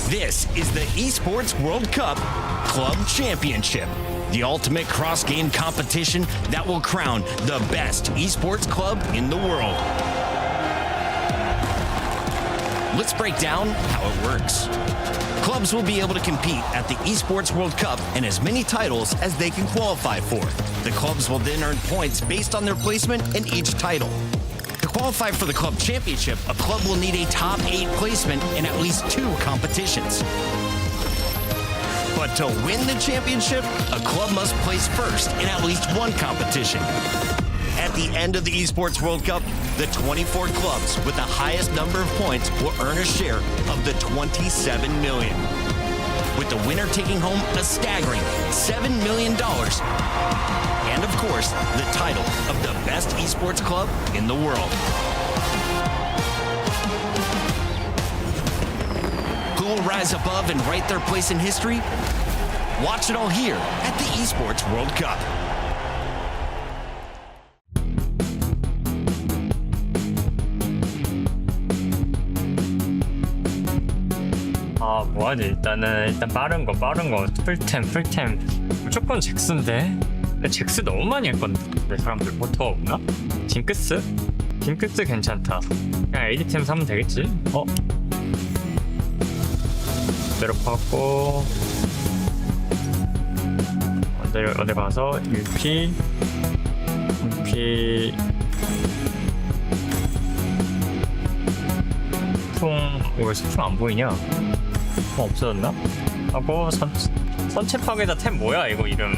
This is the Esports World Cup Club Championship, the ultimate cross-game competition that will crown the best esports club in the world. Let's break down how it works. Clubs will be able to compete at the Esports World Cup and as many titles as they can qualify for. The clubs will then earn points based on their placement in each title. To qualify for the club championship, a club will need a top 8 placement in at least 2 competitions. But to win the championship, a club must place first in at least 1 competition. At the end of the Esports World Cup, the 24 clubs with the highest number of points will earn a share of the 27 million, with the winner taking home a staggering $7 million. And of course, the title of the best esports club in the world. Who will rise above and write their place in history? Watch it all here at the Esports World Cup. 뭐하지? 일단 빠른 거 풀템 무조건 잭스인데. 근데 잭스 너무 많이 했거든. 사람들 버터 없나? 징크스 괜찮다. 그냥 AD템 사면 되겠지? 내려가고 어디 가서 UP 왜 소풍 안 보이냐? 없어졌나? 하고 선체파괴자 템 뭐야 이거 이름?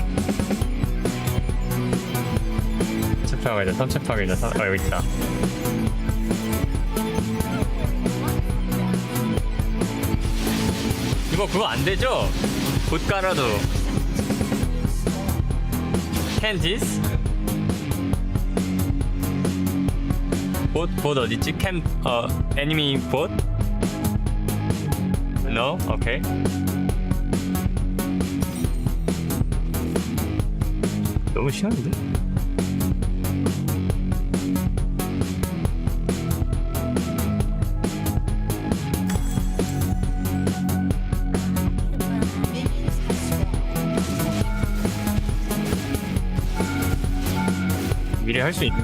선체파괴자 여기 있다. 이거 그거 안 되죠? 봇 깔아도 캔디스? 봇 어딨지? 애니미 봇? No? 오케이. 너무 쉬운데?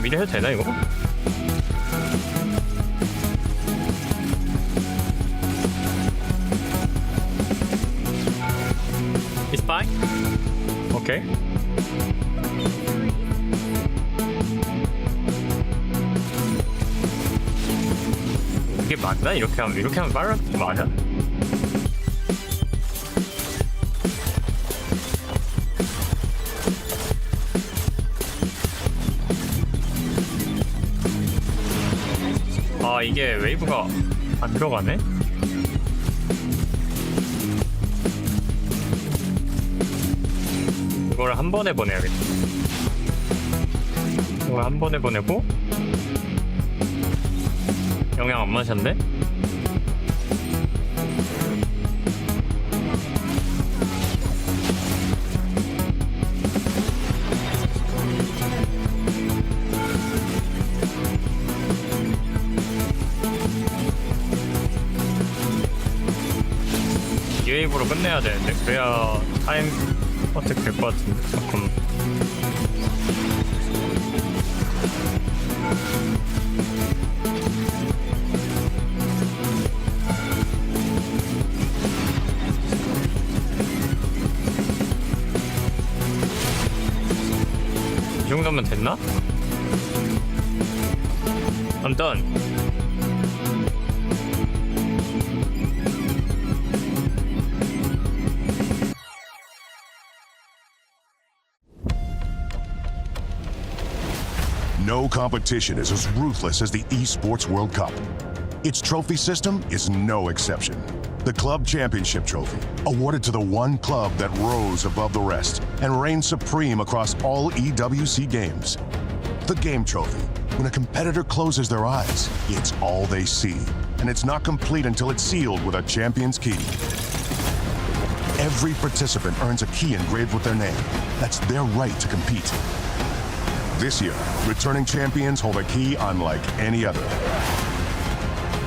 미리 해도 되나 이거? It's fine? Okay. 이게 맞나? 이렇게 하면 빠른 거 맞아? 아, 이게 웨이브가 안 들어가네? 이걸 한 번에 보내야겠다. 이걸 한 번에 보내고 영향 안 마셨네? 이 웨이브로 끝내야 되는데 그래야 타임 어택 될 것 같은데. 잠깐만. 이 정도면 됐나? I'm done. No competition is as ruthless as the Esports World Cup. Its trophy system is no exception. The Club Championship trophy, awarded to the one club that rose above the rest and reigned supreme across all EWC games. The game trophy, when a competitor closes their eyes, it's all they see, and it's not complete until it's sealed with a champion's key. Every participant earns a key engraved with their name. That's their right to compete. This year, returning champions hold a key unlike any other.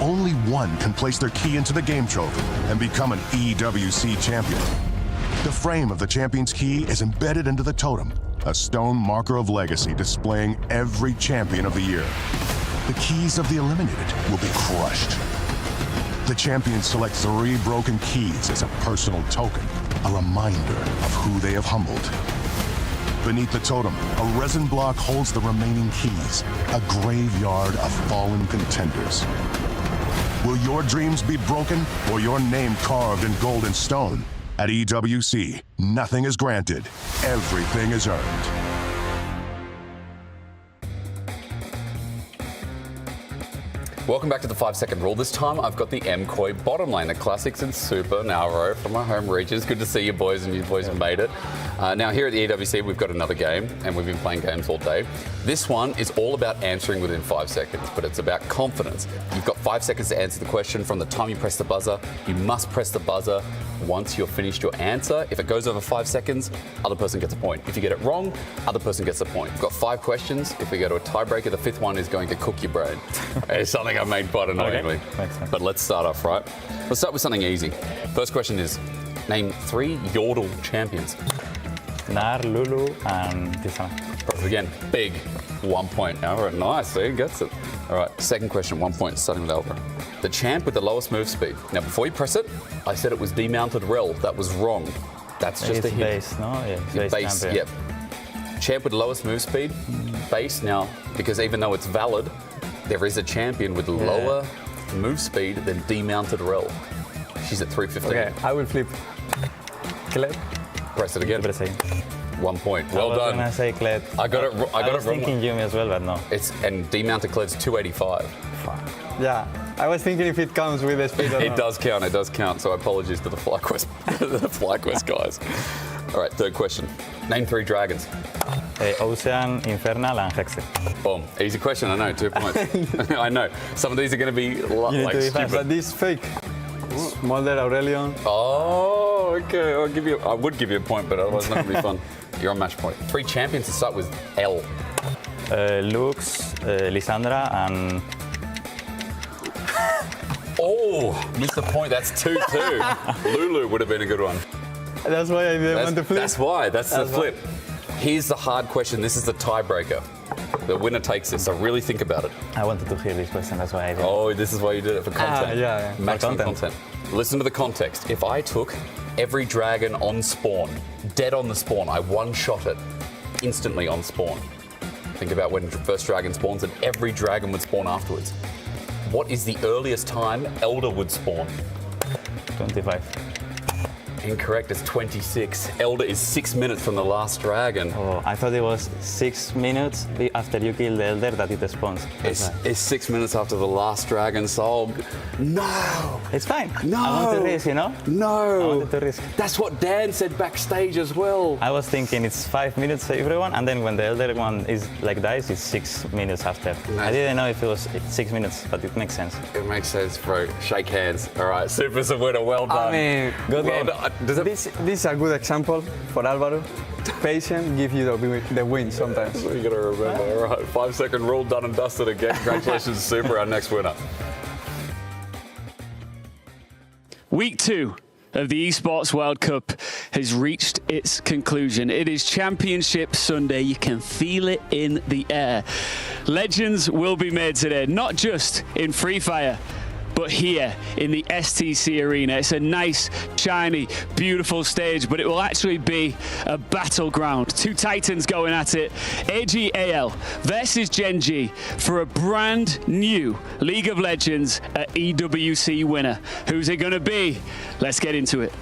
Only one can place their key into the game trophy and become an EWC champion. The frame of the champion's key is embedded into the totem, a stone marker of legacy displaying every champion of the year. The keys of the eliminated will be crushed. The champions select 3 broken keys as a personal token, a reminder of who they have humbled. Beneath the totem, a resin block holds the remaining keys, a graveyard of fallen contenders. Will your dreams be broken or your name carved in gold and stone? At EWC, nothing is granted, everything is earned. Welcome back to the 5-second rule. This time I've got the MCOY bottom lane, the Classics and Super Nauro from my home regions. Good to see you boys, and you boys have made it. Now here at the EWC we've got another game, and we've been playing games all day. This one is all about answering within 5 seconds, but it's about confidence. You've got 5 seconds to answer the question. From the time you press the buzzer, you must press the buzzer once you've finished your answer. If it goes over 5 seconds, other person gets a point. If you get it wrong, other person gets a point. We've got 5 questions. If we go to a tiebreaker, the 5th one is going to cook your brain. It's something I made quite annoyingly. Okay. But let's start off, right? Let's start with something easy. First question is, name 3 Yordle champions. Nar, Lulu, and Tisana. Again, big 1 point. All right, nice, see, gets it. All right, second question, 1 point, starting with Alvaro. The champ with the lowest move speed. Now, before you press it, I said it was demounted rel. That was wrong. That's just It's a hint. base, no? Yeah, Your base, champion. yep. Champ with the lowest move speed, base. Now, because even though it's valid, there is a champion with lower move speed than demounted rel. She's at 315. Okay, I will flip. Kled. Press it again. Give it a second. 1 point. Well I was done. gonna say Kled. I got it. I got was it wrong. thinking Yumi as well, but no. And demounted Cled's 285. Yeah, I was thinking if it comes with the speed or It not. does count. It does count. So apologies to the FlyQuest, the FlyQuest guys. All right, third question. Name 3 dragons. Ocean, Infernal, and Hexe. Boom. Easy question. I know. 2 points. I know. Some of these are going to be You need like to be fast, but stupid. this fake. Smolder, Aurelion. Oh, okay. I would give you a point, but otherwise it's not going to be fun. You're on match point. 3 champions to start with L. Lux, Lysandra, and Oh, missed the point. That's 2-2. Lulu would have been a good one. That's why I didn't want to flip. That's why. That's the That's why. flip. Here's the hard question. This is the tiebreaker. The winner takes this, so really think about it. I wanted to hear this question, that's why I did. Oh, this is why you did it, for content. yeah. Maximum For content. Listen to the context. If I took every dragon on spawn, dead on the spawn, I one-shot it instantly on spawn. Think about when first dragon spawns and every dragon would spawn afterwards. What is the earliest time Elder would spawn? 25. Incorrect, it's 26. Elder is 6 minutes from the last dragon. Oh, I thought it was 6 minutes after you kill the elder that it spawns. It's 6 minutes after the last dragon soul. No! It's fine. No! I want to risk, you know? No! I wanted to risk. That's what Dan said backstage as well. I was thinking it's 5 minutes for everyone, and then when the elder one is like dies, it's 6 minutes after. Nice. I didn't know if it was 6 minutes, but it makes sense. It makes sense, bro. Shake hands. All right, Super's a winner. Well done. I mean, Good well game. done. Does it... this is a good example for Alvaro. Patience gives you the win sometimes. You gotta remember. All right, 5 second rule done and dusted again. Congratulations, Super, our next winner. Week 2 of the Esports World Cup has reached its conclusion. It is Championship Sunday. You can feel it in the air. Legends will be made today, not just in Free Fire, but here in the STC Arena. It's a nice, shiny, beautiful stage, but it will actually be a battleground. Two titans going at it. AG.AL versus Gen.G for a brand new League of Legends EWC winner. Who's it gonna be? Let's get into it.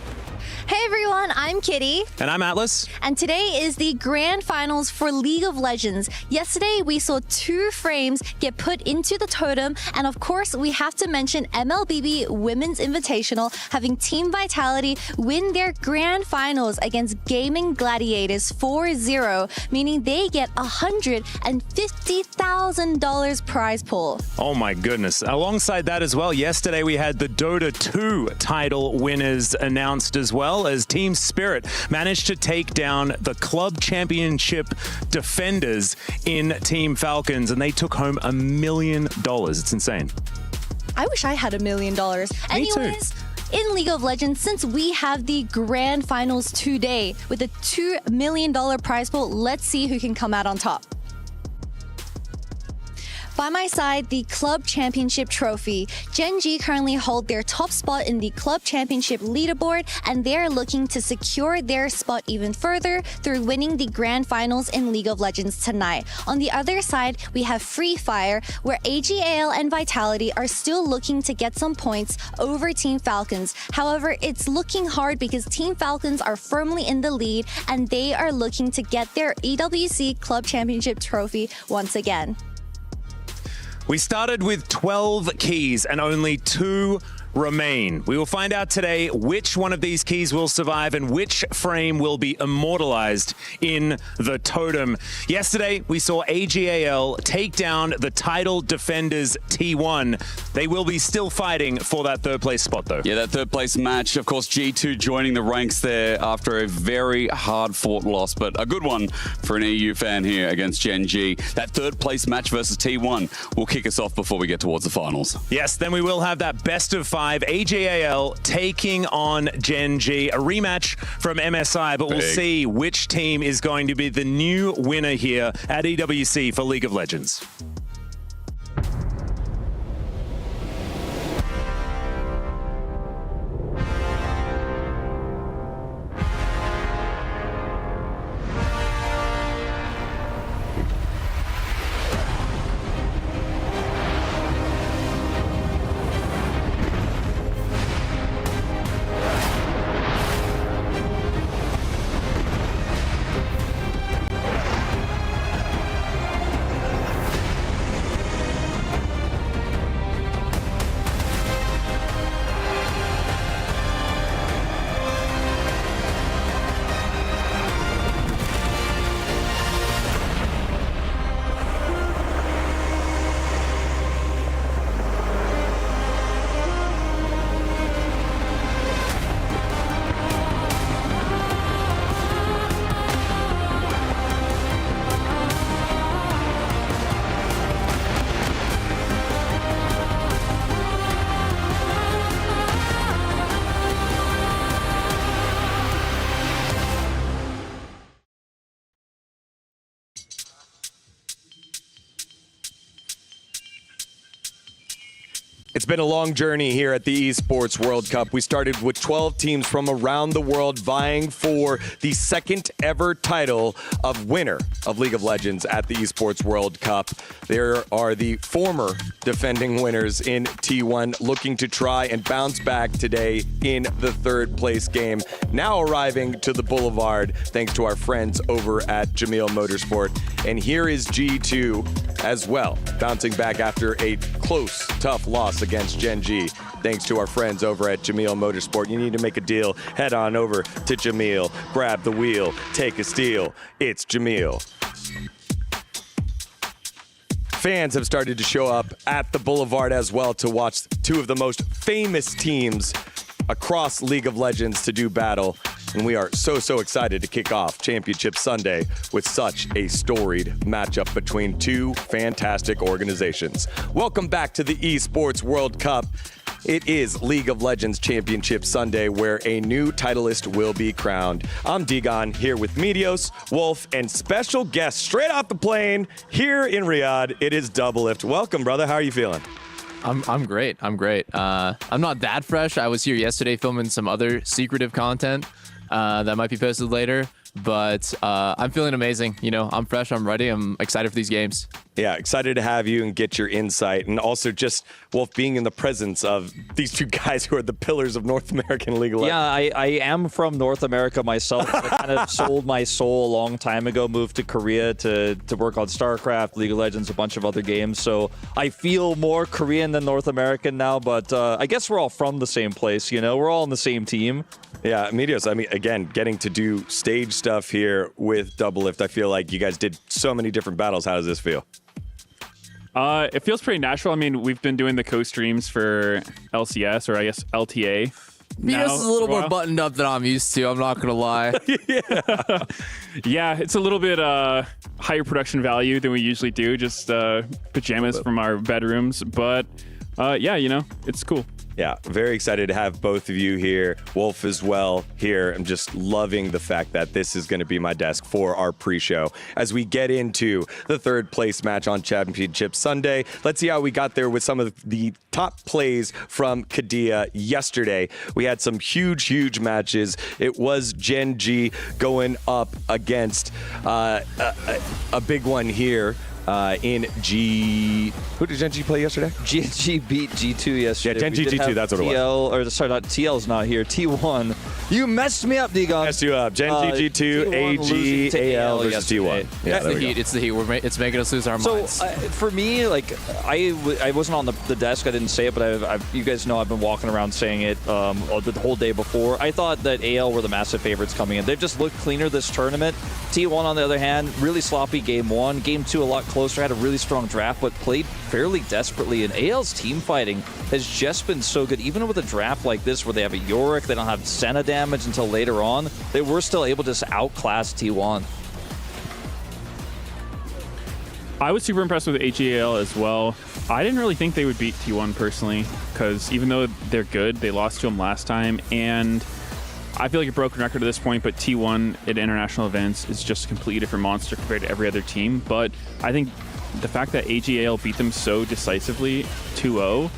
Hey everyone, I'm Kitty. And I'm Atlas. And today is the grand finals for League of Legends. Yesterday we saw 2 frames get put into the totem, and of course we have to mention MLBB Women's Invitational having Team Vitality win their grand finals against Gaming Gladiators 4-0, meaning they get $150,000 prize pool. Oh my goodness. Alongside that as well, yesterday we had the Dota 2 title winners announced as well, as Team Spirit managed to take down the Club Championship defenders in Team Falcons, and they took home $1 million. It's insane. I wish I had $1 million. Me Anyways, too. in League of Legends, since we have the grand finals today with a $2 million prize pool, let's see who can come out on top. By my side, the Club Championship trophy. Gen.G currently hold their top spot in the Club Championship leaderboard, and they're looking to secure their spot even further through winning the grand finals in League of Legends tonight. On the other side, we have Free Fire, where AG.AL and Vitality are still looking to get some points over Team Falcons. However, it's looking hard because Team Falcons are firmly in the lead, and they are looking to get their EWC Club Championship trophy once again. We started with 12 keys and only 2 remain. We will find out today which one of these keys will survive and which frame will be immortalized in the totem. Yesterday, we saw AG.AL take down the title defenders T1. They will be still fighting for that 3rd place spot, though. Yeah, that 3rd place match. Of course, G2 joining the ranks there after a very hard-fought loss, but a good one for an EU fan here against Gen.G. That 3rd place match versus T1 will kick us off before we get towards the finals. Yes, then we will have that best of 5. AG.AL taking on Gen.G, a rematch from MSI, but we'll see which team is going to be the new winner here at EWC for League of Legends. It's been a long journey here at the Esports World Cup. We started with 12 teams from around the world vying for the second ever title of winner of League of Legends at the Esports World Cup. There are the former defending winners in T1 looking to try and bounce back today in the third place game. Now arriving to the Boulevard thanks to our friends over at Jamil Motorsport. And here is G2 as well, bouncing back after a close, tough loss against Gen.G. Thanks to our friends over at Jamil Motorsport. You need to make a deal, head on over to Jamil, grab the wheel, take a steal. It's Jamil. Fans have started to show up at the Boulevard as well to watch two of the most famous teams across League of Legends to do battle. And we are so excited to kick off Championship Sunday with such a storied matchup between two fantastic organizations. Welcome back to the Esports World Cup. It is League of Legends Championship Sunday where a new titleist will be crowned. I'm Digon here with Medios, Wolf, and special guest straight off the plane here in Riyadh. It is Doublelift. Welcome, brother. How are you feeling? I'm great. I'm not that fresh. I was here yesterday filming some other secretive content that might be posted later, but I'm feeling amazing. You know, I'm fresh, I'm ready, I'm excited for these games. Yeah, excited to have you and get your insight, and also just, Wolf, being in the presence of these two guys who are the pillars of North American League of Legends. Yeah, I am from North America myself. I kind of sold my soul a long time ago, moved to Korea to work on StarCraft, League of Legends, a bunch of other games, so I feel more Korean than North American now, but I guess we're all from the same place, you know? We're all on the same team. Yeah, Medios, I mean, again, getting to do stage stuff here with Doublelift, I feel like you guys did so many different battles. How does this feel? It feels pretty natural. I mean, we've been doing the co-streams for LCS, or I guess LTA. Medios is a little more buttoned up than I'm used to, I'm not going to lie. Yeah, it's a little bit higher production value than we usually do, just pajamas from our bedrooms. But yeah, you know, it's cool. Yeah, very excited to have both of you here. Wolf as well here. I'm just loving the fact that this is going to be my desk for our pre-show. As we get into the third place match on Championship Sunday, let's see how we got there with some of the top plays from Qiddiya yesterday. We had some huge matches. It was Gen.G going up against a big one here. In G... Who did Gen.G play yesterday? Gen.G beat G2 yesterday. Yeah, Gen.G G2, that's what it was. Or sorry, not TL's not here. T1. You messed me up, Digon. Messed you up. Gen.G G2, AG.AL versus T1. Yeah, it's the heat. It's the heat. It's making us lose our minds. So for me, like, I wasn't on the desk. I didn't say it, but you guys know I've been walking around saying it the whole day before. I thought that AL were the massive favorites coming in. They've just looked cleaner this tournament. T1, on the other hand, really sloppy game one. Game two, a lot closer, had a really strong draft, but played fairly desperately. And AL's team fighting has just been so good. Even with a draft like this where they have a Yorick, they don't have Senna damage until later on, they were still able to outclass T1. I was super impressed with AG.AL as well. I didn't really think they would beat T1 personally, because even though they're good, they lost to them last time, and I feel like a broken record at this point, but T1 at international events is just a completely different monster compared to every other team. But I think the fact that AG.AL beat them so decisively 2-0,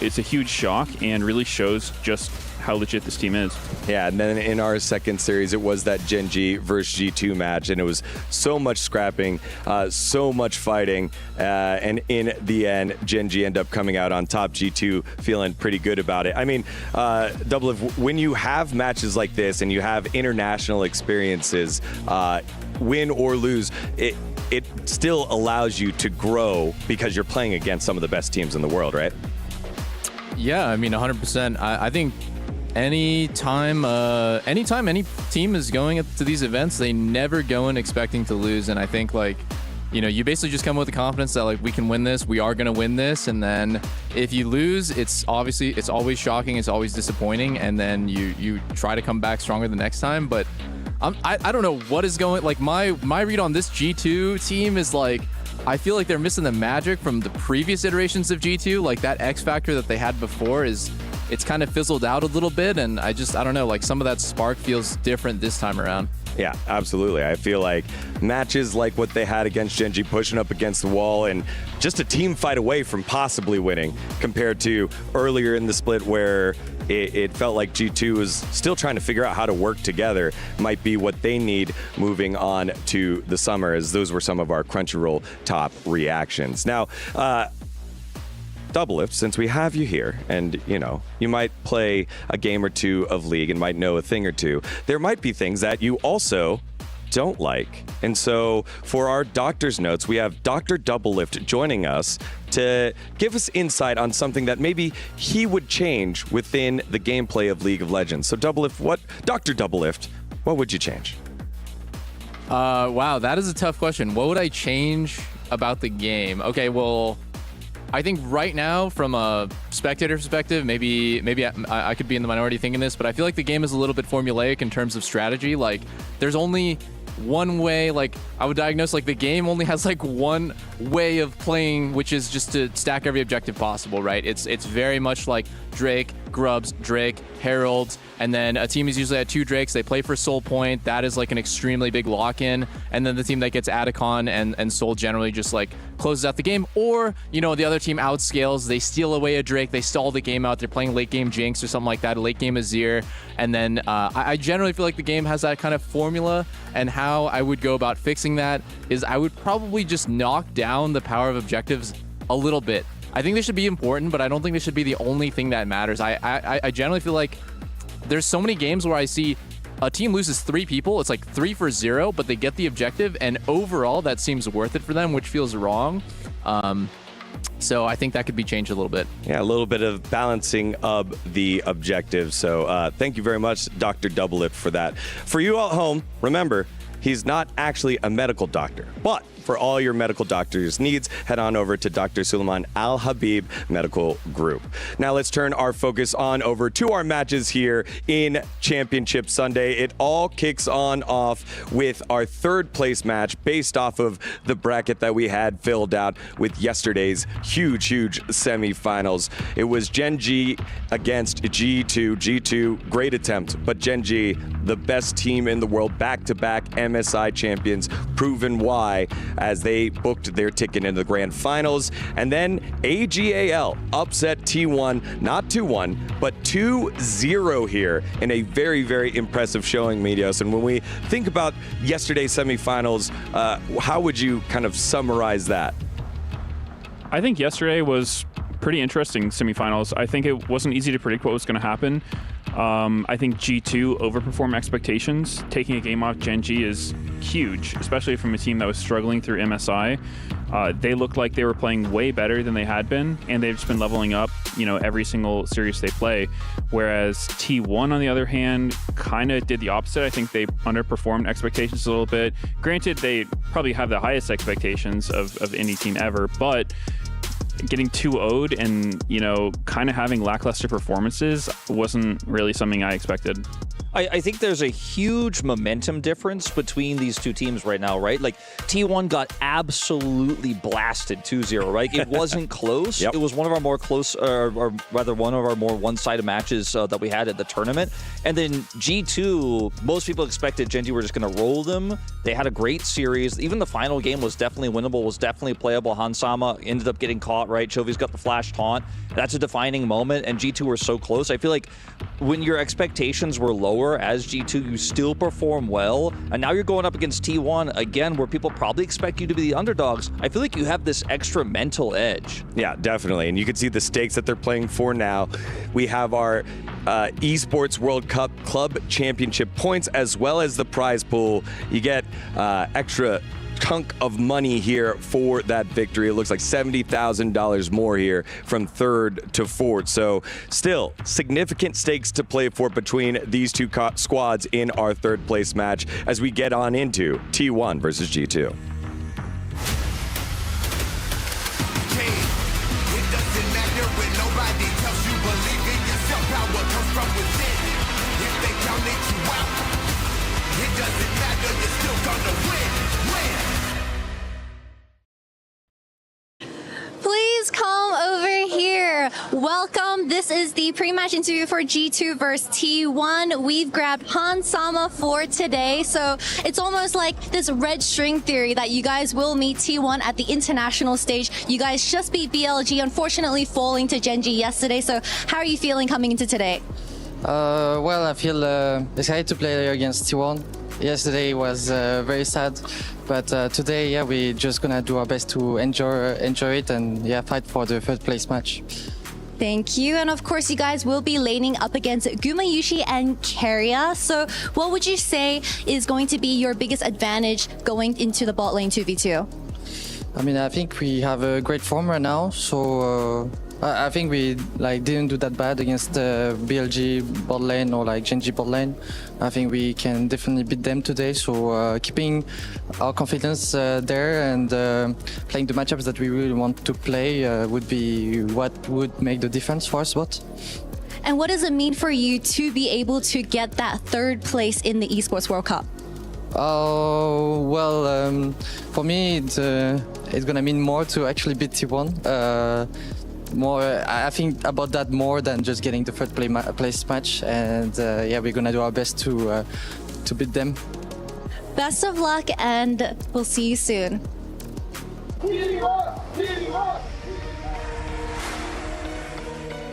it's a huge shock and really shows just how legit this team is. Yeah, and then in our second series, it was that Gen.G versus G2 match, and it was so much scrapping, so much fighting, and in the end, Gen.G ended up coming out on top. G2 feeling pretty good about it. I mean, Doublelift, when you have matches like this and you have international experiences, win or lose, it still allows you to grow because you're playing against some of the best teams in the world, right? Yeah, I mean, 100%. I think anytime any team is going to these events, they never go in expecting to lose. And I think, like, you know, you basically just come with the confidence that, like, we can win this, we are going to win this. And then if you lose, it's always shocking, it's always disappointing. And then you try to come back stronger the next time. But I don't know what is going, like, my read on this G2 team is, like, I feel like they're missing the magic from the previous iterations of G2. Like, that X factor that they had before it's kind of fizzled out a little bit, and I don't know, like, some of that spark feels different this time around. Yeah, absolutely. I feel like matches like what they had against Gen.G, pushing up against the wall and just a team fight away from possibly winning, compared to earlier in the split where it felt like G2 was still trying to figure out how to work together, might be what they need moving on to the summer, as those were some of our Crunchyroll top reactions. Now, Doublelift, since we have you here, and you might play a game or two of League and might know a thing or two, there might be things that you also don't like. And so for our doctor's notes, we have Dr. Doublelift joining us to give us insight on something that maybe he would change within the gameplay of League of Legends. So Doublelift, Dr. Doublelift, what would you change? Wow, that is a tough question. What would I change about the game? Okay, well, I think right now, from a spectator perspective, maybe I could be in the minority thinking this, but I feel like the game is a little bit formulaic in terms of strategy. Like, there's only one way. Like, I would diagnose, like, the game only has like one way of playing, which is just to stack every objective possible, right? It's very much like Drake, Grubs, Drake, Heralds, and then a team is usually at 2 Drakes. They play for Soul Point. That is like an extremely big lock-in. And then the team that gets Atacon and Soul generally just like closes out the game. Or, the other team outscales. They steal away a Drake. They stall the game out. They're playing late game Jinx or something like that, a late game Azir. And then I generally feel like the game has that kind of formula. And how I would go about fixing that is I would probably just knock down the power of objectives a little bit. I think they should be important, but I don't think they should be the only thing that matters. I generally feel like there's so many games where I see a team loses 3 people. It's like 3 for 0, but they get the objective, and overall that seems worth it for them, which feels wrong. So I think that could be changed a little bit. Yeah, a little bit of balancing of the objectives. So thank you very much, Dr. Doublelift, for that. For you all at home, remember, he's not actually a medical doctor, but for all your medical doctor's needs, head on over to Dr. Suleiman Al Habib Medical Group. Now let's turn our focus on over to our matches here in Championship Sunday. It all kicks on off with our 3rd place match based off of the bracket that we had filled out with yesterday's huge semifinals. It was Gen.G against G2. G2, great attempt, but Gen.G, the best team in the world, back-to-back MSI champions, proven why, as they booked their ticket into the grand finals. And then AG.AL upset T1, not 2-1, but 2-0 here in a very impressive showing, Medios. And when we think about yesterday's semifinals, how would you kind of summarize that? I think yesterday was pretty interesting semifinals. I think it wasn't easy to predict what was going to happen. I think G2 overperformed expectations. Taking a game off Gen.G is huge, especially from a team that was struggling through MSI. They looked like they were playing way better than they had been, and they've just been leveling up, every single series they play. Whereas T1, on the other hand, kind of did the opposite. I think they underperformed expectations a little bit. Granted, they probably have the highest expectations of any team ever, but getting 2-0'd and, kind of having lackluster performances wasn't really something I expected. I think there's a huge momentum difference between these two teams right now, right? Like, T1 got absolutely blasted 2-0, right? It wasn't close. Yep. It was one of our more close, or rather one of our more one-sided matches that we had at the tournament. And then G2, most people expected Gen.G were just going to roll them. They had a great series. Even the final game was definitely winnable, was definitely playable. Hansama ended up getting caught, right? Chovy's got the flash taunt. That's a defining moment, and G2 were so close. I feel like when your expectations were lower as G2, you still perform well, and now you're going up against T1 again, where people probably expect you to be the underdogs. I feel like you have this extra mental edge. Yeah, definitely, and you can see the stakes that they're playing for now. We have our Esports World Cup Club Championship points, as well as the prize pool. You get extra chunk of money here for that victory. It looks like $70,000 more here from 3rd to 4th. So still significant stakes to play for between these two squads in our 3rd place match as we get on into T1 versus G2. Please come over here. there. Welcome. This is the pre-match interview for G2 versus T1. We've grabbed Han Sama for today. So it's almost like this red string theory that you guys will meet T1 at the international stage. You guys just beat BLG, unfortunately falling to Gen.G yesterday. So how are you feeling coming into today? Well, I feel excited to play against T1. Yesterday was very sad, but today, yeah, we're just gonna do our best to enjoy it and yeah, fight for the third place match. Thank you. And of course, you guys will be laning up against Gumayushi and Keria. So what would you say is going to be your biggest advantage going into the bot lane 2v2? I mean, I think we have a great form right now, so I think we didn't do that bad against BLG bot lane or Gen.G bot lane. I think we can definitely beat them today. So keeping our confidence there and playing the matchups that we really want to play would be what would make the difference for us. And what does it mean for you to be able to get that third place in the Esports World Cup? Oh, well, for me, it's gonna mean more to actually beat T1. I think about that more than just getting the third place match, and yeah, we're gonna do our best to beat them. Best of luck, and we'll see you soon.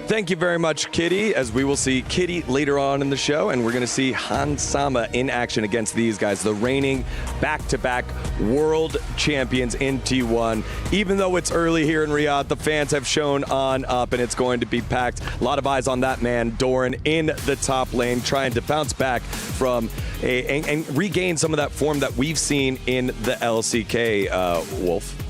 Thank you very much, Kitty, as we will see Kitty later on in the show, and we're going to see Han Sama in action against these guys, the reigning back-to-back world champions in T1. Even though it's early here in Riyadh, the fans have shown on up, and it's going to be packed. A lot of eyes on that man, Doran, in the top lane, trying to bounce back from and regain some of that form that we've seen in the LCK, Wolf.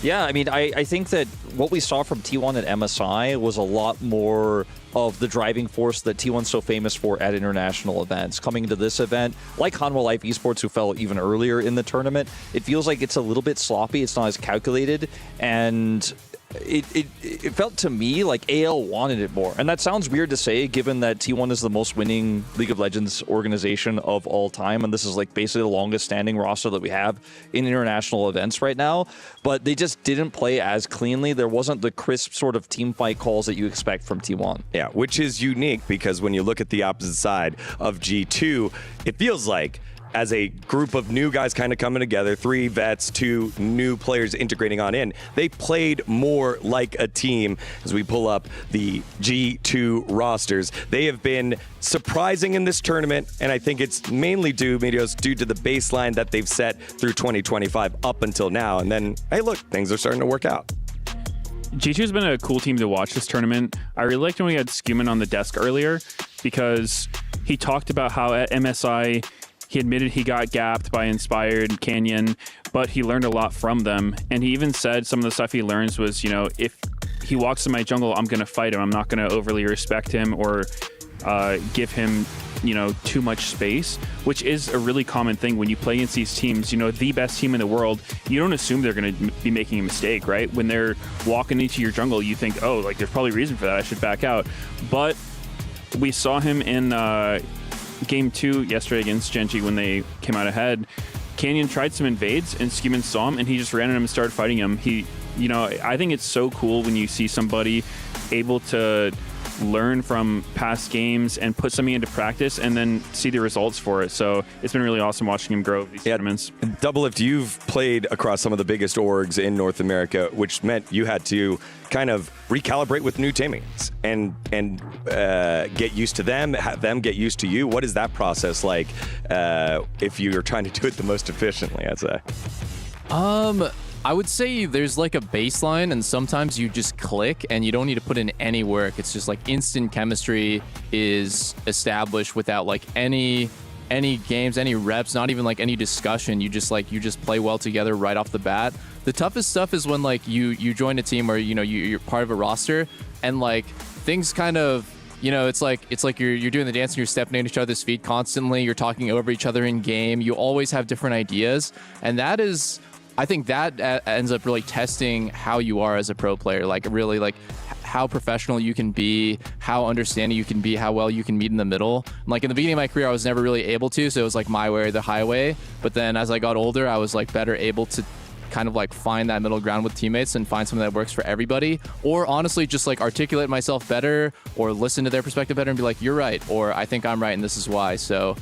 Yeah, I mean, I think that what we saw from T1 at MSI was a lot more of the driving force that T1's so famous for at international events. Coming into this event, like Hanwha Life Esports, who fell even earlier in the tournament, it feels like it's a little bit sloppy, it's not as calculated, and it felt to me like AL wanted it more. And that sounds weird to say, given that T1 is the most winning League of Legends organization of all time, and this is like basically the longest standing roster that we have in international events right now. But they just didn't play as cleanly. There wasn't the crisp sort of team fight calls that you expect from T1. Yeah, which is unique because when you look at the opposite side of G2, it feels like as a group of new guys kind of coming together, 3 vets, 2 new players integrating on in, they played more like a team. As we pull up the G2 rosters, they have been surprising in this tournament, and I think it's mainly due to the baseline that they've set through 2025 up until now. And then, hey, look, things are starting to work out. G2's been a cool team to watch this tournament. I really liked when we had Scuman on the desk earlier because he talked about how at MSI, he admitted he got gapped by Inspired Canyon, but he learned a lot from them. And he even said some of the stuff he learns was, you know, if he walks in my jungle, I'm going to fight him. I'm not going to overly respect him or give him, you know, too much space, which is a really common thing when you play against these teams. You know, the best team in the world, you don't assume they're going to be making a mistake, right? When they're walking into your jungle, you think, oh, like there's probably a reason for that. I should back out. But we saw him in Game 2 yesterday against Gen.G when they came out ahead. Canyon tried some invades and Scuman saw him and he just ran at him and started fighting him. You know, I think it's so cool when you see somebody able to learn from past games and put something into practice and then see the results for it. So it's been really awesome watching him grow these tournaments. Doublelift, you've played across some of the biggest orgs in North America, which meant you had to kind of recalibrate with new teammates and get used to them, have them get used to you. What is that process like if you're trying to do it the most efficiently, I'd say? I would say there's like a baseline and sometimes you just click and you don't need to put in any work. It's just like instant chemistry is established without like any games, any reps, not even like any discussion. You just play well together right off the bat. The toughest stuff is when like you join a team or you know you're part of a roster and like things kind of, you know, it's like you're doing the dance and you're stepping in each other's feet constantly. You're talking over each other in game. You always have different ideas, and that is, I think that ends up really testing how you are as a pro player, like really like how professional you can be, how understanding you can be, how well you can meet in the middle. Like in the beginning of my career, I was never really able to, so it was like my way or the highway. But then as I got older, I was like better able to kind of like find that middle ground with teammates and find something that works for everybody, or honestly just like articulate myself better or listen to their perspective better and be like, you're right, or I think I'm right and this is why. So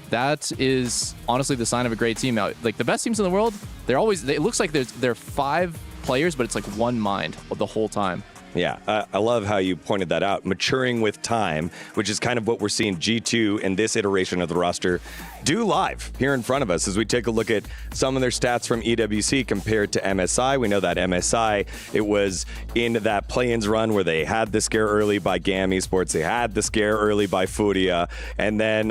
that is honestly the sign of a great team. Like the best teams in the world, it looks like there are 5 players, but it's like one mind the whole time. Yeah, I love how you pointed that out. Maturing with time, which is kind of what we're seeing G2 in this iteration of the roster do live here in front of us as we take a look at some of their stats from EWC compared to MSI. We know that MSI, it was in that play-ins run where they had the scare early by GAM Esports, they had the scare early by Furia, and then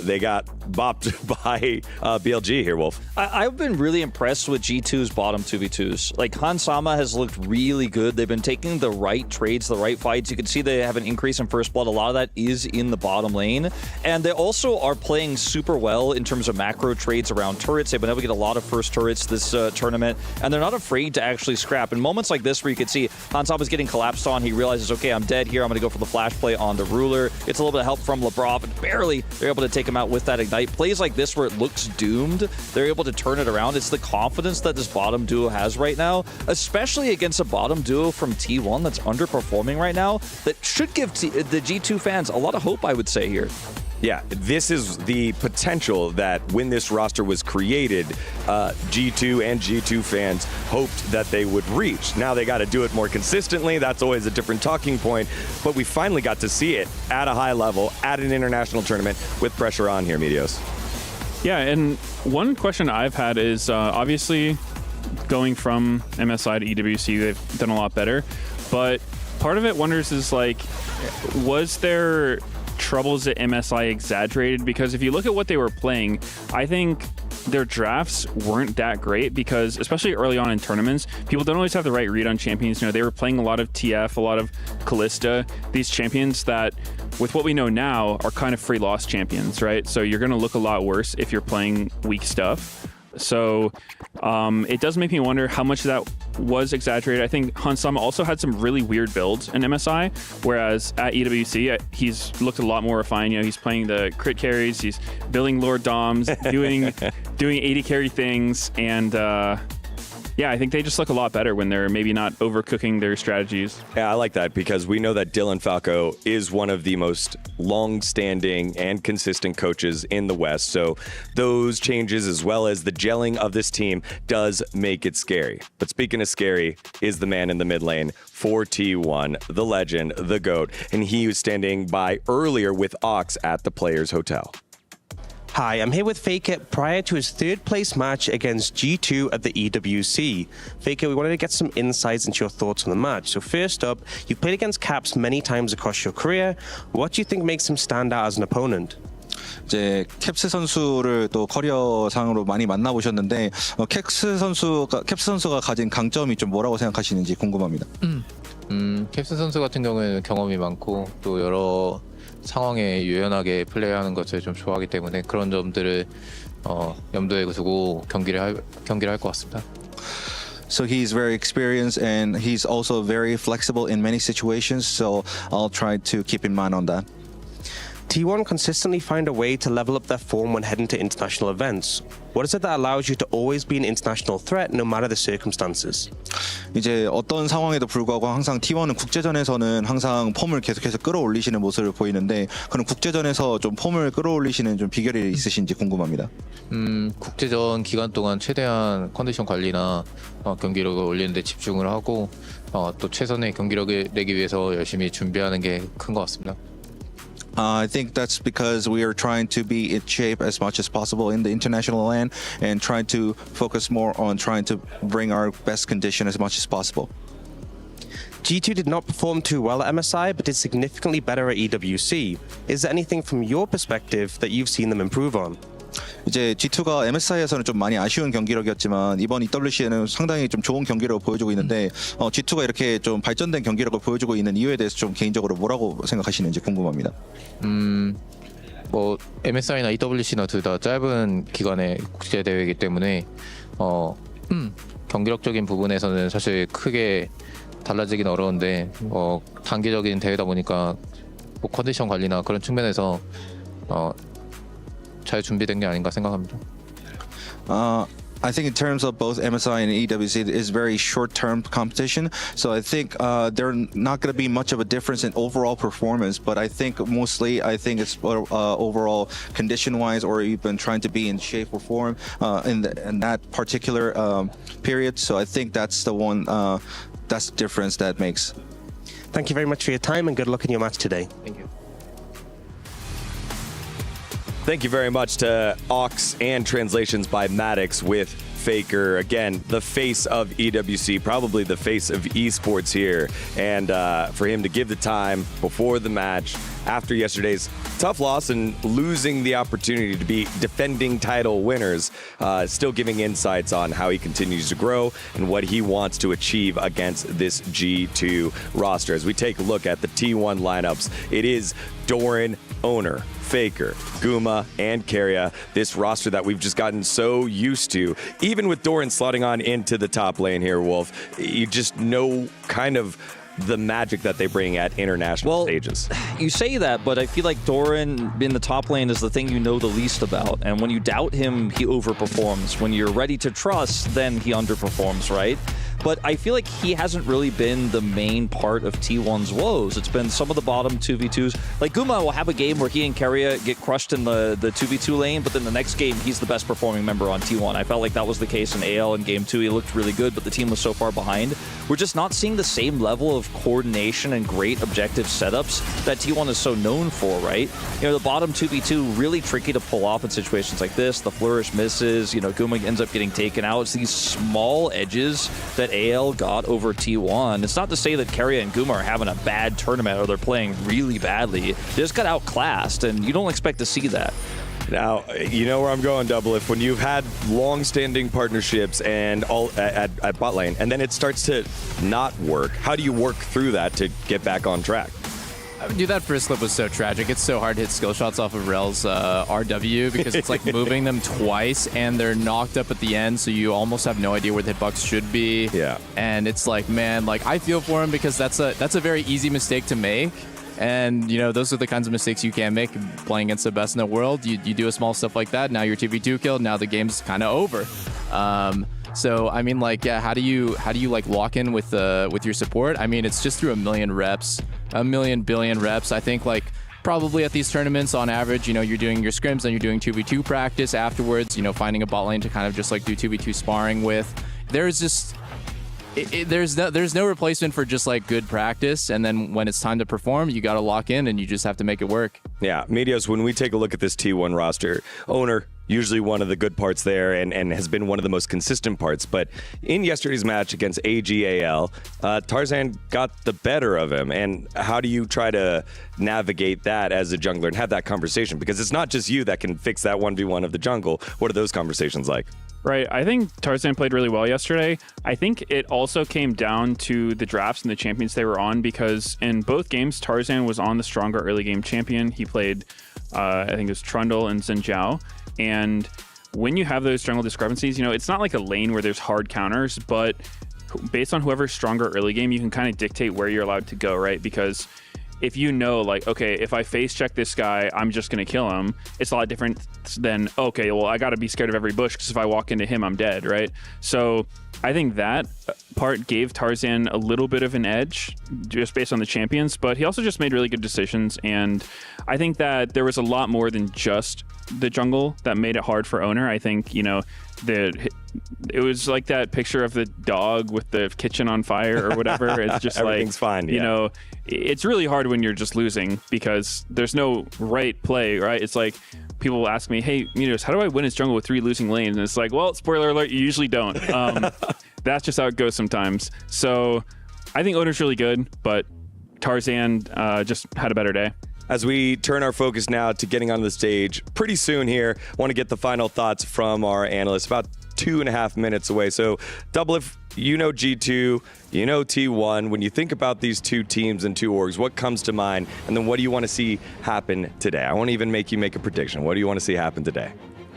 they got bopped by BLG here, Wolf. I've been really impressed with G2's bottom 2v2s. Like, Hansama has looked really good. They've been taking the right trades, the right fights. You can see they have an increase in first blood. A lot of that is in the bottom lane. And they also are playing super well in terms of macro trades around turrets. They've been able to get a lot of first turrets this tournament, and they're not afraid to actually scrap. In moments like this where you can see Hansama's getting collapsed on, he realizes, okay, I'm dead here. I'm going to go for the flash play on the ruler. It's a little bit of help from Lebrov, but barely they're able to take him out with that ignite. Plays like this where it looks doomed, they're able to turn it around. It's the confidence that this bottom duo has right now, especially against a bottom duo from T1 that's underperforming right now, that should give the G2 fans a lot of hope, I would say, here. Yeah, this is the potential that when this roster was created, G2 and G2 fans hoped that they would reach. Now they got to do it more consistently. That's always a different talking point. But we finally got to see it at a high level, at an international tournament, with pressure on here, Medios. Yeah, and one question I've had is obviously going from MSI to EWC, they've done a lot better. But part of it wonders is, like, was there troubles at MSI exaggerated? Because if you look at what they were playing, I think their drafts weren't that great, because especially early on in tournaments, people don't always have the right read on champions. You know, they were playing a lot of TF, a lot of Callista, these champions that, with what we know now, are kind of free loss champions, right? So you're going to look a lot worse if you're playing weak stuff. So it does make me wonder how much of that was exaggerated. I think Hansama also had some really weird builds in MSI, whereas at EWC, he's looked a lot more refined. You know, he's playing the crit carries, he's building Lord Doms, doing 80 carry things, and yeah, I think they just look a lot better when they're maybe not overcooking their strategies. Yeah, I like that, because we know that Dylan Falco is one of the most long-standing and consistent coaches in the West. So those changes, as well as the gelling of this team, does make it scary. But speaking of scary, is the man in the mid lane for T1, the legend, the GOAT, and he was standing by earlier with Ox at the Players Hotel. Hi, I'm here with Faker prior to his third place match against G2 at the EWC. Faker, we wanted to get some insights into your thoughts on the match. So first up, you've played against Caps many times across your career. What do you think makes him stand out as an opponent? 이제 캡스 선수를 또 커리어상으로 많이 만나보셨는데 캡스 선수가 가진 강점이 좀 뭐라고 생각하시는지 궁금합니다. 캡스 선수 같은 경우에는 경험이 많고 또 여러 상황에 유연하게 플레이하는 것을 좀 좋아하기 때문에 그런 점들을 염두에 두고 경기를 할 것 같습니다. So he's very experienced and he's also very flexible in many situations. So I'll try to keep in mind on that. T1 consistently find a way to level up their form when heading to international events. What is it that allows you to always be an international threat no matter the circumstances? 이제 어떤 상황에도 불구하고 항상 T1은 국제전에서는 항상 폼을 계속해서 끌어올리시는 모습을 보이는데 그럼 국제전에서 좀 폼을 끌어올리시는 좀 비결이 있으신지 궁금합니다. 국제전 기간 동안 최대한 컨디션 관리나 경기력을 올리는 데 집중을 하고 또 최선의 경기력을 내기 위해서 열심히 준비하는 게 큰 것 같습니다. I think that's because we are trying to be in shape as much as possible in the international land and trying to focus more on trying to bring our best condition as much as possible. G2 did not perform too well at MSI, but did significantly better at EWC. Is there anything from your perspective that you've seen them improve on? 이제 G2가 MSI에서는 좀 많이 아쉬운 경기력이었지만 이번 EWC에는 상당히 좀 좋은 경기력을 보여주고 있는데 G2가 이렇게 좀 발전된 경기력을 보여주고 있는 이유에 대해서 좀 개인적으로 뭐라고 생각하시는지 궁금합니다. 뭐 MSI나 EWC나 둘 다 짧은 기간의 국제 대회이기 때문에 경기력적인 부분에서는 사실 크게 달라지긴 어려운데 단기적인 대회다 보니까 뭐 컨디션 관리나 그런 잘 준비된 게 아닌가 생각합니다. I think in terms of both MSI and EWC, it is very short-term competition. So I think they're not going to be much of a difference in overall performance. But I think mostly, it's overall condition-wise, or even trying to be in shape or form in that particular period. So I think that's the one. That's the difference that makes. Thank you very much for your time and good luck in your match today. Thank you. Thank you very much to Ox and translations by Maddox with Faker. Again, the face of EWC, probably the face of esports here. And for him to give the time before the match, after yesterday's tough loss and losing the opportunity to be defending title winners, still giving insights on how he continues to grow and what he wants to achieve against this G2 roster. As we take a look at the T1 lineups, it is Doran, Owner, Faker, Guma, and Keria. This roster that we've just gotten so used to. Even with Doran slotting on into the top lane here, Wolf, you just know kind of the magic that they bring at international stages. You say that, but I feel like Doran in the top lane is the thing you know the least about. And when you doubt him, he overperforms. When you're ready to trust, then he underperforms, right? But I feel like he hasn't really been the main part of T1's woes. It's been some of the bottom 2v2s. Like Guma will have a game where he and Keria get crushed in the 2v2 lane, but then the next game, he's the best performing member on T1. I felt like that was the case in AL in game 2. He looked really good, but the team was so far behind. We're just not seeing the same level of coordination and great objective setups that T1 is so known for, right? You know, the bottom 2v2 really tricky to pull off in situations like this. The flourish misses, you know, Guma ends up getting taken out. It's these small edges that AL got over T1. It's not to say that Keria and Guma are having a bad tournament or they're playing really badly. They just got outclassed, and you don't expect to see that. Now, you know where I'm going, Double. If when you've had long-standing partnerships and all at bot lane, and then it starts to not work, how do you work through that to get back on track? Dude, that first clip was so tragic. It's so hard to hit skill shots off of Rel's RW because it's like moving them twice and they're knocked up at the end, so you almost have no idea where the hitbox should be. Yeah. And it's like, man, like I feel for him because that's a very easy mistake to make. And, you know, those are the kinds of mistakes you can make playing against the best in the world. You do a small stuff like that, now you're 2v2 killed, now the game's kind of over. So, I mean, like, yeah, how do you like lock in with your support? I mean, it's just through a million billion reps. I think, like, probably at these tournaments, on average, you know, you're doing your scrims and you're doing 2v2 practice afterwards, you know, finding a bot lane to kind of just, like, do 2v2 sparring with. There's just... There's no replacement for just like good practice, and then when it's time to perform, you got to lock in and you just have to make it work. Yeah, Medios, when we take a look at this T1 roster, Owner, usually one of the good parts there and has been one of the most consistent parts, but in yesterday's match against AG.AL, Tarzan got the better of him. And how do you try to navigate that as a jungler and have that conversation? Because it's not just you that can fix that 1v1 of the jungle. What are those conversations like? Right. I think Tarzan played really well yesterday. I think it also came down to the drafts and the champions they were on, because in both games, Tarzan was on the stronger early game champion. He played, I think it was Trundle and Xin. And when you have those jungle discrepancies, you know, it's not like a lane where there's hard counters, but based on whoever's stronger early game, you can kind of dictate where you're allowed to go, right? Because if you know, like, okay, if I face check this guy, I'm just going to kill him, it's a lot different than, okay, well, I got to be scared of every bush because if I walk into him, I'm dead, right? So I think that part gave Tarzan a little bit of an edge just based on the champions, but he also just made really good decisions. And I think that there was a lot more than just the jungle that made it hard for Owner. I think, you know, it was like that picture of the dog with the kitchen on fire or whatever. It's just everything's like, fine. You know, it's really hard when you're just losing because there's no right play, right? It's like people will ask me, hey, Minos, how do I win this jungle with 3 losing lanes? And it's like, well, spoiler alert, you usually don't. That's just how it goes sometimes. So I think Owner's really good, but Tarzan just had a better day. As we turn our focus now to getting on the stage pretty soon here, I want to get the final thoughts from our analysts, about 2.5 minutes away. So, Double, if you know G2, you know T1, when you think about these two teams and two orgs, what comes to mind? And then what do you want to see happen today? I won't even make you make a prediction. What do you want to see happen today?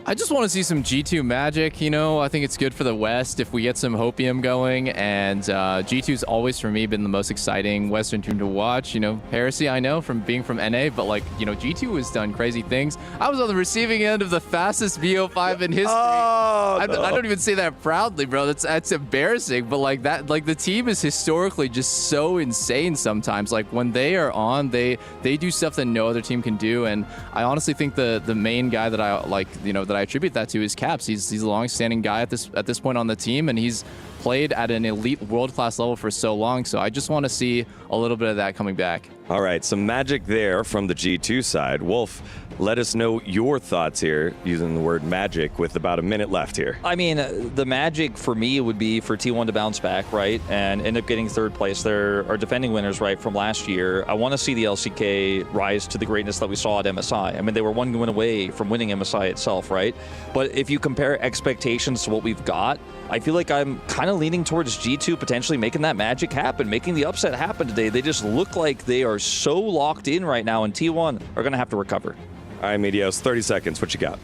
I just want to see some G2 magic, you know. I think it's good for the West if we get some hopium going, and G2's always, for me, been the most exciting Western team to watch. You know, Heresy, I know, from being from NA, but, like, you know, G2 has done crazy things. I was on the receiving end of the fastest VO5 in history. I don't even say that proudly, bro. That's embarrassing, but, like, the team is historically just so insane sometimes. Like, when they are on, they do stuff that no other team can do, and I honestly think the main guy that I, like, you know, that I attribute that to is Caps. He's a long-standing guy at this point on the team, and he's played at an elite world-class level for so long. So I just want to see a little bit of that coming back. All right, some magic there from the G2 side. Wolf, let us know your thoughts here using the word magic with about a minute left here. I mean, the magic for me would be for T1 to bounce back, right, and end up getting third place. They're our defending winners, right, from last year. I want to see the LCK rise to the greatness that we saw at MSI. I mean, they were one win away from winning MSI itself, right? But if you compare expectations to what we've got, I feel like I'm kind of leaning towards G2 potentially making that magic happen, making the upset happen today. They just look like they are so locked in right now, and T1 are going to have to recover. All right, Medios, 30 seconds. What you got?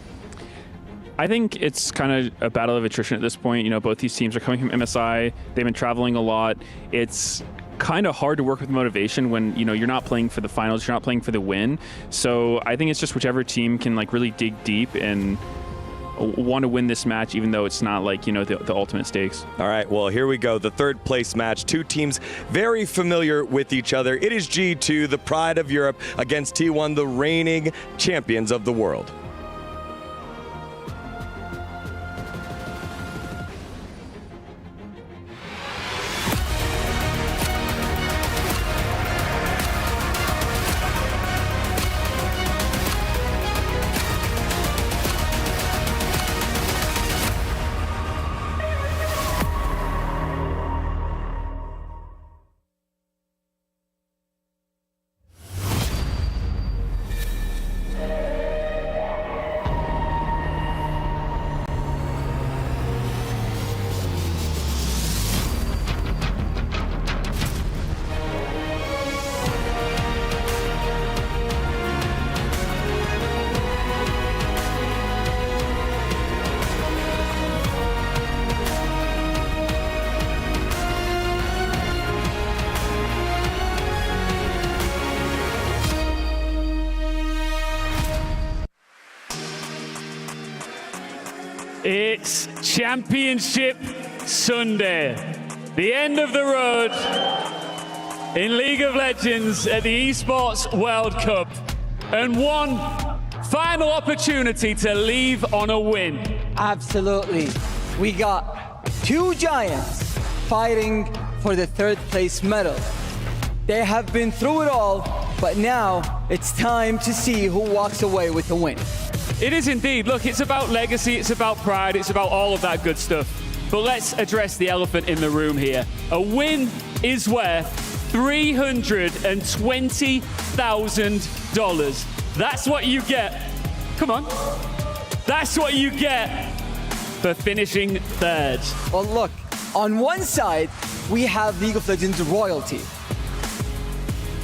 I think it's kind of a battle of attrition at this point. You know, both these teams are coming from MSI. They've been traveling a lot. It's kind of hard to work with motivation when, you know, you're not playing for the finals, you're not playing for the win. So I think it's just whichever team can, like, really dig deep and want to win this match, even though it's not, like, you know, the ultimate stakes. All right, well, here we go. The third place match. Two teams very familiar with each other. It is G2, the pride of Europe, against T1, the reigning champions of the world. It's Championship Sunday, the end of the road in League of Legends at the Esports World Cup, and one final opportunity to leave on a win. Absolutely. We got two giants fighting for the third place medal. They have been through it all, but now it's time to see who walks away with the win. It is indeed. Look, it's about legacy, it's about pride, it's about all of that good stuff. But let's address the elephant in the room here. A win is worth $320,000. That's what you get. Come on. That's what you get for finishing third. Well, look, on one side, we have League of Legends royalty.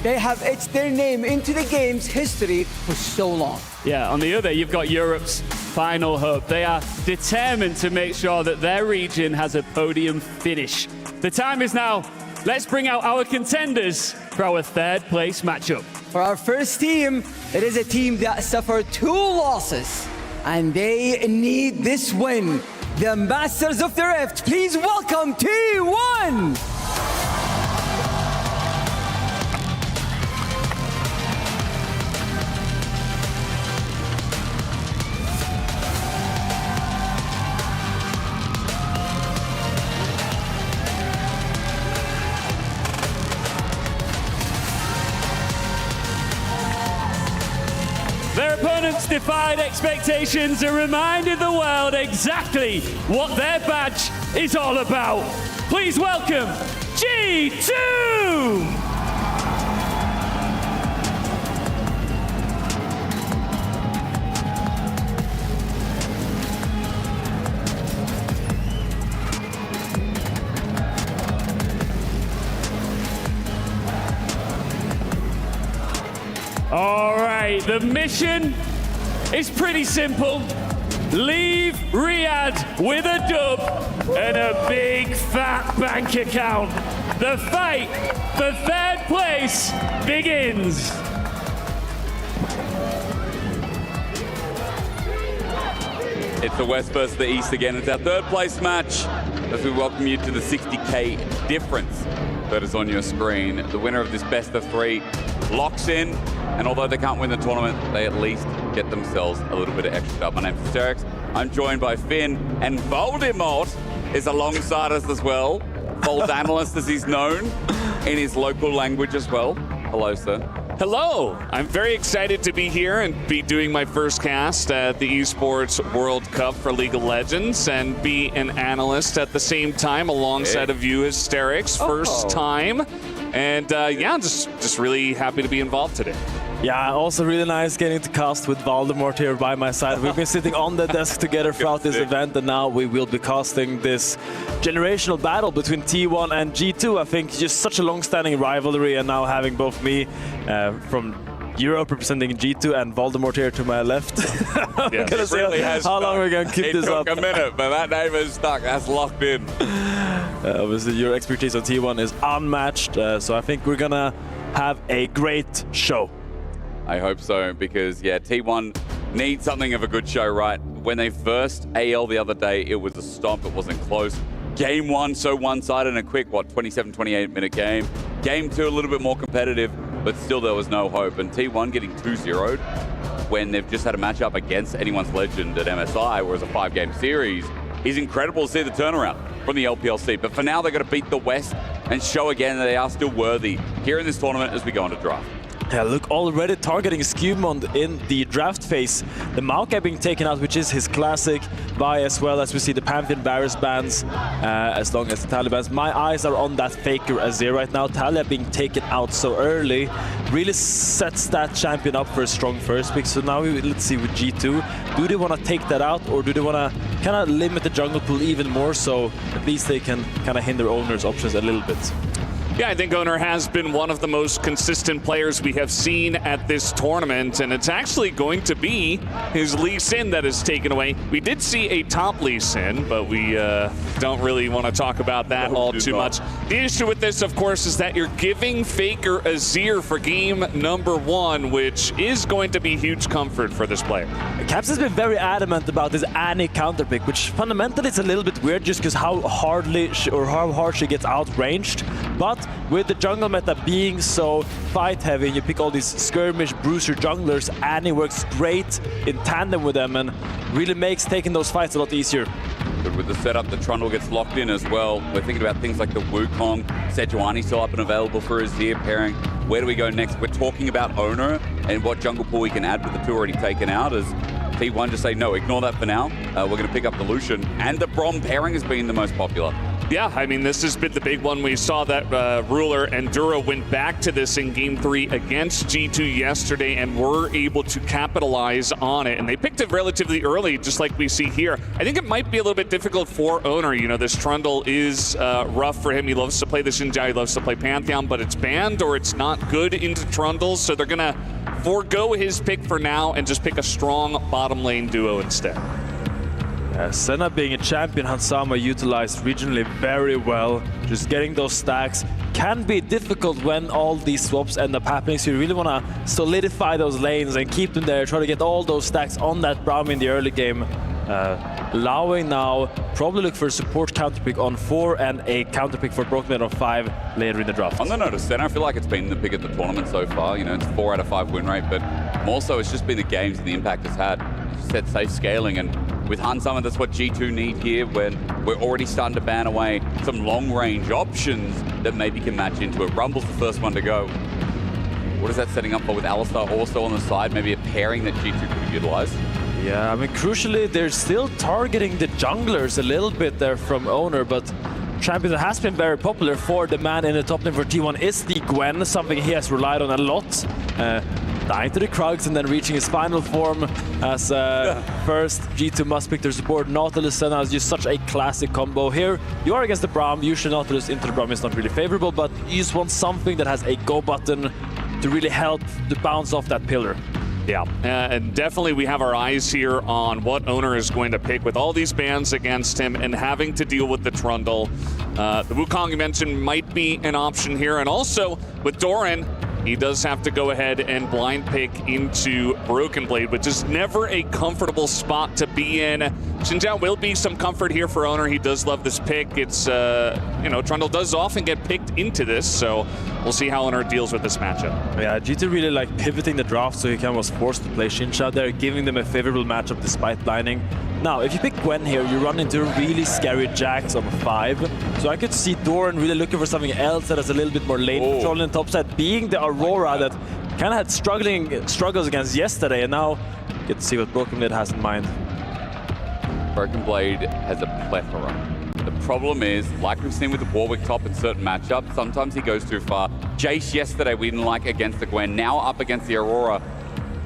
They have etched their name into the game's history for so long. Yeah, on the other, you've got Europe's final hope. They are determined to make sure that their region has a podium finish. The time is now. Let's bring out our contenders for our third place matchup. For our first team, it is a team that suffered 2 losses, and they need this win. The Masters of the Rift, please welcome T1! Their opponents defied expectations and reminded the world exactly what their badge is all about. Please welcome G2! All right, the mission is pretty simple. leave Riyadh with a dub and a big fat bank account. The fight for third place begins. It's the West versus the East again. It's our third place match as we welcome you to the 60K difference that is on your screen. The winner of this best of three locks in, and although they can't win the tournament, they at least get themselves a little bit of extra. My name's Asterix. I'm joined by Finn, and Voldemort is alongside us as well. Vold analyst, as he's known in his local language as well. Hello, sir. Hello, I'm very excited to be here and be doing my first cast at the Esports World Cup for League of Legends and be an analyst at the same time alongside of you, Asterix. First time. And yeah, just really happy to be involved today. Yeah, also really nice getting to cast with Voldemort here by my side. We've been sitting on the desk together throughout this event, and now we will be casting this generational battle between T1 and G2. I think just such a long-standing rivalry, and now having both me from Europe representing G2 and Voldemort here to my left. Yeah, it really has how long we're going to keep this up. It took a minute, but that name is stuck. That's locked in. Obviously, your expertise on T1 is unmatched, so I think we're going to have a great show. I hope so, because yeah, T1 needs something of a good show, right? When they first AL the other day, it was a stomp, it wasn't close. Game one, so one-sided and a quick, 27, 28-minute game. Game two, a little bit more competitive, but still there was no hope. And T1 getting 2-0'd when they've just had a matchup against anyone's legend at MSI, whereas a 5-game series, is incredible to see the turnaround from the LPLC. But for now, they've got to beat the West and show again that they are still worthy here in this tournament as we go into draft. Yeah, look, already targeting Skewmond in the draft phase. The Maokai being taken out, which is his classic, by as well as we see the Pantheon Barriers bans, as long as the Talibans. My eyes are on that Faker Azir right now. Talia being taken out so early really sets that champion up for a strong first pick. So now let's see with G2, do they want to take that out, or do they want to kind of limit the jungle pool even more, so at least they can kind of hinder Owner's options a little bit? Yeah, I think Owner has been one of the most consistent players we have seen at this tournament, and it's actually going to be his Lee Sin that is taken away. We did see a top Lee Sin, but we don't really want to talk about that all too much. The issue with this, of course, is that you're giving Faker Azir for game number one, which is going to be huge comfort for this player. Caps has been very adamant about this Annie counterpick, which fundamentally is a little bit weird just because how hard she gets outranged. But with the jungle meta being so fight heavy and you pick all these skirmish bruiser junglers, Annie works great in tandem with them and really makes taking those fights a lot easier. But with the setup, the Trundle gets locked in as well. We're thinking about things like the Wukong, Sejuani still up and available for Azir pairing. Where do we go next? We're talking about Owner and what jungle pool we can add with the two already taken out as T1 just say, no, ignore that for now. We're going to pick up the Lucian, and the Braum pairing has been the most popular. Yeah, I mean, this has been the big one. We saw that Ruler and Dura went back to this in Game 3 against G2 yesterday and were able to capitalize on it. And they picked it relatively early, just like we see here. I think it might be a little bit difficult for Owner. You know, this Trundle is rough for him. He loves to play the Xinjiang, he loves to play Pantheon, but it's banned or it's not good into Trundles. So they're going to forego his pick for now and just pick a strong bottom lane duo instead. Senna being a champion, Hansama utilized regionally very well. Just getting those stacks can be difficult when all these swaps end up happening, so you really want to solidify those lanes and keep them there, try to get all those stacks on that Braum in the early game. Allowing now, probably look for a support counterpick on 4 and a counterpick for Broken Man on 5 later in the draft. On the note of Senna, I feel like it's been the pick of the tournament so far. You know, it's 4 out of 5 win rate, but more so it's just been the games and the impact it's had. As you said, safe scaling, and with Hansama, that's what G2 need here when we're already starting to ban away some long-range options that maybe can match into it. Rumble's the first one to go. What is that setting up for with Alistar also on the side? Maybe a pairing that G2 could have utilized. Yeah, I mean, crucially, they're still targeting the junglers a little bit there from Owner, but champion that has been very popular for the man in the top lane for T1 is the Gwen, something he has relied on a lot. Dying to the Krugs and then reaching his final form as first G2 must pick their support. Nautilus Senna is just such a classic combo here. You are against the Braum, usually Nautilus into the Braum is not really favorable, but you just want something that has a go button to really help to bounce off that pillar. Yeah, and definitely we have our eyes here on what Owner is going to pick with all these bans against him and having to deal with the Trundle. The Wukong you mentioned might be an option here, and also with Doran, he does have to go ahead and blind pick into Broken Blade, which is never a comfortable spot to be in. Xinjiang will be some comfort here for Owner. He does love this pick. It's, Trundle does often get picked into this, so we'll see how Owner deals with this matchup. Yeah, G2 really like pivoting the draft so he was forced to play Xinjiang there, giving them a favorable matchup despite blinding. Now, if you pick Gwen here, you run into really scary Jax on 5. So I could see Doran really looking for something else that has a little bit more lane control in the top side, being the Aurora that kind of had struggles against yesterday, and now you get to see what Broken Blade has in mind. Broken Blade has a plethora. The problem is, like we've seen with the Warwick top in certain matchups, sometimes he goes too far. Jace yesterday we didn't like against the Gwen, now up against the Aurora.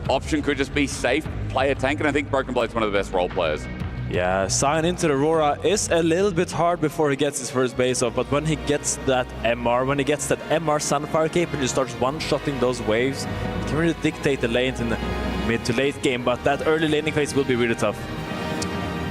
Option could just be safe, play a tank, and I think Broken Blade's one of the best role players. Yeah, sign into the Aurora is a little bit hard before he gets his first base off, but when he gets that MR, when he gets that MR Sunfire cape and he starts one-shotting those waves, he can really dictate the lanes in the mid to late game, but that early laning phase will be really tough.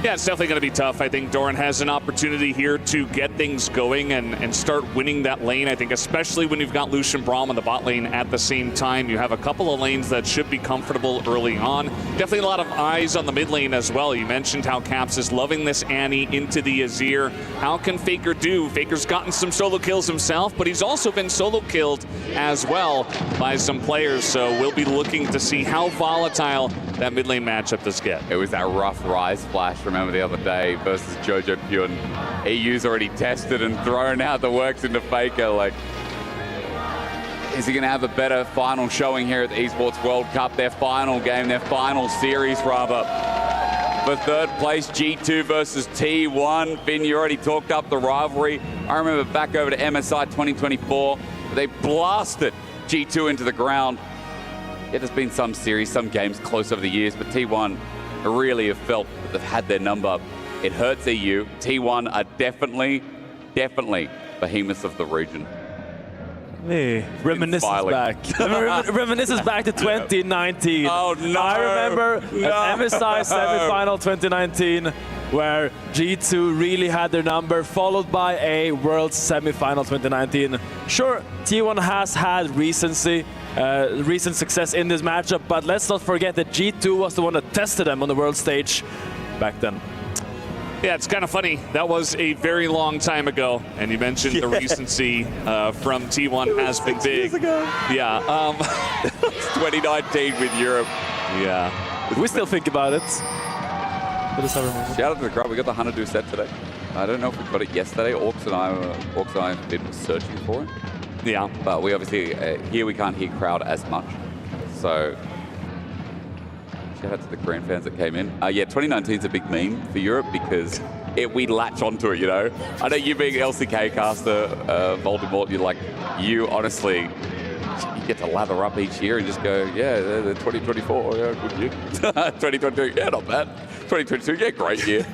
Yeah, it's definitely going to be tough. I think Doran has an opportunity here to get things going and start winning that lane. I think especially when you've got Lucian Braum on the bot lane at the same time, you have a couple of lanes that should be comfortable early on. Definitely a lot of eyes on the mid lane as well. You mentioned how Caps is loving this Annie into the Azir. How can Faker do? Faker's gotten some solo kills himself, but he's also been solo killed as well by some players. So we'll be looking to see how volatile that mid lane matchup does get. It was that rough Rise flash, remember the other day, versus Jojo Pune. EU's already tested and thrown out the works into Faker. Like, is he going to have a better final showing here at the Esports World Cup? Their final game, their final series rather. For third place, G2 versus T1. Finn, you already talked up the rivalry. I remember back over to MSI 2024, they blasted G2 into the ground. Yeah, there's been some series, some games close over the years, but T1 really have felt that they've had their number. It hurts EU. T1 are definitely behemoths of the region. Hey, reminiscence back. Reminiscence back to 2019. Oh no! I remember an MSI semifinal 2019 where G2 really had their number, followed by a World semifinal 2019. Sure, T1 has had recent success in this matchup, but let's not forget that G2 was the one that tested them on the world stage back then. Yeah, it's kind of funny. That was a very long time ago, and you mentioned the recency from T1 has been big. Yeah, 2019 with Europe. Yeah, we still think about it. Shout out to the crowd. We got the Hanadu set today. I don't know if we got it yesterday. Orcs and I have been searching for it. Yeah, but we obviously here we can't hear crowd as much. So shout out to the grand fans that came in. Yeah, 2019 is a big meme for Europe because we latch onto it, you know. I know you being LCK caster, Voldemort, you honestly, you get to lather up each year and just go, yeah, the 2024, yeah, good year. 2022, yeah, not bad. 2022, yeah, great year.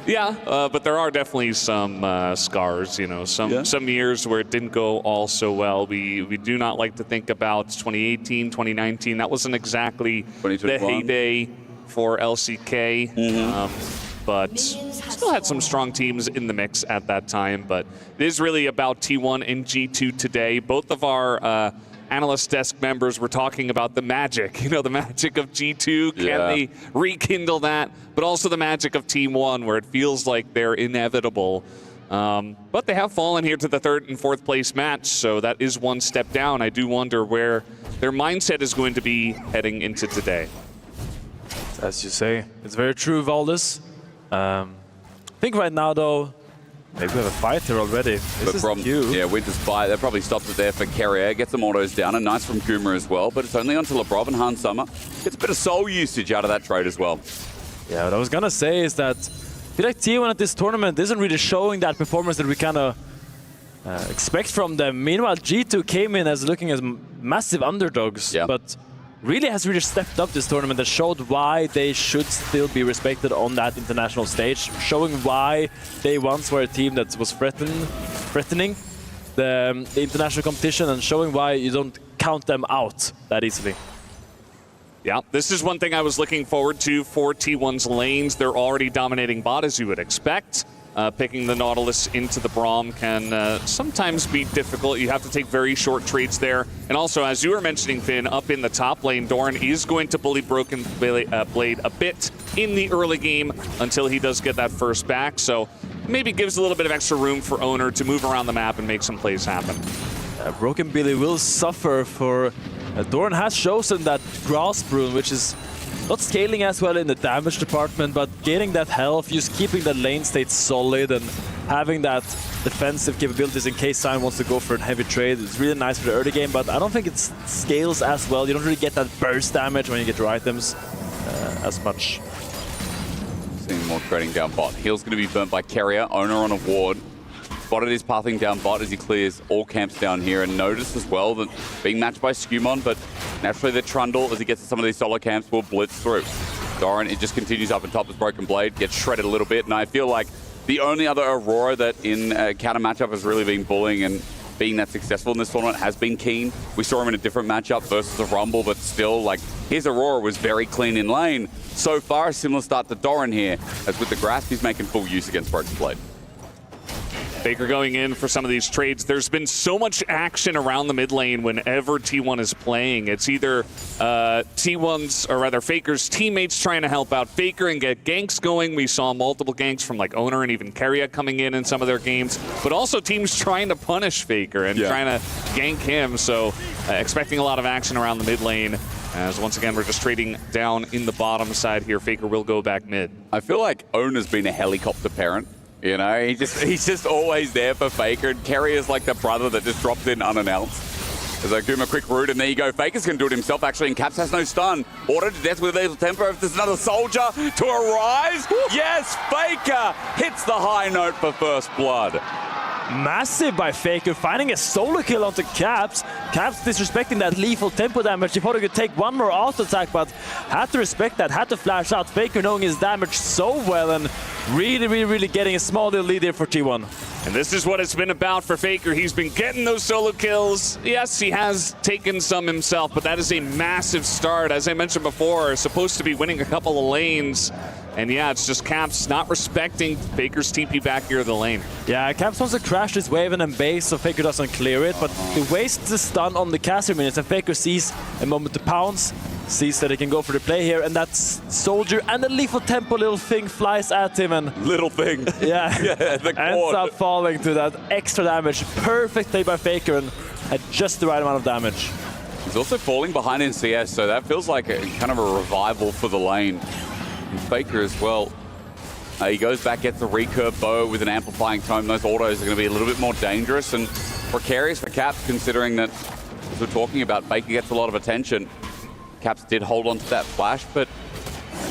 Yeah, but there are definitely some scars, you know, some years where it didn't go all so well. We do not like to think about 2018, 2019. That wasn't exactly the heyday for LCK, but still had some strong teams in the mix at that time. But it is really about T1 and G2 today. Both of our analyst desk members were talking about the magic, you know, the magic of G2. Can they rekindle that? But also the magic of Team 1, where it feels like they're inevitable. But they have fallen here to the 3rd and 4th place match, so that is one step down. I do wonder where their mindset is going to be heading into today. As you say, it's very true, Valdez. I think right now, though, maybe we have a fight here already. Yeah, Winter's fight. They probably stopped it there for Carrier. Gets some autos down, and nice from Guma as well. But it's only onto Lebrov and Han Summer. Gets a bit of soul usage out of that trade as well. Yeah, what I was going to say is that I feel like T1 at this tournament isn't really showing that performance that we kind of expect from them. Meanwhile, G2 came in as looking as massive underdogs, but really stepped up this tournament and showed why they should still be respected on that international stage, showing why they once were a team that was threatening the international competition, and showing why you don't count them out that easily. Yeah, this is one thing I was looking forward to for T1's lanes. They're already dominating bot, as you would expect. Picking the Nautilus into the Braum can sometimes be difficult. You have to take very short trades there. And also, as you were mentioning, Finn, up in the top lane, Doran is going to bully Broken Blade a bit in the early game until he does get that first back. So maybe gives a little bit of extra room for Owner to move around the map and make some plays happen. Broken Billy will suffer for... Doran has chosen that Grasp rune, which is not scaling as well in the damage department, but getting that health, just keeping that lane state solid and having that defensive capabilities in case Sion wants to go for a heavy trade. It's really nice for the early game, but I don't think it scales as well. You don't really get that burst damage when you get your items as much. Seeing more trading down bot. Heal's going to be burnt by Carrier, Owner on a ward. Spotted is pathing down bot as he clears all camps down here, and noticed as well that being matched by Skumon, but naturally the Trundle, as he gets to some of these solo camps, will blitz through. Doran, it just continues up on top as Broken Blade, gets shredded a little bit, and I feel like the only other Aurora that in counter matchup has really been bullying and being that successful in this tournament has been Keen. We saw him in a different matchup versus the Rumble, but still, like, his Aurora was very clean in lane. So far, a similar start to Doran here, as with the Grasp, he's making full use against Broken Blade. Faker going in for some of these trades. There's been so much action around the mid lane whenever T1 is playing. It's either T1's, or rather Faker's teammates trying to help out Faker and get ganks going. We saw multiple ganks from like Owner and even Keria coming in some of their games, but also teams trying to punish Faker and trying to gank him. So expecting a lot of action around the mid lane. As once again, we're just trading down in the bottom side here. Faker will go back mid. I feel like Owner's been a helicopter parent. You know, he's just always there for Faker, and Kerry is like the brother that just drops in unannounced. As I give him a quick root, and there you go. Faker's going to do it himself, actually, and Caps has no stun. Ordered to death with lethal tempo. If there's another soldier to arise, yes, Faker hits the high note for first blood. Massive by Faker, finding a solo kill onto Caps. Caps disrespecting that lethal tempo damage. He thought he could take one more auto attack, but had to respect that, had to flash out. Faker knowing his damage so well and really getting a small little lead here for T1. And this is what it's been about for Faker. He's been getting those solo kills. Yes, he has taken some himself, but that is a massive start. As I mentioned before, supposed to be winning a couple of lanes. And yeah, it's just Caps not respecting Faker's TP back here to the lane. Yeah, Caps wants to crash this wave and then base so Faker doesn't clear it, but he wastes the stun on the caster minutes, and Faker sees a moment to pounce, sees that he can go for the play here, and that's Soldier and the lethal tempo little thing flies at him, and little thing ends up falling to that extra damage. Perfect play by Faker and had just the right amount of damage. He's also falling behind in CS, so that feels like a kind of a revival for the lane. And Faker as well. He goes back, gets the recurve bow with an amplifying tome. Those autos are going to be a little bit more dangerous and precarious for Caps, considering that, as we're talking about, Faker gets a lot of attention. Caps did hold on to that flash, but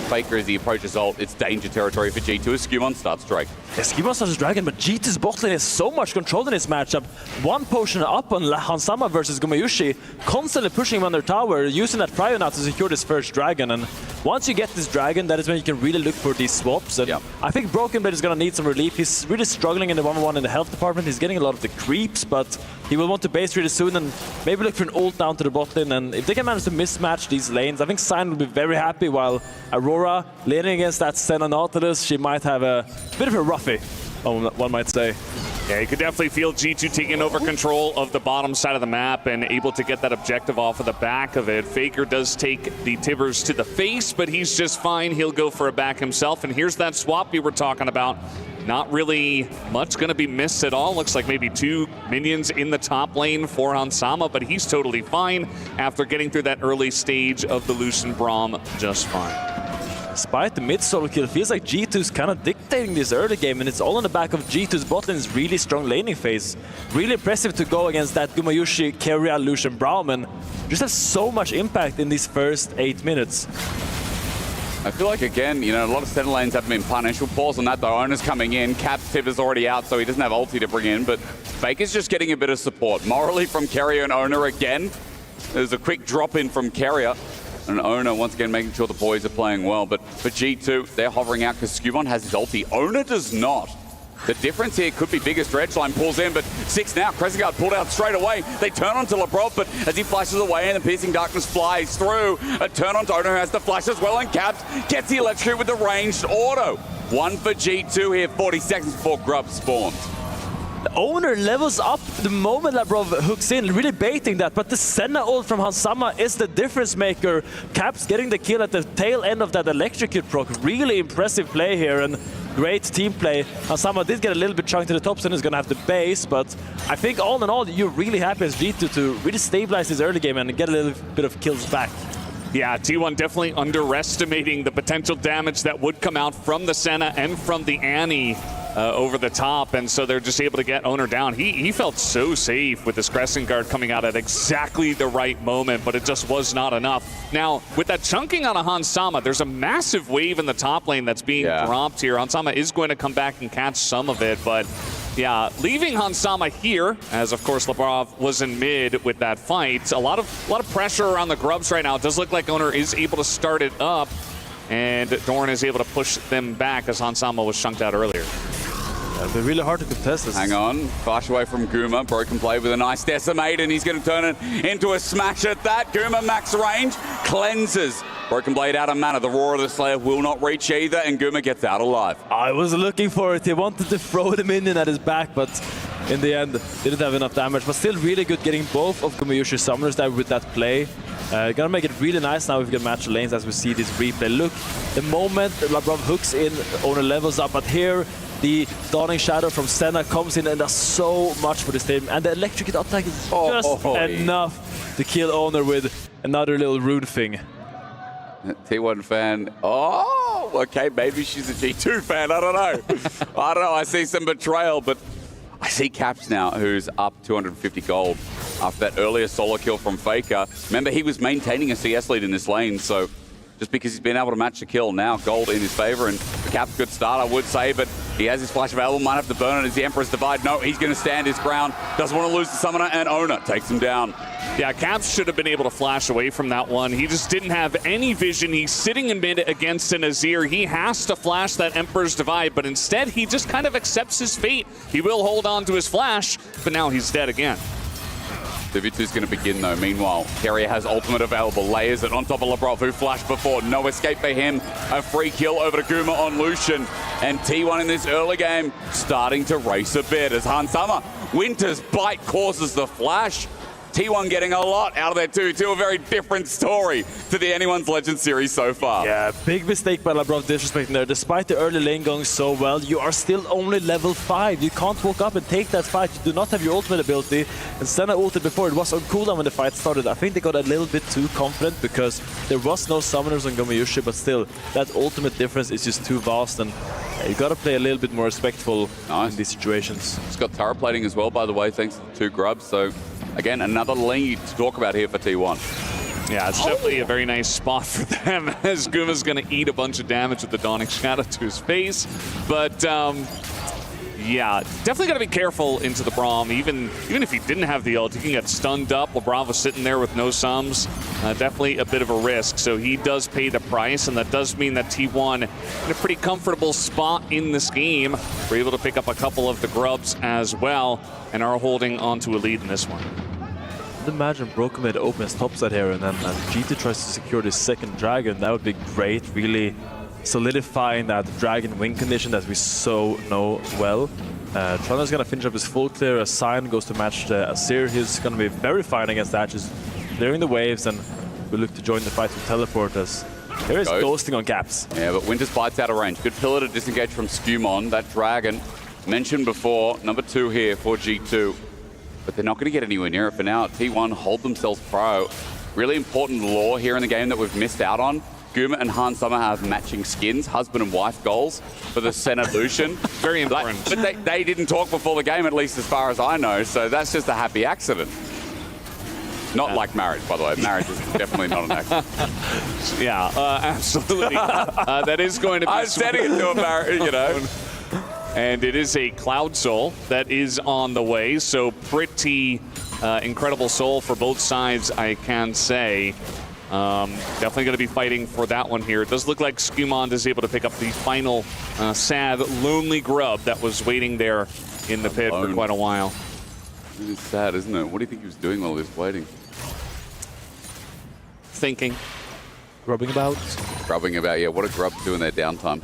Faker, as he approaches ult, it's danger territory for G2 as Skumon starts Drake. Yeah, Skumon starts Dragon, but G2's bot lane has so much control in this matchup. One potion up on Hansama versus Gumayushi, constantly pushing him on their tower, using that Prio now to secure this first Dragon. And once you get this Dragon, that is when you can really look for these swaps. And I think Broken Blade is going to need some relief. He's really struggling in the 1v1 in the health department. He's getting a lot of the creeps, but he will want to base really soon and maybe look for an ult down to the bot lane. And if they can manage to mismatch these lanes, I think Sion will be very happy, while Aurora, leaning against that Senna Nautilus, she might have a bit of a roughie, one might say. Yeah, you could definitely feel G2 taking over control of the bottom side of the map and able to get that objective off of the back of it. Faker does take the Tivers to the face, but he's just fine. He'll go for a back himself. And here's that swap we were talking about. Not really much going to be missed at all. Looks like maybe 2 minions in the top lane for Hansama, but he's totally fine after getting through that early stage of the Lucian Braum just fine. Despite the mid solo kill, feels like G2's kind of dictating this early game, and it's all on the back of G2's bot lane's really strong laning phase. Really impressive to go against that Gumayushi, Keria, Lucian Braum, and just has so much impact in these first 8 minutes. I feel like, again, you know, a lot of center lanes haven't been punished. We'll pause on that, though. Owner's coming in. Caps Tiver's already out, so he doesn't have ulti to bring in, but Faker's just getting a bit of support. Morally from Keria and Owner again. There's a quick drop in from Keria. And Owner, once again, making sure the boys are playing well. But for G2, they're hovering out because Skumon has his ulti. Owner does not. The difference here could be biggest. Dredgeline pulls in, but 6 now. Crescent pulled out straight away. They turn onto Labrov, but as he flashes away and the Piercing Darkness flies through, a turn on Owner who has the flash as well, and Caps gets the electrocute with the ranged auto. 1 for G2 here, 40 seconds before Grub spawns. The Owner levels up the moment Labrov hooks in, really baiting that, but the Senna ult from Hansama is the difference maker. Caps getting the kill at the tail end of that electrocute proc. Really impressive play here and great team play. Hansama did get a little bit chunked to the top, Senna is going to have the base, but I think all in all, you're really happy as G2 to really stabilize this early game and get a little bit of kills back. Yeah, T1 definitely underestimating the potential damage that would come out from the Senna and from the Annie over the top, and so they're just able to get Owner down. He felt so safe with this Crescent Guard coming out at exactly the right moment, but it just was not enough. Now, with that chunking on a Hansama, there's a massive wave in the top lane that's being dropped here. Hansama is going to come back and catch some of it, but yeah, leaving Hansama here, as of course Labrov was in mid with that fight. A lot of pressure around the Grubs right now. It does look like Owner is able to start it up, and Dorn is able to push them back as Hansama was chunked out earlier. It'll be really hard to contest this. Hang on, flash away from Guma. Broken play with a nice decimate, and he's going to turn it into a smash at that. Guma max range, cleanses. Broken blade out of mana. The Roar of the Slayer will not reach either, and Guma gets out alive. I was looking for it. He wanted to throw the minion at his back, but in the end, didn't have enough damage. But still really good getting both of Gumayushi summoners there with that play. Gonna make it really nice now if we can match the lanes as we see this replay. Look, the moment Labrov hooks in, Owner levels up, but here, the Dawning Shadow from Senna comes in and does so much for this team. And the electrocute attack is just enough to kill Owner with another little rune thing. T1 fan. Oh, okay, maybe she's a G2 fan. I don't know. I don't know. I see some betrayal, but I see Caps now, who's up 250 gold after that earlier solo kill from Faker. Remember, he was maintaining a CS lead in this lane, so just because he's been able to match the kill, now gold in his favor, and the Caps good start, I would say, but he has his flash available, might have to burn it as the Emperor's Divide. No, he's going to stand his ground, doesn't want to lose the Summoner, and Owner takes him down. Yeah, Caps should have been able to flash away from that one. He just didn't have any vision. He's sitting in mid against an Azir. He has to flash that Emperor's Divide, but instead he just kind of accepts his fate. He will hold on to his flash, but now he's dead again. 2v2's going to begin though. Meanwhile, Carrier has ultimate available, layers it on top of Labrov, who flashed before. No escape for him. A free kill over to Guma on Lucian. And T1 in this early game starting to race a bit as Hansama, Winter's bite causes the flash. T1 getting a lot out of their 2-2, a very different story to the Anyone's Legend series so far. Yeah, big mistake by Labrov disrespecting there. Despite the early lane going so well, you are still only level 5. You can't walk up and take that fight. You do not have your ultimate ability. And Senna ulted before. It was on cooldown when the fight started. I think they got a little bit too confident because there was no summoners on Gumayushi, but still, that ultimate difference is just too vast, and you gotta play a little bit more respectful in these situations. It's got turret plating as well, by the way, thanks to the 2 grubs. So again, another lead to talk about here for T1. Yeah, it's definitely a very nice spot for them as Guma's going to eat a bunch of damage with the Dawning Shadow to his face. But yeah, definitely got to be careful into the Braum. Even if he didn't have the ult, he can get stunned up. LeBron was sitting there with no sums. Definitely a bit of a risk. So he does pay the price, and that does mean that T1 in a pretty comfortable spot in this game. We're able to pick up a couple of the grubs as well, and are holding on to a lead in this one. Imagine Broken made opens topside here, and then G2 tries to secure this second dragon. That would be great, really solidifying that dragon win condition that we so know well. Trunder's gonna finish up his full clear. A Sign goes to match the Azir. He's gonna be very fine against that, just clearing the waves, and we look to join the fight with teleport as there is ghosting on Caps. Yeah, but Winter's Bite's out of range. Good pillar to disengage from Skewmon. That dragon mentioned before, number 2 here for G2. But they're not going to get anywhere near it for now. T1 hold themselves pro. Really important lore here in the game that we've missed out on. Guma and Hansama have matching skins, husband and wife goals for the Senna Lucian. Very important. But they didn't talk before the game, at least as far as I know, so that's just a happy accident. Not like marriage, by the way. Marriage is definitely not an accident. Yeah, absolutely. That is going to be... I'm setting it to a marriage, you know. And it is a Cloud Soul that is on the way, so pretty incredible soul for both sides, I can say. Definitely going to be fighting for that one here. It does look like Skumond is able to pick up the final sad, lonely grub that was waiting there in the pit for quite a while. It is sad, isn't it? What do you think he was doing while he was waiting? Thinking. Grubbing about? Grubbing about, yeah. What a grub to do in their downtime.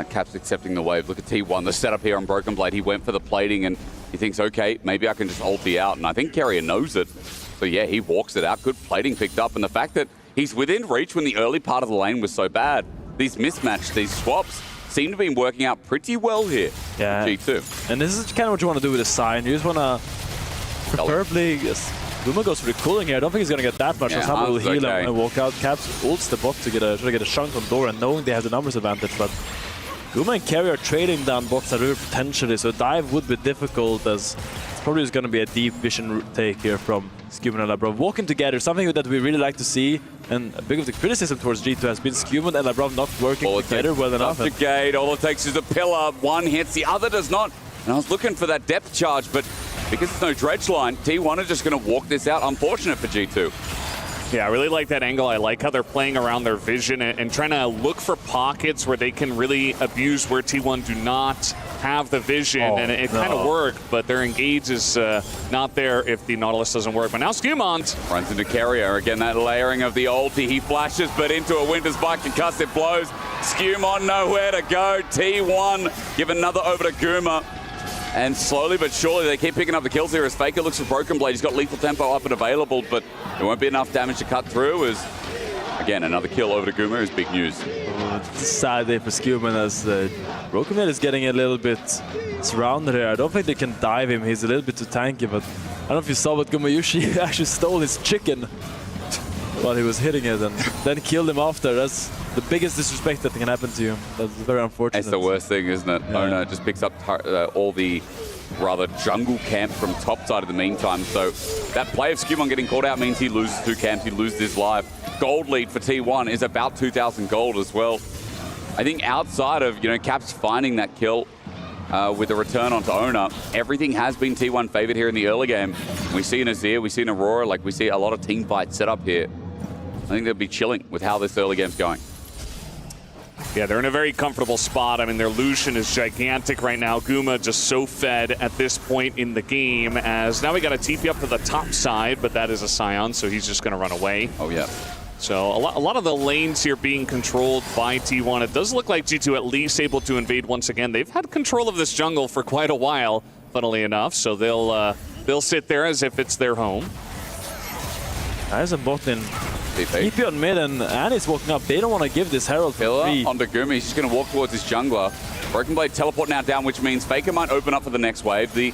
Caps accepting the wave. Look at T1, the setup here on Broken Blade. He went for the plating and he thinks, okay, maybe I can just ulti out. And I think Carrier knows it. So yeah, he walks it out. Good plating picked up. And the fact that he's within reach when the early part of the lane was so bad. These mismatched, these swaps seem to be working out pretty well here. Yeah. G2. And this is kind of what you want to do with a sign. You just want to preferably... Guma goes for the cooling here. I don't think he's going to get that much. Yeah, Osama will heal okay. him and walk out. Caps ults the bot to try to get a chunk on Doran, knowing they have the numbers advantage. But Guma and Carrier are trading down bots at river potentially, so dive would be difficult, as it's probably just going to be a deep vision take here from Skumond and Labrov. Walking together, something that we really like to see, and a big of the criticism towards G2 has been Skumond and Labrov not working together well enough. Off the gate, all it takes is a pillar. One hits, the other does not. And I was looking for that depth charge, but because there's no dredge line, T1 are just going to walk this out. Unfortunate for G2. Yeah, I really like that angle. I like how they're playing around their vision and trying to look for pockets where they can really abuse where T1 do not have the vision. And it kind of worked, but their engage is not there if the Nautilus doesn't work. But now Skumond runs into Carrier. Again, that layering of the ulti. He flashes, but into a Winter's Bite concussive blows. Skumond nowhere to go. T1 give another over to Guma. And slowly but surely, they keep picking up the kills here as Faker looks for Broken Blade. He's got lethal tempo up and available, but there won't be enough damage to cut through as, again, another kill over to Guma is big news. It's a sad day for Skumond as Broken Blade is getting a little bit surrounded here. I don't think they can dive him. He's a little bit too tanky, but I don't know if you saw, but Gumayushi actually stole his chicken while he was hitting it and then killed him after. That's the biggest disrespect that can happen to you. That's very unfortunate. It's the worst thing, isn't it? Yeah. Ona just picks up all the rather jungle camp from top side of the meantime. So that play of Skumond getting caught out means he loses 2 camps, he loses his life. Gold lead for T1 is about 2,000 gold as well. I think outside of, Caps finding that kill with the return onto Ona, everything has been T1 favored here in the early game. We see an Azir, we see an Aurora, we see a lot of team fights set up here. I think they'll be chilling with how this early game's going. Yeah, they're in a very comfortable spot. I mean, their Lucian is gigantic right now. Guma just so fed at this point in the game, as now we got a TP up to the top side, but that is a Scion, so he's just going to run away. Oh, yeah. So a lot of the lanes here being controlled by T1. It does look like G2 at least able to invade once again. They've had control of this jungle for quite a while, funnily enough, so they'll sit there as if it's their home. There's a bot in TP on mid, and Annie's walking up. They don't want to give this Herald for free. Onto Gumi. He's just going to walk towards his jungler. Broken Blade teleport now down, which means Faker might open up for the next wave. The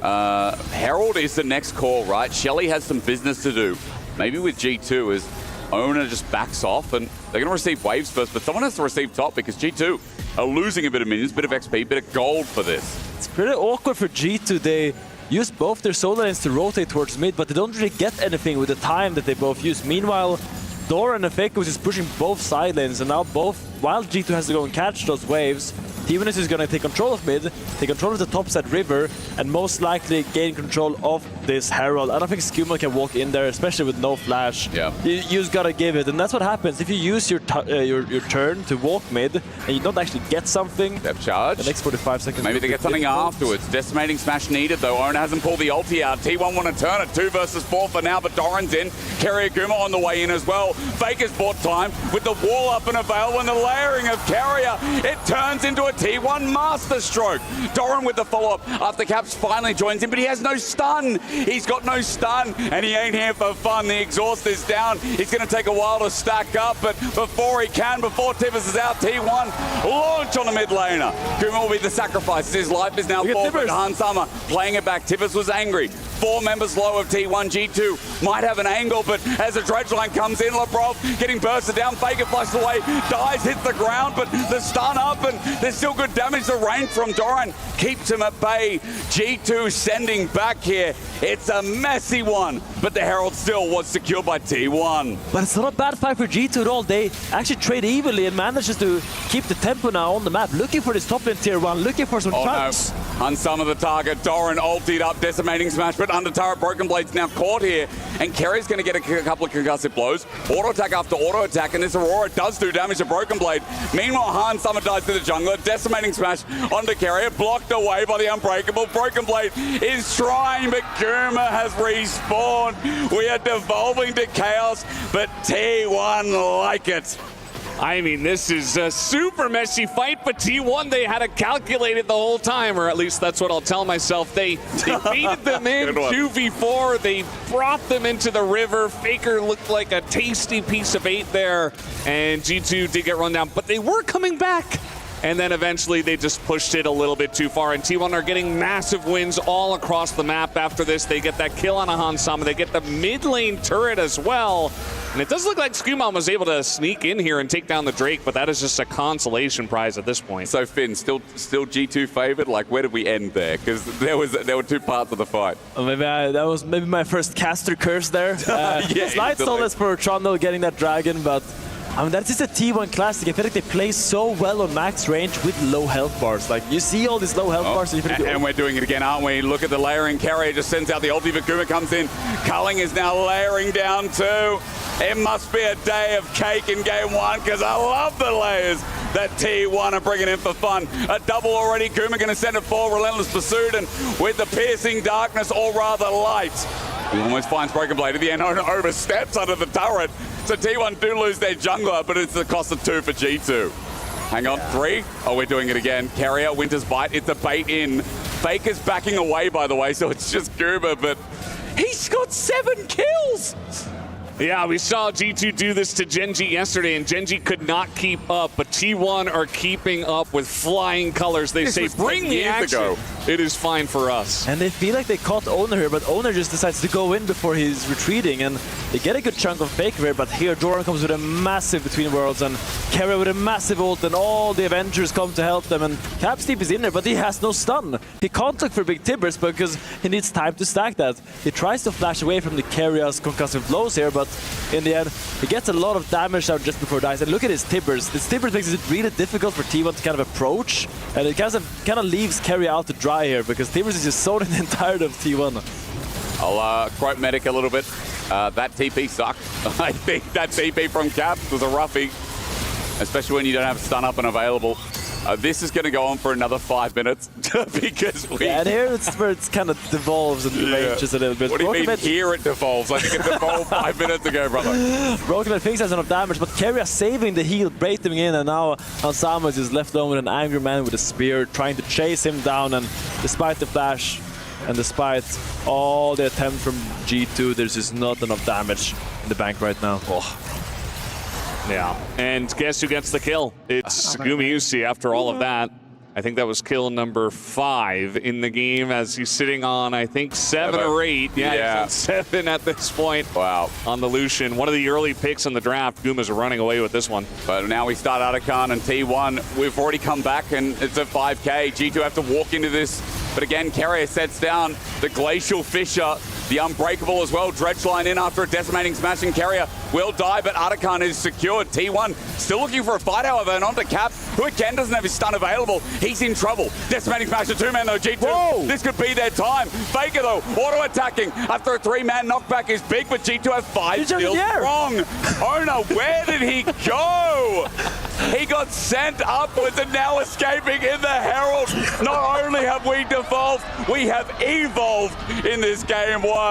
Herald is the next call, right? Shelly has some business to do. Maybe with G2 as Ona just backs off, and they're going to receive waves first, but someone has to receive top because G2 are losing a bit of minions, bit of XP, bit of gold for this. It's pretty awkward for G2. They use both their solo lanes to rotate towards mid, but they don't really get anything with the time that they both use. Meanwhile, Doran and Faker is pushing both side lanes, and now while G2 has to go and catch those waves, T1 is going to take control of mid, take control of the top side river, and most likely gain control of this Herald. I don't think Skumond can walk in there, especially with no flash. Yeah. You just gotta give it, and that's what happens. If you use your turn to walk mid, and you don't actually get something, depth charge. The next 45 seconds. Maybe they get something afterwards. Decimating smash needed, though. Ona hasn't pulled the ulti out. T1 want to turn it 2 versus 4 for now, but Doran's in. Carrier Guma on the way in as well. Faker's bought time with the wall up and available, and the layering of Carrier. It turns into a T1 masterstroke. Doran with the follow-up after Caps finally joins in, but he has no stun. He's got no stun, and he ain't here for fun. The exhaust is down. He's going to take a while to stack up, but before Tivus is out, T1 launch on the mid laner. Guma will be the sacrifice. His life is now forfeit. Hansama playing it back. Tivus was angry. 4 members low of T1. G2 might have an angle, but as the dredge line comes in, Labrov getting bursted down. Faker flashes away, dies, hits the ground, but the stun up, and there's still good damage. The range from Doran keeps him at bay. G2 sending back here. It's a messy one, but the Herald still was secured by T1. But it's not a bad fight for G2 at all. They actually trade evenly and manages to keep the tempo now on the map, looking for this top lane tier 1, looking for some chunks. No. Hansama the target. Doran ultied up, decimating smash, but under turret. Broken Blade's now caught here, and Kerry's going to get a couple of concussive blows. Auto attack after auto attack, and this Aurora does do damage to Broken Blade. Meanwhile, Han Summer dies to the jungler. Decimating smash onto Carrier, blocked away by the Unbreakable. Broken Blade is trying, but Guma has respawned. We are devolving to chaos, but T1 like it. I mean, this is a super messy fight, but T1, they had it calculated the whole time, or at least that's what I'll tell myself. They baited them in 2v4. They brought them into the river. Faker looked like a tasty piece of bait there, and G2 did get run down, but they were coming back. And then eventually they just pushed it a little bit too far. And T1 are getting massive wins all across the map after this. They get that kill on a Han Sama. They get the mid lane turret as well. And it does look like Skumon was able to sneak in here and take down the Drake, but that is just a consolation prize at this point. So Finn, still G2 favored? Like, where did we end there? Because there were two parts of the fight. That was maybe my first caster curse there. Slight solace for Trundle getting that dragon, but I mean, that is a T1 classic. I feel like they play so well on max range with low health bars. Like, you see all these low health bars. And we're doing it again, aren't we? Look at the layering. Carrier just sends out the ulti, but Guma comes in. Culling is now layering down too. It must be a day of cake in game one, because I love the layers that T1 are bringing in for fun. A double already. Guma going to send it for Relentless Pursuit, and with the piercing darkness, or rather light, he almost finds Broken Blade at the end, oversteps under the turret. So T1 do lose their jungler, but it's the cost of 2 for G2. Hang on, 3. Oh, we're doing it again. Carrier, Winter's Bite. It's a bait in. Faker's backing away, by the way, so it's just Guma, but he's got 7 kills. Yeah, we saw G2 do this to Gen.G yesterday, and Gen.G could not keep up, but T1 are keeping up with flying colors. They say, bring the action. It is fine for us. And they feel like they caught Owner here, but Owner just decides to go in before he's retreating, and they get a good chunk of Faker here, but here Doran comes with a massive Between Worlds, and Carrier with a massive ult, and all the Avengers come to help them, and Capsteep is in there, but he has no stun. He can't look for big Tibbers because he needs time to stack that. He tries to flash away from the Carrier's concussive blows here, but in the end, he gets a lot of damage out just before he dies. And look at his Tibbers. His Tibbers makes it really difficult for T1 to kind of approach, and it kind of leaves Carrier out to dry here because Tibbers is just so entirely of T1. I'll quote Medic a little bit. That TP sucked. I think that TP from Caps was a roughie, especially when you don't have stun up and available. This is going to go on for another 5 minutes because we... Yeah, and here it's where it kind of devolves and ranges a little bit. What do you mean here it devolves? I think it devolved 5 minutes ago, brother. Broken thinks has enough damage, but Carrier saving the heal, breaking in, and now Ansama is just left alone with an angry man with a spear, trying to chase him down, and despite the flash, and despite all the attempt from G2, there's just not enough damage in the bank right now. Yeah, and guess who gets the kill? It's Gumayusi after all of that. I think that was kill number 5 in the game as he's sitting on, I think, 7 or 8. Yeah, he's on 7 at this point. Wow. On the Lucian. One of the early picks in the draft. Guma's running away with this one. But now we start Atakan and T1. We've already come back and it's a 5K. G2 have to walk into this. But again, Carrier sets down the Glacial Fissure, the Unbreakable as well. Dredgeline in after a decimating smash, and Carrier will die, but Atakan is secured. T1 still looking for a fight, however, and onto Cap, who again doesn't have his stun available. He's in trouble. Decimating smash, a 2-man though, G2. Whoa. This could be their time. Faker though, auto-attacking after a 3-man knockback is big, but G2 have 5 still strong. Oh no, where did he go? He got sent upwards and now escaping in the Herald. Not only have we devolved, we have evolved in this game 1.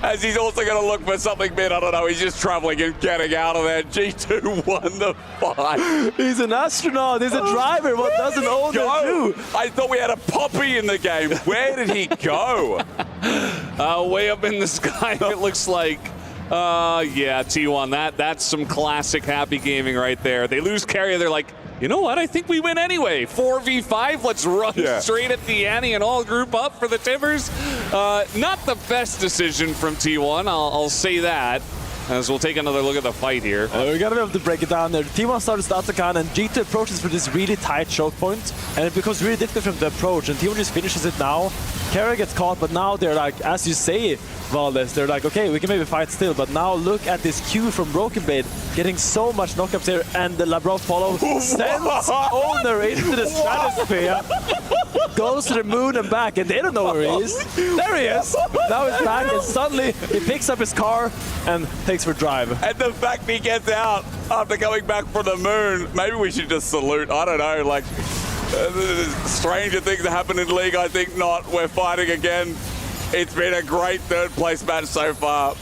As he's also going to look for something mid. I don't know, he's just traveling and getting out of there. G2 won the fight. He's an astronaut, he's a driver. What does an owner do? I thought we had a Poppy in the game. Where did he go? Way up in the sky, it looks like. Yeah, T1, that's some classic happy gaming right there. They lose Carrier, they're like, you know what, I think we win anyway. 4v5, let's run straight at the Annie and all group up for the Timbers. Not the best decision from T1, I'll say that. As we'll take another look at the fight here. We're gonna be able to break it down there. T1 starts the Atakan and G2 approaches for this really tight choke point, and it becomes really difficult from the approach, and T1 just finishes it now. Carrier gets caught, but now they're like, as you say, Valdes, they're like, okay, we can maybe fight still, but now look at this Q from Broken Blade, getting so much knockups here, and the Labrov follow sends Owner into the stratosphere. goes to the moon and back, and they don't know where he is. There he is. Now he's back, and suddenly he picks up his car and takes for a drive. And the fact he gets out after coming back from the moon, maybe we should just salute. I don't know, like, stranger things happen in League, I think not. We're fighting again. It's been a great third place match so far.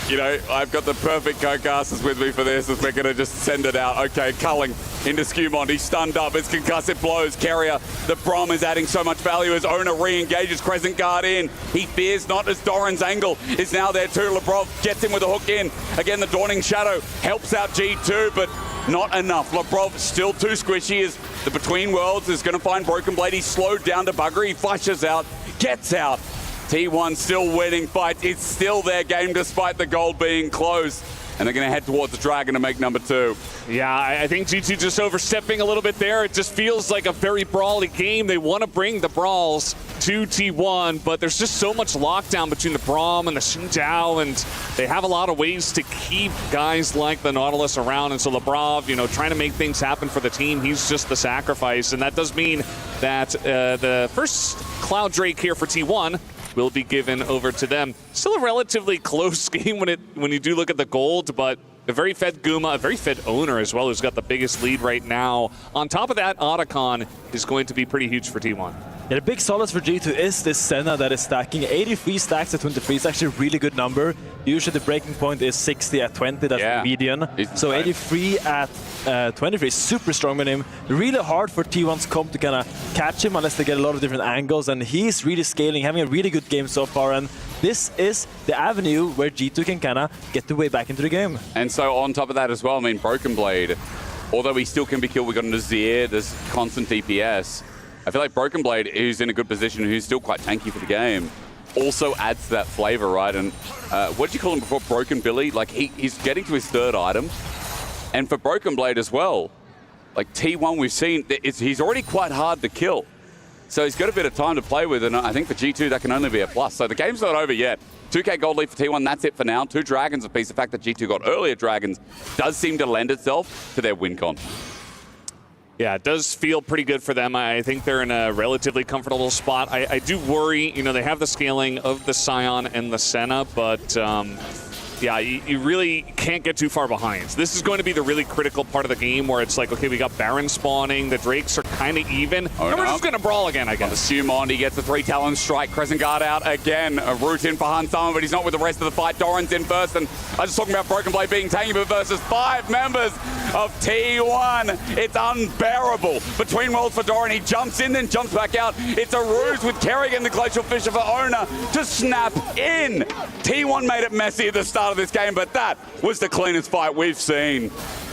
You know, I've got the perfect co-casters with me for this as we're going to just send it out. Okay, Culling into Skewmont. He's stunned up. It's concussive blows. Carrier, the Brom is adding so much value as Owner re-engages Crescent Guard in. He fears not as Doran's angle is now there too. Labrov gets him with a hook in. Again, the Dawning Shadow helps out G2, but not enough. Labrov still too squishy as the Between Worlds is going to find Broken Blade. He's slowed down to Bugger. He flashes out, gets out. T1 still winning fights. It's still their game despite the goal being closed. And they're going to head towards the Dragon to make number 2. Yeah, I think G2 just overstepping a little bit there. It just feels like a very brawly game. They want to bring the brawls to T1, but there's just so much lockdown between the Braum and the Xinjiao, and they have a lot of ways to keep guys like the Nautilus around. And so Labrov, you know, trying to make things happen for the team, he's just the sacrifice. And that does mean that the first Cloud Drake here for T1 will be given over to them. Still a relatively close game when you do look at the gold, but a very fed Guma, a very fed Owner as well, who's got the biggest lead right now. On top of that, Otacon is going to be pretty huge for T1. Yeah, the big solace for G2 is this Senna that is stacking. 83 stacks at 23 is actually a really good number. Usually the breaking point is 60 at 20, that's the median. So 83 at 23 is super strong on him. Really hard for T1's comp to kind of catch him unless they get a lot of different angles, and he's really scaling, having a really good game so far, and this is the avenue where G2 can kind of get the way back into the game. And so on top of that as well, I mean, Broken Blade, although he still can be killed, we've got Nazir, there's constant DPS. I feel like Broken Blade, who's in a good position, who's still quite tanky for the game, also adds to that flavor, right? And what did you call him before? Broken Billy? Like, he's getting to his third item. And for Broken Blade as well, like T1 we've seen, he's already quite hard to kill. So he's got a bit of time to play with, and I think for G2 that can only be a plus. So the game's not over yet. 2k gold lead for T1, that's it for now. 2 Dragons apiece. The fact that G2 got earlier Dragons does seem to lend itself to their win con. Yeah, it does feel pretty good for them. I think they're in a relatively comfortable spot. I do worry, you know, they have the scaling of the Scion and the Senna, but yeah, you really can't get too far behind. So this is going to be the really critical part of the game where it's like, okay, we got Baron spawning, the Drakes are kind of even, and we're just going to brawl again, I guess. Assume he gets the 3 Talon strike, Crescent Guard out again, a root in for Hansama, but he's not with the rest of the fight. Doran's in first, and I was just talking about Broken Blade being tanky, but versus 5 members of T1. It's unbearable. Between Worlds for Doran, he jumps in, then jumps back out. It's a ruse with Kerrigan, the Glacial Fisher for Owner to snap in. T1 made it messy at the start of this game, but that was the cleanest fight we've seen.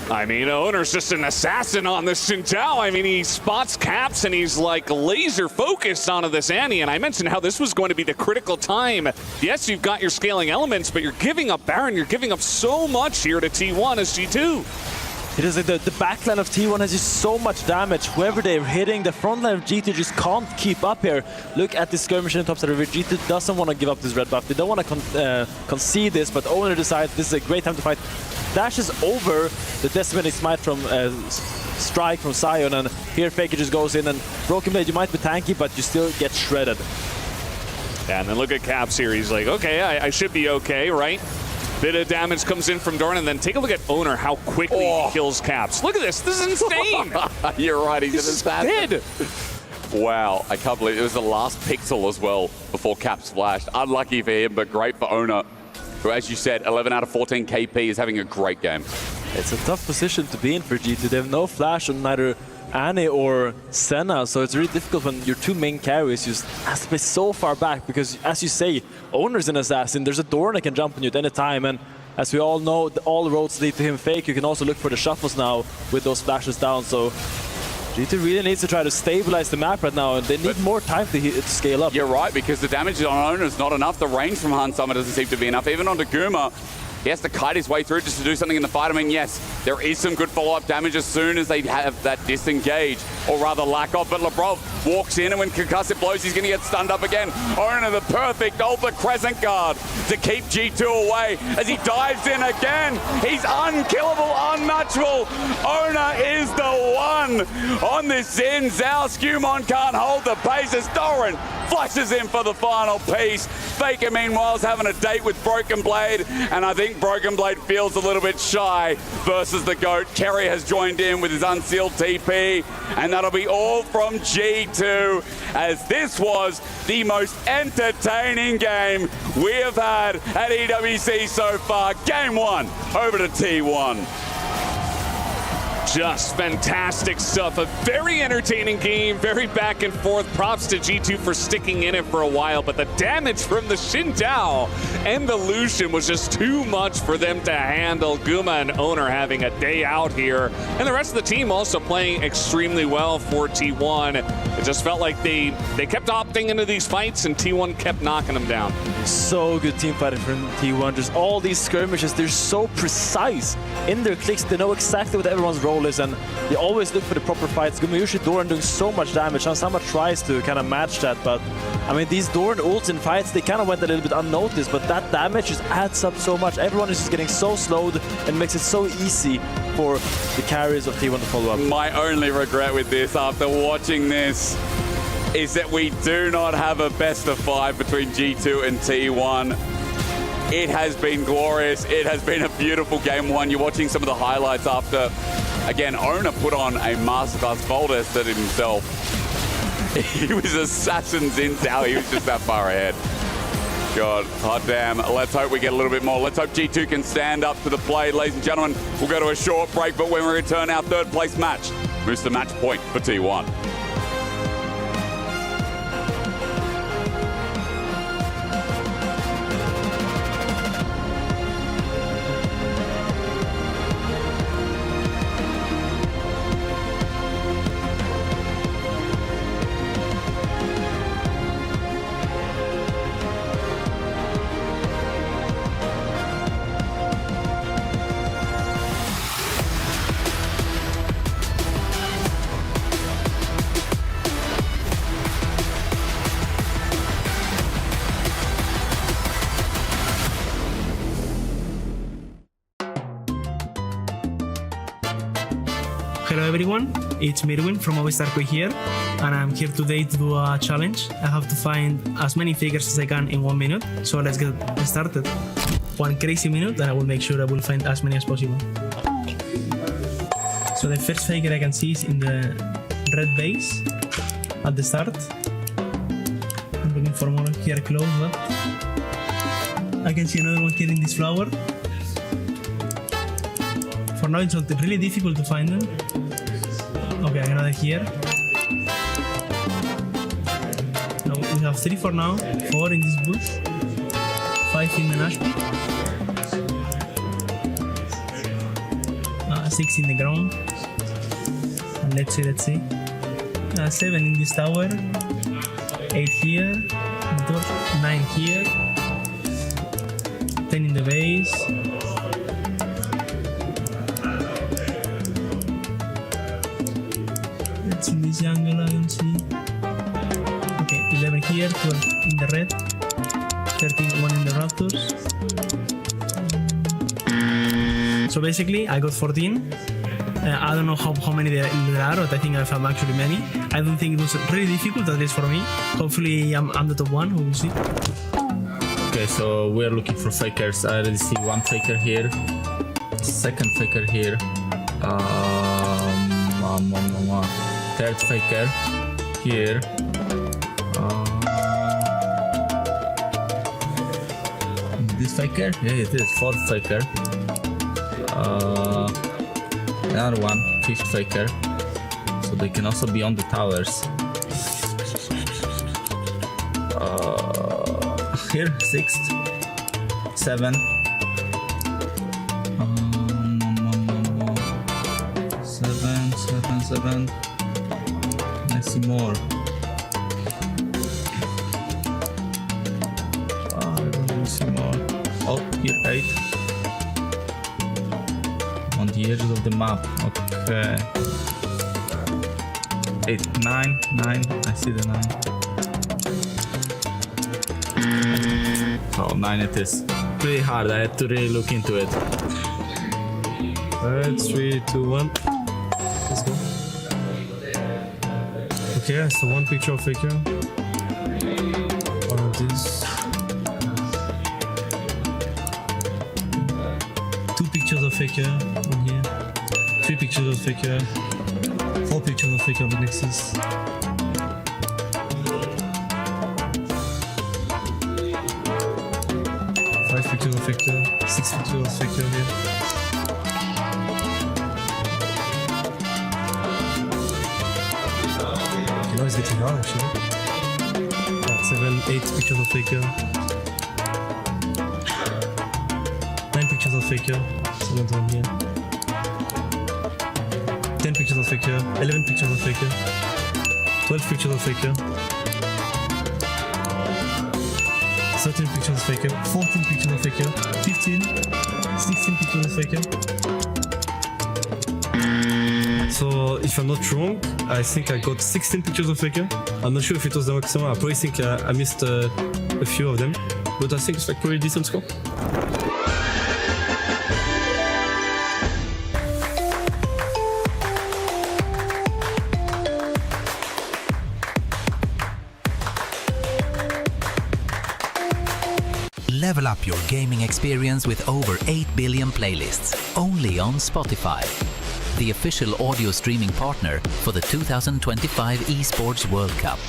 I mean, Owner's just an assassin on this Xinjiao. I mean, he spots caps and he's like laser focused onto this Annie. And I mentioned how this was going to be the critical time. Yes, you've got your scaling elements, but you're giving up Baron. You're giving up so much here to T1 as G2. It is like the backline of T1 has just so much damage. Whoever they're hitting, the front line of G2 just can't keep up here. Look at the skirmish in the top side of it. G2 doesn't want to give up this red buff. They don't want to concede this, but Owner decides this is a great time to fight. Dashes over the Decimating Smite from Strike from Sion, and here Faker just goes in, and Broken Blade, you might be tanky, but you still get shredded. Yeah, and then look at Caps here. He's like, okay, I should be okay, right? Bit of damage comes in from Doran, and then take a look at Owner, how quickly he kills Caps. Look at this. This is insane. You're right. He's an assassin. Wow. I can't believe it was the last pixel as well before Caps flashed. Unlucky for him, but great for Owner, who, as you said, 11 out of 14 KP is having a great game. It's a tough position to be in for G2. They have no flash on neither Annie or Senna, so it's really difficult when your 2 main carries just has to be so far back because, as you say, Owner's an assassin. There's a Doran that can jump on you at any time, and as we all know, all roads lead to him Fake. You can also look for the shuffles now with those flashes down, so G2 really needs to try to stabilize the map right now, and they need more time to scale up. You're right, because the damage on Owner is not enough. The range from Hansama doesn't seem to be enough. Even on Guma, he has to kite his way through just to do something in the fight. I mean, yes, there is some good follow-up damage as soon as they have that disengage. or rather lack of, but Labrov walks in, and when concussive blows, he's going to get stunned up again. Owner, the perfect Ultra Crescent Guard to keep G2 away as he dives in again. He's unkillable, unmatchable. Owner is the one on this Zin. Zhao Skumon can't hold the pace as Doran flashes in for the final piece. Faker, meanwhile, is having a date with Broken Blade, and I think Broken Blade feels a little bit shy versus the GOAT. Kerry has joined in with his unsealed TP, and that'll be all from G2, as this was the most entertaining game we have had at EWC so far. Game 1 over to T1. Just fantastic stuff. A very entertaining game, very back and forth. Props to G2 for sticking in it for a while, but the damage from the Xingqiao and the Lucian was just too much for them to handle. Guma and Owner having a day out here, and the rest of the team also playing extremely well for T1. It just felt like they kept opting into these fights, and T1 kept knocking them down. So good team fighting from T1. Just all these skirmishes, they're so precise in their clicks. They know exactly what everyone's role is, and they always look for the proper fights. Gumayushi Doran doing so much damage. Sama tries to kind of match that, but I mean, these Doran ults in fights, they kind of went a little bit unnoticed, but that damage just adds up so much. Everyone is just getting so slowed and makes it so easy for the carriers of T1 to follow up. My only regret with this after watching this is that we do not have a best of 5 between G2 and T1. It has been glorious. It has been a beautiful game 1. You're watching some of the highlights after, again, Owner put on a masterclass. Voldes did it himself. He was Assassin's Intel. He was just that far ahead. God, hot damn. Let's hope we get a little bit more. Let's hope G2 can stand up to the plate. Ladies and gentlemen, we'll go to a short break, but when we return, our third place match moves to match point for T1. Hello everyone, it's Mirwin from Movistar here, and I'm here today to do a challenge. I have to find as many fakers as I can in 1 minute, so let's get started. 1 crazy minute, and I will make sure I will find as many as possible. So the first faker I can see is in the red base at the start. I'm looking for more here close, but I can see another one here in this flower. For now it's really difficult to find them. Okay, another here. No, we have 3 for now, 4 in this bush, 5 in the Nash pit, 6 in the ground. And let's see. 7 in this tower, 8 here, 9 here, 10 in the base. In this angle I don't see. Okay, 11 here, 12 in the red, 13, 1 in the raptors. So basically I got 14. I don't know how many there are, but I think I found actually many. I don't think it was really difficult, at least for me. Hopefully I'm the top one, we will see. Okay, so we're looking for fakers. I already see 1 faker here, 2nd faker here, 3rd faker here, this faker, yeah, it is 4th faker, another one, 5th faker, so they can also be on the towers. Here, 6th, 7, 7. I see more. I don't really see more. Oh, here 8. On the edges of the map. Okay. 8, 9, 9. I see the 9. Oh, 9 it is. Pretty hard. I had to really look into it. Alright, 3, 2, 1. Let's go. Okay, so one picture of Faker. All of this. 2 pictures of Faker on here. 3 pictures of Faker. 4 pictures of Faker on the Nexus. 5 pictures of Faker. 6 pictures of Faker here. Now it's getting hard actually. 7, 8 pictures of Faker. 9 pictures of Faker. Someone's on here. 10 pictures of Faker. 11 pictures of Faker. 12 pictures of Faker. 13 pictures of Faker. 14 pictures of Faker. 15. 16 pictures of Faker. So, if I'm not wrong, I think I got 16 pictures of Faker. I'm not sure if it was the maximum. I probably think I missed a few of them. But I think it's like pretty decent score. Level up your gaming experience with over 8 billion playlists, only on Spotify, the official audio streaming partner for the 2025 Esports World Cup.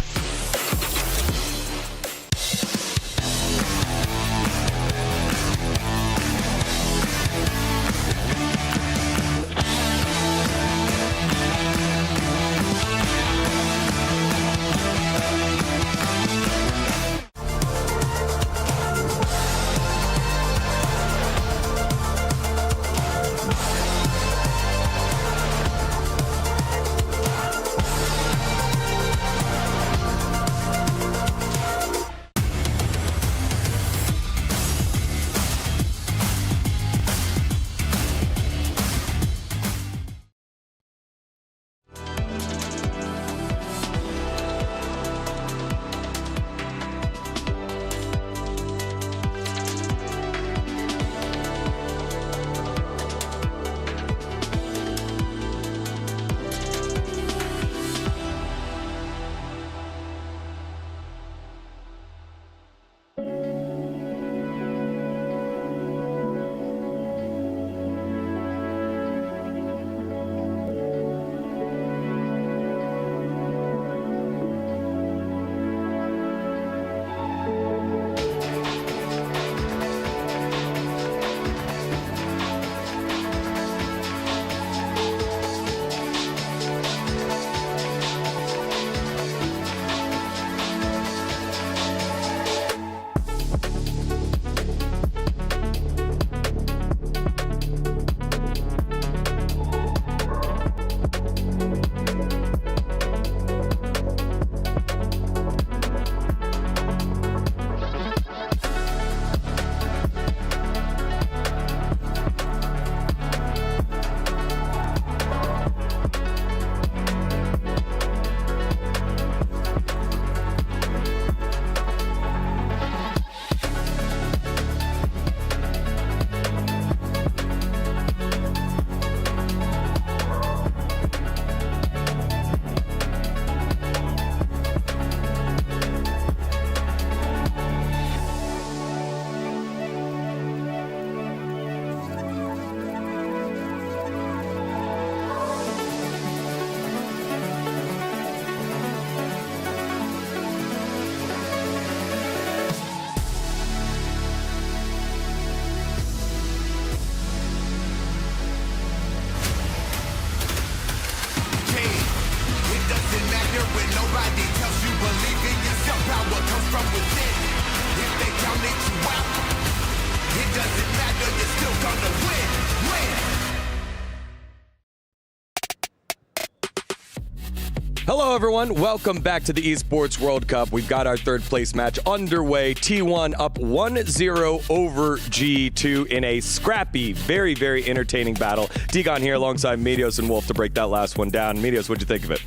Hello, everyone. Welcome back to the Esports World Cup. We've got our third place match underway. T1 up 1-0 over G2 in a scrappy, very, very entertaining battle. Digon here alongside Medios and Wolf to break that last one down. Medios, what'd you think of it?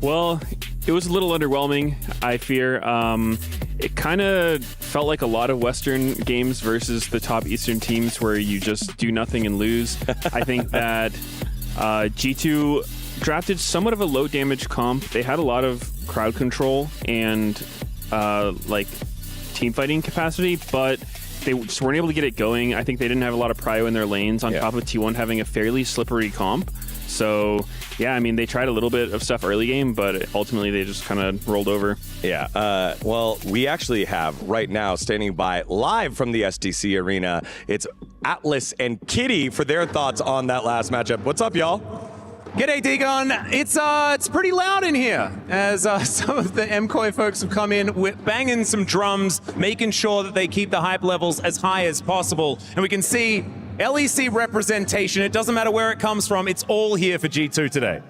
Well, it was a little underwhelming, I fear. It kind of felt like a lot of Western games versus the top Eastern teams where you just do nothing and lose. I think that G2 drafted somewhat of a low damage comp. They had a lot of crowd control and team fighting capacity, but they just weren't able to get it going. I think they didn't have a lot of prio in their lanes on top of T1 having a fairly slippery comp. So, yeah, I mean, they tried a little bit of stuff early game, but ultimately they just kind of rolled over. Yeah, well, we actually have right now standing by live from the SDC Arena. It's Atlas and Kitty for their thoughts on that last matchup. What's up, y'all? G'day, Dagon. It's pretty loud in here as some of the MKOI folks have come in with banging some drums, making sure that they keep the hype levels as high as possible. And we can see LEC representation. It doesn't matter where it comes from. It's all here for G2 today.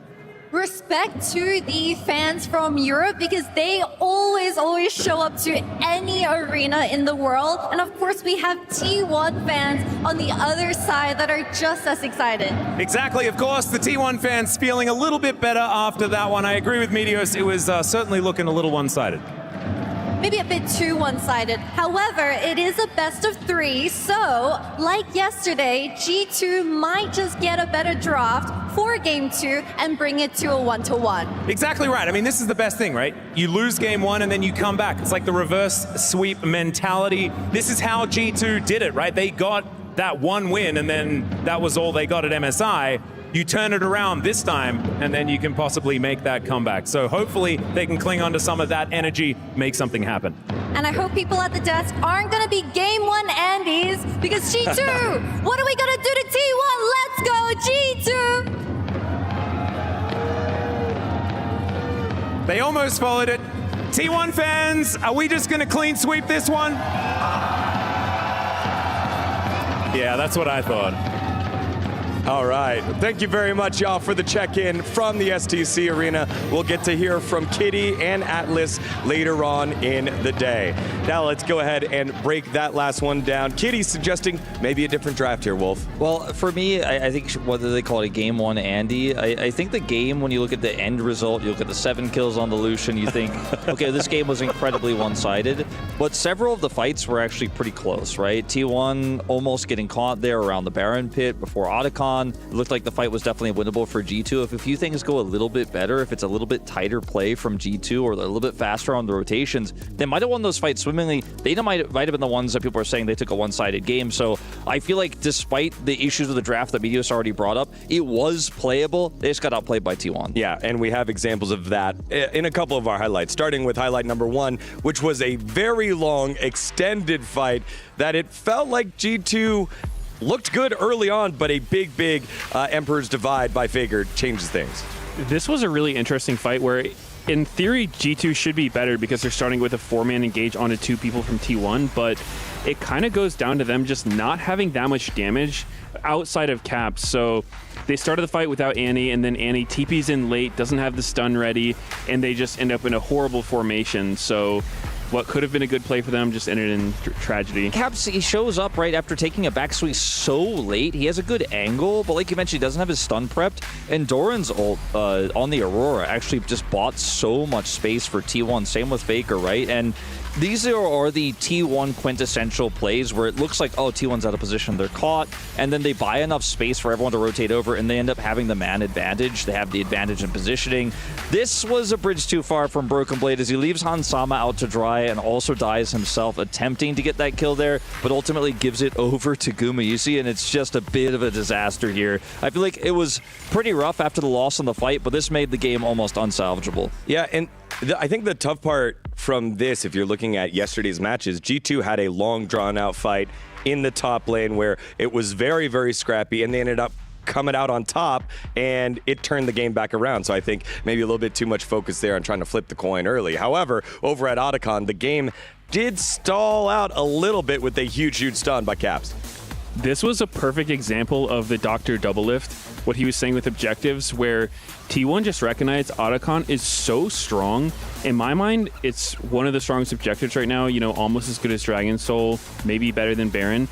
Respect to the fans from Europe because they always show up to any arena in the world. And of course, we have T1 fans on the other side that are just as excited. Exactly. Of course, the T1 fans feeling a little bit better after that one. I agree with Meteos. It was certainly looking a little one-sided. Maybe a bit too one-sided. However, it is a best of 3, so like yesterday, G2 might just get a better draft for Game 2 and bring it to a 1-1. Exactly right. I mean, this is the best thing, right? You lose Game 1 and then you come back. It's like the reverse sweep mentality. This is how G2 did it, right? They got that one win and then that was all they got at MSI. You turn it around this time, and then you can possibly make that comeback. So hopefully they can cling on to some of that energy, make something happen. And I hope people at the desk aren't going to be Game 1 Andes, because G2, what are we going to do to T1? Let's go, G2! They almost followed it. T1 fans, are we just going to clean sweep this one? Yeah, that's what I thought. All right. Thank you very much, y'all, for the check-in from the STC Arena. We'll get to hear from Kitty and Atlas later on in the day. Now let's go ahead and break that last one down. Kitty's suggesting maybe a different draft here, Wolf. Well, for me, I think whether they call it a Game 1 Andy, I think the game, when you look at the end result, you look at the 7 kills on the Lucian, you think, okay, this game was incredibly one-sided. But several of the fights were actually pretty close, right? T1 almost getting caught there around the Baron pit before Otacon. It looked like the fight was definitely winnable for G2. If a few things go a little bit better, if it's a little bit tighter play from G2 or a little bit faster on the rotations, they might have won those fights swimmingly. They might have been the ones that people are saying they took a one-sided game. So I feel like despite the issues with the draft that Meteos already brought up, it was playable. They just got outplayed by T1. Yeah, and we have examples of that in a couple of our highlights, starting with highlight number 1, which was a very long, extended fight that it felt like G2 looked good early on, but a big Emperor's Divide by Faker changes things. This was a really interesting fight where, in theory, G2 should be better because they're starting with a 4-man engage onto 2 people from T1, but it kind of goes down to them just not having that much damage outside of caps. So they started the fight without Annie, and then Annie TP's in late, doesn't have the stun ready, and they just end up in a horrible formation. So what could have been a good play for them just ended in tragedy. Caps, he shows up right after taking a backswing so late. He has a good angle, but like you mentioned, he doesn't have his stun prepped. And Doran's ult on the Aurora actually just bought so much space for T1. Same with Faker, right? And these are the T1 quintessential plays where it looks like, oh, T1's out of position, they're caught, and then they buy enough space for everyone to rotate over, and they end up having the man advantage. They have the advantage in positioning. This was a bridge too far from Broken Blade as he leaves Hansama out to dry and also dies himself attempting to get that kill there, but ultimately gives it over to Gumayusi, and it's just a bit of a disaster here. I feel like it was pretty rough after the loss in the fight, but this made the game almost unsalvageable. Yeah, and I think the tough part from this, if you're looking at yesterday's matches, G2 had a long, drawn-out fight in the top lane where it was very scrappy, and they ended up coming out on top, and it turned the game back around. So I think maybe a little bit too much focus there on trying to flip the coin early. However, over at Otacon, the game did stall out a little bit with a huge stun by Caps. This was a perfect example of the Dr. Double Lift, what he was saying with objectives, where T1 just recognized Otacon is so strong. In my mind, it's one of the strongest objectives right now, you know, almost as good as Dragon Soul, maybe better than Baron,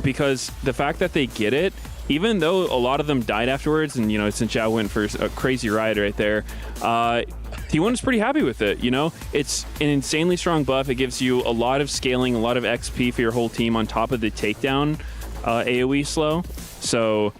because the fact that they get it even though a lot of them died afterwards, and St. Zhao went for a crazy ride right there, T1 is pretty happy with it. It's an insanely strong buff. It gives you a lot of scaling, a lot of XP for your whole team on top of the takedown AoE slow. So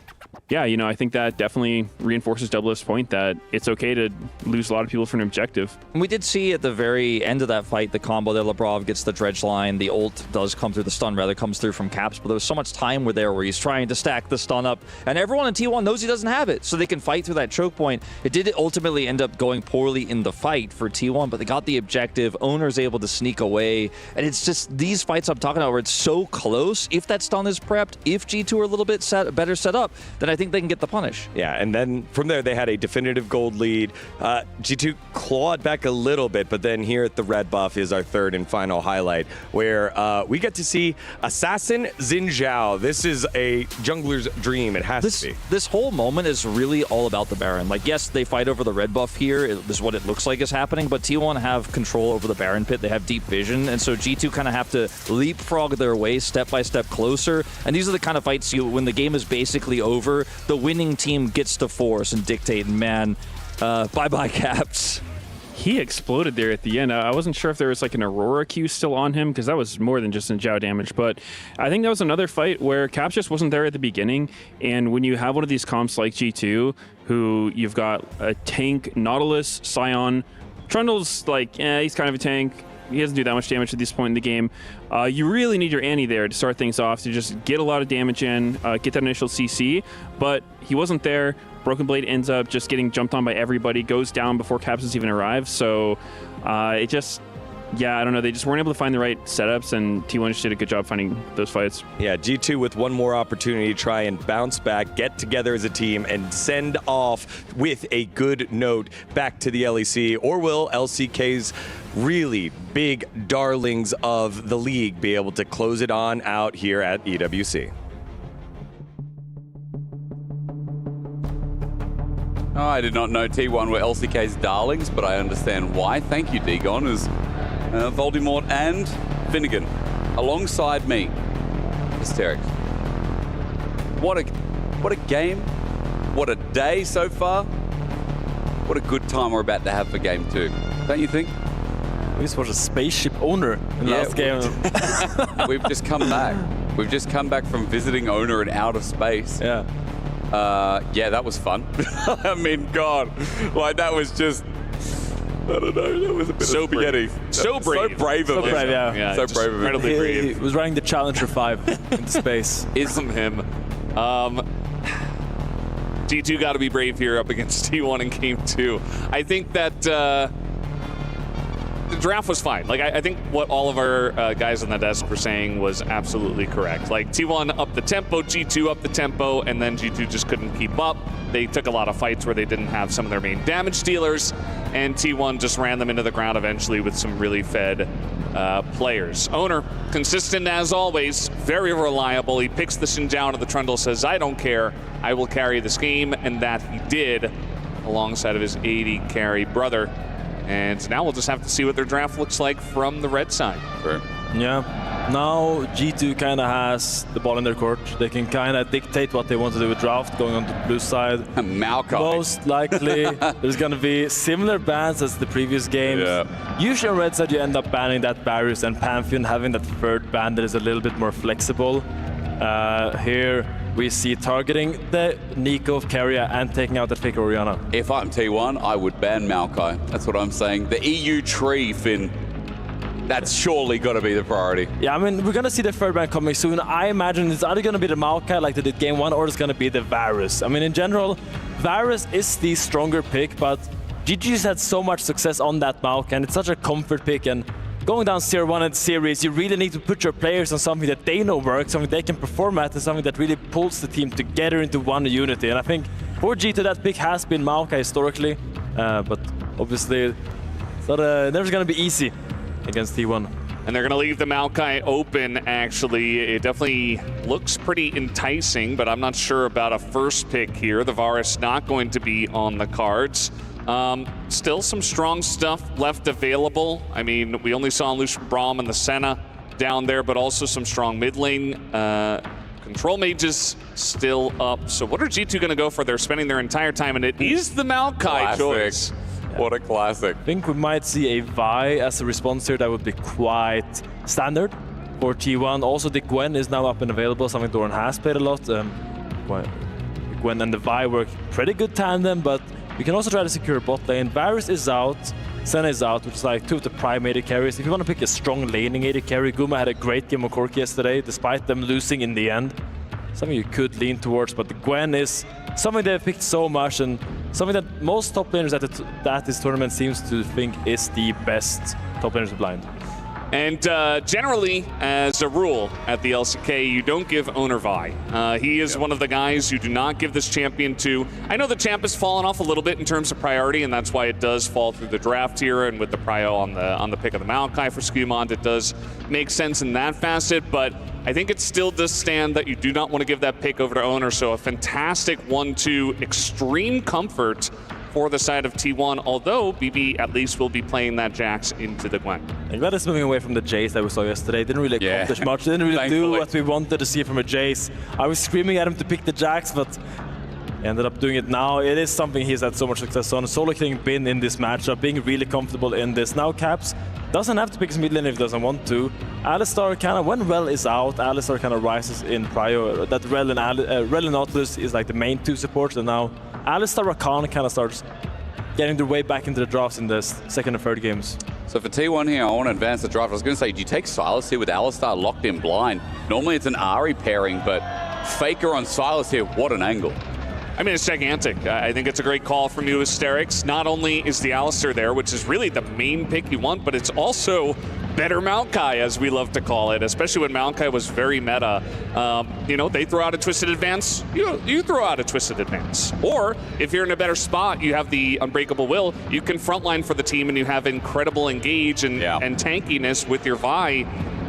yeah, I think that definitely reinforces Doublelift's point that it's okay to lose a lot of people for an objective. We did see at the very end of that fight the combo that Labrov gets the dredge line. The ult does come through, the stun rather comes through from Caps, but there was so much time where he's trying to stack the stun up, and everyone in T1 knows he doesn't have it, so they can fight through that choke point. It did ultimately end up going poorly in the fight for T1, but they got the objective. Owner's able to sneak away, and it's just these fights I'm talking about where it's so close. If that stun is prepped, if G2 are a little bit better set up, then I think they can get the punish. Yeah, and then from there they had a definitive gold lead. G2 clawed back a little bit, but then here at the red buff is our third and final highlight, where we get to see Assassin Xin Zhao. This is a jungler's dream. It has to be. This whole moment is really all about the Baron. Like, yes, they fight over the red buff here. This is what it looks like is happening, but T1 have control over the Baron pit. They have deep vision, and so G2 kind of have to leapfrog their way step by step closer. And these are the kind of fights when the game is basically over, the winning team gets to force and dictate, and man, bye-bye Caps. He exploded there at the end. I wasn't sure if there was like an Aurora Q still on him, because that was more than just Zhao damage, but I think that was another fight where Caps just wasn't there at the beginning, and when you have one of these comps like G2, who you've got a tank, Nautilus, Scion, Trundle's like, he's kind of a tank. He doesn't do that much damage at this point in the game. You really need your Annie there to start things off, to just get a lot of damage in, get that initial CC, but he wasn't there. Broken Blade ends up just getting jumped on by everybody, goes down before Caps has even arrived, so it just... Yeah, I don't know. They just weren't able to find the right setups, and T1 just did a good job finding those fights. Yeah, G2 with one more opportunity to try and bounce back, get together as a team, and send off with a good note back to the LEC. Or will LCK's really big darlings of the league be able to close it on out here at EWC? Oh, I did not know T1 were LCK's darlings, but I understand why. Thank you, Dagon, as Voldemort and Finnegan alongside me. Hysterics. What a game. What a day so far. What a good time we're about to have for game 2. Don't you think? We just watched a spaceship owner in the last game. We've just come back. We've just come back from visiting owner in outer space. Yeah. Yeah, that was fun. I mean, God, like that was just, I don't know, that was a bit So of spaghetti. brave. So brave. So brave of So him. brave, yeah. So brave of him. He was running the Challenger 5 into space. Isn't him. G2 got to be brave here up against T1 in game 2. I think that the draft was fine. Like, I think what all of our guys on the desk were saying was absolutely correct. Like, T1 up the tempo, G2 up the tempo, and then G2 just couldn't keep up. They took a lot of fights where they didn't have some of their main damage dealers, and T1 just ran them into the ground eventually with some really fed players. Owner, consistent as always, very reliable. He picks the Xin Zhao to the Trundle, says, I don't care, I will carry this game, and that he did, alongside of his 80 carry brother. And now we'll just have to see what their draft looks like from the red side. Sure. Yeah. Now G2 kind of has the ball in their court. They can kind of dictate what they want to do with draft, going on the blue side. Maokai. Most likely there's going to be similar bans as the previous games. Yeah. Usually on red side you end up banning that Barriers and Pantheon, having that third ban that is a little bit more flexible. Here we see targeting the Nico of Keria and taking out the Faker Orianna. If I'm T1, I would ban Maokai. That's what I'm saying. The EU tree, Finn. That's surely got to be the priority. Yeah, I mean, we're going to see the third ban coming soon. I imagine it's either going to be the Maokai like they did game 1, or it's going to be the Varus. I mean, in general, Varus is the stronger pick, but GG's had so much success on that Maokai, and it's such a comfort pick. And going down 0-1 in the series, you really need to put your players on something that they know works, something they can perform at, and something that really pulls the team together into one unity. And I think for G2, that pick has been Maokai historically, but obviously it's not, never going to be easy against T1. And they're going to leave the Maokai open, actually. It definitely looks pretty enticing, but I'm not sure about a first pick here. The Varus not going to be on the cards. Still some strong stuff left available. I mean, we only saw Lucian Braum and the Senna down there, but also some strong mid lane Control Mages still up. So what are G2 going to go for? They're spending their entire time, and it is the Maokai choice. What a classic. I think we might see a Vi as a response here that would be quite standard for T1. Also, the Gwen is now up and available, something Doran has played a lot. Gwen and the Vi work pretty good tandem, but you can also try to secure bot lane. Varus is out, Senna is out, which is like two of the prime AD carries. If you want to pick a strong laning AD carry, Guma had a great game of Corki yesterday, despite them losing in the end. Something you could lean towards, but the Gwen is something they've picked so much, and something that most top laners at this tournament seems to think is the best top laners blind. And generally, as a rule at the LCK, you don't give Owner Vi. He is one of the guys you do not give this champion to. I know the champ has fallen off a little bit in terms of priority, and that's why it does fall through the draft here, and with the prio on the pick of the Maokai for Skumond, it does make sense in that facet, but I think it still does stand that you do not want to give that pick over to Owner, so a fantastic 1-2, extreme comfort for the side of T1, although BB at least will be playing that Jax into the Gwen. And Red is moving away from the Jace that we saw yesterday. Didn't really accomplish much. Didn't really do what we wanted to see from a Jace. I was screaming at him to pick the Jax, but he ended up doing it now. It is something he's had so much success on. Solo killing Bin in this matchup, being really comfortable in this. Now Caps doesn't have to pick his mid lane if he doesn't want to. Alistar kind of, when Rel is out, Alistar kind of rises in prio. That Rel and Nautilus is like the main two supports, and now Alistar Rakan kind of starts getting their way back into the drafts in the second and third games. So for T1 here, I want to advance the draft. I was going to say, do you take Silas here with Alistar locked in blind? Normally it's an Ahri pairing, but Faker on Silas here, what an angle. I mean, it's gigantic. I think it's a great call from you, Asterix. Not only is the Alistar there, which is really the main pick you want, but it's also better Maokai, as we love to call it, especially when Maokai was very meta. You know, they throw out a Twisted Advance, you throw out a Twisted Advance. Or, if you're in a better spot, you have the Unbreakable Will, you can frontline for the team and you have incredible engage and tankiness with your Vi.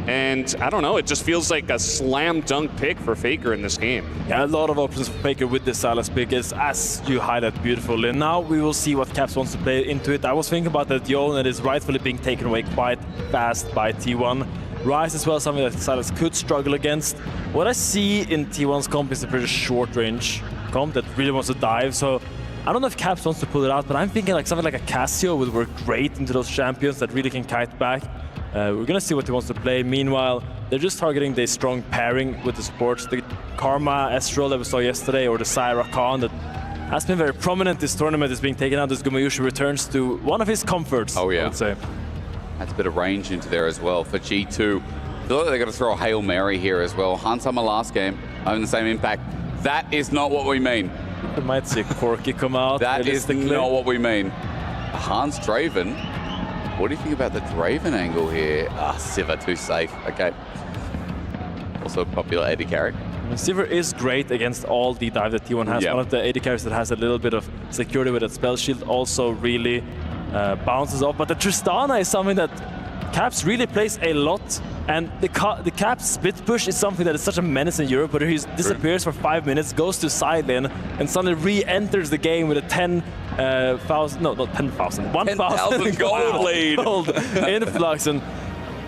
And I don't know, it just feels like a slam dunk pick for Faker in this game. Yeah, a lot of options for Faker with the Silas pick, is as you highlight beautifully. And now we will see what Caps wants to play into it. I was thinking about that Yon, and is rightfully being taken away quite fast by T1. Rise as well, something that Silas could struggle against. What I see in T1's comp is a pretty short range comp that really wants to dive. So I don't know if Caps wants to pull it out, but I'm thinking like something like a Cassio would work great into those champions that really can kite back. We're gonna see what he wants to play. Meanwhile, they're just targeting the strong pairing with the supports. The Karma Estral that we saw yesterday, or the Syra Khan that has been very prominent this tournament, is being taken out as Gumayushi returns to one of his comforts, I would say. That's a bit of range into there as well for G2. I feel like they're gonna throw a Hail Mary here as well. Hans Summer last game, having the same impact. That is not what we mean. We might see Corki come out. That is not what we mean. Hans Draven. What do you think about the Draven angle here? Sivir too safe. Okay. Also a popular AD carry. Sivir is great against all the dive that T1 has. One of the AD carries that has a little bit of security with that spell shield, also really bounces off. But the Tristana is something that Caps really plays a lot. And the Caps split push is something that is such a menace in Europe, where he disappears for 5 minutes, goes to side lane, and suddenly re-enters the game with a 10,000, no, not 10,000, 1,000 gold lead. Gold influx. And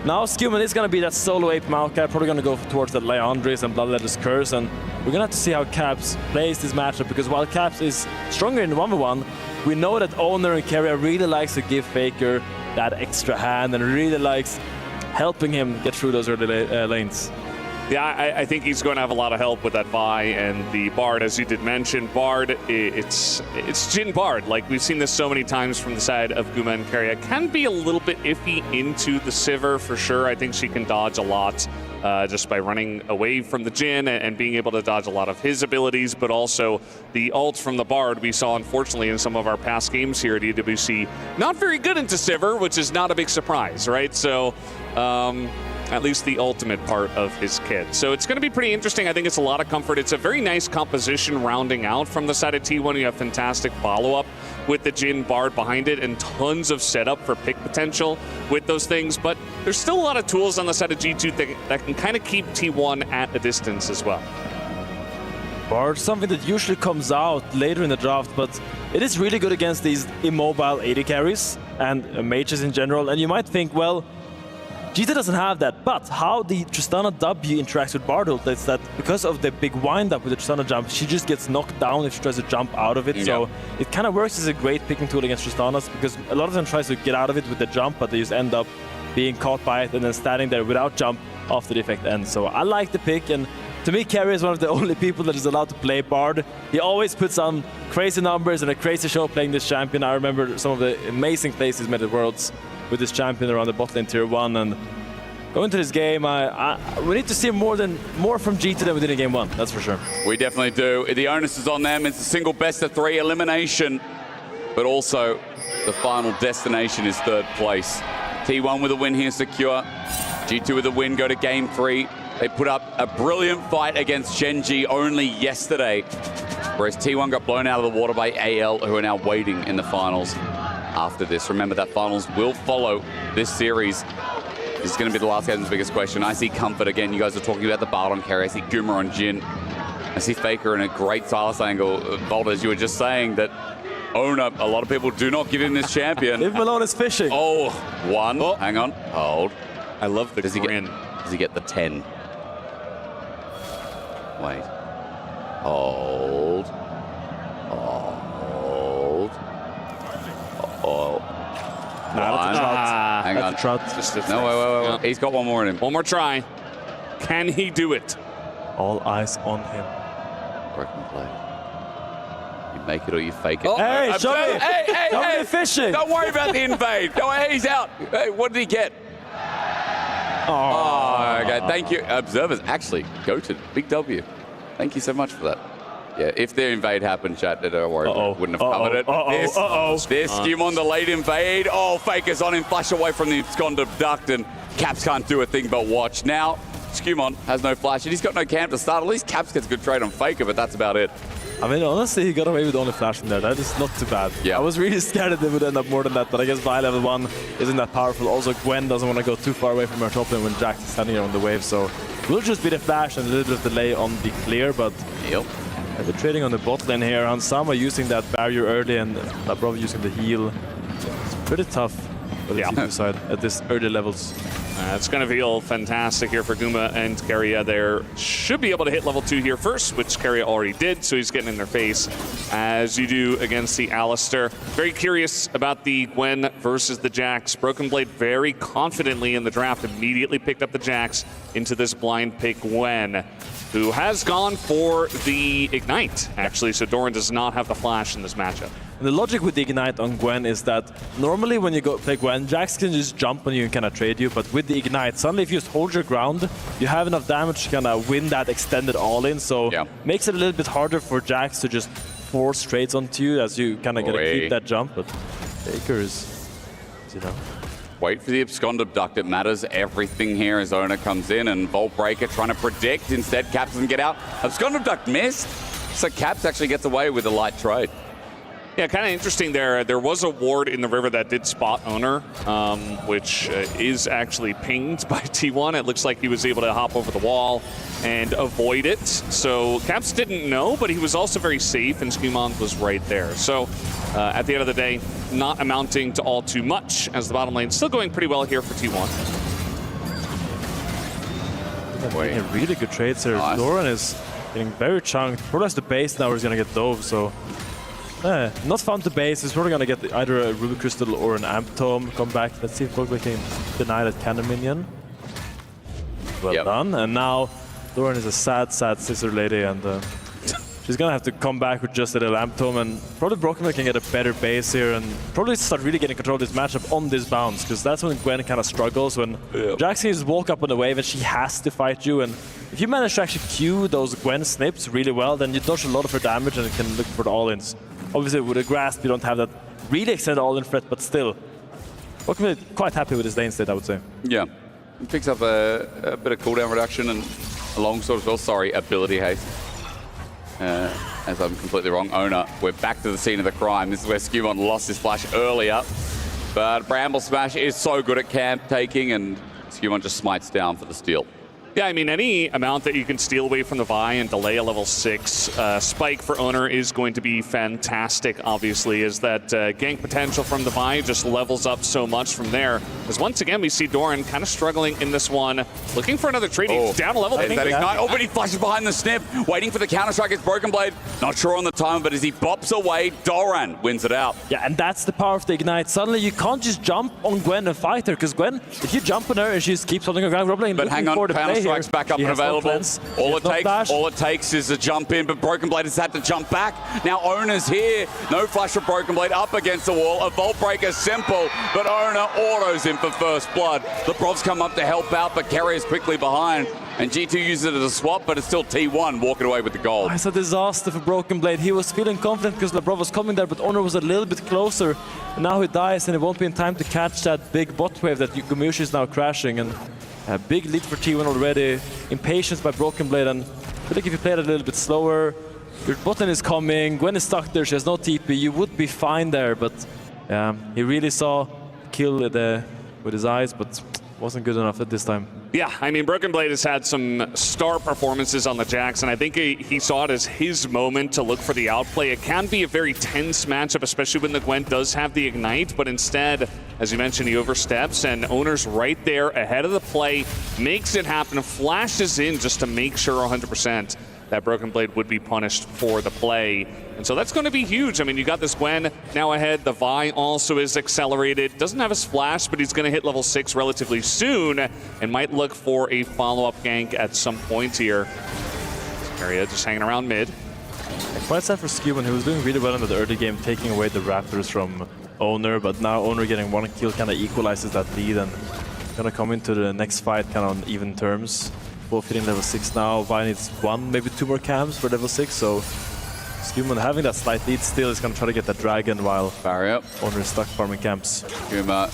now Skumond is going to be that solo ape Maokai, probably going to go towards that Leandris and Bloodletter's Curse, and we're going to have to see how Caps plays this matchup, because while Caps is stronger in 1v1, we know that Owner and Keria really likes to give Faker that extra hand and really likes helping him get through those early lanes. Yeah, I think he's going to have a lot of help with that Vi and the Bard, as you did mention. Bard, it's Jhin Bard. Like, we've seen this so many times from the side of Guma and Keria. Can be a little bit iffy into the Sivir, for sure. I think she can dodge a lot just by running away from the Jhin and being able to dodge a lot of his abilities, but also the ult from the Bard we saw, unfortunately, in some of our past games here at EWC. Not very good into Sivir, which is not a big surprise, right? So, at least the ultimate part of his kit. So it's going to be pretty interesting. I think it's a lot of comfort. It's a very nice composition rounding out from the side of T1. You have fantastic follow-up with the Jhin Bard behind it and tons of setup for pick potential with those things. But there's still a lot of tools on the side of G2 that can kind of keep T1 at a distance as well. Bard, something that usually comes out later in the draft, but it is really good against these immobile AD carries and mages in general. And you might think, well, GT doesn't have that, but how the Tristana W interacts with Bardolt is that because of the big wind-up with the Tristana jump, she just gets knocked down if she tries to jump out of it. Yeah. So it kind of works as a great picking tool against Tristanas, because a lot of them tries to get out of it with the jump, but they just end up being caught by it and then standing there without jump after the effect ends. So I like the pick, and to me, Kerry is one of the only people that is allowed to play Bard. He always puts on crazy numbers and a crazy show playing this champion. I remember some of the amazing plays he's made at Worlds with this champion around the bot lane tier 1, and going to this game, we need to see more from GT than we did in game 1, that's for sure. We definitely do. The onus is on them. It's a single best of 3 elimination, but also the final destination is 3rd place. T1 with a win here secure. G2 with a win go to game 3. They put up a brilliant fight against Gen.G only yesterday, whereas T1 got blown out of the water by AL, who are now waiting in the finals after this. Remember that finals will follow this series. This is going to be the last game's biggest question. I see Comfort again. You guys are talking about the Bard on carry. I see Goomer on Jin. I see Faker in a great Silas angle. Volta, as you were just saying, that Ona, a lot of people do not give him this champion. Leave him alone, is fishing. Oh, 1. Oh. Hang on. Hold. I love the grin. Does he get the 10? Wait. Hold. Hold. Oh. Hang on. No, wait. He's got one more in him. One more try. Can he do it? All eyes on him. Broken play. You make it or you fake it. Oh, hey, show me. Hey, fishing. Don't worry about the invade. Don't worry, he's out. Hey, what did he get? Oh, okay. Thank you. Observers, actually, go to Big W. Thank you so much for that. Yeah, if the invade happened, chat, don't worry. Wouldn't have covered it. This Skewmon, the late invade. Oh, Faker's on him. Flash away from the abscond abduct, and Caps can't do a thing but watch. Now, Skewmon has no flash, and he's got no camp to start. At least Caps gets a good trade on Faker, but that's about it. I mean, honestly, he got away with only flash in there. That is not too bad. Yeah. I was really scared that they would end up more than that, but I guess Vi level 1 isn't that powerful. Also, Gwen doesn't want to go too far away from her top lane when Jax is standing here on the wave, so will just be the flash and a little bit of delay on the clear, but they're trading on the bot lane here. Hansama using that barrier early and probably using the heal. It's pretty tough for the T2 side at this early levels. It's going to feel fantastic here for Guma and Keria. They should be able to hit level 2 here first, which Keria already did, so he's getting in their face, as you do against the Alistair. Very curious about the Gwen versus the Jax. Broken Blade very confidently in the draft, immediately picked up the Jax into this blind pick Gwen, who has gone for the Ignite, actually, so Doran does not have the flash in this matchup. And the logic with the Ignite on Gwen is that normally when you go play Gwen, Jax can just jump on you and kind of trade you, but with the Ignite, suddenly if you just hold your ground, you have enough damage to kind of win that extended all-in, so makes it a little bit harder for Jax to just force trades onto you as you kind of gotta keep that jump, but Faker is, you know. Wait for the abscond abduct. It matters everything here as Ona comes in, and Volt Breaker trying to predict. Instead, Caps doesn't get out. Abscond abduct missed, so Caps actually gets away with a light trade. Yeah, kind of interesting there. There was a ward in the river that did spot Owner, which is actually pinged by T1. It looks like he was able to hop over the wall and avoid it. So Caps didn't know, but he was also very safe, and Skewmon was right there. So at the end of the day, not amounting to all too much, as the bottom lane still going pretty well here for T1. Really good trades here. Nice. Doran is getting very chunked. Probably has the base now, he's going to get dove, so... not fun to base. He's probably going to get either a Ruby Crystal or an Amp Tome. Come back. Let's see if Bogley can deny that Cannon Minion. Well done. And now Doran is a sad, sad scissor lady, and she's going to have to come back with just a little Amp Tome, and probably Broken can get a better base here and probably start really getting control of this matchup on this bounce, because that's when Gwen kind of struggles, when Jax can just walk up on the wave and she has to fight you, and if you manage to actually queue those Gwen snips really well, then you dodge a lot of her damage and can look for the all-ins. Obviously, with a Grasp, you don't have that really extended all-in threat, but still, Broken quite happy with his lane state, I would say. Yeah, he picks up a bit of cooldown reduction and a longsword as well. Sorry, ability haste. As I'm completely wrong. Ona, we're back to the scene of the crime. This is where Skewmon lost his flash earlier. But Bramble Smash is so good at camp taking, and Skewmon just smites down for the steal. Yeah, I mean, any amount that you can steal away from the Vi and delay a level 6 spike for Owner is going to be fantastic, obviously, as that gank potential from the Vi just levels up so much from there. Because once again, we see Doran kind of struggling in this one, looking for another trade. He's down a level. That ignite. Oh, but he flashes behind the snip, waiting for the counter-strike. It's Broken Blade. Not sure on the time, but as he bops away, Doran wins it out. Yeah, and that's the power of the ignite. Suddenly, you can't just jump on Gwen and fight her, because Gwen, if you jump on her and she just keeps holding her ground, but hang on, counter-strike's back up and available. All it takes is a jump in, but Broken Blade has had to jump back. Now Owner's here. No flash for Broken Blade, up against the wall. A Vault Breaker simple, but Owner autos in for first blood. The Brovs come up to help out, but Kerry is quickly behind. And G2 uses it as a swap, but it's still T1 walking away with the gold. It's a disaster for Broken Blade. He was feeling confident because Labrov was coming there, but Owner was a little bit closer. And now he dies, and it won't be in time to catch that big bot wave that Gumushi is now crashing. And a big lead for T1 already. Impatience by Broken Blade, and I feel like if you play it a little bit slower, your bot lane is coming, Gwen is stuck there, she has no TP, you would be fine there, but he really saw kill with his eyes, but wasn't good enough at this time. Yeah, I mean, Broken Blade has had some star performances on the Jax, and I think he saw it as his moment to look for the outplay. It can be a very tense matchup, especially when the Gwen does have the ignite, but instead, as you mentioned, he oversteps, and Owner's right there ahead of the play, makes it happen, flashes in just to make sure 100% that Broken Blade would be punished for the play. And so that's going to be huge. I mean, you got this Gwen now ahead. The Vi also is accelerated. Doesn't have his flash, but he's going to hit level 6 relatively soon and might look for a follow-up gank at some point here. Area just hanging around mid. Quite sad for Skewman, who was doing really well in the early game, taking away the Raptors from Owner, but now Owner getting one kill kind of equalizes that lead and going to come into the next fight kind of on even terms. Both hitting level 6 now. Vi needs 1, maybe 2 more camps for level 6, so Skewman having that slight lead still is going to try to get that dragon while Owner is stuck farming camps. Skuma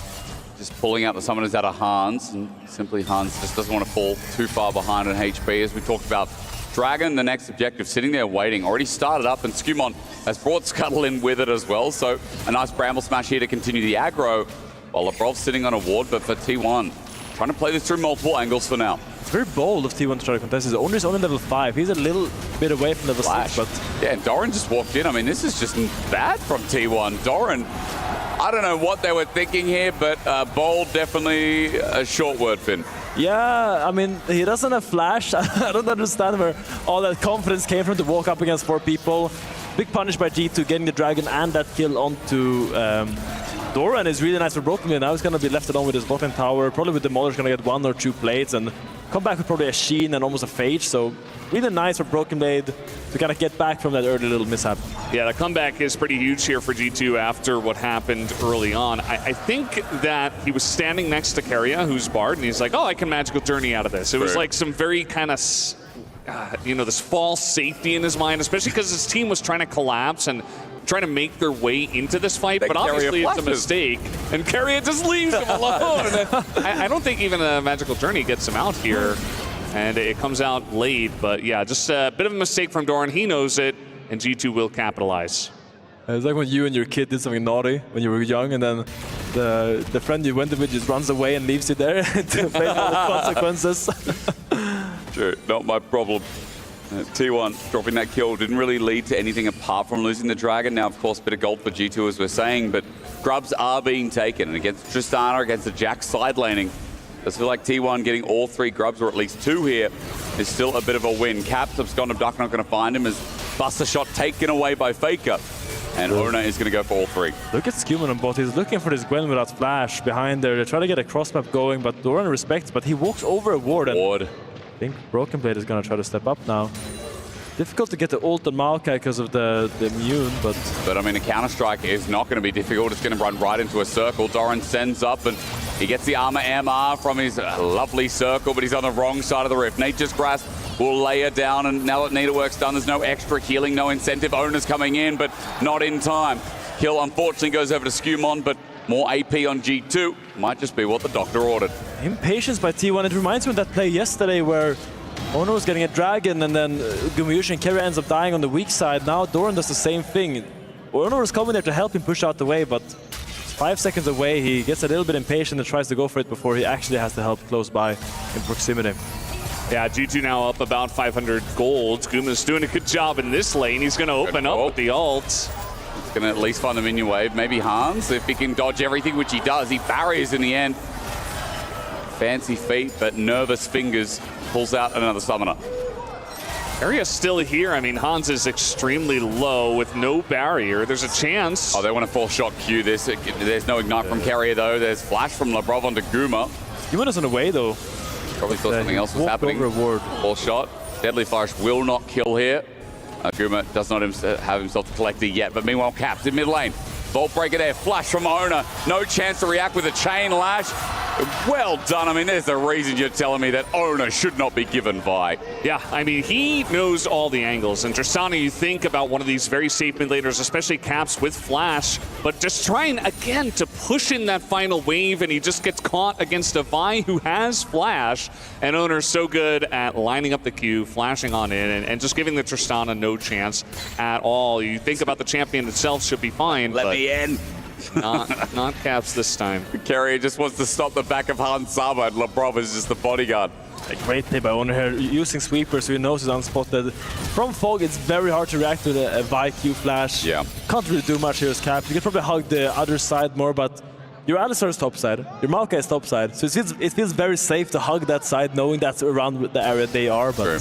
just pulling out the summoners out of Hans, and simply Hans just doesn't want to fall too far behind on HP. As we talked about, Dragon, the next objective, sitting there waiting, already started up, and Skewmon has brought Scuttle in with it as well, so a nice Bramble Smash here to continue the aggro, while Labrov's sitting on a ward, but for T1, trying to play this through multiple angles for now. It's very bold of T1 to try to contest. His Owner's only level 5. He's a little bit away from level 6, but... Yeah, Doran just walked in. I mean, this is just bad from T1. Doran, I don't know what they were thinking here, but bold, definitely a short word, Finn. Yeah, I mean, he doesn't have flash. I don't understand where all that confidence came from to walk up against 4 people. Big punish by G2, getting the dragon and that kill onto Doran is really nice for Broken Blade. Now he's going to be left alone with his bottom tower. Probably with Demolish going to get 1 or 2 plates and come back with probably a Sheen and almost a Phage. So really nice for Broken Blade to kind of get back from that early little mishap. Yeah, the comeback is pretty huge here for G2 after what happened early on. I think that he was standing next to Keria, who's Bard, and he's like, oh, I can Magical Journey out of this. It was like some very kind of, you know, this false safety in his mind, especially because his team was trying to collapse and trying to make their way into this fight, but obviously it's a mistake, and Keria just leaves him alone. I don't think even a Magical Journey gets him out here, and it comes out late, but yeah, just a bit of a mistake from Doran. He knows it, and G2 will capitalize. It's like when you and your kid did something naughty when you were young, and then the friend you went with just runs away and leaves you there to face all the consequences. True, not my problem. T1 dropping that kill didn't really lead to anything apart from losing the dragon. Now, of course, a bit of gold for G2, as we're saying, but grubs are being taken. And against Tristana, against the Jack side laning, I feel like T1 getting all 3 grubs, or at least 2 here, is still a bit of a win. Caps, Abscond of Duck not going to find him, as Buster Shot taken away by Faker. And Owner is going to go for all 3. Look at Skewman on bot. He's looking for this Gwen without flash behind there. They try to get a cross map going, but Doran respects, but he walks over a ward. And I think Broken Blade is going to try to step up now. Difficult to get the ult on Maokai because of the immune, but I mean, a counter-strike is not going to be difficult. It's going to run right into a circle. Doran sends up, and he gets the armor MR from his lovely circle, but he's on the wrong side of the rift. Nature's Grasp will lay her down, and now that Needlework's done, there's no extra healing, no incentive. Owner's coming in, but not in time. Kill, unfortunately, goes over to Skewmon, but more AP on G2 might just be what the doctor ordered. Impatience by T1. It reminds me of that play yesterday where Owner was getting a dragon, and then Gumuyushi and Keria ends up dying on the weak side. Now Doran does the same thing. Owner was coming there to help him push out the way, but 5 seconds away, he gets a little bit impatient and tries to go for it before he actually has the help close by in proximity. Yeah, G2 now up about 500 gold. Guma's doing a good job in this lane. He's going to open up with the ult. He's going to at least find the minion wave. Maybe Hans, if he can dodge everything, which he does. He barriers in the end. Fancy feet, but nervous fingers. Pulls out another summoner. Area's still here. I mean, Hans is extremely low with no barrier. There's a chance. Oh, they want to full shot Q this. There's no ignite from Carrier, though. There's flash from Labrov onto Guma. Guma's on the way, though. Probably thought something else was happening. Reward. Full shot. Deadly Flash will not kill here. Guma does not have himself to collect it yet, but meanwhile, Caps in mid lane. Vault breaker there, flash from Owner. No chance to react with a chain lash. Well done. I mean, there's a reason you're telling me that Owner should not be given Vi. Yeah, I mean, he knows all the angles. And Tristana, you think about one of these very safe mid laners, especially Caps with flash, but just trying again to push in that final wave, and he just gets caught against a Vi who has flash. And Owner's so good at lining up the Q, flashing on in, and just giving the Tristana no chance at all. You think about the champion itself should be fine. Let me in. Not Caps this time. Carrier just wants to stop the back of Hans Sama, and Labrov is just the bodyguard. A great play by Owner here, using sweeper so he knows he's unspotted. From Fog, it's very hard to react to a Vi Q flash. Yeah. Can't really do much here as Cap. You can probably hug the other side more, but your Alistar is topside, your Maokai is topside, so it feels very safe to hug that side, knowing that's around the area they are. But. True.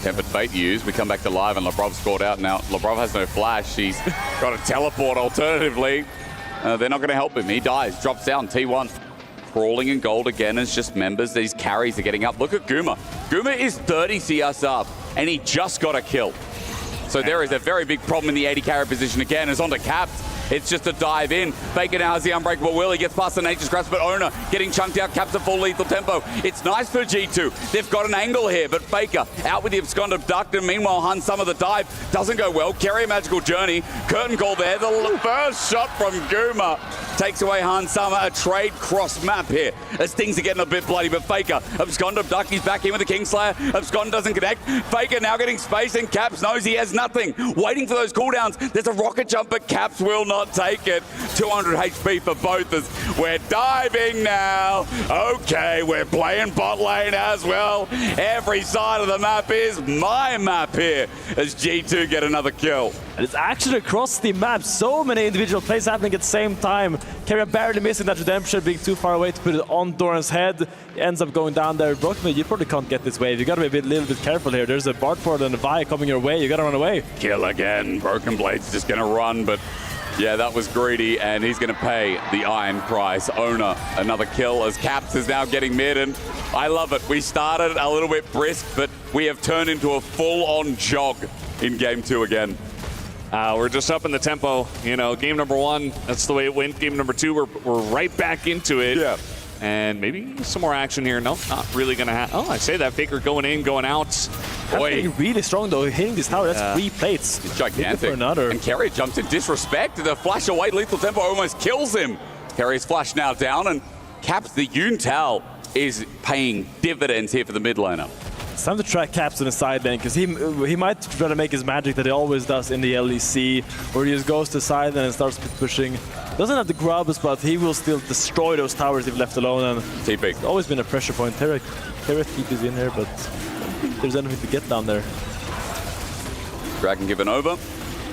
Tempered Fate used. We come back to live and Labrov scored out. Now, Labrov has no flash. He's got a teleport alternatively. They're not going to help him. He dies, drops down, T1. Crawling in gold again as just members. These carries are getting up. Look at Guma. Guma is 30 CS up, and he just got a kill. So there is a very big problem in the 80 carry position again. It's onto Caps. It's just a dive in. Faker now has the unbreakable will. He gets past the Nature's Grasp, but Owner getting chunked out, Caps at full lethal tempo. It's nice for G2. They've got an angle here, but Faker out with the Abscond Abduct, and meanwhile, Hun, some of the dive doesn't go well. Carrier Magical Journey. Curtain call there. The first shot from Guma takes away Han Sama. A trade cross map here as things are getting a bit bloody, but Faker, Abscond Abduct, he's back in with the Kingslayer. Abscond doesn't connect. Faker now getting space, and Caps knows he has nothing. Waiting for those cooldowns. There's a rocket jump, but Caps will not take it. 200 HP for both as we're diving now. Okay, we're playing bot lane as well. Every side of the map is my map here as G2 get another kill. And it's actually across the map. So many individual plays happening at the same time. Carrier barely missing that redemption, being too far away to put it on Doran's head. He ends up going down there. Broken, you probably can't get this wave. You gotta be a little bit careful here. There's a Bard Port and a Vi coming your way. You gotta run away. Kill again. Broken Blade's just gonna run, but yeah, that was greedy, and he's going to pay the iron price. Owner, another kill as Caps is now getting mid, and I love it. We started a little bit brisk, but we have turned into a full-on jog in Game 2 again. We're just up in the tempo. You know, game number 1, that's the way it went. Game number 2, we're right back into it. Yeah. And maybe some more action here. No, not really going to happen. Oh, I say that. Faker going in, going out. Boy. Really strong, though. Hitting this tower, that's 3 plates. It's gigantic. And Carrier jumps in disrespect. The flash away, lethal tempo almost kills him. Carrier's flash now down, and Caps, the Yuntal, is paying dividends here for the mid laner. It's time to track Caps on the side lane, because he might try to make his magic that he always does in the LEC, where he just goes to side lane and starts pushing. Doesn't have the grubs, but he will still destroy those towers if left alone. And TP. It's always been a pressure point. Carrier TP is in here, but I don't think there's anything to get down there. Dragon given over.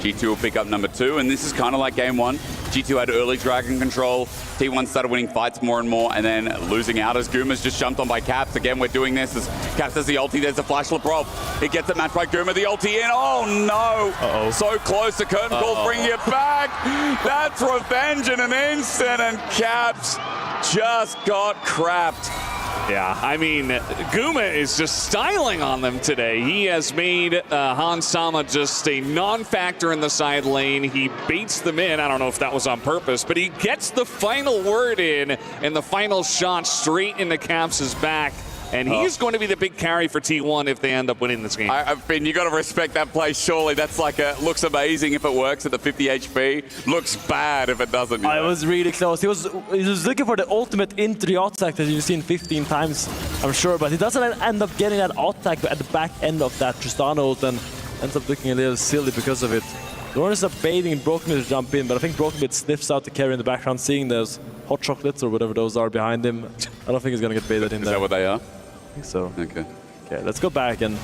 G2 will pick up number 2, and this is kind of like game 1. G2 had early Dragon control. T1 started winning fights more and more, and then losing out as Guma's just jumped on by Caps. Again, we're doing this as Caps has the ulti. There's the flash Labrov. It gets it matched by Guma. The ulti in. Oh, no. So close. The curtain call bring you back. That's revenge in an instant, and Caps just got crapped. Yeah, I mean, Guma is just styling on them today. He has made Hans Sama just a non-factor in the side lane. He baits them in. I don't know if that was on purpose, but he gets the final word in and the final shot straight into Caps' back. And he's going to be the big carry for T1 if they end up winning this game. You got to respect that play, surely. That's like looks amazing if it works at the 50 HP. Looks bad if it doesn't. It was really close. He was looking for the ultimate into the attack that you've seen 15 times, I'm sure. But he doesn't end up getting that attack at the back end of that Tristana ult and ends up looking a little silly because of it. Doran is up baiting Broken to jump in, but I think Broken sniffs out the carry in the background, seeing those hot chocolates or whatever those are behind him. I don't think he's going to get baited in there. Is that what they are? I think so. Okay. Okay, let's go back and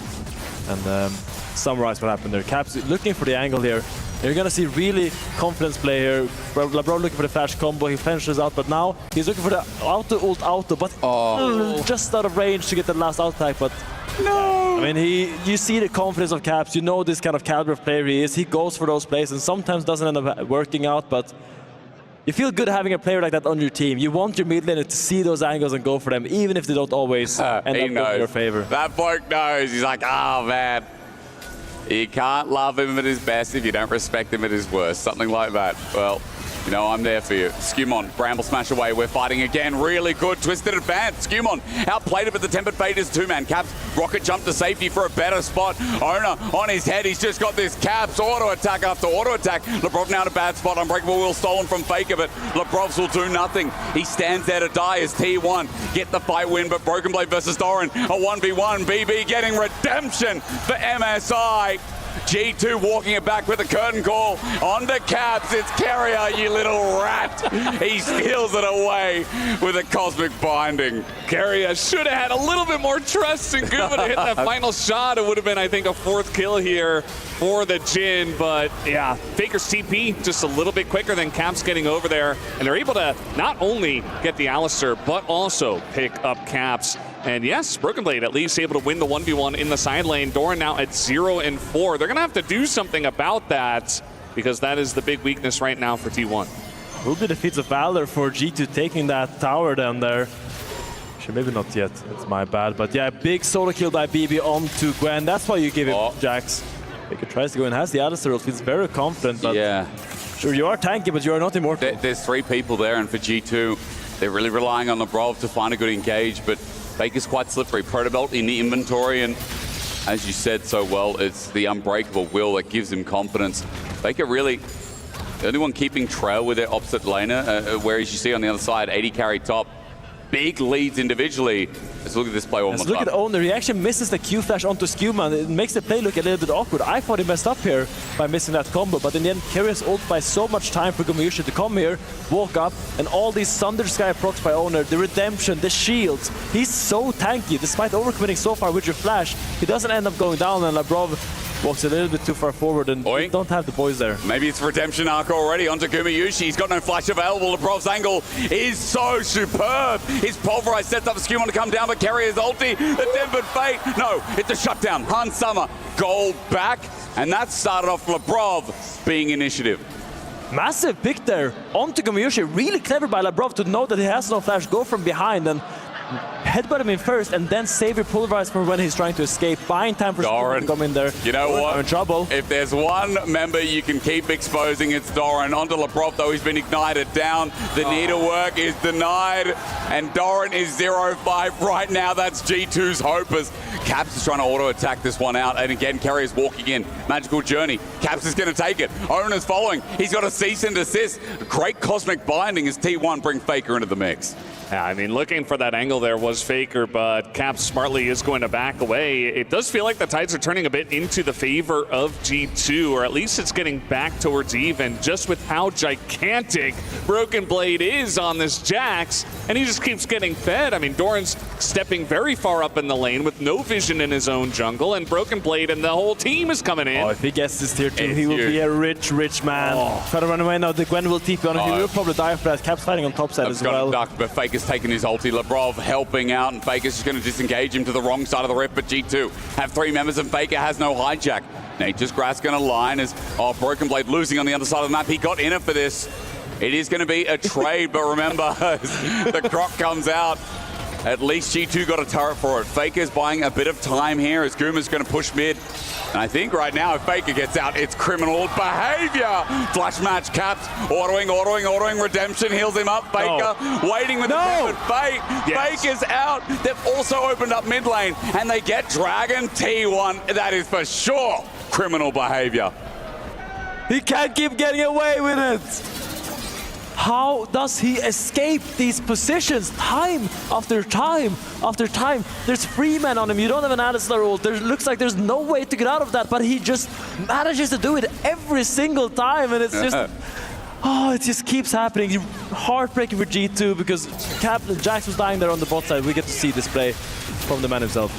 summarize what happened there. Caps looking for the angle here. You're gonna see really confidence play here. LeBron looking for the flash combo, he finishes out, but now he's looking for the auto, but just out of range to get the last out attack, but no! I mean, you see the confidence of Caps, you know this kind of caliber of player he is. He goes for those plays and sometimes doesn't end up working out, but you feel good having a player like that on your team. You want your mid laner to see those angles and go for them, even if they don't always end up in your favor. That bloke knows. He's like, oh man. You can't love him at his best if you don't respect him at his worst. Something like that. Well, you know, I'm there for you. Skewmon, Bramble smash away. We're fighting again. Really good. Twisted advance. Skewmon outplayed it, but the Tempered Fate is two-man. Caps, rocket jump to safety for a better spot. Owner on his head. He's just got this Caps auto attack after auto attack. Lebrov now in a bad spot. Unbreakable Will stolen from Faker, but Lebrov's will do nothing. He stands there to die as T1 get the fight win, but Broken Blade versus Doran, a 1v1. BB getting redemption for MSI. G2 walking it back with a curtain call onto Caps. It's Carrier, you little rat. He steals it away with a cosmic binding. Carrier should have had a little bit more trust in Guma to hit that final shot. It would have been, I think, a 4th kill here for the Jin. But yeah, Faker's TP just a little bit quicker than Caps getting over there. And they're able to not only get the Alistar, but also pick up Caps. And yes, Broken Blade at least able to win the 1v1 in the side lane. Doran now at 0-4. They're going to have to do something about that because that is the big weakness right now for T1. Will be the feats of valor for G2 taking that tower down there. Actually, maybe not yet. It's my bad. But yeah, big solo kill by BB onto Gwen. That's why you give him Jax. Faker tries to go and has the Alistar. Feels very confident. But yeah. Sure, you are tanky, but you are not immortal. There's 3 people there, and for G2, they're really relying on Lebrov to find a good engage, but Faker's quite slippery. Protobelt in the inventory, and as you said so well, it's the Unbreakable Will that gives him confidence. Faker really the only one keeping trail with their opposite laner, whereas you see on the other side, 80 carry top. Big leads individually. Let's look at this play one more time. Look at Owner. He actually misses the Q flash onto Skewman. It makes the play look a little bit awkward. I thought he messed up here by missing that combo, but in the end, Carrier's ult buys so much time for Gumayushi to come here, walk up, and all these Thunder Sky procs by Owner, the redemption, the shields. He's so tanky. Despite overcommitting so far with your flash, he doesn't end up going down, and Lebrov walks a little bit too far forward and don't have the boys there. Maybe it's redemption arc already onto Gumayushi. He's got no flash available. Lebrov's angle is so superb. His pulverized sets up Skewman to come down, but Carrier's ulti. The Tempered Fate. No, it's a shutdown. Han Summer, goal back. And that started off Lebrov being initiative. Massive pick there onto Gumayushi. Really clever by Lebrov to know that he has no flash, go from behind and headbutt him in first, and then save your pulverize for when he's trying to escape, buying time for Doran to come in there. You know what? I'm in trouble. If there's one member you can keep exposing, it's Doran. Onto Lebrov, though, he's been ignited down. The needlework is denied, and Doran is 0-5 right now. That's G2's hope as Caps is trying to auto-attack this one out, and again, Carrier's walking in. Magical Journey. Caps is going to take it. Owner's following. He's got a cease and desist. Great cosmic binding as T1 bring Faker into the mix. Yeah, I mean, looking for that angle there was Faker, but Caps smartly is going to back away. It does feel like the tides are turning a bit into the favor of G2, or at least it's getting back towards even, just with how gigantic Broken Blade is on this Jax, and he just keeps getting fed. I mean, Doran's stepping very far up in the lane with no vision in his own jungle, and Broken Blade and the whole team is coming in. Oh, if he gets this tier 2, he will be a rich, rich man. Try to run away now. The Gwen will TP on him. He will probably die for that. Caps fighting on top side as well. Duck, but Faker's taking his ulti. Lebrov helping out, and Faker's just going to disengage him to the wrong side of the rift, but G2 have 3 members, and Faker has no hijack. Nature's Grass going to line as Broken Blade losing on the other side of the map. He got in it for this. It is going to be a trade, but remember, the croc comes out. At least G2 got a turret for it. Faker's buying a bit of time here as Guma's going to push mid. And I think right now, if Faker gets out, it's criminal behavior. Flash match Caps, ordering redemption, heals him up. Faker waiting with the Tempered Fate. Yes. Faker's out. They've also opened up mid lane, and they get Dragon T1. That is for sure criminal behavior. He can't keep getting away with it. How does he escape these positions time after time after time? There's 3 men on him. You don't have an Alistar ult. There looks like there's no way to get out of that, but he just manages to do it every single time, and it's just... it just keeps happening. Heartbreaking for G2 because Jax was dying there on the bot side. We get to see this play from the man himself.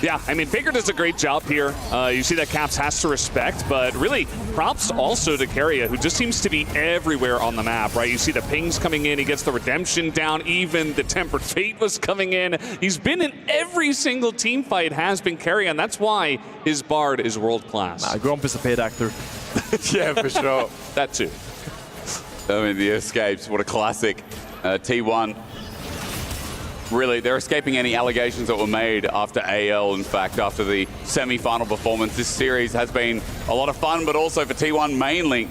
Yeah, I mean, Faker does a great job here. You see that Caps has to respect, but really props also to Keria, who just seems to be everywhere on the map, right? You see the pings coming in, he gets the redemption down, even the Tempered Fate was coming in. He's been in every single team fight, has been Keria, and that's why his Bard is world-class. Gromp is a paid actor. Yeah, for sure. That too. I mean, the escapes, what a classic. T1, really, they're escaping any allegations that were made after AL. In fact, after the semi-final performance. This series has been a lot of fun, but also for T1 mainly.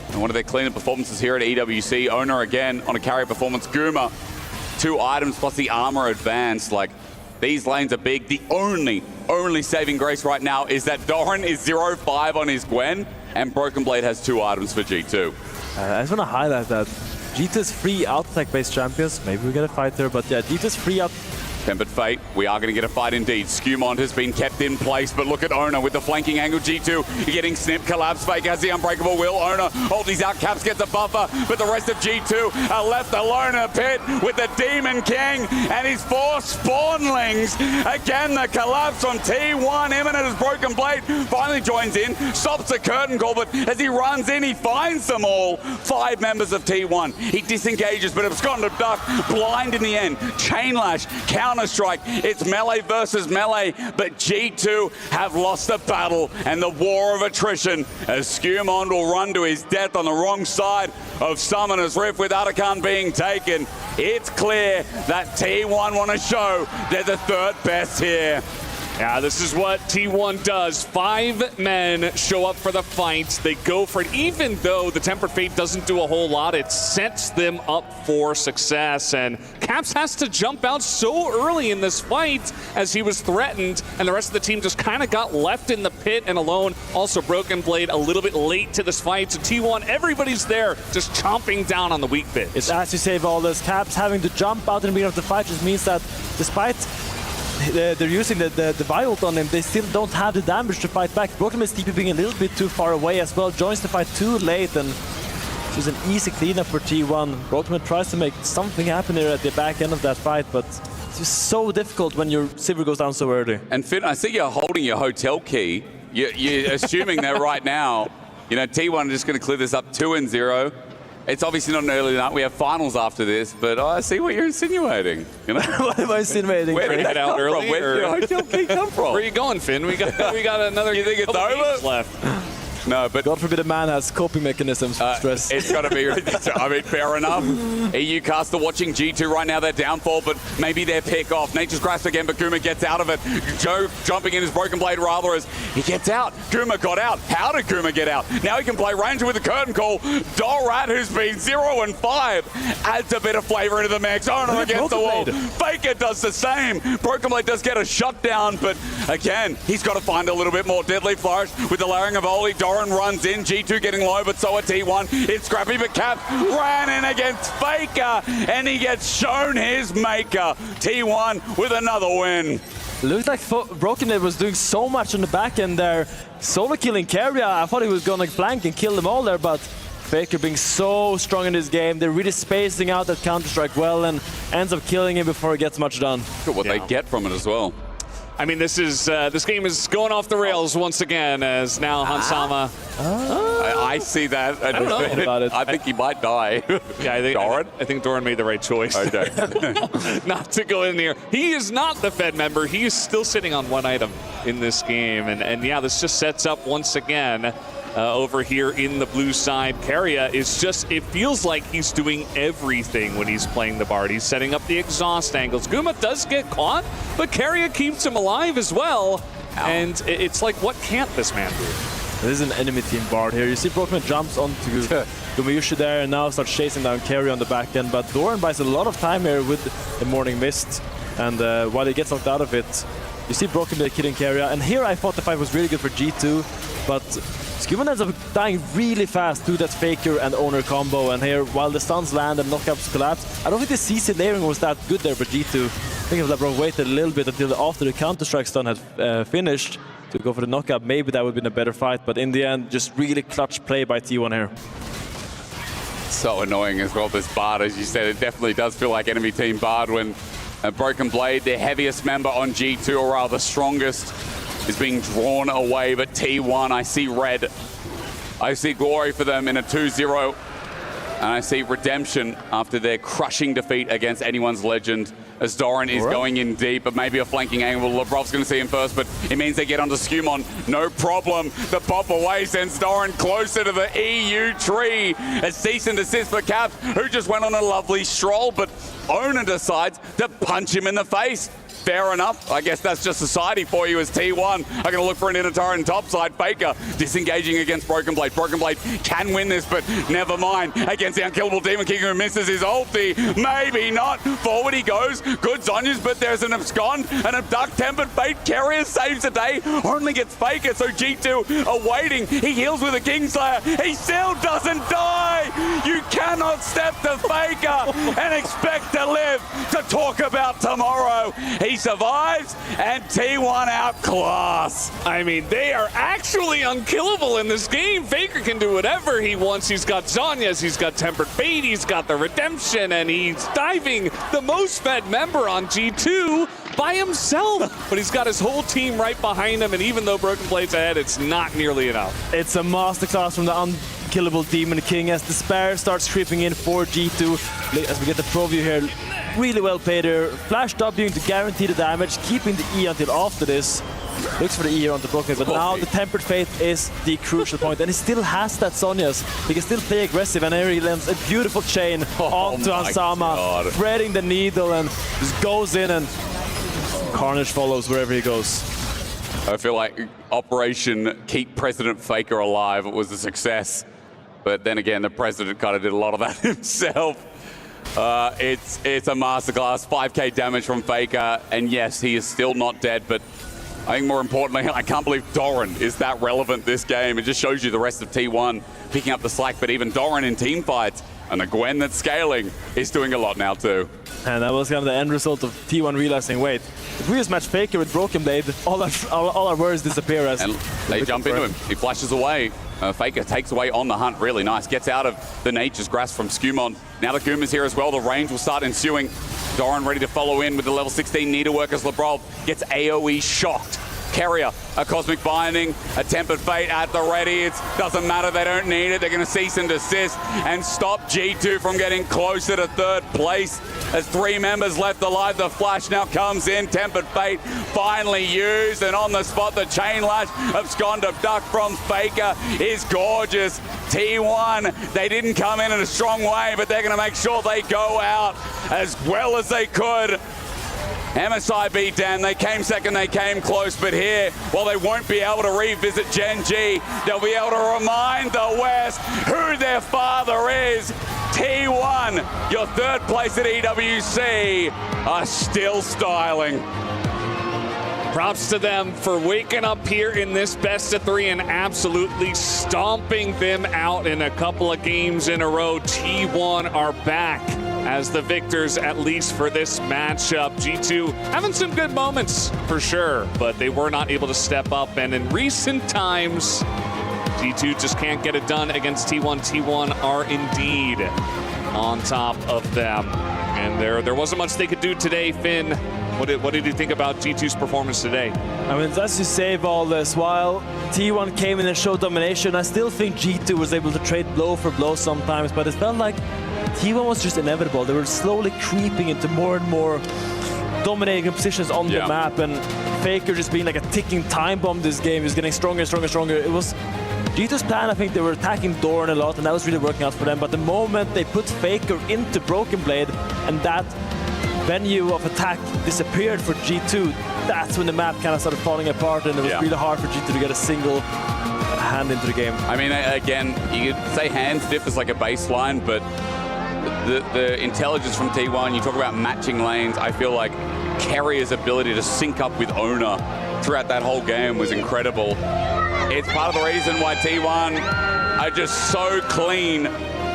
And one of their cleaner performances here at EWC. Owner again on a carry performance. Guma, 2 items plus the armor advance. Like, these lanes are big. The only saving grace right now is that Doran is 0-5 on his Gwen, and Broken Blade has 2 items for G2. I just want to highlight that G2 is free out-attack-based champions. Maybe we get a fight there, but yeah, G2 is free out. Tempered Fate, we are going to get a fight indeed. Skewmont has been kept in place, but look at Owner with the flanking angle. G2 getting snipped. Collapse Fake has the unbreakable will. Owner holds his out. Caps gets a buffer, but the rest of G2 are left alone in a pit with the Demon King and his 4 spawnlings. Again, the collapse from T1. Imminent as Broken Blade finally joins in, stops the curtain call, but as he runs in, he finds them all. 5 members of T1. He disengages, but absconded duck, blind in the end. Chain Lash, Counter-Strike, it's melee versus melee, but G2 have lost the battle and the war of attrition as Skewmond will run to his death on the wrong side of Summoner's Rift with Atakan being taken. It's clear that T1 want to show they're the 3rd best here. Yeah, this is what T1 does. 5 men show up for the fight. They go for it. Even though the Tempered Fate doesn't do a whole lot, it sets them up for success. And Caps has to jump out so early in this fight as he was threatened, and the rest of the team just kind of got left in the pit and alone. Also, Broken Blade a little bit late to this fight. So T1, everybody's there just chomping down on the weak bit. It's as you say, Valdez, Caps having to jump out in the beginning of the fight just means that despite they're using the Violent on him, they still don't have the damage to fight back. Broken is TP being a little bit too far away as well, joins the fight too late, and it's an easy cleanup for T1. Broken tries to make something happen here at the back end of that fight, but it's just so difficult when your silver goes down so early. And Finn, I see you're holding your hotel key. You're assuming that right now, you know, T1 are just going to clear this up 2-0. It's obviously not an early night. We have finals after this, but I see what you're insinuating. You know? What am I insinuating? Where did that come from? Where did your hotel key come from? Where are you going, Finn? We got another. You think it's over? Left. No, but God forbid a man has coping mechanisms for stress. It's got to be. I mean, fair enough. EU caster watching G2 right now. Their downfall, but maybe their pick off. Nature's Grasp again, but Guma gets out of it. Joe jumping in his Broken Blade rather as he gets out. Guma got out. How did Guma get out? Now he can play Ranger with a curtain call. Dorat, who's been 0-5, adds a bit of flavor into the mix. Owner against the wall. Faker does the same. Broken Blade does get a shutdown, but again, he's got to find a little bit more. Deadly Flourish with the layering of Oli. Doran runs in, G2 getting low, but so are T1. It's scrappy, but Cap ran in against Faker, and he gets shown his maker. T1 with another win. Looks like Broken Blade was doing so much on the back end there. Solo killing Keria. I thought he was going to flank and kill them all there, but Faker being so strong in this game. They're really spacing out that Counter-Strike well and ends up killing him before he gets much done. Look what they get from it as well. I mean, this game is going off the rails once again as now Hansama. I see that. I don't know about it. I think he might die. Yeah, I think Doran made the right choice. Okay. Not to go in there. He is not the Fed member. He is still sitting on 1 item in this game. And yeah, this just sets up once again over here in the blue side. Keria is just, it feels like he's doing everything when he's playing the Bard. He's setting up the exhaust angles. Guma does get caught, but Keria keeps him alive as well. Ow. And it's like, what can't this man do? This is an enemy team Bard here. You see Brockman jumps onto Gumayushi there and now starts chasing down Keria on the back end, but Doran buys a lot of time here with the Morning Mist, and while he gets knocked out of it, you see Broken killing Keria, and here I thought the fight was really good for G2, but Skewman ends up dying really fast to that Faker and Owner combo, and here, while the stuns land and knockouts collapse, I don't think the CC layering was that good there for G2. I think if LeBron waited a little bit until after the Counter-Strike stun had finished to go for the knockout, maybe that would have been a better fight, but in the end, just really clutch play by T1 here. So annoying as well, this Bard, as you said, it definitely does feel like enemy team Bard when Broken Blade, their heaviest member on G2, or rather strongest, is being drawn away. But T1, I see red. I see glory for them in a 2-0. And I see redemption after their crushing defeat against anyone's legend, as Doran is going in deep, but maybe a flanking angle. Lebrov's going to see him first, but it means they get onto Skumon. No problem. The pop away sends Doran closer to the EU tree. A cease and desist for Caps, who just went on a lovely stroll, but Ona decides to punch him in the face. Fair enough. I guess that's just society for you as T1 are going to look for an Inatara topside. Faker disengaging against Broken Blade. Broken Blade can win this, but never mind. Against the unkillable Demon King who misses his ulti. Maybe not. Forward he goes. Good Zonyas, but there's an abscond. An abduct Tempered Fate. Carrier saves the day. Only gets Faker, so G2 are waiting. He heals with a Kingslayer. He still doesn't die. You cannot step to Faker and expect to live to talk about tomorrow. He survives, and T1 outclass. I mean, they are actually unkillable in this game. Faker can do whatever he wants. He's got Zonyas, he's got Tempered Fate, he's got the Redemption, and he's diving the most fed member on G2 by himself. But he's got his whole team right behind him, and even though Broken Blade's ahead, it's not nearly enough. It's a masterclass from the unkillable Demon King as Despair starts creeping in for G2. As we get the pro view here, really well played here. Flash W to guarantee the damage, keeping the E until after this. Looks for the E onto Broken, but now the Tempered Fate is the crucial point, and he still has that Zonyas. He can still play aggressive, and here he lands a beautiful chain onto Ansama, threading the needle, and just goes in, and Carnage follows wherever he goes. I feel like Operation Keep President Faker Alive was a success, but then again, the president kind of did a lot of that himself. It's a masterclass. 5k damage from Faker, and yes, he is still not dead, but I think more importantly, I can't believe Doran is that relevant this game. It just shows you the rest of T1 picking up the slack, but even Doran in team fights and the Gwen that's scaling is doing a lot now too. And that was kind of the end result of T1 realizing, wait, if we just match Faker with Broken Blade, all our words disappear as... And they jump into him. He flashes away. Faker takes away on the hunt, really nice. Gets out of the Nature's Grasp from Skumon. Now the Guma's here as well. The range will start ensuing. Doran ready to follow in with the level 16 Needlework as Lebrov gets AoE shocked. Carrier, a Cosmic Binding, a Tempered Fate at the ready. It doesn't matter, they don't need it. They're going to cease and desist and stop G2 from getting closer to third place. As 3 members left alive, the flash now comes in. Tempered Fate finally used, and on the spot, the Chain Lash abscond abduct from Faker is gorgeous. T1, they didn't come in a strong way, but they're going to make sure they go out as well as they could. MSI beat down, they came second, they came close, but here, while they won't be able to revisit Gen.G, they'll be able to remind the West who their father is. T1, your third place at EWC, are still styling. Props to them for waking up here in this best of 3 and absolutely stomping them out in a couple of games in a row. T1 are back as the victors, at least for this matchup. G2 having some good moments for sure, but they were not able to step up. And in recent times, G2 just can't get it done against T1. T1 are indeed on top of them. And there wasn't much they could do today, Finn. What did you think about G2's performance today? I mean, as you say, Valdes, while T1 came in and showed domination, I still think G2 was able to trade blow for blow sometimes, but it felt like T1 was just inevitable. They were slowly creeping into more and more dominating positions on the map, and Faker just being like a ticking time bomb this game. Is getting stronger and stronger and stronger. It was G2's plan. I think they were attacking Doran a lot, and that was really working out for them, but the moment they put Faker into Broken Blade and that venue of attack disappeared for G2, that's when the map kind of started falling apart, and it was really hard for G2 to get a single hand into the game. I mean, again, you could say hands differs like a baseline, but the intelligence from T1, you talk about matching lanes, I feel like Carrier's ability to sync up with Ona throughout that whole game was incredible. It's part of the reason why T1 are just so clean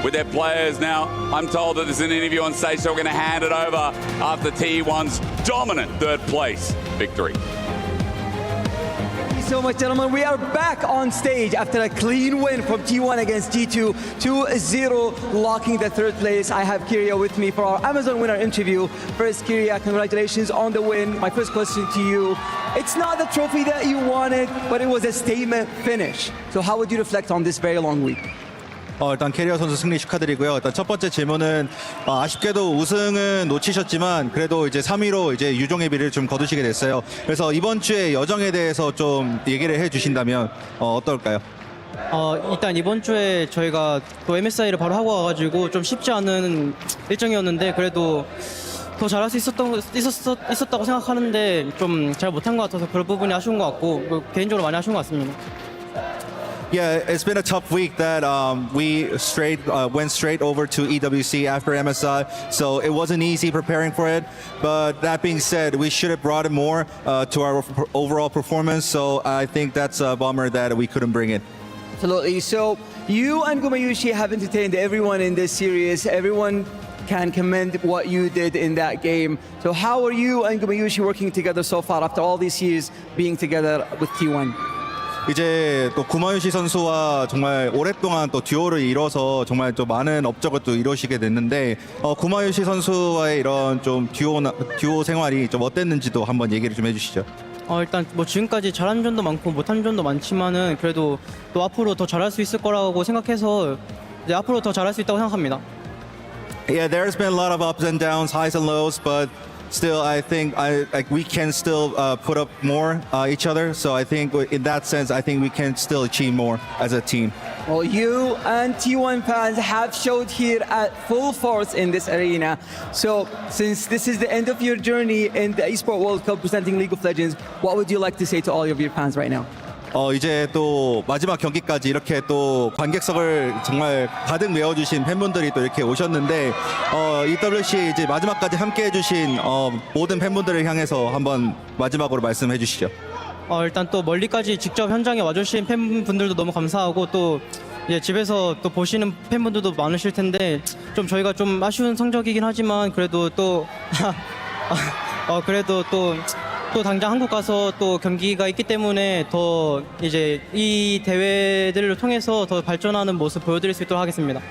with their players. Now, I'm told that there's an interview on stage, so we're going to hand it over after T1's dominant third place victory. so much, gentlemen. We are back on stage after a clean win from T1 against G2, 2-0, locking the third place. I have Kyria with me for our Amazon winner interview. First, Kyria, congratulations on the win. My first question to you, it's not the trophy that you wanted, but it was a statement finish. So how would you reflect on this very long week? 일단 캐리어 선수 승리 축하드리고요. 일단 첫 번째 질문은 아쉽게도 우승은 놓치셨지만 그래도 이제 3위로 이제 유종의 미를 좀 거두시게 됐어요. 그래서 이번 주의 여정에 대해서 좀 얘기를 해주신다면 어떨까요? 일단 이번 주에 저희가 또 MSI를 바로 하고 와가지고 좀 쉽지 않은 일정이었는데 그래도 더 잘할 수 있었다고 생각하는데 좀 잘 못한 것 같아서 그런 부분이 아쉬운 것 같고 개인적으로 많이 아쉬운 것 같습니다. Yeah, it's been a tough week that we went straight over to EWC after MSI, so it wasn't easy preparing for it. But that being said, we should have brought it more to our overall performance, so I think that's a bummer that we couldn't bring it. Absolutely. So you and Gumayushi have entertained everyone in this series. Everyone can commend what you did in that game. So how are you and Gumayushi working together so far after all these years being together with T1? 이제 또 구마유시 선수와 정말 오랫동안 또 듀오를 이뤄서 정말 또 많은 업적을 또 이루시게 됐는데 구마유시 선수와의 이런 좀 듀오 생활이 좀 어땠는지도 한번 얘기를 좀 해주시죠. 일단 뭐 지금까지 잘한 점도 많고 못한 점도 많지만은 그래도 또 앞으로 더 잘할 수 있을 거라고 생각해서 이제 앞으로 더 잘할 수 있다고 생각합니다. Yeah, there's been a lot of ups and downs, highs and lows, but still, I think we can still put up more each other. So I think in that sense, I think we can still achieve more as a team. Well, you and T1 fans have showed here at full force in this arena. So since this is the end of your journey in the Esports World Cup presenting League of Legends, what would you like to say to all of your fans right now? 이제 또 마지막 경기까지 이렇게 또 관객석을 정말 가득 메워주신 팬분들이 또 이렇게 오셨는데 EWC 이제 마지막까지 함께 해주신 모든 팬분들을 향해서 한번 마지막으로 말씀해 주시죠. 일단 또 멀리까지 직접 현장에 와주신 팬분들도 너무 감사하고 또 이제 집에서 또 보시는 팬분들도 많으실 텐데 좀 저희가 좀 아쉬운 성적이긴 하지만 그래도 또 또 당장 한국 가서 또 경기가 있기 때문에 더 이제 이 대회들을 통해서 더 발전하는 모습 보여드릴 수 있도록 하겠습니다.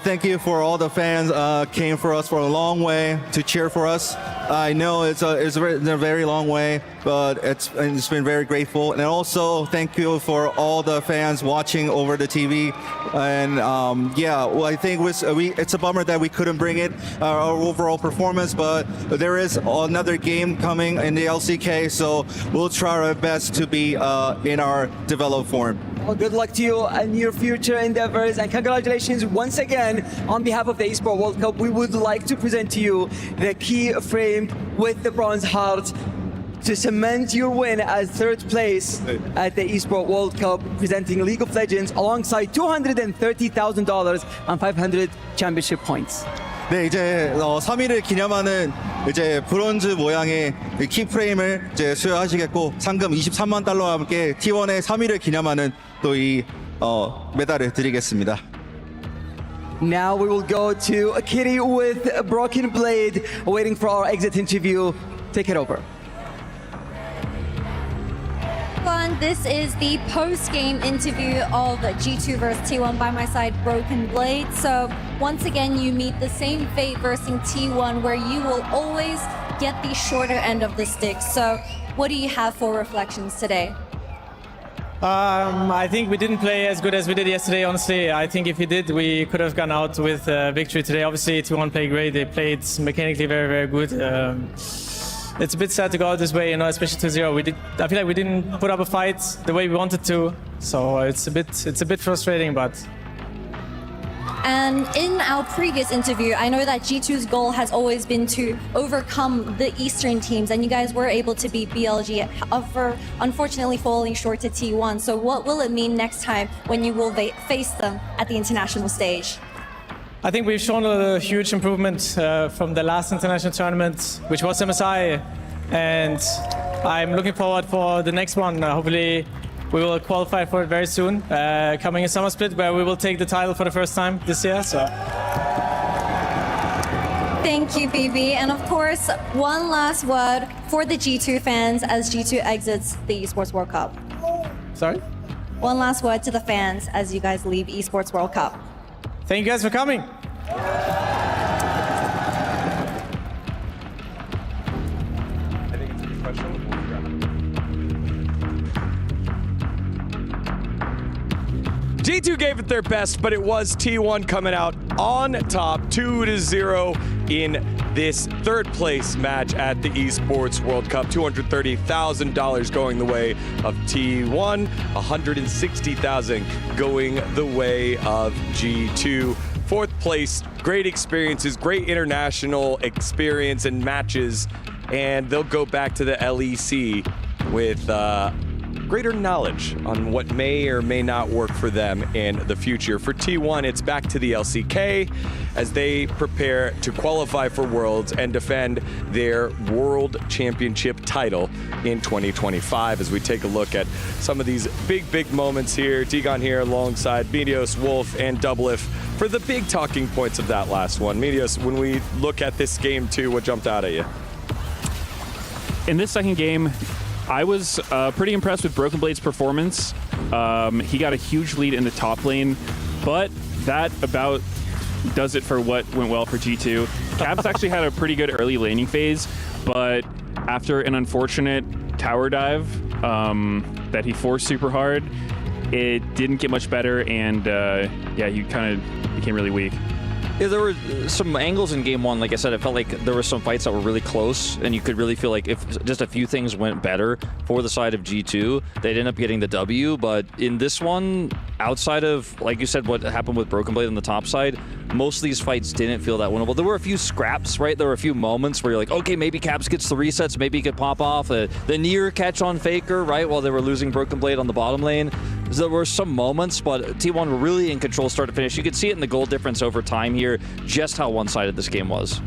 Thank you for all the fans came for us for a long way to cheer for us. I know it's a very long way, but it's been very grateful. And also thank you for all the fans watching over the TV. And I think it's a bummer that we couldn't bring it our overall performance, but there is another game coming in the LCK, so we'll try our best to be in our developed form. Well, good luck to you and your future endeavors, and congratulations once again on behalf of the Esports World Cup. We would like to present to you the key framed with the bronze heart to cement your win as third place at the Esports World Cup, presenting League of Legends alongside $230,000 and 500 championship points. 네, 이제 3위를 기념하는 이제 브론즈 모양의 키프레임을 이제 수여하시겠고 상금 23만 달러와 함께 T1의 3위를 기념하는 또 이 메달을 드리겠습니다. Now we will go to a kitty with a broken blade, waiting for our exit interview. Take it over. This is the post-game interview of G2 versus T1. By my side, Broken Blade. So once again, you meet the same fate versus T1, where you will always get the shorter end of the stick. So what do you have for reflections today? I think we didn't play as good as we did yesterday, honestly. I think if we did, we could have gone out with victory today. Obviously, T1 played great. They played mechanically very, very good. It's a bit sad to go out this way, especially 2-0. I feel like we didn't put up a fight the way we wanted to, so it's a bit frustrating, but. And in our previous interview, I know that G2's goal has always been to overcome the Eastern teams, and you guys were able to beat BLG, for unfortunately falling short to T1. So what will it mean next time when you will face them at the international stage? I think we've shown a huge improvement from the last international tournament, which was MSI, and I'm looking forward for the next one. Hopefully we will qualify for it very soon, coming in Summer Split, where we will take the title for the first time this year. So. Thank you, Phoebe. And of course, one last word for the G2 fans as G2 exits the Esports World Cup. Sorry? One last word to the fans as you guys leave Esports World Cup. Thank you guys for coming. G2 gave it their best, but it was T1 coming out on top, 2-0 in this third place match at the Esports World Cup. $230,000 going the way of T1, $160,000 going the way of G2. Fourth place, great experiences, great international experience and matches, and they'll go back to the LEC with greater knowledge on what may or may not work for them in the future. For T1, it's back to the LCK as they prepare to qualify for Worlds and defend their World Championship title in 2025. As we take a look at some of these big moments here, Tigon here alongside Meteos, Wolf, and Doublelift for the big talking points of that last one. Meteos, when we look at this game too, what jumped out at you? In this second game, I was pretty impressed with Broken Blade's performance. He got a huge lead in the top lane, but that about does it for what went well for G2. Caps actually had a pretty good early laning phase, but after an unfortunate tower dive that he forced super hard, it didn't get much better, and yeah, he kind of became really weak. Yeah, there were some angles in game one. Like I said, it felt like there were some fights that were really close, and you could really feel like if just a few things went better for the side of G2, they'd end up getting the W. But in this one, outside of, like you said, what happened with Broken Blade on the top side, most of these fights didn't feel that winnable. There were a few scraps, right? There were a few moments where you're like, okay, maybe Caps gets the resets, maybe he could pop off the near catch on Faker, right? While they were losing Broken Blade on the bottom lane. So there were some moments, but T1 were really in control start to finish. You could see it in the goal difference over time here, just how one-sided this game was.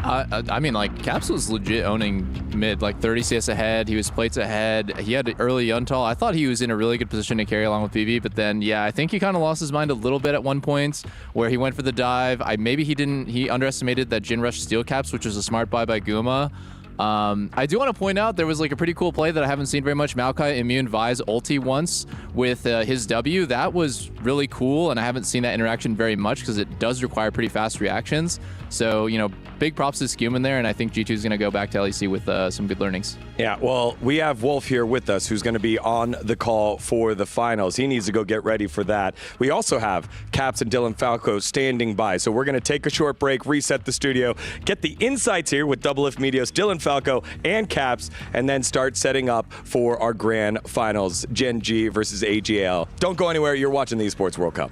I mean, like, Caps was legit owning mid, like 30 CS ahead. He was plates ahead. He had early Untall. I thought he was in a really good position to carry along with BB, but then, yeah, I think he kind of lost his mind a little bit at one point where he went for the dive. Maybe he underestimated that Jin Rush steal Caps, which was a smart buy by Guma. I do want to point out there was like a pretty cool play that I haven't seen very much. Maokai immune Vi's ulti once with his W. That was really cool, and I haven't seen that interaction very much because it does require pretty fast reactions. So, you know, big props to Scuman there, and I think G2 is going to go back to LEC with some good learnings. Yeah, well, we have Wolf here with us who's going to be on the call for the finals. He needs to go get ready for that. We also have Caps and Dylan Falco standing by. So we're going to take a short break, reset the studio, get the insights here with Doublelift Meteos, Dylan Falco, and Caps, and then start setting up for our grand finals, Gen.G versus AG.AL. Don't go anywhere. You're watching the Esports World Cup.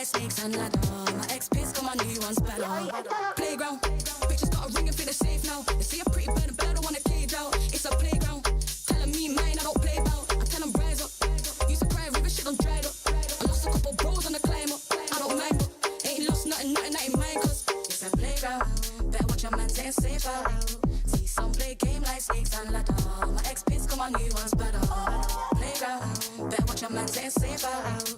snakes and ladder. My ex-piss got my new ones better. Playground, bitches got a ring and feel safe now. They see a pretty bird and bird, I want a cage out. It's a playground, telling me mine, I don't play about. I tell them rise up, used to cry, river shit don't dried up. I lost a couple bros on the climb up, I don't mind, but ain't lost nothing that ain't mine, cause it's a playground. Better watch your man stay safe out. See some play game like snakes and ladder. My ex-piss got my new ones better. Playground, better watch your man stay safe out.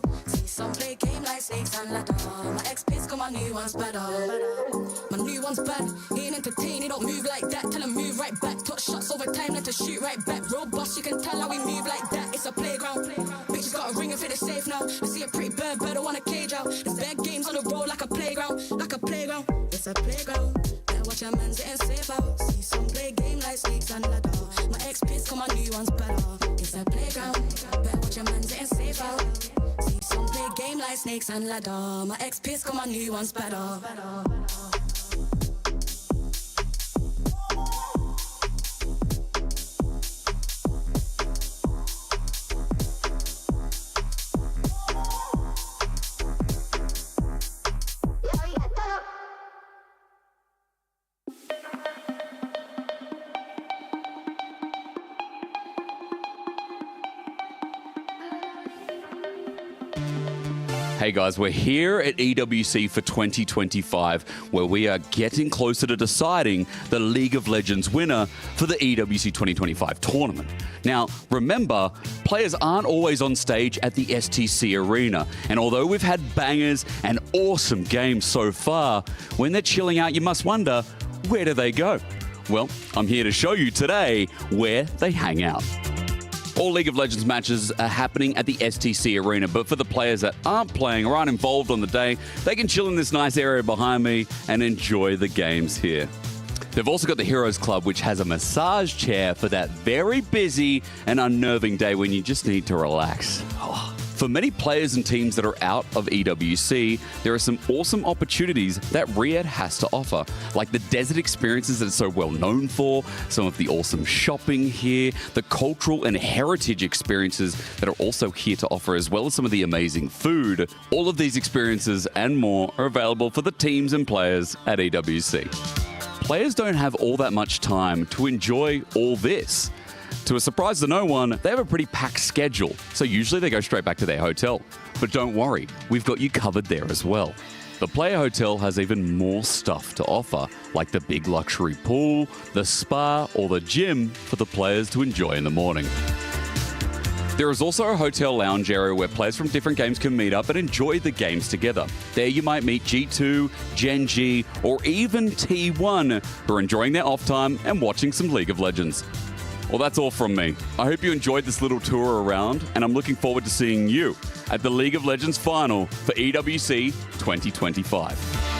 Some play game like snakes and ladder. My ex-piss got my new ones better. My new one's bad, he ain't entertained, he don't move like that. Tell him move right back, touch shots over time, let to shoot right back. Robust, you can tell how we move like that. It's a playground, bitches got a ring and feel it's safe now. I see a pretty bird, bird, I want a cage out. There's bad games on the road like a playground, like a playground. It's a playground, better watch your man getting safe out. See some play game like snakes and ladder. My ex-piss got my new ones better. It's a playground, better watch your man getting safe out. Some play game like snakes and ladder. My ex-piss got my new ones better. Hey guys, we're here at EWC for 2025, where we are getting closer to deciding the League of Legends winner for the EWC 2025 tournament. Now, remember, players aren't always on stage at the STC Arena, and although we've had bangers and awesome games so far, when they're chilling out, you must wonder, where do they go? Well, I'm here to show you today where they hang out. All League of Legends matches are happening at the STC Arena, but for the players that aren't playing or aren't involved on the day, they can chill in this nice area behind me and enjoy the games here. They've also got the Heroes Club, which has a massage chair for that very busy and unnerving day when you just need to relax. For many players and teams that are out of EWC, there are some awesome opportunities that Riyadh has to offer, like the desert experiences that it's so well known for, some of the awesome shopping here, the cultural and heritage experiences that are also here to offer, as well as some of the amazing food. All of these experiences and more are available for the teams and players at EWC. Players don't have all that much time to enjoy all this. To a surprise to no one, they have a pretty packed schedule, so usually they go straight back to their hotel. But don't worry, we've got you covered there as well. The Player Hotel has even more stuff to offer, like the big luxury pool, the spa, or the gym for the players to enjoy in the morning. There is also a hotel lounge area where players from different games can meet up and enjoy the games together. There you might meet G2, Gen.G, or even T1, who are enjoying their off time and watching some League of Legends. Well, that's all from me. I hope you enjoyed this little tour around, and I'm looking forward to seeing you at the League of Legends final for EWC 2025.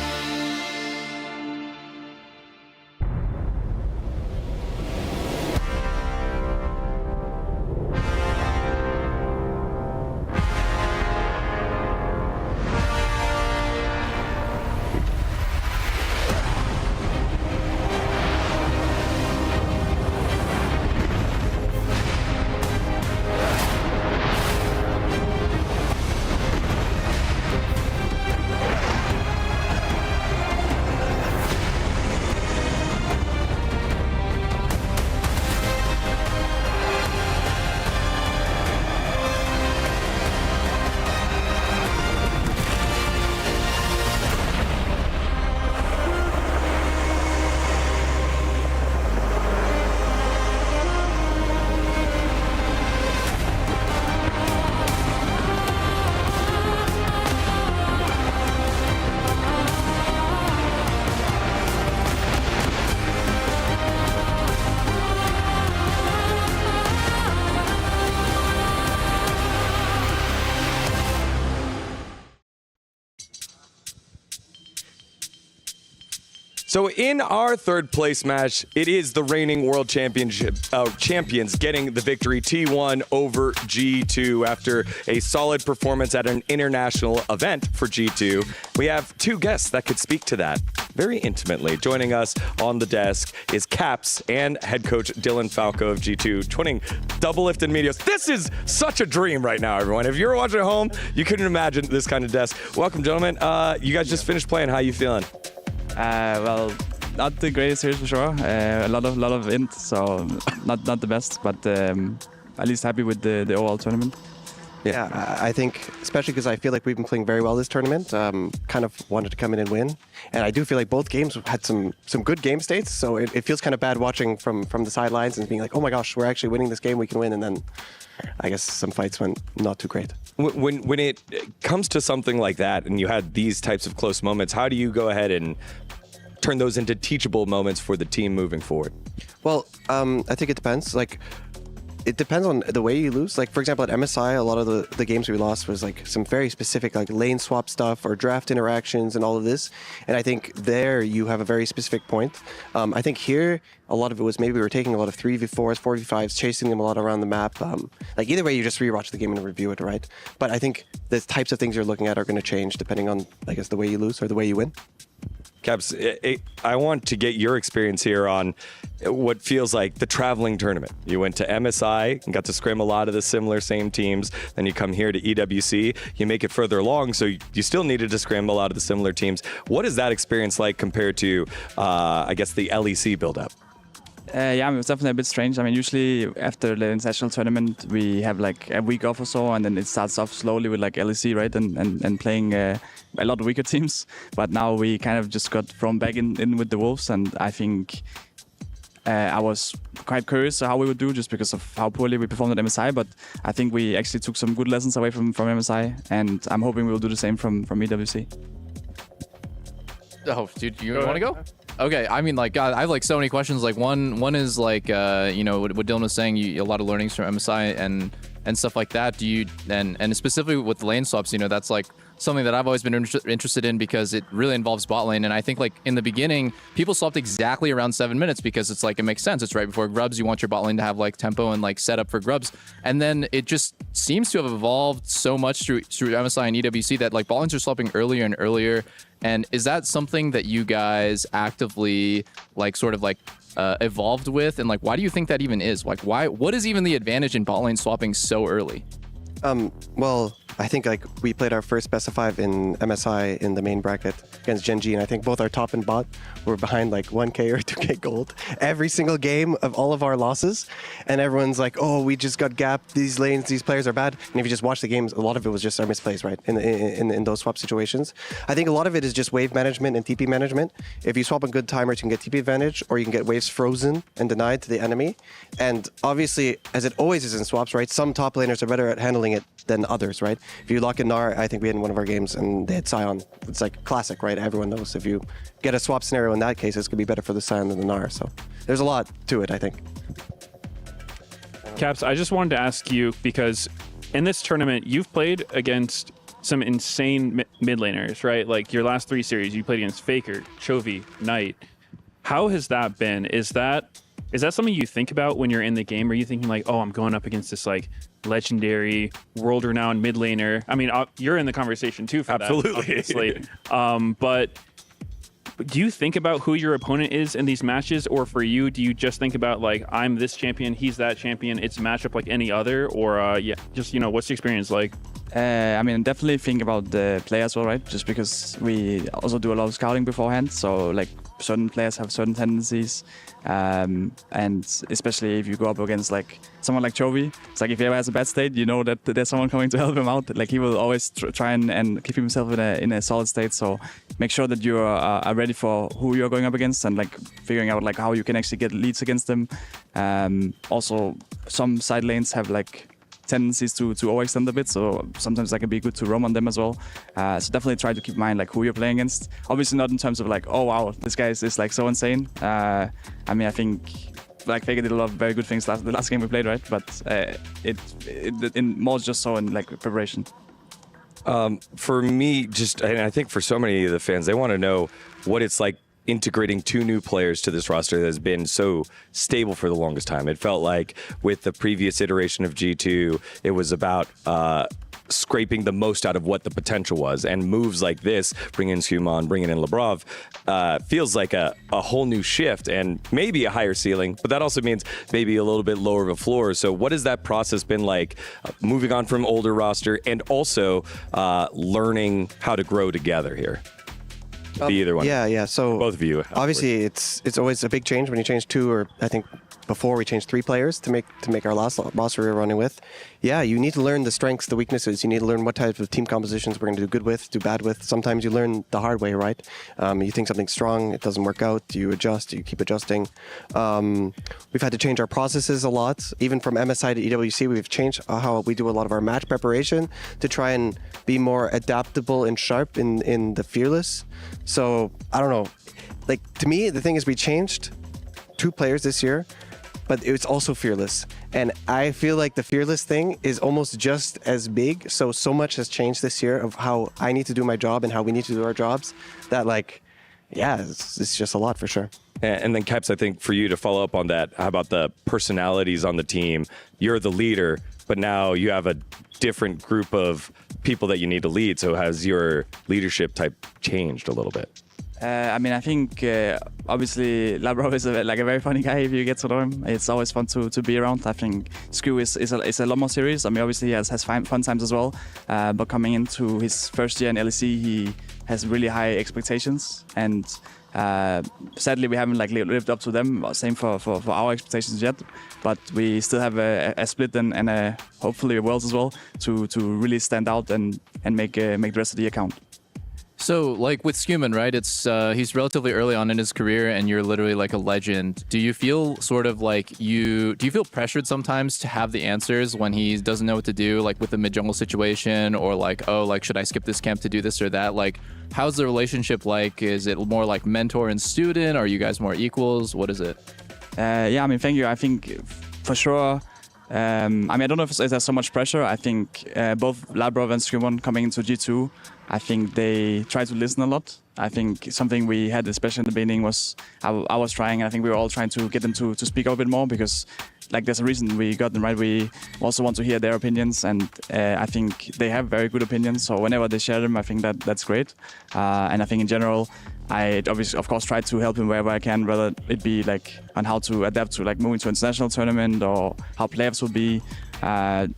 So in our third place match, it is the reigning world championship champions getting the victory, T1 over G2 after a solid performance at an international event for G2. We have two guests that could speak to that very intimately. Joining us on the desk is Caps and head coach Dylan Falco of G2, twinning double lifted medios. This is such a dream right now, everyone. If you're watching at home, you couldn't imagine this kind of desk. Welcome, gentlemen. You guys just finished playing. How you feeling? Well, not the greatest series for sure. A lot of int, so not the best, but at least happy with the overall tournament. Yeah, I think, especially because I feel like we've been playing very well this tournament, kind of wanted to come in and win. And I do feel like both games had some good game states, so it feels kind of bad watching from the sidelines and being like, oh my gosh, we're actually winning this game, we can win. And then I guess some fights went not too great. When it comes to something like that and you had these types of close moments, how do you go ahead and turn those into teachable moments for the team moving forward? Well, I think it depends. It depends on the way you lose. Like, for example, at MSI, a lot of the games we lost was like some very specific like lane swap stuff or draft interactions and all of this. And I think there you have a very specific point. I think here, a lot of it was maybe we were taking a lot of 3v4s, 4v5s, chasing them a lot around the map. Like either way, you just rewatch the game and review it, right? But I think the types of things you're looking at are going to change depending on, I guess, the way you lose or the way you win. Caps, I want to get your experience here on what feels like the traveling tournament. You went to MSI and got to scrim a lot of the same teams. Then you come here to EWC. You make it further along, so you still needed to scrim a lot of the similar teams. What is that experience like compared to, I guess, the LEC build-up? Yeah, it was definitely a bit strange. I mean, usually after the international tournament, we have like a week off or so, and then it starts off slowly with like LEC, right? And playing a lot of weaker teams. But now we kind of just got thrown back in with the Wolves, and I think I was quite curious how we would do just because of how poorly we performed at MSI. But I think we actually took some good lessons away from MSI, and I'm hoping we'll do the same from EWC. Oh, dude, you want to go? Okay, I mean, like, God, I have like so many questions. Like, one is like, you know, what Dylan was saying, a lot of learnings from MSI and stuff like that. Do you and specifically with lane swaps, you know, that's like something that I've always been interested in because it really involves bot lane. And I think like in the beginning, people swapped exactly around 7 minutes because it's like it makes sense. It's right before grubs. You want your bot lane to have like tempo and like setup for grubs. And then it just seems to have evolved so much through MSI and EWC that like bot lanes are swapping earlier and earlier. And is that something that you guys actively like sort of like evolved with? And like, why do you think that even is? Like, what is even the advantage in bot lane swapping so early? Well, I think like we played our first best of 5 in MSI in the main bracket against Gen.G, and I think both our top and bot were behind like 1k or 2k gold every single game of all of our losses. And everyone's like, oh, we just got gapped, these lanes, these players are bad. And if you just watch the games, a lot of it was just our misplays, right? In those swap situations. I think a lot of it is just wave management and TP management. If you swap on good timers, you can get TP advantage, or you can get waves frozen and denied to the enemy. And obviously, as it always is in swaps, right? Some top laners are better at handling it than others, right? If you lock in Gnar, I think we had in one of our games and they had Sion. It's like classic, right? Everyone knows if you get a swap scenario in that case, it's going to be better for the Sion than the Gnar. So there's a lot to it, I think. Caps, I just wanted to ask you, because in this tournament, you've played against some insane mid laners, right? Like your last 3 series, you played against Faker, Chovy, Knight. How has that been? Is that something you think about when you're in the game? Are you thinking like, oh, I'm going up against this like legendary, world-renowned mid laner? I mean, you're in the conversation too for Absolutely. that, obviously. But do you think about who your opponent is in these matches, or for you, do you just think about like, I'm this champion, he's that champion, it's a matchup like any other, or yeah, just, you know, what's the experience like? I mean, definitely think about the players, all right, just because we also do a lot of scouting beforehand. So like certain players have certain tendencies, and especially if you go up against like someone like Chovy, it's like if he ever has a bad state, you know that there's someone coming to help him out. Like he will always try and keep himself in a solid state. So make sure that you are ready for who you're going up against, and like figuring out like how you can actually get leads against them. Also, some side lanes have like tendencies to overextend a bit, so sometimes that can be good to roam on them as well. So definitely try to keep in mind like who you're playing against. Obviously not in terms of like, oh wow, this guy is like so insane. I mean, I think like Faker did a lot of very good things the last game we played, right? But it more just so in like preparation. For me, just, and I think for so many of the fans, they want to know what it's like integrating 2 new players to this roster that has been so stable for the longest time. It felt like with the previous iteration of G2, it was about scraping the most out of what the potential was. And moves like this, bringing in Skumon, bringing in Labrov, feels like a whole new shift and maybe a higher ceiling, but that also means maybe a little bit lower of a floor. So what has that process been like, moving on from older roster and also learning how to grow together here? Be either one. Yeah. So both of you. Obviously, it's always a big change when you change 2, or I think before we changed 3 players to make our last roster we were running with. Yeah, you need to learn the strengths, the weaknesses. You need to learn what type of team compositions we're going to do good with, do bad with. Sometimes you learn the hard way, right? You think something's strong, it doesn't work out. You adjust, you keep adjusting. We've had to change our processes a lot. Even from MSI to EWC, we've changed how we do a lot of our match preparation to try and be more adaptable and sharp in the Fearless. So, I don't know. Like, to me, the thing is we changed 2 players this year, but it's also Fearless. And I feel like the Fearless thing is almost just as big. So much has changed this year of how I need to do my job and how we need to do our jobs that, like, yeah, it's just a lot for sure. And then, Keps, I think for you to follow up on that, how about the personalities on the team? You're the leader, but now you have a different group of people that you need to lead. So has your leadership type changed a little bit? I mean, I think obviously Labrov is a very funny guy if you get to know him. It's always fun to be around. I think Sku is a lot more serious. I mean, obviously he has fun times as well. But coming into his first year in LEC, he has really high expectations, and sadly we haven't lived up to them. Same for our expectations yet. But we still have a split and hopefully a Worlds as well to really stand out and make the rest of the year count. So, like with Skumon, right? It's he's relatively early on in his career, and you're literally like a legend. Do you feel sort of like do you feel pressured sometimes to have the answers when he doesn't know what to do, like with the mid jungle situation, or like, oh, like should I skip this camp to do this or that? Like, how's the relationship like? Is it more like mentor and student? Are you guys more equals? What is it? Yeah, I mean, thank you. I think for sure. I mean, I don't know if there's so much pressure. I think both Labrov and Skumon coming into G2, I think they try to listen a lot. I think something we had, especially in the beginning, was I was trying, and I think we were all trying to get them to speak up a bit more, because like there's a reason we got them, right? We also want to hear their opinions, and I think they have very good opinions. So whenever they share them, I think that's great. And I think in general, I obviously, of course, try to help him wherever I can, whether it be like on how to adapt to like moving to an international tournament or how playoffs will be. And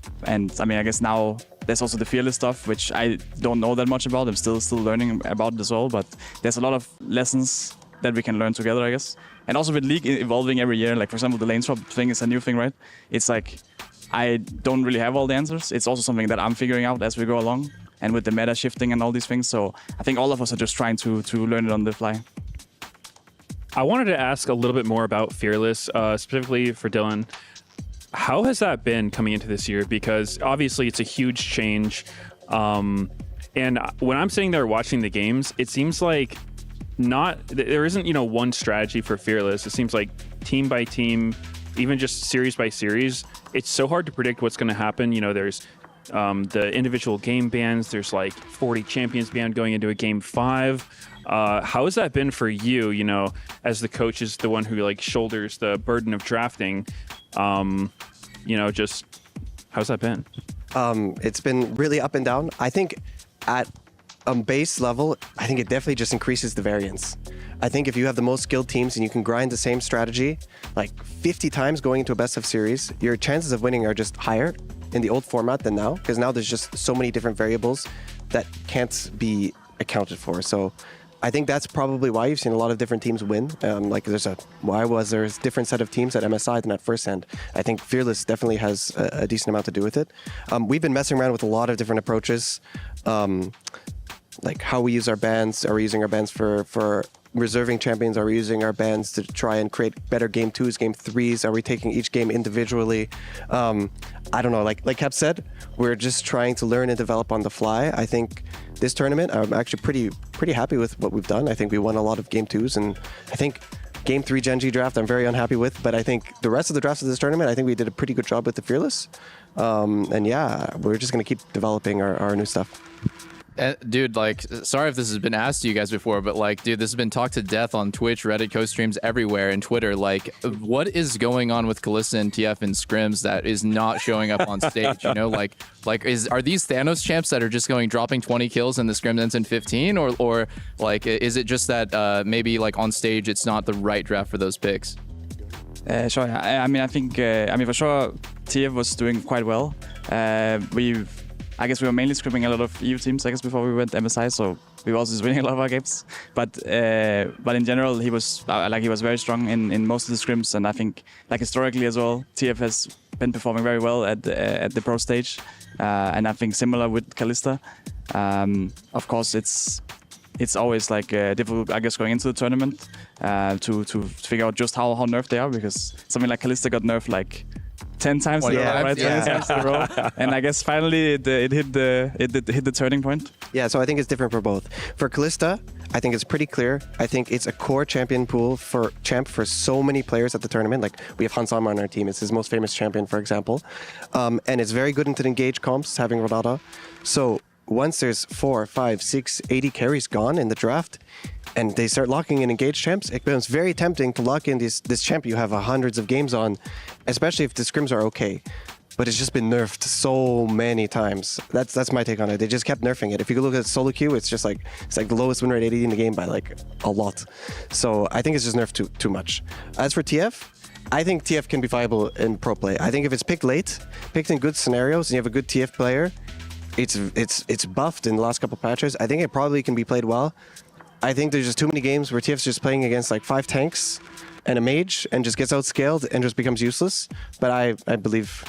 I mean, I guess now there's also the Fearless stuff, which I don't know that much about. I'm still learning about it as well, but there's a lot of lessons that we can learn together, I guess. And also with League evolving every year, like for example, the lane swap thing is a new thing, right? It's like, I don't really have all the answers. It's also something that I'm figuring out as we go along, and with the meta shifting and all these things. So I think all of us are just trying to learn it on the fly. I wanted to ask a little bit more about Fearless, specifically for Dylan. How has that been coming into this year? Because obviously it's a huge change. And when I'm sitting there watching the games, it seems like there isn't, one strategy for Fearless. It seems like team by team, even just series by series, it's so hard to predict what's going to happen. There's the individual game bans. There's like 40 champions ban going into a game 5. How has that been for you, as the coach is the one who like shoulders the burden of drafting? Just how's that been? It's been really up and down. I think at base level, I think it definitely just increases the variance. I think if you have the most skilled teams and you can grind the same strategy like 50 times going into a best of series, your chances of winning are just higher in the old format than now, because now there's just so many different variables that can't be accounted for. So I think that's probably why you've seen a lot of different teams win. There's a different set of teams at MSI than at First Hand. I think Fearless definitely has a decent amount to do with it. We've been messing around with a lot of different approaches, like how we use our bans. Are we using our bans for reserving champions? Are we using our bans to try and create better game 2s, game 3s? Are we taking each game individually? I don't know. Like Cap said, we're just trying to learn and develop on the fly. I think this tournament, I'm actually pretty happy with what we've done. I think we won a lot of game 2s, and I think game 3 Gen.G draft I'm very unhappy with, but I think the rest of the drafts of this tournament, I think we did a pretty good job with the Fearless. And yeah, we're just going to keep developing our new stuff. Dude, like, sorry if this has been asked to you guys before, but like, dude, this has been talked to death on Twitch, Reddit, co-streams everywhere, and Twitter. Like, what is going on with Kalista and TF in scrims that is not showing up on stage? You know, like are these Thanos champs that are just dropping 20 kills and the scrim ends in 15, or like, is it just that maybe like on stage it's not the right draft for those picks? Sure. I mean, for sure, TF was doing quite well. I guess we were mainly scrimming a lot of EU teams, I guess, before we went MSI, so we were also just winning a lot of our games. But in general, he was very strong in most of the scrims, and I think like historically as well, TF has been performing very well at the pro stage, and I think similar with Kalista. Of course, it's always like difficult, I guess, going into the tournament to figure out just how nerfed they are, because something like Kalista got nerfed like 10 times in a row, right? 10 times in a row. And I guess finally it hit the turning point. Yeah, so I think it's different for both. For Kalista, I think it's pretty clear. I think it's a core champion pool for so many players at the tournament. Like, we have Hansama on our team. It's his most famous champion, for example. And it's very good into the engage comps, having Rodada. So once there's 4, 5, 6, 80 carries gone in the draft, and they start locking in engaged champs, it becomes very tempting to lock in this champ you have hundreds of games on, especially if the scrims are okay. But it's just been nerfed so many times. That's my take on it. They just kept nerfing it. If you look at solo queue, it's like the lowest win rate 80 in the game by like a lot. So I think it's just nerfed too much. As for TF, I think TF can be viable in pro play. I think if it's picked late, picked in good scenarios, and you have a good TF player, it's buffed in the last couple patches. I think it probably can be played well. I think there's just too many games where TF's just playing against like 5 tanks and a mage and just gets outscaled and just becomes useless. But I believe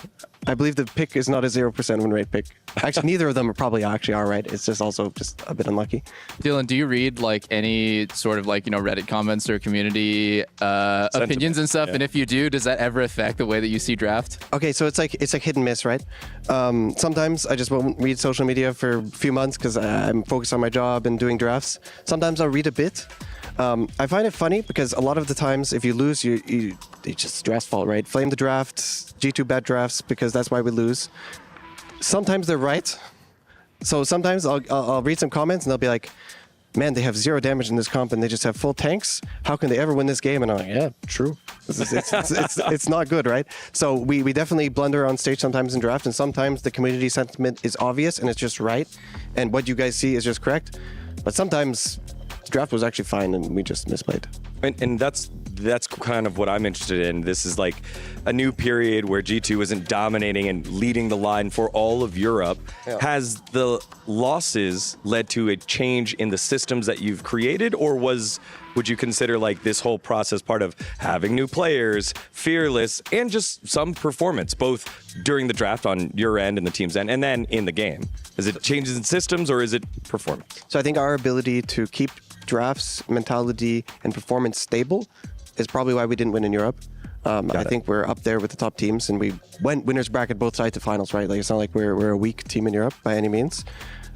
the pick is not a 0% win rate pick. Actually, neither of them are probably actually all right. It's just also just a bit unlucky. Dylan, do you read like any sort of like, Reddit comments or community opinions and stuff? Yeah. And if you do, does that ever affect the way that you see draft? Okay, so it's like hit and miss, right? Sometimes I just won't read social media for a few months because I'm focused on my job and doing drafts. Sometimes I'll read a bit. I find it funny because a lot of the times if you lose, it's just draft fault, right? Flame the draft, G2 bad drafts, because that's why we lose. Sometimes they're right. So sometimes I'll read some comments and they'll be like, man, they have 0 damage in this comp and they just have full tanks. How can they ever win this game? And I'm like, yeah, true. It's not good, right? So we definitely blunder on stage sometimes in draft, and sometimes the community sentiment is obvious and it's just right, and what you guys see is just correct. But sometimes the draft was actually fine and we just misplayed. And that's kind of what I'm interested in. This is like a new period where G2 isn't dominating and leading the line for all of Europe. Yeah. Has the losses led to a change in the systems that you've created, or would you consider like this whole process part of having new players, fearless, and just some performance, both during the draft on your end and the team's end, and then in the game? Is it changes in systems or is it performance? So I think our ability to keep drafts, mentality, and performance stable is probably why we didn't win in Europe. I think we're up there with the top teams, and we went winners bracket both sides to finals, right? Like, it's not like we're a weak team in Europe by any means.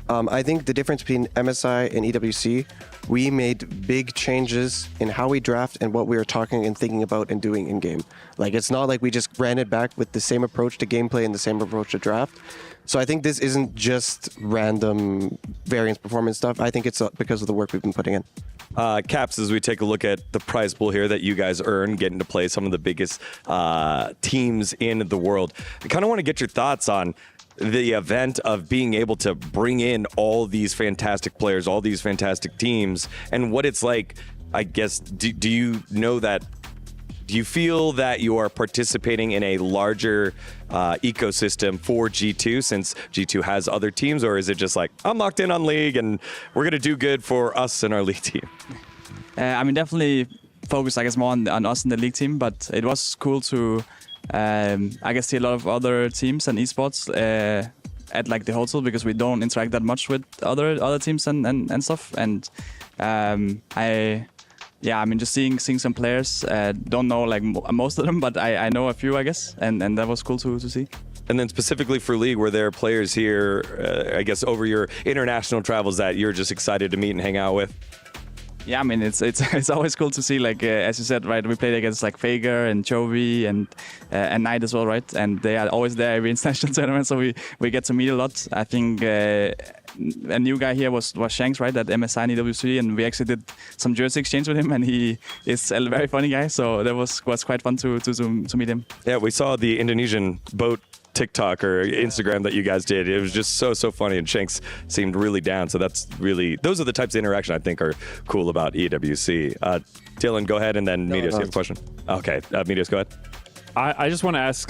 I think the difference between MSI and EWC, we made big changes in how we draft and what we were talking and thinking about and doing in game. Like, it's not like we just ran it back with the same approach to gameplay and the same approach to draft. So I think this isn't just random variance performance stuff. I think it's because of the work we've been putting in. Caps, as we take a look at the prize pool here that you guys earn, getting to play some of the biggest teams in the world, I kind of want to get your thoughts on the event of being able to bring in all these fantastic players, all these fantastic teams, and what it's like. I guess, do you know that? Do you feel that you are participating in a larger ecosystem for G2 since G2 has other teams, or is it just like, I'm locked in on League and we're going to do good for us and our League team? I mean, definitely focus, I guess, more on us in the League team, but it was cool to, I guess, see a lot of other teams and esports at like the hotel, because we don't interact that much with other teams and stuff. And I mean, just seeing some players, don't know like most of them, but I know a few, I guess, and that was cool to see. And then specifically for League, were there players here, I guess, over your international travels that you're just excited to meet and hang out with? Yeah, I mean, it's always cool to see, like, as you said, right, we played against like Fager and Chovy and Knight as well, right? And they are always there every international tournament, so we get to meet a lot. I think a new guy here was Shanks, right, at MSI and EWC, and we actually did some jersey exchange with him, and he is a very funny guy, so that was quite fun to meet him. Yeah, we saw the Indonesian boat TikTok or Instagram that you guys did. It was just so funny, and Shanks seemed really down. So those are the types of interaction I think are cool about EWC. Dylan, go ahead, and then Medios, you have a question. Okay, Medios, go ahead. I just want to ask,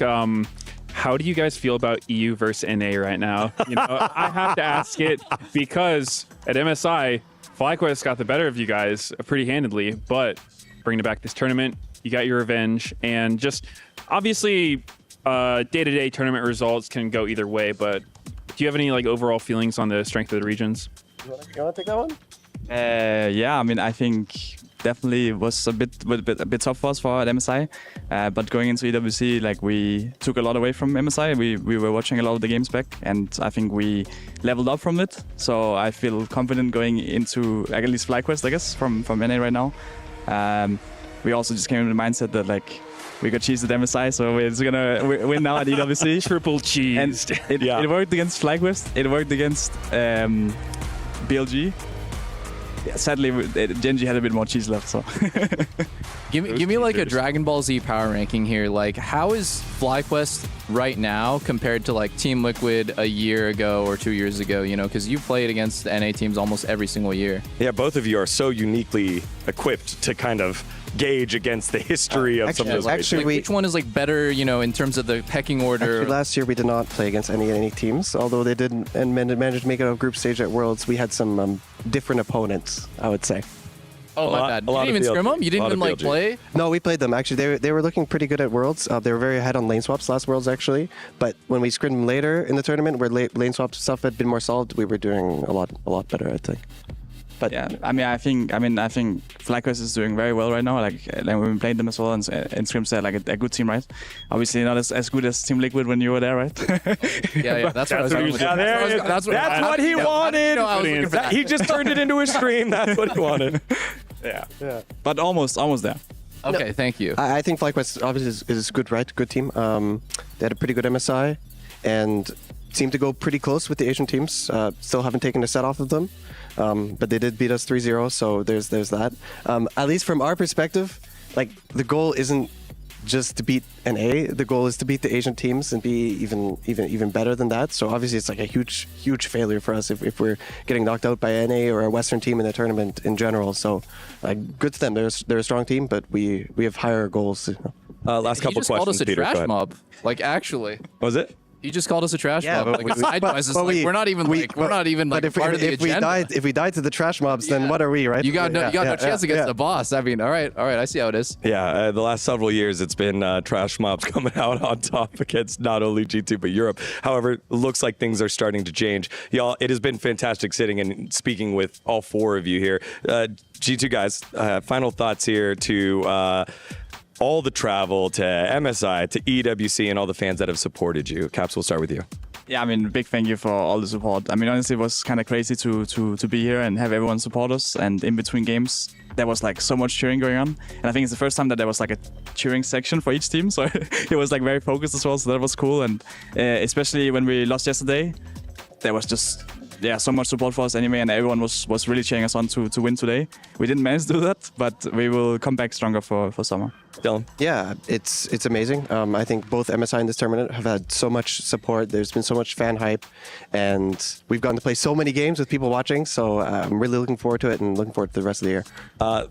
how do you guys feel about EU versus NA right now? You know, I have to ask it because at MSI, FlyQuest got the better of you guys pretty handedly, but bringing back this tournament, you got your revenge, and just obviously day-to-day tournament results can go either way, but do you have any like overall feelings on the strength of the regions? You want to take that one? Yeah, I mean, I think definitely was a bit tough for us at MSI, but going into EWC, like we took a lot away from MSI. We were watching a lot of the games back, and I think we leveled up from it. So I feel confident going into at least FlyQuest, I guess, from NA right now. We also just came in the mindset that like we got cheesed at MSI, so we're just gonna win now at EWC. Triple cheese. And it worked against FlyQuest. It worked against BLG. Yeah, sadly, Gen.G had a bit more cheese left, so. Give me like a Dragon Ball Z power ranking here. Like, how is FlyQuest right now compared to like Team Liquid a year ago or 2 years ago? You know, because you played against NA teams almost every single year. Yeah, both of you are so uniquely equipped to kind of gauge against the history of some of those. Actually, which one is like better, you know, in terms of the pecking order? Actually, last year we did not play against any teams, although they did and managed to make it out of group stage at Worlds. We had some different opponents, I would say. Oh, my bad. You didn't even scrim them? You didn't even like play? No, we played them. Actually, they were looking pretty good at Worlds. They were very ahead on lane swaps last Worlds, actually. But when we scrimmed them later in the tournament, where lane swap stuff had been more solid, we were doing a lot better, I think. But yeah, I think FlyQuest is doing very well right now. Like when we played them as well, and scrims, they're like a good team, right? Obviously not as good as Team Liquid when you were there, right? Yeah, that's what I was That's what he wanted. He just turned it into a stream. That's what he wanted. Yeah. But almost there. Okay, thank you. I think FlyQuest obviously is good, right? Good team. They had a pretty good MSI, and seemed to go pretty close with the Asian teams. Still haven't taken a set off of them. But they did beat us 3-0, so there's that. At least from our perspective, like the goal isn't just to beat NA. The goal is to beat the Asian teams and be even better than that. So obviously it's like a huge failure for us if we're getting knocked out by NA or a Western team in the tournament in general. So good to them. They're a strong team, but we have higher goals. Last couple questions. Called us a Peter, trash mob. Like actually. Was it? You just called us a trash mob. But we're not even part of the agenda. If we died to the trash mobs, then what are we, right? You got no chance against the boss. I mean, all right, I see how it is. Yeah, the last several years it's been trash mobs coming out on top against not only G2 but Europe. However, it looks like things are starting to change. Y'all, it has been fantastic sitting and speaking with all four of you here. G2 guys, final thoughts here to all the travel to MSI, to EWC, and all the fans that have supported you. Caps, we'll start with you. Yeah, I mean, big thank you for all the support. I mean, honestly, it was kind of crazy to be here and have everyone support us. And in between games, there was like so much cheering going on. And I think it's the first time that there was like a cheering section for each team. So it was like very focused as well. So that was cool. And especially when we lost yesterday, there was just so much support for us anyway, and everyone was really cheering us on to win today. We didn't manage to do that, but we will come back stronger for summer. Dylan? Yeah, it's amazing. I think both MSI and this tournament have had so much support. There's been so much fan hype, and we've gotten to play so many games with people watching, so I'm really looking forward to it and looking forward to the rest of the year.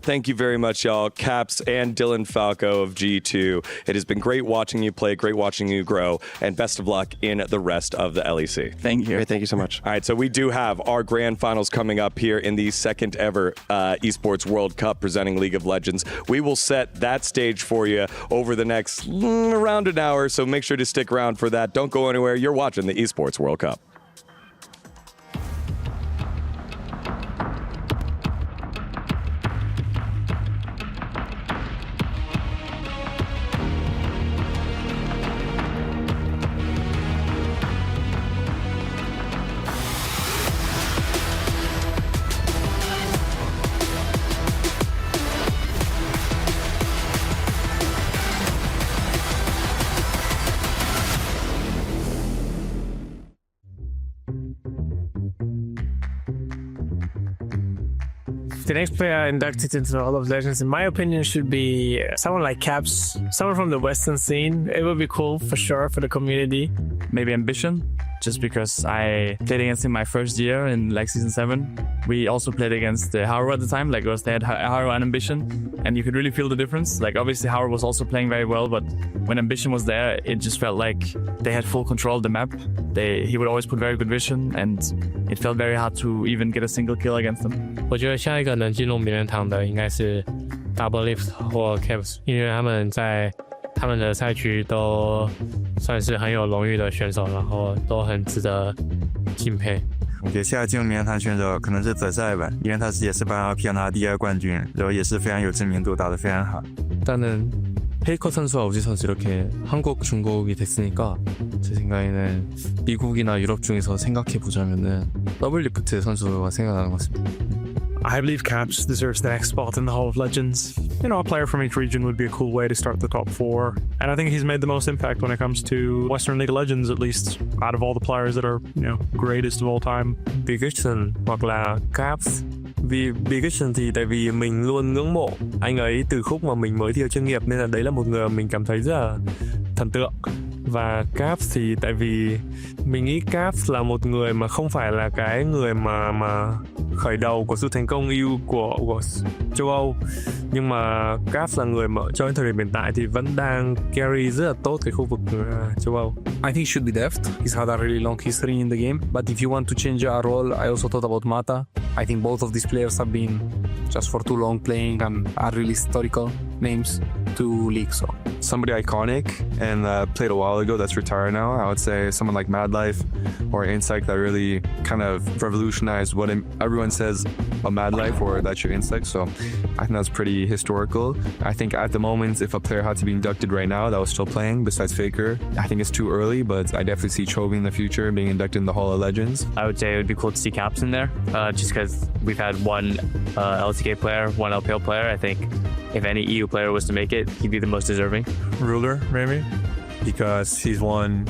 Thank you very much, y'all. Caps and Dylan Falco of G2. It has been great watching you play, great watching you grow, and best of luck in the rest of the LEC. Thank you. Great, thank you so much. All right, so we do have our grand finals coming up here in the second ever Esports World Cup presenting League of Legends. We will set that stage for you over the next around an hour, so make sure to stick around for that. Don't go anywhere. You're watching the Esports World Cup. The next player inducted into the Hall of Legends, in my opinion, should be someone like Caps, someone from the Western scene. It would be cool for sure for the community. Maybe Ambition, just because I played against him my first year in like season 7. We also played against Haru at the time, like they had Haru and Ambition, and you could really feel the difference. Like obviously Haru was also playing very well, but when Ambition was there, it just felt like they had full control of the map. He would always put very good vision, and it felt very hard to even get a single kill against them. 我觉得下一个能进入名人堂的应该是 Double Lift 或 Caps， 因为他们在他们的赛区都算是很有荣誉的选手，然后都很值得敬佩。我觉得下一进入名人堂选手可能是泽塞吧，因为他也是帮 LPL 拿第2冠军，然后也是非常有知名度，打得非常好。 일단은 페이커 선수와 우지 선수 이렇게 한국, 중국이 됐으니까 제 생각에는 미국이나 유럽 중에서 생각해보자면은 더블리프트 선수가 생각나는 것 같습니다. I believe Caps deserves the next spot in the Hall of Legends. You know, a player from each region would be a cool way to start the top 4. And I think he's made the most impact when it comes to Western League of Legends, at least out of all the players that are, you know, greatest of all time. Biggest hoặc là Caps. Vì Biggest thì tại vì mình luôn ngưỡng mộ anh ấy từ khúc mà mình mới thi đấu chuyên nghiệp, nên là đấy là một người mình cảm thấy rất là thần tượng. Và Caps thì tại vì mình nghĩ Caps là một người mà không phải là cái người mà khởi đầu của sự thành công EU của châu Âu, nhưng mà Caps là người mà cho đến thời điểm hiện tại thì vẫn đang carry rất là tốt cái khu vực châu Âu. I think he should be deft. He's had a really long history in the game. But if you want to change a role, I also thought about Mata. I think both of these players have been just for too long playing and are really historical names to league. So Somebody iconic and played a while ago that's retired now, I would say someone like Mad Life or Insight that really kind of revolutionized what everyone says a Mad Life or that's your Insight. So I think that's pretty historical. I think at the moment, if a player had to be inducted right now that was still playing besides Faker, I think it's too early, but I definitely see Chovy in the future being inducted in the Hall of Legends. I would say it would be cool to see Caps in there, just because we've had one LCK player, one LPL player. I think if any EU player was to make it, he'd be the most deserving. Ruler, maybe, because he's won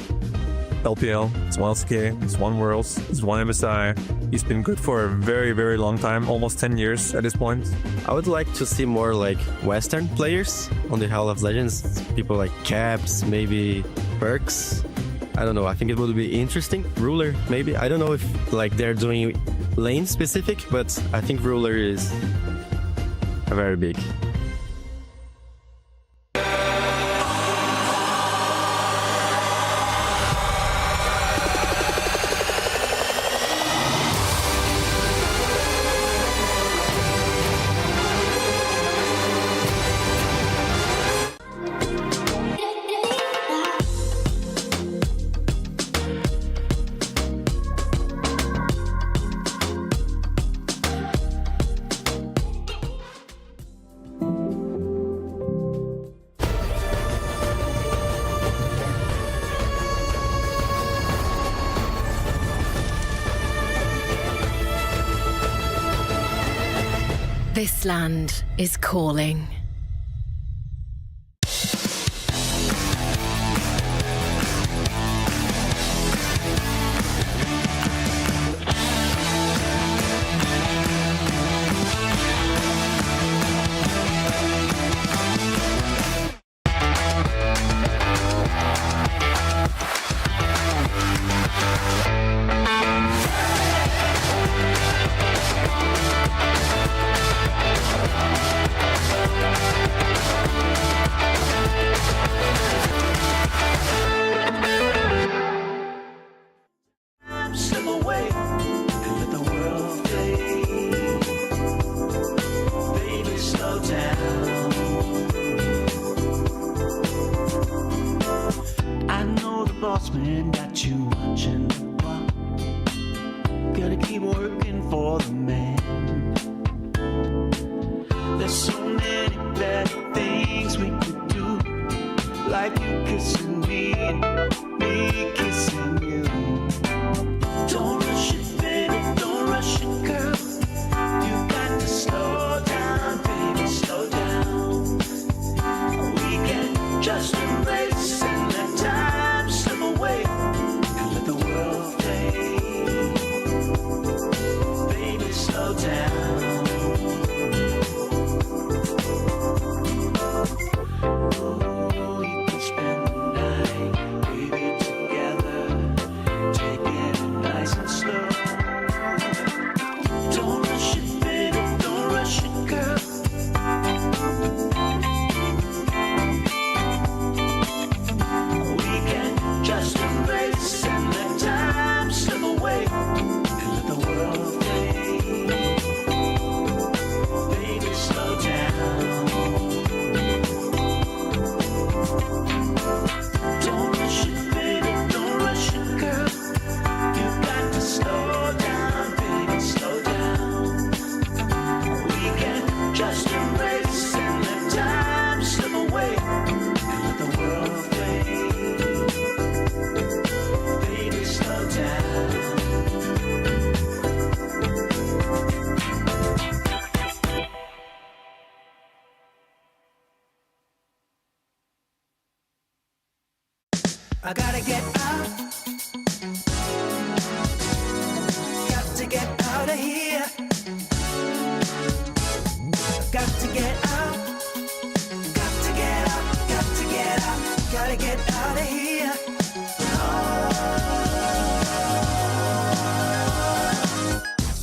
LPL, he's won LCK, he's won Worlds, he's won MSI. He's been good for a very, very long time, almost 10 years at this point. I would like to see more like Western players on the Hall of Legends. People like Caps, maybe Perks. I don't know. I think it would be interesting. Ruler, maybe. I don't know if like they're doing lane specific, but I think Ruler is very big. This land is calling. Man got you watching the clock. Gotta keep working for the man. There's so many better things we could do, like you kissing me and me kissing you. Don't rush it, baby, don't rush it, girl. You got to slow down, baby, slow down. We can just embrace and let time slip away and let the world get out. Got to get out of here. Got to get out. Got to get out. Got to get out. Gotta get out of here.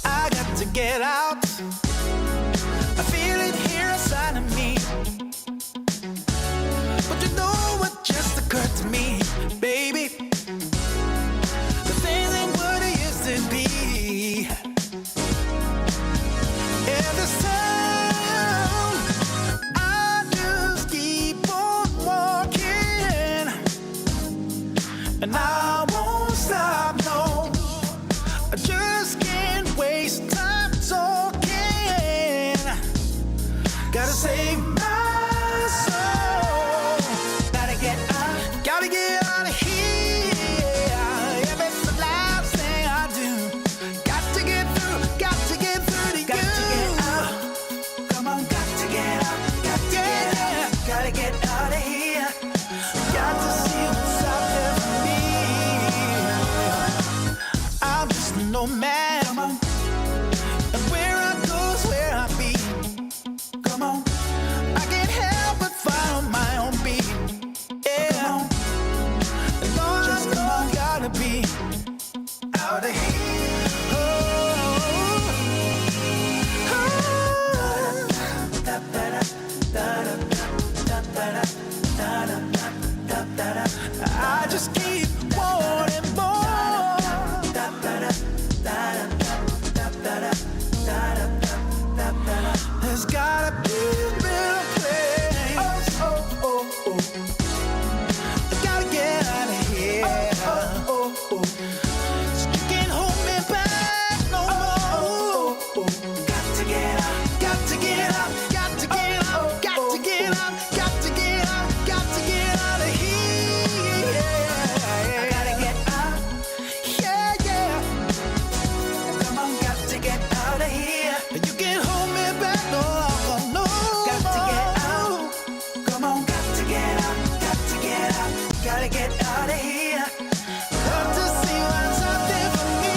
I got to get out. I feel it here inside of me. But you know what just occurred to me, baby? The things ain't what it used to be. And this time, I just keep on walking. And I won't stop, no. I just can't waste time talking. Gotta save my soul. Gotta get out of here. Yeah, that's the last thing I do. Got to get through to you. Got to get out. Come on, got to get out. Got to get out. Gotta get out of here. Got to see what's out there for me. I'm just a nomad. Come on. And where I go's where I be. Come on. I can't help but follow my own beat. Yeah. And Lord, just know I gotta be out of here. I just keep wanting more. There's gotta be a better place. I gotta get out of here. So you can't hold me back no more. Got to get out. Got to get out. Got to get out. Got to get out. Got to get out. Got to get out of here. I gotta get out. Yeah, yeah. Come on, got to get out of here. You can't hold me back no longer, no. Got to get out. Come on, got to get out. Got to get out. Gotta get out of here. Got to see what's out there for me.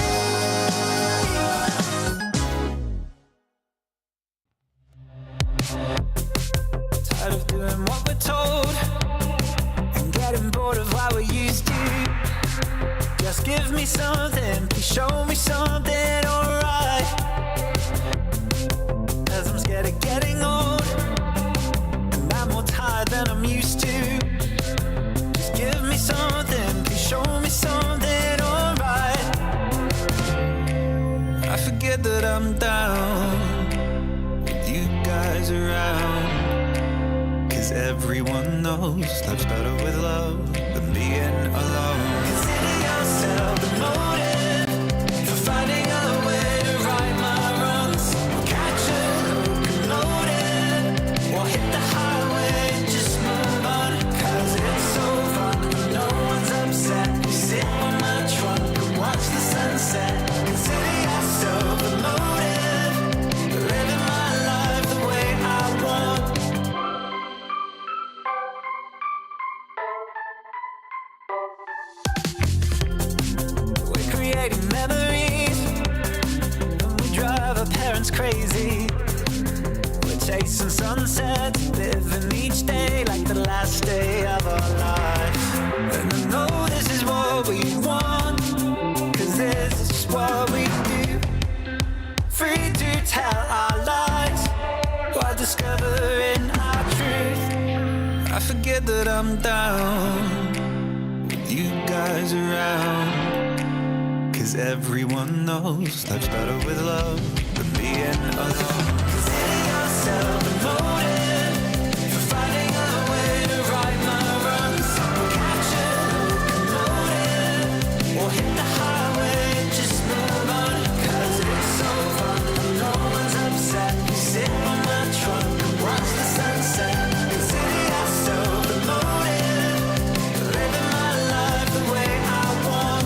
Tired of doing what we're told and getting bored of what we used to. Just give me something, please show me something alright. As I'm scared of getting old, and I'm more tired than I'm used to. Just give me something, please show me something alright. I forget that I'm down with you guys around. Cause everyone knows life's better with love than being alone. Consider yourself the motive for finding a way to right my wrongs. Catch a locomotive or hit the highway and just move on. Cause it's so fun when no one's upset. We sit on my trunk and watch the sunset. Consider yourself the motive for living my life the way I want. We're creating memories and we drive our parents crazy. We're chasing sunsets, living each day like the last day of our lives. And I know this is what we want, cause this is what we do. Free to tell our lies while discovering our truth. I forget that I'm down with you guys around. Cause everyone knows life's better with love than being alone. Consider yourself the motive for finding a way to right my wrongs. Catch a locomotive or hit the highway and just move on. Cause it's so fun when no one's upset. You sit on my trunk and watch the sunset. Consider yourself the motive for living my life the way I want.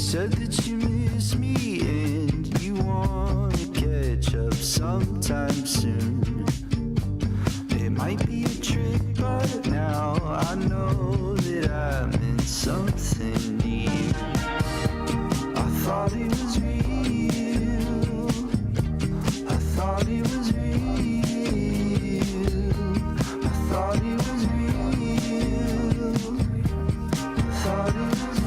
said that you miss me and you want to catch up sometime soon. It might be a trick, but now I know that I meant something to you. I thought it was real. I thought it was real. I thought it was real. I thought it was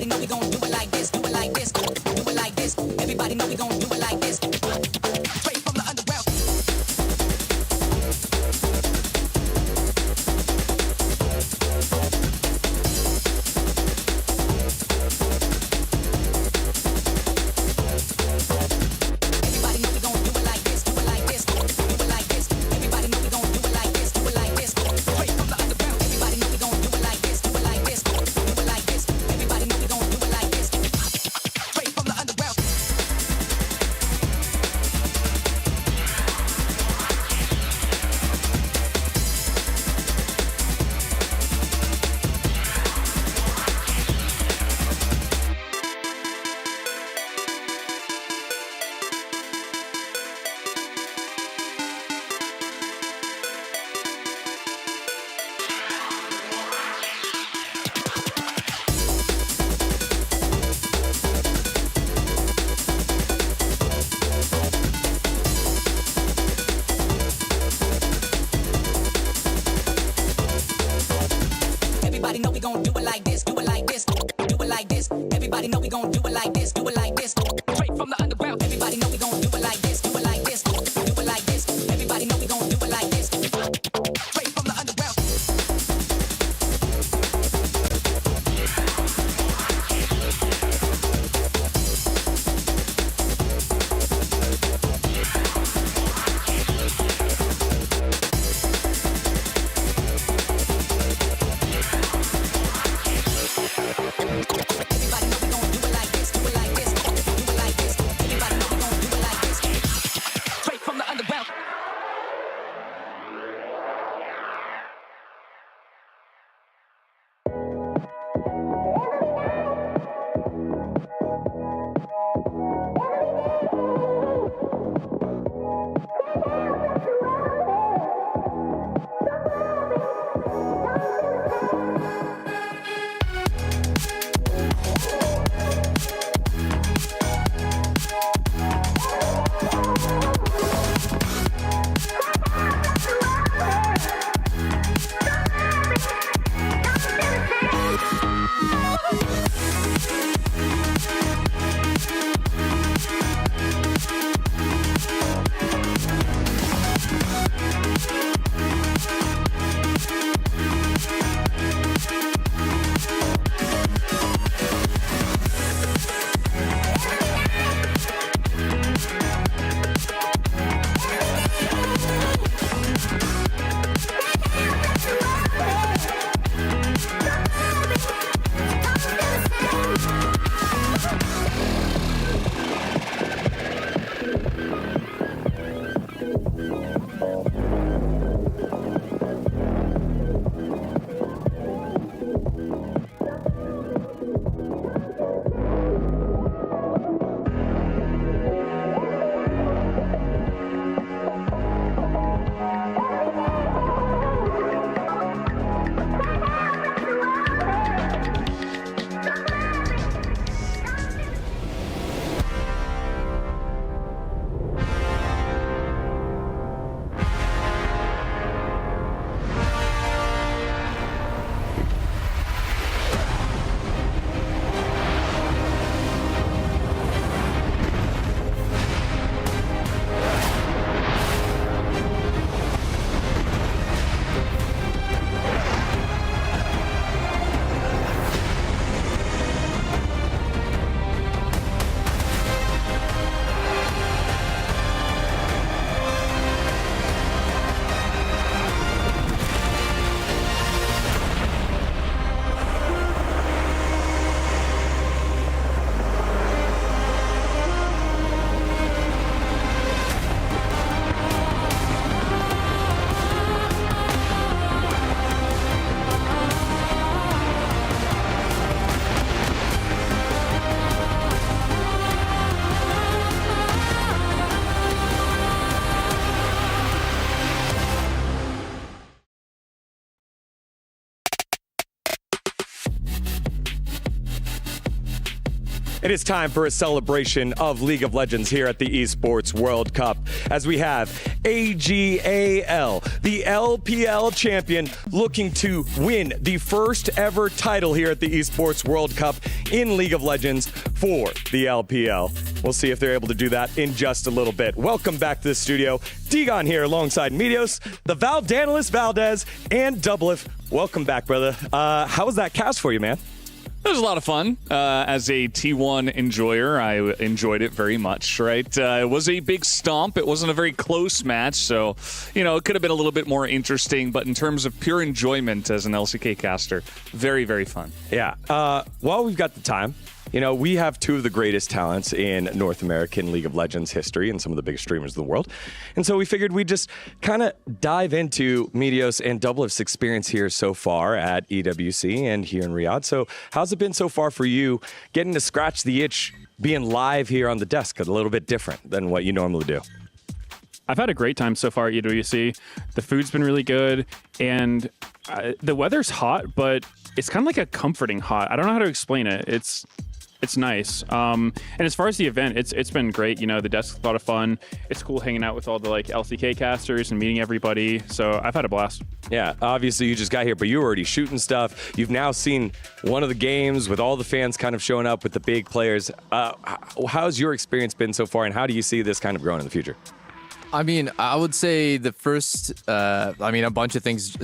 Everybody know we gon' do it like this, do it like this, do it like this. Everybody know we gon' do it like this. Straight from the underground. Everybody know we gon' do it like this, do it like this, do it like this. Everybody know we gon' do it like this, do it like this. Straight from the underground. Everybody know we gon' do it like this, do it like this, do it like this. Everybody know we gon' do it like this. Straight from the underground. Everybody know we gon' do it like this, do it like this, do it like this. Everybody know we gon' do it like this, do it like this. Straight from the underground. Everybody know we gon' do it like this, do it like this, do it like this. Everybody know we gon' do it like this. Straight from the underground. Everybody know we gon' do it like this. It is time for a celebration of League of Legends here at the Esports World Cup, as we have AG.AL, the LPL champion, looking to win the first ever title here at the Esports World Cup in League of Legends for the LPL. We'll see if they're able to do that in just a little bit. Welcome back to the studio. Digon here alongside Medios, the Valdanilus Valdez, and Doublelift. Welcome back, brother. How was that cast for you, man? It was a lot of fun. As a T1 enjoyer, I enjoyed it very much, right? It was a big stomp. It wasn't a very close match, so, you know, it could have been a little bit more interesting, but in terms of pure enjoyment as an LCK caster, very, very fun. Yeah. While we've got the time, you know, we have two of the greatest talents in North American League of Legends history and some of the biggest streamers in the world. And so we figured we'd just kind of dive into Medios and Doublelift's experience here so far at EWC and here in Riyadh. So how's it been so far for you getting to scratch the itch, being live here on the desk, a little bit different than what you normally do? I've had a great time so far at EWC. The food's been really good, and the weather's hot, but it's kind of like a comforting hot. I don't know how to explain it. It's nice. And as far as the event, it's been great. You know, the desk's a lot of fun. It's cool hanging out with all the like LCK casters and meeting everybody. So I've had a blast. Yeah, obviously you just got here, but you were already shooting stuff. You've now seen one of the games with all the fans kind of showing up with the big players. How's your experience been so far, and how do you see this kind of growing in the future? I mean, I would say the first, a bunch of things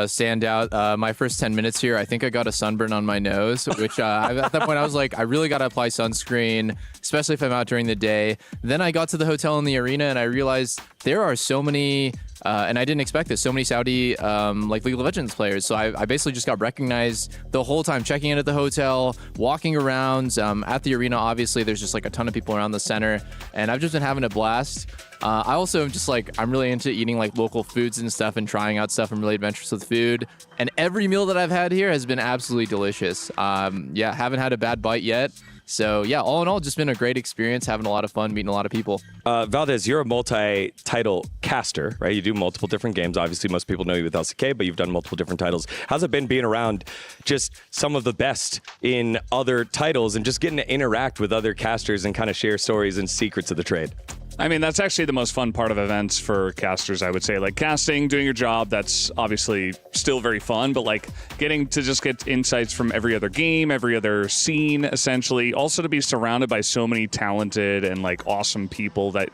stand out. My first 10 minutes here, I think I got a sunburn on my nose, which at that point I was like, I really got to apply sunscreen, especially if I'm out during the day. Then I got to the hotel in the arena and I realized there are so many, and I didn't expect this, so many Saudi like League of Legends players. So I basically just got recognized the whole time, checking in at the hotel, walking around at the arena. Obviously, there's just like a ton of people around the center, and I've just been having a blast. I also am just like, I'm really into eating like local foods and stuff and trying out stuff. I'm really adventurous with food. And every meal that I've had here has been absolutely delicious. Yeah, haven't had a bad bite yet. So yeah, all in all, just been a great experience, having a lot of fun, meeting a lot of people. Valdez, you're a multi-title caster, right? You do multiple different games. Obviously, most people know you with LCK, but you've done multiple different titles. How's it been being around just some of the best in other titles and just getting to interact with other casters and kind of share stories and secrets of the trade? I mean, that's actually the most fun part of events for casters, I would say. Like casting, doing your job, that's obviously still very fun, but like getting to just get insights from every other game, every other scene, essentially. Also to be surrounded by so many talented and like awesome people that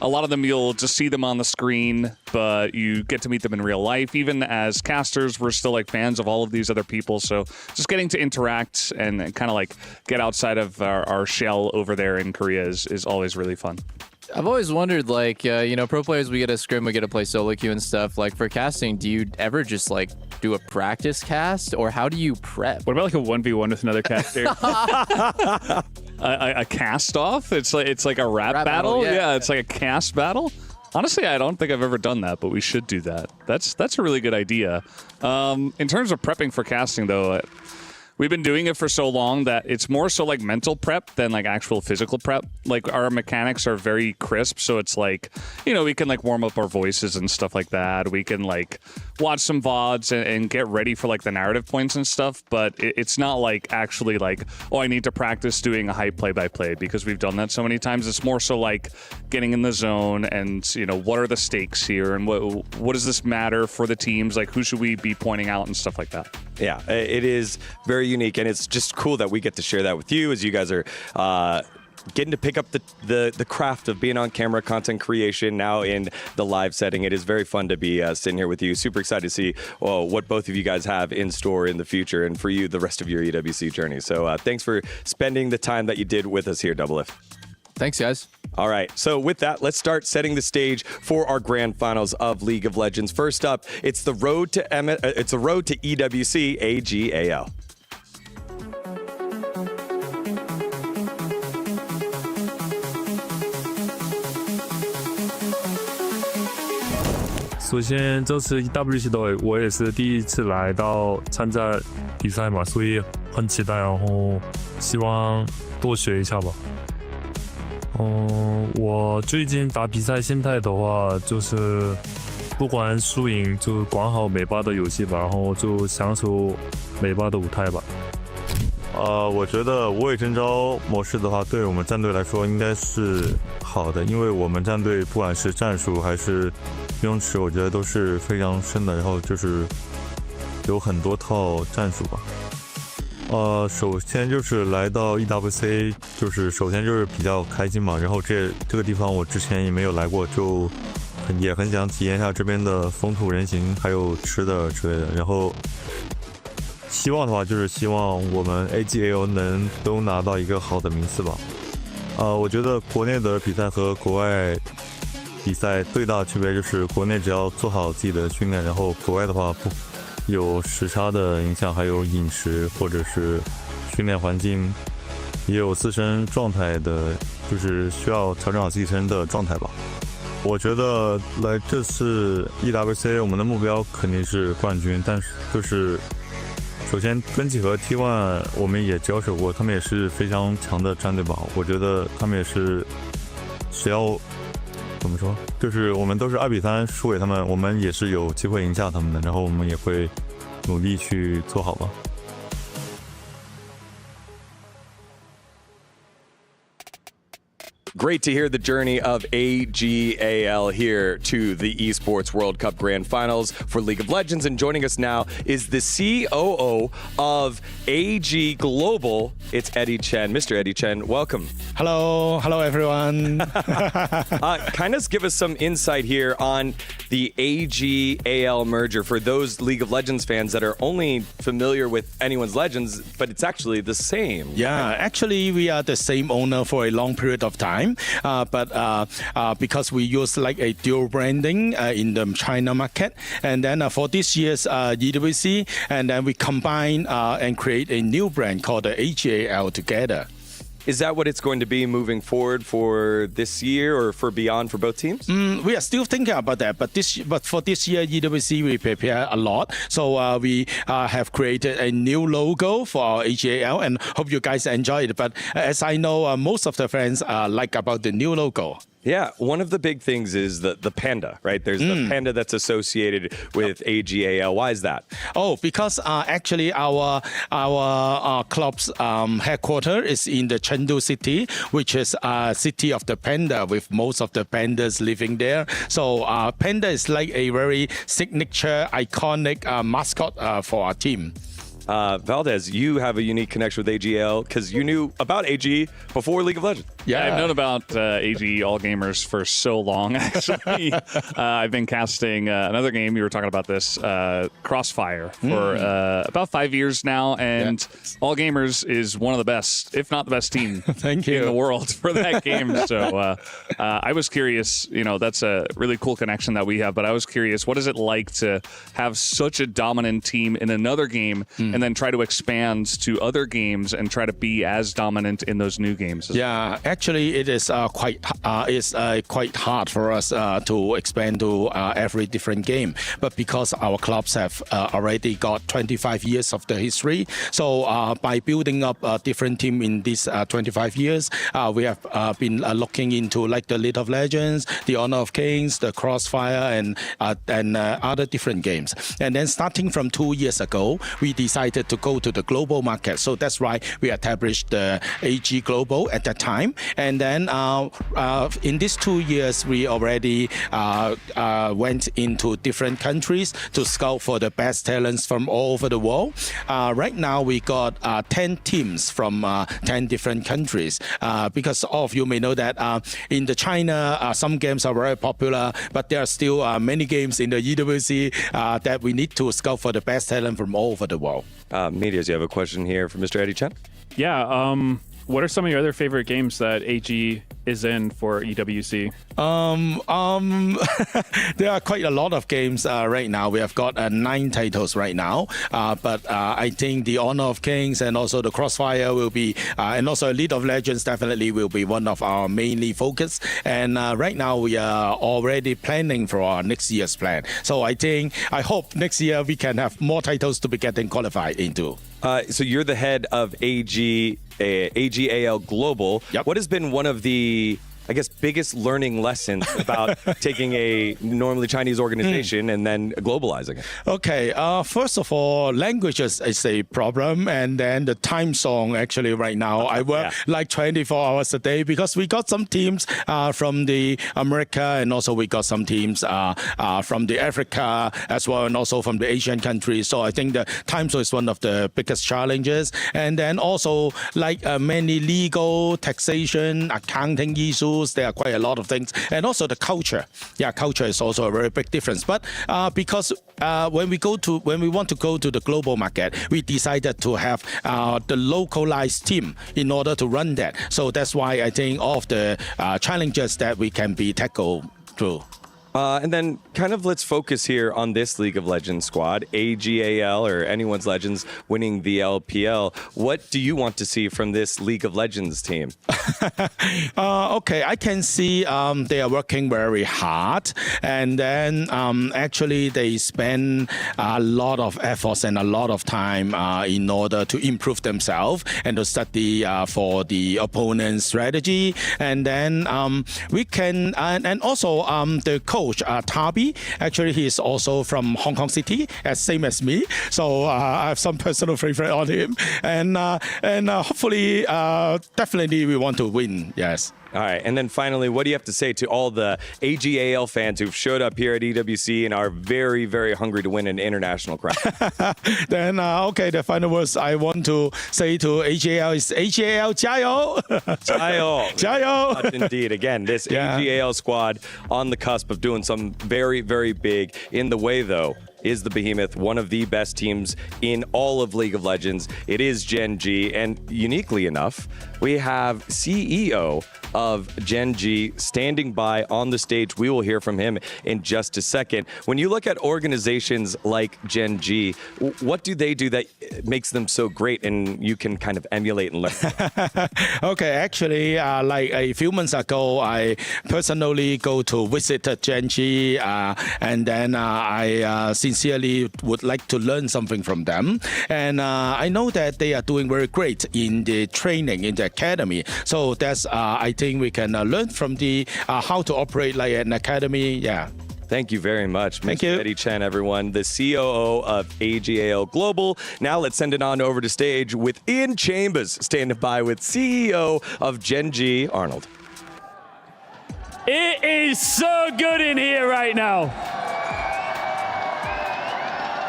a lot of them you'll just see them on the screen, but you get to meet them in real life. Even as casters, we're still like fans of all of these other people. So just getting to interact and kind of like get outside of our shell over there in Korea is always really fun. I've always wondered, like, pro players, we get a scrim, we get to play solo queue and stuff. Like, for casting, do you ever just, like, do a practice cast? Or how do you prep? What about, like, a 1v1 with another caster? a cast-off? It's like a rap battle? Yeah, it's like a cast battle? Honestly, I don't think I've ever done that, but we should do that. That's a really good idea. In terms of prepping for casting, though, we've been doing it for so long that it's more so like mental prep than like actual physical prep. Like our mechanics are very crisp, so it's like, you know, we can like warm up our voices and stuff like that. We can like watch some VODs and get ready for like the narrative points and stuff, but it's not like actually like, oh, I need to practice doing a hype play-by-play because we've done that so many times. It's more so like getting in the zone and, you know, what are the stakes here and what does this matter for the teams? Like who should we be pointing out and stuff like that? Yeah, it is very unique, and it's just cool that we get to share that with you as you guys are getting to pick up the craft of being on camera, content creation now in the live setting. It is very fun to be sitting here with you. Super excited to see what both of you guys have in store in the future, and for you, the rest of your EWC journey. So thanks for spending the time that you did with us here, Doublelift. Thanks, guys. All right, so with that, let's start setting the stage for our grand finals of League of Legends. First up, it's the road to EWC AG.AL.首先，这次 EWC 队我也是第一次来到参加比赛嘛，所以很期待，然后希望多学一下吧。我最近打比赛心态的话，就是不管输赢，就管好美巴的游戏吧，然后就享受美巴的舞台吧。我觉得无畏征召模式的话，对我们战队来说应该是好的，因为我们战队不管是战术还是用池，我觉得都是非常深的，然后就是有很多套战术吧。首先就是来到 EWC， 就是首先就是比较开心嘛，然后这个地方我之前也没有来过，就也很想体验一下这边的风土人情，还有吃的之类的。然后希望的话就是希望我们 AG.AL 能都拿到一个好的名次吧。我觉得国内的比赛和国外比赛最大的区别就是国内只要做好自己的训练，然后国外的话不有时差的影响，还有饮食或者是训练环境，也有自身状态的，就是需要调整好自己身的状态吧。我觉得来这次 EWC 我们的目标肯定是冠军，但是就是首先跟几和 T1 我们也交手过，他们也是非常强的战队吧。我觉得他们也是只要怎么说，就是我们都是2比3输给他们，我们也是有机会赢下他们的，然后我们也会努力去做好吧。Great to hear the journey of AG.AL here to the Esports World Cup Grand Finals for League of Legends. And joining us now is the COO of AG Global. It's Eddie Chen. Mr. Eddie Chen, welcome. Hello everyone. Kind of give us some insight here on the AG.AL merger for those League of Legends fans that are only familiar with anyone's Legends, but it's actually the same. Yeah, actually we are the same owner for a long period of time. But because we use like a dual branding in the China market, and then for this year's EWC, and then we combine and create a new brand called the AG.AL together. Is that what it's going to be moving forward for this year or for beyond for both teams? We are still thinking about that, but for this year EWC we prepare a lot. So we have created a new logo for our AG.AL, and hope you guys enjoy it. But as I know, most of the fans like about the new logo. Yeah, one of the big things is the panda, right? There's the panda that's associated with AG.AL. Why is that? Oh, because actually our club's headquarters is in the Chengdu city, which is a city of the panda with most of the pandas living there. So panda is like a very signature, iconic mascot for our team. Valdez, you have a unique connection with AG.AL because you knew about AG before League of Legends. Yeah, I've known about AG All Gamers for so long, actually. I've been casting another game, you were talking about this, Crossfire, for about 5 years now, and All Gamers is one of the best, if not the best team Thank you. in the world for that game. So I was curious, that's a really cool connection that we have, but I was curious, what is it like to have such a dominant team in another game and then try to expand to other games and try to be as dominant in those new games? Yeah, actually it is quite hard for us to expand to every different game. But because our clubs have already got 25 years of the history, so by building up a different team in these 25 years, we have been looking into like the League of Legends, the Honor of Kings, the Crossfire, and other different games. And then starting from 2 years ago, we decided to go to the global market. So that's why we established the AG Global at that time. And then in these 2 years, we already went into different countries to scout for the best talents from all over the world. Right now, we got 10 teams from 10 different countries. Because all of you may know that in the China, some games are very popular, but there are still many games in the EWC that we need to scout for the best talent from all over the world. Medias, you have a question here for Mr. Eddie Chen? Yeah, what are some of your other favorite games that AG is in for EWC? There are quite a lot of games right now. We have got 9 titles right now, but I think the Honor of Kings and also the Crossfire will be, and also League of Legends definitely will be one of our mainly focus. And right now we are already planning for our next year's plan. So I hope next year we can have more titles to be getting qualified into. So you're the head of AG.AL Global. Yep. What has been one of the I guess, biggest learning lessons about taking a normally Chinese organization and then globalizing it? Okay, first of all, languages is a problem, and then the time zone. Actually, right now I work like 24 hours a day because we got some teams from the America, and also we got some teams from the Africa as well, and also from the Asian countries. So I think the time zone is one of the biggest challenges, and then also like many legal, taxation, accounting issues. There are quite a lot of things, and also the culture. Yeah, culture is also a very big difference. But because when we want to go to the global market, we decided to have the localized team in order to run that. So that's why I think all of the challenges that we can be tackled through. And then kind of let's focus here on this League of Legends squad, AG.AL or anyone's Legends winning the LPL. What do you want to see from this League of Legends team? Okay, I can see they are working very hard, and then actually they spend a lot of efforts and a lot of time in order to improve themselves and to study for the opponent's strategy. And then we can, and also the coach, Tabi, actually he is also from Hong Kong City, same as me. So I have some personal favorite on him, and hopefully, definitely we want to win. Yes. All right, and then finally, what do you have to say to all the AG.AL fans who've showed up here at EWC and are very, very hungry to win an international crown? Then, okay, the final words I want to say to AG.AL is AG.AL, 加油! 加油! 加油! Indeed. Again, this AG.AL squad on the cusp of doing some very, very big. In the way, though, is the Behemoth, one of the best teams in all of League of Legends. It is Gen.G, and uniquely enough, we have CEO of Gen.G standing by on the stage. We will hear from him in just a second. When you look at organizations like Gen.G, what do they do that makes them so great and you can kind of emulate and learn? Okay, actually, like a few months ago, I personally go to visit Gen.G, and then I sincerely would like to learn something from them. And I know that they are doing very great in the training, in the academy. So that's, I think we can learn from the how to operate like an academy. Yeah. Thank you very much, Thank Mr. you. Eddie Chen, everyone, the COO of AG.AL Global. Now let's send it on over to stage with Ian Chambers, standing by with CEO of Gen.G, Arnold. It is so good in here right now.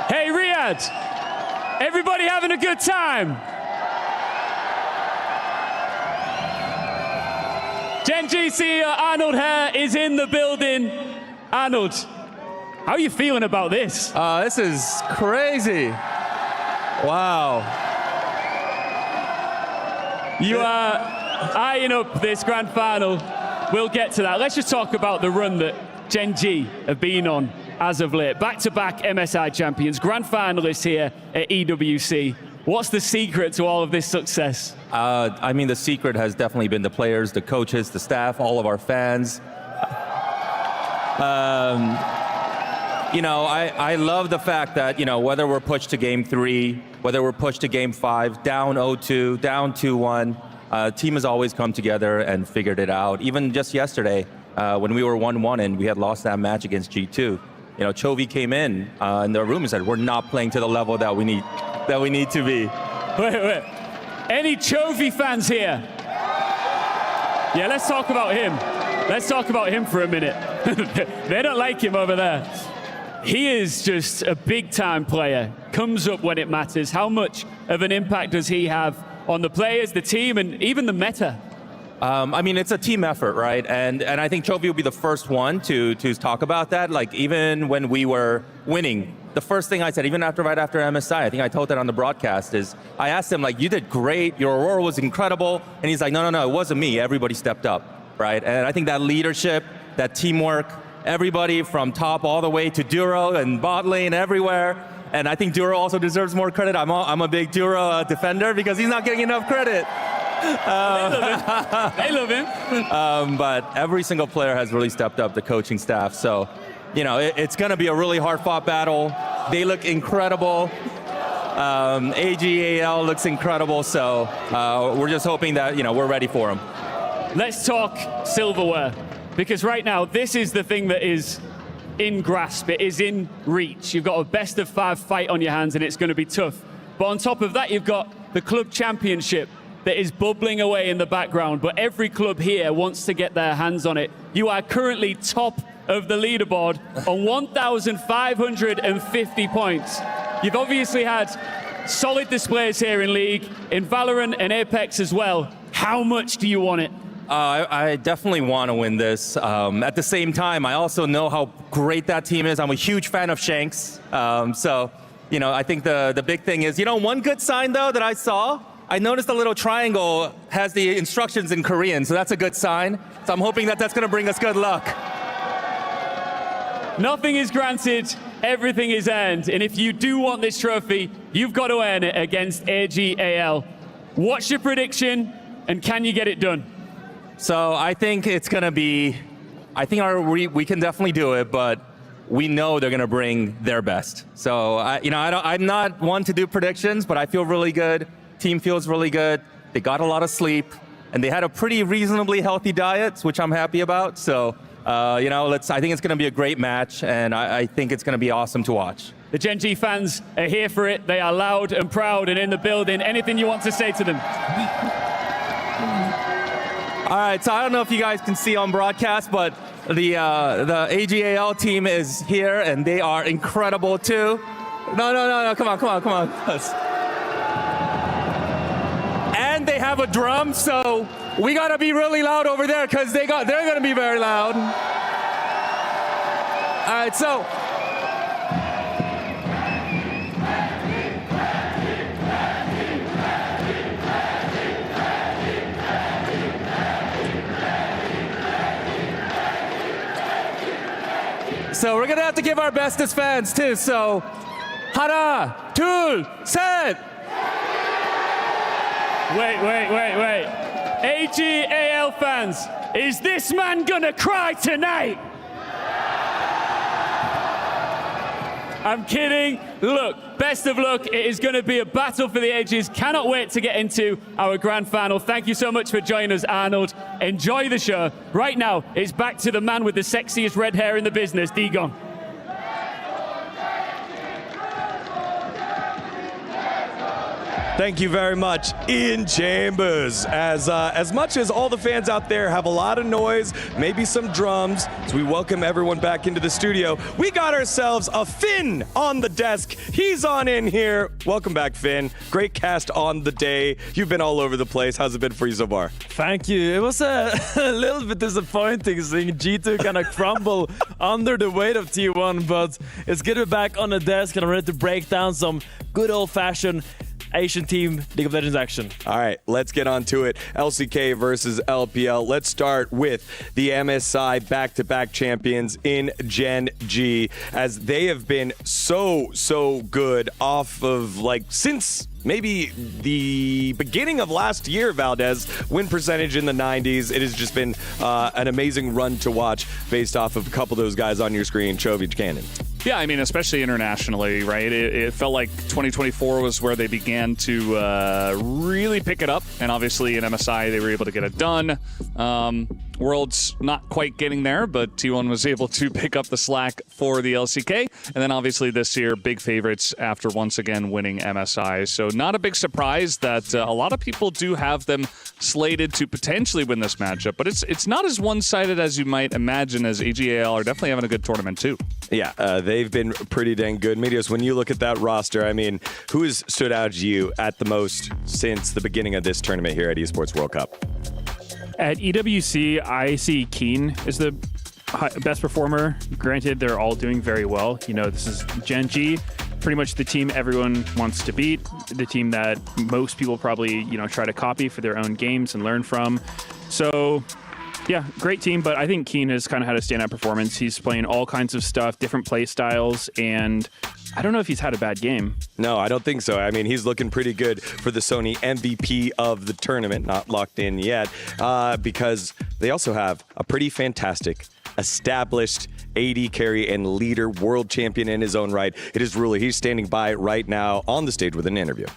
Hey, Riyadh, everybody having a good time? Gen.G CEO Arnold here is in the building. Arnold, how are you feeling about this? This is crazy. Wow. You are eyeing up this grand final. We'll get to that. Let's just talk about the run that Gen.G have been on as of late. Back-to-back MSI champions, grand finalists here at EWC. What's the secret to all of this success? I mean, the secret has definitely been the players, the coaches, the staff, all of our fans. You know, I love the fact that, you know, whether we're pushed to game 3, whether we're pushed to game 5, down 0-2, down 2-1, team has always come together and figured it out. Even just yesterday, when we were 1-1 and we had lost that match against G2, you know, Chovy came in the room and said, we're not playing to the level that we need to be. Wait. Any Chovy fans here? Yeah, let's talk about him. Let's talk about him for a minute. They don't like him over there. He is just a big-time player, comes up when it matters. How much of an impact does he have on the players, the team, and even the meta? I mean, it's a team effort, right? And I think Chovy will be the first one to talk about that. Like, even when we were winning, the first thing I said, even right after MSI, I think I told that on the broadcast, is I asked him, like, you did great, your Aurora was incredible, and he's like, no, it wasn't me, everybody stepped up, right? And I think that leadership, that teamwork, everybody from top all the way to Duro and bot lane, everywhere, and I think Duro also deserves more credit. I'm a big Duro defender because he's not getting enough credit. They love him. But every single player has really stepped up, the coaching staff. So, you know, it's going to be a really hard-fought battle. They look incredible. AG.AL looks incredible. So we're just hoping that, you know, we're ready for them. let's talk silverware. Because right now, this is the thing that is in grasp. It is in reach. You've got a best of 5 fight on your hands, and it's going to be tough. But on top of that, you've got the Club Championship that is bubbling away in the background. But every club here wants to get their hands on it. You are currently top of the leaderboard on 1,550 points. You've obviously had solid displays here in League, in Valorant and Apex as well. How much do you want it? I definitely want to win this. At the same time, I also know how great that team is. I'm a huge fan of Shanks. So, you know, I think the big thing is, you know, one good sign, though, that I saw, I noticed the little triangle has the instructions in Korean, so that's a good sign. So I'm hoping that that's going to bring us good luck. Nothing is granted, everything is earned. And if you do want this trophy, you've got to earn it against AG.AL. What's your prediction, and can you get it done? So I think it's going to be, I think we can definitely do it, but we know they're going to bring their best. So, I'm not one to do predictions, but I feel really good. Team feels really good. They got a lot of sleep, and they had a pretty reasonably healthy diet, which I'm happy about. So, I think it's going to be a great match, and I think it's going to be awesome to watch. The Gen.G fans are here for it. They are loud and proud and in the building. Anything you want to say to them? All right, so I don't know if you guys can see on broadcast, but the AG.AL team is here, and they are incredible too. No, come on. And they have a drum, so we gotta be really loud over there because they're gonna be very loud. All right, so. So we're gonna have to give our best as fans too. So, 하나, 둘, 셋. Wait. AG.AL fans, is this man gonna cry tonight? I'm kidding. Look, best of luck. It is going to be a battle for the ages. Cannot wait to get into our grand final. Thank you so much for joining us, Arnold. Enjoy the show. Right now, it's back to the man with the sexiest red hair in the business, Digon. Thank you very much, Ian Chambers. As much as all the fans out there have a lot of noise, maybe some drums, as we welcome everyone back into the studio, we got ourselves a Finn on the desk. He's on in here. Welcome back, Finn. Great cast on the day. You've been all over the place. How's it been for you so far? Thank you. It was a little bit disappointing seeing G2 kind of crumble under the weight of T1, but it's good to be back on the desk and I'm ready to break down some good old-fashioned Asian team League of Legends action. All right, let's get on to it. LCK versus LPL. Let's start with the MSI back-to-back champions in Gen.G, as they have been so good off of since maybe the beginning of last year, Valdez. Win percentage in the 90s. It has just been an amazing run to watch based off of a couple of those guys on your screen. Chovy, Cannon. Yeah, I mean, especially internationally, right? It felt like 2024 was where they began to really pick it up. And obviously in MSI, they were able to get it done. World's not quite getting there, but T1 was able to pick up the slack for the LCK. And then obviously this year, big favorites after once again winning MSI. So not a big surprise that a lot of people do have them slated to potentially win this matchup. But it's not as one-sided as you might imagine, as AG.AL are definitely having a good tournament too. Yeah, they've been pretty dang good. Medios, when you look at that roster, I mean, who has stood out to you at the most since the beginning of this tournament here at Esports World Cup? At EWC, I see Keen is the best performer. Granted, they're all doing very well. You know, this is Gen.G, pretty much the team everyone wants to beat, the team that most people probably, try to copy for their own games and learn from. So, yeah, great team, but I think Keen has kind of had a standout performance. He's playing all kinds of stuff, different play styles, and I don't know if he's had a bad game. No, I don't think so. I mean, he's looking pretty good for the Sony MVP of the tournament. Not locked in yet, because they also have a pretty fantastic, established AD carry and leader, world champion in his own right. It is Ruli. He's standing by right now on the stage with an interview.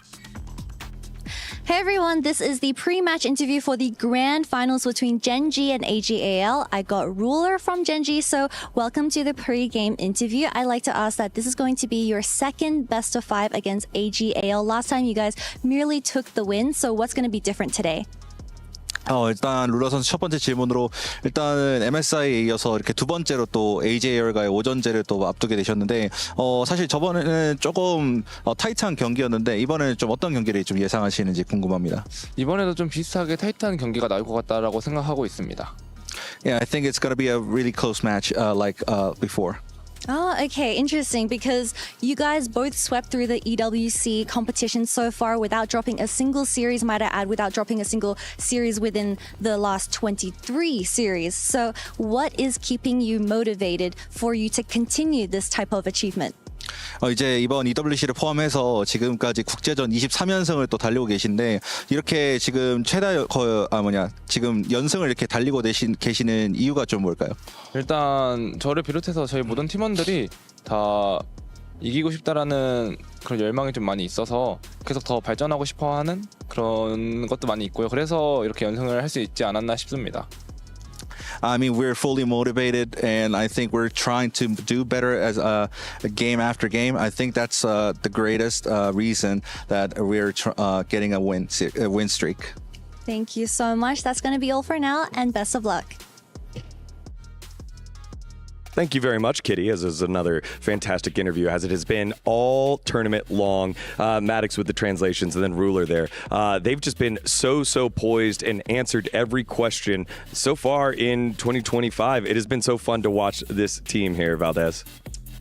Hey everyone, this is the pre-match interview for the grand finals between Gen.G and AG.AL. I got Ruler from Gen.G, so welcome to the pre-game interview. I'd like to ask that this is going to be your second best of 5 against AG.AL. Last time you guys merely took the win, so what's going to be different today? 일단 룰러 선수 첫 번째 질문으로 일단은 MSI에 이어서 이렇게 두 번째로 또 AG.AL과의 오전제를 또 앞두게 되셨는데 사실 저번에는 조금 타이트한 경기였는데 이번에는 좀 어떤 경기를 좀 예상하시는지 궁금합니다. 이번에도 좀 비슷하게 타이트한 경기가 나올 것 같다라고 생각하고 있습니다. Yeah, I think it's going to be a really close match like before. Oh, okay, interesting, because you guys both swept through the EWC competition so far without dropping a single series, might I add, without dropping a single series within the last 23 series. So what is keeping you motivated for you to continue this type of achievement? 이제 이번 EWC를 포함해서 지금까지 국제전 23연승을 또 달리고 계신데 이렇게 지금 지금 연승을 이렇게 달리고 계시는 이유가 좀 뭘까요? 일단 저를 비롯해서 저희 모든 팀원들이 다 이기고 싶다라는 그런 열망이 좀 많이 있어서 계속 더 발전하고 싶어하는 그런 것도 많이 있고요. 그래서 이렇게 연승을 할 수 있지 않았나 싶습니다. I mean, we're fully motivated, and I think we're trying to do better as game after game. I think that's the greatest reason that we're getting a win streak. Thank you so much. That's going to be all for now, and best of luck. Thank you very much, Kitty. This is another fantastic interview, as it has been all tournament long. Maddox with the translations, and then Ruler there. They've just been so poised and answered every question so far in 2025. It has been so fun to watch this team here, Valdez.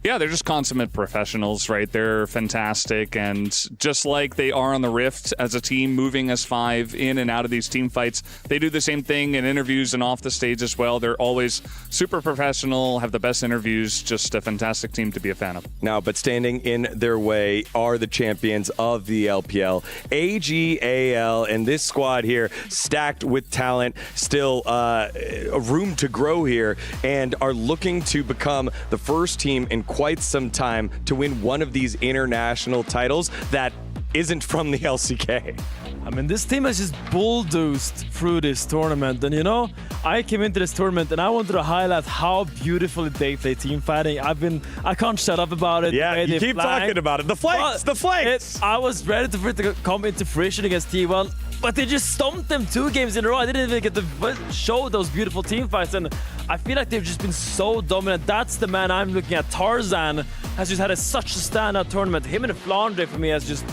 Yeah, they're just consummate professionals, right? They're fantastic, and just like they are on the Rift as a team, moving as 5 in and out of these team fights, they do the same thing in interviews and off the stage as well. They're always super professional, have the best interviews, just a fantastic team to be a fan of. Now, but standing in their way are the champions of the LPL, AG.AL, and this squad here, stacked with talent, still a room to grow here, and are looking to become the first team in quite some time to win one of these international titles that isn't from the LCK. I mean, this team has just bulldozed through this tournament, and you know, I came into this tournament and I wanted to highlight how beautifully they play team fighting. I can't shut up about it. Yeah, you keep talking about it. The flanks. I was ready for it to come into fruition against T1, but they just stomped them 2 games in a row. I didn't even get to show those beautiful team fights, and I feel like they've just been so dominant. That's the man I'm looking at. Tarzan has just had such a standout tournament. Him and Flandre for me has just,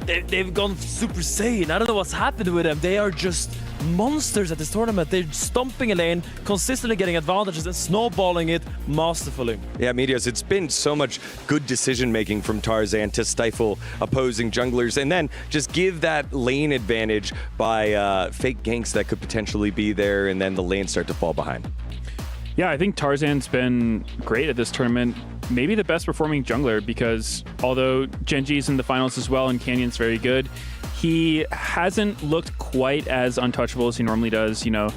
they've gone super saiyan. I don't know what's happened with them. They are just monsters at this tournament. They're stomping a lane, consistently getting advantages and snowballing it masterfully. Yeah, Meteos, it's been so much good decision-making from Tarzan to stifle opposing junglers and then just give that lane advantage by fake ganks that could potentially be there, and then the lanes start to fall behind. Yeah, I think Tarzan's been great at this tournament. Maybe the best performing jungler, because although Gen.G's in the finals as well and Canyon's very good, he hasn't looked quite as untouchable as he normally does. You know,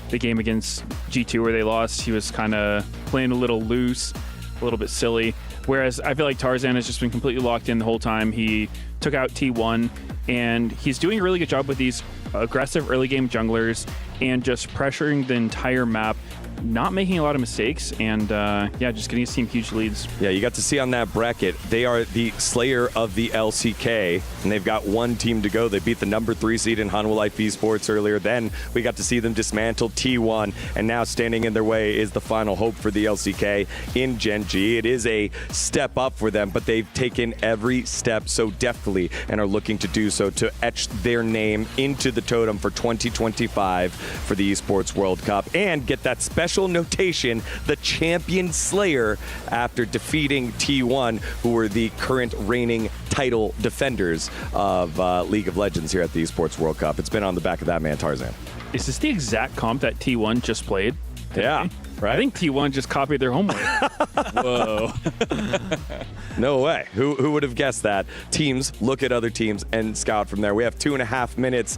the game against G2 where they lost, he was kind of playing a little loose, a little bit silly. Whereas I feel like Tarzan has just been completely locked in the whole time. He took out T1, and he's doing a really good job with these aggressive early game junglers and just pressuring the entire map, not making a lot of mistakes, and yeah, just getting his team huge leads. Yeah, you got to see on that bracket, they are the slayer of the LCK, and they've got one team to go. They beat the number 3 seed in Hanwha Life Esports earlier. Then we got to see them dismantle T1, and now standing in their way is the final hope for the LCK in Gen.G. It is a step up for them, but they've taken every step so deftly and are looking to do so to etch their name into the totem for 2025 for the Esports World Cup and get that special notation, the Champion Slayer, after defeating T1, who were the current reigning title defenders of League of Legends here at the Esports World Cup. It's been on the back of that man, Tarzan. Is this the exact comp that T1 just played? Yeah, right? I think T1 just copied their homework. Whoa. No way. Who would have guessed that? Teams look at other teams and scout from there. We have 2.5 minutes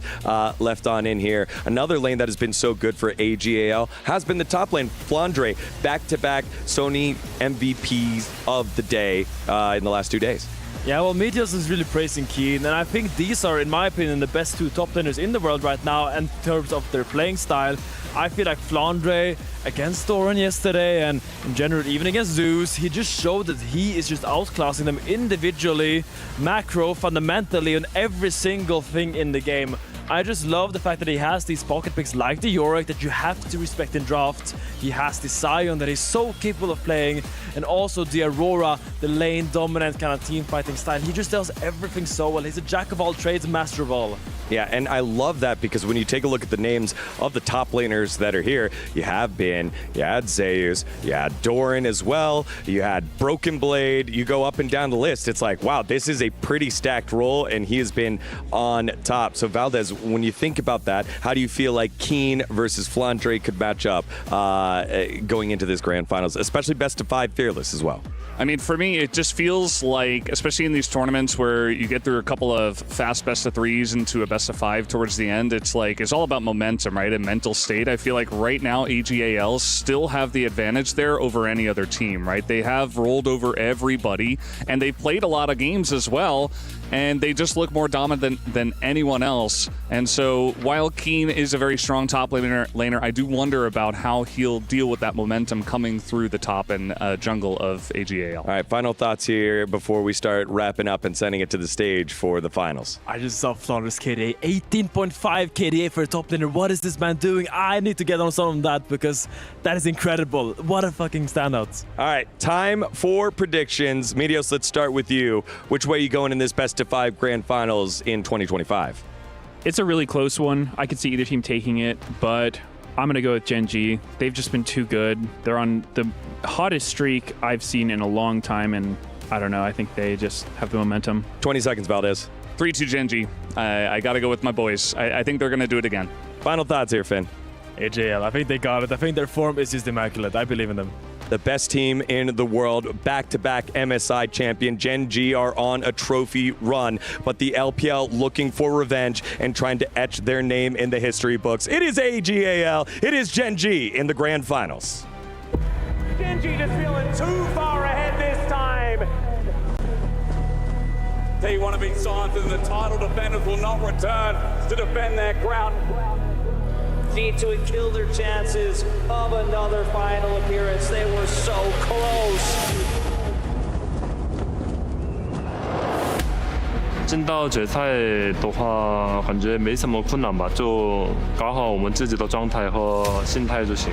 left on in here. Another lane that has been so good for AG.AL has been the top lane. Flandre, back-to-back Sony MVPs of the day in the last 2 days. Yeah, well, Meteos is really praising Keen, and I think these are, in my opinion, the best two top laners in the world right now in terms of their playing style. I feel like Flandre against Thorin yesterday, and in general, even against Zeus, he just showed that he is just outclassing them individually, macro, fundamentally, on every single thing in the game. I just love the fact that he has these pocket picks like the Yorick that you have to respect in draft. He has the Sion that he's so capable of playing, and also the Aurora, the lane dominant kind of team fighting style. He just does everything so well. He's a jack of all trades, master of all. Yeah, and I love that because when you take a look at the names of the top laners that are here, you have Bin, you had Zeus, you had Doran as well, you had Broken Blade, you go up and down the list. It's like, wow, this is a pretty stacked role, and he has been on top. So Valdez, when you think about that, how do you feel like Keen versus Flandre could match up going into this grand finals, especially best of 5 Fearless as well? I mean, for me, it just feels like, especially in these tournaments where you get through a couple of fast best of 3s into a best of 5 towards the end, it's like, it's all about momentum, right? And mental state. I feel like right now, AG.AL still have the advantage there over any other team, right? They have rolled over everybody, and they've played a lot of games as well, and they just look more dominant than anyone else. And so while Keen is a very strong top laner, I do wonder about how he'll deal with that momentum coming through the top and jungle of AG.AL. All right, final thoughts here before we start wrapping up and sending it to the stage for the finals. I just saw Flandre's KDA, 18.5 KDA for a top laner. What is this man doing? I need to get on some of that because that is incredible. What a fucking standout. All right, time for predictions. Meteos, let's start with you. Which way are you going in this best of 5 grand finals in 2025? It's a really close one. I could see either team taking it, but I'm going to go with Gen.G. They've just been too good. They're on the hottest streak I've seen in a long time, and I don't know. I think they just have the momentum. 20 seconds, Valdez. 3-2 Gen.G. I got to go with my boys. I think they're going to do it again. Final thoughts here, Finn. AG.AL, I think they got it. I think their form is just immaculate. I believe in them. The best team in the world, back-to-back MSI champion. Gen.G are on a trophy run, but the LPL looking for revenge and trying to etch their name in the history books. It is AG.AL. It is Gen.G in the grand finals. Gen.G just feeling too far ahead this time. They want to be signed, and the title defenders will not return to defend their ground. G2 had killed their chances of another final appearance. They were so close. 进到决赛的话，感觉没什么困难吧，就搞好我们自己的状态和心态就行。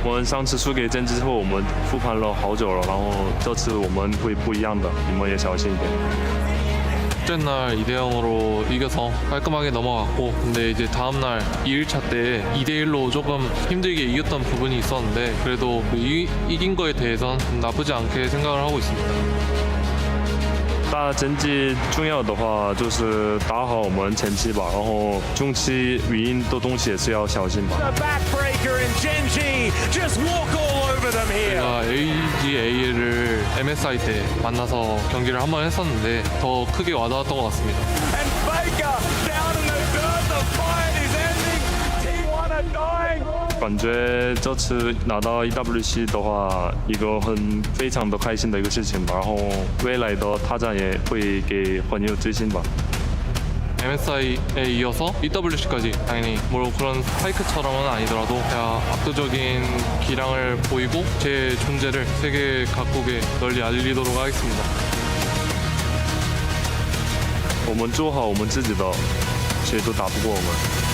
我们上次输给Gen.G之后，我们复盘了好久了，然後这次我们会不一样的，你们也小心一点。 첫날 2대0으로 이겨서 깔끔하게 넘어갔고 근데 이제 다음날 2일차 때 2대1로 조금 힘들게 이겼던 부분이 있었는데 그래도 이긴 거에 대해선 나쁘지 않게 생각을 하고 있습니다. 打Gen.G重要的话就是打好我们前期吧，然后中期语音的东西也是要小心吧。 제가 AG.AL을 MSI 때 만나서 경기를 한번 했었는데 더 크게 와닿았던 것 같습니다. 感觉这次拿到 EWC 的话，一个非常的开心的一个事情吧。然后未来的发展也会给很有自信吧。 MSI에 이어서 EWC까지 당연히 뭐 그런 스파이크처럼은 아니더라도 제가 압도적인 기량을 보이고 제 존재를 세계 각국에 널리 알리도록 하겠습니다. 我们做好我们自己的，谁都打不过我们。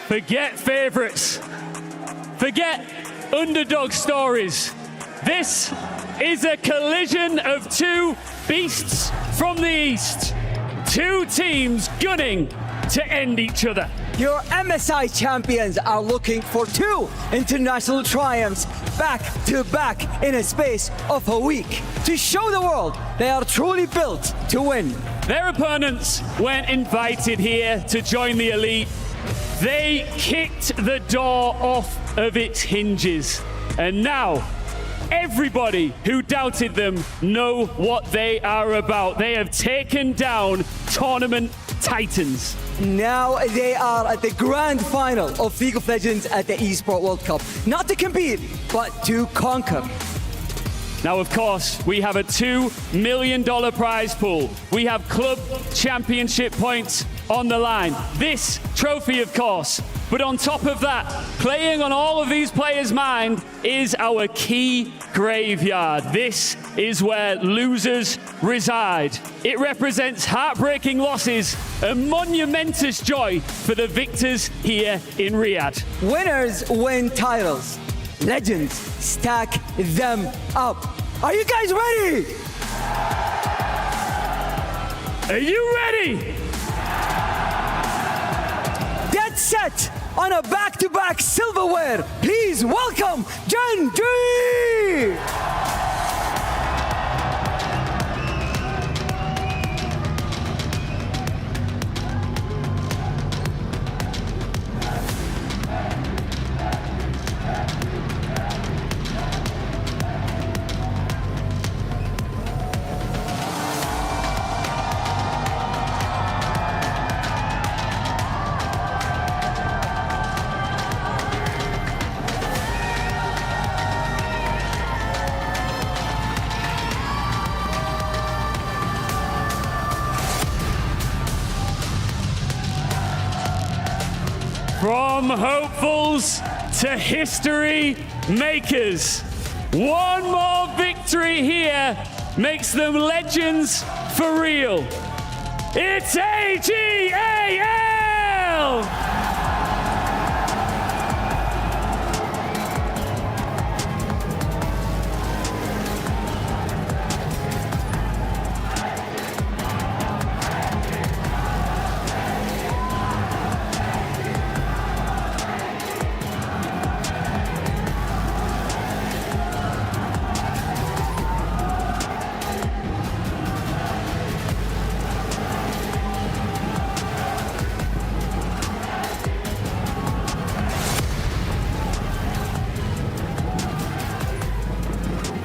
Forget favorites. Forget underdog stories. This is a collision of two beasts from the East. Two teams gunning to end each other. Your MSI champions are looking for two international triumphs back to back in a space of a week to show the world they are truly built to win. Their opponents weren't invited here to join the elite. They kicked the door off of its hinges. And now, everybody who doubted them know what they are about. They have taken down tournament titans. Now they are at the grand final of League of Legends at the Esports World Cup. Not to compete, but to conquer. Now, of course, we have a $2 million prize pool. We have club championship points on the line. This trophy, of course. But on top of that, playing on all of these players' mind is our key graveyard. This is where losers reside. It represents heartbreaking losses and monumentous joy for the victors here in Riyadh. Winners win titles. Legends stack them up. Are you guys ready? Are you ready? Dead set on a back-to-back silverware. Please welcome Gen.G! From hopefuls to history makers, one more victory here makes them legends for real. It's AG.AL!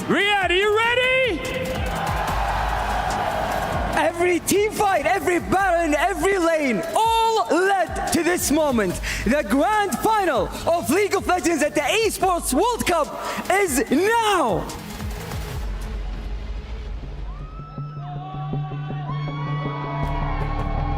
Riyadh, are you ready? Every team fight, every baron, every lane, all led to this moment. The grand final of League of Legends at the Esports World Cup is now.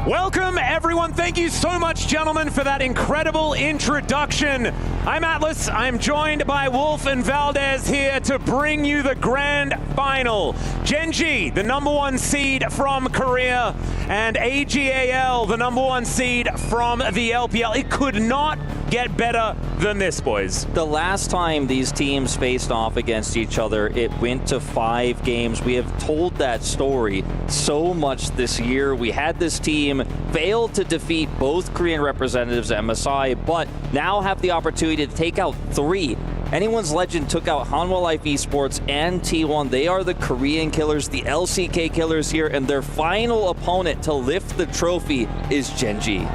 Welcome, everyone. Thank you so much, gentlemen, for that incredible introduction. I'm Atlas. I'm joined by Wolf and Valdez here to bring you the grand final. Gen.G, the #1 seed from Korea, and AG.AL, the #1 seed from the LPL. It could not get better than this, boys. The last time these teams faced off against each other, it went to 5 games. We have told that story so much this year. We had this team fail to defeat both Korean representatives at MSI, but now have the opportunity to take out 3. Anyone's Legend took out Hanwha Life Esports and T1. They are the Korean killers, the LCK killers here, and their final opponent to lift the trophy is Gen.G.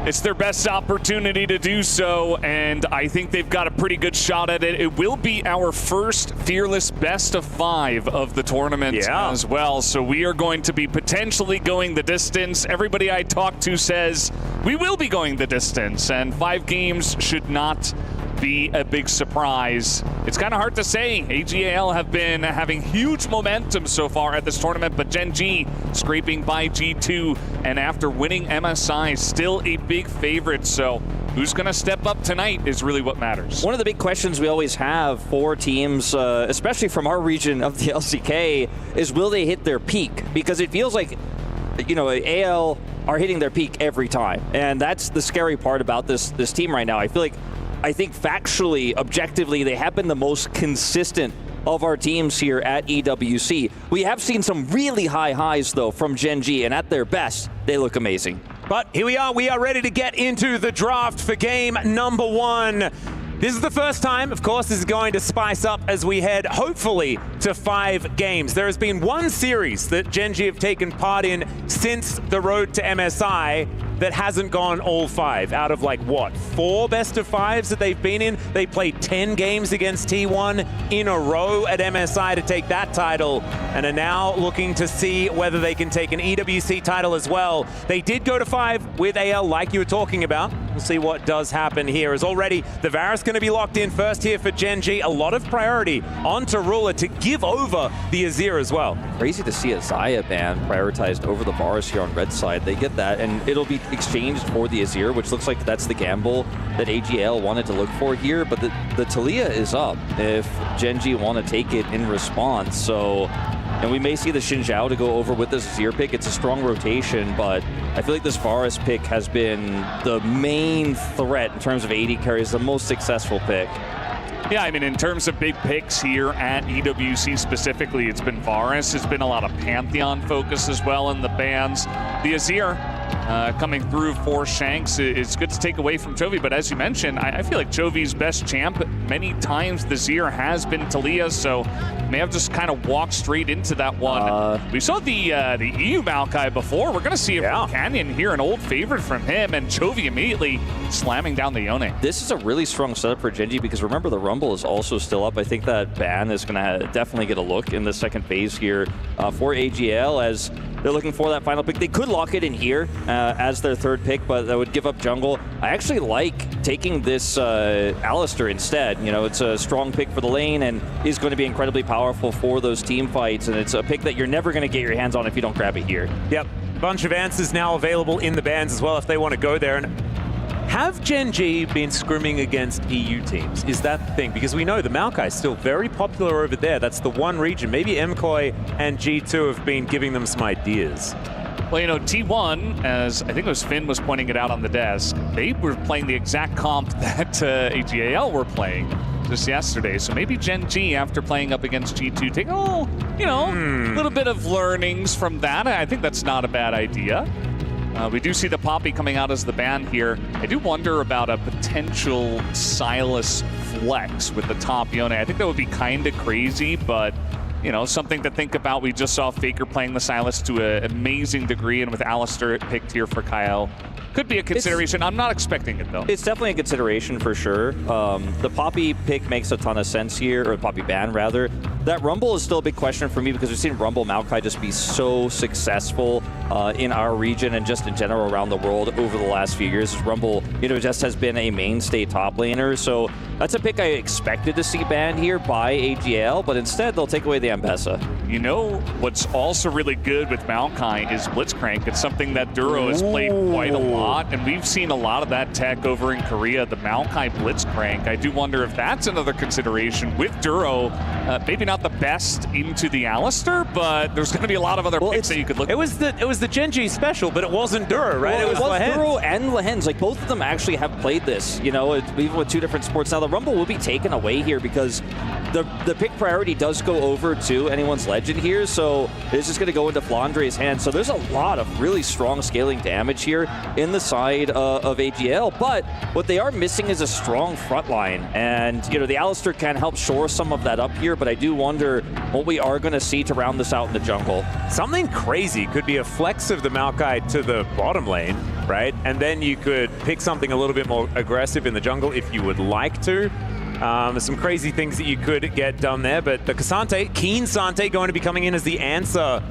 It's their best opportunity to do so, and I think they've got a pretty good shot at it. It will be our first Fearless Best of 5 of the tournament as well, so we are going to be potentially going the distance. Everybody I talk to says we will be going the distance, and 5 games should not be a big surprise. It's kind of hard to say. AG.AL have been having huge momentum so far at this tournament, but Gen.G scraping by G2, and after winning MSI, still a big favorite. So who's going to step up tonight is really what matters. One of the big questions we always have for teams, especially from our region of the LCK, is will they hit their peak? Because it feels like, you know, AL are hitting their peak every time. And that's the scary part about this team right now. I think factually, objectively, they have been the most consistent of our teams here at EWC. We have seen some really high highs, though, from Gen.G, and at their best, they look amazing. But here we are ready to get into the draft for game number 1. This is the first time, of course, this is going to spice up as we head, hopefully, to 5 games. There has been one series that Gen.G have taken part in since the road to MSI that hasn't gone all 5 out of, like, what, 4 best of 5s that they've been in? They played 10 games against T1 in a row at MSI to take that title, and are now looking to see whether they can take an EWC title as well. They did go to 5 with AL, like you were talking about. We'll see what does happen here, as already the Varus going to be locked in first here for Gen.G. A lot of priority on Tarula to give over the Azir as well. Crazy to see a Xayah ban prioritized over the Varus here on red side. They get that, and it'll be exchanged for the Azir, which looks like that's the gamble that AG.AL wanted to look for here. But the Talia is up if Gen.G want to take it in response. So, and we may see the Xin Zhao to go over with this Azir pick. It's a strong rotation, but I feel like this Varus pick has been the main threat in terms of AD carries, the most successful pick. Yeah, I mean, in terms of big picks here at EWC specifically, it's been Varus. It's been a lot of Pantheon focus as well in the bans. The Azir coming through for Shanks. It's good to take away from Chovy, but as you mentioned, I feel like Chovy's best champ many times the Azir has been Talia, so may have just kind of walked straight into that one. We saw the EU Maokai before. We're going to see it from Canyon here, an old favorite from him, and Chovy immediately slamming down the Yone. This is a really strong setup for Gen.G because remember the Rumble is also still up. I think that ban is going to definitely get a look in the second phase here for AG.AL as they're looking for that final pick. They could lock it in here as their third pick, but that would give up jungle. I actually like taking this Alistar instead. You know, it's a strong pick for the lane and is going to be incredibly powerful for those team fights, and it's a pick that you're never going to get your hands on if you don't grab it here. Yep, bunch of answers now available in the bans as well if they want to go there. And have Gen.G been scrimming against EU teams? Is that the thing? Because we know the Maokai is still very popular over there. That's the one region. Maybe MKOI and G2 have been giving them some ideas. Well, you know, T1, as I think it was Finn was pointing it out on the desk, they were playing the exact comp that AG.AL were playing just yesterday. So maybe Gen.G, after playing up against G2, take a little bit of learnings from that. I think that's not a bad idea. We do see the Poppy coming out as the ban here. I do wonder about a potential Sylas flex with the top Yone. I think that would be kind of crazy, but you know, something to think about. We just saw Faker playing the Sylas to an amazing degree, and with Alistar picked here for Kyle. Could be a consideration. I'm not expecting it, though. It's definitely a consideration for sure. The Poppy pick makes a ton of sense here, or Poppy ban, rather. That Rumble is still a big question for me because we've seen Rumble Maokai just be so successful in our region and just in general around the world over the last few years. Rumble, you know, just has been a mainstay top laner. So that's a pick I expected to see banned here by AG.AL, but instead they'll take away the Ambessa. You know what's also really good with Maokai is Blitzcrank. It's something that Duro has played quite a lot, and we've seen a lot of that tech over in Korea, the Maokai Blitzcrank. I do wonder if that's another consideration with Duro. Maybe not the best into the Alistar, but there's going to be a lot of other picks that you could look at. It was the Gen.G special, but it wasn't Duro, right? Well, it was Duro and Lehens. Like, both of them actually have played this, you know, even with two different sports. Now, the Rumble will be taken away here because the pick priority does go over to anyone's legend here, so it's just going to go into Flandre's hands. So there's a lot of really strong scaling damage here in the side of AG.AL, but what they are missing is a strong front line, and you know, the Alistar can help shore some of that up here, but I do wonder what we are going to see to round this out in the jungle. Something crazy could be a flex of the Maokai to the bottom lane, right? And then you could pick something a little bit more aggressive in the jungle if you would like to. Some crazy things that you could get done there, but the K'Sante, Keen Sante, going to be coming in as the answer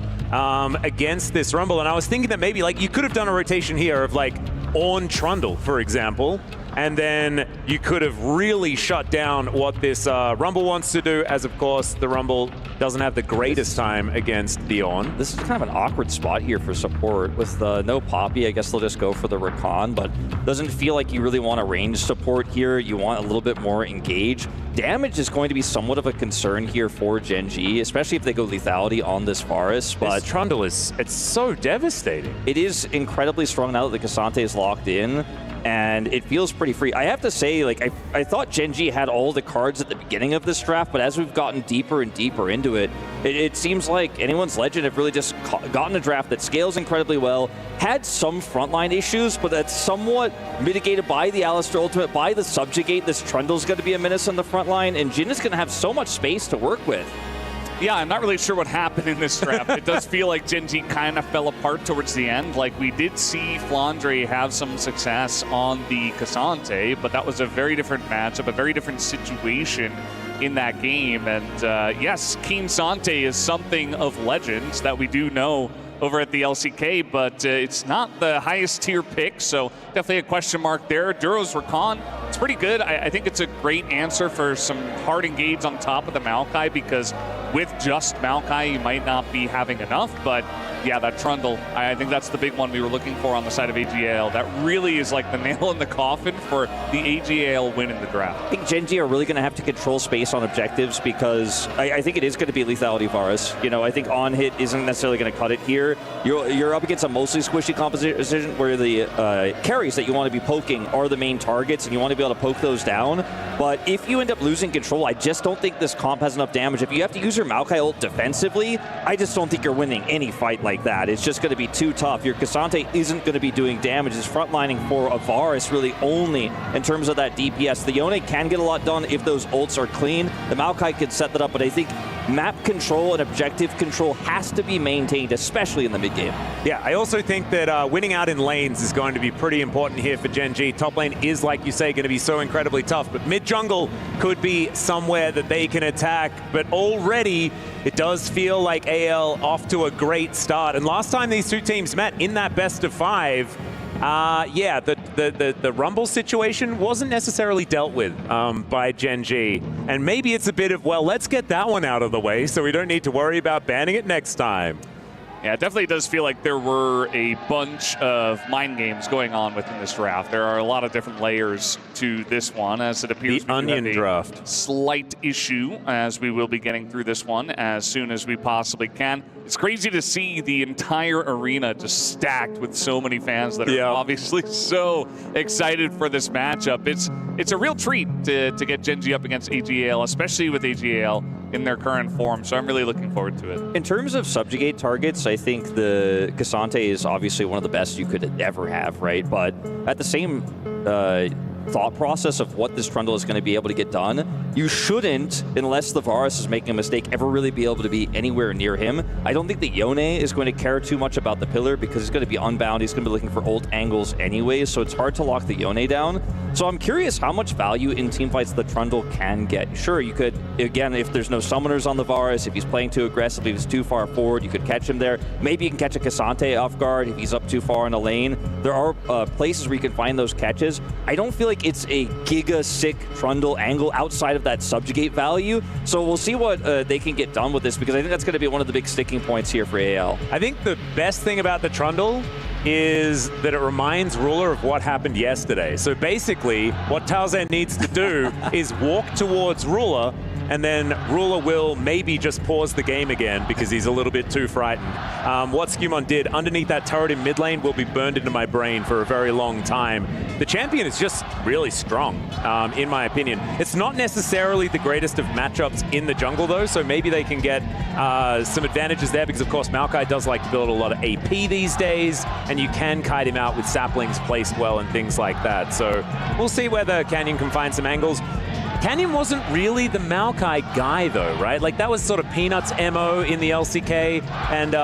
against this Rumble. And I was thinking that maybe like you could have done a rotation here of like Ornn Trundle, for example, and then you could have really shut down what this Rumble wants to do, as of course the Rumble doesn't have the greatest time against Dion. This is kind of an awkward spot here for support. With no Poppy, I guess they'll just go for the Rakan, but doesn't feel like you really want a range support here. You want a little bit more engage. Damage is going to be somewhat of a concern here for Gen.G, especially if they go lethality on this Varus. But this Trundle it's so devastating. It is incredibly strong now that the Cassante is locked in, and it feels pretty free. I have to say, like, I thought Gen.G had all the cards at the beginning of this draft, but as we've gotten deeper and deeper into it, it seems like anyone's Legend have really just gotten a draft that scales incredibly well, had some frontline issues, but that's somewhat mitigated by the Alistar ultimate, by the Subjugate. This Trundle's going to be a menace on the front line, and Jin is going to have so much space to work with. Yeah, I'm not really sure what happened in this draft. It does feel like Gen.G kind of fell apart towards the end. Like, we did see Flandre have some success on the Cassante, but that was a very different matchup, a very different situation in that game. And yes, Keen Sante is something of legends that we do know over at the LCK, but it's not the highest tier pick, so definitely a question mark there. Duro's Rakan, it's pretty good. I think it's a great answer for some hard engage on top of the Maokai, because with just Maokai, you might not be having enough, but yeah, that Trundle, I think that's the big one we were looking for on the side of AG.AL. That really is like the nail in the coffin for the AG.AL win in the draft. I think Gen.G are really going to have to control space on objectives, because I think it is going to be lethality Varus. You know, I think on hit isn't necessarily going to cut it here. You're up against a mostly squishy composition where the carries that you want to be poking are the main targets, and you want to be able to poke those down. But if you end up losing control, I just don't think this comp has enough damage. If you have to use your Maokai ult defensively, I just don't think you're winning any fight like that. It's just going to be too tough. Your Cassante isn't going to be doing damage. It's frontlining for a Varus really only in terms of that DPS. The Yone can get a lot done if those ults are clean. The Maokai can set that up, but I think map control and objective control has to be maintained, especially in the mid game. Yeah, I also think that winning out in lanes is going to be pretty important here for Gen.G. Top lane is, like you say, going to be so incredibly tough, but mid jungle could be somewhere that they can attack. But already it does feel like AL off to a great start. And last time these two teams met in that best of 5, yeah, the Rumble situation wasn't necessarily dealt with by Gen.G. And maybe it's a bit of, well, let's get that one out of the way so we don't need to worry about banning it next time. Yeah, it definitely does feel like there were a bunch of mind games going on within this draft. There are a lot of different layers to this one, as it appears the onion draft. Slight issue, as we will be getting through this one as soon as we possibly can. It's crazy to see the entire arena just stacked with so many fans that are obviously so excited for this matchup. It's a real treat to get Gen.G up against AG.AL, especially with AG.AL in their current form, so I'm really looking forward to it. In terms of Subjugate targets, I think the Cassante is obviously one of the best you could ever have, right? But at the same thought process of what this Trundle is going to be able to get done, you shouldn't, unless the Varus is making a mistake, ever really be able to be anywhere near him. I don't think that Yone is going to care too much about the pillar, because he's going to be unbound. He's going to be looking for ult angles anyway, so it's hard to lock the Yone down. So I'm curious how much value in teamfights the Trundle can get. Sure, you could, again, if there's no summoners on the Varus, if he's playing too aggressively, if he's too far forward, you could catch him there. Maybe you can catch a Cassante off guard if he's up too far in a lane. There are places where you can find those catches. I don't feel like it's a giga-sick Trundle angle outside of that Subjugate value. So we'll see what they can get done with this, because I think that's going to be one of the big sticking points here for AL. I think the best thing about the Trundle is that it reminds Ruler of what happened yesterday. So basically, what Talzan needs to do is walk towards Ruler, and then Ruler will maybe just pause the game again because he's a little bit too frightened. What Skewmon did underneath that turret in mid lane will be burned into my brain for a very long time. The champion is just really strong, in my opinion. It's not necessarily the greatest of matchups in the jungle, though, so maybe they can get some advantages there, because, of course, Maokai does like to build a lot of AP these days, and you can kite him out with saplings placed well and things like that. So we'll see whether Canyon can find some angles. Canyon wasn't really the Maokai guy, though, right? Like, that was sort of Peanuts' MO in the LCK, and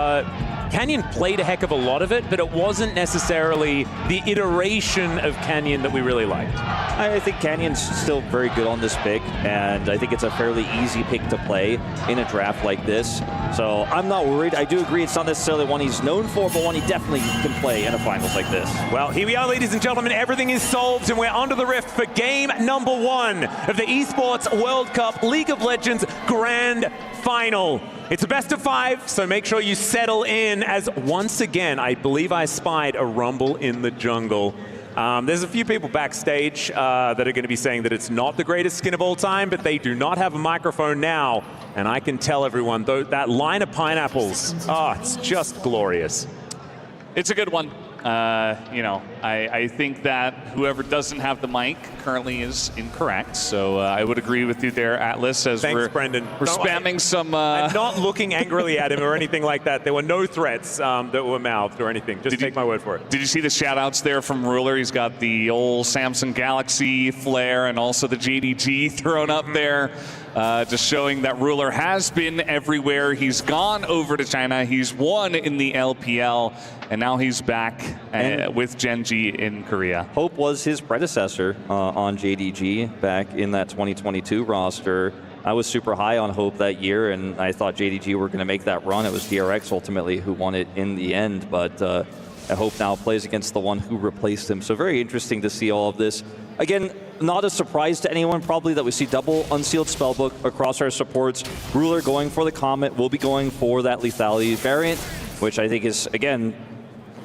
Canyon played a heck of a lot of it, but it wasn't necessarily the iteration of Canyon that we really liked. I think Canyon's still very good on this pick, and I think it's a fairly easy pick to play in a draft like this. So I'm not worried. I do agree it's not necessarily one he's known for, but one he definitely can play in a finals like this. Well, here we are, ladies and gentlemen. Everything is solved, and we're onto the rift for game number 1 of the Esports World Cup League of Legends Grand Final. It's a best of 5, so make sure you settle in, as once again, I believe I spied a rumble in the jungle. There's a few people backstage that are going to be saying that it's not the greatest skin of all time, but they do not have a microphone now. And I can tell everyone, though, that line of pineapples, it's just glorious. It's a good one. I think that whoever doesn't have the mic currently is incorrect. So I would agree with you there, Atlas. As Thanks, we're Brendan. We're spamming some. I'm not looking angrily at him or anything like that. There were no threats that were mouthed or anything. Just take my word for it. Did you see the shout-outs there from Ruler? He's got the old Samsung Galaxy flare and also the Gen.G thrown up there. Just showing that Ruler has been everywhere. He's gone over to China. He's won in the LPL, and now he's back with Gen.G in Korea. Hope was his predecessor on Gen.G back in that 2022 roster. I was super high on Hope that year, and I thought Gen.G were going to make that run. It was DRX ultimately who won it in the end, but Hope now plays against the one who replaced him. So very interesting to see all of this. Again, not a surprise to anyone probably that we see double Unsealed Spellbook across our supports. Ruler going for the Comet, will be going for that lethality variant, which I think is, again,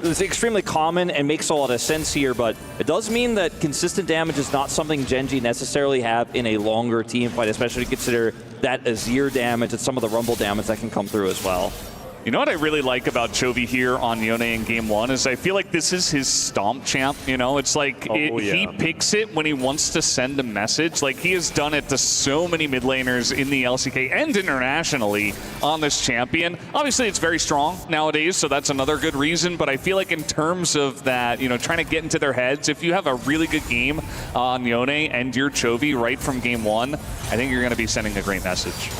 it's extremely common and makes a lot of sense here, but it does mean that consistent damage is not something Gen.G necessarily have in a longer team fight, especially consider that Azir damage and some of the Rumble damage that can come through as well. You know what I really like about Chovy here on Yone in Game 1 is I feel like this is his stomp champ, you know? It's like he picks it when he wants to send a message. Like, he has done it to so many mid laners in the LCK and internationally on this champion. Obviously, it's very strong nowadays, so that's another good reason, but I feel like in terms of that, you know, trying to get into their heads, if you have a really good game on Yone and your Chovy right from Game 1, I think you're going to be sending a great message.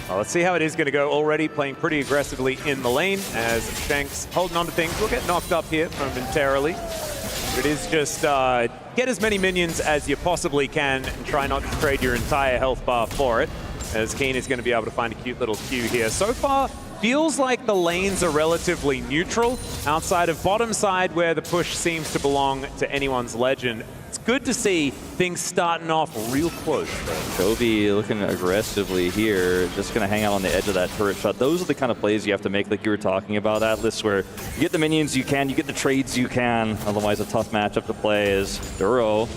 Well, let's see how it is going to go. Already playing pretty aggressively in the lane as Shanks holding on to things. We'll get knocked up here momentarily. But it is just get as many minions as you possibly can and try not to trade your entire health bar for it, as Keen is going to be able to find a cute little Q here. So far, feels like the lanes are relatively neutral outside of bottom side where the push seems to belong to anyone's legend. It's good to see things starting off real close. Chovy looking aggressively here, just going to hang out on the edge of that turret shot. Those are the kind of plays you have to make, like you were talking about, Atlas, where you get the minions you can, you get the trades you can. Otherwise, a tough matchup to play is Duro.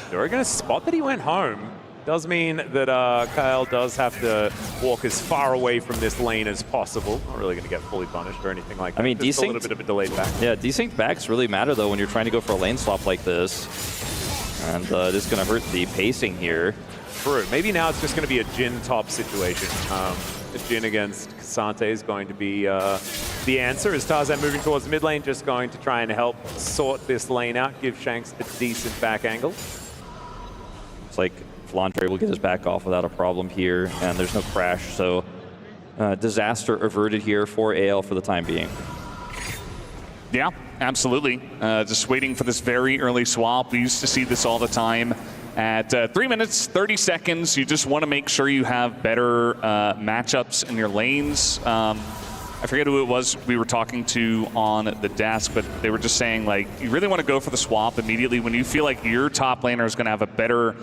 Duro going to spot that he went home. Does mean that Kyle does have to walk as far away from this lane as possible. Not really going to get fully punished or anything like that. I mean, just a little bit of a delayed back. Yeah, desynced backs really matter, though, when you're trying to go for a lane swap like this. And this is going to hurt the pacing here. True. Maybe now it's just going to be a Jhin top situation. The Jhin against Kasante is going to be the answer. As Tarzan moving towards the mid lane, just going to try and help sort this lane out, give Shanks a decent back angle. It's like Flandre will get his back off without a problem here, and there's no crash, so disaster averted here for AL for the time being. Yeah, absolutely. Just waiting for this very early swap. We used to see this all the time. At 3 minutes, 30 seconds, you just want to make sure you have better matchups in your lanes. I forget who it was we were talking to on the desk, but they were just saying, like, you really want to go for the swap immediately when you feel like your top laner is going to have a better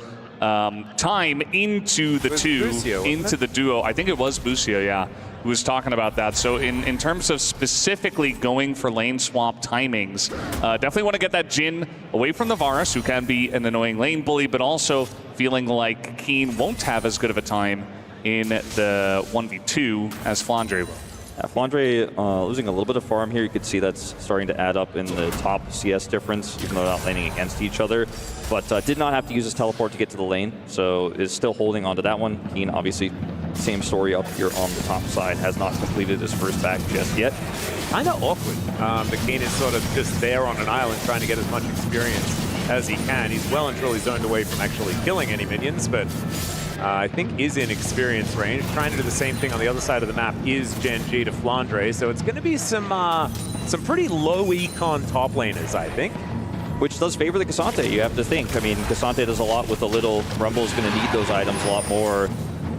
time into the into the duo. I think it was Busio, yeah, who was talking about that. So in terms of specifically going for lane swap timings, definitely want to get that Jhin away from the Varus, who can be an annoying lane bully, but also feeling like Keen won't have as good of a time in the 1v2 as Flandre will. Yeah, Flandre losing a little bit of farm here. You could see that's starting to add up in the top CS difference, even though they're not laning against each other. But did not have to use his teleport to get to the lane, so is still holding on to that one. Keen, obviously, same story up here on the top side. Has not completed his first back just yet. Kind of awkward. The Keen is sort of just there on an island trying to get as much experience as he can. He's well and truly zoned away from actually killing any minions, but I think is in experience range. Trying to do the same thing on the other side of the map is Gen.G to Flandre, so it's going to be some pretty low econ top laners, I think. Which does favor the Cassante, you have to think. I mean, Cassante does a lot with the little. Rumble's going to need those items a lot more.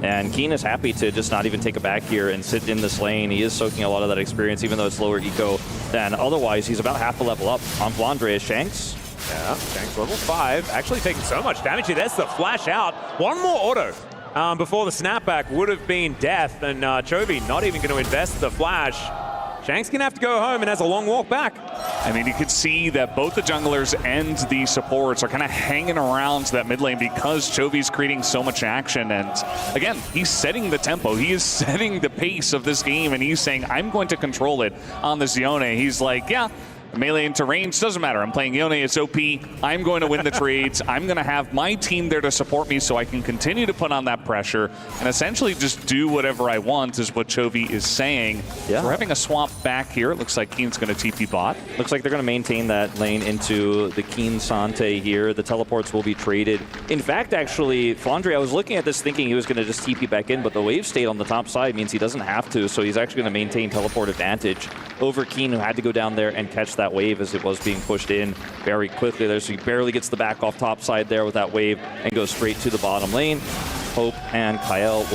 And Keen is happy to just not even take it back here and sit in this lane. He is soaking a lot of that experience, even though it's lower eco than otherwise. He's about half a level up on Flandre. Shanks. Yeah, Shanks level 5. Actually taking so much damage here. There's the flash out. One more auto before the snapback would have been death. And Chovy not even going to invest the flash. Shanks gonna have to go home and has a long walk back. I mean, you could see that both the junglers and the supports are kind of hanging around that mid lane because Chovy's creating so much action. And again, he's setting the tempo. He is setting the pace of this game, and he's saying, I'm going to control it on this Yone. He's like, yeah, melee into range, doesn't matter. I'm playing Yone, it's OP. I'm going to win the trades. I'm going to have my team there to support me so I can continue to put on that pressure and essentially just do whatever I want is what Chovy is saying. Yeah. We're having a swap back here. It looks like Keen's going to TP bot. Looks like they're going to maintain that lane into the Keen Sante here. The teleports will be traded. In fact, actually, Flandre, I was looking at this thinking he was going to just TP back in, but the wave state on the top side means he doesn't have to, so he's actually going to maintain teleport advantage over Keen, who had to go down there and catch that wave as it was being pushed in very quickly there. So he barely gets the back off top side there with that wave and goes straight to the bottom lane. Hope and Kael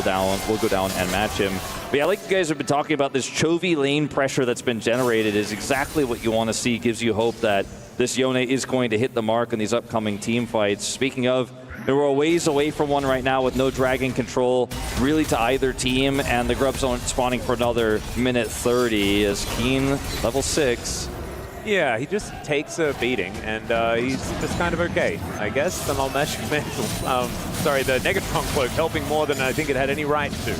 will go down and match him. But yeah, like you guys have been talking about, this Chovy lane pressure that's been generated is exactly what you want to see. Gives you hope that this Yone is going to hit the mark in these upcoming team fights. Speaking of, we're a ways away from one right now with no dragon control really to either team, and the Grubs aren't spawning for another minute 30 as Keen, level 6. Yeah, he just takes a beating, and he's just kind of okay. I guess the Malmesh the Negatron Cloak helping more than I think it had any right to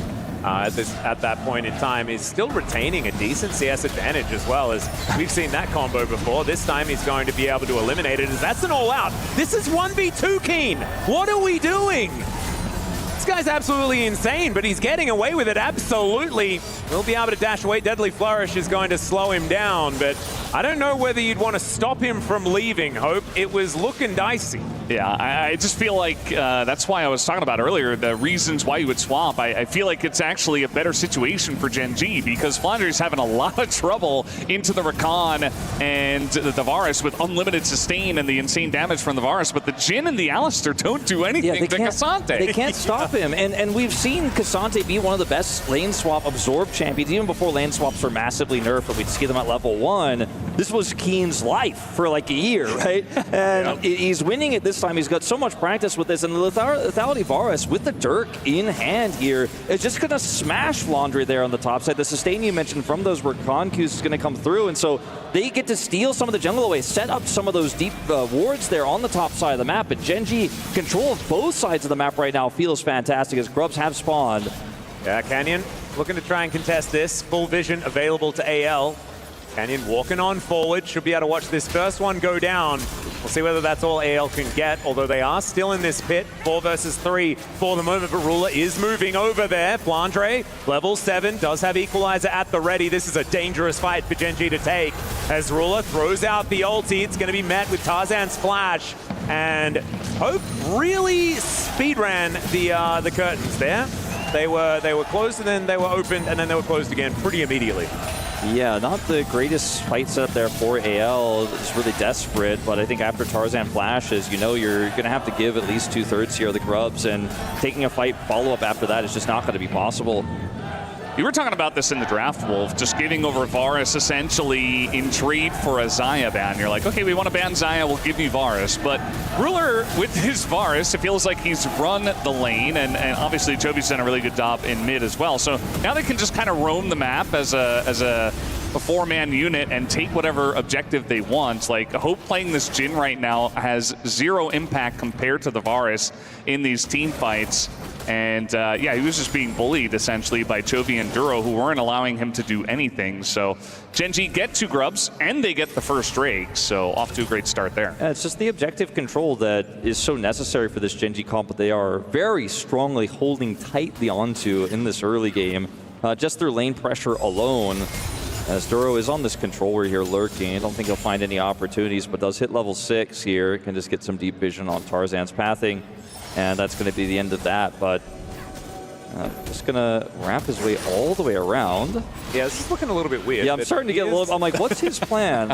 at that point in time. Is still retaining a decent CS advantage as well, as we've seen that combo before. This time he's going to be able to eliminate it, as that's an all-out. This is 1v2 Keen. What are we doing? This guy's absolutely insane, but he's getting away with it. Absolutely. He'll be able to dash away. Deadly Flourish is going to slow him down, but I don't know whether you'd want to stop him from leaving, Hope. It was looking dicey. Yeah, I just feel like that's why I was talking about earlier, the reasons why you would swap. I feel like it's actually a better situation for Gen.G because Flandre's having a lot of trouble into the Rakan and the Varus with unlimited sustain and the insane damage from the Varus, but the Jhin and the Alistar don't do anything to Cassante. They can't stop him, and we've seen Cassante be one of the best lane swap absorb champions, even before lane swaps were massively nerfed, and we'd see them at level 1. This was Keen's life for like a year, right? And he's winning it this time. He's got so much practice with this, and the Lethality Varus with the Dirk in hand here is just going to smash Flandre there on the top side. The sustain you mentioned from those Rakan Qs is going to come through, and so they get to steal some of the jungle away, set up some of those deep wards there on the top side of the map. But Gen.G, control of both sides of the map right now feels fantastic as Grubs have spawned. Yeah, Canyon looking to try and contest this. Full vision available to AL. Canyon walking on forward, should be able to watch this first one go down. We'll see whether that's all AL can get, although they are still in this pit. 4 versus 3 for the moment, but Ruler is moving over there. Flandre, level 7, does have Equalizer at the ready. This is a dangerous fight for Gen.G to take. As Ruler throws out the ulti, it's going to be met with Tarzan's flash. And Hope really speedran the curtains there. They were closed, and then they were opened, and then they were closed again pretty immediately. Yeah, not the greatest fight setup there for AL. It's really desperate, but I think after Tarzan flashes, you know you're going to have to give at least 2/3 here of the Grubs, and taking a fight follow-up after that is just not going to be possible. You were talking about this in the draft, Wolf, just giving over Varus essentially in trade for a Xayah ban. You're like, okay, we want to ban Xayah, we'll give you Varus. But Ruler, with his Varus, it feels like he's run the lane, and obviously Chovy's done a really good job in mid as well. So now they can just kind of roam the map as a 4-man unit and take whatever objective they want. Like, Hope playing this Jhin right now has 0 impact compared to the Varus in these team fights. And yeah, he was just being bullied essentially by Chovy and Duro, who weren't allowing him to do anything. So Gen.G get 2 Grubs, and they get the first Drake. So off to a great start there. Yeah, it's just the objective control that is so necessary for this Gen.G comp, but they are very strongly holding tightly onto in this early game, just through lane pressure alone. As Duro is on this controller here lurking, I don't think he'll find any opportunities, but does hit level 6 here. Can just get some deep vision on Tarzan's pathing, and that's going to be the end of that. But Just gonna wrap his way all the way around. Yeah, this is looking a little bit weird. Yeah, I'm starting to get a little. I'm like, what's his plan?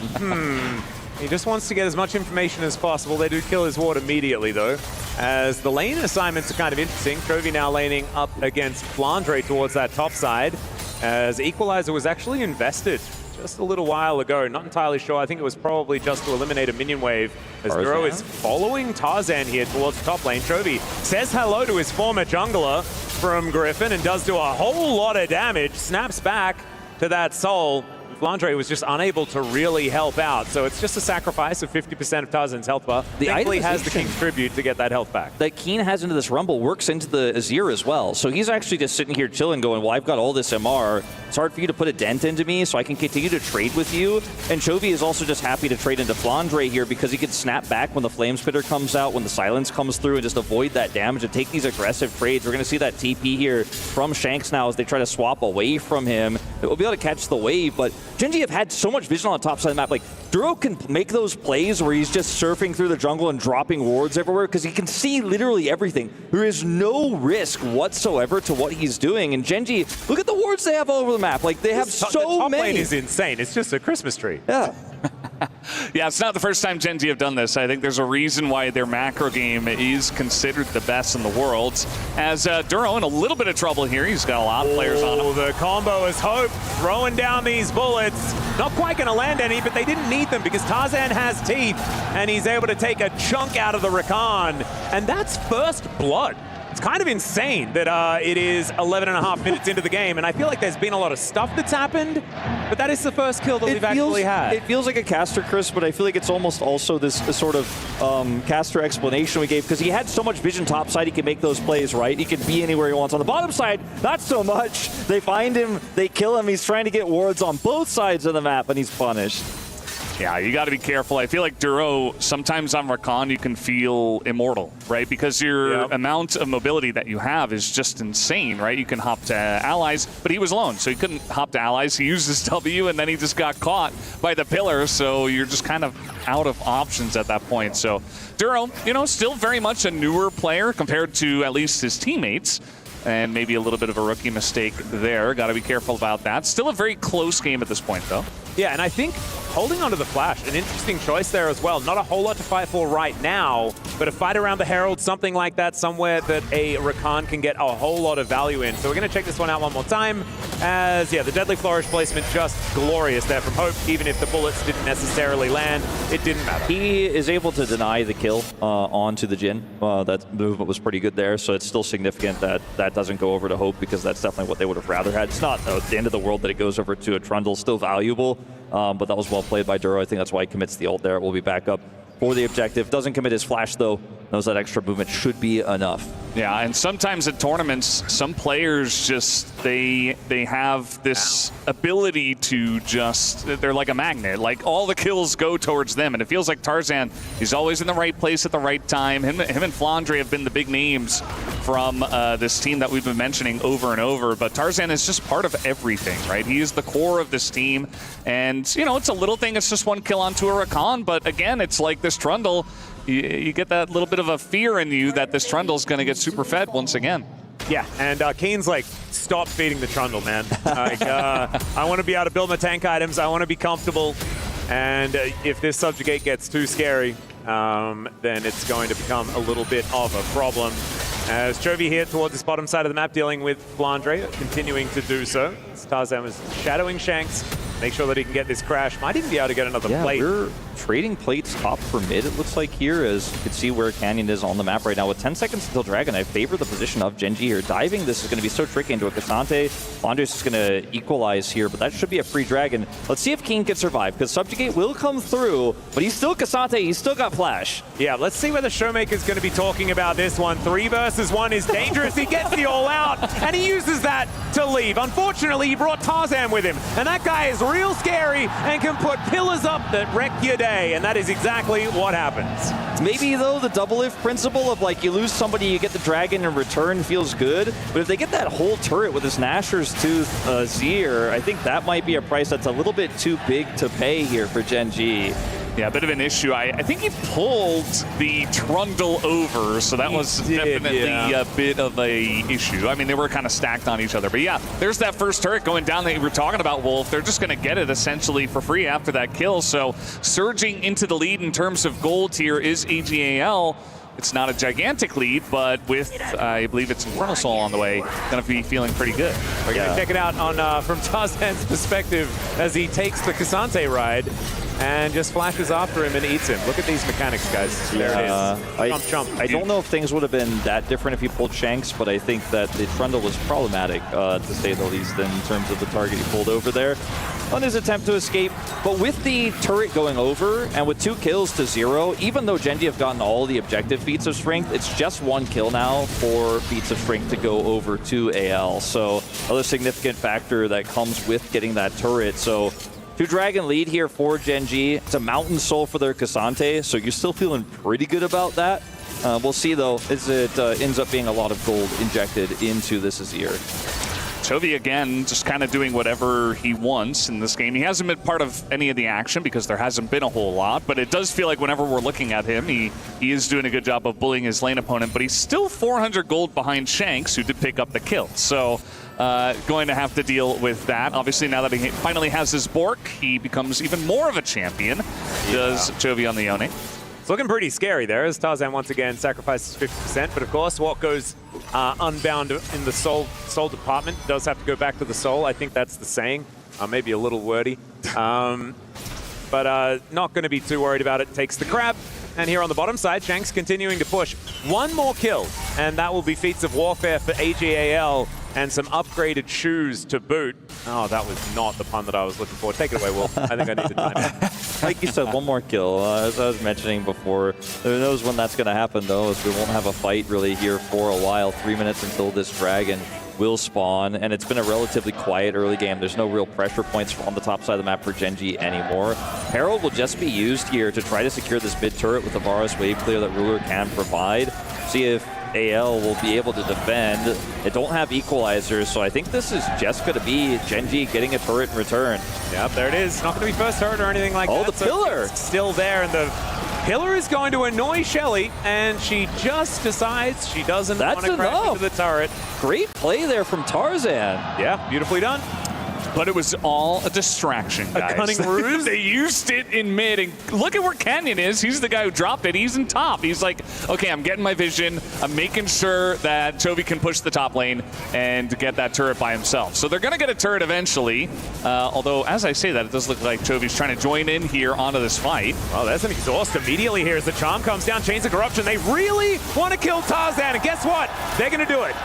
He just wants to get as much information as possible. They do kill his ward immediately, though, as the lane assignments are kind of interesting. Chovy now laning up against Flandre towards that top side, as Equalizer was actually invested just a little while ago. Not entirely sure. I think it was probably just to eliminate a minion wave, as Duro is following Tarzan here towards the top lane. Chovy says hello to his former jungler from Griffin and does do a whole lot of damage. Snaps back to that soul. Flandre was just unable to really help out, so it's just a sacrifice of 50% of Tarzan's health bar. Thankfully has the King's Tribute to get that health back. That Keen has into this Rumble works into the Azir as well, so he's actually just sitting here chilling going, well, I've got all this MR, it's hard for you to put a dent into me, so I can continue to trade with you. And Chovy is also just happy to trade into Flandre here because he can snap back when the Flame Spitter comes out, when the Silence comes through, and just avoid that damage and take these aggressive trades. We're going to see that TP here from Shanks now as they try to swap away from him. It will be able to catch the wave, but Gen.G have had so much vision on the top side of the map. Like, Duro can make those plays where he's just surfing through the jungle and dropping wards everywhere because he can see literally everything. There is no risk whatsoever to what he's doing. And Gen.G, look at the wards they have all over the map. Like, they have so many. The top lane is insane. It's just a Christmas tree. Yeah. Yeah, it's not the first time Gen.G have done this. I think there's a reason why their macro game is considered the best in the world. As Duro in a little bit of trouble here. He's got a lot of players on him. The combo is Hope throwing down these bullets. Not quite going to land any, but they didn't need them because Tarzan has teeth, and he's able to take a chunk out of the Rakan. And that's first blood. It's kind of insane that it is 11.5 minutes into the game, and I feel like there's been a lot of stuff that's happened, but that is the first kill that we've actually had. It feels like a caster, Chris, but I feel like it's almost also this sort of caster explanation we gave, because he had so much vision topside, he can make those plays, right? He can be anywhere he wants. On the bottom side, not so much. They find him, they kill him, he's trying to get wards on both sides of the map, and he's punished. Yeah, you got to be careful. I feel like Duro, sometimes on Rakan, you can feel immortal, right? Because your amount of mobility that you have is just insane, right? You can hop to allies, but he was alone, so he couldn't hop to allies. He used his W, and then he just got caught by the pillar, so you're just kind of out of options at that point. So Duro, you know, still very much a newer player compared to at least his teammates. And maybe a little bit of a rookie mistake there. Got to be careful about that. Still a very close game at this point, though. Yeah, and I think holding onto the Flash, an interesting choice there as well. Not a whole lot to fight for right now, but a fight around the Herald, something like that, somewhere that a Rakan can get a whole lot of value in. So we're going to check this one out one more time, as, yeah, the Deadly Flourish placement just glorious there from Hope. Even if the bullets didn't necessarily land, it didn't matter. He is able to deny the kill onto the Jhin. That movement was pretty good there, so it's still significant that that doesn't go over to Hope, because that's definitely what they would have rather had. It's not the end of the world that it goes over to a Trundle, still valuable. But that was well played by Duro. I think that's why he commits the ult there. It will be back up for the objective. Doesn't commit his flash, though. Knows that extra movement should be enough. Yeah, and sometimes at tournaments, some players just, they have this ability to just, they're like a magnet. Like, all the kills go towards them, and it feels like Tarzan, he's always in the right place at the right time. Him and Flandre have been the big names from this team that we've been mentioning over and over, but Tarzan is just part of everything, right? He is the core of this team, and, you know, it's a little thing. It's just one kill onto a Rakan, but again, it's like this Trundle, you get that little bit of a fear in you that this Trundle's going to get super fed once again. Yeah, and Kane's like, stop feeding the Trundle, man. Like, I want to be able to build my tank items. I want to be comfortable. And if this Subjugate gets too scary, then it's going to become a little bit of a problem. As Chovy here towards this bottom side of the map, dealing with Flandre, continuing to do so. Tarzan was shadowing Shanks. Make sure that he can get this crash. Might even be able to get another plate. We're trading plates top for mid, it looks like here, as you can see where Canyon is on the map right now. With 10 seconds until Dragon, I favor the position of Gen.G here. Diving, this is going to be so tricky into a Cassante. Flandre's is going to equalize here, but that should be a free Dragon. Let's see if Keen can survive, because Subjugate will come through, but he's still Cassante, he's still got Flash. Yeah, let's see whether Showmaker's going to be talking about this one. 3 versus 1 is dangerous. He gets the all out, and he uses that to leave. Unfortunately, he brought Tarzan with him, and that guy is real scary and can put pillars up that wreck your day, and that is exactly what happens. Maybe, though, the double if principle of, like, you lose somebody, you get the Dragon in return feels good, but if they get that whole turret with his Nashor's Tooth Zir, I think that might be a price that's a little bit too big to pay here for Gen.G. Yeah, a bit of an issue. I think he pulled the trundle over, so that was definitely a bit of a issue. I mean, they were kind of stacked on each other. But yeah, there's that first turret going down that you were talking about, Wolf. They're just going to get it essentially for free after that kill. So surging into the lead in terms of gold here is AG.AL. It's not a gigantic lead, but with, I believe it's Infernal Soul on the way, going to be feeling pretty good. We're going to check it out on from Tarzan's perspective as he takes the Cassante ride and just flashes after him and eats him. Look at these mechanics, guys. There it is. Chomp, chomp. I don't know if things would have been that different if he pulled Shanks, but I think that the trundle was problematic, to say the least, in terms of the target he pulled over there on his attempt to escape. But with the turret going over and with 2 kills to 0, even though Gen.G have gotten all the objective feats of strength, it's just 1 kill now for feats of strength to go over to AL. So another significant factor that comes with getting that turret. So 2-dragon lead here for Gen.G. It's a mountain soul for their Cassante, so you're still feeling pretty good about that. We'll see, though, as it ends up being a lot of gold injected into this Azir. Chovy, again, just kind of doing whatever he wants in this game. He hasn't been part of any of the action because there hasn't been a whole lot, but it does feel like whenever we're looking at him, he is doing a good job of bullying his lane opponent, but he's still 400 gold behind Shanks, who did pick up the kill. So going to have to deal with that. Obviously, now that he finally has his Bork, he becomes even more of a champion, does Chovy on the Yone. It's looking pretty scary there as Tarzan once again sacrifices 50%, but of course what goes unbound in the soul department does have to go back to the soul. I think that's the saying. Maybe a little wordy. But not going to be too worried about it. Takes the crab. And here on the bottom side, Shanks continuing to push. 1 more kill, and that will be feats of warfare for AG.AL and some upgraded shoes to boot. Oh, that was not the pun that I was looking for. Take it away, Wolf. I think I need to time it. Like you said, 1 more kill. As I was mentioning before, who knows when that's going to happen, though, as we won't have a fight really here for a while. 3 minutes until this dragon will spawn, and it's been a relatively quiet early game. There's no real pressure points on the top side of the map for Gen.G anymore. Herald will just be used here to try to secure this mid turret with the Varus wave clear that Ruler can provide. See if AL will be able to defend. They don't have equalizers, so I think this is just going to be Gen.G getting a turret in return. Yep, there it is. Not going to be first turret or anything like that. Oh, the pillar! So still there, and the pillar is going to annoy Shelly, and she just decides she doesn't want to crash into the turret. Great play there from Tarzan. Yeah, beautifully done. But it was all a distraction, guys. A cunning ruse? They used it in mid, and look at where Canyon is. He's the guy who dropped it. He's in top. He's like, okay, I'm getting my vision. I'm making sure that Chovy can push the top lane and get that turret by himself. So they're going to get a turret eventually, although as I say that, it does look like Chovy's trying to join in here onto this fight. Oh, that's an exhaust immediately here as the charm comes down. Chains of Corruption. They really want to kill Tarzan, and guess what? They're going to do it.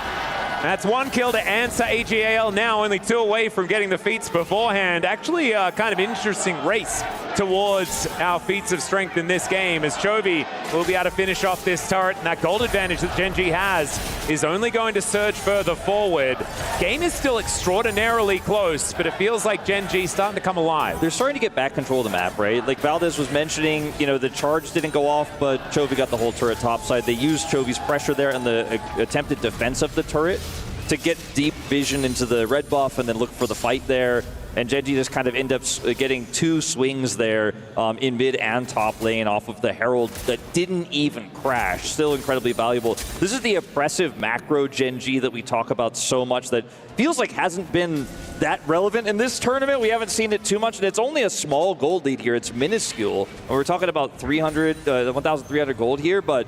That's 1 kill to answer AG.AL now, only 2 away from getting the feats beforehand. Actually, kind of interesting race towards our feats of strength in this game as Chovy will be able to finish off this turret, and that gold advantage that Gen.G has is only going to surge further forward. Game is still extraordinarily close, but it feels like Gen.G starting to come alive. They're starting to get back control of the map, right? Like Valdez was mentioning, you know, the charge didn't go off, but Chovy got the whole turret topside. They used Chovy's pressure there and the attempted defense of the turret to get deep vision into the red buff and then look for the fight there. And Gen.G just kind of end up getting 2 swings there in mid and top lane off of the Herald that didn't even crash. Still incredibly valuable. This is the oppressive macro Gen.G that we talk about so much that feels like hasn't been that relevant in this tournament. We haven't seen it too much, and it's only a small gold lead here. It's minuscule. And we're talking about 1,300 gold here, but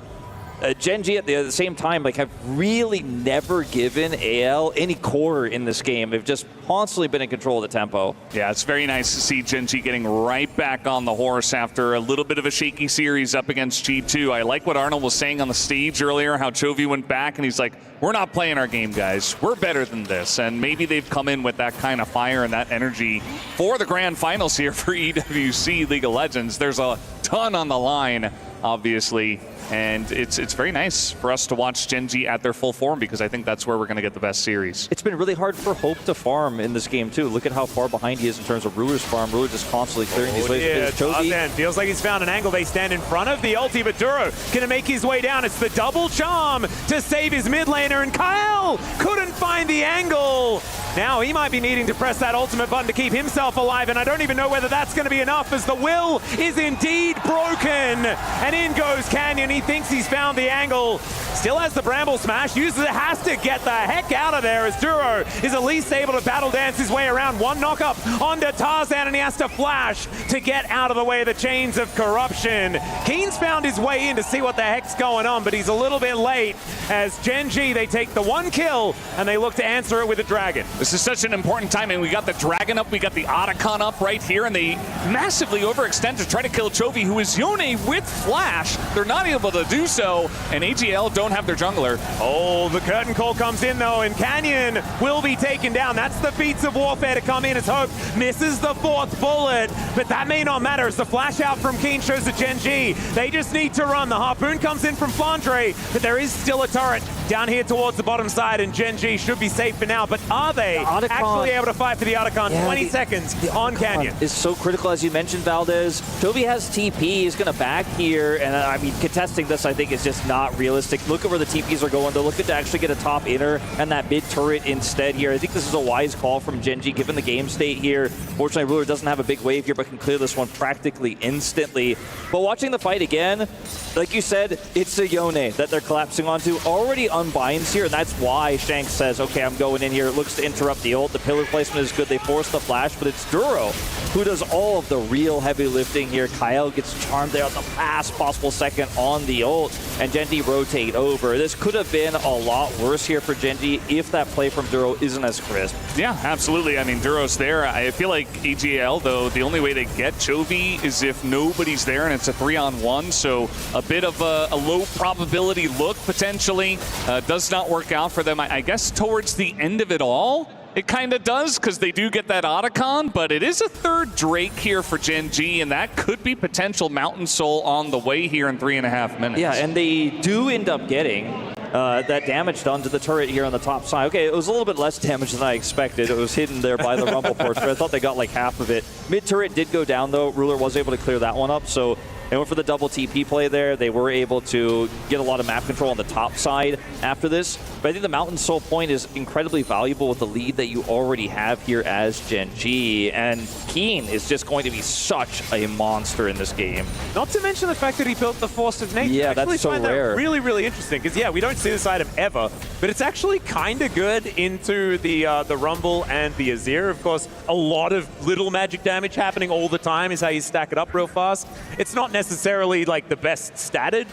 Gen.G at the same time have really never given AL any core in this game. They've just constantly been in control of the tempo. Yeah, it's very nice to see Gen.G getting right back on the horse after a little bit of a shaky series up against G2. I like what Arnold was saying on the stage earlier, how Chovy went back and he's like, we're not playing our game, guys. We're better than this. And maybe they've come in with that kind of fire and that energy for the grand finals here for EWC League of Legends. There's a ton on the line, obviously. And it's very nice for us to watch Gen.G at their full form because I think that's where we're going to get the best series. It's been really hard for Hope to farm in this game, too. Look at how far behind he is in terms of Ruler's farm. Ruler just constantly clearing these waves. Yeah, Tarzan feels like he's found an angle. They stand in front of the ulti, but Duro going to make his way down. It's the double charm to save his mid laner, and Kyle couldn't find the angle. Now he might be needing to press that ultimate button to keep himself alive, and I don't even know whether that's going to be enough, as the will is indeed broken. And in goes Canyon. He thinks he's found the angle. Still has the Bramble Smash, uses it, has to get the heck out of there, as Duro is at least able to battle dance his way around. One knock-up onto Tarzan, and he has to flash to get out of the way of the chains of corruption. Keen's found his way in to see what the heck's going on, but he's a little bit late, as Gen.G, they take the one kill, and they look to answer it with a dragon. This is such an important timing. We got the dragon up, we got the Otacon up right here, and they massively overextend to try to kill Chovy, who is Yone with flash. They're not able to do so, and AG.AL don't have their jungler. Oh, the curtain call comes in though, and Canyon will be taken down. That's the feats of warfare to come in, as Hope misses the fourth bullet, but that may not matter, as the flash out from Keen shows the Gen.G. They just need to run. The harpoon comes in from Flandre, but there is still a turret down here towards the bottom side, and Gen.G should be safe for now, but are they actually able to fight for the Otacon? Yeah, 20 seconds on Canyon. Is so critical, as you mentioned, Valdez. Chovy has TP, he's going to back here, and I mean, contesting this, I think, is just not realistic. Look at where the TPs are going. They're looking to actually get a top inner and that mid turret instead here. I think this is a wise call from Gen.G, given the game state here. Fortunately, Ruler doesn't have a big wave here, but can clear this one practically instantly. But watching the fight again, like you said, it's a Yone that they're collapsing onto. Already unbinds here, and that's why Shanks says, okay, I'm going in here. It looks to interrupt the ult. The pillar placement is good. They force the flash, but it's Duro who does all of the real heavy lifting here. Kyle gets charmed there at the last possible second on the ult, and Gen.G rotate over. This could have been a lot worse here for Gen.G if that play from Duro isn't as crisp. Yeah, absolutely. I mean, Duro's there. I feel like AG.AL, though, the only way to get Chovy is if nobody's there and it's a 3-on-1, so a bit of a low probability look potentially. Does not work out for them. I guess towards the end of it all, it kind of does, because they do get that Otacon, but it is a third Drake here for Gen.G, and that could be potential Mountain Soul on the way here in 3.5 minutes. Yeah, and they do end up getting that damage done to the turret here on the top side. Okay, it was a little bit less damage than I expected. It was hidden there by the Rumble Porch, but I thought they got like half of it. Mid turret did go down, though. Ruler was able to clear that one up, so they went for the double TP play there. They were able to get a lot of map control on the top side after this. But I think the Mountain Soul point is incredibly valuable with the lead that you already have here as Gen.G. And Keen is just going to be such a monster in this game. Not to mention the fact that he built the Force of Nature. Yeah, I actually that's so find rare. That really, really interesting, because yeah, we don't see this item ever, but it's actually kind of good into the Rumble and the Azir. Of course, a lot of little magic damage happening all the time is how you stack it up real fast. It's not necessarily like the best statted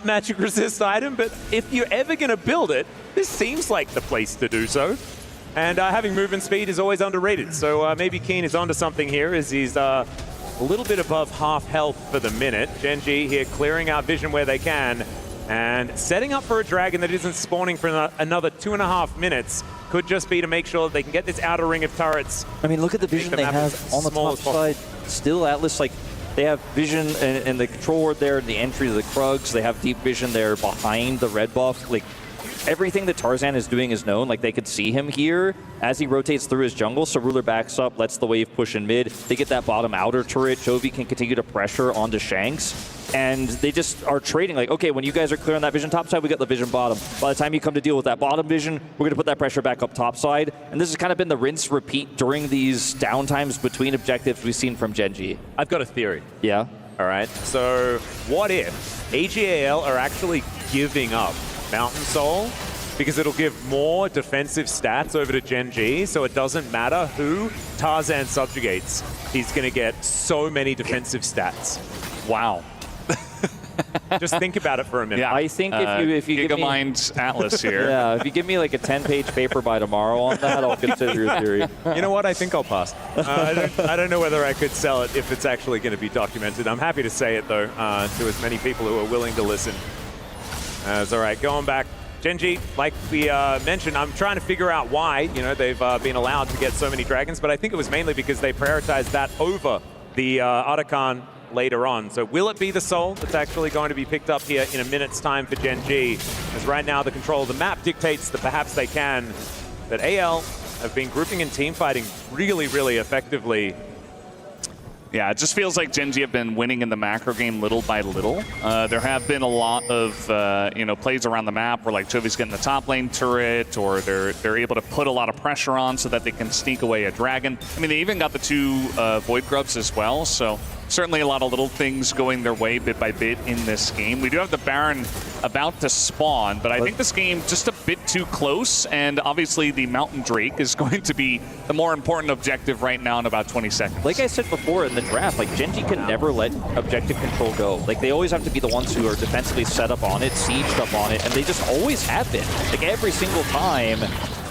magic resist item, but if you're ever going to build it, this seems like the place to do so. And having movement speed is always underrated, so maybe Keen is onto something here, as he's a little bit above half health for the minute. Gen.G here clearing out vision where they can, and setting up for a dragon that isn't spawning for another 2.5 minutes. Could just be to make sure that they can get this outer ring of turrets. I mean, look at the vision they have on the top side. Still, Atlas, like, they have vision and the control ward there, and the entry to the Krugs. They have deep vision there behind the red buff. Like, everything that Tarzan is doing is known. Like, they could see him here as he rotates through his jungle. So Ruler backs up, lets the wave push in mid. They get that bottom outer turret. Chovy can continue to pressure onto Shanks. And they just are trading, like, okay, when you guys are clear on that vision top side, we got the vision bottom. By the time you come to deal with that bottom vision, we're going to put that pressure back up top side. And this has kind of been the rinse repeat during these downtimes between objectives we've seen from Gen.G. I've got a theory. Yeah? All right. So what if AG.AL are actually giving up Mountain Soul, because it'll give more defensive stats over to Gen.G, so it doesn't matter who Tarzan subjugates. He's going to get so many defensive stats. Wow. Just think about it for a minute. Yeah, I think if you give me Atlas here. Yeah, if you give me like a 10-page paper by tomorrow on that, I'll consider your theory. You know what? I think I'll pass. I don't know whether I could sell it if it's actually going to be documented. I'm happy to say it, though, to as many people who are willing to listen. It's all right. Going back, Gen.G, like we mentioned, I'm trying to figure out why, they've been allowed to get so many dragons, but I think it was mainly because they prioritized that over the Otacon later on. So will it be the soul that's actually going to be picked up here in a minute's time for Gen.G? As right now the control of the map dictates that perhaps they can, but AL have been grouping and team fighting really, really effectively. Yeah, it just feels like Gen.G have been winning in the macro game little by little. There have been a lot of plays around the map where like Chovy's getting the top lane turret, or they're able to put a lot of pressure on so that they can sneak away a dragon. I mean, they even got the 2 Void Grubs as well, so certainly a lot of little things going their way bit by bit in this game. We do have the Baron about to spawn, but I think this game just a bit too close, and obviously the Mountain Drake is going to be the more important objective right now in about 20 seconds. Like I said before in the draft, like Gen.G can never let objective control go. Like they always have to be the ones who are defensively set up on it, sieged up on it, and they just always have been, like every single time.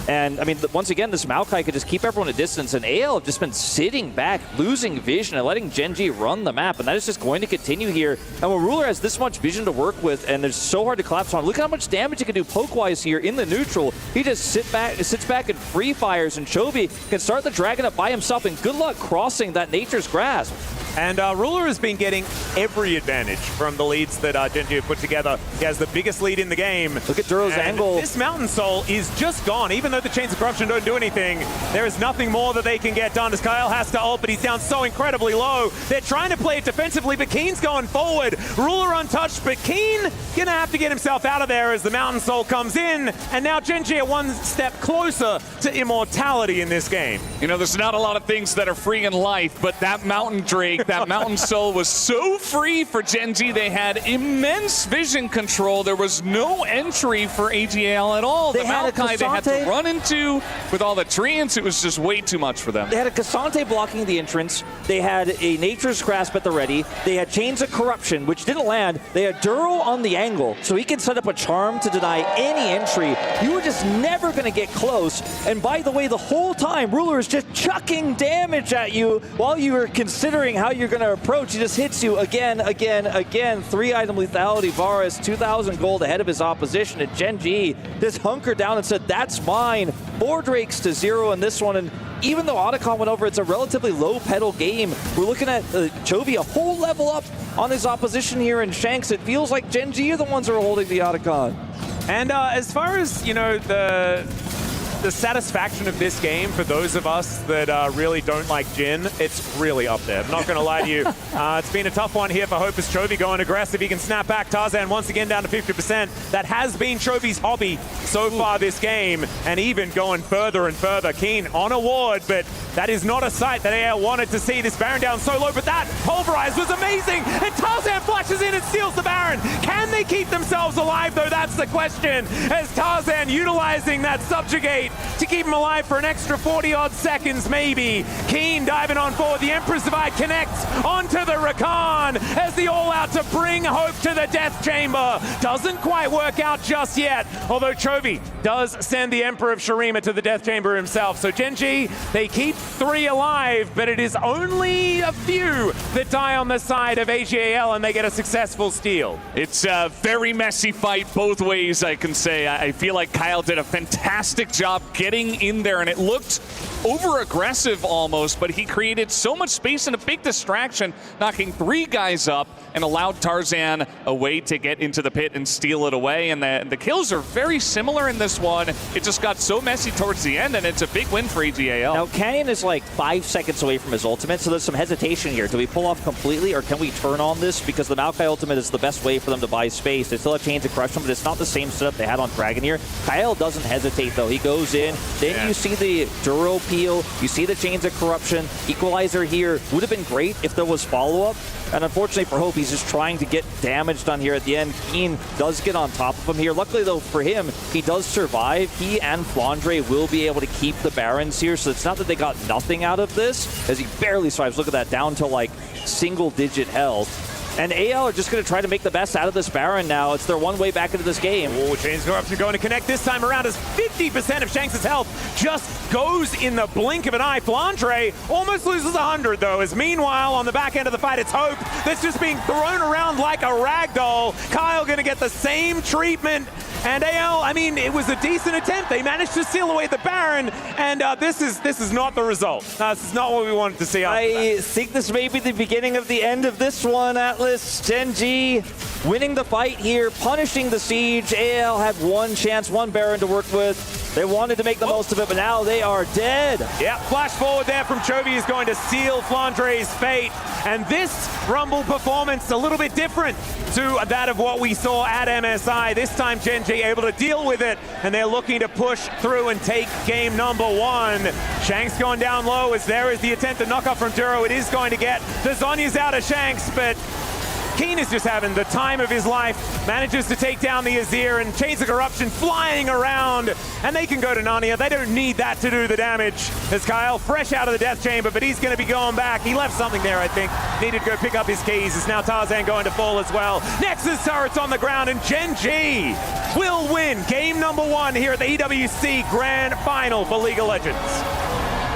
And, I mean, once again, this Maokai could just keep everyone at distance, and AL have just been sitting back, losing vision, and letting Gen.G run the map, and that is just going to continue here. And when Ruler has this much vision to work with, and there's so hard to collapse on, look at how much damage he can do poke-wise here in the neutral. He just sits back and free fires, and Chovy can start the Dragon up by himself, and good luck crossing that Nature's Grasp. And Ruler has been getting every advantage from the leads that Gen.G have put together. He has the biggest lead in the game. Look at Duro's angle. This Mountain Soul is just gone. Even though the Chains of Corruption don't do anything, there is nothing more that they can get done. As Kyle has to ult, but he's down so incredibly low. They're trying to play it defensively, but Keen's going forward. Ruler untouched, but Keen gonna have to get himself out of there as the Mountain Soul comes in. And now Gen.G are one step closer to immortality in this game. You know, there's not a lot of things that are free in life, but that Mountain Drake, that Mountain Soul was so free for Gen.G. They had immense vision control. There was no entry for AG.AL at all. They had Maokai they had to run into with all the treants, it was just way too much for them. They had a Cassante blocking the entrance. They had a Nature's Grasp at the ready. They had Chains of Corruption, which didn't land. They had Duro on the angle, so he can set up a charm to deny any entry. You were just never going to get close. And by the way, the whole time, Ruler is just chucking damage at you while you were considering how you're going to approach. He just hits you again. 3-item lethality. Varus, 2,000 gold ahead of his opposition. And Gen.G just hunkered down and said, that's mine. 4 Drakes to 0 in this one. And even though Otacon went over, it's a relatively low pedal game. We're looking at Chovy a whole level up on his opposition here in Shanks. It feels like Gen.G are the ones who are holding the Otacon. And as far as, you know, the satisfaction of this game for those of us that really don't like Jin, it's really up there. I'm not going to lie to you. It's been a tough one here for Hope as Chovy going aggressive. He can snap back. Tarzan once again down to 50%. That has been Chovy's hobby so far this game, and even going further and further. Keen on a ward, but that is not a sight that AL wanted to see. This Baron down so low, but that Pulverize was amazing, and Tarzan flashes in and steals the Baron. Can they keep themselves alive, though? That's the question, as Tarzan utilizing that Subjugate to keep him alive for an extra 40-odd seconds, maybe. Keen diving on forward. The Emperor's Divide connects onto the Rakan as the all-out to bring Hope to the Death Chamber. Doesn't quite work out just yet, although Chovy does send the Emperor of Shurima to the Death Chamber himself. So Gen.G, they keep 3 alive, but it is only a few that die on the side of AG.AL, and they get a successful steal. It's a very messy fight both ways, I can say. I feel like Kyle did a fantastic job getting in there, and it looked over-aggressive almost, but he created so much space and a big distraction, knocking 3 guys up and allowed Tarzan a way to get into the pit and steal it away. And the kills are very similar in this one. It just got so messy towards the end, and it's a big win for AG.AL. Now, Canyon is like 5 seconds away from his ultimate, so there's some hesitation here. Do we pull off completely, or can we turn on this? Because the Maokai ultimate is the best way for them to buy space. They still have Chains of Corruption, but it's not the same setup they had on Dragon here. Kyle doesn't hesitate, though. He goes in. Then you see the Duro peel. You see the Chains of Corruption. Equalizer here. Would have been great if there was follow-up. And unfortunately for Hope, he's just trying to get damage done here at the end. Keen does get on top of him here. Luckily, though, for him, he does survive. He and Flandre will be able to keep the Barons here, so it's not that they got nothing out of this, as he barely survives. Look at that, down to like single-digit health. And AL are just going to try to make the best out of this Baron now. It's their one way back into this game. Oh, Chains of Corruption going to connect this time around as 50% of Shanks' health just goes in the blink of an eye. Flandre almost loses 100, though, as meanwhile, on the back end of the fight, it's Hope that's just being thrown around like a rag doll. Kyle going to get the same treatment. And AL, I mean, it was a decent attempt. They managed to steal away the Baron, and this is not the result. This is not what we wanted to see. I think this may be the beginning of the end of this one, Atlas. Gen.G winning the fight here, punishing the siege. AL had one chance, one Baron to work with. They wanted to make the most of it, but now they are dead. Yeah, flash forward there from Chovy is going to seal Flandre's fate. And this Rumble performance a little bit different to that of what we saw at MSI. This time Gen.G able to deal with it, and they're looking to push through and take game number one. Shanks going down low as there is the attempt to knock up from Duro. It is going to get the Zhonya's out of Shanks, but Keen is just having the time of his life, manages to take down the Azir, and Chains of Corruption flying around, and they can go to Narnia. They don't need that to do the damage. As Kyle, fresh out of the death chamber, but he's going to be going back. He left something there, I think. Needed to go pick up his keys. It's now Tarzan going to fall as well. Nexus turrets on the ground, and Gen.G will win game number one here at the EWC Grand Final for League of Legends.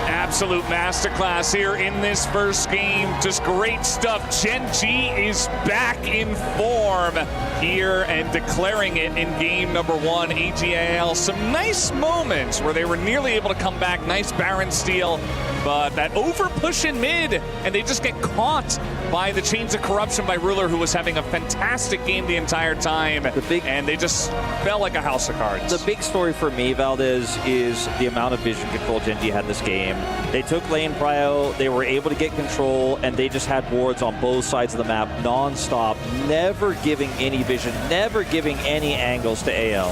Absolute masterclass here in this first game. Just great stuff. Gen.G is back in form here and declaring it in game number one. AG.AL, some nice moments where they were nearly able to come back. Nice Baron steal, but that over push in mid, and they just get caught by the Chains of Corruption by Ruler, who was having a fantastic game the entire time, and they just fell like a house of cards. The big story for me, Valdez, is the amount of vision control Gen.G had this game. They took lane prio, they were able to get control, and they just had wards on both sides of the map non-stop, never giving any vision, never giving any angles to AL.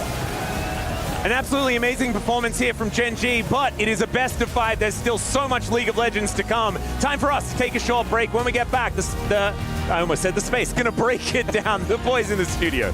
An absolutely amazing performance here from Gen.G, but it is a best of five. There's still so much League of Legends to come. Time for us to take a short break. When we get back, I almost said the space, gonna break it down. The boys in the studio.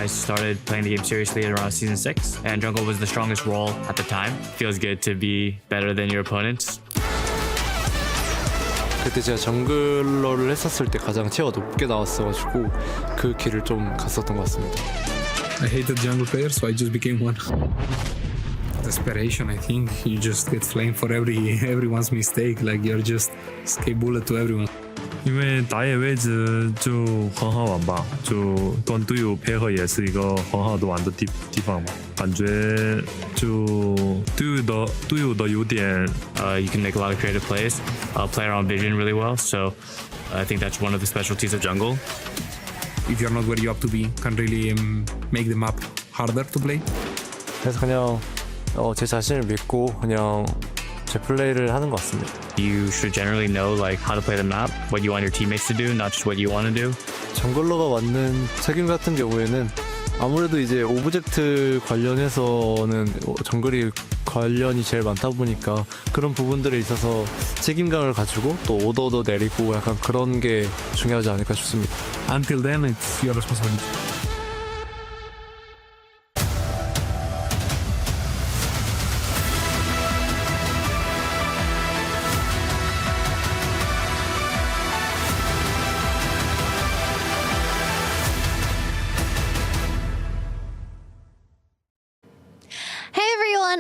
I started playing the game seriously at around season 6, and jungle was the strongest role at the time. Feels good to be better than your opponents. 그때 제가 정글러를 했었을 때 가장 티어가 높게 나왔어가지고 그 길을 좀 갔었던 것 같습니다. I hated jungle players, so I just became one. Desperation, I think. You just get flamed for everyone's mistake. Like you're just escape bullet to everyone. 因为打野位置就很好玩吧，就跟队友配合也是一个很好的玩的地方吧。感觉就队友的优点，you can make a lot of creative plays, play around vision really well. So I think that's one of the specialties of jungle. If you're not where you have to be, can really make the map harder to play. 그래서 그냥 제 자신을 믿고 그냥 제 플레이를 하는 것 같습니다. You should generally know like how to play the map, what you want your teammates to do, not just what you want to do. 정글러가 맡는 책임 같은 경우에는 아무래도 이제 오브젝트 관련해서는 정글이 관련이 제일 많다 보니까 그런 부분들에 있어서 책임감을 가지고 또 오더도 내리고 약간 그런 게 중요하지 않을까 싶습니다. Until then, it's your responsibility.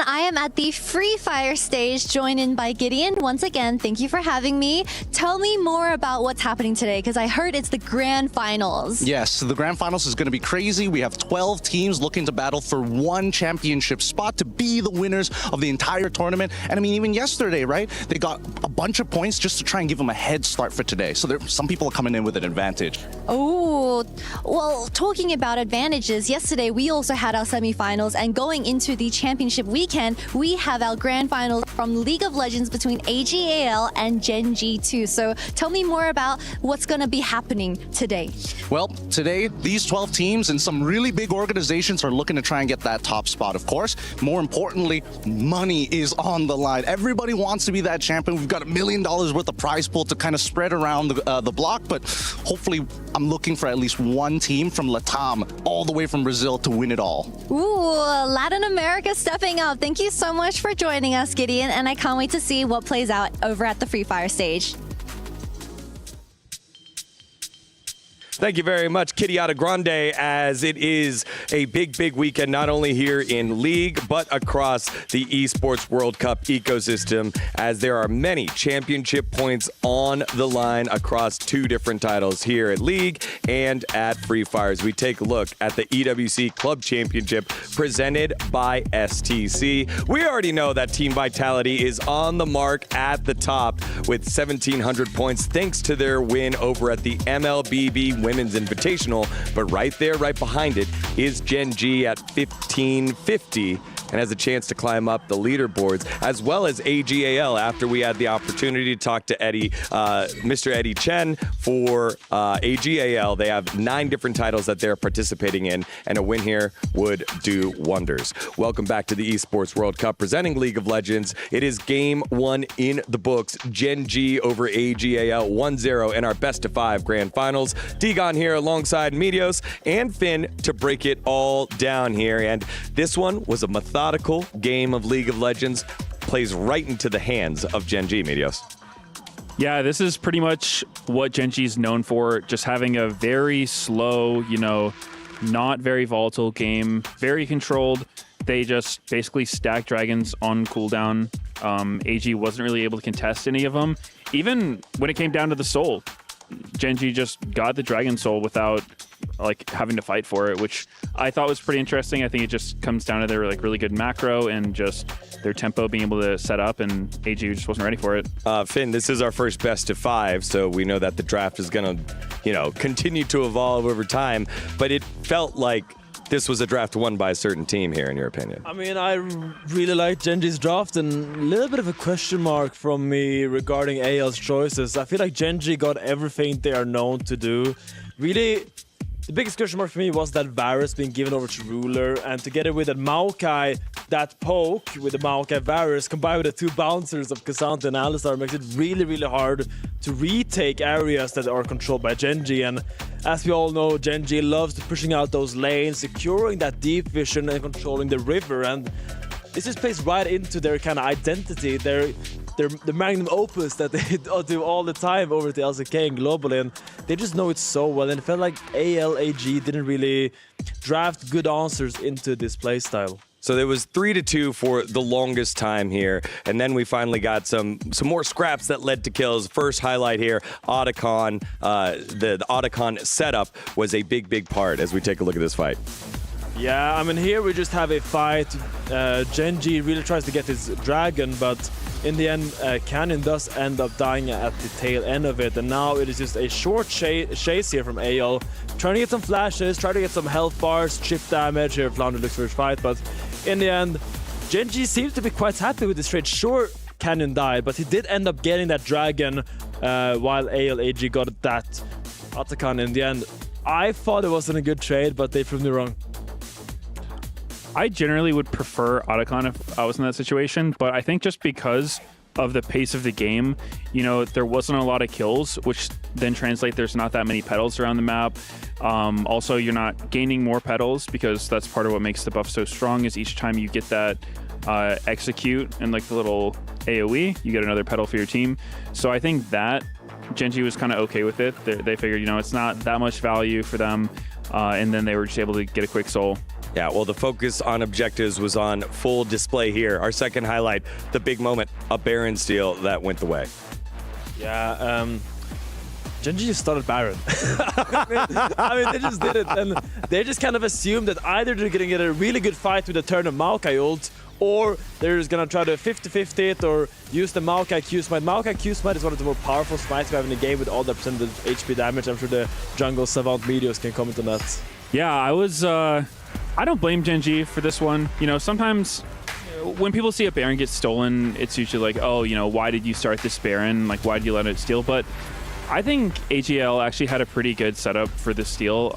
I am at the Free Fire stage, joined in by Gideon. Once again, thank you for having me. Tell me more about what's happening today, because I heard it's the grand finals. Yes, so the grand finals is going to be crazy. We have 12 teams looking to battle for one championship spot to be the winners of the entire tournament. And I mean, even yesterday, right? They got a bunch of points just to try and give them a head start for today. So some people are coming in with an advantage. Oh, well, talking about advantages, yesterday we also had our semifinals, and going into the championship weekend, we have our grand finals from League of Legends between AG.AL and Gen.G too. So tell me more about what's going to be happening today. Well, today, these 12 teams and some really big organizations are looking to try and get that top spot, of course. More importantly, money is on the line. Everybody wants to be that champion. We've got $1 million worth of prize pool to kind of spread around the block, but hopefully I'm looking for at least one team from Latam, all the way from Brazil, to win it all. Ooh, Latin America stepping up. Thank you so much for joining us, Gideon, and I can't wait to see what plays out over at the Free Fire stage. Thank you very much, Kitty Grande, as it is a big weekend, not only here in League, but across the Esports World Cup ecosystem, as there are many championship points on the line across two different titles here at League and at Free Fire. As we take a look at the EWC Club Championship presented by STC. We already know that Team Vitality is on the mark at the top with 1,700 points, thanks to their win over at the MLBB Women's Invitational, but right there, right behind it, is Gen.G at 1,550 and has a chance to climb up the leaderboards, as well as AG.AL after we had the opportunity to talk to Mr. Eddie Chen for AG.AL. They have 9 different titles that they're participating in, and a win here would do wonders. Welcome back to the Esports World Cup presenting League of Legends. It is game 1 in the books. Gen.G over AG.AL 1-0 in our best of 5 grand finals. Digon here alongside Medios and Finn to break it all down here. And this one was a methodical game of League of Legends. Plays right into the hands of Gen.G, Medios. Yeah, this is pretty much what Gen.G is known for, just having a very slow, not very volatile game, very controlled. They just basically stack dragons on cooldown. AG wasn't really able to contest any of them. Even when it came down to the soul, Gen.G just got the Dragon Soul without having to fight for it, which I thought was pretty interesting. I think it just comes down to their really good macro and just their tempo being able to set up, and AG just wasn't ready for it. Finn, this is our first best of 5, so we know that the draft is gonna, continue to evolve over time, but it felt like this was a draft won by a certain team here, in your opinion. I mean, I really like Gen.G's draft, and a little bit of a question mark from me regarding AL's choices. I feel like Gen.G got everything they are known to do. Really, the biggest question mark for me was that Varus being given over to Ruler, and together with that Maokai, that poke with the Maokai Varus combined with the 2 bouncers of Cassandra and Alistar makes it really hard to retake areas that are controlled by Gen.G. And as we all know, Gen.G loves pushing out those lanes, securing that deep vision and controlling the river, and this just plays right into their kind of identity, the magnum opus that they do all the time over at the LCK and globally, and they just know it so well, and it felt like AL, AG didn't really draft good answers into this playstyle. So there was 3-2 for the longest time here, and then we finally got some more scraps that led to kills. First highlight here, Otacon. The Otacon setup was a big part as we take a look at this fight. Yeah, I mean, here we just have a fight. Gen.G really tries to get his dragon, but in the end, Canyon does end up dying at the tail end of it, and now it is just a short chase here from AL, trying to get some flashes, trying to get some health bars, chip damage here. Flounder looks for his fight, but in the end, Gen.G seems to be quite happy with this trade. Sure, Canyon died, but he did end up getting that dragon while AL, AG got that Otacon in the end. I thought it wasn't a good trade, but they proved me wrong. I generally would prefer Otacon if I was in that situation, but I think just because of the pace of the game, you know, there wasn't a lot of kills, which then translate there's not that many petals around the map. Also, you're not gaining more petals because that's part of what makes the buff so strong is each time you get that execute and like the little AoE, you get another petal for your team. So I think that Gen.G was kind of okay with it. They figured, you know, it's not that much value for them, and then they were just able to get a quick soul. Yeah, well, the focus on objectives was on full display here. Our second highlight, the big moment, a Baron steal that went the way. Yeah, Gen.G just started Baron. I mean, they just did it, and they just kind of assumed that either they're going to get a really good fight with a turn of Maokai ult, or they're just going to try to 50-50 it or use the Maokai Q smite. Maokai Q smite is one of the more powerful smites we have in the game with all the percentage HP damage. I'm sure the jungle savant medios can comment on that. Yeah, I don't blame Gen.G for this one. You know, sometimes when people see a Baron get stolen, it's usually like, oh, you know, why did you start this Baron? Like, why did you let it steal? But I think AG.AL actually had a pretty good setup for the steal.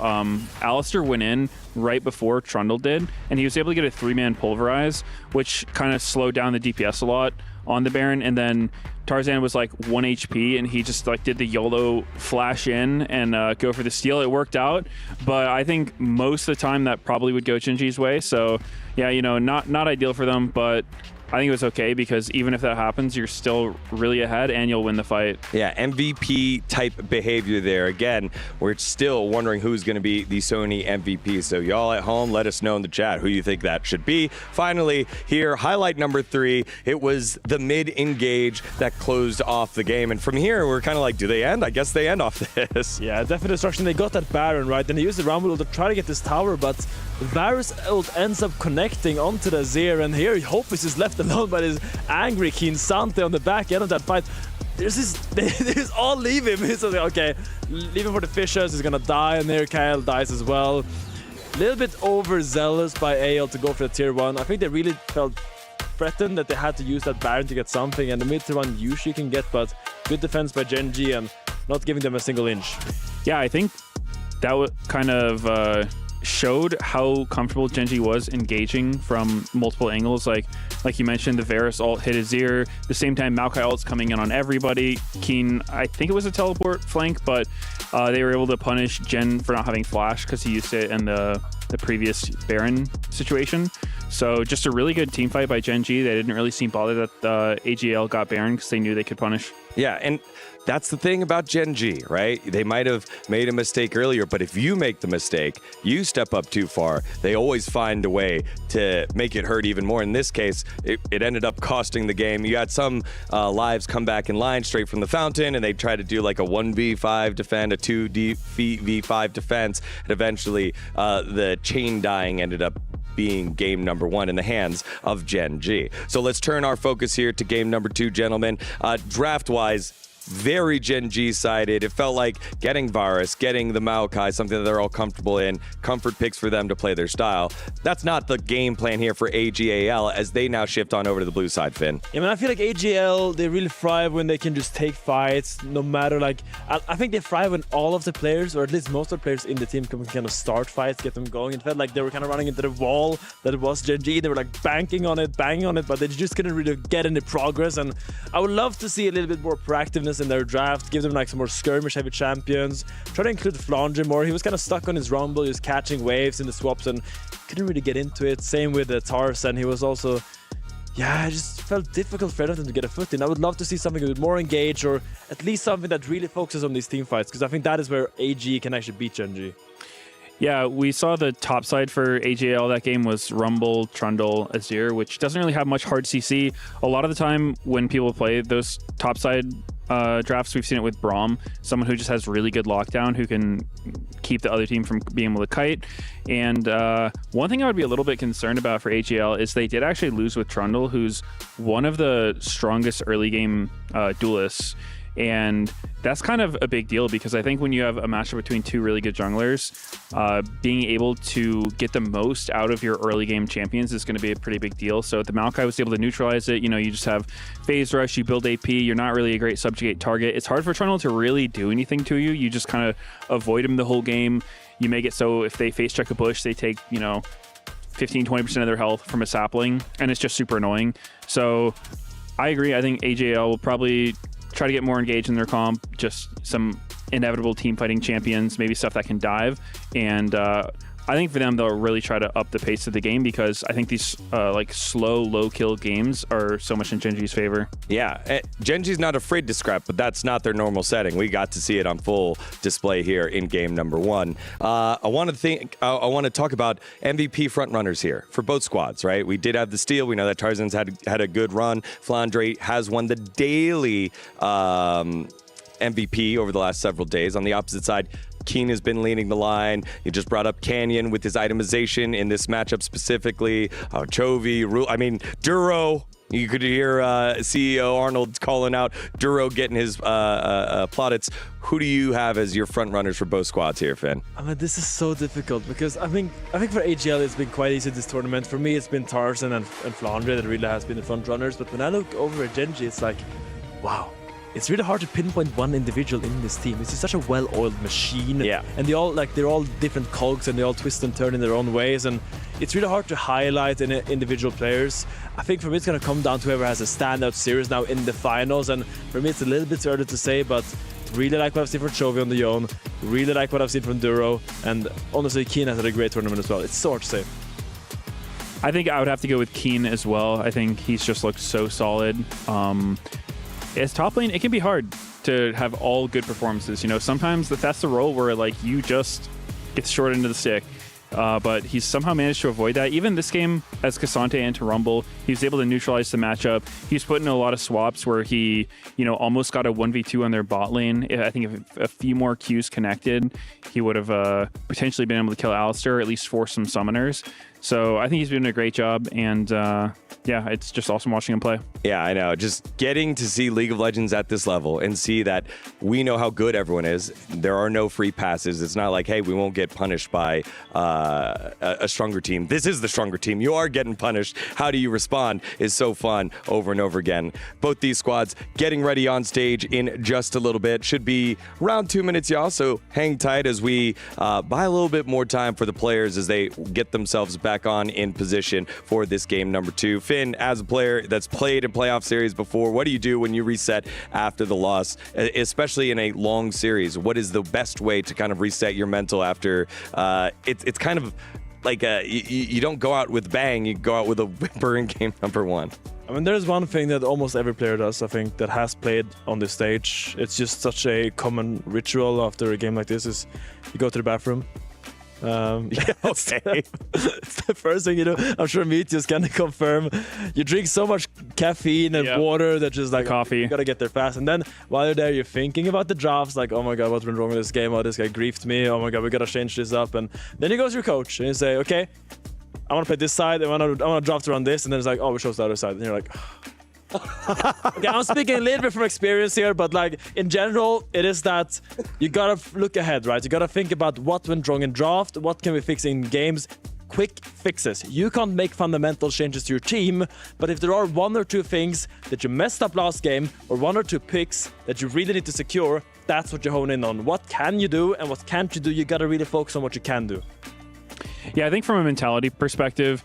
Alistair went in right before Trundle did, and he was able to get a 3-man pulverize, which kind of slowed down the DPS a lot on the Baron, and then Tarzan was like 1 HP, and he just like did the YOLO flash in and go for the steal. It worked out, but I think most of the time that probably would go Gen.G's way. So yeah, you know, not ideal for them, but I think it was okay because even if that happens, you're still really ahead and you'll win the fight. Yeah, MVP type behavior there. Again, we're still wondering who's going to be the Sony MVP. So y'all at home, let us know in the chat who you think that should be. Finally, here, highlight number 3. It was the mid-engage that closed off the game. And from here, we're kind of like, do they end? I guess they end off this. Yeah, definite destruction. They got that Baron, right? Then they used the Rumble ult to try to get this tower, but Varus ult ends up connecting onto the Azir, and here Hope is just left alone by this angry Keen Sante on the back end of that fight. They just all leave him. He's like, okay, leave him for the Fishers, he's gonna die, and there Kyle dies as well. A little bit overzealous by AL to go for the tier 1. I think they really felt threatened that they had to use that Baron to get something, and the mid tier 1 usually can get, but good defense by Gen.G and not giving them a single inch. Yeah, I think that would kind of showed how comfortable Gen.G was engaging from multiple angles. Like you mentioned, the Varus ult hit his ear. The same time, Maokai ult's coming in on everybody. Keen, I think it was a teleport flank, but they were able to punish Gen for not having flash because he used it in the previous Baron situation. So just a really good team fight by Gen.G. They didn't really seem bothered that AG.AL got Baron because they knew they could punish. Yeah, and that's the thing about Gen.G, right? They might have made a mistake earlier, but if you make the mistake, you step up too far, they always find a way to make it hurt even more. In this case, it ended up costing the game. You got some lives come back in line straight from the fountain, and they try to do like a 1v5 defend, a 2v5 defense, and eventually the chain dying ended up being game number 1 in the hands of Gen.G. So let's turn our focus here to game number 2, gentlemen. Draft-wise, very Gen.G sided. It felt like getting Varus, getting the Maokai, something that they're all comfortable in, comfort picks for them to play their style. That's not the game plan here for AG.AL as they now shift on over to the blue side, Finn. Yeah, man, I feel like AG.AL, they really thrive when they can just take fights, no matter, like, I think they thrive when all of the players, or at least most of the players in the team, can kind of start fights, get them going. It felt like they were kind of running into the wall that it was Gen.G. They were like banking on it, banging on it, but they just couldn't really get any progress, and I would love to see a little bit more proactiveness balance in their draft, give them like some more skirmish-heavy champions, try to include Flandre more. He was kind of stuck on his Rumble, he was catching waves in the swaps and couldn't really get into it. Same with Tarzan, he was also, I just felt difficult for them to get a foot in. I would love to see something a bit more engaged, or at least something that really focuses on these team fights, because I think that is where AG can actually beat Gen.G. Yeah, we saw the top side for AG.AL that game was Rumble, Trundle, Azir, which doesn't really have much hard CC. A lot of the time when people play those top side drafts, we've seen it with Braum, someone who just has really good lockdown, who can keep the other team from being able to kite. And one thing I would be a little bit concerned about for AG.AL is they did actually lose with Trundle, who's one of the strongest early game duelists. And that's kind of a big deal, because I think when you have a matchup between two really good junglers, being able to get the most out of your early game champions is going to be a pretty big deal. So the Maokai was able to neutralize it. You know, you just have phase rush, you build AP, you're not really a great subjugate target. It's hard for Trundle to really do anything to you. You just kind of avoid him the whole game. You make it so if they face check a bush, they take, 15-20% of their health from a sapling, and it's just super annoying. So I agree. I think AG.AL will probably try to get more engaged in their comp, just some inevitable team fighting champions, maybe stuff that can dive. And I think for them, they'll really try to up the pace of the game, because I think these like slow, low kill games are so much in Gen.G's favor. Yeah, Gen.G's not afraid to scrap, but that's not their normal setting. We got to see it on full display here in game number 1. I want to talk about MVP frontrunners here for both squads, right? We did have the steal. We know that Tarzan's had a good run. Flandre has won the daily MVP over the last several days. On the opposite side, Keen has been leading the line. You just brought up Canyon with his itemization in this matchup specifically. Chovy, Duro. You could hear CEO Arnold calling out Duro getting his plaudits. Who do you have as your front runners for both squads here, Finn? This is so difficult, because I think for AG.AL it's been quite easy this tournament. For me, it's been Tarzan and Flandre that really has been the front runners. But when I look over at Gen.G, it's like, wow. It's really hard to pinpoint one individual in this team. It's just such a well-oiled machine. Yeah. And they're all different cogs, and they all twist and turn in their own ways. And it's really hard to highlight individual players. I think for me, it's going to come down to whoever has a standout series now in the finals. And for me, it's a little bit early to say, but really like what I've seen from Chovy on the own. Really like what I've seen from Duro. And honestly, Keen has had a great tournament as well. It's so hard to say. I think I would have to go with Keen as well. I think he's just looked so solid. As top lane, it can be hard to have all good performances. Sometimes that's the role where you just get short into the stick. But he's somehow managed to avoid that. Even this game, as Cassante into Rumble, he was able to neutralize the matchup. He's put in a lot of swaps where he, almost got a 1v2 on their bot lane. I think if a few more Qs connected, he would have potentially been able to kill Alistar, or at least force some summoners. So I think he's doing a great job, and it's just awesome watching him play. Yeah, I know. Just getting to see League of Legends at this level and see that we know how good everyone is. There are no free passes. It's not like, hey, we won't get punished by a stronger team. This is the stronger team. You are getting punished. How do you respond is so fun over and over again. Both these squads getting ready on stage in just a little bit. Should be around 2 minutes, y'all, so hang tight as we buy a little bit more time for the players as they get themselves back on in position for this game number 2. Finn, as a player that's played in playoff series before, what do you do when you reset after the loss, especially in a long series? What is the best way to kind of reset your mental after it's kind of like you don't go out with bang, you go out with a whimper in game number 1? There's one thing that almost every player does, I think, that has played on this stage. It's just such a common ritual after a game like this is you go to the bathroom. It's the first thing you do. I'm sure Meteus can confirm. You drink so much caffeine and water that just coffee. You gotta get there fast. And then while you're there, you're thinking about the drafts, like, oh my god, what's been wrong with this game? Oh, this guy griefed me. Oh my god, we gotta change this up. And then you go to your coach and you say, okay, I want to play this side. I want to draft around this. And then it's like, oh, we chose the other side. And you're like, okay, I'm speaking a little bit from experience here, but in general, it is that you gotta look ahead, right? You gotta think about what went wrong in draft, what can we fix in games, quick fixes. You can't make fundamental changes to your team, but if there are 1 or 2 things that you messed up last game, or 1 or 2 picks that you really need to secure, that's what you hone in on. What can you do and what can't you do? You gotta really focus on what you can do. Yeah, I think from a mentality perspective,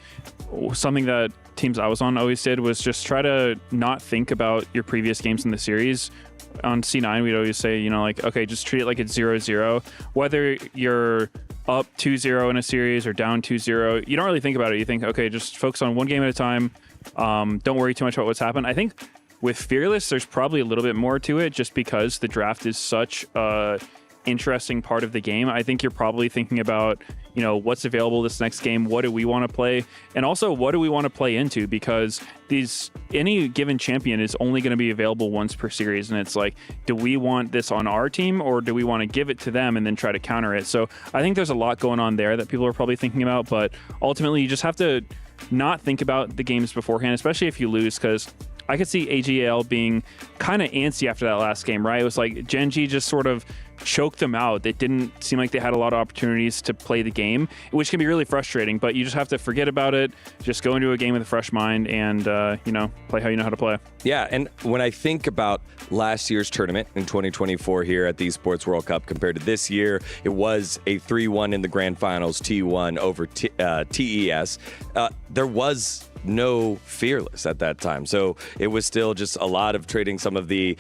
something that teams I was on always did was just try to not think about your previous games in the series. On C9, we'd always say, like, okay, just treat it like it's 0-0. Whether you're up 2-0 in a series or down 2-0, you don't really think about it. You think, okay, just focus on one game at a time. Don't worry too much about what's happened. I think with Fearless, there's probably a little bit more to it just because the draft is such a interesting part of the game. I think you're probably thinking about, what's available this next game, what do we want to play, and also what do we want to play into, because any given champion is only going to be available once per series, and it's like, do we want this on our team or do we want to give it to them and then try to counter it? So I think there's a lot going on there that people are probably thinking about, but ultimately you just have to not think about the games beforehand, especially if you lose, because I could see AG.AL being kind of antsy after that last game, right? It was like Gen.G just sort of choked them out. It didn't seem like they had a lot of opportunities to play the game, which can be really frustrating, but you just have to forget about it, just go into a game with a fresh mind and, play how you know how to play. Yeah, and when I think about last year's tournament in 2024 here at the Esports World Cup compared to this year, it was a 3-1 in the grand finals, T1 over TES. There was no Fearless at that time. So it was still just a lot of trading some of the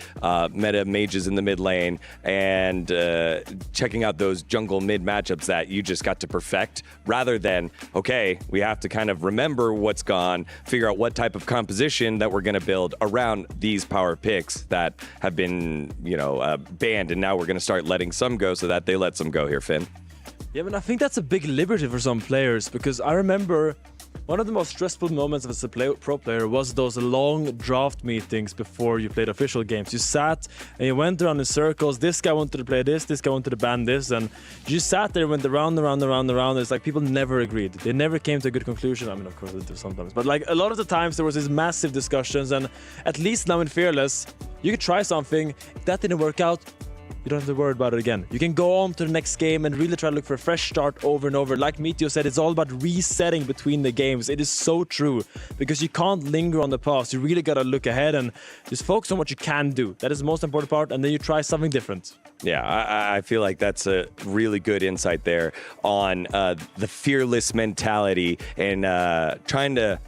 meta mages in the mid lane and checking out those jungle mid matchups that you just got to perfect, rather than, okay, we have to kind of remember what's gone, figure out what type of composition that we're going to build around these power picks that have been, banned, and now we're going to start letting some go so that they let some go here, Finn. Yeah, but I think that's a big liberty for some players, because I remember one of the most stressful moments as a pro player was those long draft meetings before you played official games. You sat and you went around in circles. This guy wanted to play this guy wanted to ban this, and you just sat there and went around. It's like people never agreed. They never came to a good conclusion. I mean, of course they do sometimes, but like a lot of the times there was these massive discussions, and at least now in Fearless, you could try something. If that didn't work out, you don't have to worry about it again. You can go on to the next game and really try to look for a fresh start over and over. Like Meteor said, it's all about resetting between the games. It is so true, because you can't linger on the past. You really got to look ahead and just focus on what you can do. That is the most important part, and then you try something different. Yeah, I feel like that's a really good insight there on the Fearless mentality and trying to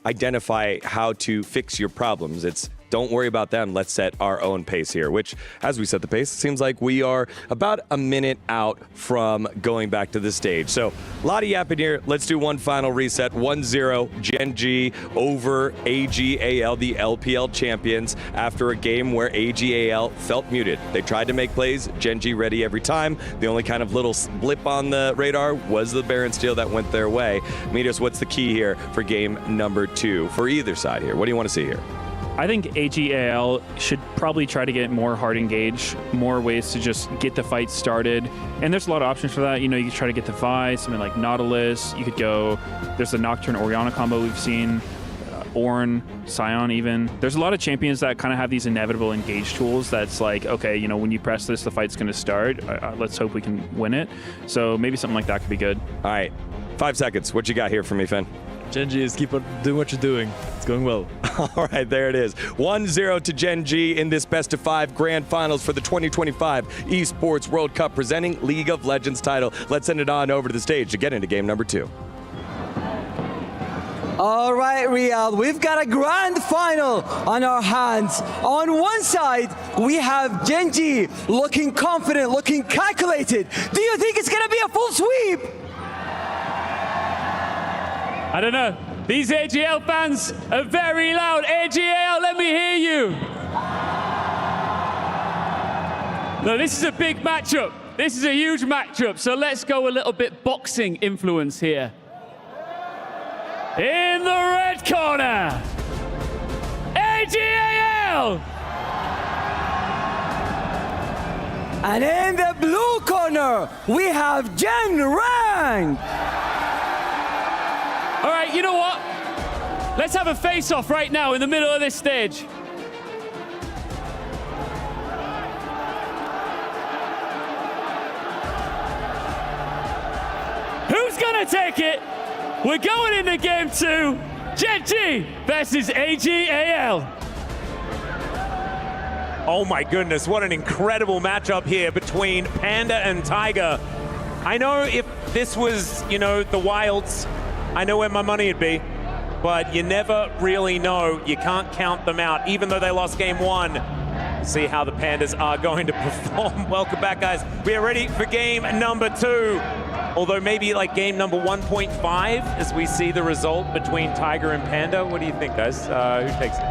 identify how to fix your problems. It's don't worry about them. Let's set our own pace here, which, as we set the pace, it seems like we are about a minute out from going back to the stage. So a lot of yapping here. Let's do one final reset. 1-0 Gen.G over AG.AL, the LPL champions, after a game where AG.AL felt muted. They tried to make plays, Gen.G ready every time. The only kind of little blip on the radar was the Baron steal that went their way. Mitos, what's the key here for game number 2 for either side here? What do you want to see here? I think AG.AL should probably try to get more hard engage, more ways to just get the fight started. And there's a lot of options for that. You could try to get the Vi, something like Nautilus. You could go, there's the Nocturne Orianna combo we've seen, Ornn, Sion even. There's a lot of champions that kind of have these inevitable engage tools that's like, okay, when you press this, the fight's going to start. Let's hope we can win it. So maybe something like that could be good. All right, 5 seconds. What you got here for me, Finn? Gen.G is keep on doing what you're doing. It's going well. All right, there it is. 1-0 to Gen.G in this best of 5 grand finals for the 2025 Esports World Cup, presenting League of Legends title. Let's send it on over to the stage to get into game number 2. All right, Riyadh, we've got a grand final on our hands. On one side, we have Gen.G looking confident, looking calculated. Do you think it's going to be a full sweep? I don't know. These AG.AL fans are very loud. AG.AL, let me hear you. No, this is a big matchup. This is a huge matchup. So let's go a little bit boxing influence here. In the red corner, AG.AL. And in the blue corner, we have Gen.G. All right, you know what? Let's have a face-off right now in the middle of this stage. Who's gonna take it? We're going into game 2. Gen.G versus AG.AL. Oh my goodness, what an incredible matchup here between Panda and Tiger. I know if this was, the Wilds, I know where my money would be. but you never really know. You can't count them out, even though they lost game 1. See how the Pandas are going to perform. Welcome back, guys. We are ready for game number 2. Although maybe like game number 1.5 as we see the result between Tiger and Panda. What do you think, guys? Who takes it?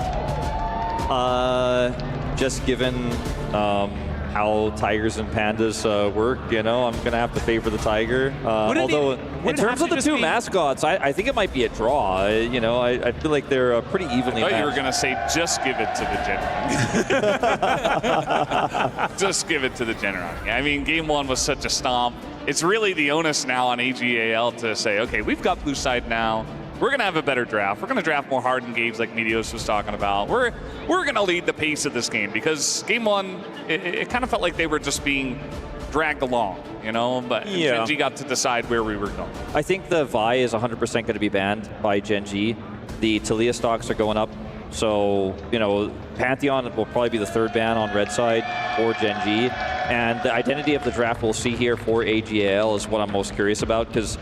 Just given how Tigers and Pandas work, I'm going to have to favor the Tiger. Although, in terms of the two mascots, I think it might be a draw. I feel like they're pretty evenly I thought matched. you were going to say, just give it to the General. Just give it to the General. I mean, game 1 was such a stomp. It's really the onus now on AG.AL to say, okay, we've got blue side now. We're going to have a better draft. We're going to draft more hardened games like Medios was talking about. We're going to lead the pace of this game because game 1, it kind of felt like they were just being dragged along, but Gen.G got to decide where we were going. I think the Vi is 100% going to be banned by Gen.G. The Talia stocks are going up. So, Pantheon will probably be the 3rd ban on red side for Gen.G. And the identity of the draft we'll see here for AG.AL is what I'm most curious about because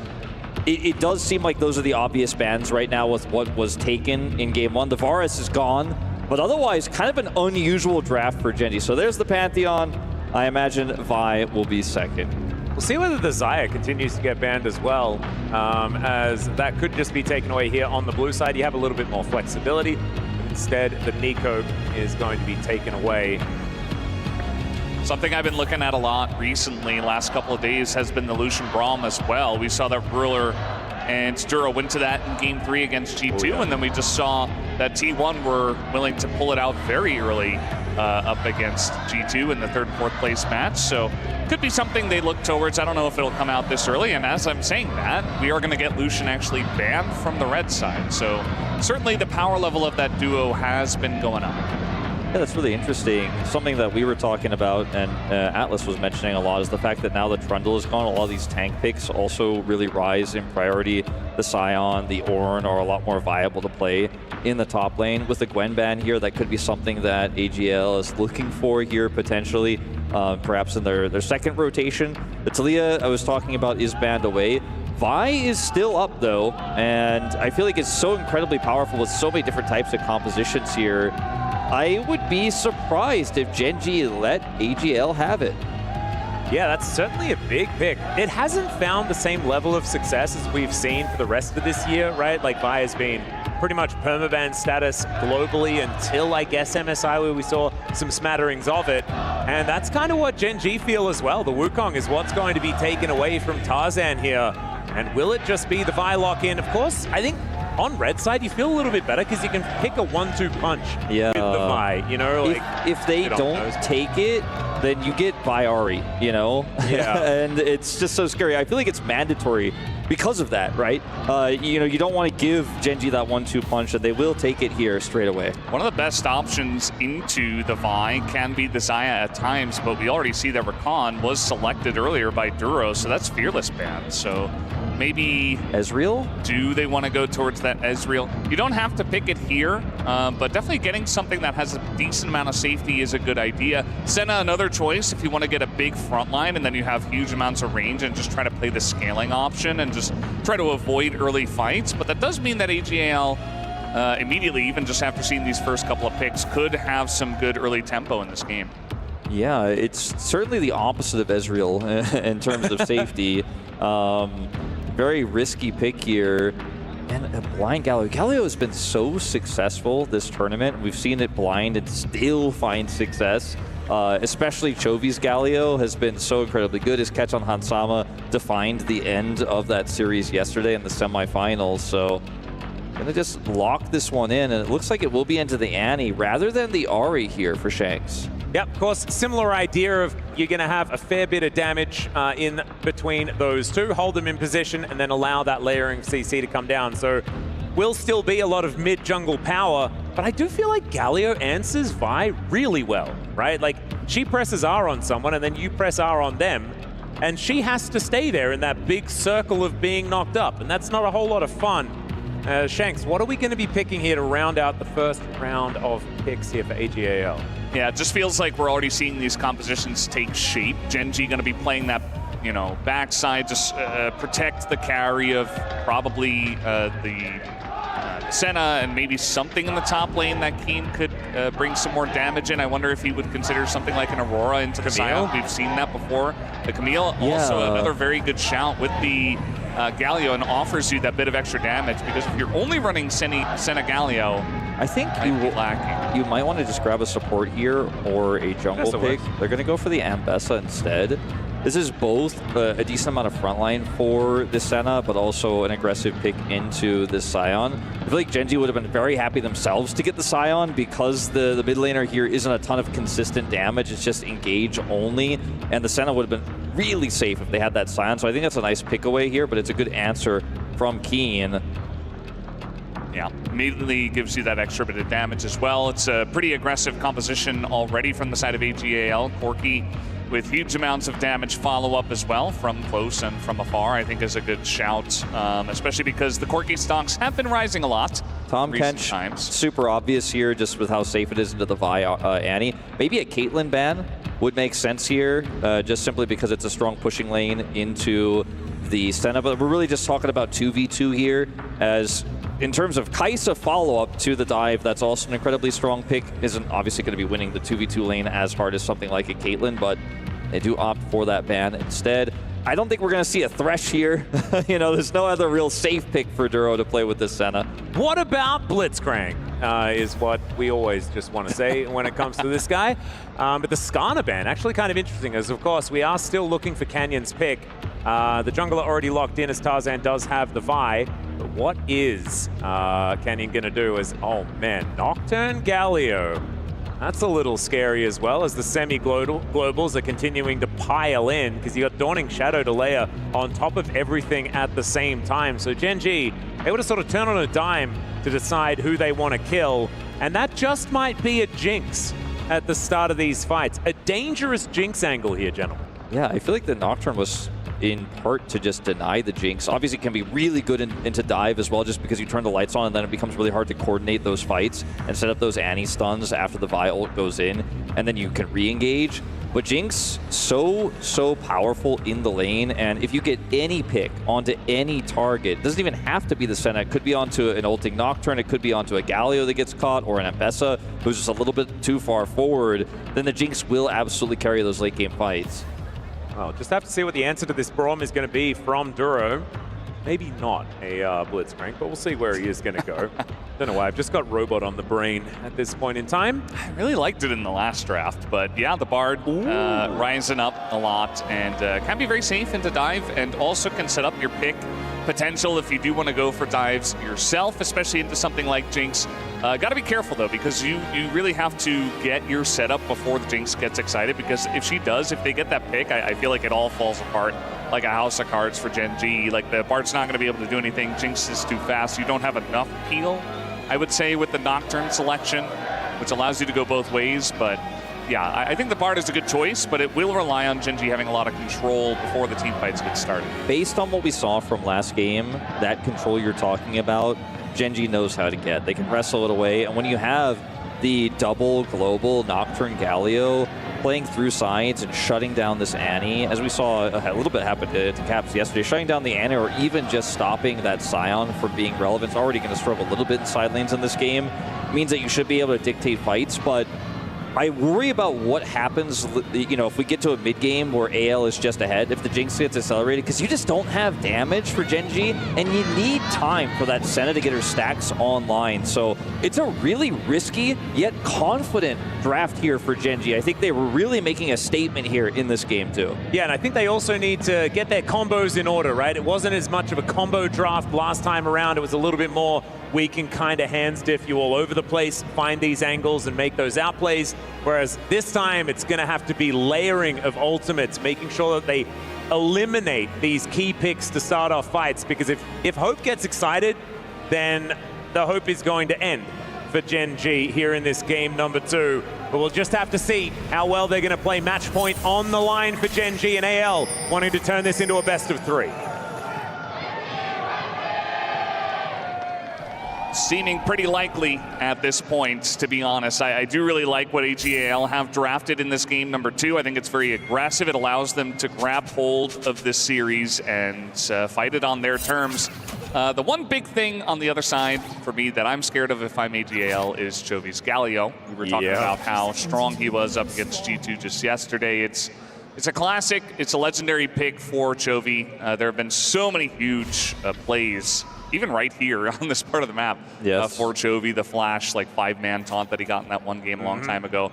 it does seem like those are the obvious bans right now with what was taken in game 1. The Varus is gone, but otherwise kind of an unusual draft for Gen.G. So there's the Pantheon. I imagine Vi will be 2nd. We'll see whether the Xayah continues to get banned as well, as that could just be taken away here on the blue side. You have a little bit more flexibility. Instead, the Nico is going to be taken away. Something I've been looking at a lot recently, last couple of days, has been the Lucian Braum as well. We saw that Ruler and Duro went to that in game 3 against G2, and then we just saw that T1 were willing to pull it out very early up against G2 in the 3rd and 4th place match. So could be something they look towards. I don't know if it'll come out this early, and as I'm saying that, we are going to get Lucian actually banned from the red side. So certainly the power level of that duo has been going up. Yeah, that's really interesting. Something that we were talking about and Atlas was mentioning a lot is the fact that now that Trundle is gone, a lot of these tank picks also really rise in priority. The Sion, the Ornn are a lot more viable to play in the top lane. With the Gwen ban here, that could be something that AG.AL is looking for here potentially, perhaps in their 2nd rotation. The Talia I was talking about is banned away. Vi is still up though, and I feel like it's so incredibly powerful with so many different types of compositions here. I would be surprised if Gen.G let AG.AL have it. Yeah, that's certainly a big pick. It hasn't found the same level of success as we've seen for the rest of this year, right? Like Vi has been pretty much permaban status globally until, I guess, MSI, where we saw some smatterings of it. And that's kind of what Gen.G feel as well. The Wukong is what's going to be taken away from Tarzan here. And will it just be the Vi lock-in? Of course, I think on red side, you feel a little bit better because you can pick a 1-2 punch with the Vi, if they don't take it, then you get Vi Ahri, Yeah. And it's just so scary. I feel like it's mandatory because of that, right? You don't want to give Gen.G that 1-2 punch, and they will take it here straight away. One of the best options into the Vi can be the Xayah at times, but we already see that Rakan was selected earlier by Duro, so that's Fearless ban. So maybe Ezreal? Do they want to go towards that Ezreal? You don't have to pick it here, but definitely getting something that has a decent amount of safety is a good idea. Senna, another choice if you want to get a big front line and then you have huge amounts of range and just try to play the scaling option and just try to avoid early fights. But that does mean that AG.AL immediately, even just after seeing these first couple of picks, could have some good early tempo in this game. Yeah, it's certainly the opposite of Ezreal in terms of safety. Very risky pick here. And a blind Galio. Galio has been so successful this tournament. We've seen it blind and still find success. Especially Chovy's Galio has been so incredibly good. His catch on Hansama defined the end of that series yesterday in the semifinals. So gonna just lock this one in, and it looks like it will be into the Annie rather than the Ahri here for Shanks. Yep, of course, similar idea of you're going to have a fair bit of damage in between those two, hold them in position, and then allow that layering CC to come down. So will still be a lot of mid-jungle power, but I do feel like Galio answers Vi really well, right? Like, she presses R on someone, and then you press R on them, and she has to stay there in that big circle of being knocked up, and that's not a whole lot of fun. Shanks, what are we going to be picking here to round out the first round of picks here for AG.AL? Yeah, it just feels like we're already seeing these compositions take shape. Gen.G going to be playing that, backside, just protect the carry of probably the Senna and maybe something in the top lane that Keen could bring some more damage in. I wonder if he would consider something like an Aurora into the Scion. We've seen that before. The Camille, also another very good shout with the Galio, and offers you that bit of extra damage, because if you're only running Senna Galio, I think you might want to just grab a support here or a jungle pick. They're going to go for the Ambessa instead. This is both a decent amount of frontline for this Senna, but also an aggressive pick into this Scion. I feel like Gen.G would have been very happy themselves to get the Scion, because the mid laner here isn't a ton of consistent damage. It's just engage only, and the Senna would have been really safe if they had that Scion. So I think that's a nice pick away here, but it's a good answer from Keen. Yeah, immediately gives you that extra bit of damage as well. It's a pretty aggressive composition already from the side of AG.AL. Corki with huge amounts of damage follow-up as well from close and from afar, I think is a good shout, especially because the Corki stocks have been rising a lot. Tom Kench, super obvious here just with how safe it is into the Vi Annie. Maybe a Caitlyn ban would make sense here, just simply because it's a strong pushing lane into the Senna, but we're really just talking about 2v2 here, as in terms of Kai'Sa follow-up to the dive, that's also an incredibly strong pick. Isn't obviously going to be winning the 2v2 lane as hard as something like a Caitlyn, but they do opt for that ban instead. I don't think we're going to see a Thresh here. You know, there's no other real safe pick for Duro to play with this Senna. What about Blitzcrank is what we always just want to say when it comes to this guy. But the Skarner ban, actually kind of interesting, as of course we are still looking for Canyon's pick. The jungler already locked in, as Tarzan does have the Vi. But what is Canyon going to do as, oh man, Nocturne Galio. That's a little scary as well, as the semi-globals are continuing to pile in, because you got Dawning Shadow to layer on top of everything at the same time. So Gen.G able to sort of turn on a dime to decide who they want to kill, and that just might be a Jinx at the start of these fights. A dangerous Jinx angle here, gentlemen. Yeah, I feel like the Nocturne was in part to just deny the Jinx. Obviously it can be really good into dive as well, just because you turn the lights on and then it becomes really hard to coordinate those fights and set up those Annie stuns after the Vi ult goes in, and then you can re-engage. But Jinx, so powerful in the lane, and if you get any pick onto any target, it doesn't even have to be the Senna, it could be onto an ulting Nocturne, it could be onto a Galio that gets caught, or an Ambessa who's just a little bit too far forward, then the Jinx will absolutely carry those late game fights. Well, just have to see what the answer to this Braum is going to be from Duro. Maybe not a Blitzcrank, but we'll see where he is going to go. Don't know why, I've just got Robot on the brain at this point in time. I really liked it in the last draft, but yeah, the Bard rising up a lot, and can be very safe into dive, and also can set up your pick potential if you do want to go for dives yourself, especially into something like Jinx. Got to be careful though, because you really have to get your setup before the Jinx gets excited, because if they get that pick, I feel like it all falls apart like a house of cards for Gen.G. Like, the Bard's not going to be able to do anything. Jinx is too fast. You don't have enough peel, I would say, with the Nocturne selection, which allows you to go both ways. But yeah, I think the Bard is a good choice, but it will rely on Gen.G having a lot of control before the team fights get started. Based on what we saw from last game, that control you're talking about, Gen.G knows how to get. They can wrestle it away, and when you have the double global Nocturne Galio playing through sides and shutting down this Annie, as we saw a little bit happen to Caps yesterday, shutting down the Annie, or even just stopping that Scion from being relevant. It's already going to struggle a little bit in side lanes in this game. It means that you should be able to dictate fights, but I worry about what happens, you know, if we get to a mid-game where AL is just ahead, if the Jinx gets accelerated, because you just don't have damage for Gen.G, and you need time for that Senna to get her stacks online. So it's a really risky, yet confident draft here for Gen.G. I think they were really making a statement here in this game, too. Yeah, and I think they also need to get their combos in order, right? It wasn't as much of a combo draft last time around. It was a little bit more, we can kind of hands diff you all over the place, find these angles and make those outplays. Whereas this time it's going to have to be layering of ultimates, making sure that they eliminate these key picks to start off fights, because if Hope gets excited, then the hope is going to end for Gen.G here in this game number 2. But we'll just have to see how well they're going to play. Match point on the line for Gen.G, and AL wanting to turn this into a best of 3. seeming pretty likely at this point, to be honest. I do really like what AG.AL have drafted in this game number 2. I think it's very aggressive. It allows them to grab hold of this series and fight it on their terms. The one big thing on the other side for me that I'm scared of if I'm AG.AL is Chovy's Galio. We were talking about how strong he was up against G2 just yesterday. It's a classic. It's a legendary pick for Chovy. There have been so many huge plays, even right here on this part of the map, for Chovy. The flash, like 5-man taunt that he got in that one game a long time ago.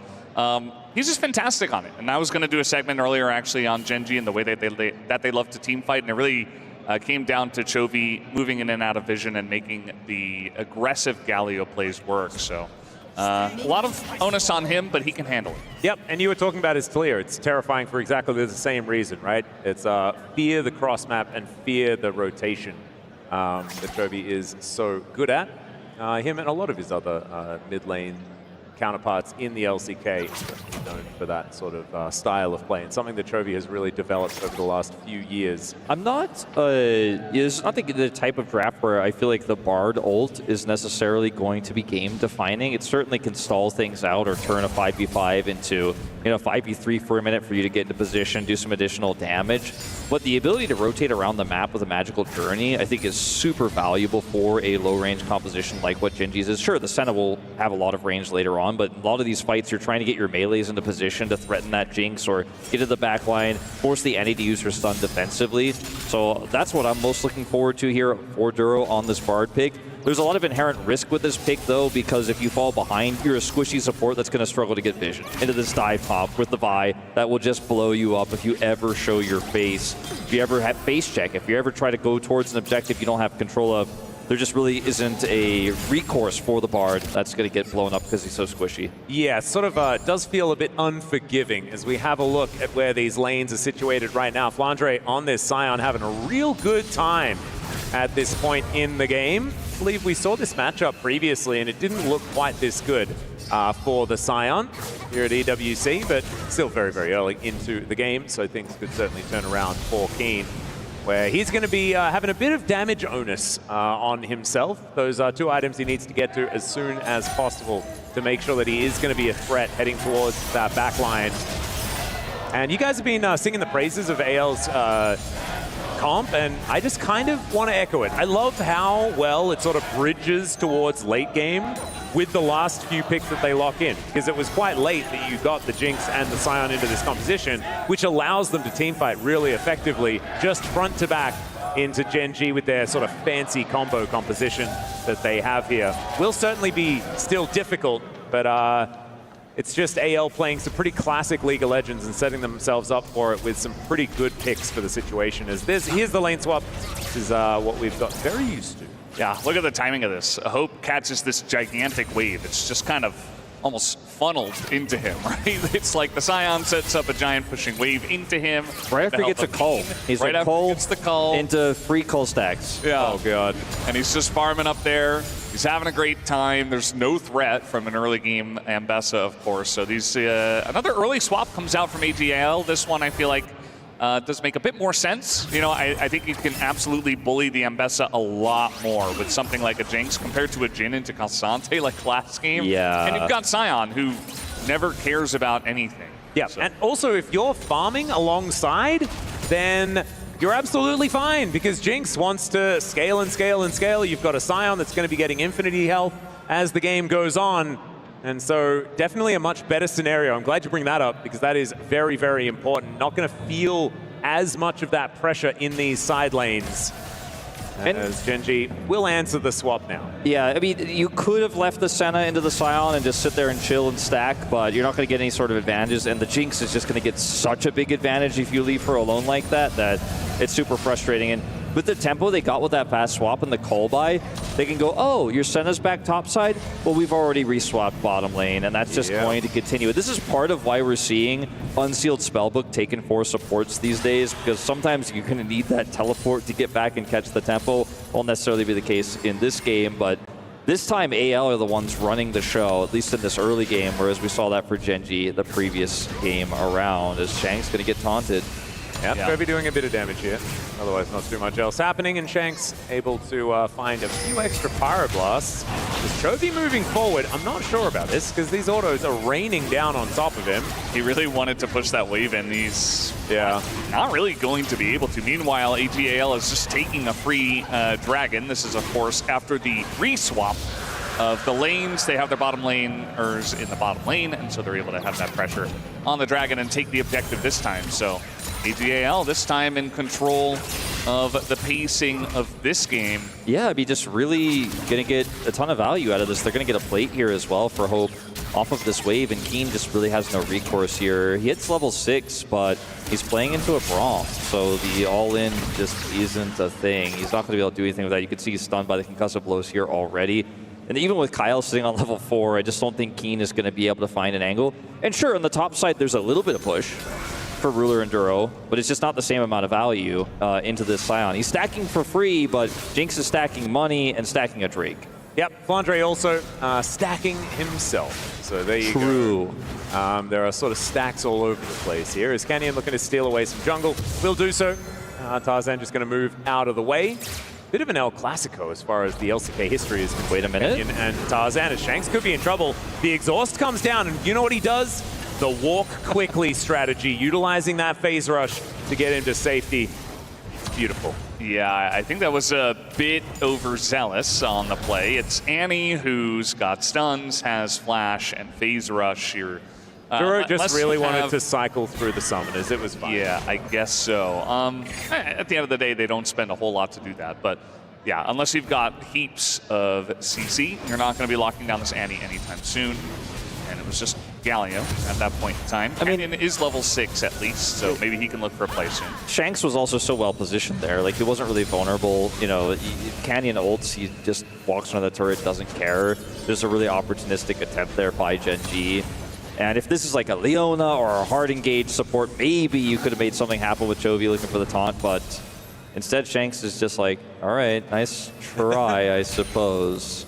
He's just fantastic on it. And I was going to do a segment earlier actually on Gen.G and the way that they love to team fight, and it really came down to Chovy moving in and out of vision and making the aggressive Galio plays work. So a lot of onus on him, but he can handle it. Yep, and you were talking about his clear. It's terrifying for exactly the same reason, right? It's fear the cross map and fear the rotation that Chovy is so good at. Him and a lot of his other mid lane counterparts in the LCK are known for that sort of style of play, and something that Chovy has really developed over the last few years. I'm not, it's not the type of draft where I feel like the Bard ult is necessarily going to be game defining. It certainly can stall things out or turn a 5v5 into 5v3 for a minute for you to get into position, do some additional damage. But the ability to rotate around the map with a magical journey, I think, is super valuable for a low-range composition like what Gen.G's is. Sure, the Senna will have a lot of range later on, but a lot of these fights, you're trying to get your melees into position to threaten that Jinx or get to the back line, force the enemy to use her stun defensively. So that's what I'm most looking forward to here for Duro on this Bard pick. There's a lot of inherent risk with this pick, though, because if you fall behind, you're a squishy support that's going to struggle to get vision into this dive pop with the Vi. That will just blow you up if you ever show your face. If you ever have face check, if you ever try to go towards an objective you don't have control of, there just really isn't a recourse for the Bard that's going to get blown up because he's so squishy. Yeah, sort of does feel a bit unforgiving as we have a look at where these lanes are situated right now. Flandre on this Sion having a real good time at this point in the game. I believe we saw this matchup previously and it didn't look quite this good for the Sion here at EWC, but still very, very early into the game, so things could certainly turn around for Keen, where he's going to be having a bit of damage onus on himself. Those are 2 items he needs to get to as soon as possible to make sure that he is going to be a threat heading towards that back line. And you guys have been singing the praises of AL's comp, and I just kind of want to echo it. I love how well it sort of bridges towards late game with the last few picks that they lock in, because it was quite late that you got the Jinx and the Sion into this composition, which allows them to teamfight really effectively, just front to back into Gen.G with their sort of fancy combo composition that they have here. Will certainly be still difficult, but it's just AL playing some pretty classic League of Legends and setting themselves up for it with some pretty good picks for the situation. Here's the lane swap. This is what we've got very used to. Yeah, look at the timing of this. Hope catches this gigantic wave. It's just kind of almost funneled into him, right? It's like the Sion sets up a giant pushing wave into him. Right after he gets a cull. He's right after he gets the cull. Into 3 cull stacks. Yeah. Oh, God. And he's just farming up there. He's having a great time. There's no threat from an early game Ambessa, of course. So these another early swap comes out from AG.AL. This one I feel like does make a bit more sense. I think you can absolutely bully the Ambessa a lot more with something like a Jinx compared to a Jhin into Cassante like last game. Yeah. And you've got Sion, who never cares about anything. Yeah, so. And also if you're farming alongside, then you're absolutely fine, because Jinx wants to scale and scale and scale. You've got a Sion that's going to be getting infinity health as the game goes on. And so definitely a much better scenario. I'm glad you bring that up, because that is very, very important. Not going to feel as much of that pressure in these side lanes, as Gen.G will answer the swap now. Yeah, I mean, you could have left the Senna into the Sion and just sit there and chill and stack, but you're not going to get any sort of advantages, and the Jinx is just going to get such a big advantage if you leave her alone like that, that it's super frustrating. And with the tempo they got with that fast swap and the call buy, they can go, oh, your Senna's back topside? Well, we've already reswapped bottom lane, and that's just going to continue. This is part of why we're seeing Unsealed Spellbook taken for supports these days, because sometimes you're going to need that teleport to get back and catch the tempo. Won't necessarily be the case in this game, but this time AL are the ones running the show, at least in this early game, whereas we saw that for Gen.G the previous game around, as Shang's going to get taunted. Yeah, Chovy doing a bit of damage here. Otherwise, not too much else happening. And Shanks able to find a few extra Pyroblasts. Is Chovy moving forward? I'm not sure about this because these autos are raining down on top of him. He really wanted to push that wave in. He's not really going to be able to. Meanwhile, AG.AL is just taking a free Dragon. This is, of course, after the re-swap of the lanes. They have their bottom laners in the bottom lane, and so they're able to have that pressure on the Dragon and take the objective this time. So AG.AL this time in control of the pacing of this game. Yeah, I mean, just really going to get a ton of value out of this. They're going to get a plate here as well for Hope off of this wave, and Keen just really has no recourse here. He hits level 6, but he's playing into a Braum, so the all-in just isn't a thing. He's not going to be able to do anything with that. You can see he's stunned by the concussive blows here already. And even with Kyle sitting on level 4, I just don't think Keen is going to be able to find an angle. And sure, on the top side, there's a little bit of push for Ruler and Duro, but it's just not the same amount of value into this Scion. He's stacking for free, but Jinx is stacking money and stacking a Drake. Yep, Flandre also stacking himself. So there you go. There are sort of stacks all over the place here. Is Canyon looking to steal away some jungle? Will do so. Tarzan just going to move out of the way. Bit of an El Clasico as far as the LCK history is concerned. Wait a minute. Canyon and Tarzan, as Shanks could be in trouble. The exhaust comes down, and you know what he does? The walk quickly strategy, utilizing that phase rush to get him to safety. It's beautiful. Yeah, I think that was a bit overzealous on the play. It's Annie who's got stuns, has flash, and phase rush here. Duro just really wanted to cycle through the summoners. It was fine. Yeah, I guess so. At the end of the day, they don't spend a whole lot to do that. But yeah, unless you've got heaps of CC, you're not going to be locking down this Annie anytime soon. And it was just Galio at that point in time. Canyon is level 6 at least, so maybe he can look for a play soon. Shanks was also so well positioned there. Like, he wasn't really vulnerable. You know, Canyon ults, he just walks under the turret, doesn't care. There's a really opportunistic attempt there by Gen.G. And if this is like a Leona or a hard engaged support, maybe you could have made something happen with Chovy looking for the taunt, but instead Shanks is just like, all right, nice try, I suppose.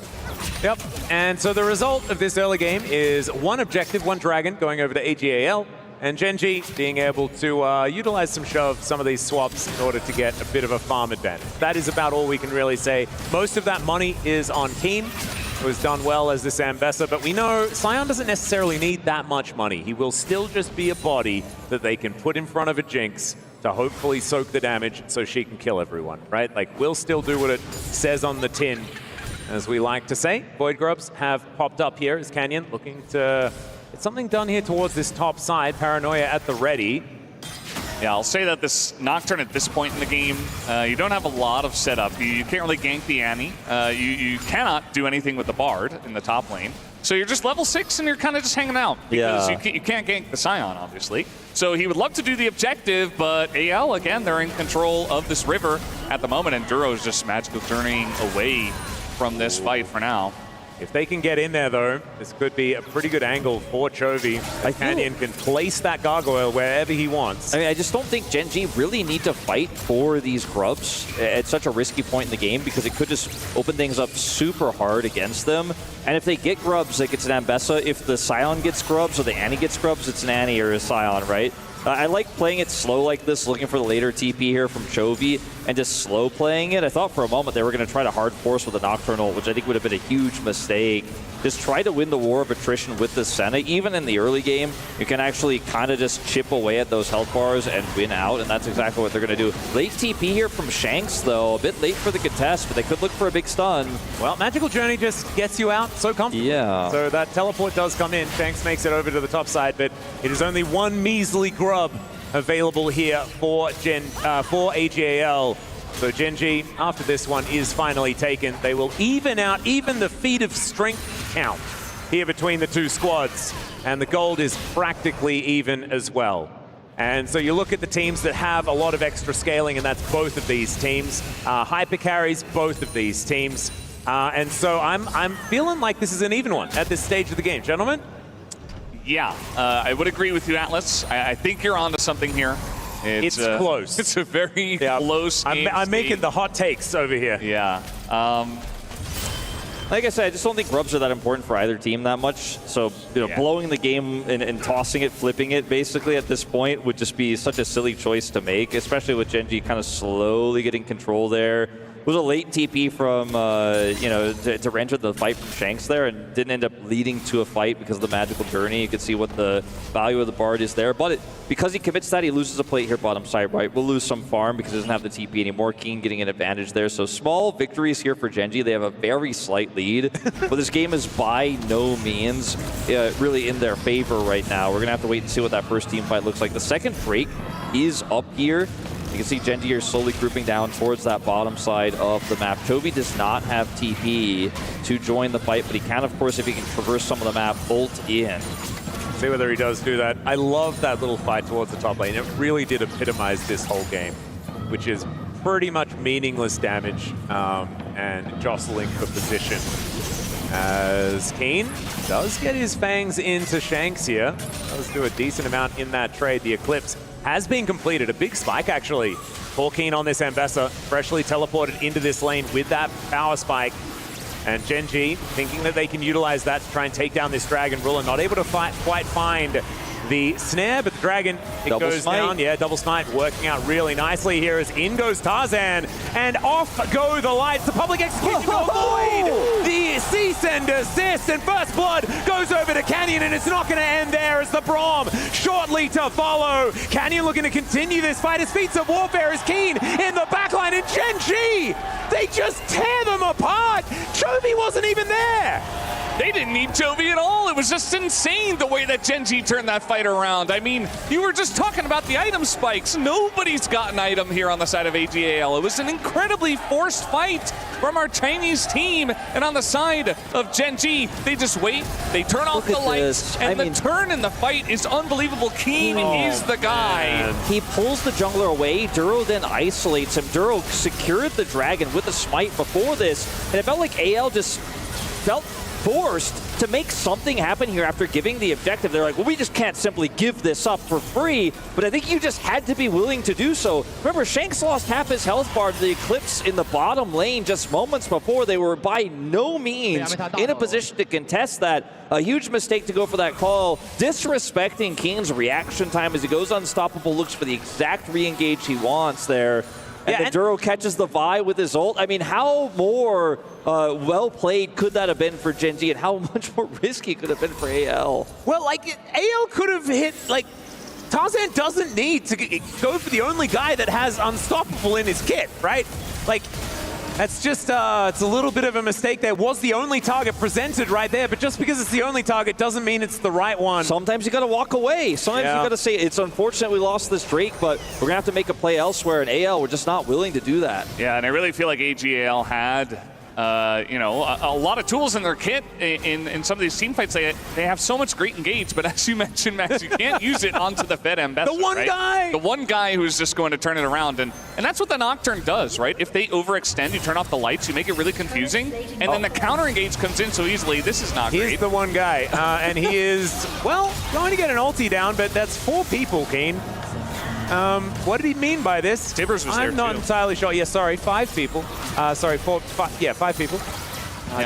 Yep, and so the result of this early game is one objective, one Dragon going over to AG.AL, and Gen.G being able to utilize some of these swaps in order to get a bit of a farm advantage. That is about all we can really say. Most of that money is on Keen. It was done well as this Ambessa, but we know Scion doesn't necessarily need that much money. He will still just be a body that they can put in front of a Jinx to hopefully soak the damage so she can kill everyone, right? Like, we'll still do what it says on the tin, as we like to say. Void Grubs have popped up here as Canyon looking to get something done here towards this top side. Paranoia at the ready. Yeah, I'll say that this Nocturne at this point in the game, you don't have a lot of setup. You can't really gank the Annie. You cannot do anything with the Bard in the top lane. So you're just level 6 and you're kind of just hanging out. Because you can't gank the Scion, obviously. So he would love to do the objective, but AL, again, they're in control of this river at the moment, and Duro's just magical journeying away from this fight for now. If they can get in there, though, this could be a pretty good angle for Chovy. Canyon can place that gargoyle wherever he wants. I mean, I just don't think Gen.G really need to fight for these grubs at such a risky point in the game, because it could just open things up super hard against them. And if they get grubs, like, it's an Ambessa. If the Scion gets grubs or the Annie gets grubs, it's an Annie or a Scion, right? I like playing it slow like this, looking for the later TP here from Chovy, and just slow playing it. I thought for a moment they were going to try to hard force with a Nocturnal, which I think would have been a huge mistake. Just try to win the war of attrition with the Senna. Even in the early game, you can actually kind of just chip away at those health bars and win out, and that's exactly what they're going to do. Late TP here from Shanks, though. A bit late for the contest, but they could look for a big stun. Well, Magical Journey just gets you out so comfortably. Yeah. So that teleport does come in. Shanks makes it over to the top side, but it is only one measly grub available here for AG.AL. So Gen.G, after this one is finally taken, they will even out even the feat of strength count here between the two squads. And the gold is practically even as well. And so you look at the teams that have a lot of extra scaling, and that's both of these teams. Hyper carries both of these teams. And so I'm feeling like this is an even one at this stage of the game. Gentlemen? Yeah, I would agree with you, Atlas. I think you're onto something here. It's close. It's a very close game. I'm making the hot takes over here. Yeah. Like I said, I just don't think grubs are that important for either team that much. So, blowing the game and tossing it, flipping it, basically at this point would just be such a silly choice to make, especially with Gen.G kind of slowly getting control there. It was a late TP from, to enter the fight from Shanks there and didn't end up leading to a fight because of the magical journey. You can see what the value of the Bard is there. But because he commits that, he loses a plate here bottom side right. We'll lose some farm because he doesn't have the TP anymore. Keen getting an advantage there. So small victories here for Gen.G. They have a very slight lead. But this game is by no means really in their favor right now. We're going to have to wait and see what that first team fight looks like. The second Drake is up here. You can see Gen.G are slowly grouping down towards that bottom side of the map. Chovy does not have TP to join the fight, but he can, of course, if he can traverse some of the map, ult in. See whether he does do that. I love that little fight towards the top lane. It really did epitomize this whole game, which is pretty much meaningless damage and jostling for position. As Keen does get his fangs into Shanks here. Does do a decent amount in that trade. The Eclipse has been completed. A big spike, actually, for Keen on this Ambessa. Freshly teleported into this lane with that power spike. And Gen.G thinking that they can utilize that to try and take down this Dragon Ruler. Not able to quite find the snare, but the Dragon, it goes down. Yeah, double snipe working out really nicely here as in goes Tarzan. And off go the lights. The public execution will avoid the cease and desist. And first blood goes over to Canyon, and it's not going to end there as the Braum shortly to follow. Canyon looking to continue this fight. His feats of warfare is Keen in the backline, and Gen.G, they just tear them apart. Chovy wasn't even there. They didn't need Chovy at all. It was just insane the way that Gen.G turned that fight around. I mean, you were just talking about the item spikes. Nobody's got an item here on the side of AG.AL. It was an incredibly forced fight from our Chinese team. And on the side of Gen.G, they just wait, they turn off the lights, and the turn in the fight is unbelievable. Keen is the guy. Man. He pulls the jungler away. Duro then isolates him. Duro secured the Dragon with a smite before this, and it felt like AL just felt forced to make something happen here after giving the objective. They're like, well, we just can't simply give this up for free, but I think you just had to be willing to do so. Remember, Shanks lost half his health bar to the Eclipse in the bottom lane just moments before. They were by no means in a position to contest that. A huge mistake to go for that call, disrespecting Keen's reaction time as he goes unstoppable, looks for the exact re-engage he wants there. And the Duro catches the Vi with his ult. I mean, how more well played could that have been for Gen.G, and how much more risky could it have been for AL? Well, like, AL could have hit, like, Tarzan doesn't need to go for the only guy that has Unstoppable in his kit, right? Like, that's just, it's a little bit of a mistake there. Was the only target presented right there, but just because it's the only target doesn't mean it's the right one. Sometimes you gotta walk away. Sometimes you gotta say, it's unfortunate we lost this Drake, but we're gonna have to make a play elsewhere, and AL, we're just not willing to do that. Yeah, and I really feel like AG.AL had a lot of tools in their kit in some of these team fights. They have so much great engage, but as you mentioned, Max, you can't use it onto the Fed Ambessa. The one guy! The one guy who's just going to turn it around, and that's what the Nocturne does, right? If they overextend, you turn off the lights, you make it really confusing, and then the counter engage comes in so easily. This is not great. He's the one guy, and he is, well, going to get an ulti down, but that's 4 people, Keen. What did he mean by this? Tibbers was I'm not entirely sure. Yeah, sorry, 5 people. Sorry, 5 people.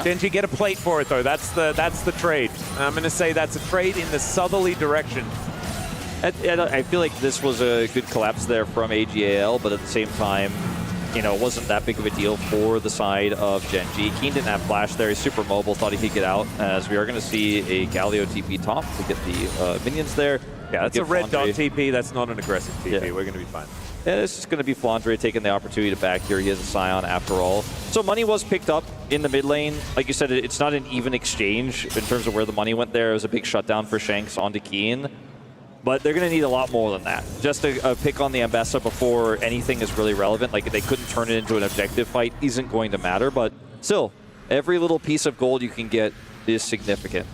Gen.G get a plate for it though. That's the trade. I'm going to say that's a trade in the southerly direction. I feel like this was a good collapse there from AG.AL, but at the same time, it wasn't that big of a deal for the side of Gen.G. Keen didn't have flash there. He's super mobile, thought he could get out, as we are going to see a Galio TP top to get the minions there. Yeah, that's a red dot TP. That's not an aggressive TP. Yeah. We're going to be fine. Yeah, it's just going to be Flandre taking the opportunity to back here. He has a Scion after all. So money was picked up in the mid lane. Like you said, it's not an even exchange in terms of where the money went there. It was a big shutdown for Shanks onto Keen. But they're going to need a lot more than that. Just a pick on the Ambessa before anything is really relevant. Like, they couldn't turn it into an objective fight isn't going to matter. But still, every little piece of gold you can get is significant.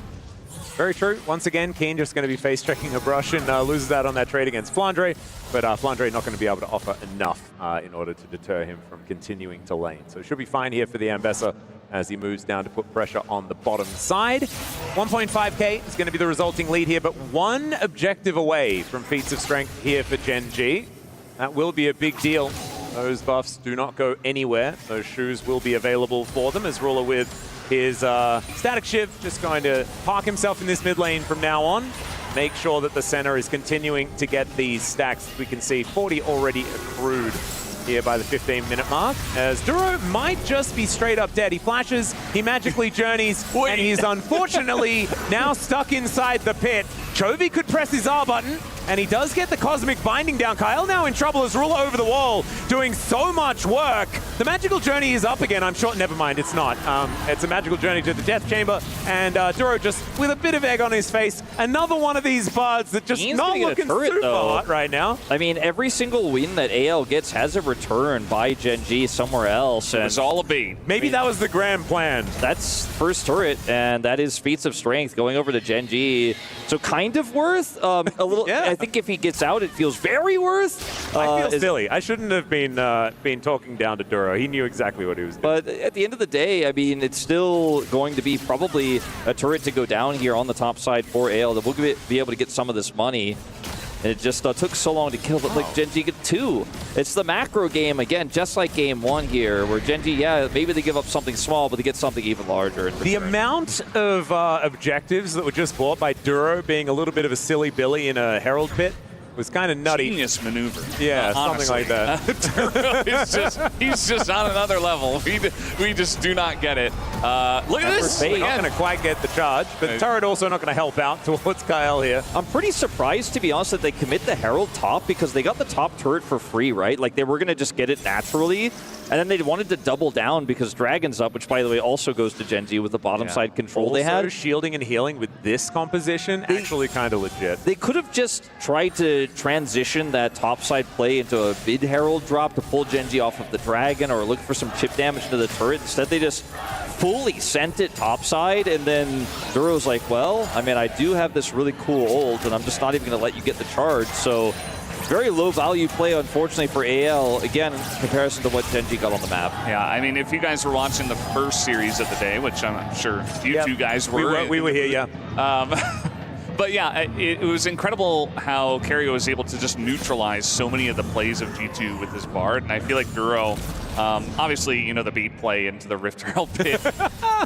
Very true. Once again, Keen just going to be face-checking a brush and loses out on that trade against Flandre. But Flandre not going to be able to offer enough in order to deter him from continuing to lane. So it should be fine here for the Ambessa as he moves down to put pressure on the bottom side. 1.5k is going to be the resulting lead here, but 1 objective away from feats of strength here for Gen.G. That will be a big deal. Those buffs do not go anywhere. Those shoes will be available for them as Ruler with his Static Shiv just going to park himself in this mid lane from now on. Make sure that the center is continuing to get these stacks. We can see 40 already accrued here by the 15-minute mark, as Duro might just be straight up dead. He flashes, he magically journeys, and he's unfortunately now stuck inside the pit. Chovy could press his R button, and he does get the Cosmic Binding down. Kyle now in trouble as Ruler over the wall, doing so much work. The Magical Journey is up again. I'm sure, never mind, it's not. It's a Magical Journey to the Death Chamber, and Duro just with a bit of egg on his face. Another one of these bards that just not looking super hot right now. I mean, every single win that AL gets has a return by Gen.G somewhere else. And it's all a bait. Maybe that was the grand plan. That's first turret, and that is feats of strength going over to Gen.G. So kind of worth a little. Yeah. I think if he gets out, it feels very worth. I feel silly. I shouldn't have been talking down to Duro. He knew exactly what he was doing. But at the end of the day, I mean, it's still going to be probably a turret to go down here on the top side for AL that will be able to get some of this money. And it just took so long to kill, but like Gen.G get 2. It's the macro game, again, just like game 1 here, where Gen.G, yeah, maybe they give up something small, but they get something even larger. The amount of objectives that were just bought by Duro being a little bit of a silly Billy in a Herald pit was kind of nutty. Genius maneuver. Yeah, something like that. he's just on another level. We just do not get it. Look at this. We're not going to quite get the charge, but turret also not going to help out towards Kyle here. I'm pretty surprised, to be honest, that they commit the Herald top because they got the top turret for free, right? Like they were going to just get it naturally. And then they wanted to double down because Dragon's up, which, by the way, also goes to Gen.G with the bottom side control also, they had. Shielding and healing with this composition, actually kind of legit. They could have just tried to transition that top side play into a mid Herald drop to pull Gen.G off of the Dragon or look for some chip damage to the turret. Instead, they just fully sent it topside, and then Duro's like, well, I mean, I do have this really cool ult, and I'm just not even going to let you get the charge, so very low value play, unfortunately, for AL, again, in comparison to what Gen.G got on the map. Yeah, I mean, if you guys were watching the first series of the day, which I'm sure you two guys were. We were here, yeah. But yeah, it was incredible how Kerio was able to just neutralize so many of the plays of G2 with his Bard, and I feel like Duro, obviously, you know, the bait play into the Rift Herald pit,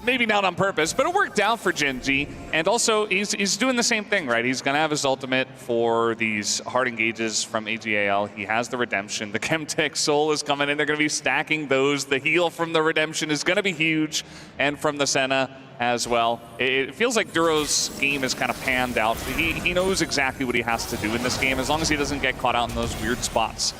maybe not on purpose, but it worked out for Gen.G, and also he's doing the same thing, right? He's going to have his ultimate for these hard engages from AG.AL. He has the Redemption. The Chemtech Soul is coming in. They're going to be stacking those. The heal from the Redemption is going to be huge, and from the Senna as well. It feels like Duro's game is kind of panned out. He knows exactly what he has to do in this game. As long as he doesn't get caught out in those weird spots,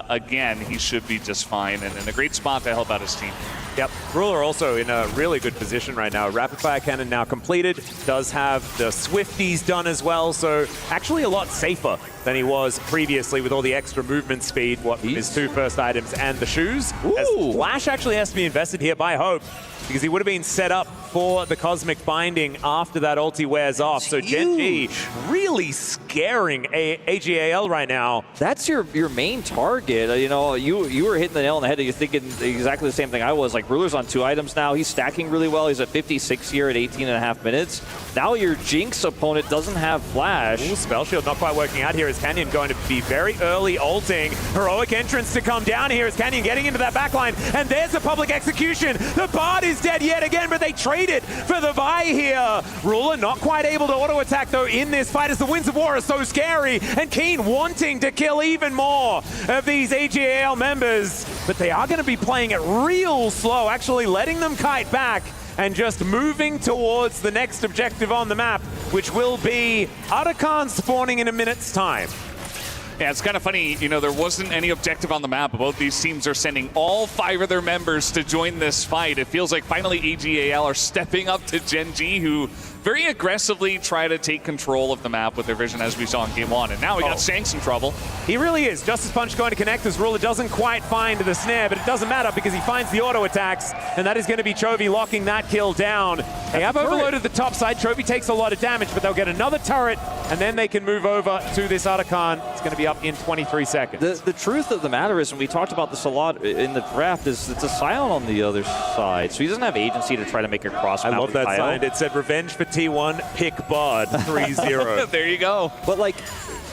again, he should be just fine and in a great spot to help out his team. Yep, Ruler also in a really good position right now. Rapid Fire Cannon now completed, does have the Swifties done as well, so actually a lot safer than he was previously with all the extra movement speed, what from his 2 first items and the shoes. As Flash actually has to be invested here by Hope, because he would have been set up for the Cosmic Binding after that ulti wears off. So Gen.G really scaring AG.AL right now. That's your main target. You know, you were hitting the nail on the head. You're thinking exactly the same thing I was. Like, Ruler's on 2 items now. He's stacking really well. He's at 56 here at 18.5 minutes. Now your Jinx opponent doesn't have Flash. Ooh, Spell Shield not quite working out here. Is Canyon going to be very early ulting. Heroic entrance to come down here. Is Canyon getting into that backline? And there's a public execution. The Bard is dead yet again, but they traded for the buy here. Ruler not quite able to auto attack though in this fight as the Winds of War are so scary, and Keen wanting to kill even more of these AG.AL members, but they are going to be playing it real slow, actually letting them kite back and just moving towards the next objective on the map, which will be Arakan spawning in a minute's time. Yeah, it's kind of funny, you know, there wasn't any objective on the map. Both these teams are sending all 5 of their members to join this fight. It feels like finally AG.AL are stepping up to Gen.G, who very aggressively try to take control of the map with their vision, as we saw in game 1. And now we got Shanks in trouble. He really is. Justice Punch going to connect as Ruler doesn't quite find the snare, but it doesn't matter because he finds the auto attacks, and that is going to be Chovy locking that kill down. They have overloaded the top side. Chovy takes a lot of damage, but they'll get another turret, and then they can move over to this Arakan. It's going to be up in 23 seconds. The truth of the matter is, and we talked about this a lot in the draft, is it's a Sion on the other side, so he doesn't have agency to try to make a cross map. I love that sign. It said revenge for T1, pick Bard 3-0. There you go. But like,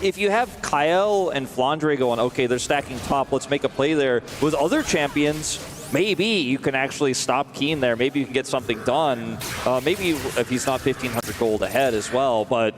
if you have Kyle and Flandre going, okay, they're stacking top, let's make a play there. With other champions, maybe you can actually stop Keen there. Maybe you can get something done. Maybe if he's not 1,500 gold ahead as well, but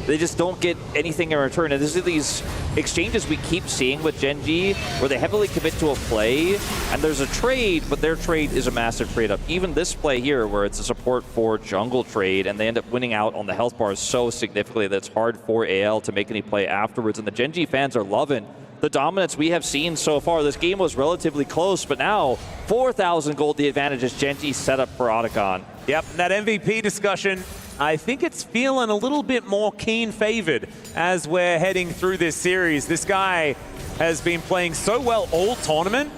they just don't get anything in return. And this is these exchanges we keep seeing with Gen.G where they heavily commit to a play and there's a trade, but their trade is a massive trade up. Even this play here where it's a support for jungle trade and they end up winning out on the health bars so significantly that it's hard for AL to make any play afterwards. And the Gen.G fans are loving the dominance we have seen so far. This game was relatively close, but now 4,000 gold the advantage as Gen.G set up for Otacon. Yep, that MVP discussion, I think it's feeling a little bit more Keen favored as we're heading through this series. This guy has been playing so well all tournament,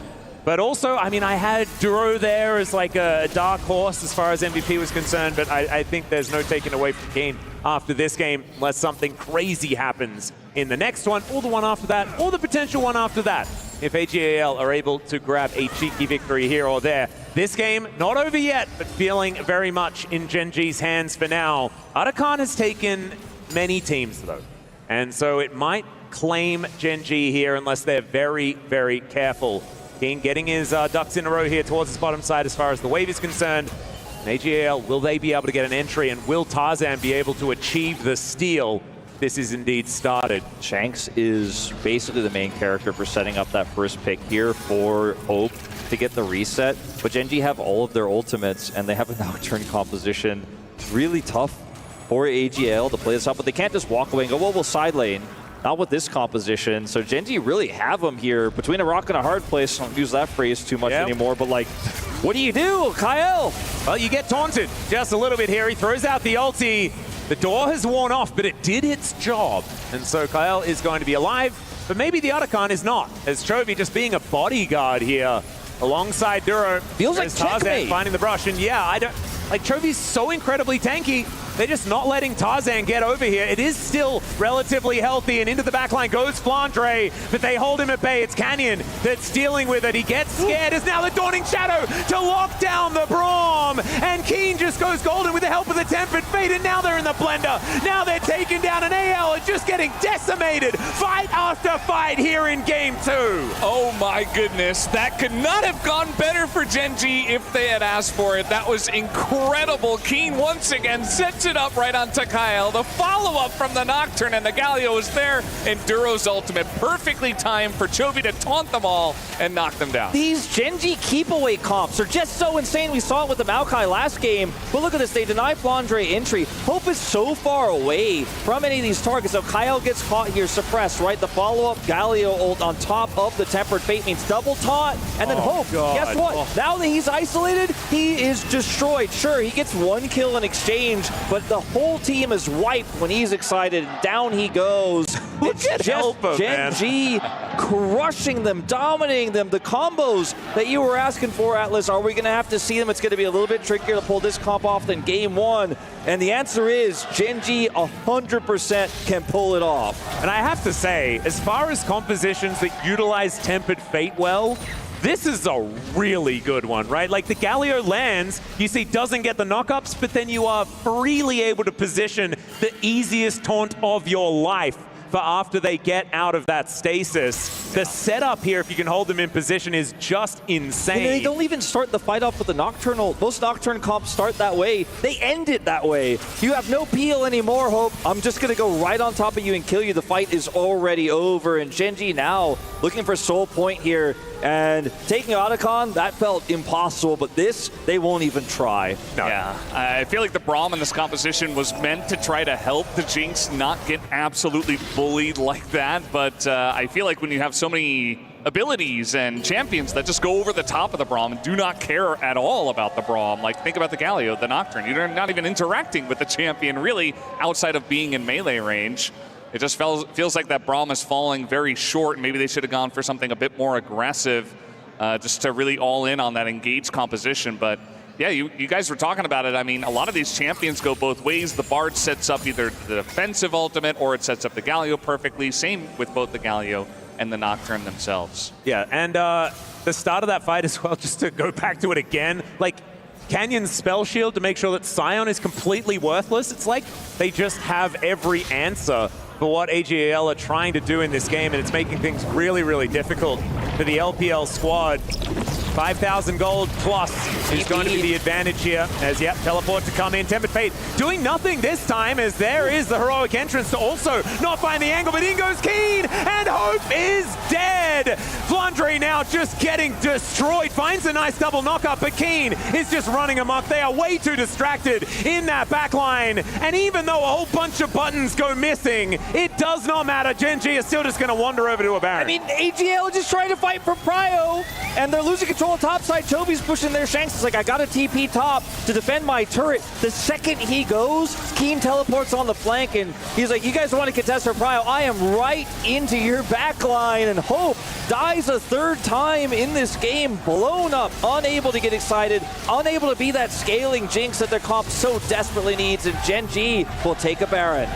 but also, I mean, I had Duro there as like a dark horse as far as MVP was concerned, but I think there's no taking away from Keen after this game unless something crazy happens in the next one, or the one after that, or the potential one after that. If AG.AL are able to grab a cheeky victory here or there. This game, not over yet, but feeling very much in Gen.G's hands for now. Otacon has taken many teams, though. And so it might claim Gen.G here unless they're very, very careful. Keen getting his ducks in a row here towards his bottom side as far as the wave is concerned. And AG.AL, will they be able to get an entry? And will Tarzan be able to achieve the steal? This is indeed started. Shanks is basically the main character for setting up that first pick here for Hope to get the reset. But Gen.G have all of their ultimates, and they have a Nocturne composition. It's really tough for AG.AL to play this up, but they can't just walk away and go, well, we'll side lane. Not with this composition. So Gen.G really have them here between a rock and a hard place. I don't use that phrase too much anymore, but like, what do you do, Kyle? Well, you get taunted just a little bit here. He throws out the ulti. The door has worn off, but it did its job. And so Kyle is going to be alive, but maybe the Otacon is not. As Chovy just being a bodyguard here alongside Duro. Feels like Tarzan finding the brush. And yeah, I don't, like Chovy's so incredibly tanky. They're just not letting Tarzan get over here. It is still relatively healthy, and into the backline goes Flandre, but they hold him at bay. It's Canyon that's dealing with it. He gets scared as now the Dawning Shadow to lock down the Braum, and Keen just goes golden with the help of the Tempered Fate, and now they're in the blender. Now they're taking down an AL and just getting decimated. Fight after fight here in game 2. Oh my goodness, that could not have gone better for Gen.G if they had asked for it. That was incredible. Keen once again sets it up right onto Kyle. The follow-up from the Nocturne, and the Galio is there, and Duro's ultimate perfectly timed for Chovy to taunt them all and knock them down. These Gen.G keep-away comps are just so insane. We saw it with the Maokai last game, but look at this. They deny Flandre entry. Hope is so far away from any of these targets, so Kyle gets caught here, suppressed, right? The follow-up Galio ult on top of the Tempered Fate means double taunt, and then Hope, guess what? Now that he's isolated, he is destroyed. Sure, he gets one kill in exchange, but the whole team is wiped when he's excited. Down he goes. It's just Gen.G crushing them, dominating them. The combos that you were asking for, Atlas, are we going to have to see them? It's going to be a little bit trickier to pull this comp off than game 1. And the answer is Gen.G 100% can pull it off. And I have to say, as far as compositions that utilize Tempered Fate well, this is a really good one, right? Like the Galio lands, you see doesn't get the knockups, but then you are freely able to position the easiest taunt of your life for after they get out of that stasis. The setup here, if you can hold them in position, is just insane. And they don't even start the fight off with the Nocturnal. Most Nocturne comps start that way. They end it that way. You have no peel anymore, Hope. I'm just going to go right on top of you and kill you. The fight is already over. And Gen.G now looking for soul point here. And taking Otacon, that felt impossible, but this, they won't even try. No. Yeah, I feel like the Braum in this composition was meant to try to help the Jinx not get absolutely bullied like that, but I feel like when you have so many abilities and champions that just go over the top of the Braum and do not care at all about the Braum, like think about the Galio, the Nocturne, you're not even interacting with the champion really outside of being in melee range. It just feels like that Braum is falling very short, and maybe they should have gone for something a bit more aggressive just to really all in on that engaged composition. But yeah, you guys were talking about it. I mean, a lot of these champions go both ways. The Bard sets up either the defensive ultimate or it sets up the Galio perfectly. Same with both the Galio and the Nocturne themselves. Yeah, and the start of that fight as well, just to go back to it again, like Canyon's spell shield to make sure that Sion is completely worthless. It's like they just have every answer for what AG.AL are trying to do in this game, and it's making things really, really difficult for the LPL squad. 5,000 gold plus is going to be the advantage here as, teleport to come in. Tempered Fate doing nothing this time as there is the heroic entrance to also not find the angle, but in goes Keen, and Hope is dead. Flandre now just getting destroyed, finds a nice double knockup, but Keen is just running amok. They are way too distracted in that backline, and even though a whole bunch of buttons go missing, it does not matter. Gen.G is still just going to wander over to a Baron. I mean, AG.AL just trying to fight for Prio, and they're losing control on top side. Chovy's pushing their Shanks. It's like, I got a TP top to defend my turret. The second he goes, Keen teleports on the flank, and he's like, you guys want to contest for Prio? I am right into your backline, and Hope dies a third time in this game, blown up, unable to get excited, unable to be that scaling Jinx that their comp so desperately needs, and Gen.G will take a Baron.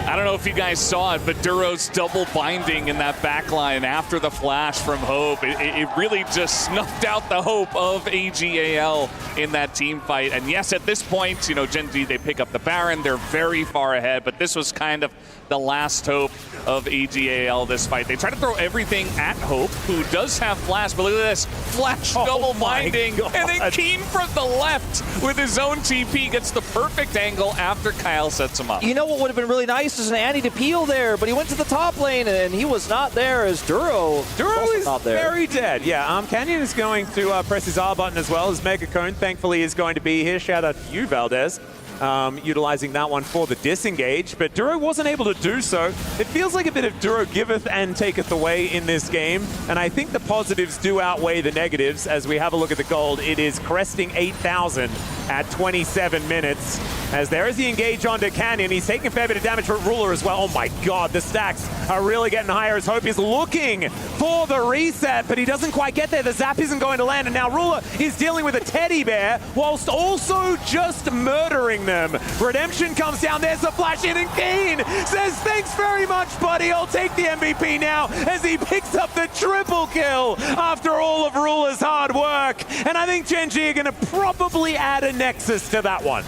I don't know if you guys saw it, but Duro's double binding in that backline after the flash from Hope. It really just snuffed out the hope of AG.AL in that team fight. And yes, at this point, you know, Gen.G, they pick up the Baron. They're very far ahead, but this was kind of the last hope of AG.AL this fight. They try to throw everything at Hope, who does have flash, but look at this. Flash double binding, and then Keen from the left with his own TP gets the perfect angle after Kyle sets him up. You know what would have been really nice is an Annie to peel there, but he went to the top lane, and he was not there as Duro is not there. Very dead. Yeah, Canyon is going to press his R button as well as Mega Cone, thankfully, is going to be here. Shout out to you, Valdez. Utilizing that one for the disengage, but Duro wasn't able to do so. It feels like a bit of Duro giveth and taketh away in this game, and I think the positives do outweigh the negatives as we have a look at the gold. It is cresting 8,000 at 27 minutes, as there is the engage onto Canyon. He's taking a fair bit of damage for Ruler as well. Oh my god, the stacks are really getting higher as Hope is looking for the reset, but he doesn't quite get there. The zap isn't going to land, and now Ruler is dealing with a teddy bear whilst also just murdering them. Redemption comes down, there's the flash in, and Keen says, thanks very much, buddy, I'll take the MVP now, as he picks up the triple kill after all of Ruler's hard work. And I think Gen.G are going to probably add a Nexus to that one.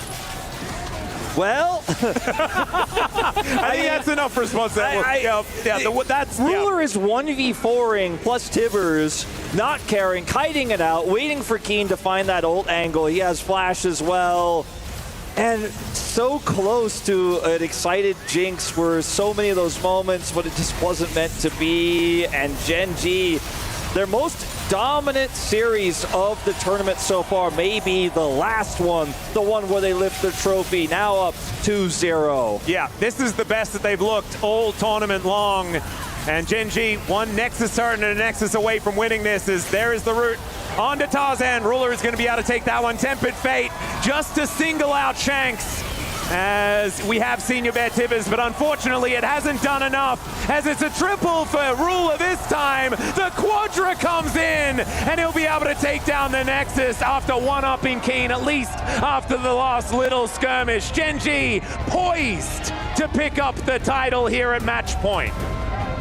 Well, I think that's enough response. Ruler is 1v4ing plus Tibbers, not caring, kiting it out, waiting for Keen to find that ult angle. He has flash as well. And so close to an excited Jinx for so many of those moments, but it just wasn't meant to be. And Gen.G, their most dominant series of the tournament so far, maybe the last one, the one where they lift the trophy, now up 2-0. Yeah, this is the best that they've looked all tournament long. And Gen.G, one Nexus turn and a Nexus away from winning this, as there is the route onto Tarzan. Ruler is going to be able to take that one. Tempered Fate just to single out Shanks, as we have Senior Bear Tibbers, but unfortunately it hasn't done enough, as it's a triple for Ruler this time. The Quadra comes in, and he'll be able to take down the Nexus after one-upping Keen, at least after the last little skirmish. Gen.G poised to pick up the title here at match point.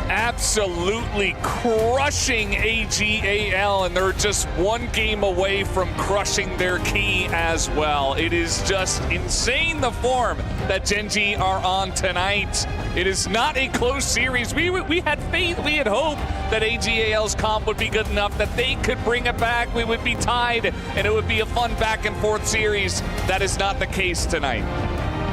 Absolutely crushing AG.AL, and they're just one game away from crushing their key as well. It is just insane the form that Gen.G are on tonight. It is not a close series. We had faith, we had hope that AG.AL's comp would be good enough that they could bring it back. We would be tied, and it would be a fun back and forth series. That is not the case tonight.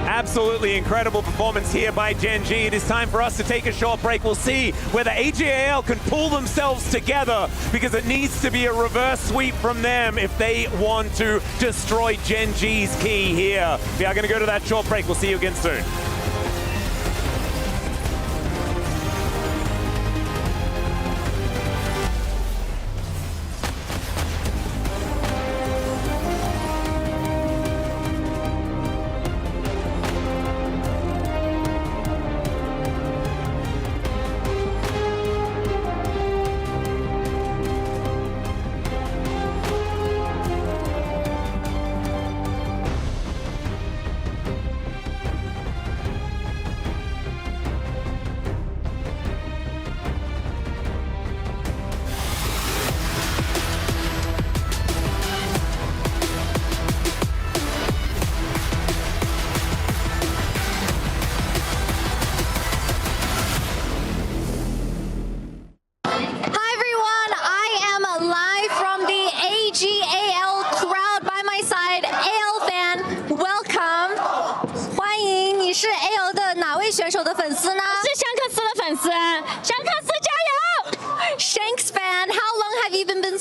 Absolutely incredible performance here by Gen.G. It is time for us to take a short break. We'll see whether AG.AL can pull themselves together, because it needs to be a reverse sweep from them if they want to destroy Gen.G's key here. We are going to go to that short break. We'll see you again soon.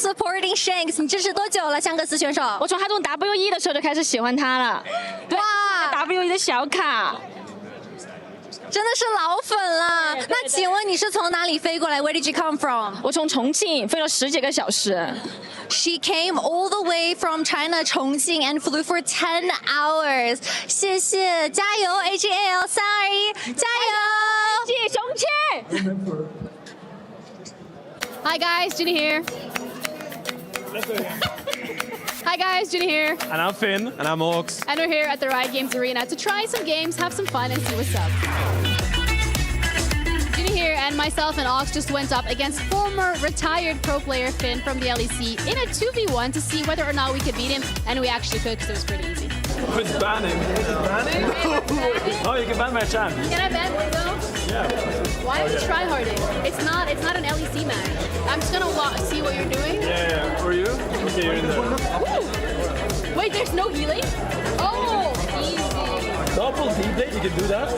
supporting Shanks， 你支持多久了？香格斯选手，我从他中 WE 的时候就开始喜欢他了。哇 ，WE 的小卡。真的是老粉了。那请问你是从哪里飞过来 ？Where did you come from？ 我从重庆飞了10几个小时。She came all the way from China, Chongqing, and flew for 10 hours. 谢谢，加油 AG.AL 321，加油！谢谢重庆。Hi guys, Ginny here. Hi guys, Ginny here. And I'm Finn. And I'm Ox. And we're here at the Riot Games Arena to try some games, have some fun, and see what's up. Ginny here and myself and Ox just went up against former retired pro player Finn from the LEC in a 2v1 to see whether or not we could beat him, and we actually could because it was pretty easy. Who's banning? Banning? Oh, you can ban my champ. Can I ban though? Yeah. Why are you tryharding? It's not an LEC match. I'm just gonna see what you're doing. Yeah. For you? Okay, you're in there. Ooh. Wait, there's no healing? Oh, easy. Double D-Blade, you can do that?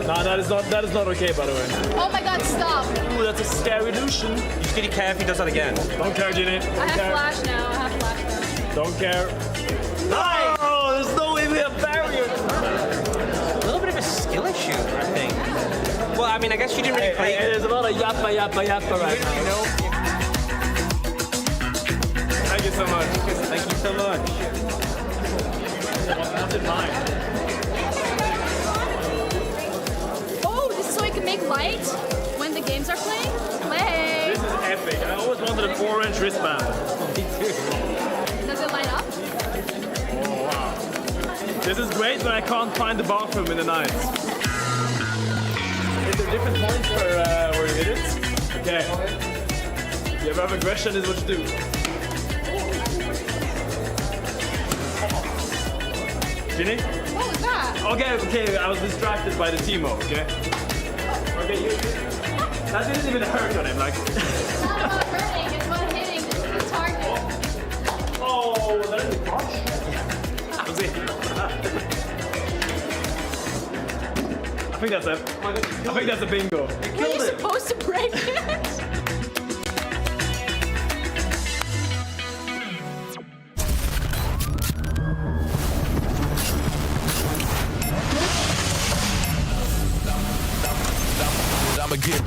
No, that is not okay, by the way. Oh my god, stop. Ooh, that's a scary illusion. You just get care if he does that again. Don't care, Ginny. I have flash now. Don't care. Nice! Oh, there's no way we have barrier. A little bit of a skill issue, I think. Well, I mean, I guess you didn't really play. There's a lot of yappa right now. Thank you so much. Thank you so much. What's in mine? Oh, this is so you can make light when the games are playing? Play! This is epic. I always wanted an orange wristband. Does it light up? Oh, wow. This is great when I can't find the bathroom in the night. Is there different points where you hit it? Okay. If you have aggression, this is what you do. Ginny? What was that? Okay, I was distracted by the Timo, okay? Okay, you. That didn't even hurt on him, like. It's not about hurting, it's about hitting the target. Oh, that is the crotch? Was it? I think that's a bingo. Were you supposed to break it? I'ma get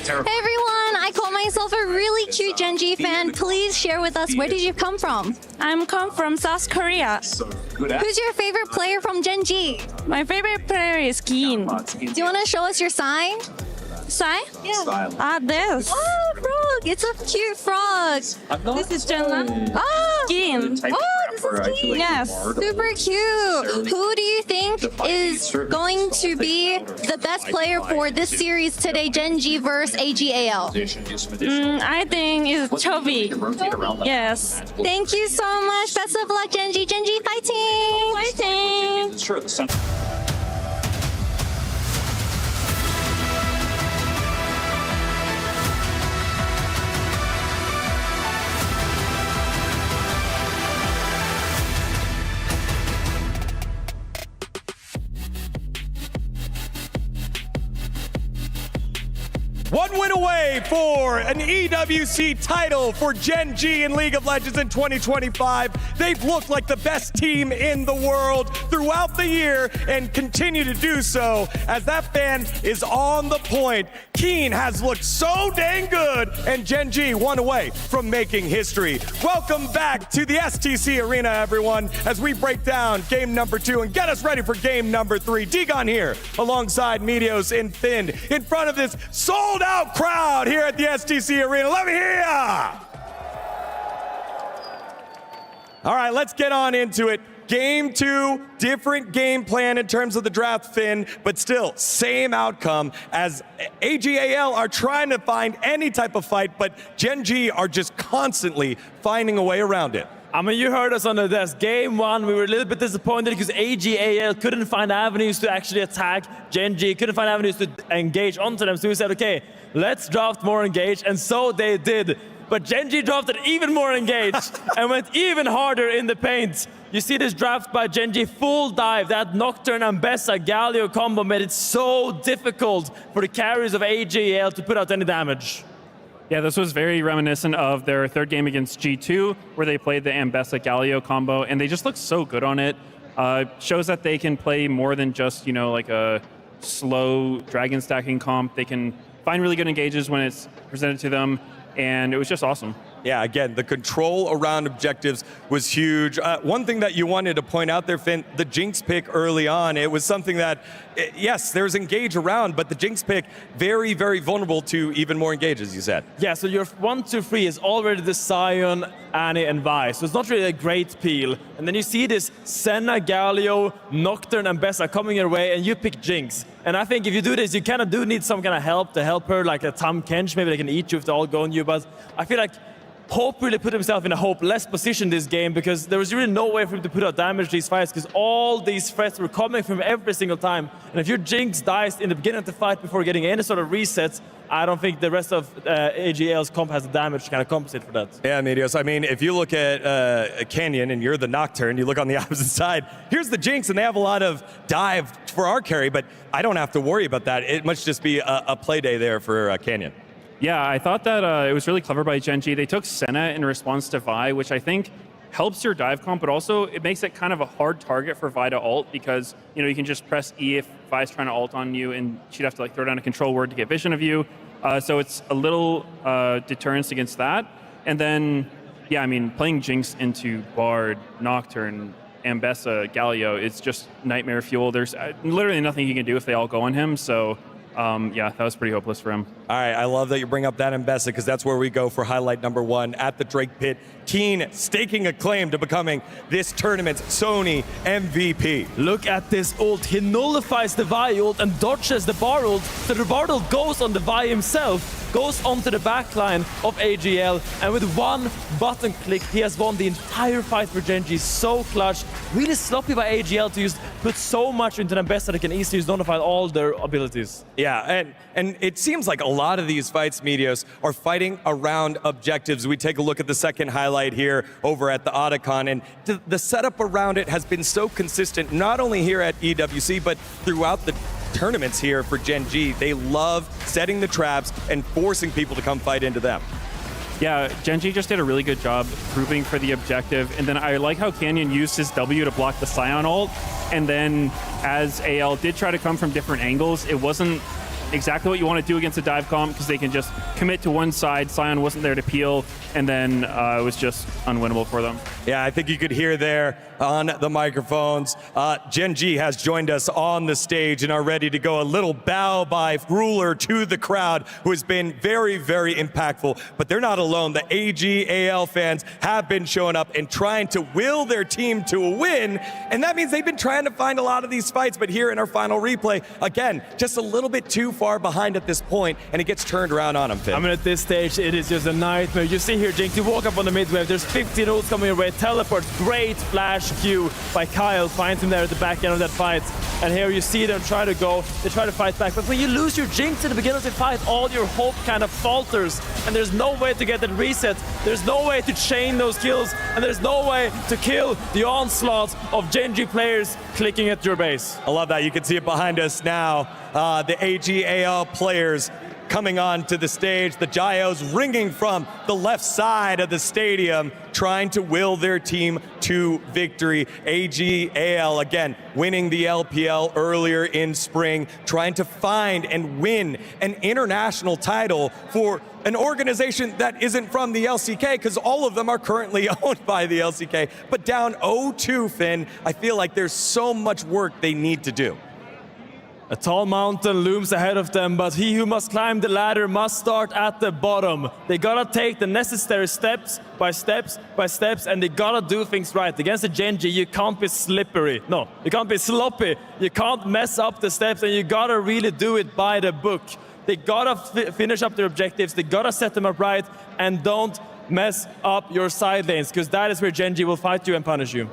everyone, I call myself a really cute Gen.G fan. Please share with us, where did you come from? I'm come from South Korea. Who's your favorite player from Gen.G? My favorite player is Keen. Do you want to show us your sign? Sign? Yeah. This. Oh, frog. It's a cute frog. This is Jenna. Oh, Keen. Oh, this is Keen. Yes. Super cute. Who do you think is going to be the best player for this series today, Gen.G versus AG.AL? I think it's Chovy. Yes. Thank you so much. Best of luck, Gen.G. Gen.G fighting. Fighting. Sure, the center. One win away for an EWC title for Gen.G in League of Legends in 2025. They've looked like the best team in the world throughout the year and continue to do so as that fan is on the point. Keen has looked so dang good, and Gen.G one away from making history. Welcome back to the STC Arena, everyone, as we break down game number 2 and get us ready for game number 3. Dagon here alongside Meteos and Finn in front of this sold-out crowd here at the STC Arena. Let me hear ya! All right, let's get on into it. Game 2, different game plan in terms of the draft, Finn, but still same outcome as AG.AL are trying to find any type of fight, but Gen.G are just constantly finding a way around it. I mean, you heard us on the desk. Game 1, we were a little bit disappointed because AG.AL couldn't find avenues to actually attack Gen.G, couldn't find avenues to engage onto them. So we said, okay, let's draft more engage, and so they did. But Gen.G drafted even more engaged and went even harder in the paint. You see this draft by Gen.G, full dive. That Nocturne Ambessa Galio combo made it so difficult for the carries of AG.AL to put out any damage. Yeah, this was very reminiscent of their third game against G2, where they played the Ambessa Galio combo, and they just looked so good on it. Shows that they can play more than just, like a slow dragon stacking comp. They can find really good engages when it's presented to them, and it was just awesome. Yeah, again, the control around objectives was huge. One thing that you wanted to point out there, Finn, the Jinx pick early on, it was something that, yes, there's engage around, but the Jinx pick, very, very vulnerable to even more engage, as you said. Yeah, so your 1, 2, 3 is already the Sion, Annie, and Vi, so it's not really a great peel. And then you see this Senna, Galio, Nocturne, and Bessa coming your way, and you pick Jinx. And I think if you do this, you kind of do need some kind of help to help her, like a Tam Kench, maybe they can eat you if they all go on you, but I feel like Hope really put himself in a hopeless position this game because there was really no way for him to put out damage to these fights because all these threats were coming from every single time. And if your Jinx dies in the beginning of the fight before getting any sort of resets, I don't think the rest of AG.AL's comp has the damage to kind of compensate for that. Yeah, Meteos. I mean, if you look at Canyon and you're the Nocturne, you look on the opposite side, here's the Jinx, and they have a lot of dive for our carry, but I don't have to worry about that. It must just be a play day there for Canyon. Yeah, I thought that it was really clever by Gen.G. They took Senna in response to Vi, which I think helps your dive comp, but also it makes it kind of a hard target for Vi to ult because, you can just press E if Vi's trying to ult on you and she'd have to throw down a control word to get vision of you. So it's a little deterrence against that. And then, yeah, I mean, playing Jinx into Bard, Nocturne, Ambessa, Galio, it's just nightmare fuel. There's literally nothing he can do if they all go on him, so yeah, that was pretty hopeless for him. All right, I love that you bring up that Ambessa because that's where we go for highlight number 1 at the Drake Pit. Keen staking a claim to becoming this tournament's Sony MVP. Look at this ult. He nullifies the Vi ult and dodges the Bar ult. So the Bar ult goes on the Vi himself, goes onto the backline of AG.AL, and with one button click, he has won the entire fight for Gen.G. So clutch. Really sloppy by AG.AL to just put so much into them best that they can easily just nullify all their abilities. Yeah, and it seems like a lot of these fights, Meteos, are fighting around objectives. We take a look at the second highlight here over at the Otacon, and the setup around it has been so consistent, not only here at EWC, but throughout the tournaments here for Gen.G. They love setting the traps and forcing people to come fight into them. Yeah, Gen.G just did a really good job grouping for the objective, and then I like how Canyon used his W to block the Scion ult, and then as AL did try to come from different angles, it wasn't exactly what you want to do against a dive comp because they can just commit to one side. Sion wasn't there to peel, and then it was just unwinnable for them. Yeah, I think you could hear there on the microphones. Gen.G has joined us on the stage and are ready to go. A little bow by ruler to the crowd, who has been very, very impactful. But they're not alone. The AG.AL fans have been showing up and trying to will their team to a win. And that means they've been trying to find a lot of these fights. But here in our final replay, again, just a little bit too far behind at this point, and it gets turned around on them, Finn. I mean, at this stage, it is just a nightmare. You see here, Gen.G walk up on the mid wave. There's 15 ults coming your way. Teleports, great flash Q by Kyle. Finds him there at the back end of that fight. And here you see them try to go. They try to fight back. But when you lose your Jinx in the beginning of the fight, all your hope kind of falters. And there's no way to get that reset. There's no way to chain those kills. And there's no way to kill the onslaught of Gen.G players clicking at your base. I love that. You can see it behind us now. The AG.AL players coming onto the stage, the gyos ringing from the left side of the stadium, trying to will their team to victory. AG.AL, again, winning the LPL earlier in spring, trying to find and win an international title for an organization that isn't from the LCK, because all of them are currently owned by the LCK. But down 0-2, Finn, I feel like there's so much work they need to do. A tall mountain looms ahead of them, but he who must climb the ladder must start at the bottom. They gotta take the necessary steps by steps by steps, and they gotta do things right. Against the Gen.G, you can't be slippery. No, you can't be sloppy. You can't mess up the steps, and you gotta really do it by the book. They gotta finish up their objectives. They gotta set them up right, and don't mess up your side lanes, because that is where Gen.G will fight you and punish you.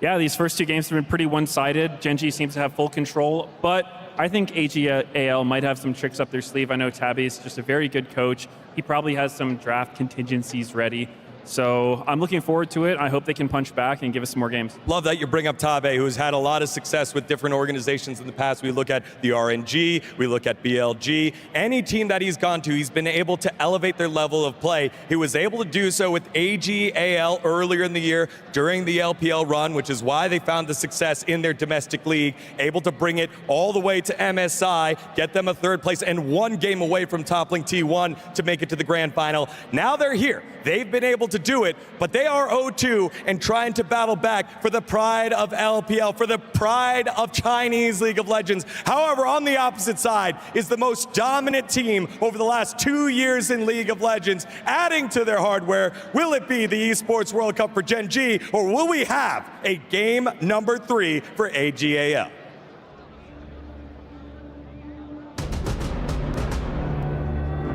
Yeah, these first two games have been pretty one-sided. Gen.G seems to have full control, but I think AG.AL might have some tricks up their sleeve. I know Tabby's just a very good coach. He probably has some draft contingencies ready. So I'm looking forward to it. I hope they can punch back and give us some more games. Love that you bring up Tabe, who's had a lot of success with different organizations in the past. We look at the RNG, we look at BLG. Any team that he's gone to, he's been able to elevate their level of play. He was able to do so with AG.AL earlier in the year during the LPL run, which is why they found the success in their domestic league, able to bring it all the way to MSI, get them a third place, and one game away from toppling T1 to make it to the grand final. Now they're here. They've been able to do it, but they are 0-2 and trying to battle back for the pride of LPL, for the pride of Chinese League of Legends. However, on the opposite side is the most dominant team over the last 2 years in League of Legends, adding to their hardware. Will it be the Esports World Cup for Gen.G, or will we have a game number 3 for AG.AL?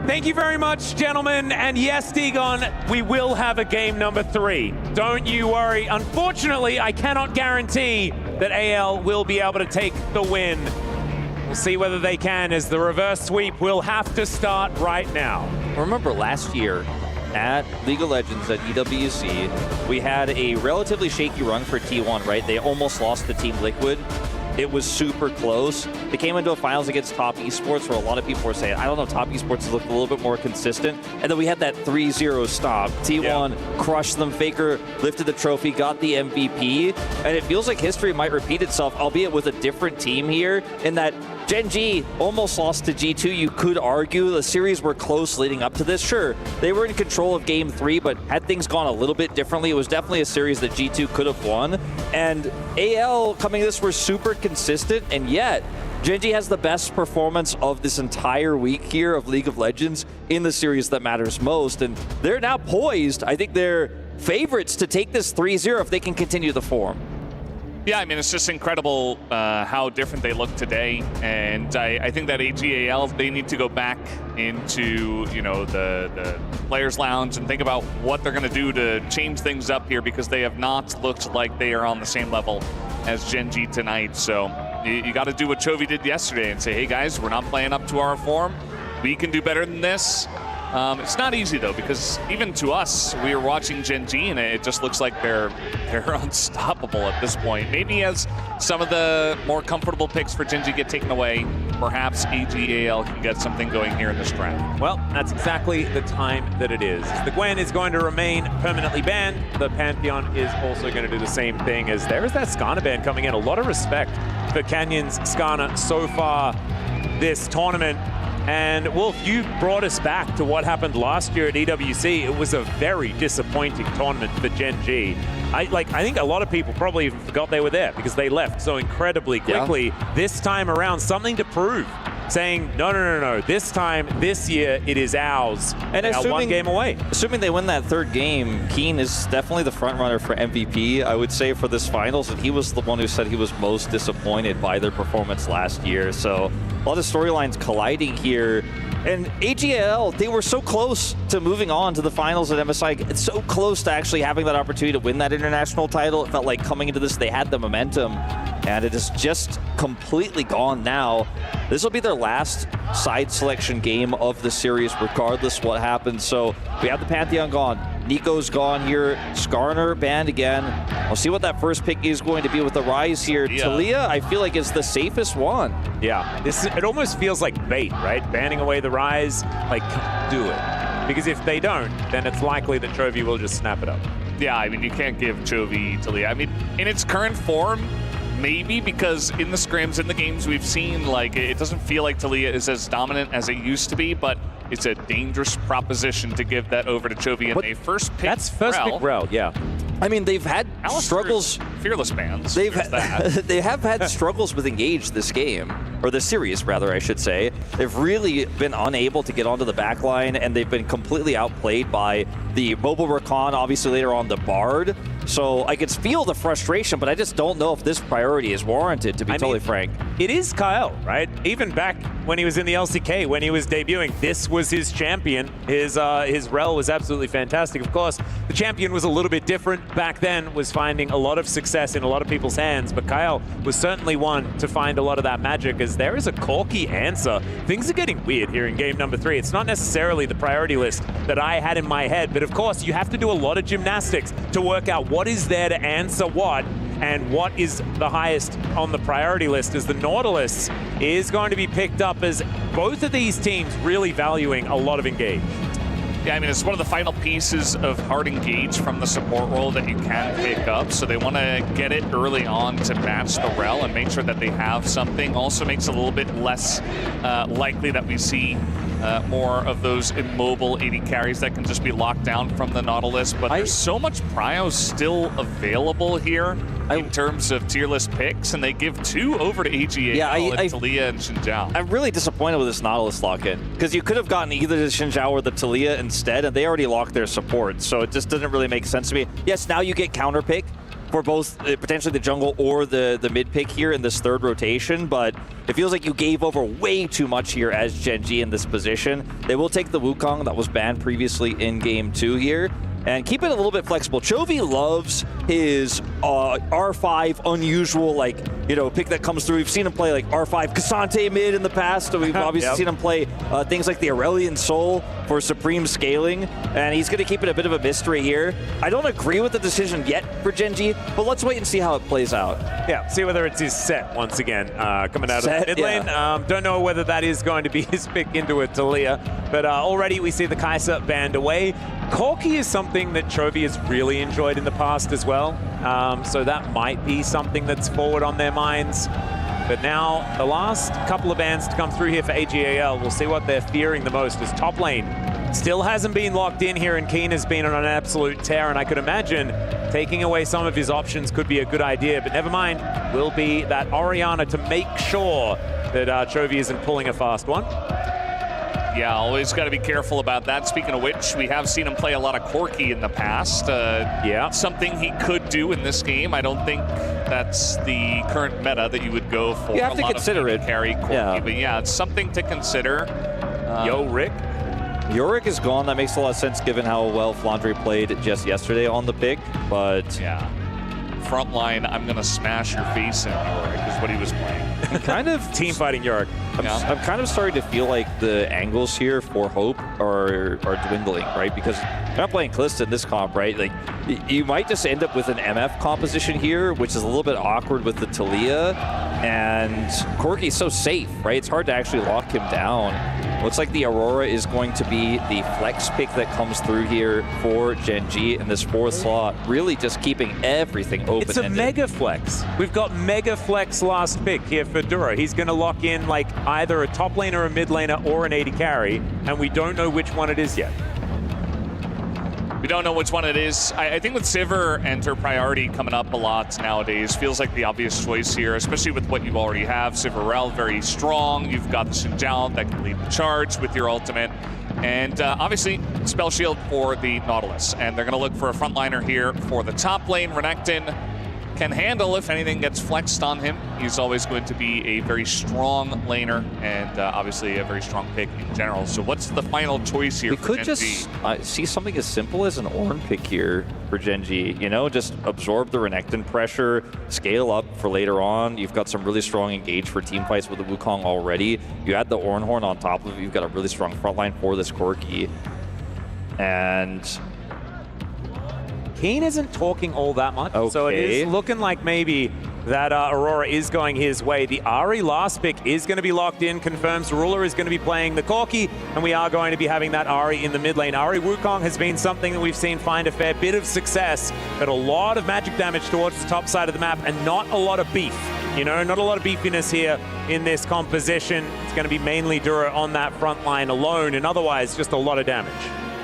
Thank you very much, gentlemen. And yes, Dagon, we will have a game number 3. Don't you worry. Unfortunately, I cannot guarantee that AL will be able to take the win. We'll see whether they can, as the reverse sweep will have to start right now. Remember last year at League of Legends at EWC, we had a relatively shaky run for T1, right? They almost lost to Team Liquid. It was super close. They came into a finals against Top Esports, where a lot of people were saying, I don't know, Top Esports has looked a little bit more consistent. And then we had that 3-0 stop. T1 crushed them. Faker lifted the trophy, got the MVP. And it feels like history might repeat itself, albeit with a different team here, in that Gen.G almost lost to G2. You could argue the series were close leading up to this. Sure, they were in control of Game 3, but had things gone a little bit differently, it was definitely a series that G2 could have won. And AL coming this were super consistent, and yet Gen.G has the best performance of this entire week here of League of Legends in the series that matters most. And they're now poised. I think they're favorites to take this 3-0 if they can continue the form. Yeah, I mean, it's just incredible how different they look today. And I think that AG.AL, they need to go back into, you know, the players' lounge and think about what they're going to do to change things up here, because they have not looked like they are on the same level as Gen.G tonight. So you got to do what Chovy did yesterday and say, hey, guys, we're not playing up to our form. We can do better than this. It's not easy, though, because even to us, we are watching Gen.G, and it just looks like they're unstoppable at this point. Maybe as some of the more comfortable picks for Gen.G get taken away, perhaps AG.AL can get something going here in this round. Well, that's exactly the time that it is. The Gwen is going to remain permanently banned. The Pantheon is also going to do the same thing, as there is that Skarner ban coming in. A lot of respect for Canyon's Skarner so far this tournament. And Wolf, you brought us back to what happened last year at EWC. It was a very disappointing tournament for Gen.G. I think a lot of people probably even forgot they were there because they left so incredibly quickly. Yeah. This time around, something to prove. Saying, no, this time, this year, it is ours. And assuming, one game away. Assuming they win that third game, Keen is definitely the front runner for MVP, I would say, for this finals. And he was the one who said he was most disappointed by their performance last year. So a lot of storylines colliding here. And AG.AL, they were so close to moving on to the finals at MSI. It's so close to actually having that opportunity to win that international title. It felt like coming into this, they had the momentum. And it is just completely gone now. This will be their last side selection game of the series, regardless what happens. So we have the Pantheon gone. Nico's gone here. Skarner banned again. We'll see what that first pick is going to be with the Rise here. Yeah. Talia, I feel like, is the safest one. Yeah, it almost feels like bait, right? Banning away the Rise, like, do it. Because if they don't, then it's likely that Chovy will just snap it up. Yeah, I mean, you can't give Chovy Talia. I mean, in its current form, maybe, because in the scrims, in the games we've seen, like, it doesn't feel like Talia is as dominant as it used to be, but it's a dangerous proposition to give that over to Chovy. And they first pick That's first pick Rel, yeah. I mean, they've had struggles. Fearless bands. They have had struggles with Engage this game, or this series, rather, I should say. They've really been unable to get onto the back line, and they've been completely outplayed by the Mobile Rakan, obviously later on the Bard. So I could feel the frustration, but I just don't know if this priority is warranted, to be totally frank. It is Kyle, right? Even back when he was in the LCK, when he was debuting, this was his champion. His Rel was absolutely fantastic. Of course, the champion was a little bit different back then, was finding a lot of success in a lot of people's hands, but Kyle was certainly one to find a lot of that magic, as there is a Corki answer. Things are getting weird here in game number 3. It's not necessarily the priority list that I had in my head, but of course, you have to do a lot of gymnastics to work out what is there to answer what, and what is the highest on the priority list, as the Nautilus is going to be picked up, as both of these teams really valuing a lot of Engage. Yeah, I mean, it's one of the final pieces of hard Engage from the support role that you can pick up, so they want to get it early on to match the Rel and make sure that they have something. Also makes it a little bit less likely that we see more of those immobile AD carries that can just be locked down from the Nautilus, but there's so much prio still available here in terms of tier list picks, and they give 2 over to AG.AL and Talia and Xinjiao. I'm really disappointed with this Nautilus lock-in, because you could have gotten either the Xinjiao or the Talia instead, and they already locked their support, so it just doesn't really make sense to me. Yes, now you get counter pick for both potentially the jungle or the mid pick here in this third rotation, but it feels like you gave over way too much here as Gen.G in this position. They will take the Wukong that was banned previously in game 2 here, and keep it a little bit flexible. Chovy loves his R5 unusual, like, you know, pick that comes through. We've seen him play like R5 Cassante mid in the past, so we've obviously seen him play things like the Aurelian Soul for supreme scaling, and he's going to keep it a bit of a mystery here. I don't agree with the decision yet for Gen.G, but let's wait and see how it plays out. Yeah, see whether it's his set once again coming out of the mid lane. Don't know whether that is going to be his pick into a Talia, but already we see the Kai'Sa banned away. Corki is something that Chovy has really enjoyed in the past as well, so that might be something that's forward on their minds. But now, the last couple of bans to come through here for AG.AL, we'll see what they're fearing the most, as top lane still hasn't been locked in here, and Keen has been on an absolute tear, and I could imagine taking away some of his options could be a good idea, but never mind, will be that Orianna to make sure that Chovy isn't pulling a fast one. Yeah, always got to be careful about that. Speaking of which, we have seen him play a lot of Corki in the past. Something he could do in this game. I don't think that's the current meta that you would go for. You have to consider it. Carry Corki, but yeah, it's something to consider. Yorick is gone. That makes a lot of sense given how well Flandre played just yesterday on the pick, but yeah. Frontline, I'm going to smash your face in Yorick is what he was playing. Kind of team fighting Yorick. I'm kind of starting to feel like the angles here for Hope are dwindling, right? Because you're not playing Kalista in this comp, right? Like, you might just end up with an MF composition here, which is a little bit awkward with the Talia, and Corki's so safe, right? It's hard to actually lock him down. Looks like the Aurora is going to be the flex pick that comes through here for Gen.G in this fourth slot, really just keeping everything open. It's a mega flex. We've got mega flex last pick here for Duro. He's going to lock in like either a top laner, a mid laner, or an AD carry, and we don't know which one it is yet. We don't know which one it is. I think with Sivir and her priority coming up a lot nowadays, feels like the obvious choice here, especially with what you already have. Sivir very strong. You've got the Xin Zhao that can lead the charge with your ultimate. And obviously, Spell Shield for the Nautilus. And they're going to look for a frontliner here for the top lane. Renekton can handle if anything gets flexed on him. He's always going to be a very strong laner and obviously a very strong pick in general. So what's the final choice here for Gen.G? Just see something as simple as an Ornn pick here for Gen.G. You know, just absorb the Renekton pressure, scale up for later on. You've got some really strong engage for team fights with the Wukong already. You add the Ornn Horn on top of it, you've got a really strong front line for this Corki. And Keen isn't talking all that much, so it is looking like maybe that Aurora is going his way. The Ahri last pick is going to be locked in, confirms Ruler is going to be playing the Corki, and we are going to be having that Ahri in the mid lane. Ahri Wukong has been something that we've seen find a fair bit of success, but a lot of magic damage towards the top side of the map and not a lot of beef. You know, not a lot of beefiness here in this composition. It's going to be mainly Dura on that front line alone, and otherwise just a lot of damage.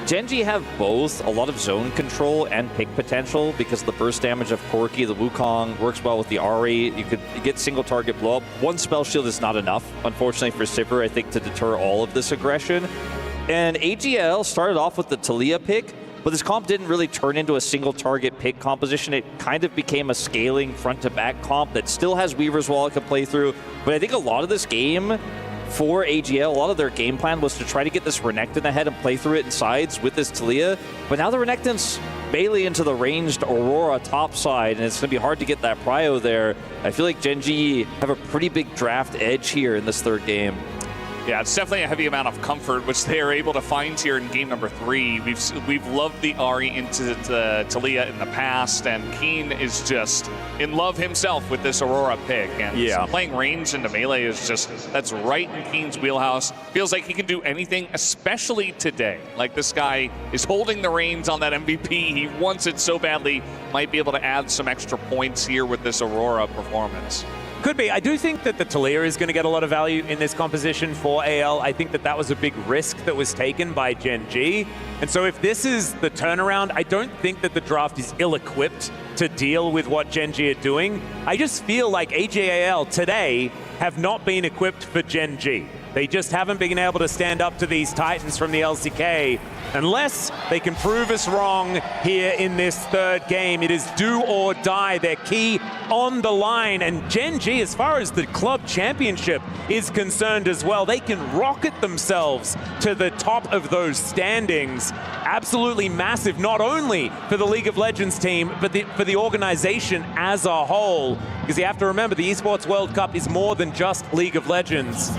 Gen.G have both a lot of zone control and pick potential because the burst damage of Corki, the Wukong, works well with the Ahri. You could get single target blow up. One spell shield is not enough, unfortunately, for Sivir, I think, to deter all of this aggression. And AG.AL started off with the Taliyah pick, but this comp didn't really turn into a single target pick composition. It kind of became a scaling front to back comp that still has Weaver's Wall it can play through. But I think a lot of this game for AG.AL, a lot of their game plan was to try to get this Renekton ahead and play through it in sides with this Taliyah. But now the Renekton's melee into the ranged Aurora top side, and it's going to be hard to get that prio there. I feel like Gen.G have a pretty big draft edge here in this third game. Yeah, it's definitely a heavy amount of comfort, which they are able to find here in game number 3. We've loved the Ahri into the Taliyah in the past, and Keen is just in love himself with this Aurora pick. And playing range into melee is just, that's right in Keen's wheelhouse. Feels like he can do anything, especially today. Like, this guy is holding the reins on that MVP. He wants it so badly. Might be able to add some extra points here with this Aurora performance. Could be. I do think that the Taliyah is going to get a lot of value in this composition for AL. I think that that was a big risk that was taken by Gen.G. And so if this is the turnaround, I don't think that the draft is ill-equipped to deal with what Gen.G are doing. I just feel like AG.AL today have not been equipped for Gen.G. They just haven't been able to stand up to these Titans from the LCK unless they can prove us wrong here in this third game. It is do or die. Their key on the line. And Gen.G, as far as the club championship is concerned as well, they can rocket themselves to the top of those standings. Absolutely massive, not only for the League of Legends team, but for the organization as a whole. Because you have to remember, the Esports World Cup is more than just League of Legends.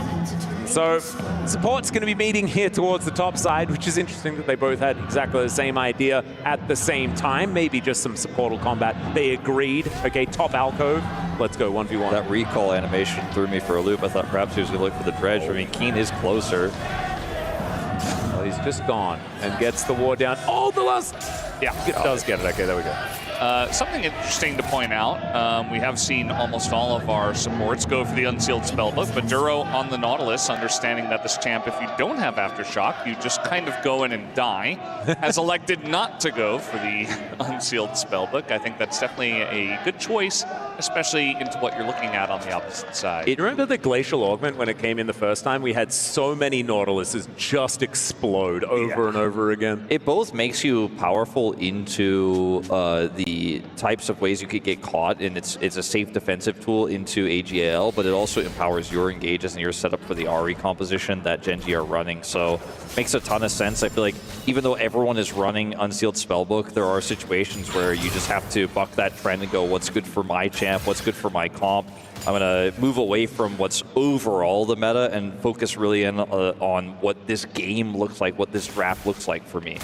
So support's going to be meeting here towards the top side, which is interesting that they both had exactly the same idea at the same time. Maybe just some supportal combat. They agreed. Okay, top alcove. Let's go 1v1. That recall animation threw me for a loop. I thought perhaps he was going to look for the dredge. I mean, Keen is closer. Well, he's just gone and gets the ward down. Oh, the last... Yeah, it does get it. Okay, there we go. Something interesting to point out, we have seen almost all of our supports go for the Unsealed Spellbook, but Duro on the Nautilus, understanding that this champ, if you don't have Aftershock, you just kind of go in and die, has elected not to go for the Unsealed Spellbook. I think that's definitely a good choice, especially into what you're looking at on the opposite side. Remember the Glacial Augment when it came in the first time? We had so many Nautiluses just explode over and over again. It both makes you powerful into the types of ways you could get caught, and it's a safe defensive tool into AG.AL, but it also empowers your engages and your setup for the Ahri composition that Gen.G are running. So makes a ton of sense. I feel like even though everyone is running Unsealed Spellbook, there are situations where you just have to buck that trend and go, what's good for my champ, what's good for my comp. I'm going to move away from what's overall the meta and focus really in on what this game looks like, what this draft looks like for me.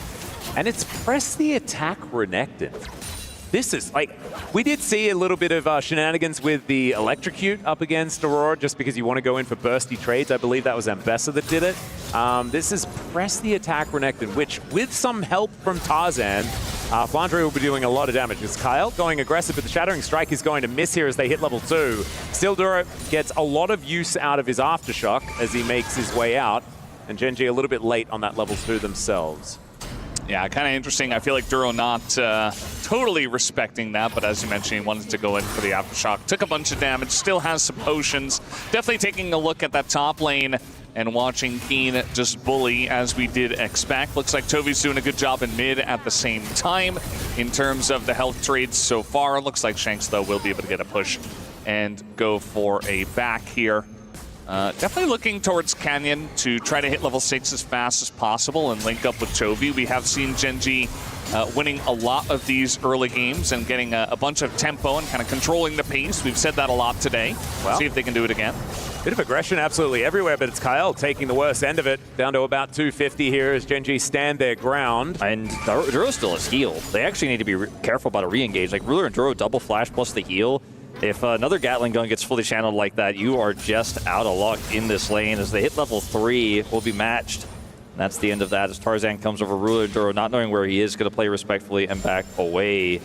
And it's press the attack Renekton. This is, like, we did see a little bit of shenanigans with the Electrocute up against Aurora just because you want to go in for bursty trades. I believe that was Ambessa that did it. This is press the attack Renekton, which with some help from Tarzan, Flandre will be doing a lot of damage. It's Kyle going aggressive, but the Shattering Strike is going to miss here as they hit level 2. Still, Duro gets a lot of use out of his Aftershock as he makes his way out, and Gen.G a little bit late on that level 2 themselves. Yeah, kind of interesting. I feel like Duro not totally respecting that, but as you mentioned, he wanted to go in for the Aftershock. Took a bunch of damage, still has some potions. Definitely taking a look at that top lane and watching Keen just bully as we did expect. Looks like Tovi's doing a good job in mid at the same time in terms of the health trades so far. Looks like Shanks, though, will be able to get a push and go for a back here. Definitely looking towards Canyon to try to hit level 6 as fast as possible and link up with Tovi. We have seen Gen.G winning a lot of these early games and getting a bunch of tempo and kind of controlling the pace. We've said that a lot today. Well, see if they can do it again. Bit of aggression absolutely everywhere, but it's Kyle taking the worst end of it. Down to about 250 here as Gen.G stand their ground. And Duro still has heal. They actually need to be careful about a re-engage. Like Ruler and Duro double flash plus the heal. If another Gatling gun gets fully channeled like that, you are just out of luck in this lane. As they hit level 3, will be matched. And that's the end of that as Tarzan comes over Ruler and Duro, not knowing where he is, going to play respectfully and back away.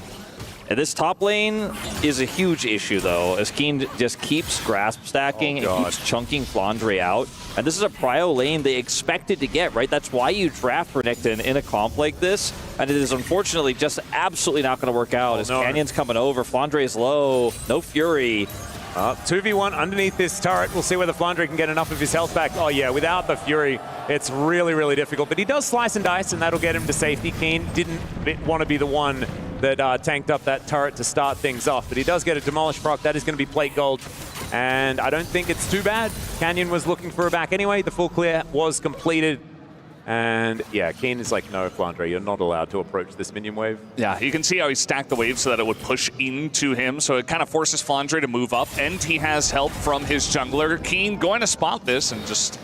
And this top lane is a huge issue, though, as Keen just keeps grasp stacking and keeps chunking Flandre out. And this is a prio lane they expected to get, right? That's why you draft Renekton in a comp like this. And it is unfortunately just absolutely not going to work out as Canyon's coming over. Flandre is low, no Fury. 2v1 underneath this turret. We'll see whether Flandre can get enough of his health back. Oh yeah, without the Fury, it's really, really difficult. But he does slice and dice, and that'll get him to safety. Keen didn't want to be the one that tanked up that turret to start things off. But he does get a Demolish proc. That is going to be plate gold. And I don't think it's too bad. Canyon was looking for a back anyway. The full clear was completed. And yeah, Keen is like, no, Flandre, you're not allowed to approach this minion wave. Yeah, you can see how he stacked the wave so that it would push into him. So it kind of forces Flandre to move up. And he has help from his jungler. Keen going to spot this and just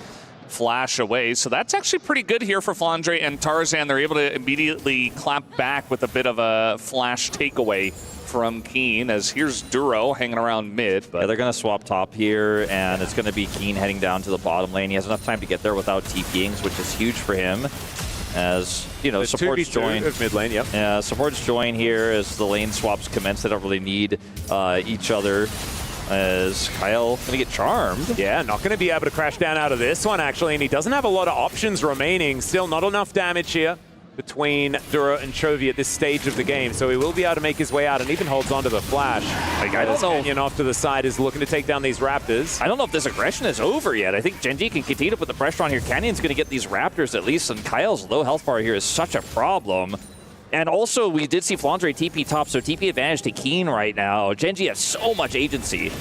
flash away. So that's actually pretty good here for Flandre and Tarzan. They're able to immediately clap back with a bit of a flash takeaway from Keen, as here's Duro hanging around mid. But yeah, they're going to swap top here, and it's going to be Keen heading down to the bottom lane. He has enough time to get there without TPings, which is huge for him. As, you know, supports join. Mid lane, yep. Yeah, supports join here as the lane swaps commence. They don't really need each other. As Kyle going to get charmed. Yeah, not going to be able to crash down out of this one, actually. And he doesn't have a lot of options remaining. Still not enough damage here between Duro and Chovy at this stage of the game. So he will be able to make his way out and even holds onto the flash. Like, I don't know. Canyon off to the side is looking to take down these Raptors. I don't know if this aggression is over yet. I think Gen.G can continue to put the pressure on here. Canyon's going to get these Raptors at least, and Kyle's low health bar here is such a problem. And also, we did see Flandre TP top, so TP advantage to Keen right now. Gen.G has so much agency.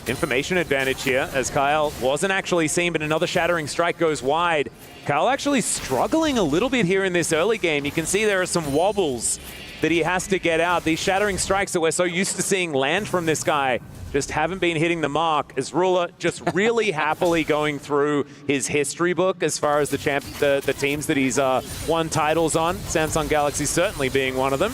Information advantage here as Kyle wasn't actually seen, but another Shattering Strike goes wide. Kyle actually struggling a little bit here in this early game. You can see there are some wobbles that he has to get out. These Shattering Strikes that we're so used to seeing land from this guy just haven't been hitting the mark, as Ruler just really happily going through his history book as far as the teams that he's won titles on. Samsung Galaxy certainly being one of them.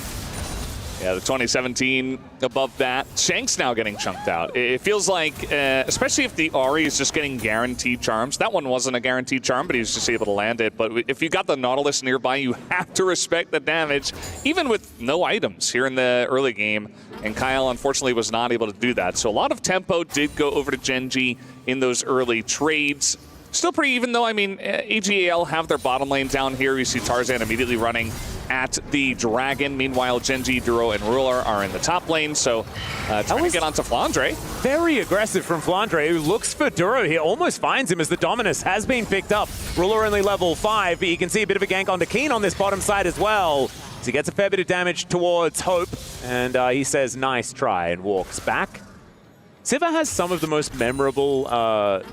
Yeah, the 2017 above that. Shanks now getting chunked out. It feels like, especially if the Ahri is just getting guaranteed charms. That one wasn't a guaranteed charm, but he was just able to land it. But if you got the Nautilus nearby, you have to respect the damage, even with no items here in the early game. And Kyle, unfortunately, was not able to do that. So a lot of tempo did go over to Gen.G in those early trades. Still pretty even, though. I mean, AG.AL have their bottom lane down here. You see Tarzan immediately running at the Dragon. Meanwhile, Gen.G, Duro, and Ruler are in the top lane, so trying to get onto Flandre. Very aggressive from Flandre, who looks for Duro here, almost finds him as the Dominus has been picked up. Ruler only level 5, but you can see a bit of a gank onto Keen on this bottom side as well. So he gets a fair bit of damage towards Hope, and he says, nice try, and walks back. Siva has some of the most memorable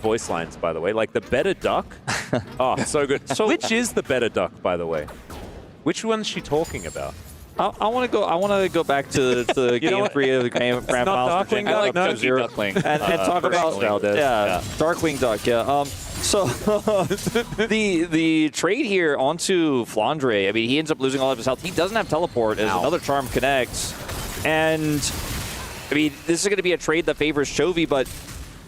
voice lines, by the way, like the better duck. Oh, so good. So which is the better duck, by the way? Which one's she talking about? I want to go back to the game 3 of the game of Grand Finals. Darkwing I like Duck? no, Duckling. and talk about Darkwing Duck. Yeah. So the trade here onto Flandre. I mean, he ends up losing all of his health. He doesn't have teleport as another charm connects. And, I mean, this is going to be a trade that favors Chovy, but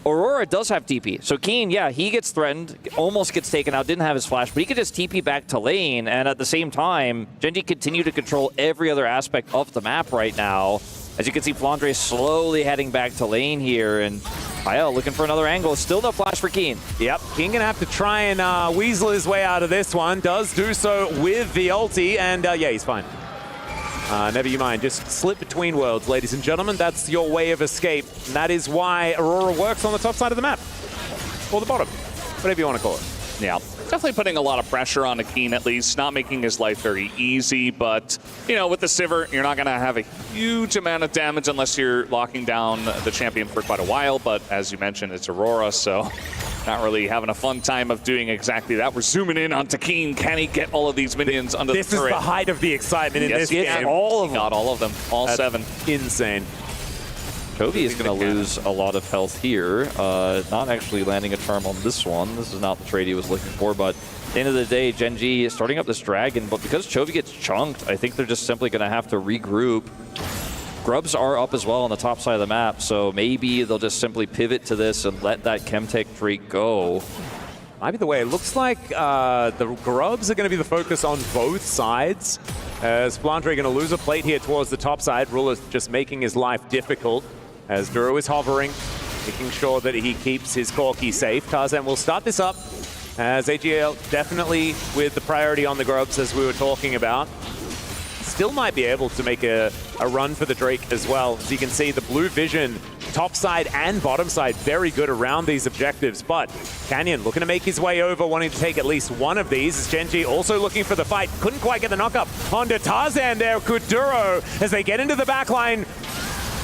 Aurora does have TP. So Keen, yeah, he gets threatened, almost gets taken out, didn't have his flash, but he could just TP back to lane, and at the same time, Gen.G continue to control every other aspect of the map right now. As you can see, Flandre slowly heading back to lane here, and AG.AL looking for another angle. Still no flash for Keen. Yep, Keen gonna have to try and weasel his way out of this one. Does do so with the ulti, and yeah, he's fine. Never you mind, just slip between worlds, ladies and gentlemen. That's your way of escape. And that is why Aurora works on the top side of the map. Or the bottom, whatever you want to call it. Yeah, definitely putting a lot of pressure on Keen at least, not making his life very easy, but, you know, with the Sivir, you're not going to have a huge amount of damage unless you're locking down the champion for quite a while, but as you mentioned, it's Aurora, so not really having a fun time of doing exactly that. We're zooming in onto Keen. Can he get all of these minions under the turret? This is the height of the excitement in this game. Got all of them, all That's 7. Insane. Chovy is going to lose a lot of health here. Not actually landing a charm on this one. This is not the trade he was looking for, but at the end of the day, Gen.G is starting up this dragon, but because Chovy gets chunked, I think they're just simply going to have to regroup. Grubs are up as well on the top side of the map, so maybe they'll just simply pivot to this and let that Chemtech Drake go. Might be the way. It looks like the Grubs are going to be the focus on both sides. As Flandre going to lose a plate here towards the top side. Ruler's just making his life difficult as Duro is hovering, making sure that he keeps his Corki safe. Tarzan will start this up as AG.AL definitely with the priority on the Grubs as we were talking about. Still might be able to make a run for the Drake as well. As you can see, the blue vision, top side and bottom side, very good around these objectives. But Canyon looking to make his way over, wanting to take at least one of these. As Gen.G also looking for the fight. Couldn't quite get the knockup onto Tarzan there. Kuduro as they get into the back line.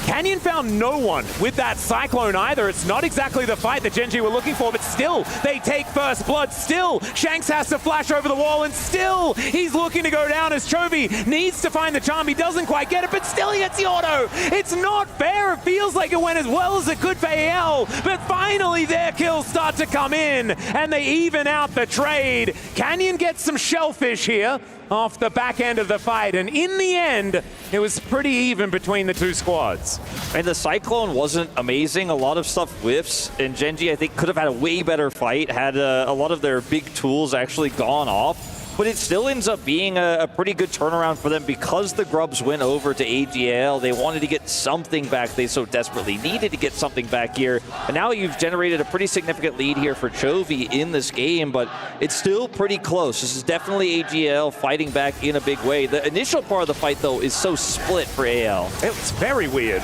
Canyon found no one with that Cyclone either. It's not exactly the fight that Gen.G were looking for, but still, they take first blood. Still, Shanks has to flash over the wall, and still, he's looking to go down as Chovy needs to find the charm. He doesn't quite get it, but still he gets the auto. It's not fair. It feels like it went as well as it could for AL, but finally their kills start to come in, and they even out the trade. Canyon gets some shellfish here off the back end of the fight, and in the end, it was pretty even between the two squads. And the Cyclone wasn't amazing. A lot of stuff whiffs, and Gen.G, I think, could have had a way better fight had a lot of their big tools actually gone off. But it still ends up being a pretty good turnaround for them because the Grubs went over to AG.AL. They wanted to get something back. They so desperately needed to get something back here. And now you've generated a pretty significant lead here for Chovy in this game, but it's still pretty close. This is definitely AG.AL fighting back in a big way. The initial part of the fight, though, is so split for AL. It's very weird.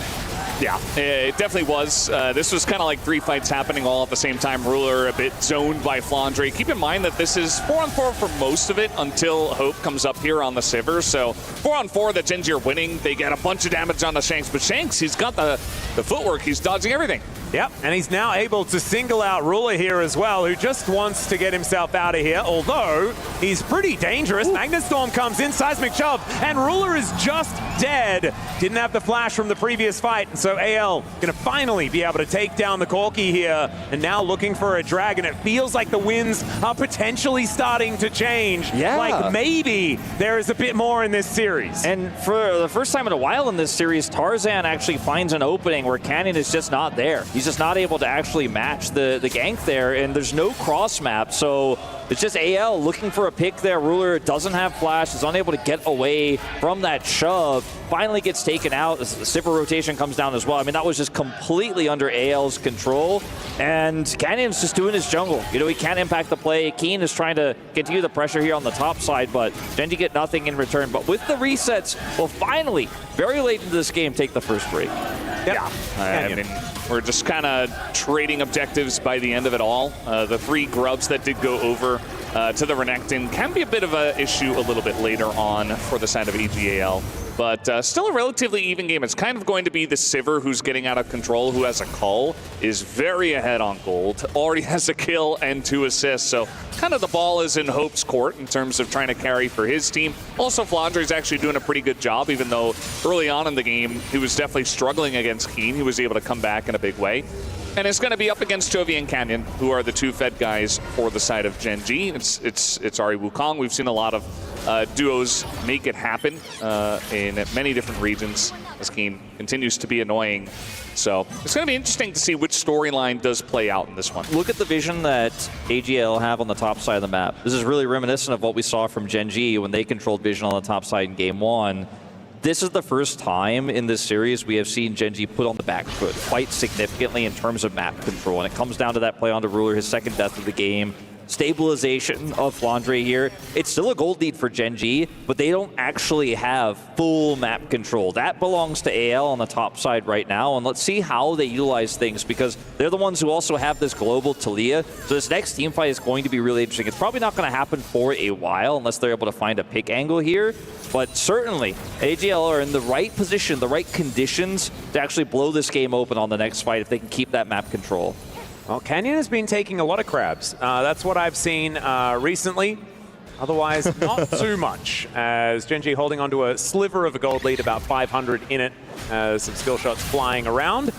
Yeah, it definitely was. This was kind of like 3 fights happening all at the same time. Ruler a bit zoned by Flandre. Keep in mind that this is 4-on-4 for most of it until Hope comes up here on the Sivir. So 4-on-4 that Gen.G are winning. They get a bunch of damage on the Shanks, but Shanks, he's got the footwork. He's dodging everything. Yep, and he's now able to single out Ruler here as well, who just wants to get himself out of here, although he's pretty dangerous. Magnetstorm comes in, Seismic Shove, and Ruler is just dead. Didn't have the flash from the previous fight, and so AL gonna finally be able to take down the Corki here, and now looking for a dragon. It feels like the winds are potentially starting to change. Yeah. Like maybe there is a bit more in this series. And for the first time in a while in this series, Tarzan actually finds an opening where Canyon is just not there. He's just not able to actually match the gank there, and there's no cross map, so it's just AL looking for a pick there. Ruler doesn't have flash, is unable to get away from that shove, finally gets taken out as the Sivir rotation comes down as well. I mean, that was just completely under AL's control, and Canyon's just doing his jungle. You know, he can't impact the play. Keen is trying to continue the pressure here on the top side, but Gen.G get nothing in return. But with the resets, we'll finally, very late into this game, take the first break. Yep. Yeah, I mean, we're just kind of trading objectives by the end of it all. The 3 Grubs that did go over to the Renekton can be a bit of an issue a little bit later on for the side of AG.AL. But still a relatively even game. It's kind of going to be the Sivir who's getting out of control, who has a cull, is very ahead on gold, already has a kill and 2 assists. So kind of the ball is in Hope's court in terms of trying to carry for his team. Also, Flandre's actually doing a pretty good job, even though early on in the game, he was definitely struggling against Keen. He was able to come back in a big way. And it's going to be up against Chovy and Canyon, who are the 2 Fed guys for the side of Gen.G. It's Ari Wukong. We've seen a lot of duos make it happen in many different regions. This game continues to be annoying. So it's going to be interesting to see which storyline does play out in this one. Look at the vision that AG.AL have on the top side of the map. This is really reminiscent of what we saw from Gen.G when they controlled vision on the top side in Game 1. This is the first time in this series we have seen Gen.G put on the back foot quite significantly in terms of map control. And it comes down to that play onto Ruler, his second death of the game. Stabilization of Flandre here. It's still a gold lead for Gen.G, but they don't actually have full map control. That belongs to AL on the top side right now, and let's see how they utilize things, because they're the ones who also have this global Talia. So this next team fight is going to be really interesting. It's probably not going to happen for a while unless they're able to find a pick angle here, but certainly AG.AL are in the right position, the right conditions to actually blow this game open on the next fight if they can keep that map control. Well, Canyon has been taking a lot of crabs. That's what I've seen recently. Otherwise, not too much. As Gen.G holding onto a sliver of a gold lead, about 500 in it. Some skill shots flying around.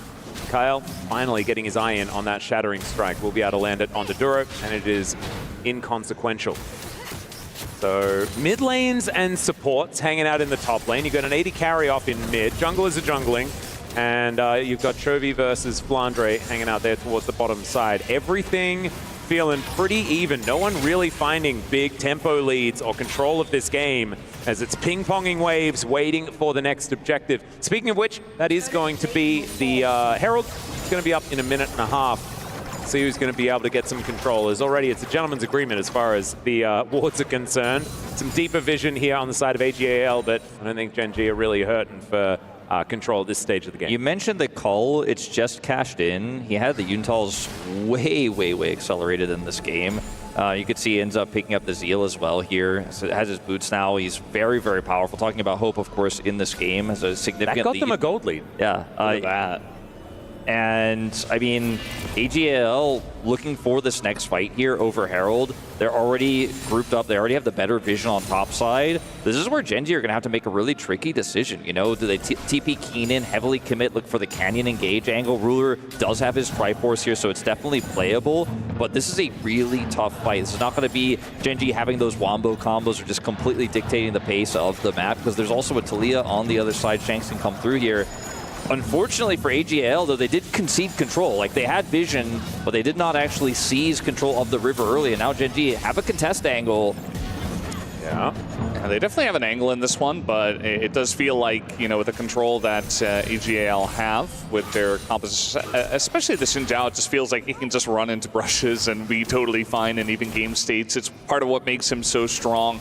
Kyle finally getting his eye in on that shattering strike. Will be able to land it onto Duro, and it is inconsequential. So mid lanes and supports hanging out in the top lane. You've got an 80 carry off in mid. Junglers are jungling. And you've got Chovy versus Flandre hanging out there towards the bottom side. Everything feeling pretty even. No one really finding big tempo leads or control of this game as it's ping-ponging waves waiting for the next objective. Speaking of which, that is going to be the Herald. It's going to be up in a minute and a half. See who's going to be able to get some control. It's a gentleman's agreement as far as the wards are concerned. Some deeper vision here on the side of AG.AL, but I don't think Gen.G are really hurting for control at this stage of the game. You mentioned the Cull, it's just cashed in. He had the Yuntals way accelerated in this game. You could see he ends up picking up the Zeal as well here. So it has his boots now. He's very powerful. Talking about Hope, of course, in this game has a significant That got lead. them a gold lead. Yeah. Look at that. And, I mean, AG.AL looking for this next fight here over Herald. They're already grouped up. They already have the better vision on top side. This is where Gen.G are going to have to make a really tricky decision. You know, do they TP Keenan, heavily commit, look for the Canyon engage angle? Ruler does have his Triforce here, so it's definitely playable. But this is a really tough fight. This is not going to be Gen.G having those wombo combos or just completely dictating the pace of the map, because there's also a Talia on the other side. Shanks can come through here. Unfortunately for AG.AL, though, they did concede control. Like, they had vision, but they did not actually seize control of the river early, and now Gen.G have a contest angle. Yeah, they definitely have an angle in this one, but it does feel like, you know, with the control that AG.AL have with their composition, especially the Xin Zhao, it just feels like he can just run into brushes and be totally fine in even game states. It's part of what makes him so strong.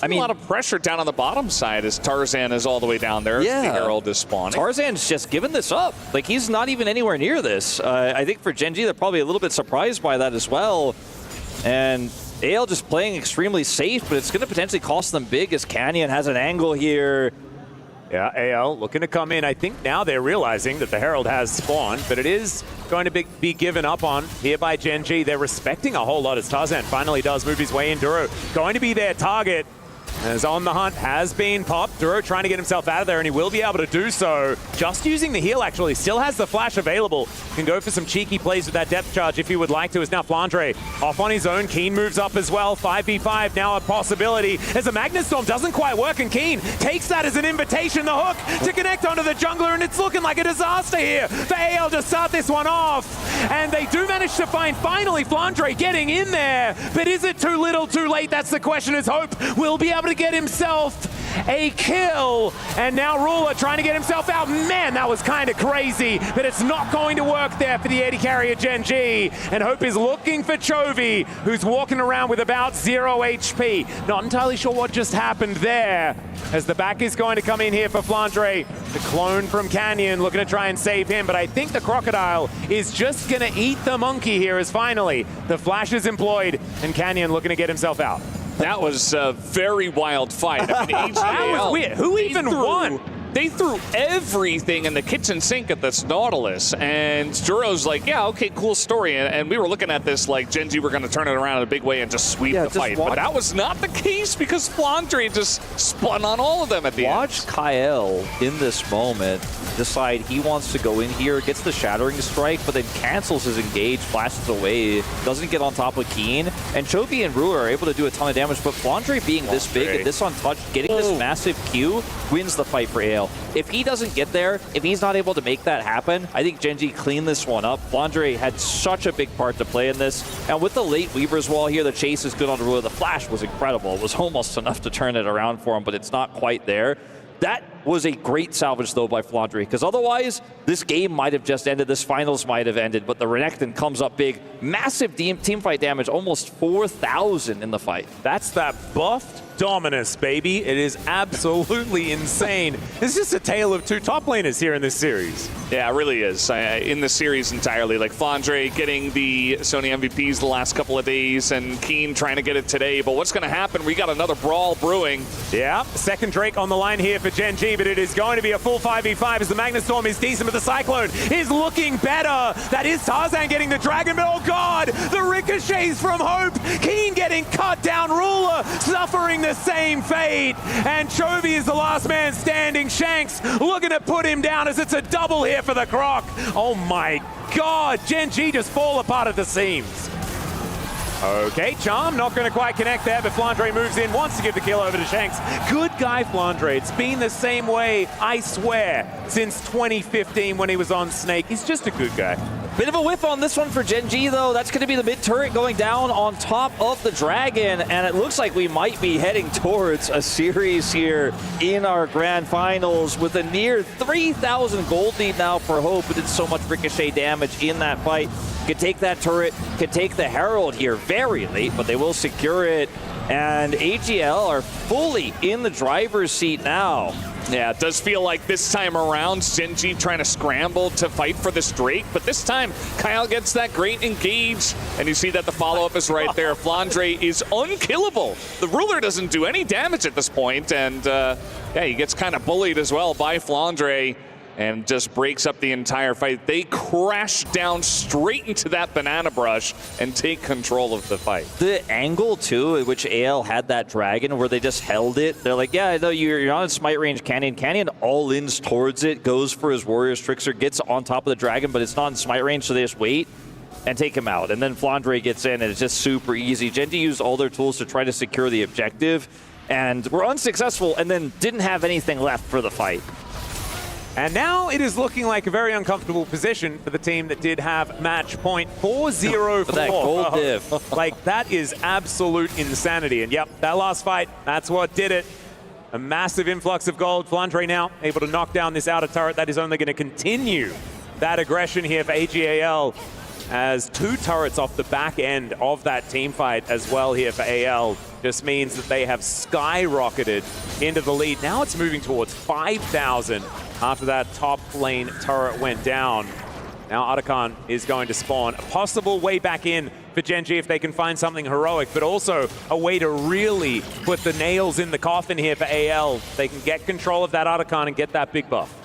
I mean, a lot of pressure down on the bottom side as Tarzan is all the way down there. Yeah. The Herald is spawning. Tarzan's just given this up. Like, he's not even anywhere near this. I think for Gen.G, they're probably a little bit surprised by that as well. And AL just playing extremely safe, but it's going to potentially cost them big as Canyon has an angle here. Yeah, AL looking to come in. I think now they're realizing that the Herald has spawned, but it is going to be given up on here by Gen.G. They're respecting a whole lot as Tarzan finally does move his way in. Duro going to be their target. As On the Hunt has been popped. Duro trying to get himself out of there, and he will be able to do so. Just using the heal, actually. Still has the flash available. Can go for some cheeky plays with that depth charge if he would like to. Is now Flandre off on his own. Keen moves up as well. 5v5 now a possibility. As a Magnet Storm doesn't quite work, and Keen takes that as an invitation. The hook to connect onto the jungler, and it's looking like a disaster here for AL to start this one off. And they do manage to find, finally, Flandre getting in there. But is it too little, too late? That's the question, as Hope will be able to get himself a kill. And now Ruler trying to get himself out. Man, that was kind of crazy, but it's not going to work there for the 80 carry of Gen.G. And Hope is looking for Chovy, who's walking around with about 0 HP. Not entirely sure what just happened there, as the back is going to come in here for Flandre. The clone from Canyon looking to try and save him, but I think the Crocodile is just going to eat the monkey here, as finally the flash is employed and Canyon looking to get himself out. That was a very wild fight. I mean, AG.AL, that was weird. Who even won? They threw everything in the kitchen sink at this Nautilus, and Duro's like, yeah, okay, cool story. And we were looking at this like Gen.G were going to turn it around in a big way and just sweep the fight. But that was not the case, because Flandre just spun on all of them at the end. Watch Kyle in this moment decide he wants to go in here, gets the Shattering Strike, but then cancels his engage, flashes away, doesn't get on top of Keen. And Chovy and Rua are able to do a ton of damage, but Flandre being this big and this untouched, getting this massive Q, wins the fight for AL. If he doesn't get there, if he's not able to make that happen, I think Gen.G cleaned this one up. Flandre had such a big part to play in this. And with the late Weaver's Wall here, the chase is good on Rua. The flash was incredible. It was almost enough to turn it around for him, but it's not quite there. That was a great salvage, though, by Flandre, because otherwise, this game might have just ended, this finals might have ended, but the Renekton comes up big. Massive team fight damage, almost 4,000 in the fight. That's that buffed dominus, baby. It is absolutely insane. It's just a tale of two top laners here in this series. Yeah, it really is. In the series entirely, like Flandre getting the Sony MVPs the last couple of days and Keen trying to get it today. But what's going to happen? We got another brawl brewing. Yeah, second Drake on the line here for Gen.G, but it is going to be a full 5v5 as the Magnastorm is decent, but the Cyclone is looking better. That is Tarzan getting the Dragon, but oh god, the ricochets from Hope. Keen getting cut down, Ruler suffering the same fate, and Chovy is the last man standing. Shanks looking to put him down as it's a double here for the Croc. Oh my god, Gen.G just fall apart at the seams. Okay, Charm not going to quite connect there, but Flandre moves in, wants to give the kill over to Shanks. Good guy, Flandre. It's been the same way, I swear, since 2015 when he was on Snake. He's just a good guy. Bit of a whiff on this one for Gen.G, though. That's going to be the mid turret going down on top of the Dragon, and it looks like we might be heading towards a series here in our grand finals with a near 3,000 gold lead now for Hope. It did so much ricochet damage in that fight. Could take that turret, could take the Herald here very late, but they will secure it. And AG.AL are fully in the driver's seat now. Yeah, it does feel like this time around, Gen.G trying to scramble to fight for this Drake, but this time, Kyle gets that great engage, and you see that the follow-up is right there. Flandre is unkillable. The Ruler doesn't do any damage at this point, and yeah, he gets kind of bullied as well by Flandre, and just breaks up the entire fight. They crash down straight into that banana brush and take control of the fight. The angle, too, at which AL had that Dragon, where they just held it. They're like, yeah, no, you're not in smite range, Canyon. Canyon all-ins towards it, goes for his Warrior's Trickster, gets on top of the Dragon, but it's not in smite range, so they just wait and take him out. And then Flandre gets in, and it's just super easy. Gen.G used all their tools to try to secure the objective, and were unsuccessful, and then didn't have anything left for the fight. And now it is looking like a very uncomfortable position for the team that did have match point 4-0 for that gold diff. Like, that is absolute insanity. And yep, that last fight, that's what did it. A massive influx of gold. Flandre now able to knock down this outer turret. That is only going to continue that aggression here for AG.AL, as 2 turrets off the back end of that team fight as well here for AL. Just means that they have skyrocketed into the lead. Now it's moving towards 5,000 after that top lane turret went down. Now Otacon is going to spawn. A possible way back in for Gen.G if they can find something heroic, but also a way to really put the nails in the coffin here for AL. They can get control of that Otacon and get that big buff.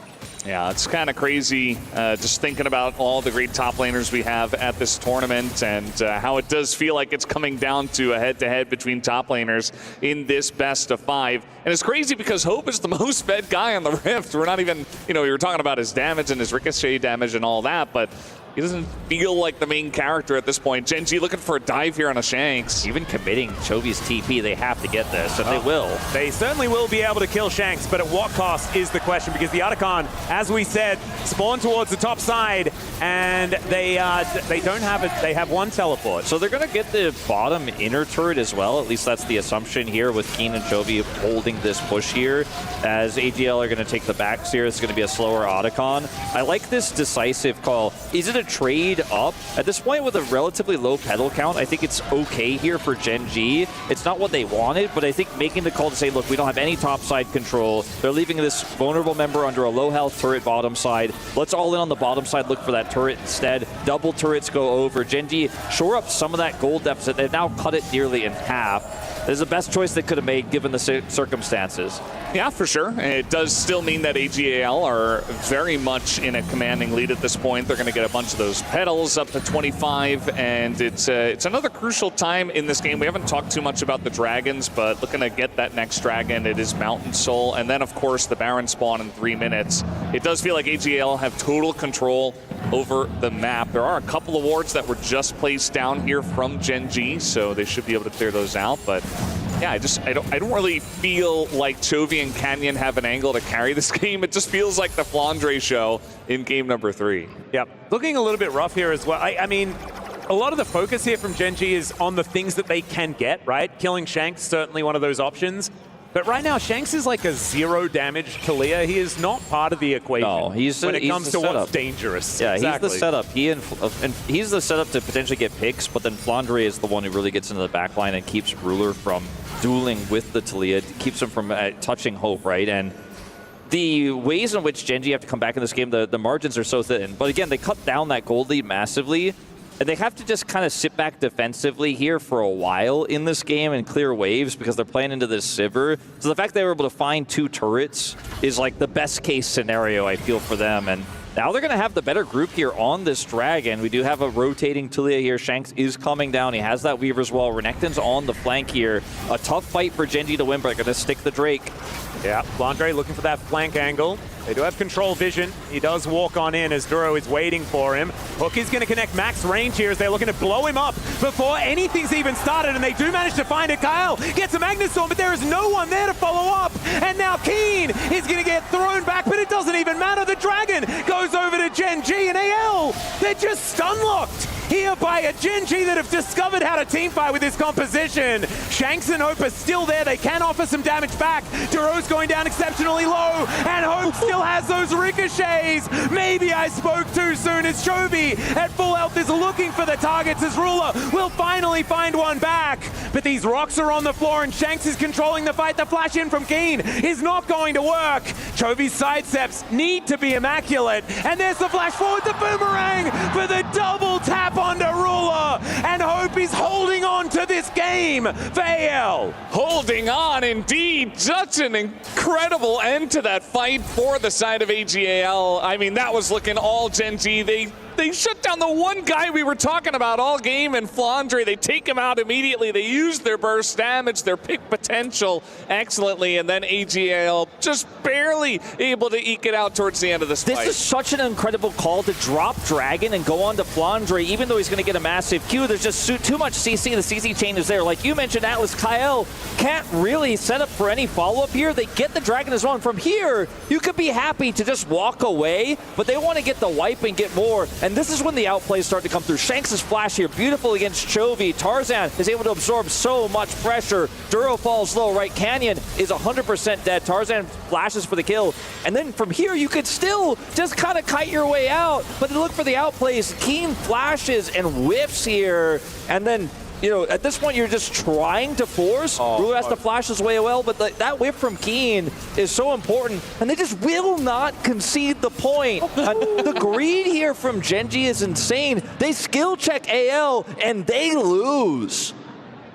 Yeah, it's kind of crazy just thinking about all the great top laners we have at this tournament, and how it does feel like it's coming down to a head-to-head between top laners in this best of 5. And it's crazy because Hope is the most fed guy on the Rift. We're not even, you know, we were talking about his damage and his ricochet damage and all that, but he doesn't feel like the main character at this point. Gen.G looking for a dive here on a Shanks. Even committing Chovy's TP, they have to get this, and they will. They certainly will be able to kill Shanks, but at what cost is the question, because the Otacon, as we said, spawn towards the top side, and they don't have it. They have 1 teleport. So they're going to get the bottom inner turret as well. At least that's the assumption here, with Keen and Chovy holding this push here, as AG.AL are going to take the backs here. It's going to be a slower Otacon. I like this decisive call. Is it a trade up? At this point, with a relatively low pedal count, I think it's okay here for Gen.G. It's not what they wanted, but I think making the call to say, look, we don't have any top side control. They're leaving this vulnerable member under a low health turret bottom side. Let's all in on the bottom side, look for that turret instead. Double turrets go over. Gen.G shore up some of that gold deficit. They've now cut it nearly in half. This is the best choice they could have made given the circumstances. Yeah, for sure. And it does still mean that AG.AL are very much in a commanding lead at this point. They're going to get a bunch of those pedals up to 25, and it's another crucial time in this game. We haven't talked too much about the dragons, but looking to get that next dragon, it is Mountain Soul, and then of course the Baron spawn in 3 minutes. It does feel like AG.AL have total control over the map. There are a couple of wards that were just placed down here from Gen.G, so they should be able to clear those out, but yeah, I don't really feel like Chovy and Canyon have an angle to carry this game. It just feels like the Flandre show in game number 3. Yep, looking a little bit rough here as well. I mean, a lot of the focus here from Gen.G is on the things that they can get, right? Killing Shanks, certainly one of those options. But right now, Shanks is like a 0 damage Talia. He is not part of the equation when it comes to what's dangerous. Yeah, exactly. He's the setup. And he's the setup to potentially get picks, but then Flandre is the one who really gets into the backline and keeps Ruler from dueling with the Talia, keeps him from touching Hope, right? And the ways in which Gen.G have to come back in this game, the margins are so thin. But again, they cut down that gold lead massively. And they have to just kind of sit back defensively here for a while in this game and clear waves because they're playing into this Sivir. So the fact they were able to find 2 turrets is like the best case scenario, I feel, for them. And now they're going to have the better group here on this Dragon. We do have a rotating Talia here. Shanks is coming down. He has that Weaver as well. Renekton's on the flank here. A tough fight for Gen.G to win, but they're going to stick the Drake. Yeah, Flandre looking for that flank angle. They do have control vision. He does walk on in as Duro is waiting for him. Hook is going to connect max range here as they're looking to blow him up before anything's even started, and they do manage to find it. Kyle gets a Magnus Storm, but there is no one there to follow up. And now Keen is going to get thrown back, but it doesn't even matter. The Dragon goes over to Gen.G and AL. They're just stun-locked here by a Gen.G that have discovered how to teamfight with this composition. Shanks and Hope are still there. They can offer some damage back. Duro's going down exceptionally low, and Hope still has those ricochets. Maybe I spoke too soon as Chovy at full health is looking for the targets as Ruler will finally find one back. But these rocks are on the floor, and Shanks is controlling the fight. The flash in from Keen is not going to work. Chovy's sidesteps need to be immaculate, and there's the flash forward, the boomerang for the double tap onto Ruler, and Hope is holding on to this game for AL. Holding on indeed. Such an incredible end to that fight for the side of AG.AL. I mean, that was looking all Gen.G. They shut down the one guy we were talking about all game in Flandre. They take him out immediately. They use their burst damage, their pick potential excellently, and then AG.AL just barely able to eke it out towards the end of this fight. This is such an incredible call to drop Dragon and go on to Flandre, even though he's going to get a massive Q. There's just too much CC. The CC chain is there. Like you mentioned, Atlas, Kyle can't really set up for any follow-up here. They get the Dragon as well. And from here, you could be happy to just walk away, but they want to get the wipe and get more. And this is when the outplays start to come through. Shanks' flash here, beautiful against Chovy. Tarzan is able to absorb so much pressure. Duro falls low, right? Canyon is 100% dead. Tarzan flashes for the kill. And then from here, you could still just kind of kite your way out. But look for the outplays. Keen flashes and whiffs here. And then, you know, at this point, you're just trying to force. Ruler has to flash his way well, but that whip from Keen is so important, and they just will not concede the point. The greed here from Gen.G is insane. They skill check AL, and they lose.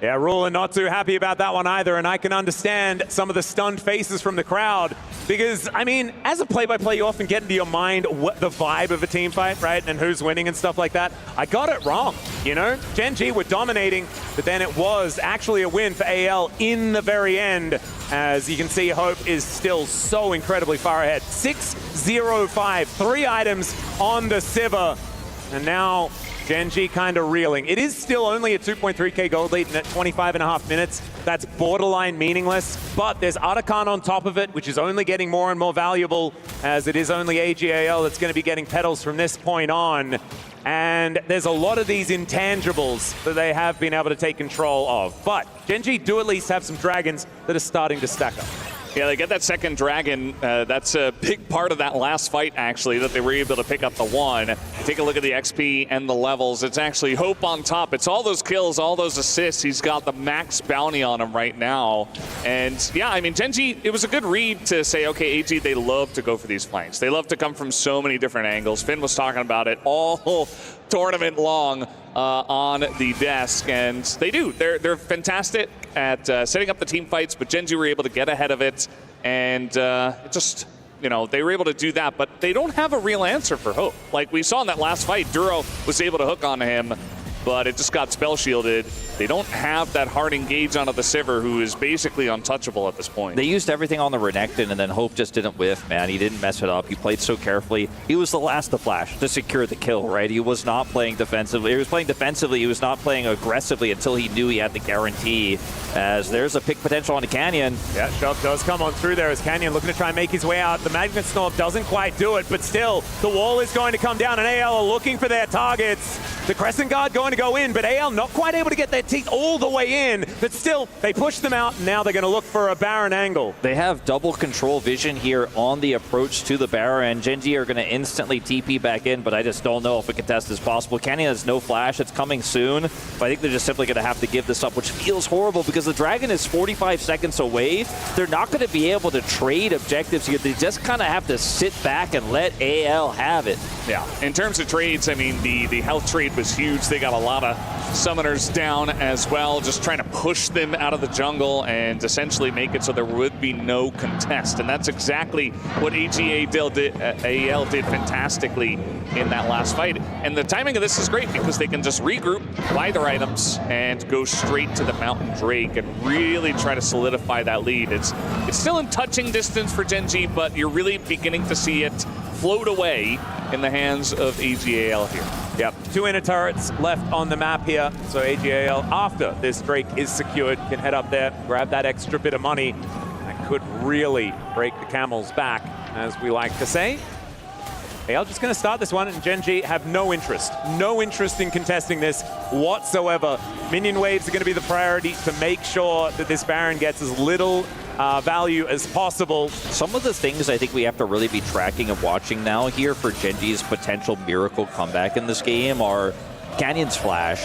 Yeah, Ruler not too happy about that one either, and I can understand some of the stunned faces from the crowd because, I mean, as a play-by-play, you often get into your mind what the vibe of a team fight, right, and who's winning and stuff like that. I got it wrong, you know? Gen.G were dominating, but then it was actually a win for AL in the very end. As you can see, Hope is still so incredibly far ahead. 6-0-5, 3 items on the Sivir, and now Gen.G kind of reeling. It is still only a 2.3k gold lead at 25.5 minutes. That's borderline meaningless, but there's Arakan on top of it, which is only getting more and more valuable as it is only AG.AL that's going to be getting petals from this point on. And there's a lot of these intangibles that they have been able to take control of. But Gen.G do at least have some dragons that are starting to stack up. Yeah, they get that second dragon. That's a big part of that last fight, actually, that they were able to pick up the one. Take a look at the XP and the levels. It's actually Hope on top. It's all those kills, all those assists. He's got the max bounty on him right now. And yeah, I mean, Gen.G, it was a good read to say, okay, AG, they love to go for these flanks. They love to come from so many different angles. Finn was talking about it all tournament long on the desk, and they do. They're fantastic at setting up the team fights, but Gen.G were able to get ahead of it, and it just, you know, they were able to do that, but they don't have a real answer for Hope. Like we saw in that last fight, Duro was able to hook on him, but it just got spell shielded. They don't have that hard engage onto the Sivir, who is basically untouchable at this point. They used everything on the Renekton, and then Hope just didn't whiff, man. He didn't mess it up. He played so carefully. He was the last to flash to secure the kill, right? He was not playing defensively. He was playing defensively. He was not playing aggressively until he knew he had the guarantee, as there's a pick potential on the Canyon. Yeah, shove does come on through there as Canyon looking to try and make his way out. The Magnet Snarl doesn't quite do it, but still, the wall is going to come down, and AL are looking for their targets. The Crescent Guard going to go in, but AL not quite able to get their teeth all the way in, but still, they push them out, and now they're going to look for a Baron angle. They have double control vision here on the approach to the Baron. Gen.G are going to instantly TP back in, but I just don't know if a contest is possible. Canyon has no flash. It's coming soon, but I think they're just simply going to have to give this up, which feels horrible because the Dragon is 45 seconds away. They're not going to be able to trade objectives here. They just kind of have to sit back and let AL have it. Yeah, in terms of trades, I mean, the health trade was huge. They got a lot of summoners down as well, just trying to push them out of the jungle and essentially make it so there would be no contest. And that's exactly what AG.AL did fantastically in that last fight. And the timing of this is great because they can just regroup, buy their items, and go straight to the Mountain Drake and really try to solidify that lead. It's still in touching distance for Gen.G, but you're really beginning to see it float away in the hands of AG.AL here. Yep, 2 inner turrets left on the map here. So AG.AL, after this Drake is secured, can head up there, grab that extra bit of money. That could really break the camel's back, as we like to say. AL just going to start this one, and Gen.G have no interest in contesting this whatsoever. Minion waves are going to be the priority to make sure that this Baron gets as little value as possible. Some of the things I think we have to really be tracking and watching now here for Gen.G's potential miracle comeback in this game are Canyon's flash,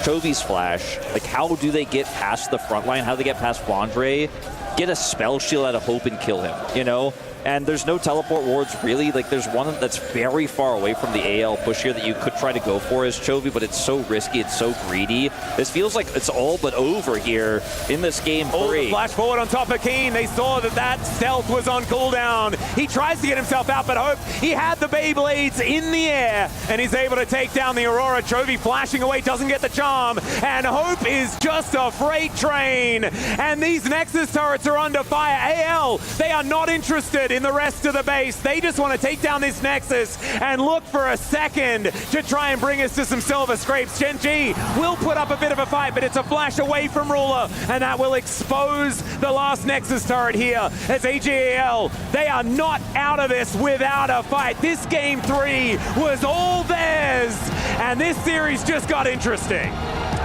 Chovy's flash. Like, how do they get past the front line? How do they get past Flandre? Get a spell shield out of Hope and kill him, you know? And there's no teleport wards, really. Like, there's one that's very far away from the AL push here that you could try to go for as Chovy, but it's so risky, it's so greedy. This feels like it's all but over here in this game 3. Oh, the flash forward on top of Keen. They saw that stealth was on cooldown. He tries to get himself out, but Hope, he had the Beyblades in the air, and he's able to take down the Aurora. Chovy flashing away, doesn't get the charm, and Hope is just a freight train. And these Nexus turrets are under fire. AL, they are not interested in the rest of the base. They just want to take down this Nexus and look for a second to try and bring us to some silver scrapes. Gen.G will put up a bit of a fight, but it's a flash away from Ruler, and that will expose the last Nexus turret here as AG.AL, they are not out of this without a fight. This game 3 was all theirs, and this series just got interesting.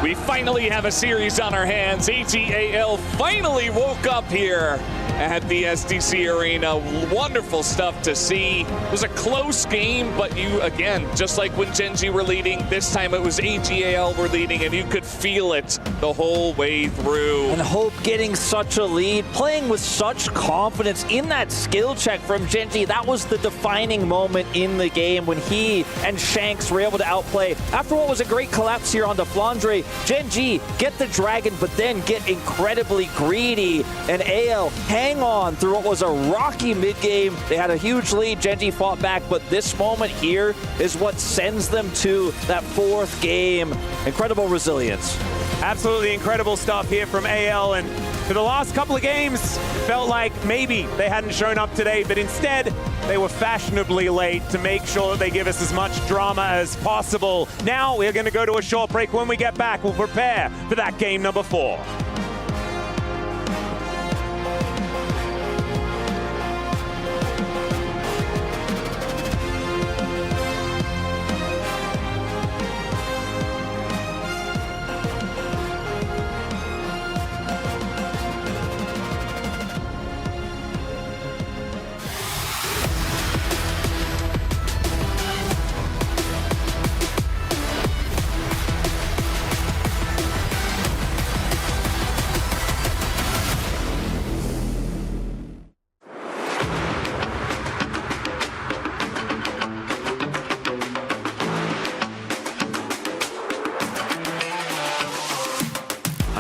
We finally have a series on our hands. AG.AL finally woke up here at the SDC Arena. Wonderful stuff to see. It was a close game, but you, again, just like when Gen.G were leading, this time it was AG.AL were leading, and you could feel it the whole way through. And Hope getting such a lead, playing with such confidence in that skill check from Gen.G. That was the defining moment in the game when he and Shanks were able to outplay. After what was a great collapse here on the Flandre, Gen.G get the Dragon, but then get incredibly greedy, and AL hang on through what was a rocky mid-game. They had a huge lead. Gen.G fought back, but this moment here is what sends them to that 4th game. Incredible resilience. Absolutely incredible stuff here from AL, and for the last couple of games, felt like maybe they hadn't shown up today, but instead, they were fashionably late to make sure that they give us as much drama as possible. Now, we're going to go to a short break. When we get back, we'll prepare for that game number 4.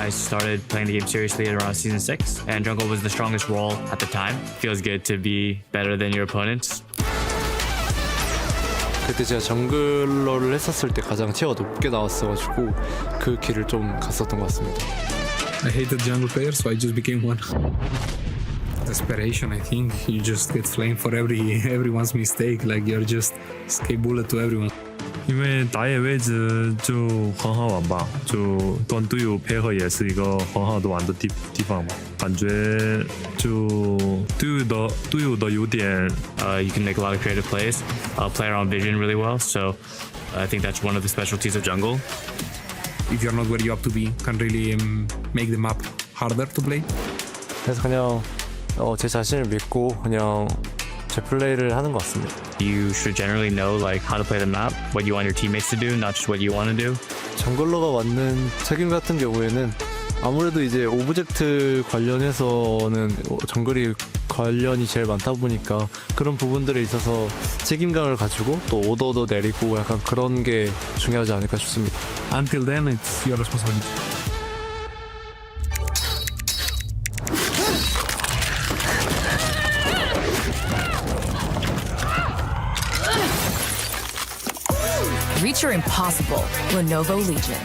I started playing the game seriously at around season 6, and jungle was the strongest role at the time. Feels good to be better than your opponents. 그때 제가 정글러를 했었을 때 가장 티어가 높게 나왔어가지고 그 길을 좀 갔었던 것 같습니다. I hated jungle players, so I just became one. Desperation, I think. You just get flamed for everyone's mistake. Like you're just escape bullet to everyone. 因为打野位置就很好玩吧，就跟队友配合也是一个很好的玩的地方吧。感觉就队友的优点，you can make a lot of creative plays, play around vision really well. So I think that's one of the specialties of jungle. If you're not where you have to be, can really make the map harder to play. 그래서 그냥 제 자신을 믿고 그냥 제 플레이를 하는 것 같습니다. You should generally know like how to play the map, what you want your teammates to do, not just what you want to do. 정글러가 맡는 책임 같은 경우에는 아무래도 이제 오브젝트 관련해서는 정글이 관련이 제일 많다 보니까 그런 부분들에 있어서 책임감을 가지고 또 오더도 내리고 약간 그런 게 중요하지 않을까 싶습니다. Until then, it's your responsibility. Reach your impossible. Lenovo Legion.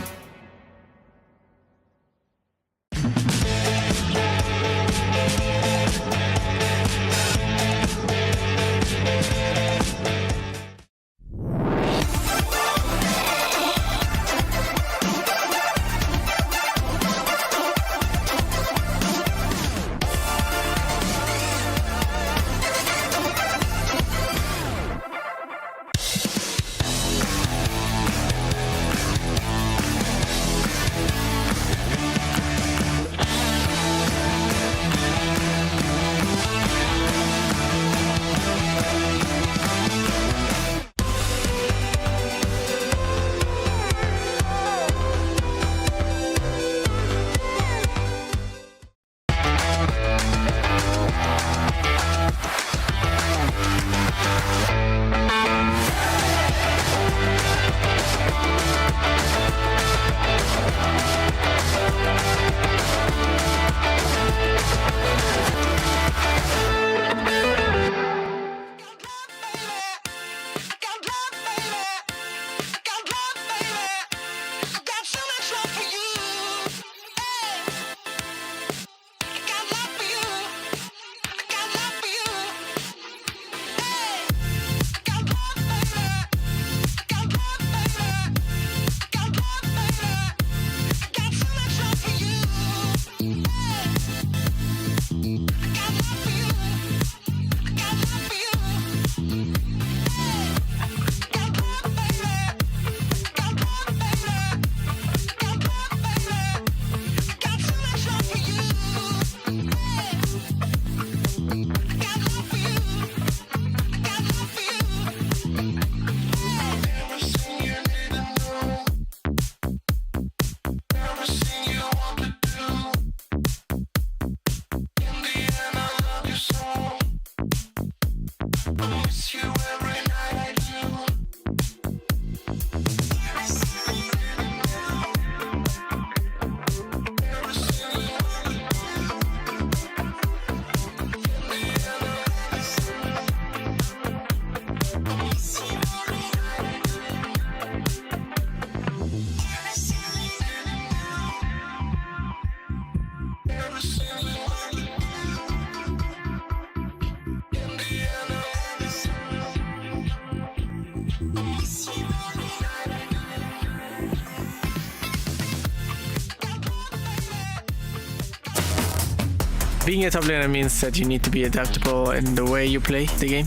Being a top laner means that you need to be adaptable in the way you play the game,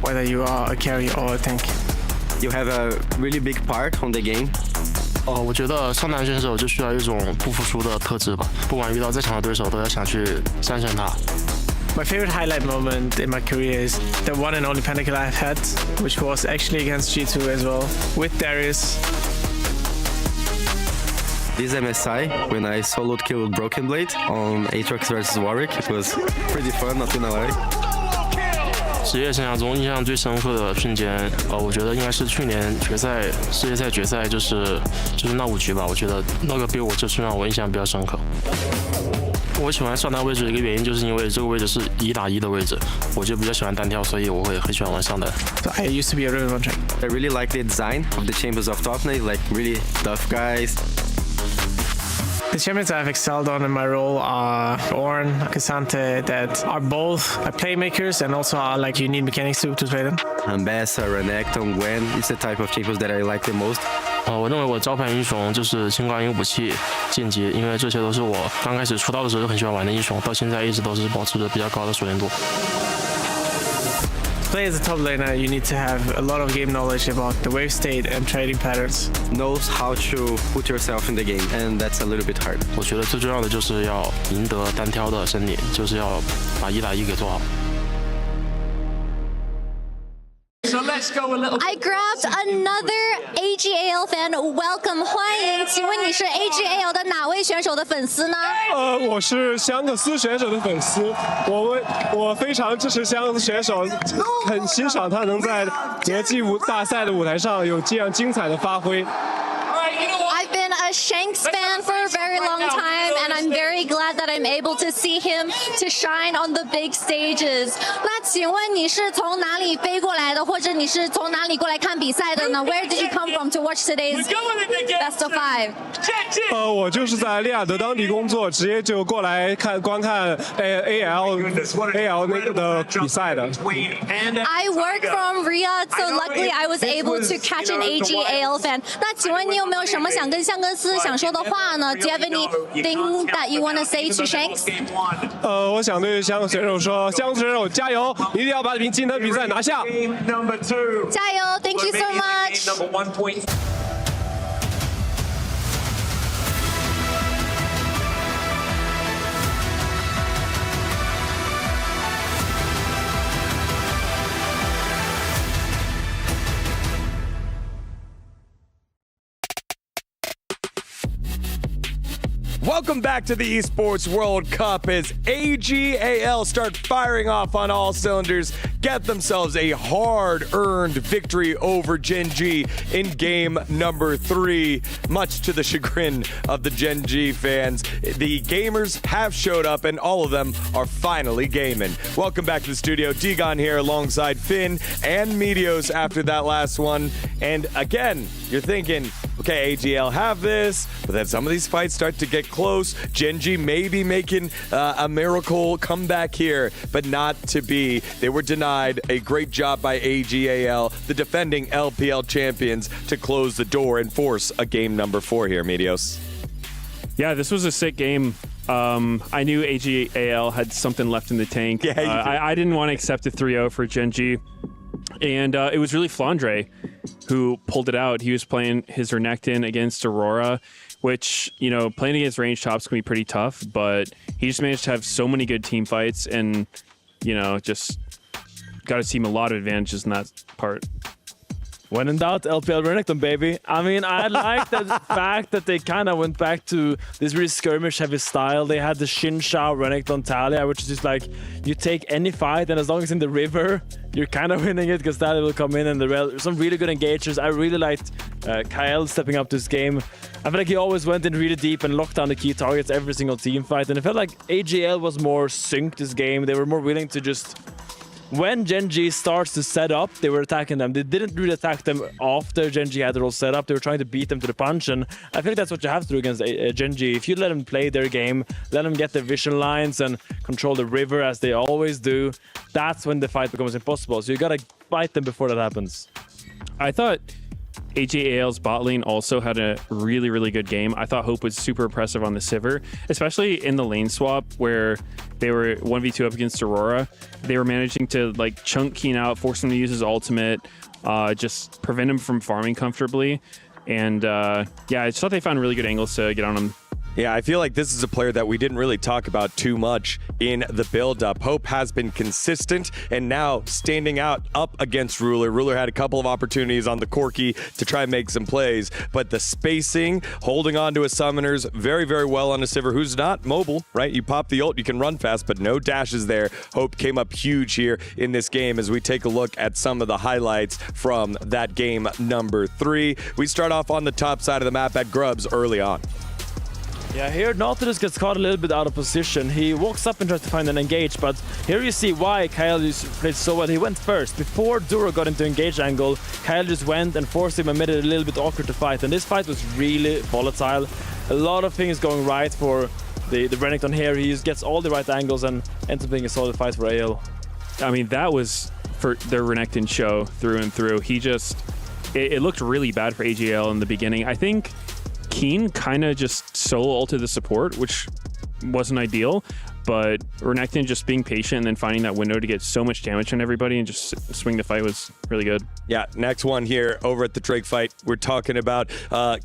whether you are a carry or a tank. You have a really big part on the game. 我觉得上单选手就需要一种不服输的特质吧，不管遇到再强的对手，都要想去战胜他。My favorite highlight moment in my career is the one and only pentakill I've had, which was actually against G2 as well, with Darius. This MSI, when I soloed killed Broken Blade on Aatrox versus Warwick, it was pretty fun, not gonna lie. 职业生涯中印象最深刻的瞬间，我觉得应该是去年世界赛决赛，就是那5局吧。我觉得那个比我就是让我印象比较深刻。我喜欢上单位置的一个原因，就是因为这个位置是1打1的位置，我就比较喜欢单挑，所以我会很喜欢玩上单。I used to be a river track. I really like the design of the chambers of top lane, like really tough guys. The champions I've excelled on in my role are Ornn, Cassante, that are both playmakers and also are like you need mechanics to play them. Ambessa, Renekton, Gwen is the type of champions that I like the most. 我认为我的招牌英雄就是清关英武器Gen.G，因为这些都是我刚开始出道的时候就很喜欢玩的英雄，到现在一直都是保持着比较高的熟练度。To play as a top laner, you need to have a lot of game knowledge about the wave state and trading patterns. Knows how to put yourself in the game, and that's a little bit hard. 我觉得最重要的就是要赢得单挑的胜利，就是要把1打1给做好。So let's go a little. I grabbed another AG.AL fan. Welcome， 欢迎。请问你是 AG.AL 的哪位选手的粉丝呢？我是香克斯选手的粉丝。我非常支持香克斯选手，很欣赏他能在国际大赛的舞台上有这样精彩的发挥。I've been a Shanks fan for a very long time, and I'm very glad that I'm able to see him to shine on the big stages. 那请问你是从哪里飞过来的，或者你是从哪里过来看比赛的呢？ Where did you come from to watch today's Best of 5? 我就是在利雅得当地工作，直接就过来观看 AL 那个的比赛的。I work from Riyadh, so luckily I was able to catch an AG.AL fan. 那请问你有没有什么想跟香克斯想说的话呢？ Do you have anything that you want to say to Shanks? 我想对香克斯选手说，香克斯选手加油，一定要把今天的比赛拿下。加油 ！Thank you so much. Welcome back to the Esports World Cup as AG.AL start firing off on all cylinders, get themselves a hard-earned victory over Gen.G in game number 3, much to the chagrin of the Gen.G fans. The gamers have showed up and all of them are finally gaming. Welcome back to the studio. Digon here alongside Finn and Meteos after that last one. And again, you're thinking, okay, AG.AL have this, but then some of these fights start to get close. Gen.G may be making a miracle comeback here, but not to be. They were denied. A great job by AG.AL, the defending LPL champions, to close the door and force a game number 4 here, Meteos. Yeah, this was a sick game. I knew AG.AL had something left in the tank. Yeah, I didn't want to accept a 3-0 for Gen.G. And it was really Flandre who pulled it out. He was playing his Renekton against Aurora, which, you know, playing against range tops can be pretty tough, but he just managed to have so many good team fights and, you know, just got his team a lot of advantages in that part. When in doubt, LPL Renekton, baby. I mean, I like the fact that they kind of went back to this really skirmish-heavy style. They had the Xin Shao Renekton Talia, which is just like, you take any fight, and as long as it's in the river, you're kind of winning it, because Talia will come in, and some really good engagers. I really liked Kael stepping up this game. I feel like he always went in really deep and locked down the key targets every single team fight, and it felt like AG.AL was more synced this game. They were more willing to just... When Gen.G starts to set up, they were attacking them. They didn't really attack them after Gen.G had it all set up. They were trying to beat them to the punch, and I think that's what you have to do against Gen.G. If you let them play their game, let them get their vision lines and control the river as they always do, that's when the fight becomes impossible. So you gotta fight them before that happens. I thought AG.AL's bot lane also had a really, really good game. I thought Hope was super impressive on the Sivir, especially in the lane swap where they were 1v2 up against Aurora. They were managing to like chunk Keen out, force him to use his ultimate, just prevent him from farming comfortably. And yeah, I just thought they found really good angles to get on him. Yeah, I feel like this is a player that we didn't really talk about too much in the build-up. Hope has been consistent and now standing out up against Ruler. Ruler had a couple of opportunities on the Corki to try and make some plays, but the spacing, holding on to his summoners very, very well on a Sivir who's not mobile, right? You pop the ult, you can run fast, but no dashes there. Hope came up huge here in this game as we take a look at some of the highlights from that game number 3. We start off on the top side of the map at Grubs early on. Yeah, here Nautilus gets caught a little bit out of position. He walks up and tries to find an engage, but here you see why Kyle just played so well. He went first. Before Duro got into engage angle, Kyle just went and forced him and made it a little bit awkward to fight. And this fight was really volatile. A lot of things going right for the Renekton here. He just gets all the right angles and ends up being a solid fight for AL. I mean, that was for the Renekton show through and through. He just, it looked really bad for AG.AL in the beginning. I think Keen kind of just solo ulted the support, which wasn't ideal, but Renekton just being patient and then finding that window to get so much damage on everybody and just swing the fight was really good. Yeah, next one here over at the Drake fight. We're talking about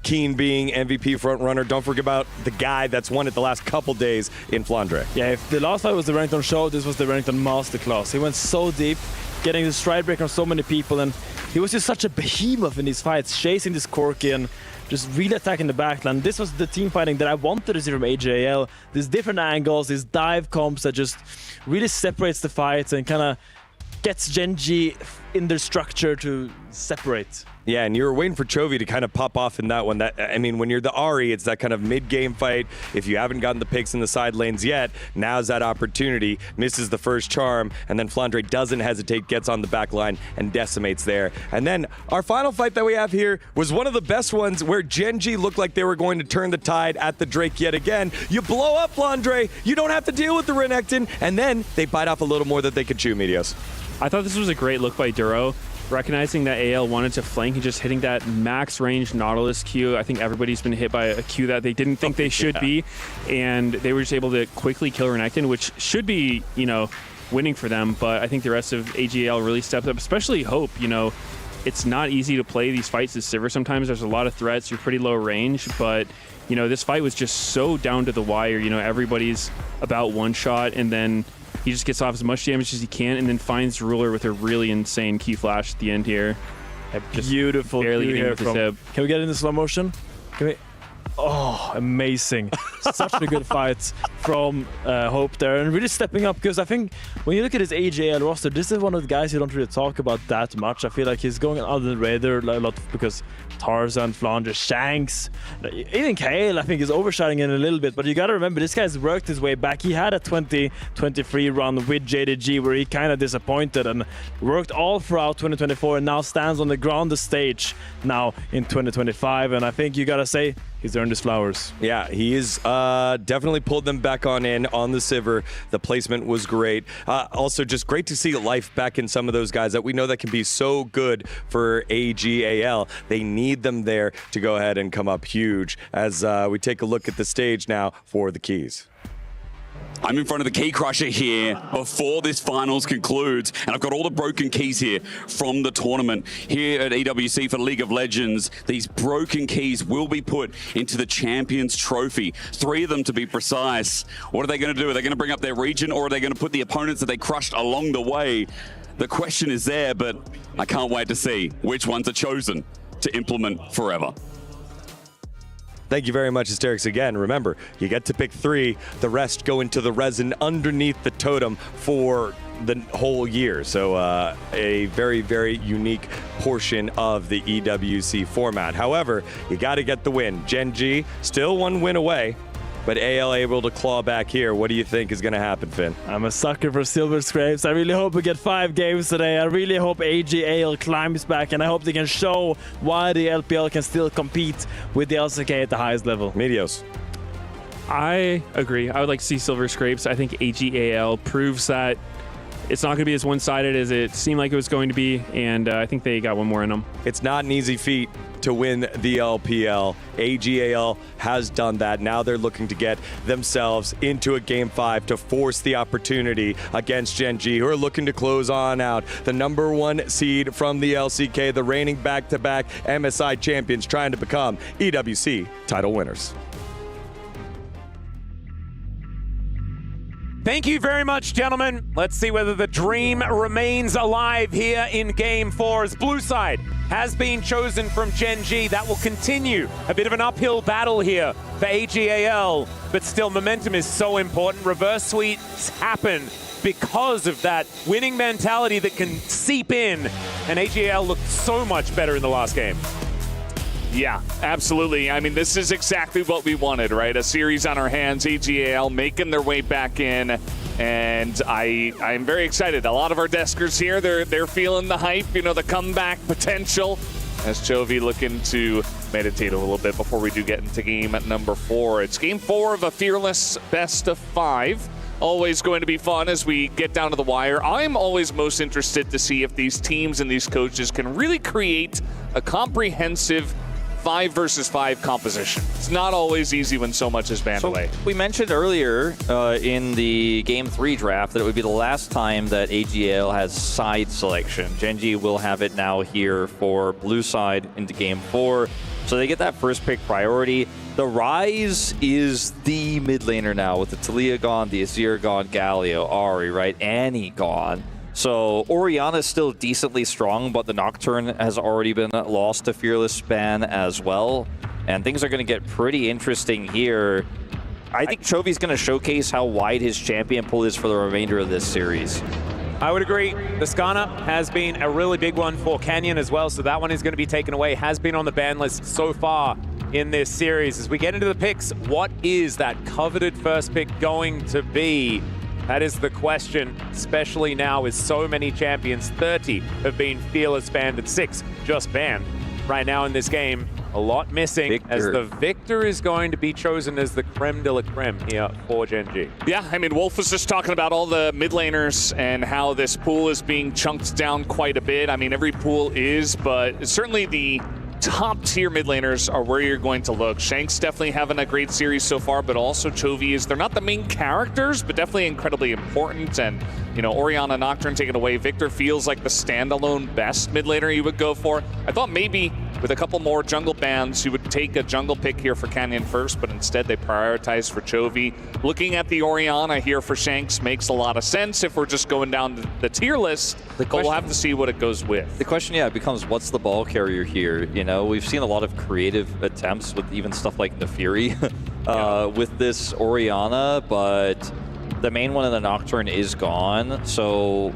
Keen being MVP frontrunner. Don't forget about the guy that's won it the last couple days in Flandre. Yeah, if the last fight was the Renekton show, this was the Renekton masterclass. He went so deep, getting the stride break on so many people, and he was just such a behemoth in these fights, chasing this Corki and just really attacking the backline. This was the team fighting that I wanted to see from AG.AL. These different angles, these dive comps that just really separates the fights and kind of gets Gen.G in their structure to separate. Yeah, and you were waiting for Chovy to kind of pop off in that one. I mean, when you're the Ahri, it's that kind of mid-game fight. If you haven't gotten the picks in the side lanes yet, now's that opportunity. Misses the first charm, and then Flandre doesn't hesitate, gets on the back line, and decimates there. And then our final fight that we have here was one of the best ones where Gen.G looked like they were going to turn the tide at the Drake yet again. You blow up Flandre, you don't have to deal with the Renekton, and then they bite off a little more that they could chew, Medios. I thought this was a great look by Duro, recognizing that AL wanted to flank and just hitting that max range Nautilus Q. I think everybody's been hit by a Q that they didn't think they should be, and they were just able to quickly kill Renekton, which should be, you know, winning for them. But I think the rest of AG.AL really stepped up, especially Hope. You know, it's not easy to play these fights as Sivir. Sometimes there's a lot of threats, you're pretty low range, but you know, this fight was just so down to the wire. You know, everybody's about one shot, and then he just gets off as much damage as he can and then finds Ruler with a really insane key flash at the end here. Just beautiful barely here getting with his hip. Can we get into slow motion? Can we? Oh, amazing. Such a good fight from Hope there, and really stepping up, because I think when you look at his AG.AL roster, this is one of the guys you don't really talk about that much. I feel like he's going under the radar a lot because Tarzan, Flandre, Shanks, even Kale, I think is overshadowing it a little bit, but you gotta remember, this guy's worked his way back. He had a 2023 run with Gen.G where he kind of disappointed and worked all throughout 2024 and now stands on the grandest stage now in 2025, and I think you gotta say, he's earned his flowers. Yeah, he is definitely pulled them back on in on the Sivir. The placement was great. Also, just great to see life back in some of those guys that we know that can be so good for AG.AL. They need them there to go ahead and come up huge as we take a look at the stage now for the keys. I'm in front of the key crusher here before this finals concludes, and I've got all the broken keys here from the tournament here at EWC for League of Legends. These broken keys will be put into the Champions Trophy, 3 of them to be precise. What are they going to do? Are they going to bring up their region, or are they going to put the opponents that they crushed along the way? The question is there, but I can't wait to see which ones are chosen to implement forever. Thank you very much, Asterix. Again, remember, you get to pick 3. The rest go into the resin underneath the totem for the whole year. So a very, very unique portion of the EWC format. However, you got to get the win. Gen.G still 1 win away, but AL able to claw back here. What do you think is going to happen, Finn? I'm a sucker for Silver Scrapes. I really hope we get 5 games today. I really hope AG.AL climbs back, and I hope they can show why the LPL can still compete with the LCK at the highest level. Medios. I agree. I would like to see Silver Scrapes. I think AG.AL proves that it's not going to be as one-sided as it seemed like it was going to be, and I think they got one more in them. It's not an easy feat to win the LPL. AG.AL has done that. Now they're looking to get themselves into a Game 5 to force the opportunity against Gen.G, who are looking to close on out. The #1 seed from the LCK, the reigning back-to-back MSI champions, trying to become EWC title winners. Thank you very much, gentlemen. Let's see whether the dream remains alive here in Game 4 as Blue Side has been chosen from Gen.G. That will continue. A bit of an uphill battle here for AG.AL, but still momentum is so important. Reverse sweeps happen because of that winning mentality that can seep in, and AG.AL looked so much better in the last game. Yeah, absolutely. I mean, this is exactly what we wanted, right? A series on our hands, AG.AL making their way back in, and I'm very excited. A lot of our deskers here, they're feeling the hype, you know, the comeback potential, as Chovy looking to meditate a little bit before we do get into game number 4. It's game 4 of a fearless best of 5. Always going to be fun as we get down to the wire. I'm always most interested to see if these teams and these coaches can really create a comprehensive 5 versus 5 composition. It's not always easy when so much is banned away. We mentioned earlier in the Game 3 draft that it would be the last time that AG.AL has side selection. Gen.G will have it now here for Blue Side into Game 4. So they get that first pick priority. The Rise is the mid laner now with the Talia gone, the Azir gone, Galio, Ahri, right? Annie gone. So Orianna is still decently strong, but the Nocturne has already been lost to Fearless Span as well. And things are going to get pretty interesting here. I think Chovy's going to showcase how wide his champion pool is for the remainder of this series. I would agree. The Skarner has been a really big one for Canyon as well, so that one is going to be taken away. Has been on the ban list so far in this series. As we get into the picks, what is that coveted first pick going to be? That is the question, especially now with so many champions. 30 have been Fearless banned and 6 just banned right now in this game. A lot missing Victor. As the Victor is going to be chosen as the creme de la creme here for Gen.G. Yeah, I mean, Wolf was just talking about all the mid laners and how this pool is being chunked down quite a bit. I mean, every pool is, but certainly the top tier mid laners are where you're going to look. Shank's definitely having a great series so far, but also Chovy is, they're not the main characters, but definitely incredibly important. And, you know, Orianna, Nocturne taken away. Victor feels like the standalone best mid laner you would go for. I thought maybe with a couple more jungle bans, you would take a jungle pick here for Canyon first, but instead they prioritized for Chovy. Looking at the Orianna here for Shanks makes a lot of sense if we're just going down the tier list, but we'll have to see what it goes with. The question, yeah, becomes what's the ball carrier here? You know, we've seen a lot of creative attempts with even stuff like the Fury with this Orianna, but the main one in the Nocturne is gone, so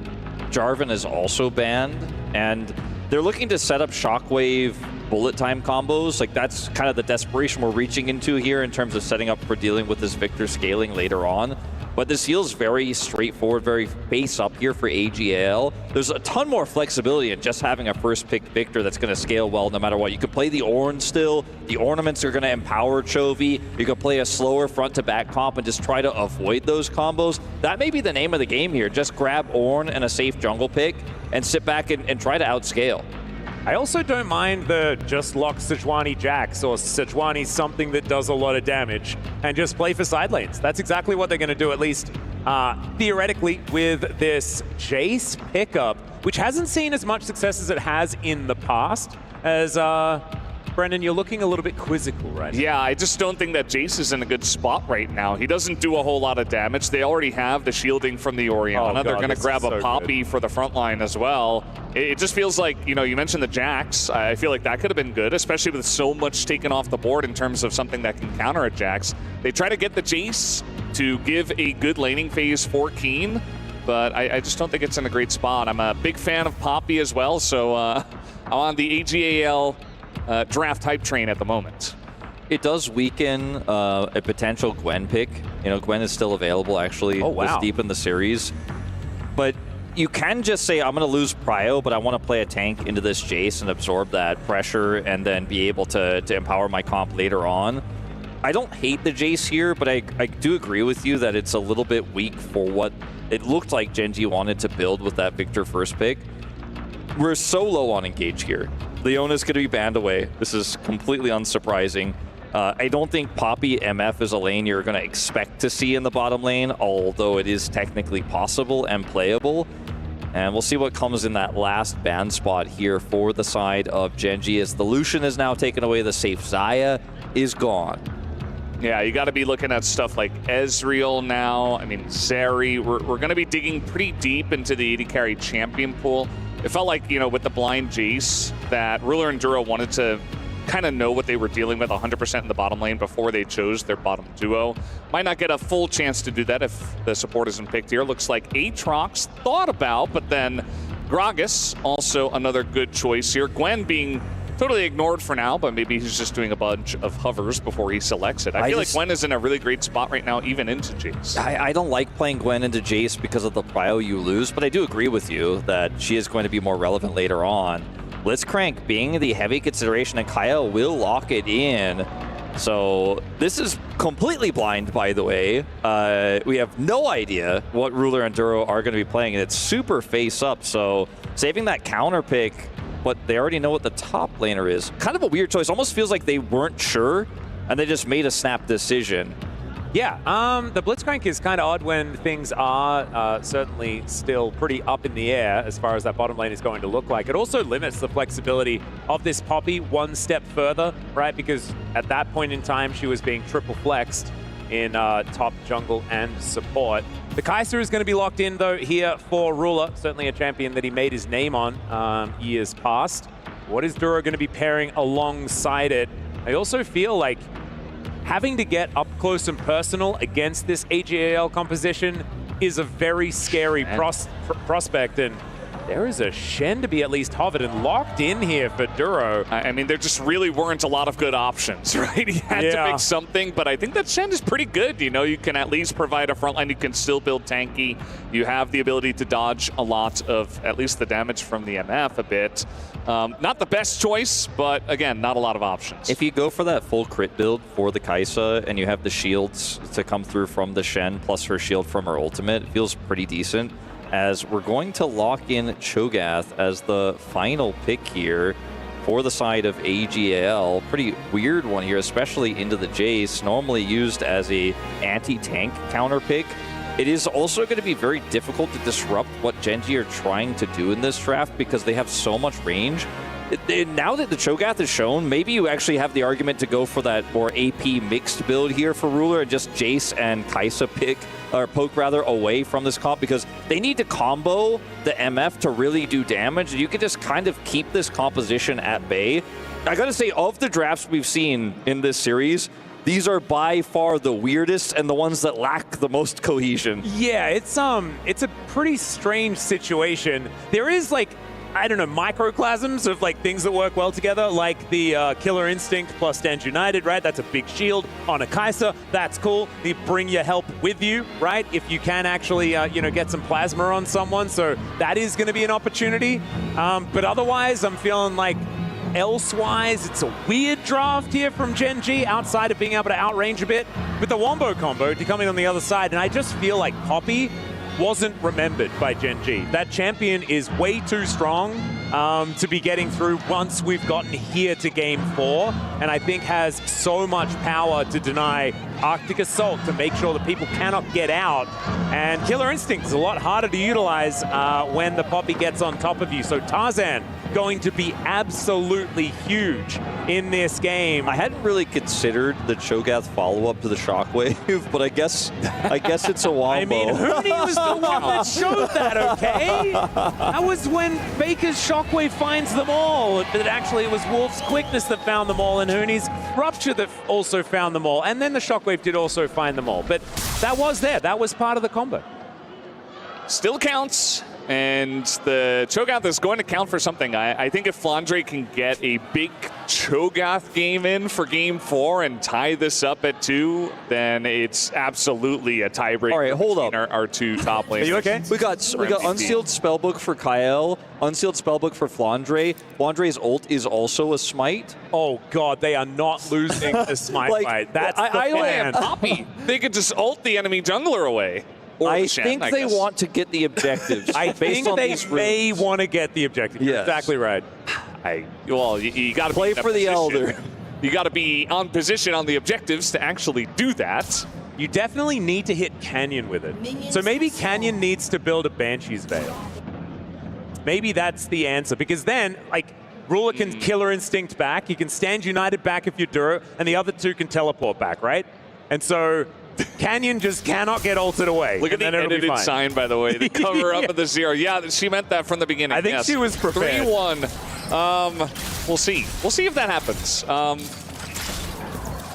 Jarvan is also banned, and they're looking to set up Shockwave bullet time combos. Like, that's kind of the desperation we're reaching into here in terms of setting up for dealing with this Victor scaling later on. But this feels very straightforward, very face up here for AG.AL. There's a ton more flexibility in just having a first pick Victor that's going to scale well no matter what. You can play the Ornn still. The ornaments are going to empower Chovy. You can play a slower front to back comp and just try to avoid those combos. That may be the name of the game here. Just grab Ornn and a safe jungle pick and sit back and try to outscale. I also don't mind the just lock Sejuani Jax or Sejuani something that does a lot of damage and just play for side lanes. That's exactly what they're going to do, at least theoretically, with this Jace pickup, which hasn't seen as much success as it has in the past. As Brendan, you're looking a little bit quizzical right now. Yeah, I just don't think that Jace is in a good spot right now. He doesn't do a whole lot of damage. They already have the shielding from the Orianna. Oh, they're going to grab a Poppy for the front line as well. It just feels like, you know, you mentioned the Jax. I feel like that could have been good, especially with so much taken off the board in terms of something that can counter a Jax. They try to get the Jace to give a good laning phase for Keen, but I just don't think it's in a great spot. I'm a big fan of Poppy as well, so I'm on the AG.AL draft hype train at the moment. It does weaken a potential Gwen pick. You know, Gwen is still available actually this deep in the series. But you can just say, I'm going to lose Prio, but I want to play a tank into this Jace and absorb that pressure and then be able to empower my comp later on. I don't hate the Jace here, but I do agree with you that it's a little bit weak for what it looked like Gen.G wanted to build with that Victor first pick. We're so low on engage here. Leona's going to be banned away. This is completely unsurprising. I don't think Poppy MF is a lane you're going to expect to see in the bottom lane, although it is technically possible and playable. And we'll see what comes in that last ban spot here for the side of Gen.G as the Lucian is now taken away. The safe Xayah is gone. Yeah, you got to be looking at stuff like Ezreal now. I mean, Zeri. We're going to be digging pretty deep into the AD Carry champion pool. It felt like, you know, with the blind Jace, that Ruler and Duro wanted to kind of know what they were dealing with 100% in the bottom lane before they chose their bottom duo. Might not get a full chance to do that if the support isn't picked here. Looks like Aatrox thought about, but then Gragas, also another good choice here. Gwen being totally ignored for now, but maybe he's just doing a bunch of hovers before he selects it. I feel like Gwen is in a really great spot right now, even into Jace. I don't like playing Gwen into Jace because of the prio you lose, but I do agree with you that she is going to be more relevant later on. Blitzcrank being the heavy consideration, and Kyle will lock it in. So this is completely blind, by the way. We have no idea what Ruler and Duro are going to be playing, and it's super face up. So saving that counter pick, but they already know what the top laner is. Kind of a weird choice. Almost feels like they weren't sure, and they just made a snap decision. Yeah, the Blitzcrank is kind of odd when things are certainly still pretty up in the air as far as that bottom lane is going to look like. It also limits the flexibility of this Poppy one step further, right? Because at that point in time, she was being triple flexed in top jungle and support. The Kai'Sa is going to be locked in, though, here for Ruler. Certainly a champion that he made his name on years past. What is Duro going to be pairing alongside it? I also feel like having to get up close and personal against this AG.AL composition is a very scary prospect, and there is a Shen to be at least hovered and locked in here for Duro. I mean, there just really weren't a lot of good options, right? He had to pick something, but I think that Shen is pretty good. You know, you can at least provide a front line. You can still build tanky. You have the ability to dodge a lot of at least the damage from the MF a bit. Not the best choice, but again, not a lot of options. If you go for that full crit build for the Kai'Sa and you have the shields to come through from the Shen plus her shield from her ultimate, it feels pretty decent. As we're going to lock in Cho'Gath as the final pick here for the side of AG.AL. Pretty weird one here, especially into the Jace, normally used as a anti-tank counter pick. It is also going to be very difficult to disrupt what Gen.G are trying to do in this draft because they have so much range. Now that the Cho'Gath is shown, maybe you actually have the argument to go for that more AP mixed build here for Ruler and just Jace and Kai'Sa poke away from this comp because they need to combo the MF to really do damage. And you can just kind of keep this composition at bay. I gotta say, of the drafts we've seen in this series, these are by far the weirdest and the ones that lack the most cohesion. Yeah, it's a pretty strange situation. There is like, I don't know, microclasms of like things that work well together, like the Killer Instinct plus Stand United, right? That's a big shield on a Kai'Sa. That's cool. You bring your help with you, right? If you can actually, get some plasma on someone. So that is going to be an opportunity. But otherwise, I'm feeling like elsewise, it's a weird draft here from Gen.G outside of being able to outrange a bit with the Wombo combo to come in on the other side. And I just feel like Poppy wasn't remembered by Gen.G. That champion is way too strong to be getting through once we've gotten here to Game 4, and I think has so much power to deny Arctic Assault to make sure that people cannot get out. And Killer Instinct is a lot harder to utilize when the Poppy gets on top of you. So Tarzan going to be absolutely huge in this game. I hadn't really considered the Cho'Gath follow-up to the Shockwave, but I guess it's a wombo. I mean, Huni was the one that showed that, okay? That was when Faker's Shockwave finds them all. But actually, it was Wolf's quickness that found them all, and Huni's Rupture that also found them all. And then the Shockwave did also find them all. But that was there. That was part of the combo. Still counts. And the Cho'Gath is going to count for something. I think if Flandre can get a big Cho'Gath game in for Game 4 and tie this up at 2, then it's absolutely a tiebreaker. All right, hold up. Our two top lanes. Are you okay? We got Unsealed Spellbook for Kyle, Unsealed Spellbook for Flandre. Flandre's ult is also a smite. Oh God, they are not losing the smite fight. That's the plan. Poppy. They could just ult the enemy jungler away. I think they want to get the objectives. I think they may want to get the objective. You're exactly right. You got to play for the Elder. You got to be on position on the objectives to actually do that. You definitely need to hit Canyon with it. So maybe Canyon needs to build a Banshee's Veil. Maybe that's the answer, because then, like, Ruler can Killer Instinct back, you can Stand United back if you're Duro, and the other two can teleport back, right? And so Canyon just cannot get ulted away. Look at the edited sign, by the way. The cover up of the 0. Yeah, she meant that from the beginning. I think she was prepared. 3-1. We'll see. We'll see if that happens.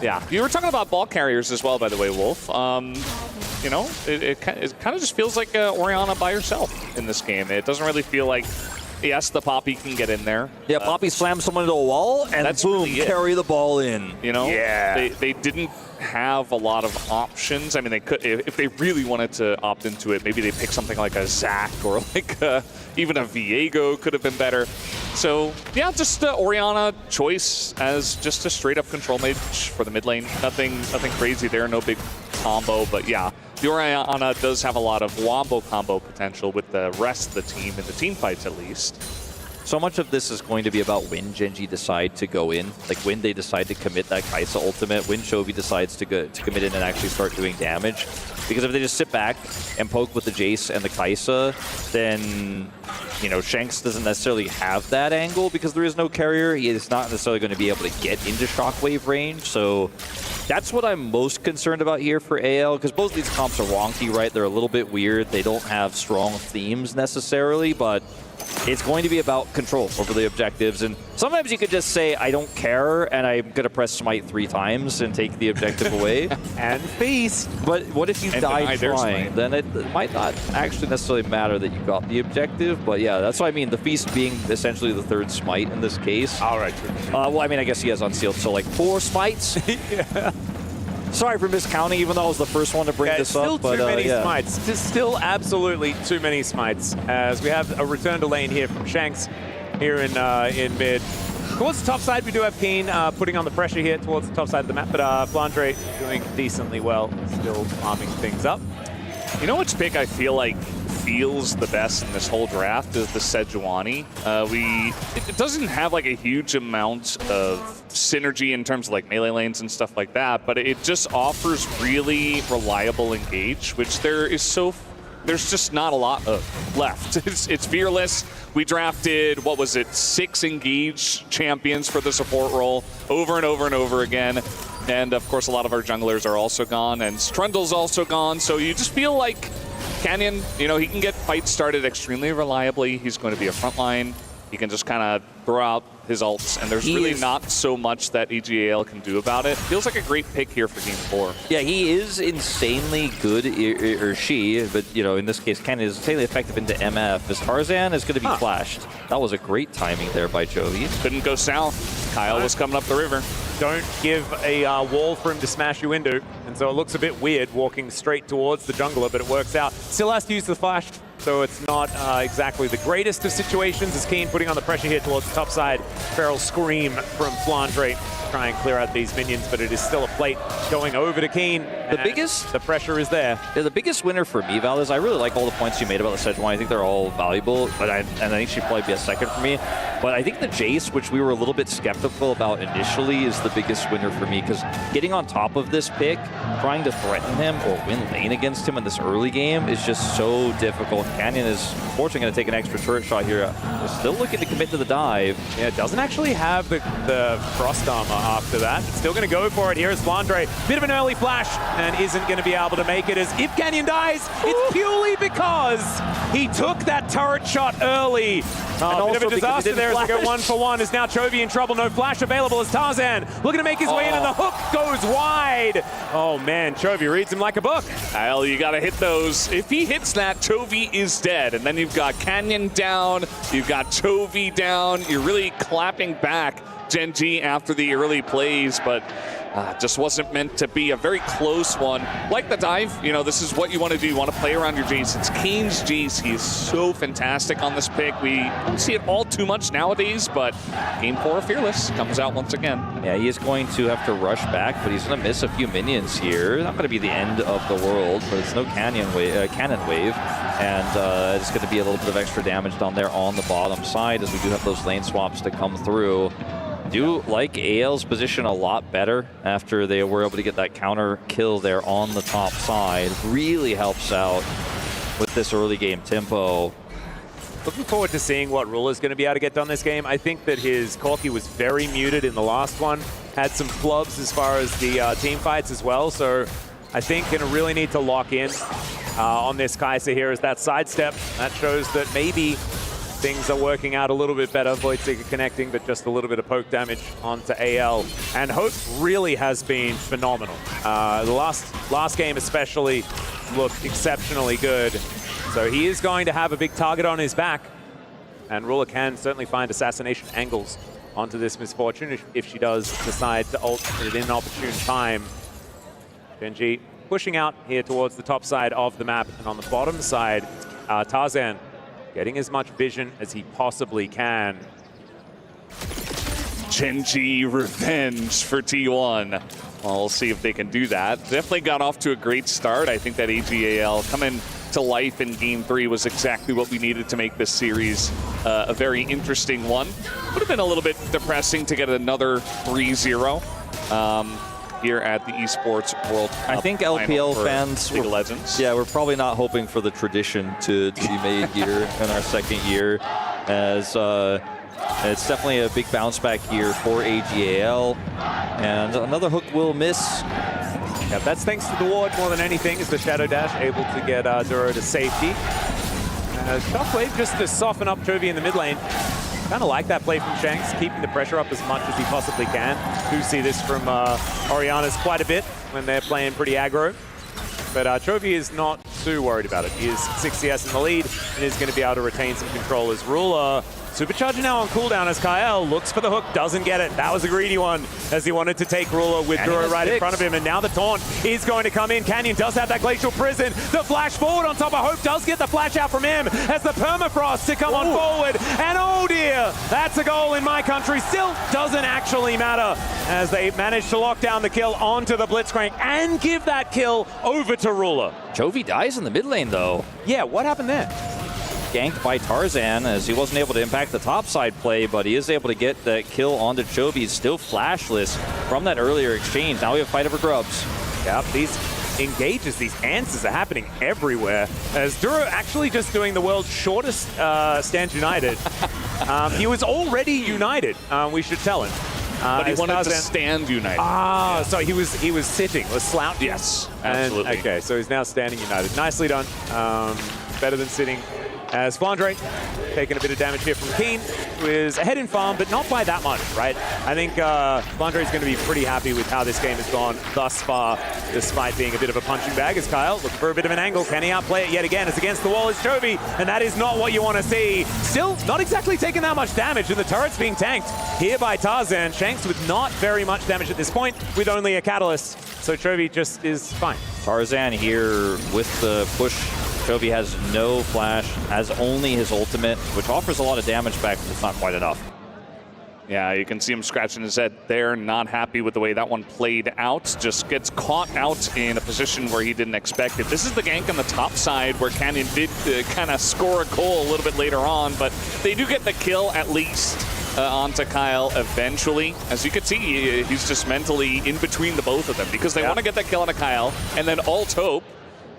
Yeah, you were talking about ball carriers as well, by the way, Wolf. You know, it kind of just feels like Orianna by herself in this game. It doesn't really feel like, yes, the Poppy can get in there. Yeah, Poppy slams someone into a wall, and that's boom, really carry the ball in. You know, yeah. They didn't have a lot of options. I mean, they could, if they really wanted to opt into it, maybe they pick something like a Zac or like even a Viego could have been better. So yeah, just Orianna choice as just a straight up control mage for the mid lane. Nothing crazy there, no big combo, but yeah. The Orianna does have a lot of wombo combo potential with the rest of the team in the team fights at least. So much of this is going to be about when Gen.G decide to go in, like when they decide to commit that Kai'Sa ultimate, when Chovy decides to commit in and actually start doing damage. Because if they just sit back and poke with the Jace and the Kai'Sa, then, you know, Shanks doesn't necessarily have that angle because there is no carrier. He is not necessarily going to be able to get into shockwave range. So that's what I'm most concerned about here for AL, because both of these comps are wonky, right? They're a little bit weird. They don't have strong themes necessarily, but it's going to be about control over the objectives. And sometimes you could just say, I don't care, and I'm going to press Smite 3 times and take the objective away. And feast. But what if you die trying? Then it might not actually necessarily matter that you got the objective. But yeah, that's what I mean. The feast being essentially the 3rd Smite in this case. All right. Well, I mean, I guess he has unsealed, so like 4 Smites. Yeah. Sorry for miscounting, even though I was the first one to bring this up. Still too many smites. Still absolutely too many smites. As we have a return to lane here from Shanks here in mid. Towards the top side, we do have Keen putting on the pressure here towards the top side of the map, but Flandre doing decently well, still arming things up. You know which pick I feel like feels the best in this whole draft is the Sejuani. It doesn't have like a huge amount of synergy in terms of like melee lanes and stuff like that, but it just offers really reliable engage, which there's just not a lot of left. It's fearless. We drafted, what was it, 6 engage champions for the support role over and over and over again. And of course, a lot of our junglers are also gone, and Strundle's also gone. So you just feel like Canyon, you know, he can get fights started extremely reliably. He's going to be a frontline. He can just kind of throw out his ults, and there's really not so much that AG.AL can do about it. Feels like a great pick here for Game 4. Yeah, he is insanely good, or she, but, you know, in this case, Canyon is insanely effective into MF, as Tarzan is going to be flashed. That was a great timing there by Chovy. Couldn't go south. Kyle was coming up the river. Don't give a wall for him to smash you into, and so it looks a bit weird walking straight towards the jungler, but it works out. Still has to use the flash, so it's not exactly the greatest of situations. As Keen putting on the pressure here towards the top side. Feral Scream from Flandre. Try and clear out these minions, but it is still a plate going over to Keen. The pressure is there. Yeah, the biggest winner for me, Valdez, I really like all the points you made about the Sejuani. I think they're all valuable, but I think she'd probably be a second for me. But I think the Jace, which we were a little bit skeptical about initially, is the biggest winner for me, because getting on top of this pick, trying to threaten him or win lane against him in this early game is just so difficult. Canyon is unfortunately going to take an extra turret shot here. Still looking to commit to the dive. Yeah, doesn't actually have the frost armor after that. It's still going to go for it. Here is Flandre. Bit of an early flash and isn't going to be able to make it, as if Canyon dies, it's purely because he took that turret shot early. A bit of a disaster there as we go 1-for-1. Is now Chovy in trouble. No flash available as Tarzan looking to make his way in, and the hook goes wide. Oh man, Chovy reads him like a book. Kyle, you got to hit those. If he hits that, Chovy is dead. And then you've got Canyon down. You've got Chovy down. You're really clapping back Gen.G after the early plays, but just wasn't meant to be. A very close one. Like the dive, you know, this is what you want to do. You want to play around your Jace. It's Kane's Jace. He is so fantastic on this pick. We don't see it all too much nowadays, but Game 4 Fearless comes out once again. Yeah, he is going to have to rush back, but he's going to miss a few minions here. Not going to be the end of the world, but it's no cannon wave, and it's going to be a little bit of extra damage down there on the bottom side, as we do have those lane swaps to come through. Do like AL's position a lot better after they were able to get that counter kill there on the top side. Really helps out with this early game tempo. Looking forward to seeing what Rule is going to be able to get done this game. I think that his Corki was very muted in the last one, had some flubs as far as the team fights as well. So I think going to really need to lock in on this Kai'Sa here as that sidestep. That shows that maybe things are working out a little bit better. Voidseeker connecting, but just a little bit of poke damage onto AL. And Hope really has been phenomenal. The last game especially looked exceptionally good. So he is going to have a big target on his back. And Ruler can certainly find assassination angles onto this Misfortune if she does decide to ult at an inopportune time. Gen.G pushing out here towards the top side of the map. And on the bottom side, Tarzan getting as much vision as he possibly can. Gen.G revenge for T1. Well, we'll see if they can do that. Definitely got off to a great start. I think that AG.AL coming to life in Game 3 was exactly what we needed to make this series a very interesting one. Would have been a little bit depressing to get another 3-0 here at the Esports World Cup. I think LPL fans, League of Legends. Yeah, we're probably not hoping for the tradition to be made here in our second year, as it's definitely a big bounce back year for AG.AL, and another hook will miss. Yeah, that's thanks to the ward more than anything, is the Shadow Dash able to get Duro to safety. Shockwave just to soften up Chovy in the mid lane. Kind of like that play from Shanks, keeping the pressure up as much as he possibly can. Do see this from Oriana's quite a bit when they're playing pretty aggro. But Chovy is not too worried about it. He is 6 CS in the lead and is going to be able to retain some control as Ruler. Supercharger now on cooldown as Kyle looks for the hook, doesn't get it. That was a greedy one as he wanted to take Ruler with Duro right in front of him. And now the taunt is going to come in. Canyon does have that Glacial Prison. The flash forward on top of Hope does get the flash out from him as the permafrost to come on forward. And oh dear, that's a goal in my country. Still doesn't actually matter as they manage to lock down the kill onto the Blitzcrank and give that kill over to Ruler. Chovy dies in the mid lane though. Yeah, what happened there? Ganked by Tarzan as he wasn't able to impact the topside play, but he is able to get that kill onto Chovy. He's still flashless from that earlier exchange. Now we have fight over grubs. Yep, these engages, these answers are happening everywhere. As Duro actually just doing the world's shortest stand united. He was already united, we should tell him. But he wanted to stand united. Ah, so he was sitting, was slouching. Yes, absolutely. And, okay, so he's now standing united. Nicely done. Better than sitting. As Flandre taking a bit of damage here from Keen, who is ahead in farm, but not by that much, right? I think Flandre is going to be pretty happy with how this game has gone thus far, despite being a bit of a punching bag. As Kyle looking for a bit of an angle. Can he outplay it yet again? It's against the wall. It's Chovy, and that is not what you want to see. Still not exactly taking that much damage, and the turret's being tanked here by Tarzan. Shanks with not very much damage at this point, with only a catalyst. So Chovy just is fine. Tarzan here with the push. Chovy has no flash, has only his ultimate, which offers a lot of damage back, but it's not quite enough. Yeah, you can see him scratching his head there, not happy with the way that one played out. Just gets caught out in a position where he didn't expect it. This is the gank on the top side where Canyon did kind of score a goal a little bit later on, but they do get the kill at least onto Kyle eventually. As you can see, he's just mentally in between the both of them because they want to get that kill onto Kyle and then ult Hope,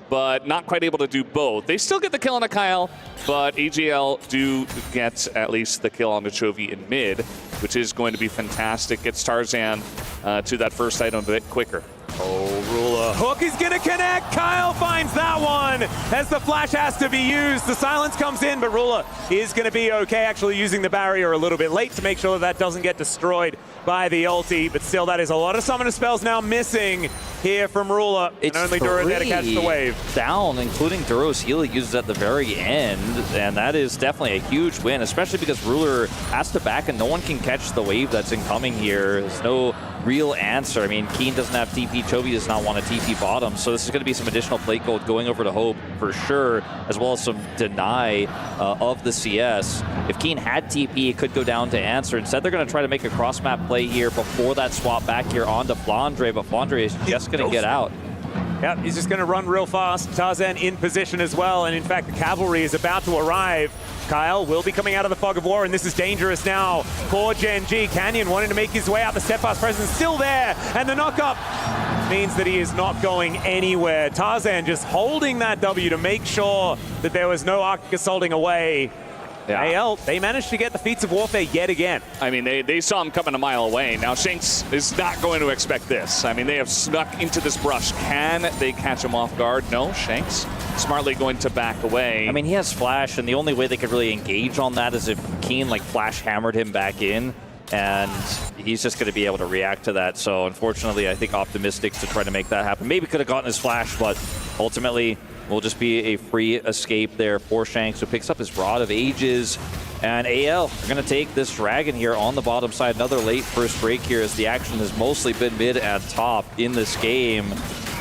but not quite able to do both. They still get the kill on a Kyle, but AG.AL do get at least the kill on the Chovy in mid, which is going to be fantastic. Gets Tarzan to that first item a bit quicker. Oh, Ruler. Hook is going to connect. Kyle finds that one as the flash has to be used. The silence comes in, but Ruler is going to be okay, actually using the barrier a little bit late to make sure that doesn't get destroyed by the ulti. But still, that is a lot of summoner spells now missing here from Ruler. It's and only Duro there to catch the wave. Down, including Duro's heal he uses at the very end. And that is definitely a huge win, especially because Ruler has to back and no one can catch the wave that's incoming here. There's no real answer. I mean, Keen doesn't have TP. Chovy does not want a TP bottom. So this is going to be some additional plate gold going over to Hope for sure, as well as some deny of the CS. If Keen had TP, it could go down to answer. Instead, they're going to try to make a cross-map play here before that swap back here onto Flandre, but Flandre is just going to get out. Yep, he's just going to run real fast. Tarzan in position as well, and in fact, the cavalry is about to arrive. Kyle will be coming out of the fog of war, and this is dangerous now for Gen.G. Canyon wanting to make his way out. The steadfast presence still there, and the knockup means that he is not going anywhere. Tarzan just holding that W to make sure that there was no Arctic assaulting away. Yeah. AL, they managed to get the feats of warfare yet again. I mean, they saw him coming a mile away. Now, Shanks is not going to expect this. I mean, they have snuck into this brush. Can they catch him off guard? No, Shanks smartly going to back away. I mean, he has Flash, and the only way they could really engage on that is if Keen, like, Flash hammered him back in, and he's just going to be able to react to that. So, unfortunately, I think Optimistic to try to make that happen. Maybe could have gotten his Flash, but ultimately will just be a free escape there for Shanks, who picks up his Rod of Ages. And AL are going to take this Dragon here on the bottom side. Another late first break here as the action has mostly been mid and top in this game.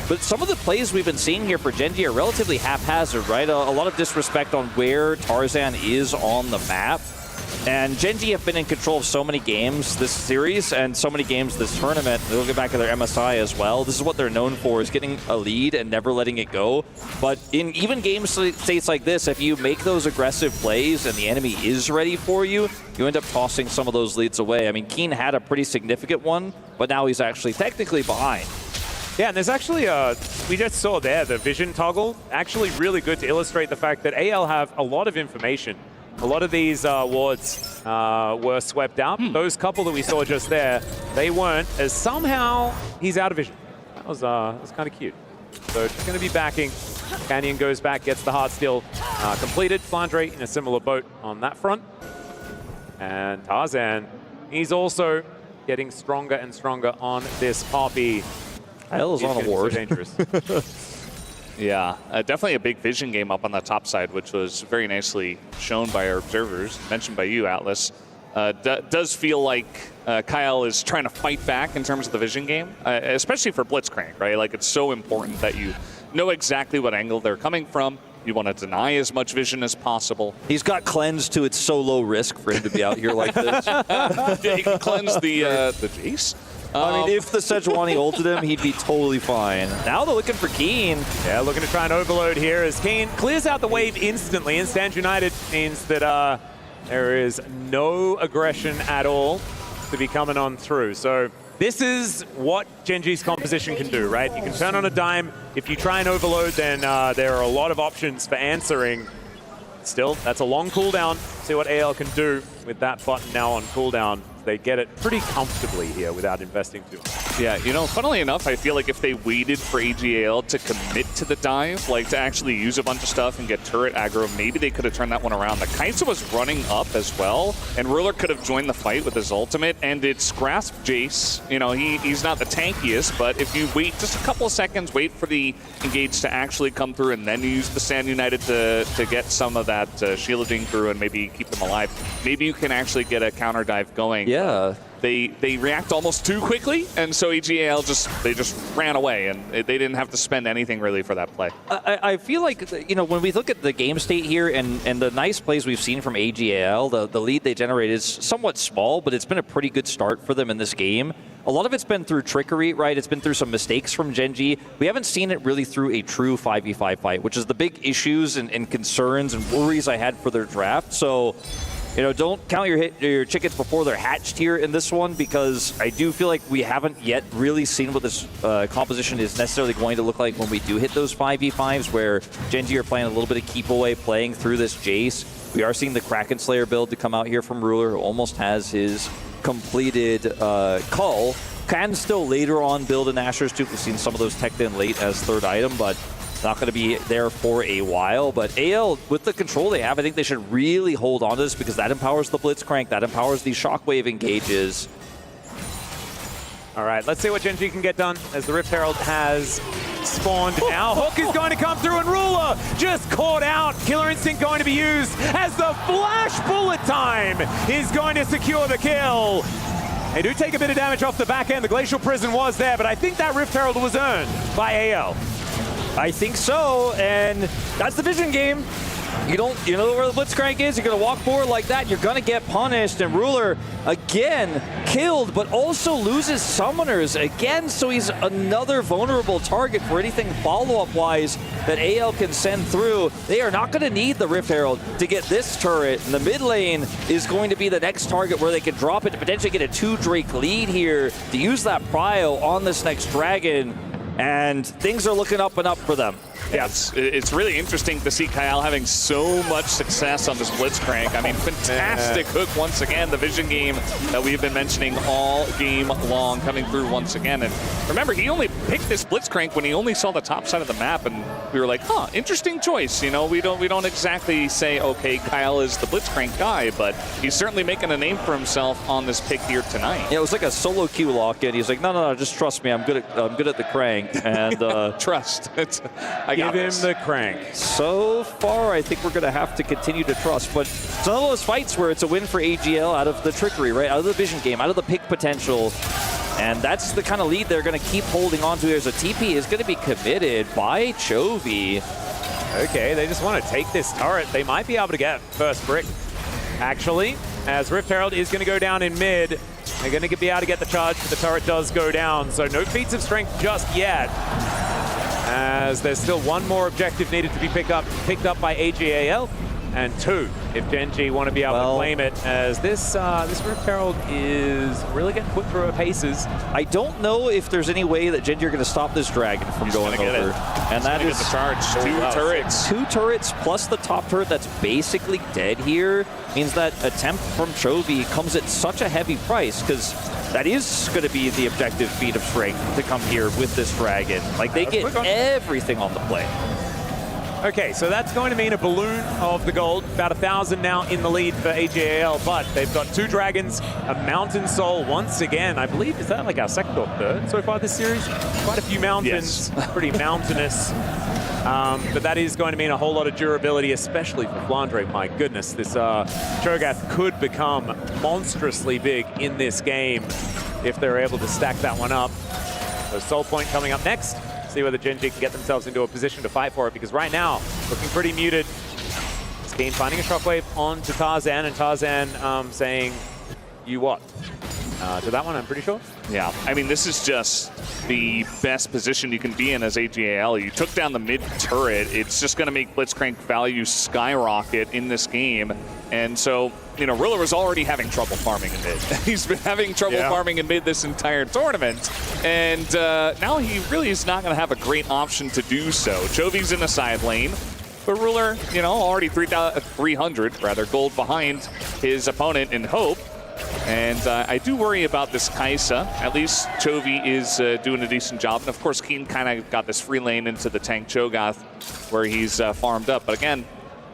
But some of the plays we've been seeing here for Gen.G are relatively haphazard, right? A lot of disrespect on where Tarzan is on the map. And Gen.G have been in control of so many games this series and so many games this tournament. They'll get back to their MSI as well. This is what they're known for, is getting a lead and never letting it go. But in even game states like this, if you make those aggressive plays and the enemy is ready for you, you end up tossing some of those leads away. I mean, Keen had a pretty significant one, but now he's actually technically behind. Yeah, and there's actually, we just saw there, the vision toggle, actually really good to illustrate the fact that AL have a lot of information. A lot of these wards were swept out. Those couple that we saw just there, they weren't, as somehow he's out of vision. That was kind of cute. So just going to be backing. Canyon goes back, gets the Heartsteel completed. Flandre in a similar boat on that front. And Tarzan, he's also getting stronger and stronger on this Poppy. AL is on a ward. So dangerous. Yeah, definitely a big vision game up on the top side, which was very nicely shown by our observers, mentioned by you, Atlas. Does feel like Kyle is trying to fight back in terms of the vision game, especially for Blitzcrank, right? Like, it's so important that you know exactly what angle they're coming from. You want to deny as much vision as possible. He's got cleanse too. It's so low risk for him to be out here like this. Yeah, he can cleanse the Jace. I mean, if the Sejuani ulted him, he'd be totally fine. Now they're looking for Keen. Yeah, looking to try and overload here as Keen clears out the wave instantly. And Stand United means that there is no aggression at all to be coming on through. So this is what Gen.G's composition can do, right? You can turn on a dime. If you try and overload, then there are a lot of options for answering. Still, that's a long cooldown. See what AL can do with that button now on cooldown. They get it pretty comfortably here without investing too much. Yeah, you know, funnily enough, I feel like if they waited for AG.AL to commit to the dive, like to actually use a bunch of stuff and get turret aggro, maybe they could have turned that one around. The Kaisa was running up as well, and Ruler could have joined the fight with his ultimate, and it's grasp Jace. You know, he's not the tankiest, but if you wait just a couple of seconds, wait for the engage to actually come through, and then use the Stand United to get some of that shielding through and maybe keep them alive, maybe you can actually get a counter dive going. Yeah. They react almost too quickly, and so AG.AL just ran away, and they didn't have to spend anything really for that play. I feel like, you know, when we look at the game state here and the nice plays we've seen from AG.AL, the lead they generate is somewhat small, but it's been a pretty good start for them in this game. A lot of it's been through trickery, right? It's been through some mistakes from Gen.G. We haven't seen it really through a true 5v5 fight, which is the big issues and concerns and worries I had for their draft. So, you know, don't count your chickens before they're hatched here in this one, because I do feel like we haven't yet really seen what this composition is necessarily going to look like when we do hit those 5v5s, where Gen.G are playing a little bit of keep away, playing through this Jace. We are seeing the Kraken Slayer build to come out here from Ruler, who almost has his completed Cull. Can still later on build an Asher's Tooth. We've seen some of those teched in late as third item, but not going to be there for a while. But AL, with the control they have, I think they should really hold on to this, because that empowers the Blitzcrank, that empowers these Shockwave engages. All right, let's see what Gen.G can get done as the Rift Herald has spawned. Now Hook is going to come through, and Ruler just caught out. Killer Instinct going to be used as the flash bullet time is going to secure the kill. They do take a bit of damage off the back end. The Glacial Prison was there, but I think that Rift Herald was earned by AL. I think so, and that's the vision game. You know where the Blitzcrank is, you're going to walk forward like that, you're going to get punished, and Ruler, again, killed, but also loses Summoners again, so he's another vulnerable target for anything follow-up-wise that AL can send through. They are not going to need the Rift Herald to get this turret, and the mid lane is going to be the next target where they can drop it to potentially get a 2-Drake lead here to use that prio on this next dragon. And things are looking up and up for them. Yeah, it's really interesting to see Kyle having so much success on this Blitzcrank. I mean, fantastic hook once again. The vision game that we've been mentioning all game long coming through once again. And remember, he only picked this Blitzcrank when he only saw the top side of the map, and we were like, huh, interesting choice. You know, we don't exactly say, okay, Kyle is the Blitzcrank guy, but he's certainly making a name for himself on this pick here tonight. Yeah, it was like a solo queue lock-in. He's like, no, just trust me. I'm good at the crank. And trust. Give him the crank. So far, I think we're going to have to continue to trust. But it's one of those fights where it's a win for AG.AL out of the trickery, right? Out of the vision game, out of the pick potential. And that's the kind of lead they're going to keep holding on to. There's a TP is going to be committed by Chovy. Okay, they just want to take this turret. They might be able to get first brick, actually, as Rift Herald is going to go down in mid. They're going to be able to get the charge, but the turret does go down. So no feats of strength just yet, as there's still one more objective needed to be picked up by AG.AL, and 2 if Gen.G want to be able to claim it, as this Rift Herald is really getting put through her paces. I don't know if there's any way that Gen.G are going to stop this dragon from going over. And that is the charge. Two turrets plus the top turret that's basically dead here means that attempt from Chovy comes at such a heavy price, because that is going to be the objective feat of strength to come here with this dragon. Like, they get everything on the play. Okay, so that's going to mean a balloon of the gold, about 1,000 now in the lead for AG.AL, but they've got 2 dragons, a Mountain Soul once again. I believe, is that like our second or third so far this series? Quite a few mountains, pretty mountainous. But that is going to mean a whole lot of durability, especially for Flandre. My goodness, this Cho'Gath could become monstrously big in this game if they're able to stack that one up. So Soul Point coming up next. See whether Gen.G can get themselves into a position to fight for it, because right now, looking pretty muted. Skeen finding a shockwave onto Tarzan, and Tarzan saying, you what? To that one, I'm pretty sure. Yeah, I mean, this is just the best position you can be in as AG.AL. You took down the mid turret. It's just going to make Blitzcrank value skyrocket in this game. And so, you know, Rilla was already having trouble farming in mid. He's been having trouble farming in mid this entire tournament. And now he really is not going to have a great option to do so. Chovy's in the side lane. But Ruler, you know, already 300 gold behind his opponent in Hope. And I do worry about this Kaisa. At least Chovy is doing a decent job. And of course, Keen kind of got this free lane into the tank Cho'Gath where he's farmed up. But again,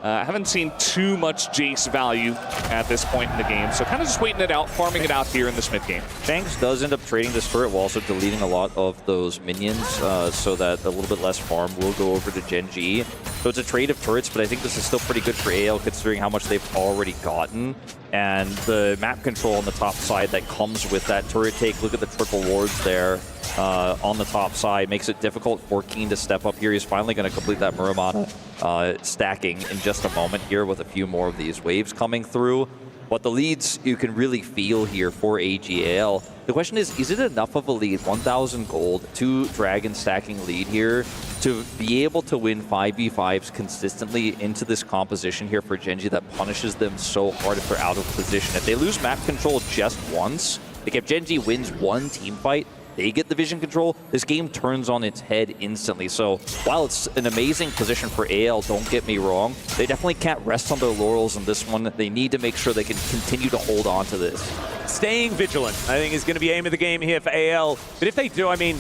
I haven't seen too much Jace value at this point in the game. So kind of just waiting it out, farming it out here in this mid game. Shanks does end up trading this turret while also deleting a lot of those minions so that a little bit less farm will go over to Gen.G. So it's a trade of turrets, but I think this is still pretty good for AL considering how much they've already gotten. And the map control on the top side that comes with that turret take. Look at the triple wards there on the top side. Makes it difficult for Keen to step up here. He's finally going to complete that Muramata stacking in just a moment here with a few more of these waves coming through. But the leads you can really feel here for AG.AL. The question is it enough of a lead? 1,000 gold, 2 dragon stacking lead here to be able to win 5v5s consistently into this composition here for Gen.G that punishes them so hard if they're out of position. If they lose map control just once, like if Gen.G wins one team fight, they get the vision control, this game turns on its head instantly. So while it's an amazing position for AL, don't get me wrong, they definitely can't rest on their laurels in this one. They need to make sure they can continue to hold on to this. Staying vigilant, I think, is going to be aim of the game here for AL. But if they do, I mean,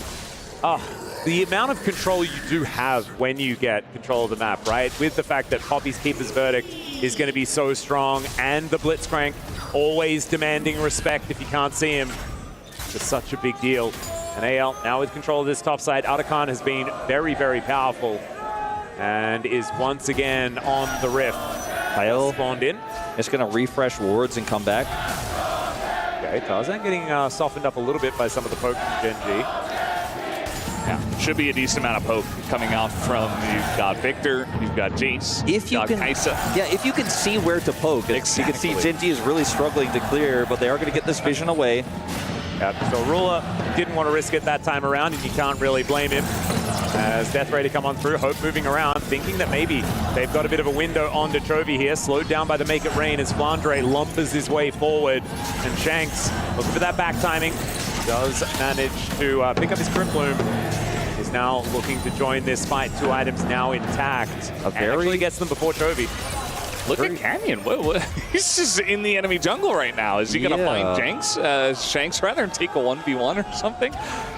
the amount of control you do have when you get control of the map, right? With the fact that Poppy's Keeper's Verdict is going to be so strong, and the Blitzcrank always demanding respect if you can't see him. It's such a big deal. And AL now with control of this top side. Atakan has been very, very powerful and is once again on the Rift. Kyle spawned in. Just going to refresh wards and come back. Okay, Tarzan getting softened up a little bit by some of the poke from Gen.G. Yeah, should be a decent amount of poke coming out from, you've got Victor, you've got Jace, if you got can, Kaisa. Yeah, if you can see where to poke. Exactly. You can see Gen.G is really struggling to clear, but they are going to get this vision away. Yeah, so Rula didn't want to risk it that time around, and you can't really blame him. As Death Ray to come on through, Hope moving around, thinking that maybe they've got a bit of a window onto Chovy here, slowed down by the Make It Rain as Flandre lumbers his way forward, and Shanks, looking for that back timing, does manage to pick up his Crypt Bloom. is now looking to join this fight. 2 items now intact. Actually gets them before Chovy. Look at Canyon. What? He's just in the enemy jungle right now. Is he going to find Shanks rather and take a 1v1 or something?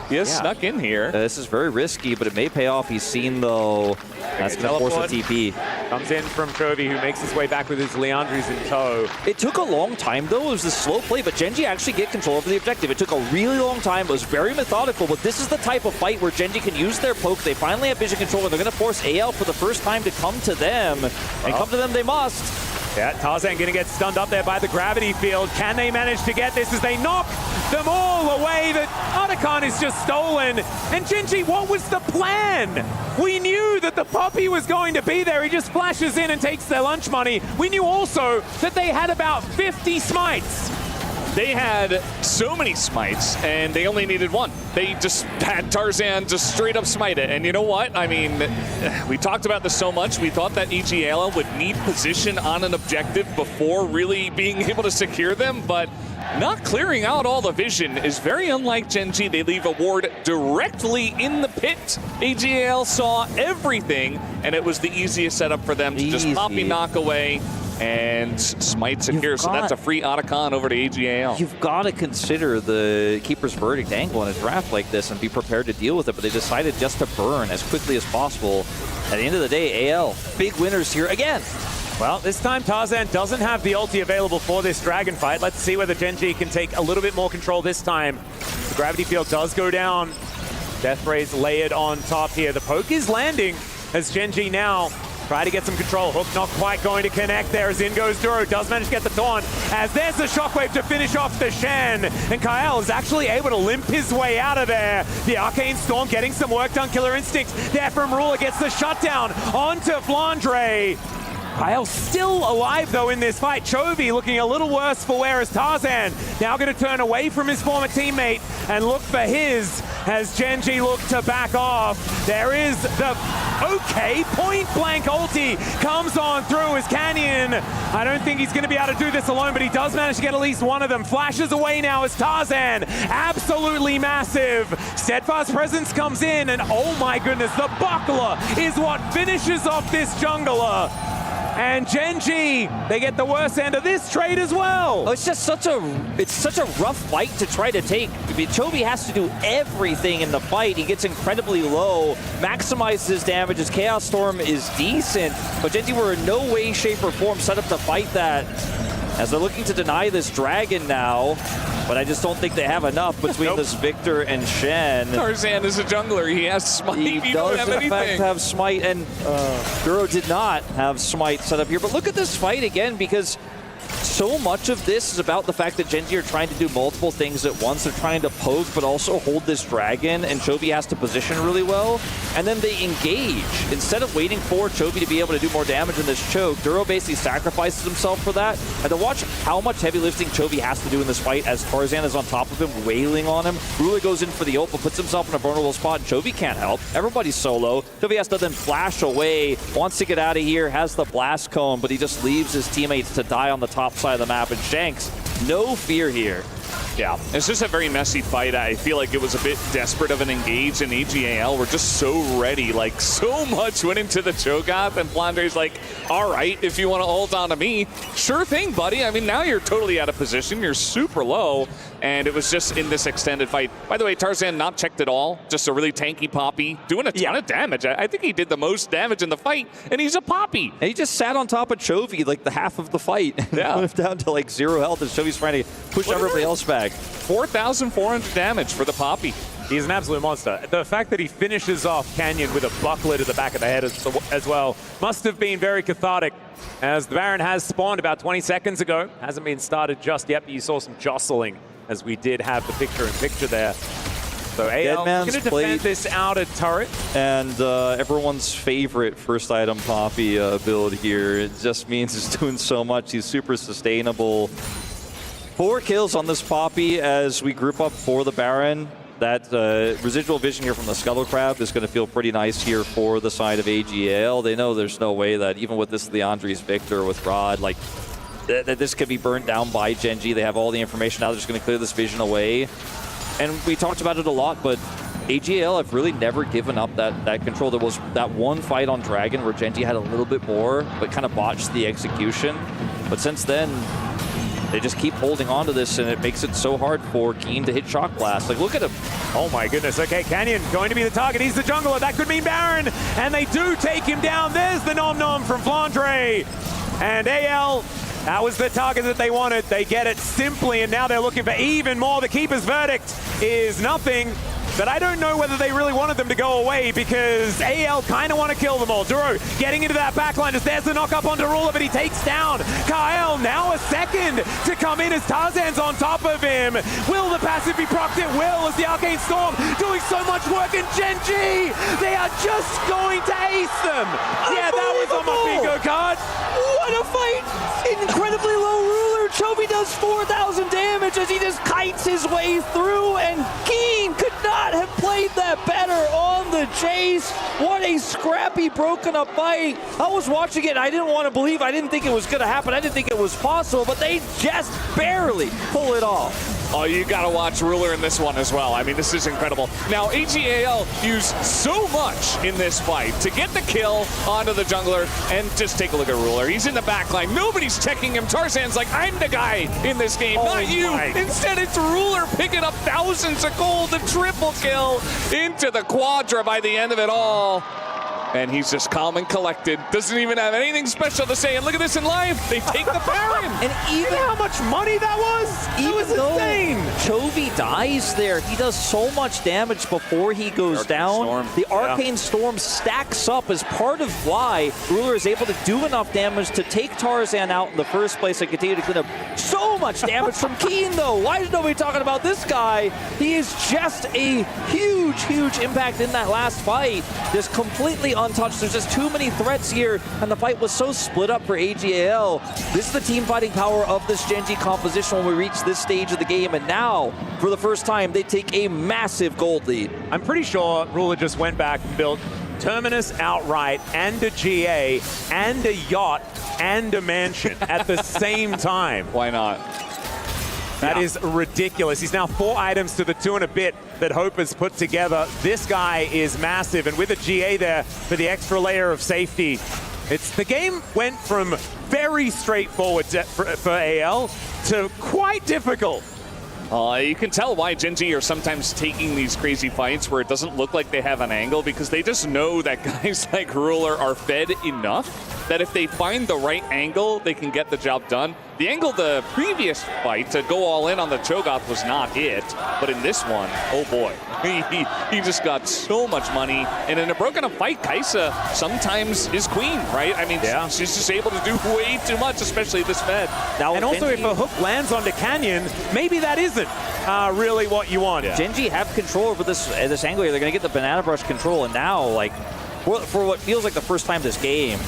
He has snuck in here. This is very risky, but it may pay off. He's seen, though. That's going to force a TP. Comes in from Chovy, who makes his way back with his Leandries in tow. It took a long time, though. It was a slow play, but Gen.G actually get control over the objective. It took a really long time. It was very methodical, but this is the type of fight where Gen.G can use their poke. They finally have vision control, and they're going to force AL for the first time to come to them. And come to them they must. Yeah, Tarzan going to get stunned up there by the gravity field. Can they manage to get this as they knock them all away? That Otacon is just stolen. And Gen.G, what was the plan? We knew that the puppy was going to be there. He just flashes in and takes their lunch money. We knew also that they had about 50 smites. They had so many smites, and they only needed 1. They just had Tarzan just straight up smite it. And you know what? I mean, we talked about this so much. We thought that AG.AL would need position on an objective before really being able to secure them, but not clearing out all the vision is very unlike Gen.G. They leave a ward directly in the pit. AG.AL saw everything, and it was the easiest setup for them to just poppy knock away and smites it here. So that's a free Otacon over to AG.AL. You've got to consider the keeper's verdict angle in a draft like this and be prepared to deal with it, but they decided just to burn as quickly as possible. At the end of the day, AL, big winners here again. Well, this time Tarzan doesn't have the ulti available for this dragon fight. Let's see whether Gen.G can take a little bit more control this time. The gravity field does go down. Death Rays layered on top here. The poke is landing as Gen.G now try to get some control. Hook not quite going to connect there as in goes Duro. Does manage to get the taunt as there's the shockwave to finish off the Shen. And Kyle is actually able to limp his way out of there. The Arcane Storm getting some work done. Killer Instinct there from Ruler gets the shutdown onto Flandre. Kyle still alive, though, in this fight. Chovy looking a little worse for wear as Tarzan now going to turn away from his former teammate and look for his as Gen.G look to back off. There is the point-blank ulti comes on through as Canyon. I don't think he's going to be able to do this alone, but he does manage to get at least one of them. Flashes away now as Tarzan. Absolutely massive. Steadfast Presence comes in, and oh my goodness, the buckler is what finishes off this jungler. And Gen.G, they get the worst end of this trade as well. Oh, it's just such a rough fight to try to take. I mean, Chovy has to do everything in the fight. He gets incredibly low, maximizes his damage. His Chaos Storm is decent, but Gen.G were in no way, shape, or form set up to fight that. As they're looking to deny this dragon now, but I just don't think they have enough between this Victor and Shen. Tarzan is a jungler. He has smite. He does in fact have smite, and Duro did not have smite set up here. But look at this fight again, because so much of this is about the fact that Gen.G are trying to do multiple things at once. They're trying to poke, but also hold this dragon, and Chovy has to position really well. And then they engage. Instead of waiting for Chovy to be able to do more damage in this choke, Duro basically sacrifices himself for that. And to watch how much heavy lifting Chovy has to do in this fight as Tarzan is on top of him, wailing on him. Ruler goes in for the ult, but puts himself in a vulnerable spot. Chovy can't help. Everybody's solo. Chovy has to then flash away, wants to get out of here, has the blast cone, but he just leaves his teammates to die on the top side of the map, and Shanks, no fear here. Yeah, it's just a very messy fight. I feel like it was a bit desperate of an engage, and AG.AL were just so ready. Like, so much went into the Cho'Gath, and Flandre's like, all right, if you want to ult onto me, sure thing, buddy. I mean, now you're totally out of position. You're super low, and it was just in this extended fight. By the way, Tarzan not checked at all. Just a really tanky Poppy, doing a ton of damage. I think he did the most damage in the fight, and he's a Poppy. And he just sat on top of Chovy like the half of the fight. Yeah. Down to like 0 health, and Chovy's trying to push everybody else back. 4,400 damage for the Poppy. He's an absolute monster. The fact that he finishes off Canyon with a buckler to the back of the head as well must have been very cathartic, as the Baron has spawned about 20 seconds ago. Hasn't been started just yet, but you saw some jostling as we did have the picture-in-picture there. So AL going to defend this outer turret. And everyone's favorite first item Poppy build here. It just means he's doing so much. He's super sustainable. 4 kills on this Poppy as we group up for the Baron. That residual vision here from the Scuttle Crab is going to feel pretty nice here for the side of AG.AL. They know there's no way that even with this Leandries Victor with Rod, like that this could be burnt down by Gen.G. They have all the information now. They're just going to clear this vision away. And we talked about it a lot, but AG.AL have really never given up that control. There was that one fight on Dragon where Gen.G had a little bit more, but kind of botched the execution. But since then, they just keep holding on to this, and it makes it so hard for Keen to hit Shock Blast. Like, look at him. Oh my goodness. Okay, Canyon going to be the target. He's the jungler. That could mean Baron. And they do take him down. There's the nom-nom from Flandre. And AL, that was the target that they wanted. They get it simply, and now they're looking for even more. The Keeper's verdict is nothing. But I don't know whether they really wanted them to go away, because AL kind of want to kill them all. Duro getting into that backline as there's the knock up onto Ruler, but he takes down Kyle. Now a second to come in as Tarzan's on top of him. Will the passive be procced? It will, as the Arcane Storm doing so much work, and Gen.G, they are just going to ace them. Yeah, that was on my bingo card. What a fight! Incredibly low Ruler. Chovy does 4,000 damage as he just kites his way through, and Keen could not have played that better on the chase. What a scrappy, broken up fight. I was watching it, I didn't want to believe, I didn't think it was going to happen, I didn't think it was possible, but they just barely pull it off. Oh, you got to watch Ruler in this one as well. I mean, this is incredible. Now, AG.AL used so much in this fight to get the kill onto the jungler, and just take a look at Ruler. He's in the back line. Nobody's checking him. Tarzan's like, I'm the guy in this game, not you. Instead, it's Ruler picking up thousands of gold, the triple kill into the quadra by the end of it all. And he's just calm and collected. Doesn't even have anything special to say. And look at this in live. They take the Baron. And even how much money that was? That was insane. Chovy dies there. He does so much damage before he goes down. The Arcane Storm stacks up as part of why Ruler is able to do enough damage to take Tarzan out in the first place and continue to clean up so much damage from Keen, though. Why is nobody talking about this guy? He is just a huge, huge impact in that last fight. Just completely untouched. There's just too many threats here, and the fight was so split up for AG.AL. This is the team fighting power of this Gen.G composition when we reach this stage of the game, and now, for the first time, they take a massive gold lead. I'm pretty sure Ruler just went back and built Terminus outright, and a GA, and a yacht, and a mansion at the same time. Why not? That is ridiculous. He's now 4 items to the 2 and a bit that Hope has put together. This guy is massive, and with a GA there for the extra layer of safety, the game went from very straightforward for AL to quite difficult. You can tell why Gen.G are sometimes taking these crazy fights where it doesn't look like they have an angle, because they just know that guys like Ruler are fed enough that if they find the right angle, they can get the job done. The angle the previous fight to go all in on the Cho'Gath was not it, but in this one, oh boy, he just got so much money. And in a broken up fight, Kai'Sa sometimes is queen, right? I mean, she's just able to do way too much, especially this fed. Now, and also, if a hook lands onto Canyon, maybe that isn't really what you want. Gen.G have control over this angle here. They're going to get the Banana Brush control, and now, like, for what feels like the first time this game,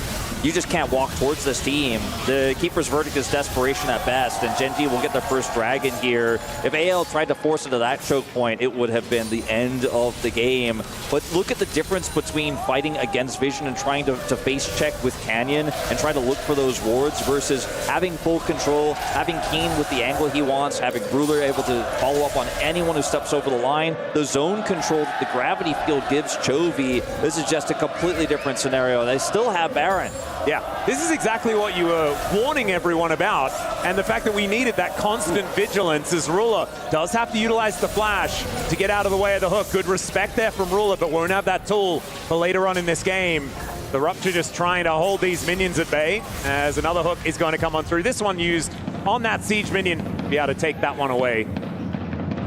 you just can't walk towards this team. The Keeper's verdict is desperation at best, and Gen.G will get their first dragon here. If AL tried to force it to that choke point, it would have been the end of the game. But look at the difference between fighting against Vision and trying to face check with Canyon and try to look for those wards versus having full control, having Keen with the angle he wants, having Ruler able to follow up on anyone who steps over the line. The zone control that the gravity field gives Chovy, this is just a completely different scenario. They still have Baron. Yeah, this is exactly what you were warning everyone about, and the fact that we needed that constant vigilance as Ruler does have to utilize the flash to get out of the way of the hook. Good respect there from Ruler, but won't have that tool for later on in this game. The Rupture just trying to hold these minions at bay as another hook is going to come on through. This one used on that siege minion to be able to take that one away.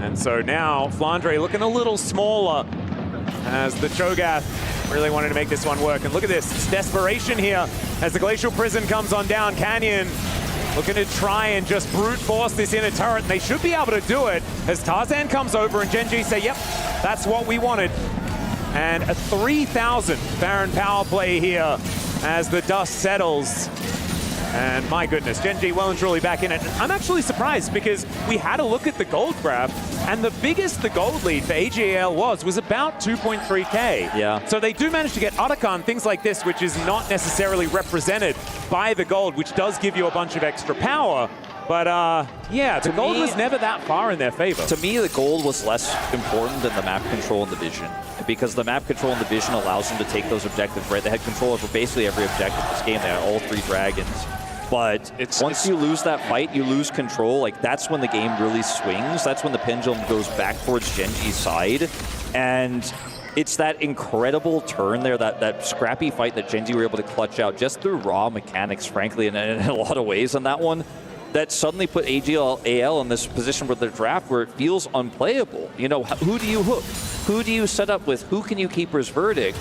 And so now Flandre looking a little smaller as the Cho'Gath really wanted to make this one work. And look at this, it's desperation here as the Glacial Prison comes on down. Canyon looking to try and just brute force this inner turret, and they should be able to do it as Tarzan comes over and Gen.G say, yep, that's what we wanted. And a 3,000 Baron power play here as the dust settles. And my goodness, Gen.G well and truly back in it. I'm actually surprised because we had a look at the gold grab, and the biggest the gold lead for AG.AL was about 2.3K. Yeah. So they do manage to get Otacon, things like this, which is not necessarily represented by the gold, which does give you a bunch of extra power. But yeah, the gold was never that far in their favor. To me, the gold was less important than the map control and the vision, because the map control and the vision allows them to take those objectives, right? They had control over basically every objective this game. They had all 3 dragons. But once you lose that fight, you lose control. Like, that's when the game really swings. That's when the pendulum goes back towards Gen.G's side. And it's that incredible turn there, that scrappy fight that Gen.G were able to clutch out just through raw mechanics, frankly, and in a lot of ways on that one, that suddenly put AG.AL in this position with their draft where it feels unplayable. You know, who do you hook? Who do you set up with? Who can you keeper's verdict?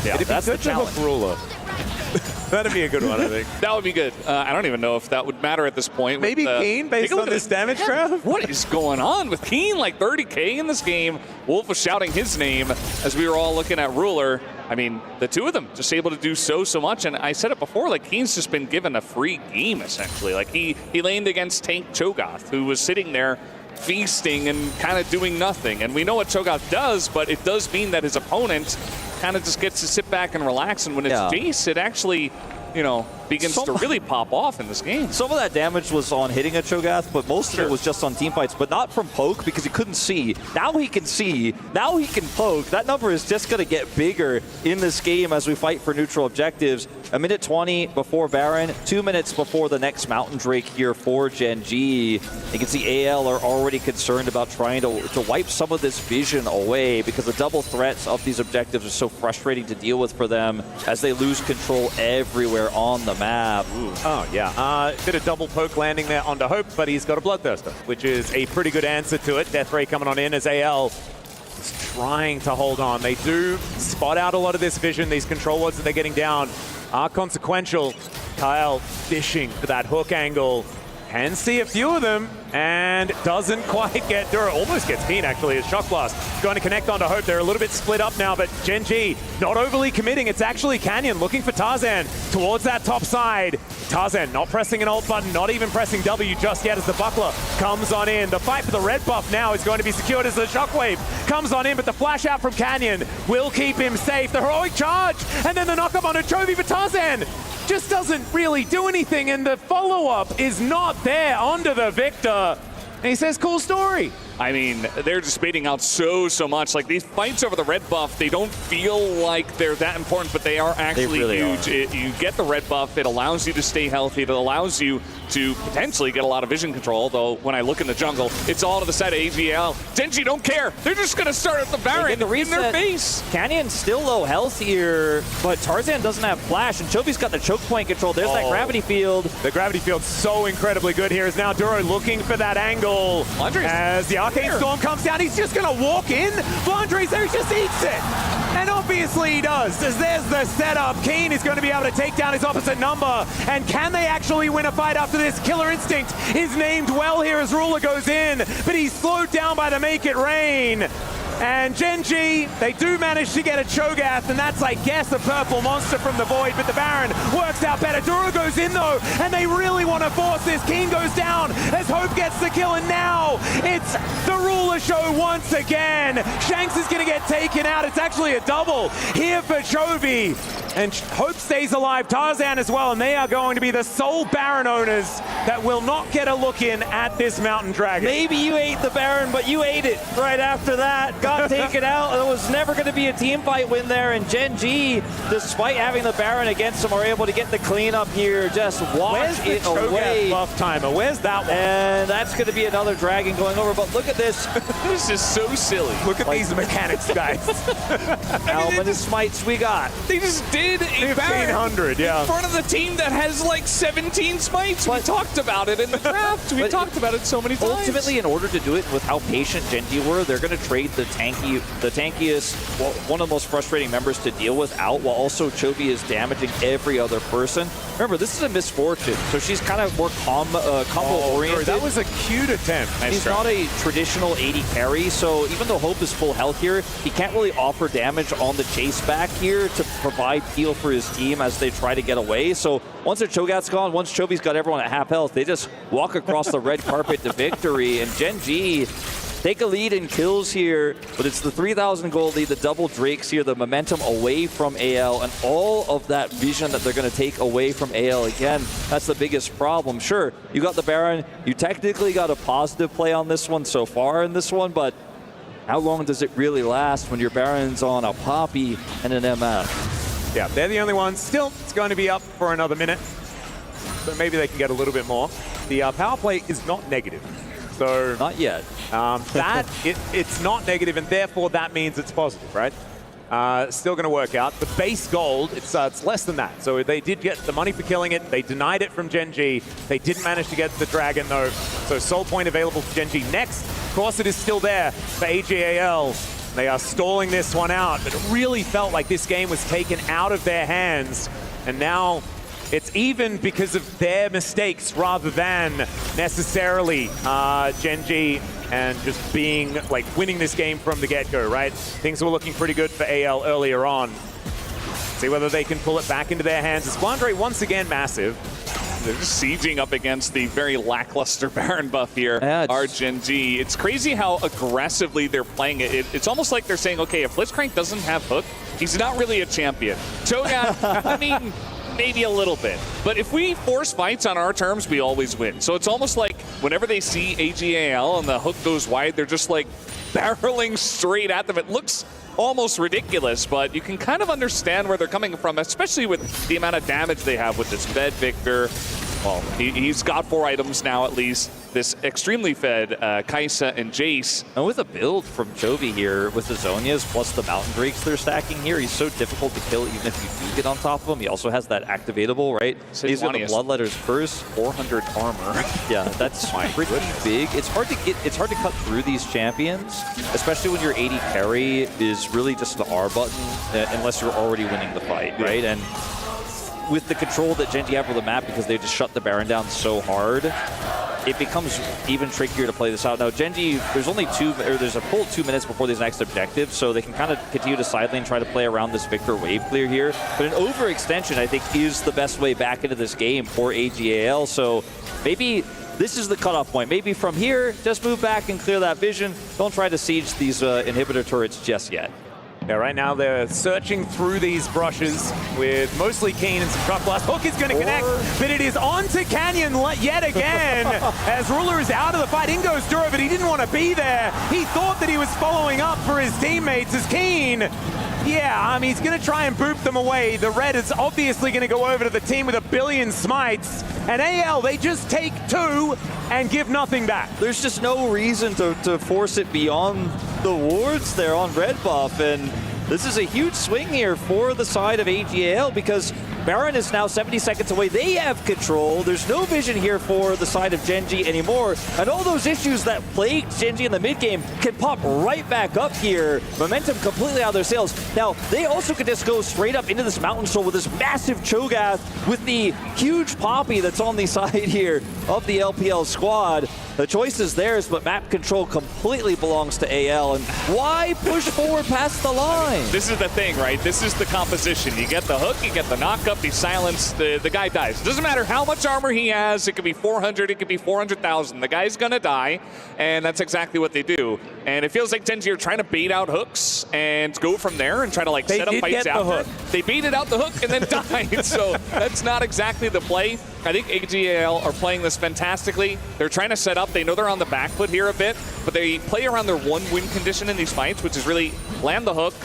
Yeah, that's the challenge. Ruler. That'd be a good one, I think. That would be good. I don't even know if that would matter at this point. Maybe Keen, based on this damage graph? What is going on with Keen? Like 30K in this game. Wolf was shouting his name as we were all looking at Ruler. I mean, the two of them just able to do so much. And I said it before, like, Keen's just been given a free game, essentially. Like, he laned against Tank Cho'Gath, who was sitting there feasting and kind of doing nothing. And we know what Cho'Gath does, but it does mean that his opponent kind of just gets to sit back and relax. And when it's Jace, it actually, you know, begins to really pop off in this game. Some of that damage was on hitting a Cho'Gath, but most of it was just on team fights, but not from poke because he couldn't see. Now he can see. Now he can poke. That number is just going to get bigger in this game as we fight for neutral objectives. A minute 20 before Baron, 2 minutes before the next Mountain Drake here for Gen.G. You can see AL are already concerned about trying to wipe some of this vision away because the double threats of these objectives are so frustrating to deal with for them as they lose control everywhere on the map. Ooh. Oh, yeah. Bit of double poke landing there onto Hope, but he's got a Bloodthirster, which is a pretty good answer to it. Death Ray coming on in as AL is trying to hold on. They do spot out a lot of this vision. These control wards that they're getting down are consequential. Kyle fishing for that hook angle. Can see a few of them and doesn't quite get Dura. Almost gets Keen, actually, as Shock Blast going to connect onto Hope. They're a little bit split up now, but Gen.G not overly committing. It's actually Canyon looking for Tarzan towards that top side. Tarzan not pressing an ult button, not even pressing W just yet as the Buckler comes on in. The fight for the red buff now is going to be secured as the Shockwave comes on in, but the flash out from Canyon will keep him safe. The heroic charge, and then the knock up onto Chovy, but Tarzan just doesn't really do anything, and the follow-up is not there onto the Victor. And he says, cool story. I mean, they're just baiting out so much. Like, these fights over the red buff, they don't feel like they're that important, but they are actually huge. You get the red buff, it allows you to stay healthy, it allows you to potentially get a lot of vision control, although when I look in the jungle, it's all to the side of AG.AL. Gen.G don't care. They're just going to start at the Baron in their face. Canyon's still low health here, but Tarzan doesn't have flash, and Chovy's got the choke point control. There's that gravity field. The gravity field's so incredibly good here. Is now Duro looking for that angle. As the Arcane Storm comes down, he's just going to walk in. Blandre's there, he just eats it. And obviously he does, as there's the setup. Keen is going to be able to take down his opposite number. And can they actually win a fight after this? Killer Instinct is named well here as Ruler goes in, but he's slowed down by the Make It Rain. And Gen.G, they do manage to get a Cho'Gath, and that's, I guess, a purple monster from the void, but the Baron works out better. Duro goes in, though, and they really want to force this. Keen goes down as Hope gets the kill, and now it's the Ruler show once again. Shanks is going to get taken out. It's actually a double here for Chovy, and Hope stays alive. Tarzan as well, and they are going to be the sole Baron owners that will not get a look in at this Mountain Dragon. Maybe you ate the Baron, but you ate it right after that. Got taken out. It was never going to be a team fight win there, and Gen.G, despite having the Baron against them, are able to get the cleanup here. Just wash it away. Buff timer? Where's that one? And that's going to be another Dragon going over, but look at this. This is so silly. Look at these mechanics, guys. How many smites we got? They just did a 1,500, yeah. in front of the team that has like 17 smites. We talked about it in the draft. We talked about it so many times. Ultimately, in order to do it with how patient Gen.G were, they're going to trade the tankiest, well, one of the most frustrating members to deal with out, while also Chovy is damaging every other person. Remember, this is a misfortune, so she's kind of more combo-oriented. That was a cute attempt. He's not a traditional 80 carry, so even though Hope is full health here, he can't really offer damage on the chase back here to provide heal for his team as they try to get away. So once their Cho'Gath's gone, once Chovy's got everyone at half health, they just walk across the red carpet to victory, and Gen.G take a lead in kills here, but it's the 3,000 gold lead, the double Drakes here, the momentum away from AL, and all of that vision that they're going to take away from AL. Again, that's the biggest problem. Sure, you got the Baron, you technically got a positive play on this one so far in this one, but how long does it really last when your Baron's on a Poppy and an MF? Yeah, they're the only ones. Still, it's going to be up for another minute, so maybe they can get a little bit more. The power play is not negative. So not yet. It's not negative, and therefore that means it's positive, right? Still going to work out. The base gold, it's less than that. So they did get the money for killing it. They denied it from Gen.G. They didn't manage to get the dragon though. So soul point available for Gen.G. Next, of course, it is still there for AG.AL. They are stalling this one out, but it really felt like this game was taken out of their hands, and now it's even because of their mistakes rather than necessarily Gen.G and just being like winning this game from the get-go, right? Things were looking pretty good for AL earlier on. See whether they can pull it back into their hands. Esquandre once again massive. They're just sieging up against the very lackluster Baron buff here, Gen.G. It's crazy how aggressively they're playing it. It's almost like they're saying, okay, if Blitzcrank doesn't have Hook, he's not really a champion. Cho'Gath, I mean, maybe a little bit. But if we force fights on our terms, we always win. So it's almost like whenever they see AG.AL and the Hook goes wide, they're just like barreling straight at them. It looks almost ridiculous, but you can kind of understand where they're coming from, especially with the amount of damage they have with this fed Victor. Well, he's got 4 items now at least. This extremely fed Kai'Sa and Jace. And with a build from Chovy here, with the Zhonyas plus the Mountain Drakes they're stacking here, he's so difficult to kill even if you do get on top of him. He also has that activatable, right? These are the Bloodletters first. 400 armor. Yeah, that's pretty big. It's hard to cut through these champions, especially when your AD carry is really just the R button, unless you're already winning the fight, right? And with the control that Gen.G have for the map, because they just shut the Baron down so hard, it becomes even trickier to play this out. Now, Gen.G, there's a full 2 minutes before this next objective, so they can kind of continue to sidelane, try to play around this Victor wave clear here. But an overextension, I think, is the best way back into this game for AG.AL. So maybe this is the cutoff point. Maybe from here, just move back and clear that vision. Don't try to siege these inhibitor turrets just yet. Yeah, right now they're searching through these brushes with mostly Keen and some truck blast. Hook is going to connect, but it is onto Canyon yet again as Ruler is out of the fight. In goes Duro, but he didn't want to be there. He thought that he was following up for his teammates as Keen. Yeah, he's going to try and boop them away. The red is obviously going to go over to the team with 1 billion smites. And AL, they just take 2 and give nothing back. There's just no reason to force it beyond the wards there on red buff. And this is a huge swing here for the side of AG.AL because Baron is now 70 seconds away. They have control. There's no vision here for the side of Gen.G anymore. And all those issues that plagued Gen.G in the mid game can pop right back up here. Momentum completely out of their sails. Now, they also could just go straight up into this Mountain Soul with this massive Cho'Gath with the huge Poppy that's on the side here of the LPL squad. The choice is theirs, but map control completely belongs to AL. And why push forward past the line? This is the thing, right? This is the composition. You get the hook, you get the knockup, you silence, the guy dies. It doesn't matter how much armor he has. It could be 400, it could be 400,000. The guy's gonna die, and that's exactly what they do. And it feels like Gen.G are trying to bait out hooks and go from there and try to like set up fights after. They baited out the hook and then died. So that's not exactly the play. I think AG.AL are playing this fantastically. They're trying to set up. They know they're on the back foot here a bit, but they play around their 1-win condition in these fights, which is really land the hook,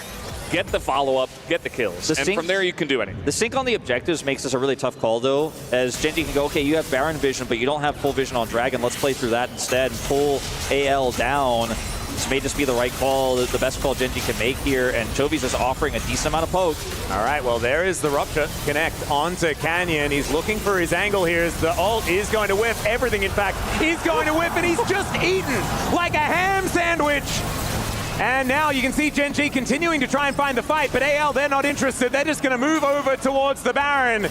get the follow-up, get the kills. And from there, you can do anything. The sync on the objectives makes this a really tough call, though, as Gen.G can go, okay, you have Baron vision, but you don't have full vision on Dragon. Let's play through that instead and pull AL down. This may just be the right call, the best call Gen.G can make here, and Chovy's is offering a decent amount of poke. All right, well, there is the Rupture. Connect onto Canyon. He's looking for his angle here as the ult is going to whiff. Everything, in fact, is going to whiff, and he's just eaten like a ham sandwich. And now you can see Gen.G continuing to try and find the fight, but AL, they're not interested. They're just going to move over towards the Baron.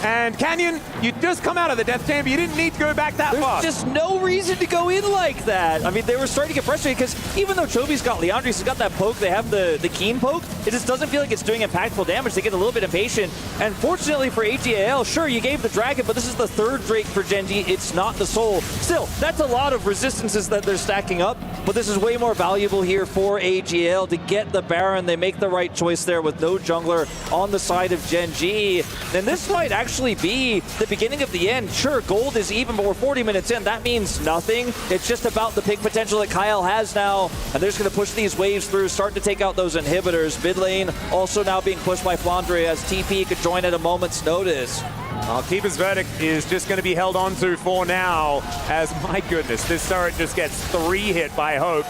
And Canyon, you just come out of the death chamber. You didn't need to go back that far. There's just no reason to go in like that. I mean, they were starting to get frustrated because even though Chobi's got Leandres, he's got that poke, they have the keen poke, it just doesn't feel like it's doing impactful damage. They get a little bit impatient. And fortunately for AG.AL, sure, you gave the Dragon, but this is the third Drake for Gen.G. It's not the Soul. Still, that's a lot of resistances that they're stacking up, but this is way more valuable here for AG.AL to get the Baron. They make the right choice there with no jungler on the side of Gen.G. And this might actually be the beginning of the end. Sure, gold is even, but we're 40 minutes in. That means nothing. It's just about the pick potential that Kyle has now, and they're just going to push these waves through, starting to take out those inhibitors. Mid lane also now being pushed by Flandre as TP could join at a moment's notice. Keeper's verdict is just going to be held on to for now, as, my goodness, this turret just gets 3 hit by Hope.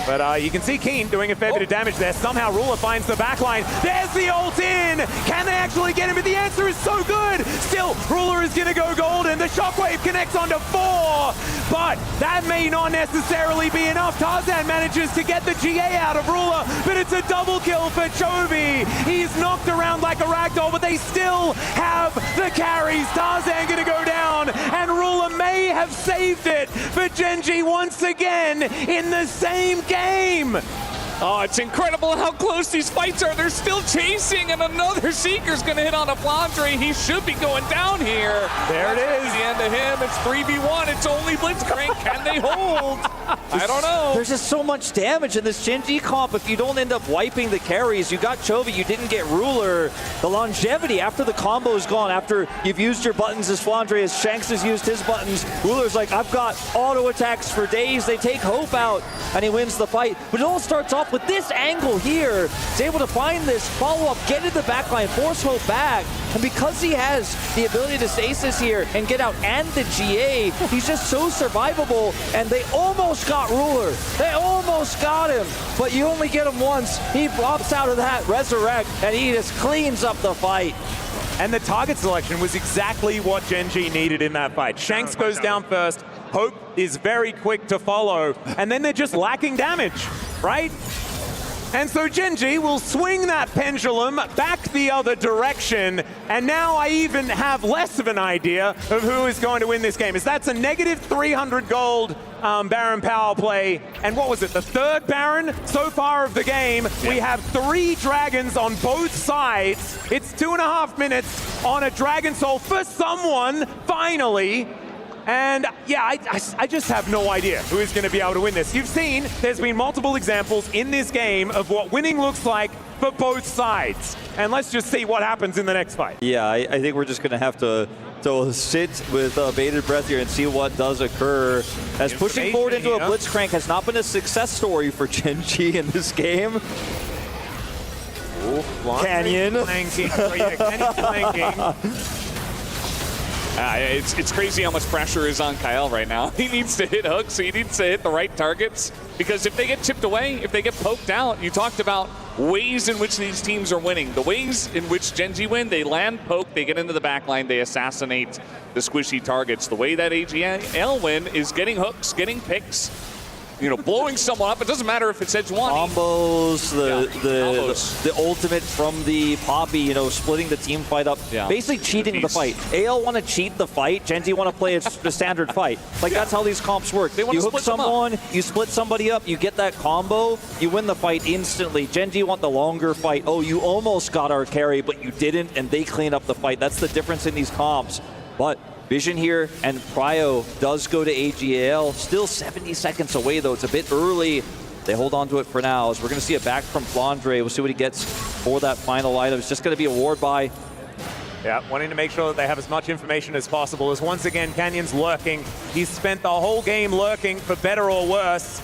But you can see Keen doing a fair bit of damage there. Somehow Ruler finds the backline. There's the ult in! Can they actually get him? But the answer is so good! Still, Ruler is going to go golden. The shockwave connects onto 4! But that may not necessarily be enough. Tarzan manages to get the GA out of Ruler, but it's a double kill for Chovy. He's knocked around like a ragdoll, but they still have the carries. Tarzan going to go down, and Ruler may have saved it for Gen.G once again in the same game. Oh, it's incredible how close these fights are. They're still chasing, and another Seeker's going to hit on a Flandre. He should be going down here. There it is. The end of him. It's 3v1. It's only Blitzcrank. Can they hold? I don't know. There's just so much damage in this Gen.G comp. If you don't end up wiping the carries, you got Chovy, you didn't get Ruler. The longevity after the combo is gone, after you've used your buttons as Flandre, as Shanks has used his buttons, Ruler's like, I've got auto attacks for days. They take Hope out, and he wins the fight. But it all starts off with this angle here. He's able to find this follow-up, get in the backline, force Hope back. And because he has the ability to stasis here and get out and the GA, he's just so survivable. And they almost got Ruler. They almost got him. But you only get him once. He pops out of that resurrect, and he just cleans up the fight. And the target selection was exactly what Gen.G needed in that fight. Shanks goes down first. Hope is very quick to follow. And then they're just lacking damage, right? And so Gen.G will swing that pendulum back the other direction, and now I even have less of an idea of who is going to win this game. As that's a negative 300 gold Baron power play, and what was it, the third Baron so far of the game? Yeah. We have 3 dragons on both sides. It's 2.5 minutes on a Dragon Soul for someone, finally. And yeah, I just have no idea who is going to be able to win this. You've seen there's been multiple examples in this game of what winning looks like for both sides. And let's just see what happens in the next fight. Yeah, I think we're just going to have to sit with bated breath here and see what does occur. As pushing forward into a Blitzcrank has not been a success story for Gen.G in this game. Canyon. Canyon flanking. It's crazy how much pressure is on Kyle right now. He needs to hit hooks, he needs to hit the right targets, because if they get chipped away, if they get poked out, you talked about ways in which these teams are winning. The ways in which Gen.G win, they land poke, they get into the backline, they assassinate the squishy targets. The way that AG.AL win is getting hooks, getting picks, you know, blowing someone up. It doesn't matter if it's edge 1. Combos, the ultimate from the Poppy, you know, splitting the team fight up, basically cheating the fight. AL want to cheat the fight, Gen.G want to play the standard fight. Like, that's how these comps work. They want you to hook split someone, you split somebody up, you get that combo, you win the fight instantly. Gen.G want the longer fight. Oh, you almost got our carry, but you didn't, and they clean up the fight. That's the difference in these comps. But Vision here, and Prio does go to AG.AL. Still 70 seconds away, though. It's a bit early. They hold on to it for now. As we're going to see it back from Flandre. We'll see what he gets for that final item. It's just going to be a ward buy. Yeah, wanting to make sure that they have as much information as possible. As once again, Canyon's lurking. He's spent the whole game lurking, for better or worse.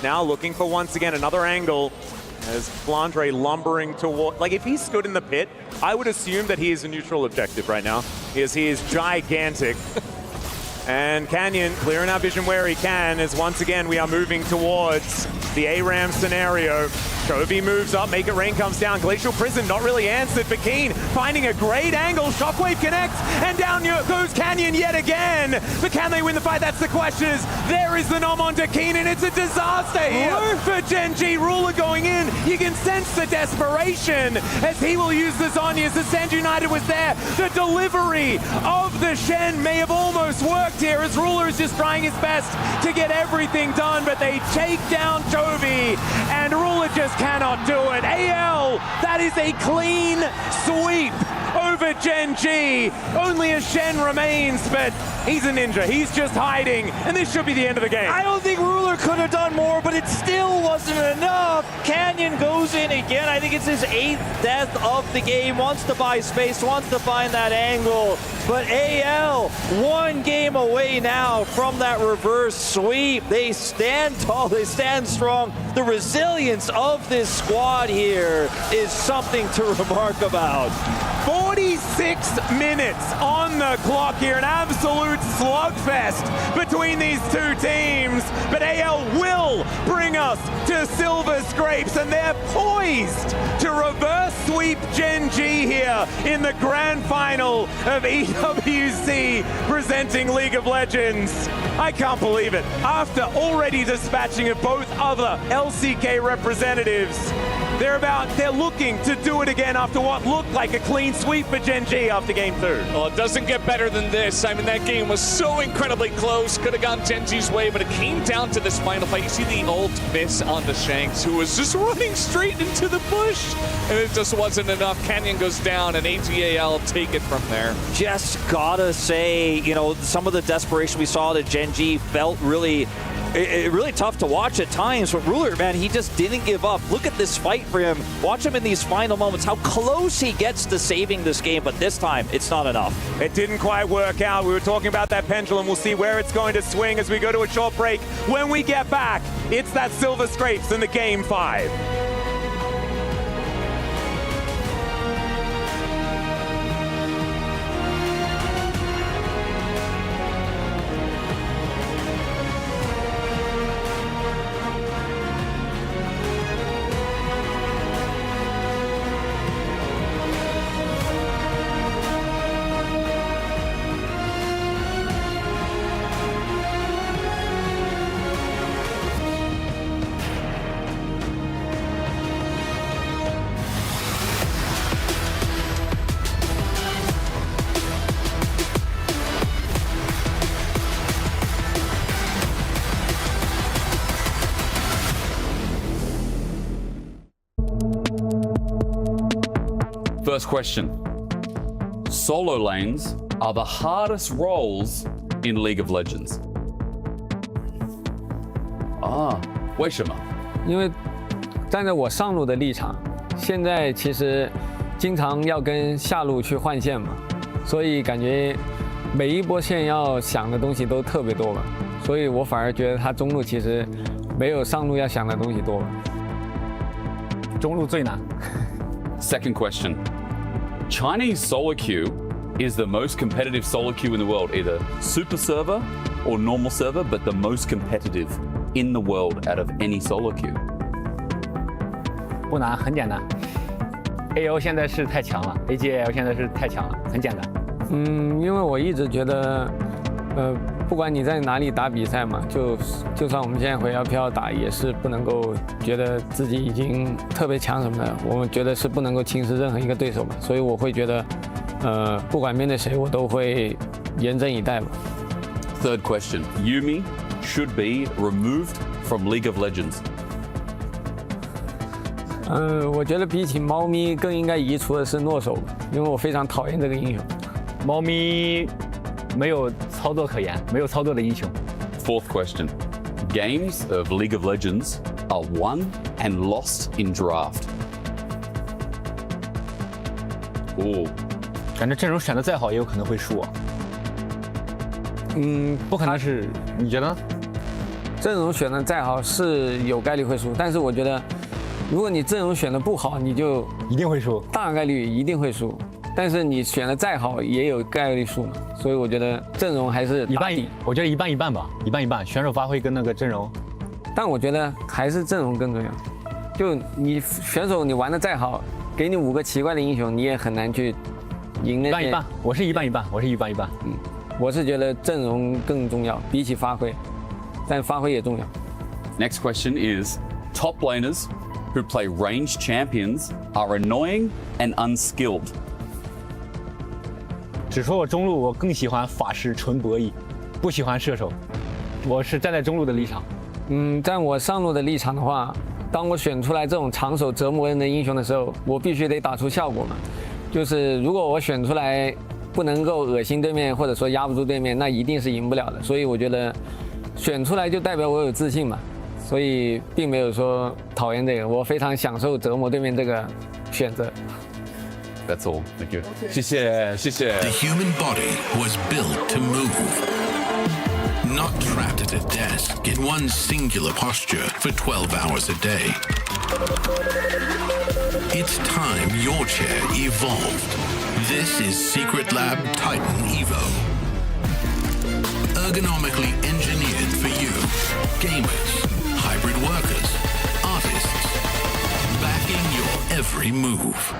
Now looking for, once again, another angle. As Flandre lumbering toward, like, if he stood in the pit, I would assume that he is a neutral objective right now, because he is gigantic. And Canyon clearing our vision where he can, as once again we are moving towards the ARAM scenario. Chovy moves up, Make It Rain comes down. Glacial Prison not really answered, but Keen finding a great angle. Shockwave connects, and down goes Canyon yet again. But can they win the fight? That's the question. There is the nom onto Keen, and it's a disaster here for Gen.G. Ruler going in. You can sense the desperation as he will use the Zhonya's. The Sand United was there. The delivery of the Shen may have almost worked here as Ruler is just trying his best to get everything done, but they take down Chovy, and Ruler just cannot do it. AL, that is a clean sweep over Gen.G. Only a Shen remains, but he's a ninja. He's just hiding, and this should be the end of the game. I don't think Ruler could have done more, but it still wasn't enough. Canyon goes in again. I think it's his 8th death of the game. Wants to buy space, wants to find that angle. But AL, 1 game away now from that reverse sweep. They stand tall, they stand strong. The resilience of this squad here is something to remark about. 46 minutes on the clock here, an absolute slugfest between these two teams. But AL will bring us to Silver Scrapes, and they're poised to reverse sweep Gen.G here in the grand final of EWC presenting League of Legends. I can't believe it. After already dispatching of both other LCK representatives, they're looking to do it again after what looked like a clean sweep for Gen.G after game 2. Well, it doesn't get better than this. I mean, that game was so incredibly close. Could have gone Gen.G's way, but it came down to this final fight. You see the ult miss onto Shanks, who was just running straight into the bush, and it just wasn't enough. Canyon goes down, and AG.AL take it from there. Just gotta say, you know, some of the desperation we saw that Gen.G felt really tough to watch at times, but Ruler, man, he just didn't give up. Look at this fight for him. Watch him in these final moments, how close he gets to saving this game, but this time, it's not enough. It didn't quite work out. We were talking about that pendulum. We'll see where it's going to swing as we go to a short break. When we get back, it's that Silver Scrapes in the game 5. First question. Solo lanes are the hardest roles in League of Legends. 为什么？因为站在我上路的立场，现在其实经常要跟下路去换线嘛，所以感觉每一波线要想的东西都特别多吧，所以我反而觉得他中路其实没有上路要想的东西多吧。中路最难。Second question. Chinese solo queue is the most competitive solo queue in the world, either super server or normal server, but the most competitive in the world out of any solo queue. 不难，很简单。AL 现在是太强了 ，AG.AL 现在是太强了，很简单。因为我一直觉得，不管你在哪里打比赛嘛，就算我们现在回LPL打，也是不能够觉得自己已经特别强什么的。我们觉得是不能够轻视任何一个对手嘛，所以我会觉得，不管面对谁，我都会严阵以待吧。Third question. Yuumi should be removed from League of Legends. 我觉得比起猫咪更应该移除的是诺手，因为我非常讨厌这个英雄。猫咪没有操作可言，没有操作的英雄。Fourth question. Games of League of Legends are won and lost in draft. 感觉阵容选的再好，也有可能会输啊。不可能是，你觉得呢？阵容选的再好是有概率会输，但是我觉得，如果你阵容选的不好，你就一定会输，大概率一定会输。但是你选的再好，也有概率输嘛，所以我觉得阵容还是一半一，我觉得一半一半吧，一半一半，选手发挥跟那个阵容。但我觉得还是阵容更重要。就你选手你玩的再好，给你5个奇怪的英雄，你也很难去赢那些。一半一半，我是一半一半，我是一半一半。我是觉得阵容更重要，比起发挥，但发挥也重要。Next question is, top laners who play ranged champions are annoying and unskilled. 只说我中路，我更喜欢法师纯博弈，不喜欢射手。我是站在中路的立场。站我上路的立场的话，当我选出来这种长手折磨人的英雄的时候，我必须得打出效果嘛。就是如果我选出来不能够恶心对面，或者说压不住对面，那一定是赢不了的。所以我觉得选出来就代表我有自信嘛，所以并没有说讨厌这个，我非常享受折磨对面这个选择。That's all. Thank you. 谢谢，谢谢。 The human body was built to move, not trapped at a desk in one singular posture for 12 hours a day. It's time your chair evolved. This is Secret Lab Titan Evo. Ergonomically engineered for you, gamers, hybrid workers, artists, backing your every move.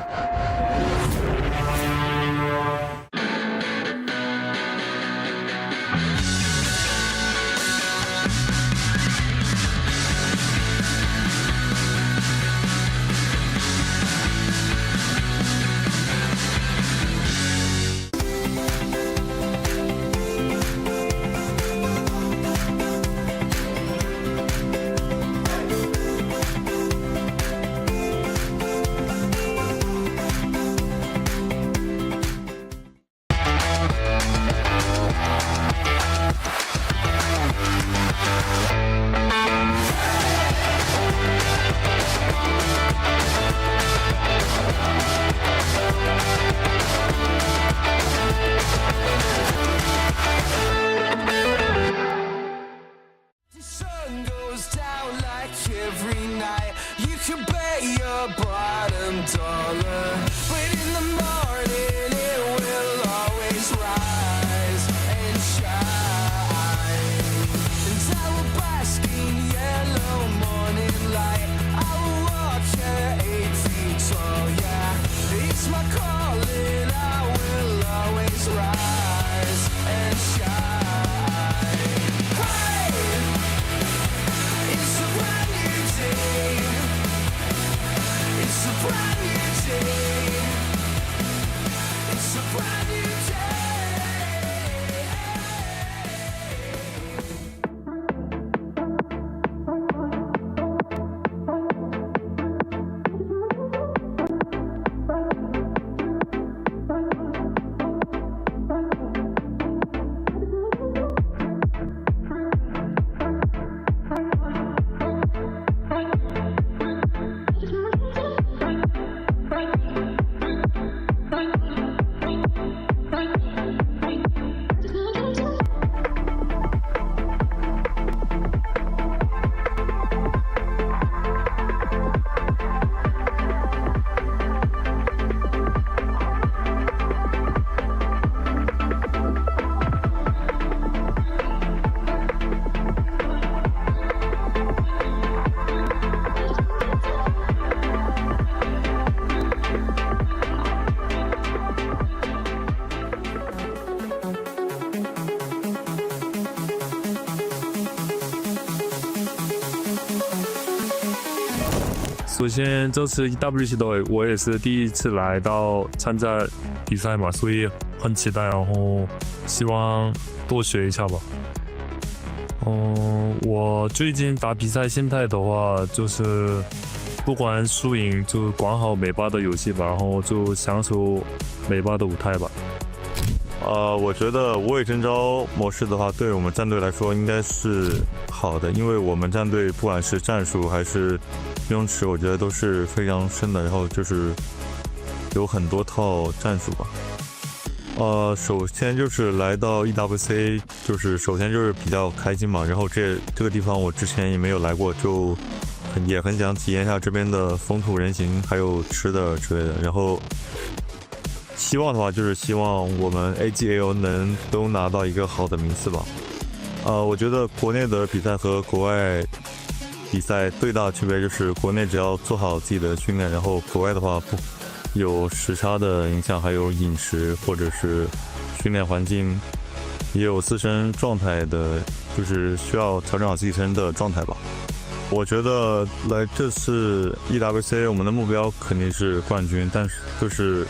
首先，这次 EWC 队我也是第一次来到参加比赛嘛，所以很期待，然后希望多学一下吧。我最近打比赛心态的话，就是不管输赢，就管好每把的游戏吧，然后就享受每把的舞台吧。我觉得无畏征召模式的话，对我们战队来说应该是好的，因为我们战队不管是战术还是泳池，我觉得都是非常深的，然后就是有很多套战术吧。首先就是来到 EWC， 就是首先就是比较开心嘛，然后这个地方我之前也没有来过，就也很想体验一下这边的风土人情，还有吃的之类的，然后。希望的话就是希望我们 AG.AL 能都拿到一个好的名次吧。我觉得国内的比赛和国外比赛最大的区别就是国内只要做好自己的训练，然后国外的话不有时差的影响，还有饮食或者是训练环境，也有自身状态的，就是需要调整好自己身的状态吧。我觉得来这次 EWC 我们的目标肯定是冠军，但是就是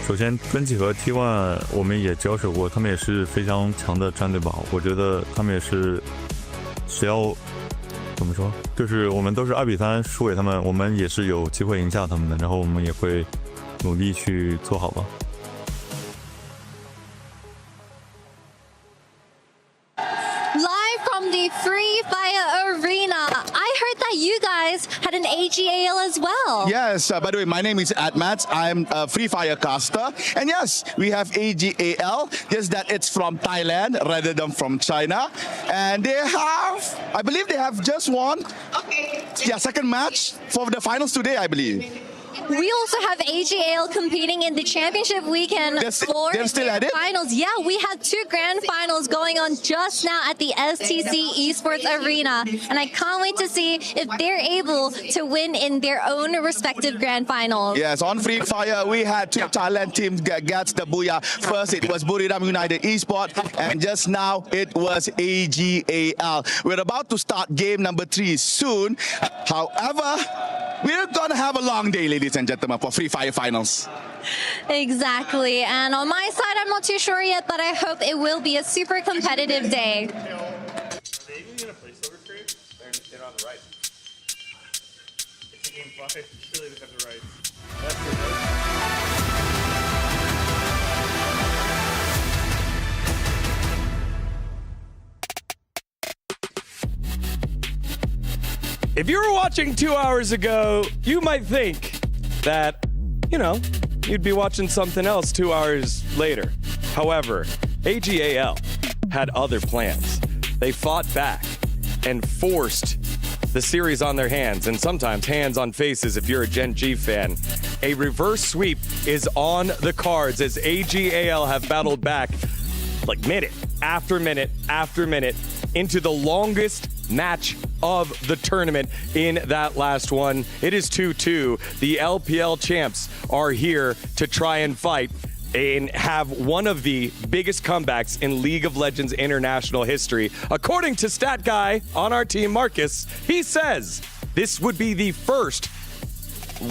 首先Gen.G和T1我们也交手过，他们也是非常强的战队吧。我觉得他们也是只要怎么说，就是我们都是2-3输给他们，我们也是有机会赢下他们的，然后我们也会努力去做好吧。Live from the Free Fire Arena, I heard that you guys had an AG.AL as well. Yes, by the way, my name is Atmats. I'm a Free Fire caster. And yes, we have AG.AL, just that it's from Thailand rather than from China. And they have, I believe they have just won second match for the finals today, I believe. We also have AG.AL competing in the championship weekend They're still at it? finals. Yeah, we had 2 grand finals going on just now at the STC Esports Arena. And I can't wait to see if they're able to win in their own respective grand finals. Yes, on Free Fire, we had 2 Thailand teams get the booyah. First, it was Boulevard United Esports, and just now it was AG.AL. We're about to start game number 3 soon. However, we're gonna have a long day, ladies and gentlemen, for Free Fire finals. Exactly. And on my side, I'm not too sure yet, but I hope it will be a super competitive day. If you were watching 2 hours ago, you might think that, you know, you'd be watching something else 2 hours later. However, AG.AL had other plans. They fought back and forced the series on their hands, and sometimes hands on faces if you're a Gen.G fan. A reverse sweep is on the cards as AG.AL have battled back like minute after minute after minute into the longest match of the tournament in that last one. It is 2-2. The LPL champs are here to try and fight and have one of the biggest comebacks in League of Legends international history. According to stat guy on our team, Marcus, he says this would be the first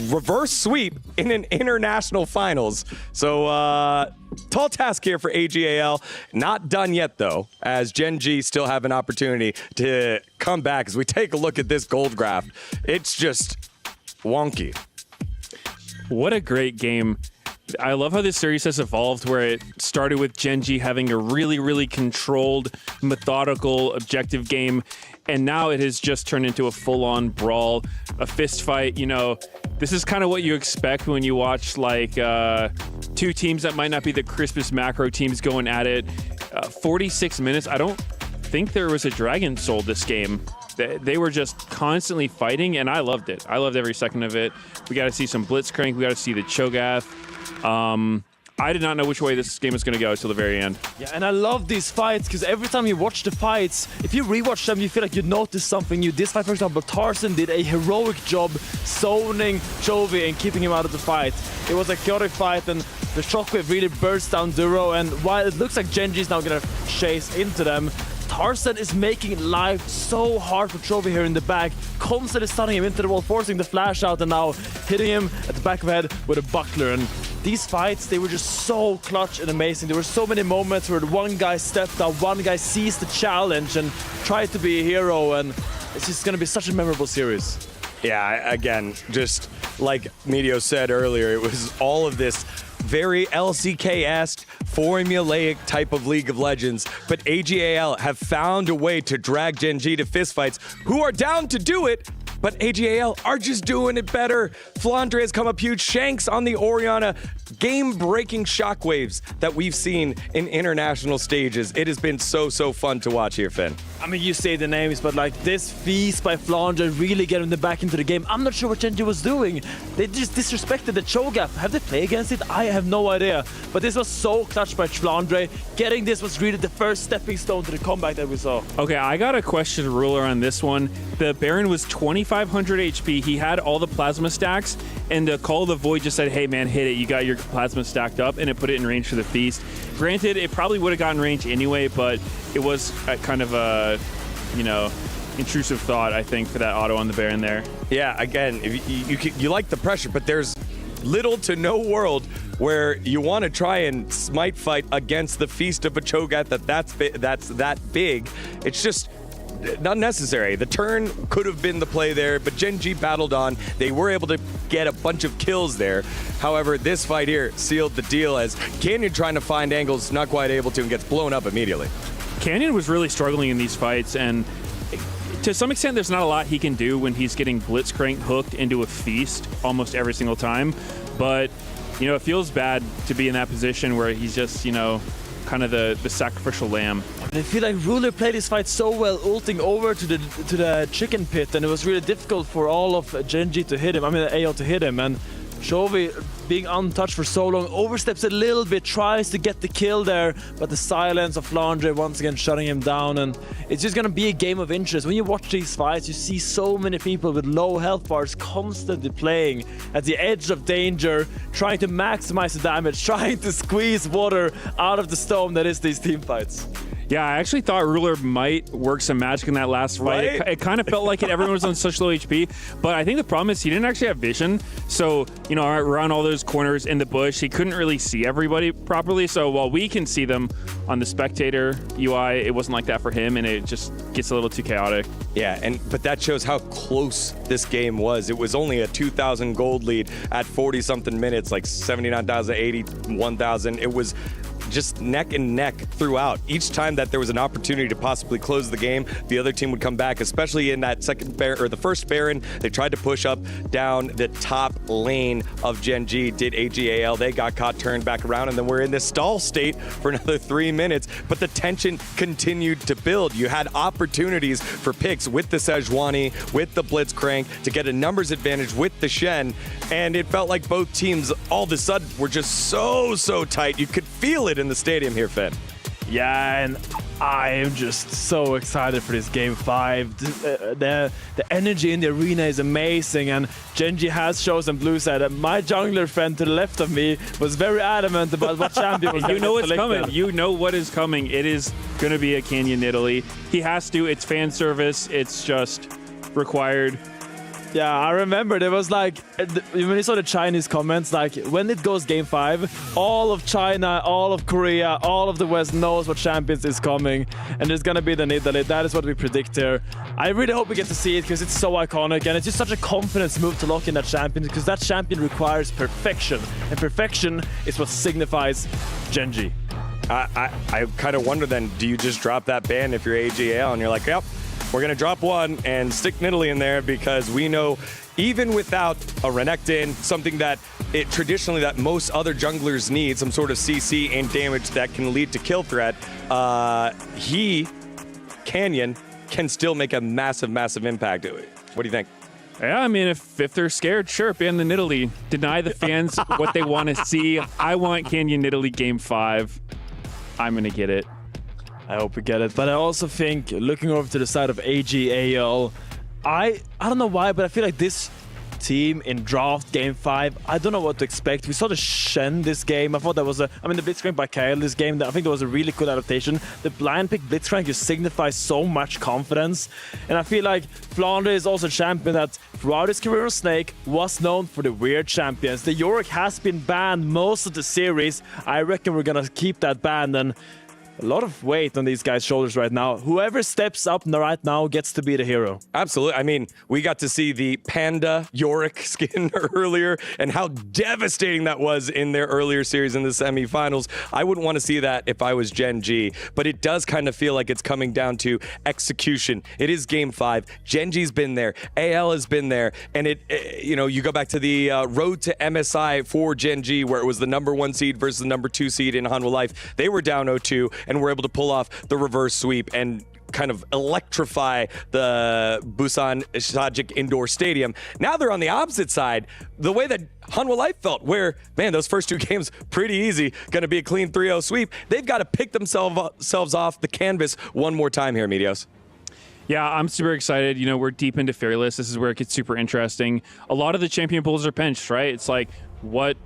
reverse sweep in an international finals. So tall task here for AG.AL. Not done yet though, as Gen.G still have an opportunity to come back. As we take a look at this gold graph, it's just wonky. What a great game. I love how this series has evolved, where it started with Gen.G having a really, really controlled, methodical, objective game, and now it has just turned into a full-on brawl, a fist fight. You know, this is kind of what you expect when you watch like 2 teams that might not be the crispest macro teams going at it. 46 minutes. I don't think there was a Dragon Soul this game. They were just constantly fighting, and I loved it. I loved every second of it. We got to see some Blitzcrank. We got to see the Cho'Gath. I did not know which way this game was going to go until the very end. Yeah, and I love these fights because every time you watch the fights, if you rewatch them, you feel like you notice something new. This fight, for example, Tarzan did a heroic job zoning Chovy and keeping him out of the fight. It was a chaotic fight, and the shockwave really burst down Duro, and while it looks like Gen.G is now going to chase into them, Tarzan is making life so hard for Chovy here in the back, constantly stunning him into the wall, forcing the flash out, and now hitting him at the back of the head with a buckler. And these fights, they were just so clutch and amazing. There were so many moments where one guy stepped up, one guy seized the challenge and tried to be a hero, and it's just going to be such a memorable series. Yeah, again, just like Medio said earlier, it was all of this very LCK-esque, formulaic type of League of Legends, but AG.AL have found a way to drag Gen.G to fistfights, who are down to do it, but AG.AL are just doing it better. Flandre has come up huge. Shanks on the Orianna game-breaking shockwaves that we've seen in international stages. It has been so fun to watch here, Finn. I mean, you say the names, but like this feast by Flandre really getting them back into the game. I'm not sure what Gen.G was doing. They just disrespected the Cho'Gath. Have they played against it? I have no idea. But this was so clutch by Flandre. Getting this was really the first stepping stone to the comeback that we saw. Okay, I got a question, Ruler, on this one. The Baron was 2,500 HP. He had all the plasma stacks, and the Call of the Void just said, hey man, hit it. You got your plasma stacked up, and it put it in range for the feast. Granted, it probably would have gotten range anyway, but it was kind of a, intrusive thought, I think, for that auto on the Baron there. Yeah, again, you like the pressure, but there's little to no world where you want to try and smite fight against the feast of a Cho'Gath that's that big. It's just not necessary. The turn could have been the play there, but Gen.G battled on. They were able to get a bunch of kills there. However, this fight here sealed the deal as Canyon trying to find angles, not quite able to, and gets blown up immediately. Canyon was really struggling in these fights, and to some extent there's not a lot he can do when he's getting Blitzcrank hooked into a feast almost every single time. But, it feels bad to be in that position where he's just, kind of the sacrificial lamb. I feel like Ruler played his fight so well, ulting over to the chicken pit, and it was really difficult for all of Gen.G to hit him. I mean, AL to hit him, and Chovy, being untouched for so long, oversteps a little bit, tries to get the kill there, but the silence of Flandre once again shutting him down, and it's just gonna be a game of interest. When you watch these fights, you see so many people with low health bars constantly playing at the edge of danger, trying to maximize the damage, trying to squeeze water out of the stone that is these team fights. Yeah, I actually thought Ruler might work some magic in that last fight. Right? It kind of felt like it. Everyone was on such low HP, but I think the problem is he didn't actually have vision. So, around all those corners in the bush, he couldn't really see everybody properly. So while we can see them on the spectator UI, it wasn't like that for him, and it just gets a little too chaotic. Yeah, but that shows how close this game was. It was only a 2,000 gold lead at 40-something minutes, like 79,000, 81,000. It was just neck and neck throughout. Each time that there was an opportunity to possibly close the game, the other team would come back, especially in that the first Baron. They tried to push up down the top lane of Gen.G, did AG.AL. They got caught, turned back around, and then we're in this stall state for another 3 minutes, but the tension continued to build. You had opportunities for picks with the Sejuani, with the Blitzcrank, to get a numbers advantage with the Shen, and it felt like both teams all of a sudden were just so tight. You could feel it in the stadium here, Finn. Yeah, and I am just so excited for this Game 5. The energy in the arena is amazing, and Gen.G has chosen blue side. And my jungler friend to the left of me was very adamant about what champion was You know what's selected. coming. You know what is coming. It is going to be a Canyon Italy. He has to. It's fan service. It's just required. Yeah, I remember there was like, when you saw the Chinese comments, like when it goes Game 5, all of China, all of Korea, all of the West knows what champions is coming, and there's gonna be the Italy. That is what we predict here. I really hope we get to see it because it's so iconic, and it's just such a confidence move to lock in that champion, because that champion requires perfection, and perfection is what signifies Gen.G. I kind of wonder then, do you just drop that ban if you're AG.AL and you're like, yep, we're going to drop one and stick Nidalee in there, because we know even without a Renekton, something that traditionally that most other junglers need, some sort of CC and damage that can lead to kill threat, Canyon, can still make a massive impact. What do you think? Yeah, I mean, if they're scared, sure, ban the Nidalee. Deny the fans what they want to see. I want Canyon Nidalee Game 5. I'm going to get it. I hope we get it, but I also think, looking over to the side of AG.AL, I don't know why, but I feel like this team in draft Game 5, I don't know what to expect. We saw the Shen this game. I thought that was the Blitzcrank by Kyle this game, I think that was a really good adaptation. The blind pick Blitzcrank just signifies so much confidence, and I feel like Flandre is also a champion that throughout his career on Snake was known for the weird champions. The Yorick has been banned most of the series. I reckon we're gonna keep that ban, and a lot of weight on these guys' shoulders right now. Whoever steps up right now gets to be the hero. Absolutely. I mean, we got to see the Panda Yorick skin earlier and how devastating that was in their earlier series in the semifinals. I wouldn't want to see that if I was Gen.G, but it does kind of feel like it's coming down to execution. It is game 5. Gen.G's been there. AL has been there. And you go back to the road to MSI for Gen.G, where it was the #1 seed versus the #2 seed in Hanwha Life. They were down 0-2 and were able to pull off the reverse sweep and kind of electrify the Busan Sajik Indoor Stadium. Now they're on the opposite side, the way that Hanwha Life felt, where, man, those first 2 games, pretty easy, going to be a clean 3-0 sweep. They've got to pick themselves off the canvas one more time here, Medios. Yeah, I'm super excited. You know, we're deep into Fearless. This is where it gets super interesting. A lot of the champion pools are pinched, right? It's like, what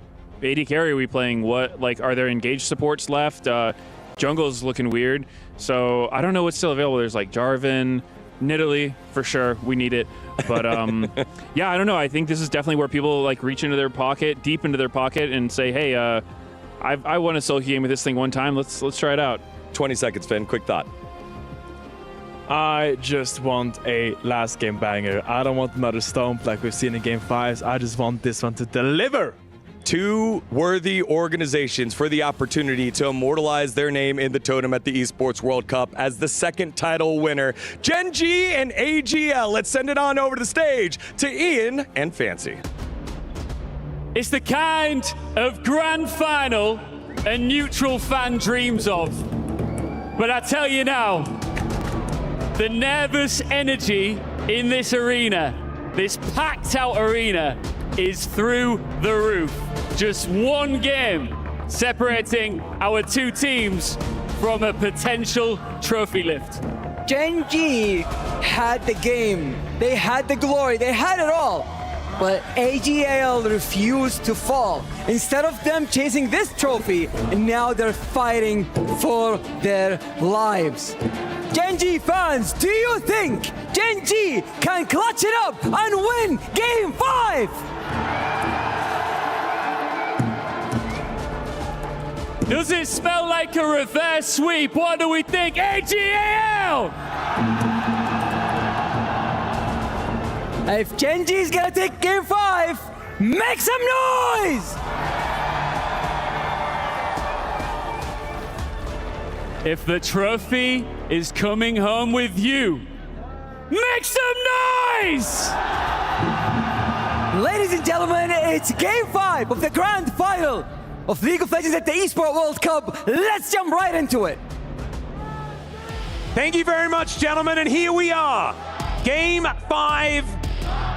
AD carry are we playing? What, like, are there engaged supports left? Jungle's looking weird. So I don't know what's still available. There's like Jarvan, Nidalee, for sure. We need it. But yeah, I don't know. I think this is definitely where people like reach into their pocket, deep into their pocket, and say, hey, I won a solo game with this thing one time. Let's try it out. 20 seconds, Finn. Quick thought. I just want a last game banger. I don't want another stomp like we've seen in game 5s. I just want this one to deliver. 2 worthy organizations for the opportunity to immortalize their name in the totem at the Esports World Cup as the 2nd title winner. Gen.G and AG.AL. Let's send it on over to the stage to Ian and Fancy. It's the kind of grand final a neutral fan dreams of. But I tell you now, the nervous energy in this arena, this packed out arena, is through the roof. Just one game separating our 2 teams from a potential trophy lift. Gen.G had the game, they had the glory, they had it all. But AG.AL refused to fall. Instead of them chasing this trophy, now they're fighting for their lives. Gen.G fans, do you think Gen.G can clutch it up and win Game 5? Does it smell like a reverse sweep? What do we think? AG.AL! If Gen.G is gonna take Game 5, make some noise! If the trophy is coming home with you, make some noise! Ladies and gentlemen, it's Game 5 of the grand final of League of Legends at the Esports World Cup. Let's jump right into it. Thank you very much, gentlemen, and here we are. Game 5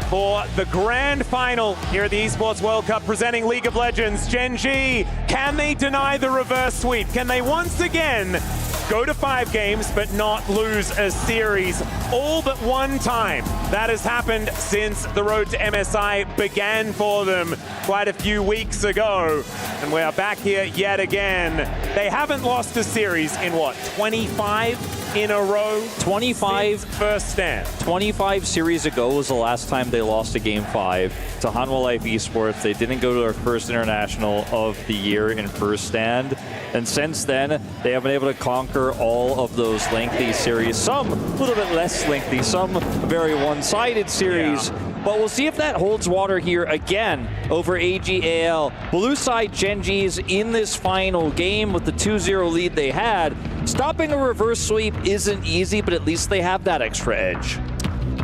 for the grand final here at the Esports World Cup presenting League of Legends. Gen.G, can they deny the reverse sweep? Can they once again go to 5 games but not lose a series all but one time? That has happened since the road to MSI began for them quite a few weeks ago. And we are back here yet again. They haven't lost a series in what, 25 in a row? 25 first stand. 25 series ago was the last time they lost a Game 5 to Hanwha Life Esports. They didn't go to their first international of the year in first stand. And since then, they have been able to conquer all of those lengthy series. Some a little bit less lengthy, some very one-sided series. Yeah. But we'll see if that holds water here again over AG.AL. Blue side Gen.G is in this final game with the 2-0 lead they had. Stopping a reverse sweep isn't easy, but at least they have that extra edge.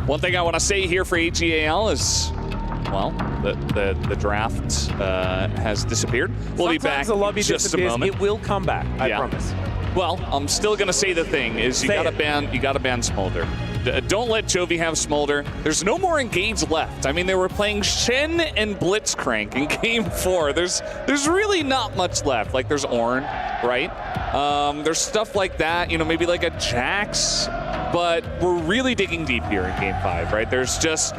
One thing I want to say here for AG.AL is, well, the draft has disappeared. We'll be back in just a moment. It will come back, I promise. Well, I'm still gonna say the thing is you gotta ban Smolder. Don't let Jovi have Smolder. There's no more engage left. I mean, they were playing Shen and Blitzcrank in Game 4. There's really not much left. Like there's Ornn, right? There's stuff like that. You know, maybe like a Jax. But we're really digging deep here in Game 5, right? There's just.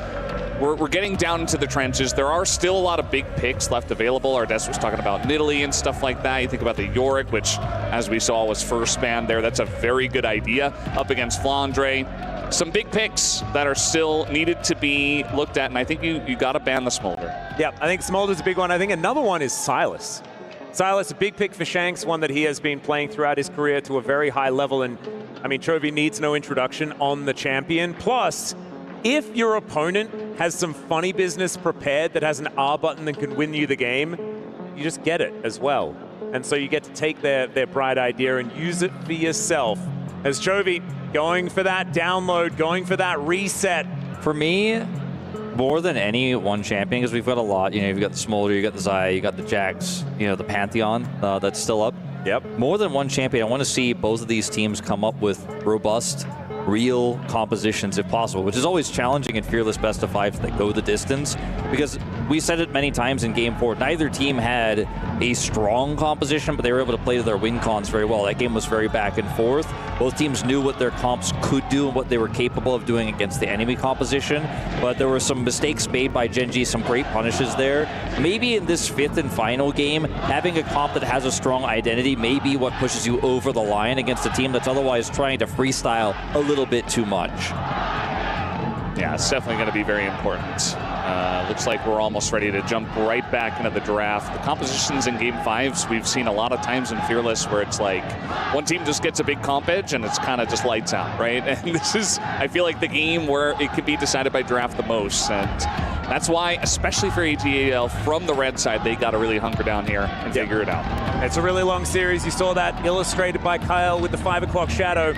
We're getting down into the trenches. There are still a lot of big picks left available. Ardes was talking about Nidalee and stuff like that. You think about the Yorick, which, as we saw, was first banned there. That's a very good idea up against Flandre. Some big picks that are still needed to be looked at, and I think you got to ban the Smolder. Yeah, I think Smolder's a big one. I think another one is Sylas. Silas, a big pick for Shanks, one that he has been playing throughout his career to a very high level. And I mean, Chovy needs no introduction on the champion. Plus, if your opponent has some funny business prepared that has an R button that can win you the game, you just get it as well. And so you get to take their bright idea and use it for yourself. As Chovy going for that download, going for that reset. For me, more than any one champion, because we've got a lot. You know, you've got the Smolder, you got the Xayah, you got the Jax, you know, the Pantheon that's still up. Yep. More than one champion, I want to see both of these teams come up with robust, real compositions if possible, which is always challenging in Fearless Best of Fives that go the distance, because we said it many times in Game 4, neither team had a strong composition, but they were able to play to their win cons very well. That game was very back and forth. Both teams knew what their comps could do and what they were capable of doing against the enemy composition, but there were some mistakes made by Gen.G, some great punishes there. Maybe in this 5th and final game, having a comp that has a strong identity may be what pushes you over the line against a team that's otherwise trying to freestyle a little bit too much. Yeah, it's definitely going to be very important. Looks like we're almost ready to jump right back into the draft. The compositions in Game 5s, we've seen a lot of times in Fearless where it's like one team just gets a big comp edge and it's kind of just lights out, right? And this is, I feel like, the game where it could be decided by draft the most. And that's why, especially for AG.AL from the red side, they got to really hunker down here and figure it out. It's a really long series. You saw that illustrated by Kyle with the 5 o'clock shadow.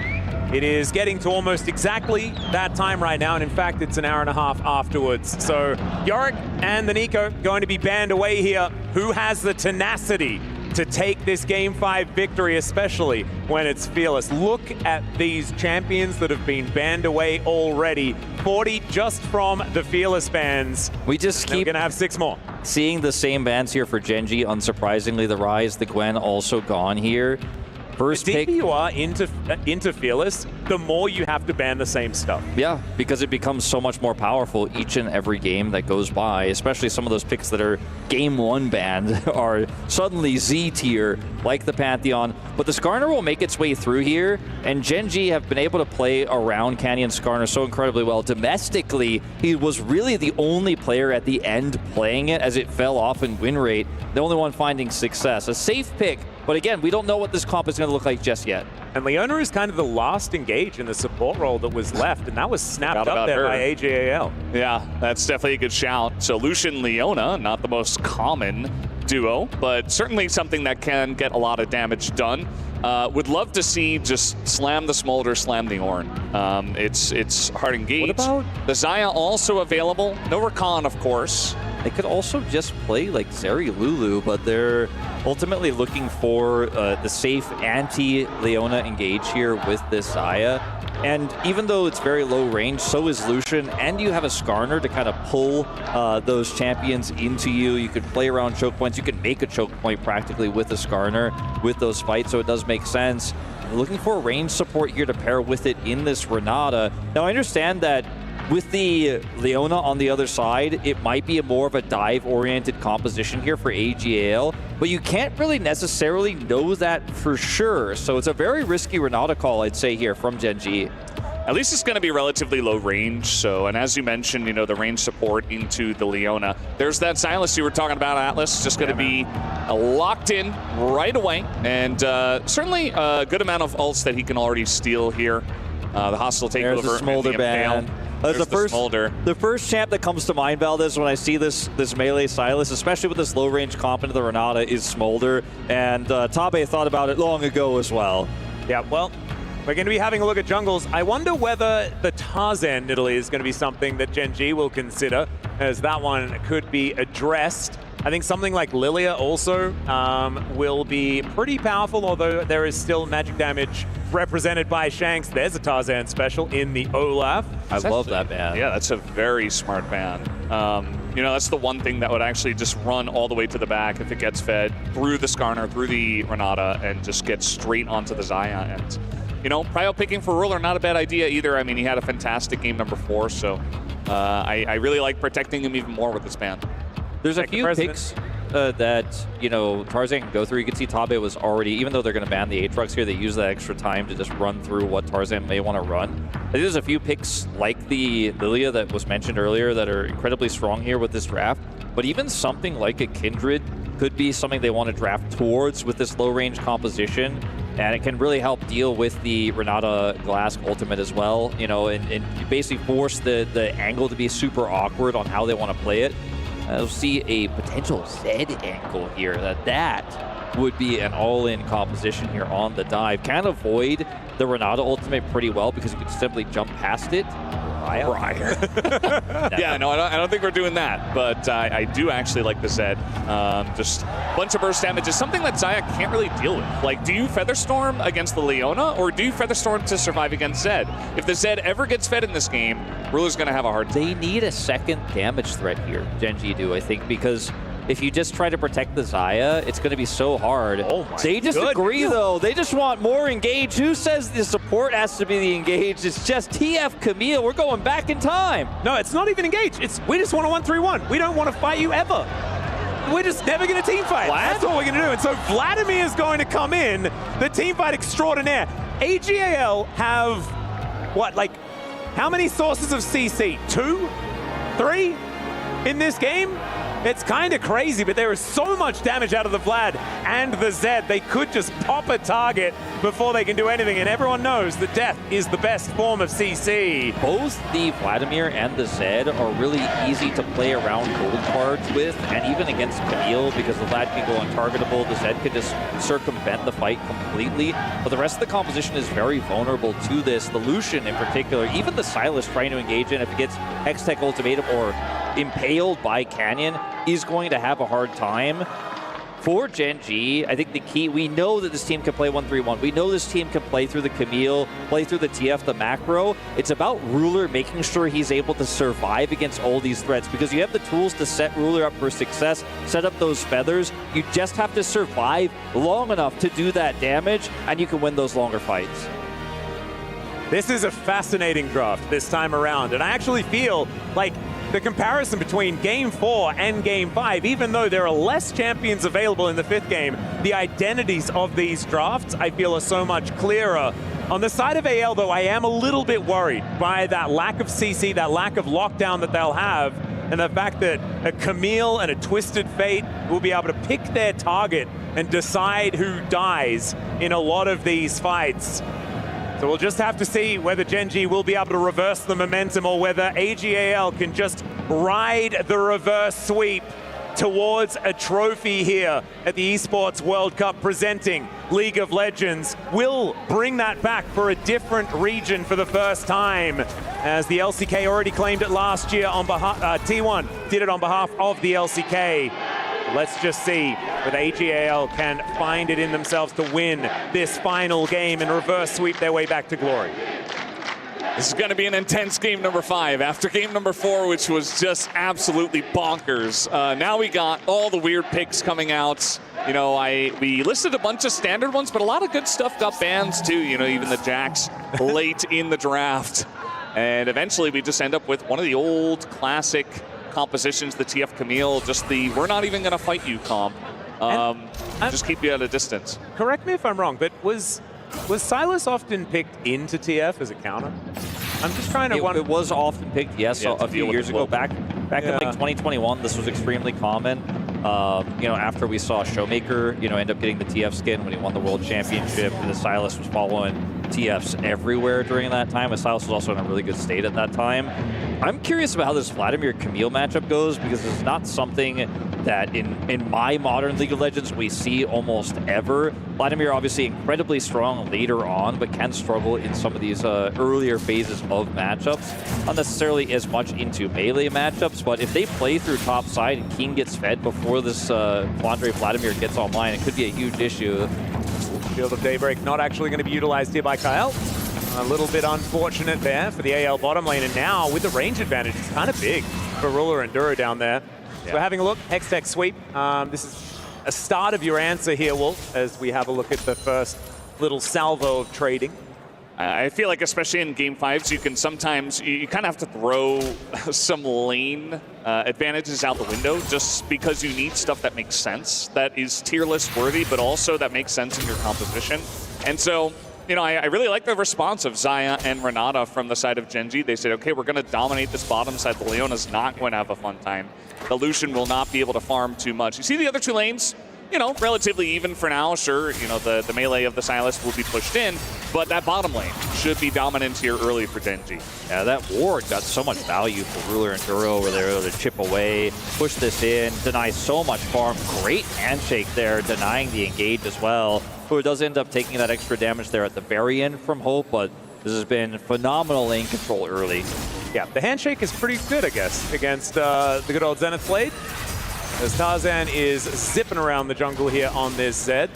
It is getting to almost exactly that time right now, and in fact, it's an hour and a half afterwards. So Yorick and the Nico going to be banned away here. Who has the tenacity to take this Game 5 victory, especially when it's Fearless? Look at these champions that have been banned away already. 40 just from the Fearless bans. We just keep going to have 6 more. Seeing the same bans here for Gen.G. Unsurprisingly, the Rise, the Gwen also gone here. First the pick. deeper you are into Fearless, the more you have to ban the same stuff. Yeah, because it becomes so much more powerful each and every game that goes by, especially some of those picks that are Game 1 banned are suddenly Z tier, like the Pantheon. But the Skarner will make its way through here, and Gen.G have been able to play around Canyon Skarner so incredibly well. Domestically, he was really the only player at the end playing it as it fell off in win rate, the only one finding success. A safe pick. But again, we don't know what this comp is going to look like just yet. And Leona is kind of the last engage in the support role that was left, and that was snapped up there by AG.AL. Yeah, that's definitely a good shout. So Lucian, Leona, not the most common duo, but certainly something that can get a lot of damage done. Would love to see just slam the Smolder, slam the Ornn. It's hard engaged. What about the Xayah also available? No Rakan, of course. They could also just play like Zeri Lulu, but they're ultimately looking for the safe anti-Leona engage here with this Xayah. And even though it's very low range, so is Lucian, and you have a Skarner to kind of pull those champions into you. You could play around choke points. You can make a choke point practically with a Skarner with those fights, so it does make sense. Looking for range support here to pair with it in this Renata. Now, I understand that with the Leona on the other side, it might be more of a dive-oriented composition here for AG.AL, but you can't really necessarily know that for sure. So it's a very risky Renata call, I'd say, here from Gen.G. At least it's going to be relatively low range. So, and as you mentioned, you know, the range support into the Leona. There's that Silas you were talking about, Atlas, just going to be locked in right away. And certainly a good amount of ults that he can already steal here. The hostile takeover. There's the Smolder ban. There's the first champ that comes to mind, Valdez, when I see this melee Silas, especially with this low-range comp into the Renata, is Smolder. And Tabe thought about it long ago as well. Yeah, well, we're going to be having a look at jungles. I wonder whether the Tarzan Nidalee is going to be something that Gen.G will consider, as that one could be addressed. I think something like Lilia also will be pretty powerful, although there is still magic damage represented by Shanks. There's a Tarzan special in the Olaf. I love that ban. Yeah, that's a very smart ban. You know, that's the one thing that would actually just run all the way to the back if it gets fed through the Skarner, through the Renata, and just get straight onto the Xayah. And, you know, prio picking for Ruler, not a bad idea either. I mean, he had a fantastic game number 4, so I really like protecting him even more with this ban. There's a few picks that, you know, Tarzan can go through. You can see Tabe was already, even though they're going to ban the Aatrox here, they use that extra time to just run through what Tarzan may want to run. I think there's a few picks like the Lilia that was mentioned earlier that are incredibly strong here with this draft. But even something like a Kindred could be something they want to draft towards with this low-range composition. And it can really help deal with the Renata Glask ultimate as well, you know, and basically force the angle to be super awkward on how they want to play it. We'll see a potential Z angle here. That would be an all-in composition here on the dive. Can avoid the Renata ultimate pretty well because you can simply jump past it. Yeah, no, I don't think we're doing that, but I do actually like the Zed. Just a bunch of burst damage is something that Xayah can't really deal with. Like, do you Featherstorm against the Leona, or do you Featherstorm to survive against Zed? If the Zed ever gets fed in this game, Ruler's going to have a hard time. They need a second damage threat here, Gen.G do, I think, because if you just try to protect the Xayah, it's going to be so hard. They disagree, though. They just want more engage. Who says the support has to be the engaged? It's just TF Camille. We're going back in time. No, it's not even engaged. We just want a 1-3-1. We don't want to fight you ever. We're just never going to team fight. That's what we're going to do. And so Vladimir is going to come in, the team fight extraordinaire. AG.AL have, what, like, how many sources of CC? 2? 3 in this game? It's kind of crazy, but there is so much damage out of the Vlad and the Zed. They could just pop a target before they can do anything, and everyone knows that death is the best form of CC. Both the Vladimir and the Zed are really easy to play around gold cards with, and even against Camille, because the Vlad can go untargetable, the Zed can just circumvent the fight completely. But the rest of the composition is very vulnerable to this. The Lucian in particular, even the Sylas trying to engage in, if it gets Hextech Ultimatum or impaled by Canyon, is going to have a hard time. For Gen.G, I think the key, we know that this team can play 1-3-1. We know this team can play through the Camille, play through the TF, the macro. It's about Ruler making sure he's able to survive against all these threats, because you have the tools to set Ruler up for success, set up those feathers. You just have to survive long enough to do that damage, and you can win those longer fights. This is a fascinating draft this time around, and I actually feel like the comparison between Game 4 and Game 5, even though there are less champions available in the 5th game, the identities of these drafts, I feel, are so much clearer. On the side of AL, though, I am a little bit worried by that lack of CC, that lack of lockdown that they'll have, and the fact that a Camille and a Twisted Fate will be able to pick their target and decide who dies in a lot of these fights. So we'll just have to see whether Gen.G will be able to reverse the momentum, or whether AG.AL can just ride the reverse sweep towards a trophy here at the Esports World Cup, presenting League of Legends. Will bring that back for a different region for the first time, as the LCK already claimed it last year on behalf, T1 did it on behalf of the LCK. Let's just see whether AG.AL can find it in themselves to win this final game and reverse sweep their way back to glory. This is going to be an intense game number 5. After game number 4, which was just absolutely bonkers. Now we got all the weird picks coming out. You know, we listed a bunch of standard ones, but a lot of good stuff got bans too. You know, even the Jax late in the draft. And eventually we just end up with one of the old classic compositions, the TF Camille, just the we're not even going to fight you comp. Just keep you at a distance. Correct me if I'm wrong, but was Sylas often picked into TF as a counter? I'm just trying to wonder. It was often picked, yes, a few years ago. Back in like 2021, this was extremely common. You know, after we saw Showmaker, you know, end up getting the TF skin when he won the World Championship, the Sylas was following TFs everywhere during that time, and Sylas was also in a really good state at that time. I'm curious about how this Vladimir-Camille matchup goes, because it's not something that in my modern League of Legends we see almost ever. Vladimir obviously incredibly strong later on, but can struggle in some of these earlier phases of matchups. Not necessarily as much into melee matchups, but if they play through top side and Keen gets fed before this Flandre Vladimir gets online, it could be a huge issue. Field of Daybreak not actually going to be utilized here by Kyle. A little bit unfortunate there for the AL bottom lane, and now with the range advantage, it's kind of big for Ruler and Duro down there. So we're having a look, Hextech sweep. This is a start of your answer here, Wolf, as we have a look at the first little salvo of trading. I feel like especially in game 5s, you can sometimes, you kind of have to throw some lane advantages out the window just because you need stuff that makes sense, that is tier list worthy, but also that makes sense in your composition. And so you know, I really like the response of Xayah and Renata from the side of Gen.G. They said, okay, we're going to dominate this bottom side. The Leona's not going to have a fun time. The Lucian will not be able to farm too much. You see the other two lanes? You know, relatively even for now. Sure, you know, the melee of the Sylas will be pushed in, but that bottom lane should be dominant here early for Gen.G. Yeah, that ward got so much value for Ruler and Duro, where they were able to chip away, push this in, deny so much farm. Great handshake there, denying the engage as well. Who does end up taking that extra damage there at the very end from Hope, but this has been phenomenal lane control early. Yeah, the handshake is pretty good, I guess, against the good old Zenith Blade. As Tarzan is zipping around the jungle here on this Zed.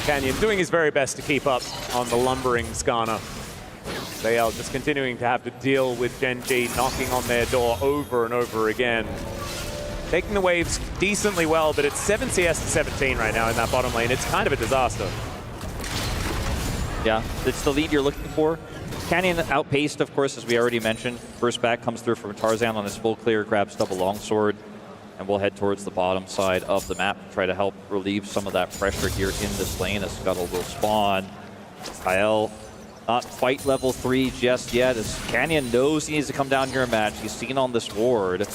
Canyon doing his very best to keep up on the lumbering Skarner. AG.AL just continuing to have to deal with Gen.G knocking on their door over and over again. Taking the waves decently well, but it's 7 CS to 17 right now in that bottom lane. It's kind of a disaster. Yeah, it's the lead you're looking for. Canyon outpaced, of course, as we already mentioned. First back comes through from Tarzan on his full clear, grabs double longsword. And we'll head towards the bottom side of the map to try to help relieve some of that pressure here in this lane as Scuttle will spawn. AG.AL not quite level 3 just yet, as Canyon knows he needs to come down here and match. He's seen on this ward.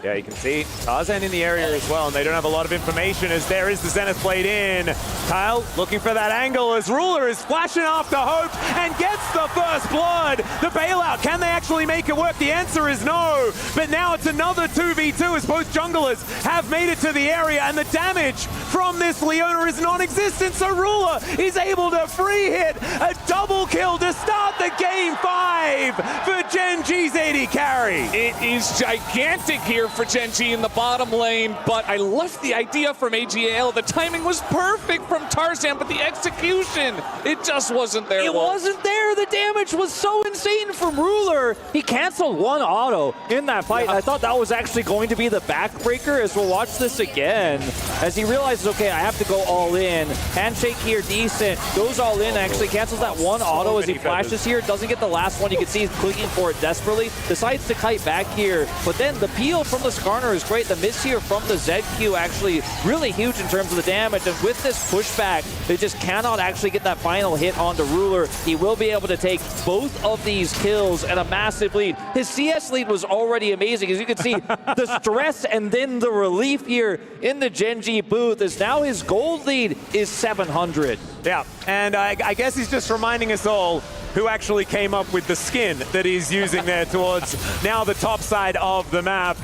Yeah, you can see Tarzan in the area as well, and they don't have a lot of information as there is the Zenith Blade in. Kyle looking for that angle as Ruler is flashing after Hope and gets the first blood. The bailout, can they actually make it work? The answer is no, but now it's another 2v2 as both junglers have made it to the area, and the damage from this Leona is non-existent, so Ruler is able to free hit a double kill to start the game 5 for Gen.G's AD carry. It is gigantic here for Gen.G in the bottom lane, but I love the idea from AG.AL. The timing was perfect from Tarzan, but the execution, it just wasn't there. It wasn't there. The damage was so insane from Ruler. He canceled one auto in that fight. I thought that was actually going to be the backbreaker, as we'll watch this again, as he realizes, okay, I have to go all in. Handshake here, decent. Goes all in, actually cancels that one auto as he flashes here. Doesn't get the last one. You can see he's clicking for it desperately. Decides to kite back here, but then the peel from the Skarner is great. The miss here from the ZQ actually really huge in terms of the damage. And with this pushback, they just cannot actually get that final hit onto Ruler. He will be able to take both of these kills and a massive lead. His CS lead was already amazing. As you can see, the stress and then the relief here in the Gen.G booth is now his gold lead is 700. Yeah, and I guess he's just reminding us all who actually came up with the skin that he's using there towards now the top side of the map.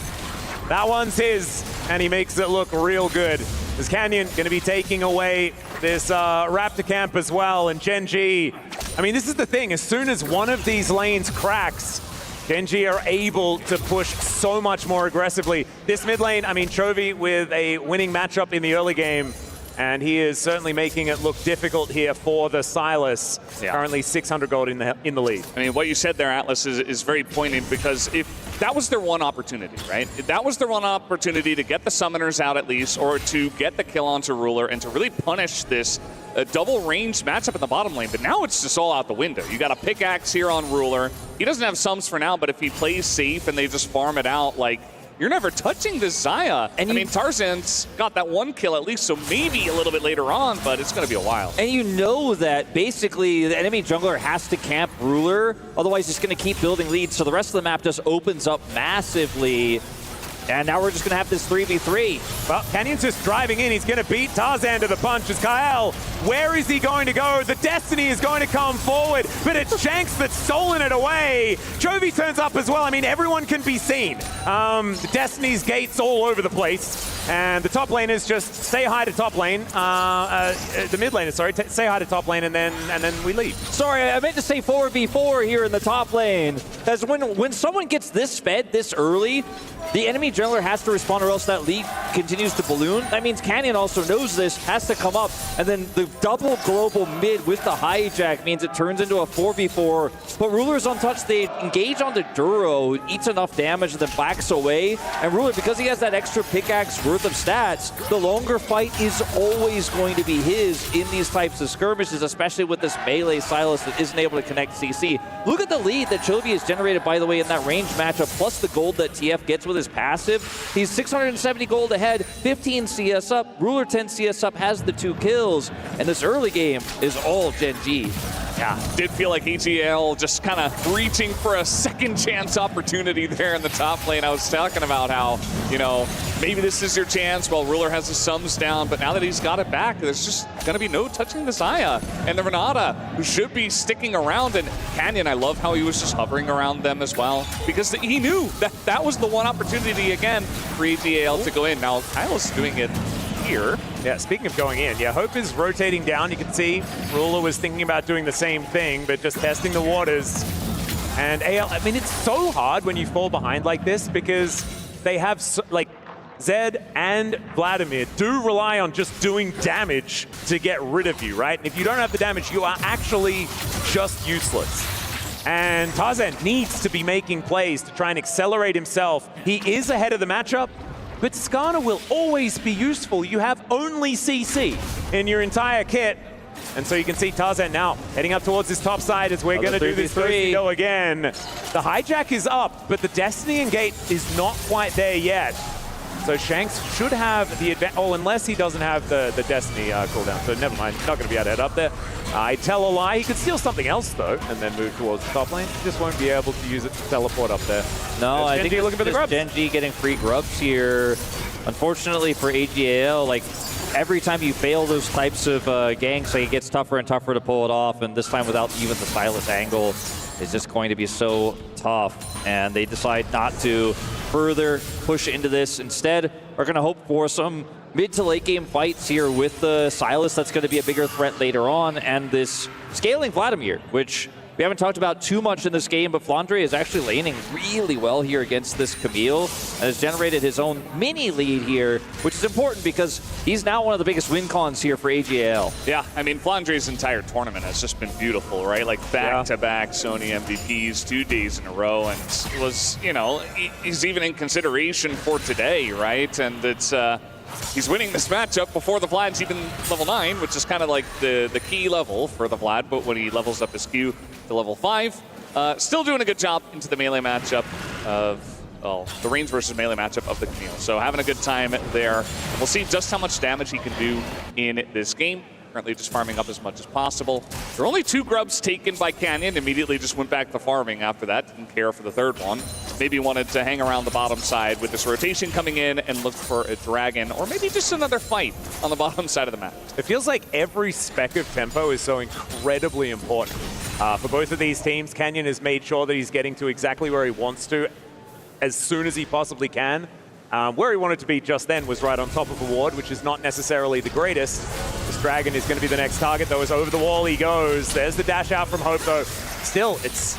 That one's his, and he makes it look real good. Is Canyon going to be taking away this Raptor camp as well, and Gen.G, I mean, this is the thing. As soon as one of these lanes cracks, Gen.G are able to push so much more aggressively. This mid lane, I mean, Chovy with a winning matchup in the early game, and he is certainly making it look difficult here for the Sylas. Yeah. Currently 600 gold in the lead. I mean, what you said there, Atlas, is very poignant, because if that was their one opportunity, right? If that was their one opportunity to get the summoners out at least, or to get the kill onto Ruler and to really punish this double range matchup in the bottom lane. But now it's just all out the window. You got a pickaxe here on Ruler. He doesn't have sums for now, but if he plays safe and they just farm it out, like, you're never touching this Xayah. And I mean, Tarzan's got that one kill at least, so maybe a little bit later on, but it's going to be a while. And you know that basically the enemy jungler has to camp Ruler, otherwise he's going to keep building leads, so the rest of the map just opens up massively. And now we're just going to have this 3v3. Well, Canyon's just driving in. He's going to beat Tarzan to the punch. As Kyle, where is he going to go? The Destiny is going to come forward, but it's Shanks that's stolen it away. Chovy turns up as well. I mean, everyone can be seen. The Destiny's gates all over the place. And the top laners just say hi to top lane. The mid laners, sorry, say hi to top lane, and then we leave. Sorry, I meant to say 4v4 here in the top lane. As when someone gets this fed this early, the enemy jungler has to respond, or else that lead continues to balloon. That means Canyon also knows this, has to come up, and then the double global mid with the hijack means it turns into a 4v4. But Ruler's untouched. They engage on the Duro, eats enough damage, and then backs away. And Ruler, because he has that extra pickaxe worth of stats, the longer fight is always going to be his in these types of skirmishes, especially with this melee Sylas that isn't able to connect CC. Look at the lead that Chovy has generated, by the way, in that range matchup, plus the gold that TF gets with his passive. He's 670 gold ahead, 15 CS up, Ruler 10 CS up, has the 2 kills, and this early game is all Gen.G. Yeah, did feel like AG.AL just kind of reaching for a second chance opportunity there in the top lane. I was talking about how, you know, maybe this is your chance while Ruler has his sums down, but now that he's got it back, there's just going to be no touching the Xayah and the Renata, who should be sticking around. And Canyon, I love how he was just hovering around them as well, because he knew that that was the one opportunity again for AG.AL to go in. Now, Kyle's doing it here. Yeah, speaking of going in, yeah, Hope is rotating down. You can see Ruler was thinking about doing the same thing, but just testing the waters. And AL, I mean, it's so hard when you fall behind like this because they have, like, Zed and Vladimir do rely on just doing damage to get rid of you, right? And if you don't have the damage, you are actually just useless. And Tarzan needs to be making plays to try and accelerate himself. He is ahead of the matchup, but Skarner will always be useful. You have only CC in your entire kit. And so you can see Tarzan now heading up towards his top side as we're going to do this thirsty go again. The hijack is up, but the Destiny and Gate is not quite there yet. So Shanks should have the advantage, oh, unless he doesn't have the Destiny cooldown. So never mind, not going to be able to head up there. I tell a lie, he could steal something else though, and then move towards the top lane. He just won't be able to use it to teleport up there. No, I think looking for the grubs. Gen.G getting free grubs here. Unfortunately for AG.AL, like every time you fail those types of ganks, like, it gets tougher and tougher to pull it off, and this time without even the Silas angle is just going to be so tough. And they decide not to further push into this. Instead, are going to hope for some mid to late game fights here with the Silas. That's going to be a bigger threat later on, and this scaling Vladimir, which we haven't talked about too much in this game, but Flandre is actually laning really well here against this Camille and has generated his own mini lead here, which is important because he's now one of the biggest win cons here for AG.AL. Yeah, I mean, Flandre's entire tournament has just been beautiful, right? Like back-to-back Sony MVPs 2 days in a row, and was, you know, he's even in consideration for today, right? And it's he's winning this matchup before the Vlad's even level 9, which is kind of like the key level for the Vlad, but when he levels up his Q to level 5, still doing a good job into the melee matchup of, well, the range versus melee matchup of the Camille. So having a good time there. We'll see just how much damage he can do in this game. Currently just farming up as much as possible. There were only 2 grubs taken by Canyon, immediately just went back to farming after that, didn't care for the third one. Maybe wanted to hang around the bottom side with this rotation coming in and look for a dragon, or maybe just another fight on the bottom side of the map. It feels like every speck of tempo is so incredibly important. For both of these teams, Canyon has made sure that he's getting to exactly where he wants to as soon as he possibly can. Where he wanted to be just then was right on top of a ward, which is not necessarily the greatest. This dragon is going to be the next target, though, as over the wall he goes. There's the dash out from Hope, though. Still, it's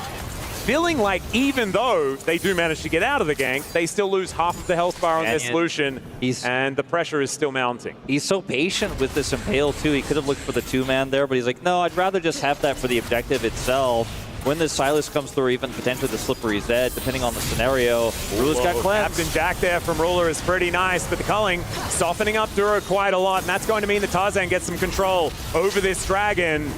feeling like even though they do manage to get out of the gank, they still lose half of the health bar on their solution, and the pressure is still mounting. He's so patient with this Impale, too. He could have looked for the 2-man there, but he's like, no, I'd rather just have that for the objective itself. When this Silas comes through, or even potentially the Slippery Zed, depending on the scenario, Ruler's got cleansed. Captain Jack there from Ruler is pretty nice, but the culling softening up Duro quite a lot, and that's going to mean that Tarzan gets some control over this dragon.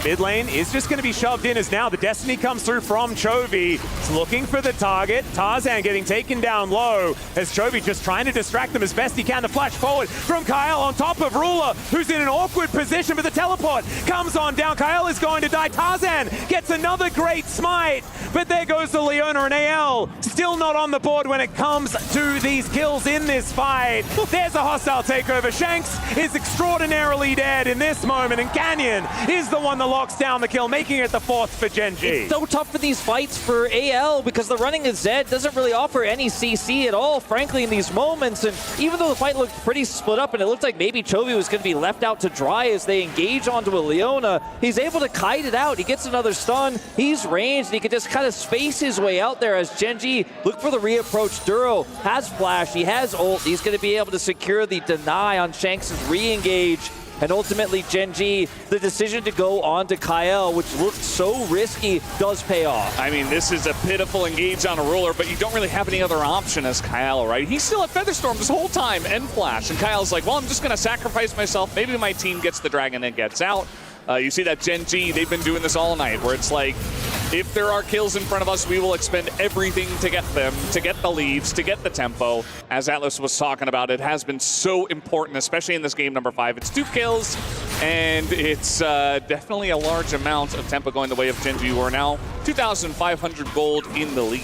Mid lane is just going to be shoved in as now the Destiny comes through from Chovy. It's looking for the target. Tarzan getting taken down low as Chovy just trying to distract them as best he can. The flash forward from Kyle on top of Ruler, who's in an awkward position, but the teleport comes on down. Kyle is going to die. Tarzan gets another great smite, but there goes the Leona, and AL still not on the board when it comes to these kills in this fight. There's a hostile takeover. Shanks is extraordinarily dead in this moment, and Canyon is the one that locks down the kill, making it the 4th for Gen.G. It's so tough for these fights for AL because the running of Zed doesn't really offer any CC at all, frankly, in these moments. And even though the fight looked pretty split up and it looked like maybe Chovy was going to be left out to dry as they engage onto a Leona, he's able to kite it out. He gets another stun. He's ranged, and he can just kind of space his way out there as Gen.G look for the reapproach. Duro has flash. He has ult. He's going to be able to secure the deny on Shanks' re-engage. And ultimately, Gen.G, the decision to go on to Kyle, which looked so risky, does pay off. I mean, this is a pitiful engage on a Ruler, but you don't really have any other option as Kyle, right? He's still at Featherstorm this whole time and Flash. And Kyle's like, well, I'm just going to sacrifice myself. Maybe my team gets the dragon and gets out. You see that Gen.G, they've been doing this all night, where it's like, if there are kills in front of us, we will expend everything to get them, to get the leads, to get the tempo. As Atlas was talking about, it has been so important, especially in this game number 5. It's 2 kills, and it's definitely a large amount of tempo going the way of Gen.G, who are now 2,500 gold in the lead.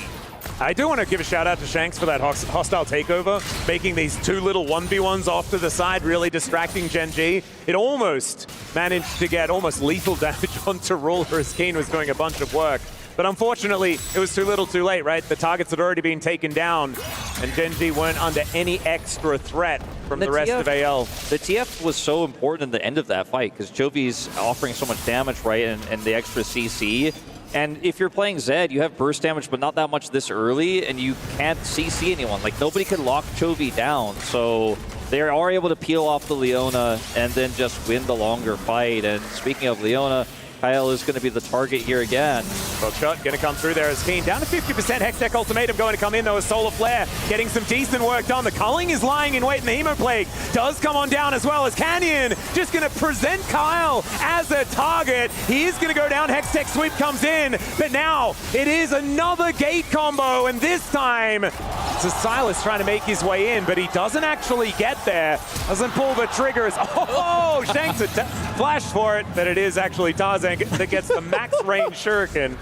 I do want to give a shout out to Shanks for that hostile takeover, making these 2 little 1v1s off to the side, really distracting Gen.G. It almost managed to get almost lethal damage onto Ruler as Keen was doing a bunch of work. But unfortunately, it was too little too late, right? The targets had already been taken down, and Gen.G weren't under any extra threat from the rest of AL. The TF was so important in the end of that fight, because Chovy's offering so much damage, right, and the extra CC. And if you're playing Zed, you have burst damage, but not that much this early, and you can't CC anyone. Like, nobody can lock Chovy down, so they are able to peel off the Leona and then just win the longer fight. And speaking of Leona, Kyle is going to be the target here again. Well, shot going to come through there as Keen. Down to 50%. Hextech Ultimatum going to come in, though, as Solar Flare getting some decent work done. The culling is lying in wait, and the Hemoplague does come on down as well, as Canyon just going to present Kyle as a target. He is going to go down. Hextech Sweep comes in, but now it is another gate combo, and this time it's Silas trying to make his way in, but he doesn't actually get there. Doesn't pull the triggers. Oh, Shanks flashed for it, but it is actually Tarzan that gets the max range shuriken.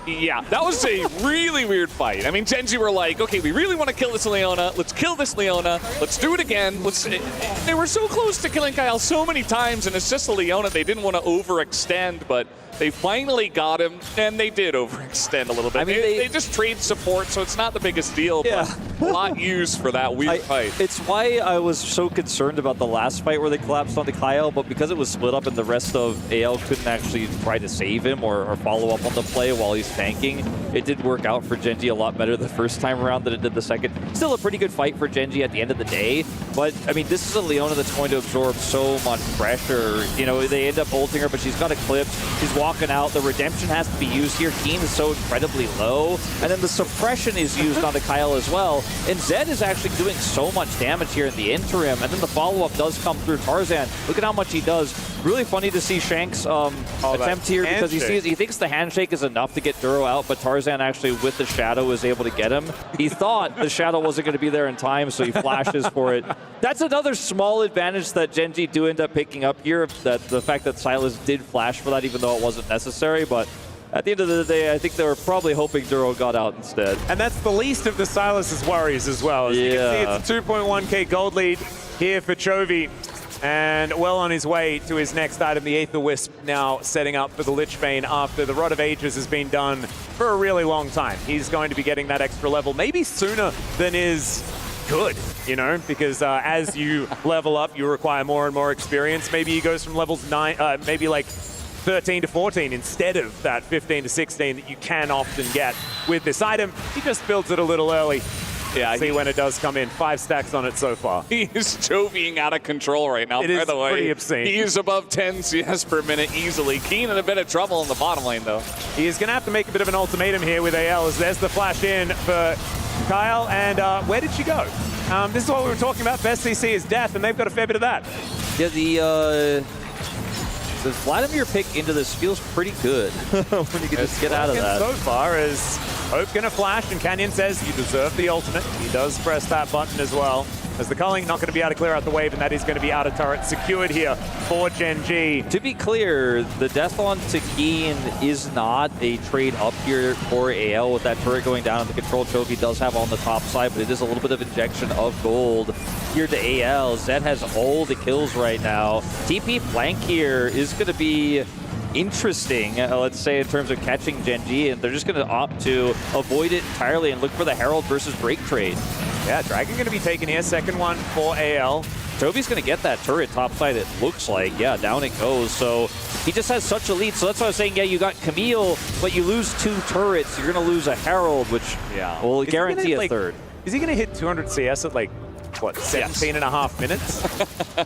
Yeah, that was a really weird fight. I mean, Gen.G were like, okay, we really want to kill this Leona. Let's kill this Leona. Let's do it again. They were so close to killing Kyle so many times, and it's just a Leona. They didn't want to overextend, but they finally got him, and they did overextend a little bit. I mean, they just trade support, so it's not the biggest deal, but a lot used for that weird fight. It's why I was so concerned about the last fight where they collapsed onto Kyle, but because it was split up and the rest of AL couldn't actually try to save him or follow up on the play while he's tanking, it did work out for Gen.G a lot better the first time around than it did the second. Still a pretty good fight for Gen.G at the end of the day, but I mean, this is a Leona that's going to absorb so much pressure. You know, they end up ulting her, but she's got a clip. She's walking out. The redemption has to be used here. Keen is so incredibly low, and then the suppression is used onto Kyle as well. And Zed is actually doing so much damage here in the interim, and then the follow-up does come through Tarzan. Look at how much he does. Really funny to see Shanks attempt here, because he thinks the handshake is enough to get Duro out, but Tarzan actually with the Shadow is able to get him. He thought the Shadow wasn't going to be there in time, so he flashes for it. That's another small advantage that Gen.G do end up picking up here, that the fact that Silas did flash for that, even though it wasn't necessary, but at the end of the day, I think they were probably hoping Duro got out instead. And that's the least of the Silas's worries as well. As you can see, it's a 2.1k gold lead here for Chovy. And well on his way to his next item, the Aether Wisp, now setting up for the Lich Bane after the Rod of Ages has been done for a really long time. He's going to be getting that extra level, maybe sooner than is good, you know, because as you level up, you require more and more experience. Maybe he goes from levels 9, maybe like 13 to 14 instead of that 15 to 16 that you can often get with this item. He just builds it a little early. Yeah, see when it does come in. 5 stacks on it so far. He is Chovying out of control right now, by the way. Pretty obscene. He is above 10 CS per minute easily. Keen in a bit of trouble in the bottom lane, though. He is going to have to make a bit of an ultimatum here with AL, as there's the flash in for Kyle. And where did she go? This is what we were talking about. Best CC is death, and they've got a fair bit of that. Yeah, the Vladimir pick into this feels pretty good when you can just get out of that. So far as Hope gonna flash, and Canyon says you deserve the ultimate. He does press that button as well. As the culling not going to be able to clear out the wave, and that is going to be out of turret secured here for Gen.G. To be clear, the death on to Keen is not a trade up here for AL with that turret going down, and the control Chovy does have on the top side, but it is a little bit of injection of gold here to AL. Zed has all the kills right now. TP flank here is going to be interesting, let's say, in terms of catching Gen.G, and they're just going to opt to avoid it entirely and look for the Herald versus Break trade. Yeah, Dragon going to be taken here. Second one for AL. Chovy's going to get that turret topside, it looks like. Yeah, down it goes. So he just has such a lead. So that's why I was saying, yeah, you got Camille, but you lose 2 turrets. You're going to lose a Herald, which will guarantee a third. Is he going to hit 200 CS at like, what, 17 and a half minutes?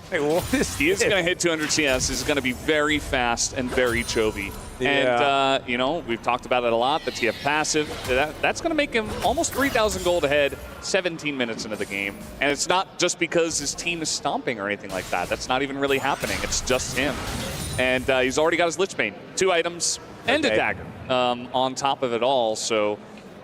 Hey, what is he is going to hit 200 CS. He's going to be very fast and very Chovy. Yeah. And, you know, we've talked about it a lot, the TF passive. That's going to make him almost 3,000 gold ahead 17 minutes into the game. And it's not just because his team is stomping or anything like that. That's not even really happening. It's just him. And he's already got his Lich Bane, 2 items, and a dagger on top of it all. So,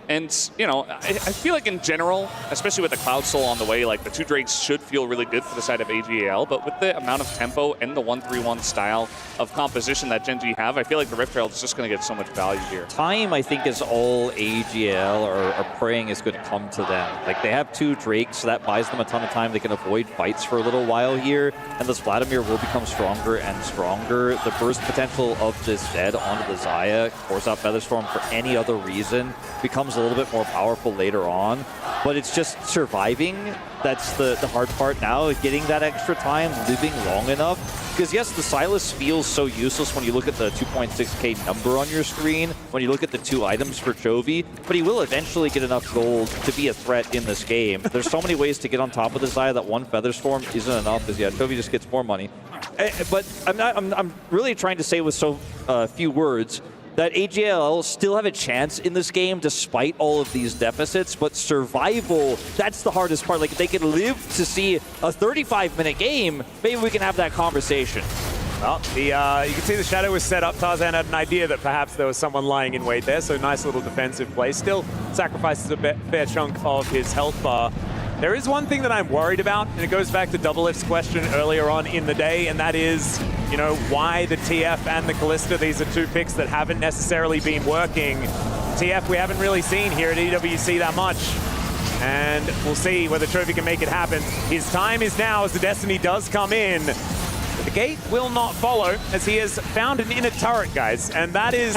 and, you know, I feel like in general, especially with the Cloud Soul on the way, like the 2 Drakes should feel really good for the side of AG.AL, but with the amount of tempo and the 1-3-1 style of composition that Gen.G have, I feel like the Rift Herald is just going to get so much value here. Time, I think, is all AG.AL are praying is going to come to them. Like, they have 2 Drakes, so that buys them a ton of time. They can avoid fights for a little while here, and this Vladimir will become stronger and stronger. The burst potential of this Zed onto the Xayah, force out Featherstorm for any other reason, becomes a little bit more powerful later on, but it's just surviving. That's the hard part now, getting that extra time, living long enough. Because yes, the Sylas feels so useless when you look at the 2.6k number on your screen, when you look at the 2 items for Chovy, but he will eventually get enough gold to be a threat in this game. There's so many ways to get on top of the Xayah that 1 Featherstorm isn't enough, because yeah, Chovy just gets more money. But I'm really trying to say with so few words, that AG.AL still have a chance in this game despite all of these deficits, but survival, that's the hardest part. Like, if they could live to see a 35-minute game, maybe we can have that conversation. Well, you can see the shadow was set up. Tarzan had an idea that perhaps there was someone lying in wait there, so nice little defensive play. Still sacrifices a fair chunk of his health bar. There is one thing that I'm worried about, and it goes back to Double F's question earlier on in the day, and that is, you know, why the TF and the Kalista. These are 2 picks that haven't necessarily been working. TF we haven't really seen here at EWC that much, and we'll see whether Chovy can make it happen. His time is now as the Destiny does come in. But the gate will not follow, as he has found an inner turret, guys, and that is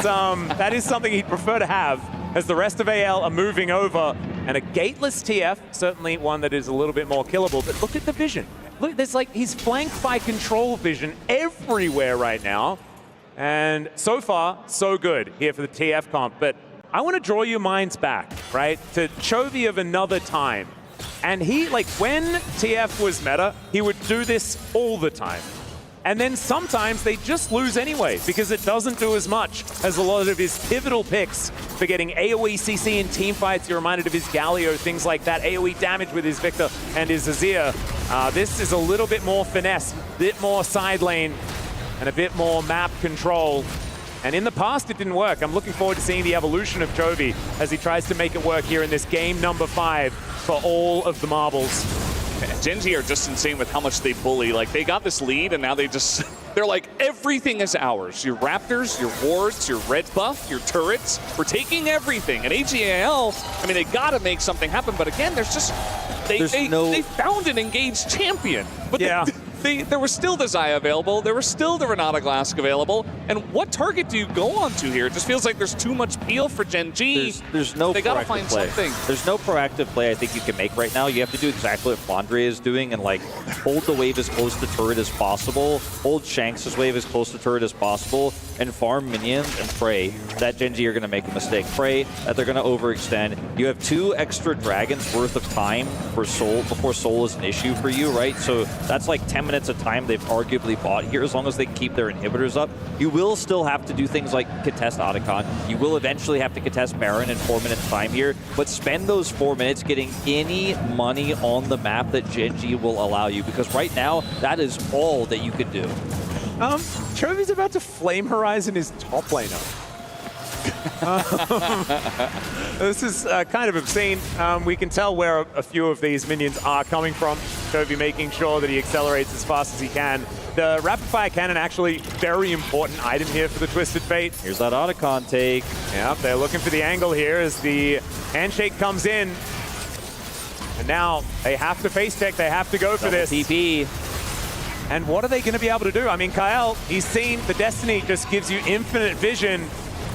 something he'd prefer to have, as the rest of AL are moving over. And a gateless TF, certainly one that is a little bit more killable, but look at the vision. Look, there's like, he's flanked by control vision everywhere right now. And so far, so good here for the TF comp. But I want to draw your minds back, right, to Chovy of another time. And he, like, when TF was meta, he would do this all the time. And then sometimes they just lose anyway, because it doesn't do as much as a lot of his pivotal picks for getting AoE CC in team fights. You're reminded of his Galio, things like that, AoE damage with his Victor and his Azir. This is a little bit more finesse, a bit more side lane, and a bit more map control. And in the past, it didn't work. I'm looking forward to seeing the evolution of Chovy as he tries to make it work here in this game number 5 for all of the marbles. Gen.G are just insane with how much they bully. Like, they got this lead, and now they're like, everything is ours. Your Raptors, your wards, your red buff, your turrets. We're taking everything. And AG.AL, I mean, they got to make something happen. But again, they found an engaged champion. But yeah. There was still the Xayah available. There was still the Renata Glask available. And what target do you go on to here? It just feels like there's too much peel for Gen.G. There's no They gotta find play. something. There's no proactive play I think you can make right now. You have to do exactly what Flandre is doing and, like, hold the wave as close to turret as possible, hold Shanks' wave as close to turret as possible, and farm minions and pray that Gen.G are going to make a mistake. Pray that they're going to overextend. You have 2 extra dragons worth of time for Soul before Soul is an issue for you, right? So that's like 10 minutes of time they've arguably bought here, as long as they keep their inhibitors up. You will still have to do things like contest Otacon. You will eventually have to contest Baron in 4 minutes time here, but spend those 4 minutes getting any money on the map that Gen.G will allow you, because right now, that is all that you could do. Chovy's about to Flame Horizon his top laner. This is kind of obscene. We can tell where a few of these minions are coming from. Chovy making sure that he accelerates as fast as he can. The Rapid Fire Cannon, actually very important item here for the Twisted Fate. Here's that Otacon take. Yeah, they're looking for the angle here as the handshake comes in. And now they have to face check. They have to go for this. TP. And what are they going to be able to do? I mean, Kyle, he's seen the Destiny just gives you infinite vision.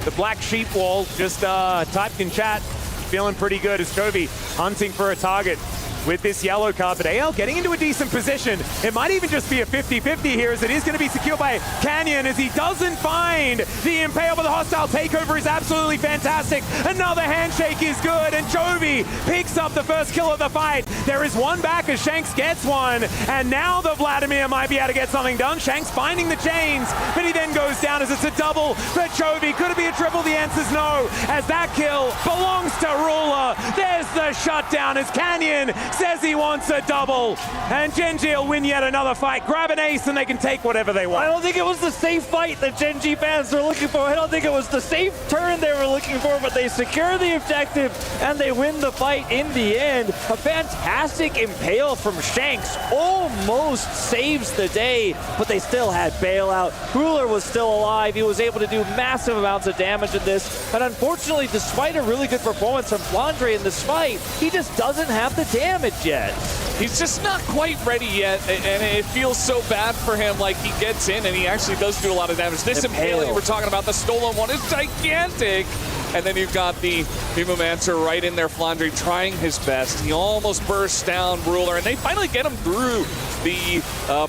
The Black Sheep wall just typed in chat, feeling pretty good as Chovy hunting for a target with this yellow card. But AL getting into a decent position. It might even just be a 50-50 here, as it is going to be secured by Canyon as he doesn't find the Impale, but the hostile takeover is absolutely fantastic. Another handshake is good, and Chovy picks up the first kill of the fight. There is one back as Shanks gets one, and now the Vladimir might be able to get something done. Shanks finding the chains, but he then goes down as it's a double for Chovy. Could it be a triple? The answer's no, as that kill belongs to Ruler. There's the shutdown as Canyon says he wants a double, and Gen.G will win yet another fight. Grab an ace and they can take whatever they want. I don't think it was the safe fight that Gen.G fans are looking for. I don't think it was the safe turn they were looking for, but they secure the objective and they win the fight in the end. A fantastic impale from Shanks, almost saves the day, but they still had bailout. Ruler was still alive. He was able to do massive amounts of damage in this, and unfortunately, despite a really good performance from Flandre in this fight, he just doesn't have the damage yet. He's just not quite ready yet, and it feels so bad for him. Like, he gets in and he actually does do a lot of damage. This impale you were talking about, the stolen one, is gigantic. And then you've got the Mimomancer right in there, Flandre trying his best. He almost bursts down Ruler, and they finally get him through the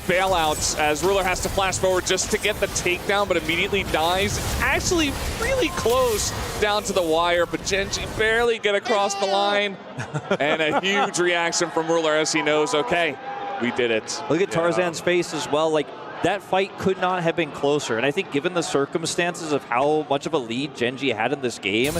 bailouts as Ruler has to flash forward just to get the takedown, but immediately dies. Actually really close down to the wire, but Gen.G barely get across the line. And a huge reaction from Ruler as he knows, okay, we did it. Look at Tarzan's face as well. Like, that fight could not have been closer. And I think given the circumstances of how much of a lead Gen.G had in this game,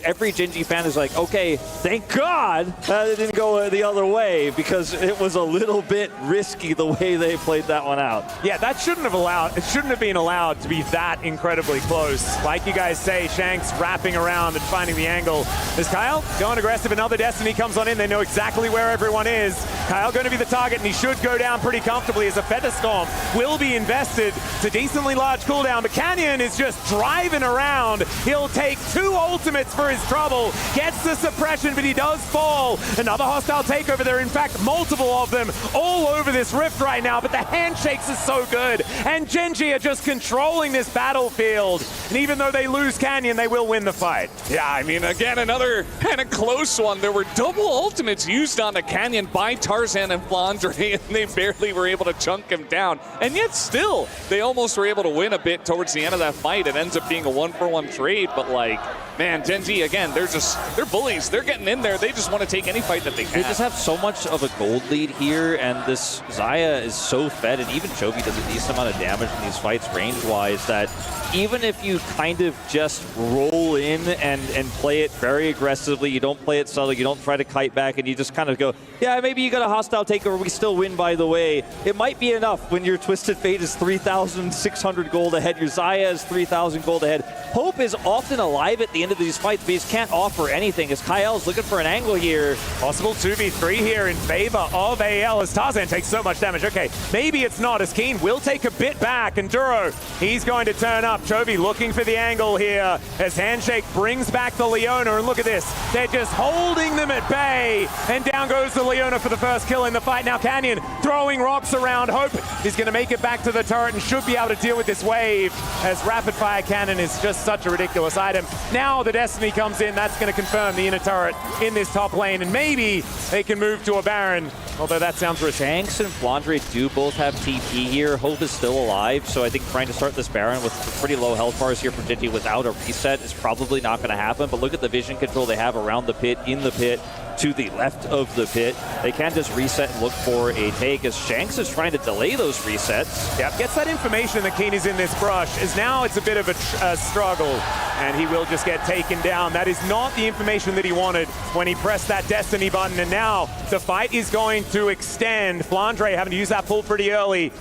every Gen.G fan is like, okay, thank God it didn't go the other way, because it was a little bit risky the way they played that one out. Yeah, that shouldn't have been allowed to be that incredibly close. Like you guys say, Shanks wrapping around and finding the angle. Is Kyle going aggressive? Another Destiny comes on in. They know exactly where everyone is. Kyle going to be the target, and he should go down pretty comfortably as a Feather Storm will be invested. It's a decently large cooldown, but Canyon is just driving around. He'll take 2 ultimates for his trouble. Gets the suppression, but he does fall. Another hostile takeover. There are, in fact, multiple of them all over this rift right now, but the handshakes are so good. And Gen.G are just controlling this battlefield. And even though they lose Canyon, they will win the fight. Yeah, I mean, again, another kind of close one. There were double ultimates used on the Canyon by Tarzan and Flandre, and they barely were able to chunk him down. And yet still, they almost were able to win a bit towards the end of that fight. It ends up being a 1-for-1 trade, but like, man, Gen.G, again, they're bullies. They're getting in there. They just want to take any fight that they can. They just have so much of a gold lead here, and this Xayah is so fed, and even Chovy does a decent amount of damage in these fights range-wise, that even if you kind of just roll in and play it very aggressively, you don't play it subtle, you don't try to kite back, and you just kind of go, yeah, maybe you got a hostile takeover, we still win, by the way. It might be enough when your Twisted Fate is 3,600 gold ahead, your Xayah is 3,000 gold ahead. Hope is often alive at the end of these fights, but he just can't offer anything, as Kyle's looking for an angle here. Possible 2v3 here in favor of AL as Tarzan takes so much damage. Okay, maybe it's not, as Keen will take a bit back, and Duro, he's going to turn up. Chovy looking for the angle here as Handshake brings back the Leona, and look at this. They're just holding them at bay, and down goes the Leona for the first kill in the fight. Now Canyon throwing rocks around. Hope he's going to make it back to the turret and should be able to deal with this wave, as rapid fire cannon is just such a ridiculous item. Now the Destiny comes in. That's going to confirm the inner turret in this top lane, and maybe they can move to a Baron, although that sounds risky. Shanks and Flandre do both have TP here. Hope is still alive, so I think trying to start this Baron with pretty low health bars here for Gen.G without a reset is probably not going to happen, but look at the vision control they have around the pit, in the pit, to the left of the pit. They can just reset and look for a take, as Shanks is trying to delay those resets. Yep, gets that information that Keen is in this brush, as now it's a bit of a struggle, and he will just get taken down. That is not the information that he wanted when he pressed that Destiny button, and now the fight is going to extend. Flandre having to use that pull pretty early.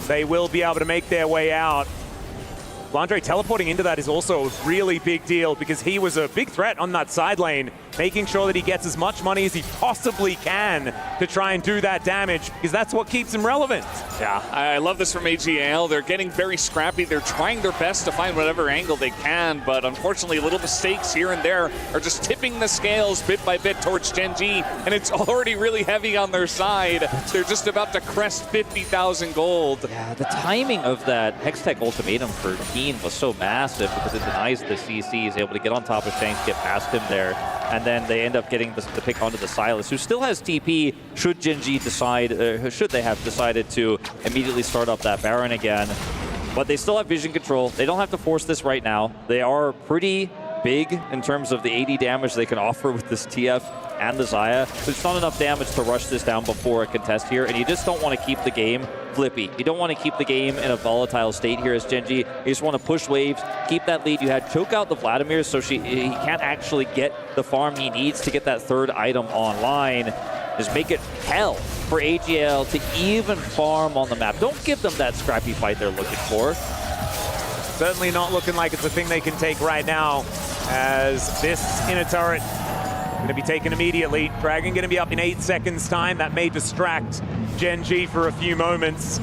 They will be able to make their way out. Flandre teleporting into that is also a really big deal, because he was a big threat on that side lane, making sure that he gets as much money as he possibly can to try and do that damage, because that's what keeps him relevant. Yeah, I love this from AG.AL. They're getting very scrappy. They're trying their best to find whatever angle they can, but unfortunately little mistakes here and there are just tipping the scales bit by bit towards Gen.G, and it's already really heavy on their side. They're just about to crest 50,000 gold. Yeah, the timing of that Hextech ultimatum for Keen was so massive, because it denies the CC. He's able to get on top of Shanks, get past him there, and then they end up getting the pick onto the Silas, who still has TP should Gen.G decide, should they have decided to immediately start up that Baron again. But they still have vision control. They don't have to force this right now. They are pretty big in terms of the 80 damage they can offer with this TF. and the Xayah. There's not enough damage to rush this down before a contest here, and you just don't want to keep the game flippy. You don't want to keep the game in a volatile state here as Gen.G. You just want to push waves, keep that lead you had, choke out the Vladimir so he can't actually get the farm he needs to get that third item online. Just make it hell for AG.AL to even farm on the map. Don't give them that scrappy fight they're looking for. Certainly not looking like it's a thing they can take right now, as this inner turret going to be taken immediately. Dragon going to be up in 8 seconds time. That may distract Gen.G for a few moments,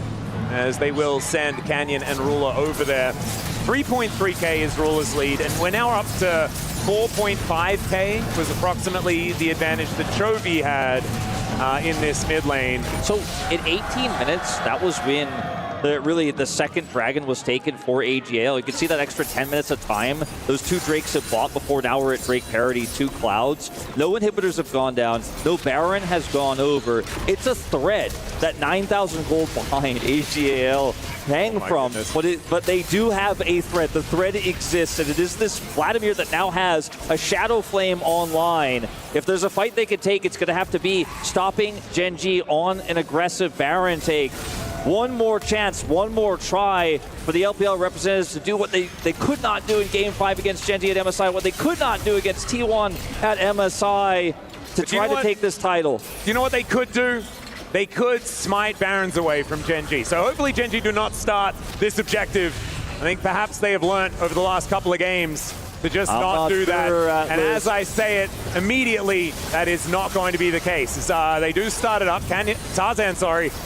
as they will send Canyon and Ruler over there. 3.3k is Ruler's lead, and we're now up to 4.5k, was approximately the advantage that Chovy had in this mid lane. So in 18 minutes, that was when really the second Dragon was taken for AG.AL. You can see that extra 10 minutes of time those two Drakes have bought before now we're at Drake parity, 2 Clouds. No inhibitors have gone down, no Baron has gone over. It's a thread that 9,000 gold behind AG.AL hang from, but they do have a thread. The thread exists, and it is this Vladimir that now has a Shadow Flame online. If there's a fight they could take, it's going to have to be stopping Gen.G on an aggressive Baron take. One more chance, one more try for the LPL representatives to do what they could not do in Game 5 against Gen.G at MSI, what they could not do against T1 at MSI, to try to take this title. You know what they could do? They could smite Barons away from Gen.G. So hopefully Gen.G do not start this objective. I think perhaps they have learnt over the last couple of games to just not do that. And as I say it, immediately, that is not going to be the case. They do start it up. Tarzan,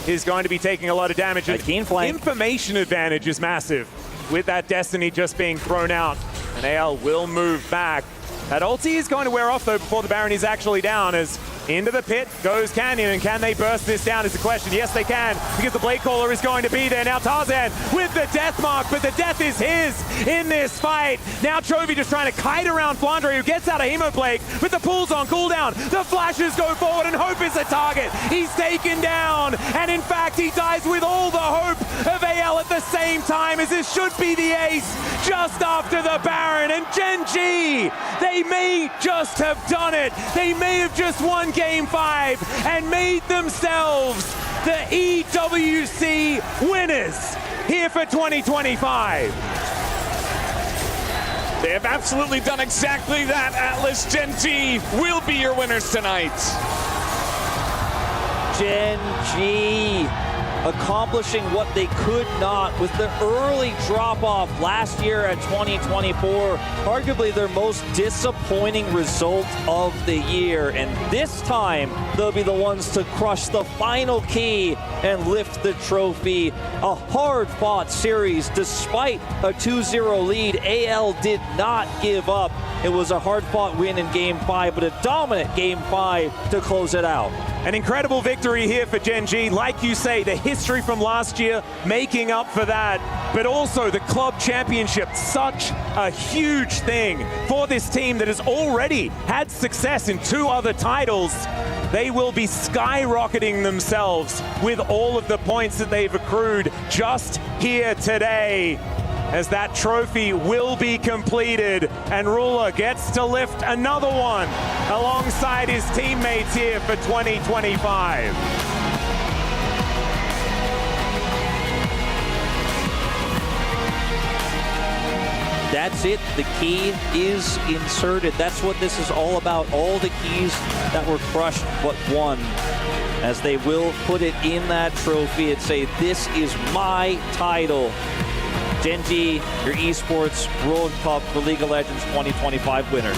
is going to be taking a lot of damage. Information advantage is massive with that Destiny just being thrown out. And AL will move back. That ulti is going to wear off, though, before the Baron is actually down, as into the pit goes Canyon, and can they burst this down is the question. Yes, they can, because the Blade Caller is going to be there. Now Tarzan with the death mark, but the death is his in this fight. Now Chovy just trying to kite around Flandre, who gets out of Hemoplague, but the pool's on cooldown. The flashes go forward, and Hope is the target. He's taken down, and in fact, he dies with all the hope of AL at the same time, as this should be the ace just after the Baron. And Gen.G, they may just have done it. They may have just won Game 5 and made themselves the EWC winners here for 2025. They have absolutely done exactly that, Atlas. Gen.G will be your winners tonight. Gen.G accomplishing what they could not with the early drop-off last year at 2024, arguably their most disappointing result of the year. And this time, they'll be the ones to crush the final key and lift the trophy. A hard-fought series. Despite a 2-0 lead, AL did not give up. It was a hard-fought win in Game 5, but a dominant Game 5 to close it out. An incredible victory here for Gen.G. Like you say, the history from last year making up for that, but also the Club Championship, such a huge thing for this team that has already had success in 2 other titles. They will be skyrocketing themselves with all of the points that they've accrued just here today, as that trophy will be completed, and Ruler gets to lift another one alongside his teammates here for 2025. That's it. The key is inserted. That's what this is all about. All the keys that were crushed but one, as they will put it in that trophy and say, this is my title. Gen.G, your Esports World Cup for League of Legends 2025 winners.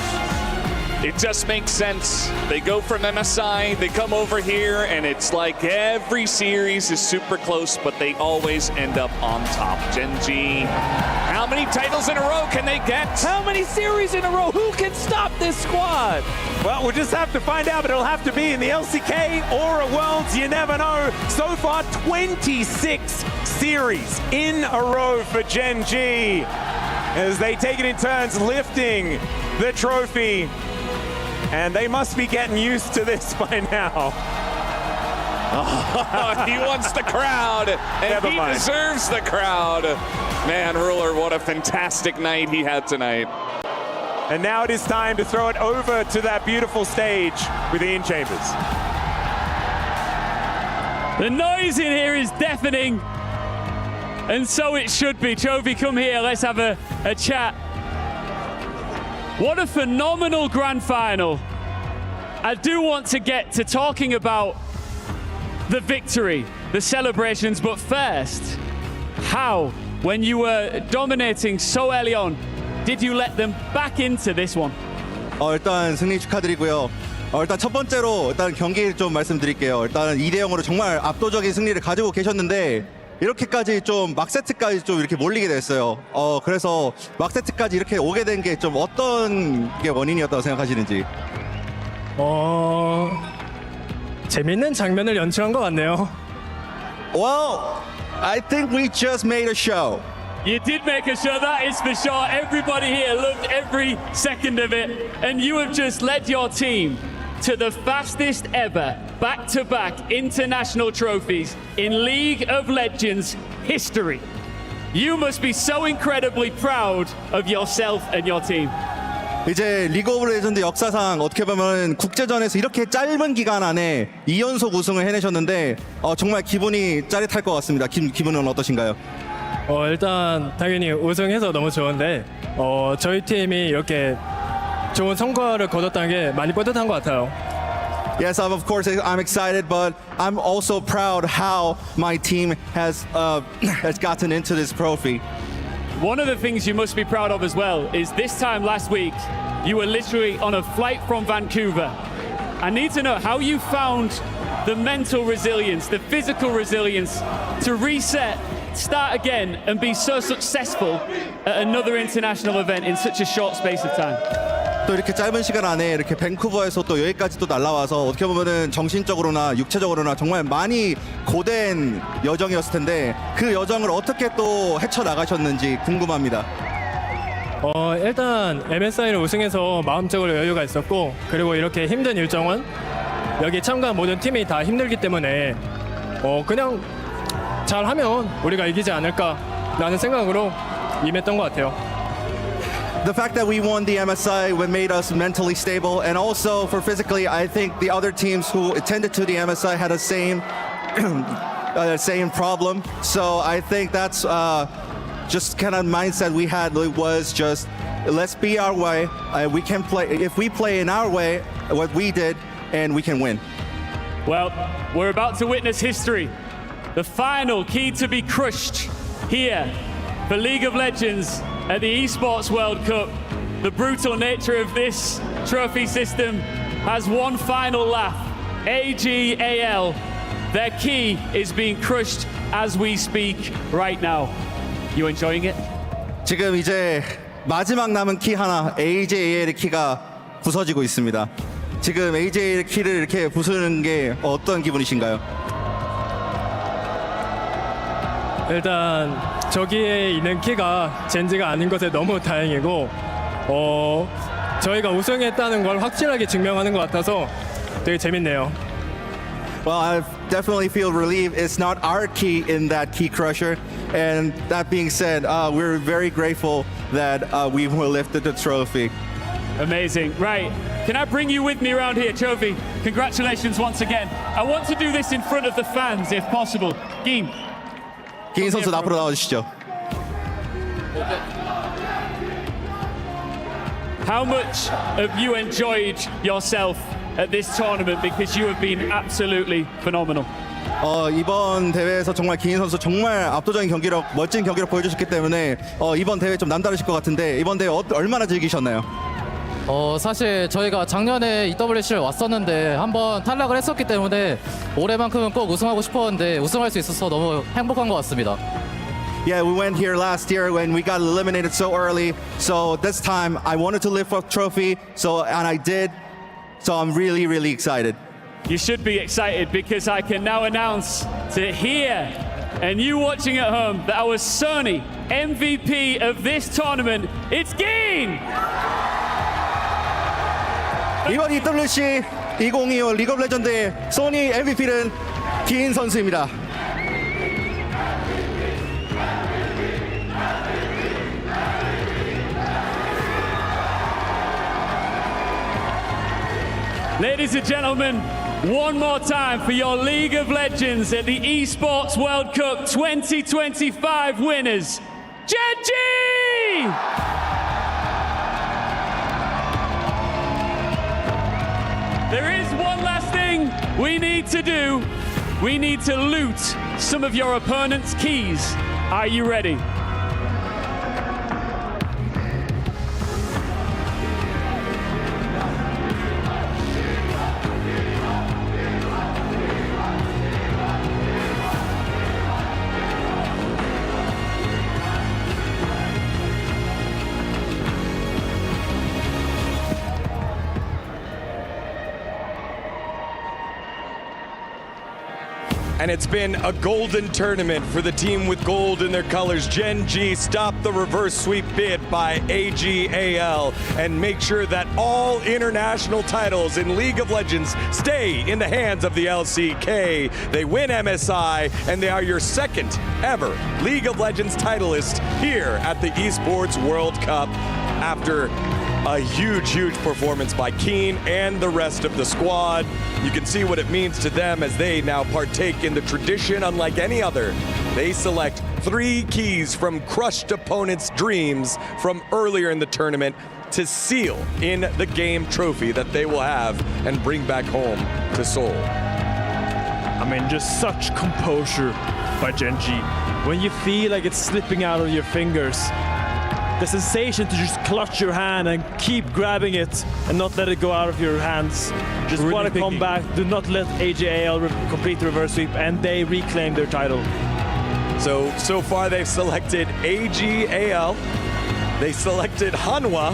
It just makes sense. They go from MSI, they come over here, and it's like every series is super close, but they always end up on top. Gen.G, how many titles in a row can they get? How many series in a row? Who can stop this squad? Well, we'll just have to find out, but it'll have to be in the LCK or a Worlds. You never know. So far, 26 series in a row for Gen.G, as they take it in turns, lifting the trophy. And they must be getting used to this by now. Oh, he wants the crowd, and he deserves the crowd. Man, Ruler, what a fantastic night he had tonight. And now it is time to throw it over to that beautiful stage with Ian Chambers. The noise in here is deafening, and so it should be. Trophy, come here, let's have a chat. What a phenomenal grand final. I do want to get to talking about the victory, the celebrations, but first, how, when you were dominating so early on, did you let them back into this one? 일단 승리 축하드리고요. 일단 첫 번째로 일단 경기 좀 말씀드릴게요. 일단 2대0으로 정말 압도적인 승리를 가지고 계셨는데 이렇게까지 좀 막세트까지 좀 이렇게 몰리게 됐어요. 그래서 막세트까지 이렇게 오게 된 게 좀 어떤 게 원인이었다고 생각하시는지? 재밌는 장면을 연출한 것 같네요. Well, I think we just made a show. You did make a show, that is for sure. Everybody here loved every second of it, and you have just led your team to the fastest ever back-to-back international trophies in League of Legends history. You must be so incredibly proud of yourself and your team. 이제 리그 오브 레전드 역사상 어떻게 보면 국제전에서 이렇게 짧은 기간 안에 2연속 우승을 해내셨는데 정말 기분이 짜릿할 것 같습니다. 기분은 어떠신가요? 일단 당연히 우승해서 너무 좋은데 저희 팀이 이렇게 좋은 성과를 거뒀다는 게 많이 뿌듯한 것 같아요. Yes, of course I'm excited, but I'm also proud how my team has gotten into this trophy. One of the things you must be proud of as well is this time last week, you were literally on a flight from Vancouver. I need to know how you found the mental resilience, the physical resilience to reset, start again, and be so successful at another international event in such a short space of time. 또 이렇게 짧은 시간 안에 이렇게 밴쿠버에서 또 여기까지 또 날라와서 어떻게 보면은 정신적으로나 육체적으로나 정말 많이 고된 여정이었을 텐데 그 여정을 어떻게 또 헤쳐나가셨는지 궁금합니다. 일단 MSI를 우승해서 마음적으로 여유가 있었고 그리고 이렇게 힘든 일정은 여기 참가한 모든 팀이 다 힘들기 때문에 그냥 잘하면 우리가 이기지 않을까라는 생각으로 임했던 것 같아요. The fact that we won the MSI made us mentally stable, and also for physically, I think the other teams who attended to the MSI had the same problem. So I think that's just kind of mindset we had. It was just let's be our way. We can play if we play in our way, what we did, and we can win. Well, we're about to witness history. The final key to be crushed here for League of Legends at the Esports World Cup. The brutal nature of this trophy system has one final laugh. AG.AL, their key is being crushed as we speak right now. You enjoying it? 지금 이제 마지막 남은 키 하나, AG.AL의 키가 부서지고 있습니다. 지금 AG.AL의 키를 이렇게 부수는 게 어떤 기분이신가요? 일단 저기에 있는 키가 젠지가 아닌 것에 너무 다행이고 저희가 우승했다는 걸 확실하게 증명하는 것 같아서 되게 재밌네요. Well, I definitely feel relieved it's not our key in that key crusher. And that being said, we're very grateful that we lifted the trophy. Amazing. Right. Can I bring you with me around here, Trophy? Congratulations once again. I want to do this in front of the fans, if possible. Game. 기인 선수 앞으로 나와주시죠. How much have you enjoyed yourself at this tournament because you have been absolutely phenomenal? 이번 대회에서 정말 기인 선수 정말 압도적인 경기력, 멋진 경기력 보여주셨기 때문에 이번 대회 좀 남다르실 것 같은데 이번 대회 얼마나 즐기셨나요? 사실 저희가 작년에 EWC를 왔었는데 한번 탈락을 했었기 때문에 올해만큼은 꼭 우승하고 싶었는데 우승할 수 있어서 너무 행복한 것 같습니다. Yeah, we went here last year when we got eliminated so early. So this time I wanted to lift up trophy, and I did. So I'm really, really excited. You should be excited because I can now announce to here and you watching at home that our Sony MVP of this tournament, it's Gen! 이번 EWC 2025 리그 오브 레전드의 소니 MVP는 기인 선수입니다. Ladies and gentlemen, one more time for your League of Legends at the Esports World Cup 2025 winners, Gen.G! There is one last thing we need to do. We need to loot some of your opponent's keys. Are you ready? And it's been a golden tournament for the team with gold in their colors. Gen.G stopped the reverse sweep bid by AG.AL and make sure that all international titles in League of Legends stay in the hands of the LCK. They win MSI, and they are your second ever League of Legends titleist here at the Esports World Cup after a huge performance by Keen and the rest of the squad. You can see what it means to them as they now partake in the tradition unlike any other. They select 3 keys from crushed opponents' dreams from earlier in the tournament to seal in the game trophy that they will have and bring back home to Seoul. I mean, just such composure by Gen.G. When you feel like it's slipping out of your fingers, the sensation to just clutch your hand and keep grabbing it and not let it go out of your hands. Just really want to come back, do not let AG.AL complete the reverse sweep, and they reclaim their title. So far they've selected AG.AL, they selected Hanwha,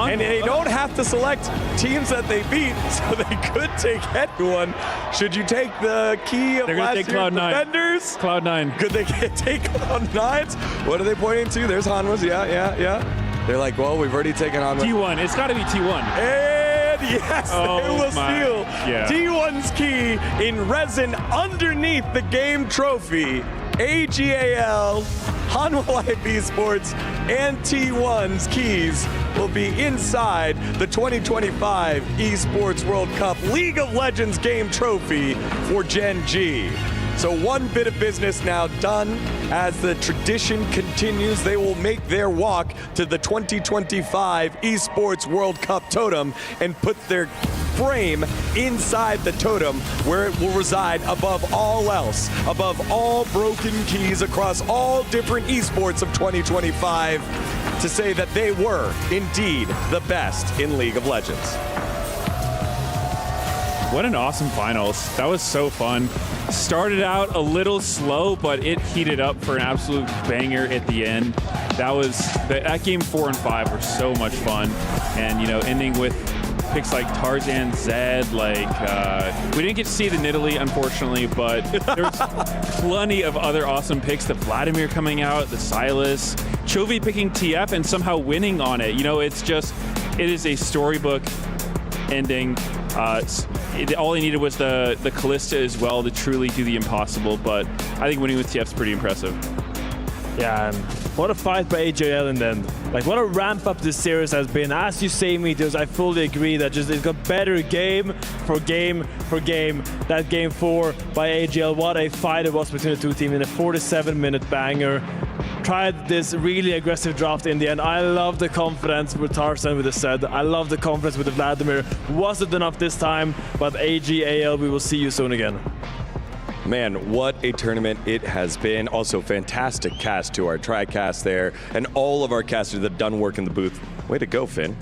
and they don't have to select teams that they beat, so they could take anyone. Should you take the key of last year's defenders? Cloud9. Could they take Cloud9's? What are they pointing to? There's Hanwha's, yeah. They're like, well, we've already taken Hanwha. T1, it's gotta be T1. And yes, they will steal T1's key in resin underneath the game trophy. AG.AL, Hanwha Live Esports, and T1's keys will be inside the 2025 Esports World Cup League of Legends game trophy for Gen.G. So one bit of business now done. As the tradition continues, they will make their walk to the 2025 Esports World Cup totem and put their frame inside the totem where it will reside above all else, above all broken keys across all different esports of 2025 to say that they were indeed the best in League of Legends. What an awesome finals. That was so fun. Started out a little slow, but it heated up for an absolute banger at the end. That game 4 and 5 were so much fun. And, you know, ending with picks like Tarzan Zed, we didn't get to see the Nidalee, unfortunately, but there's plenty of other awesome picks. The Vladimir coming out, the Silas, Chovy picking TF and somehow winning on it. You know, it is a storybook ending. All he needed was the Callista as well to truly do the impossible, but I think winning with TF is pretty impressive. Yeah, and what a fight by AG.AL in the end. Like, what a ramp up this series has been. As you say, Meteors, I fully agree that just it got better game for game for game. That game 4 by AG.AL, what a fight it was between the two teams in a 47-minute banger. Tried this really aggressive draft in the end. I love the confidence with Tarzan with the Zed. I love the confidence with the Vladimir. Wasn't enough this time, but AG.AL, we will see you soon again. Man, what a tournament it has been. Also, fantastic cast to our TriCast there, and all of our casters that have done work in the booth. Way to go, Finn.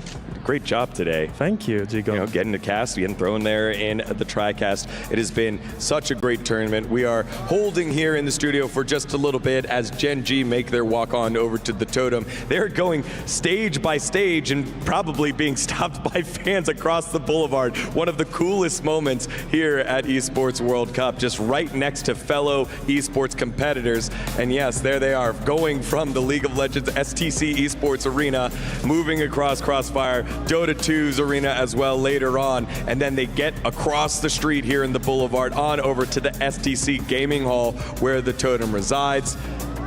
Great job today. Thank you, Jigo. You know, getting the cast, getting thrown there in the TriCast. It has been such a great tournament. We are holding here in the studio for just a little bit as Gen.G make their walk on over to the totem. They're going stage by stage and probably being stopped by fans across the Boulevard. One of the coolest moments here at Esports World Cup, just right next to fellow esports competitors. And yes, there they are, going from the League of Legends STC Esports Arena, moving across Crossfire, Dota 2's arena as well later on, and then they get across the street here in the Boulevard on over to the STC Gaming Hall where the totem resides.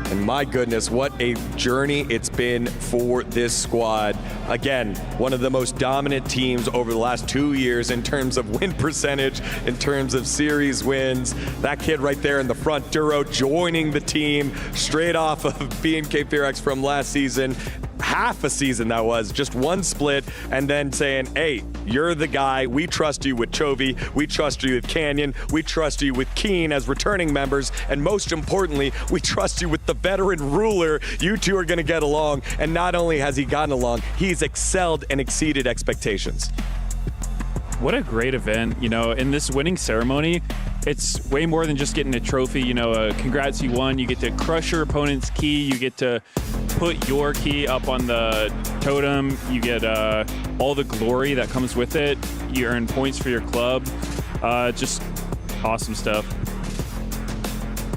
And my goodness, what a journey it's been for this squad. Again, one of the most dominant teams over the last 2 years in terms of win percentage, in terms of series wins. That kid right there in the front, Duro, joining the team straight off of B&K Pyrex from last season. Half a season that was, just one split, and then saying, hey, you're the guy, we trust you with Chovy, we trust you with Canyon, we trust you with Keen as returning members, and most importantly, we trust you with the veteran Ruler. You two are going to get along, and not only has he gotten along, he's excelled and exceeded expectations. What a great event. You know, in this winning ceremony, it's way more than just getting a trophy. You know, congrats, you won. You get to crush your opponent's key. You get to put your key up on the totem. You get all the glory that comes with it. You earn points for your club. Just awesome stuff.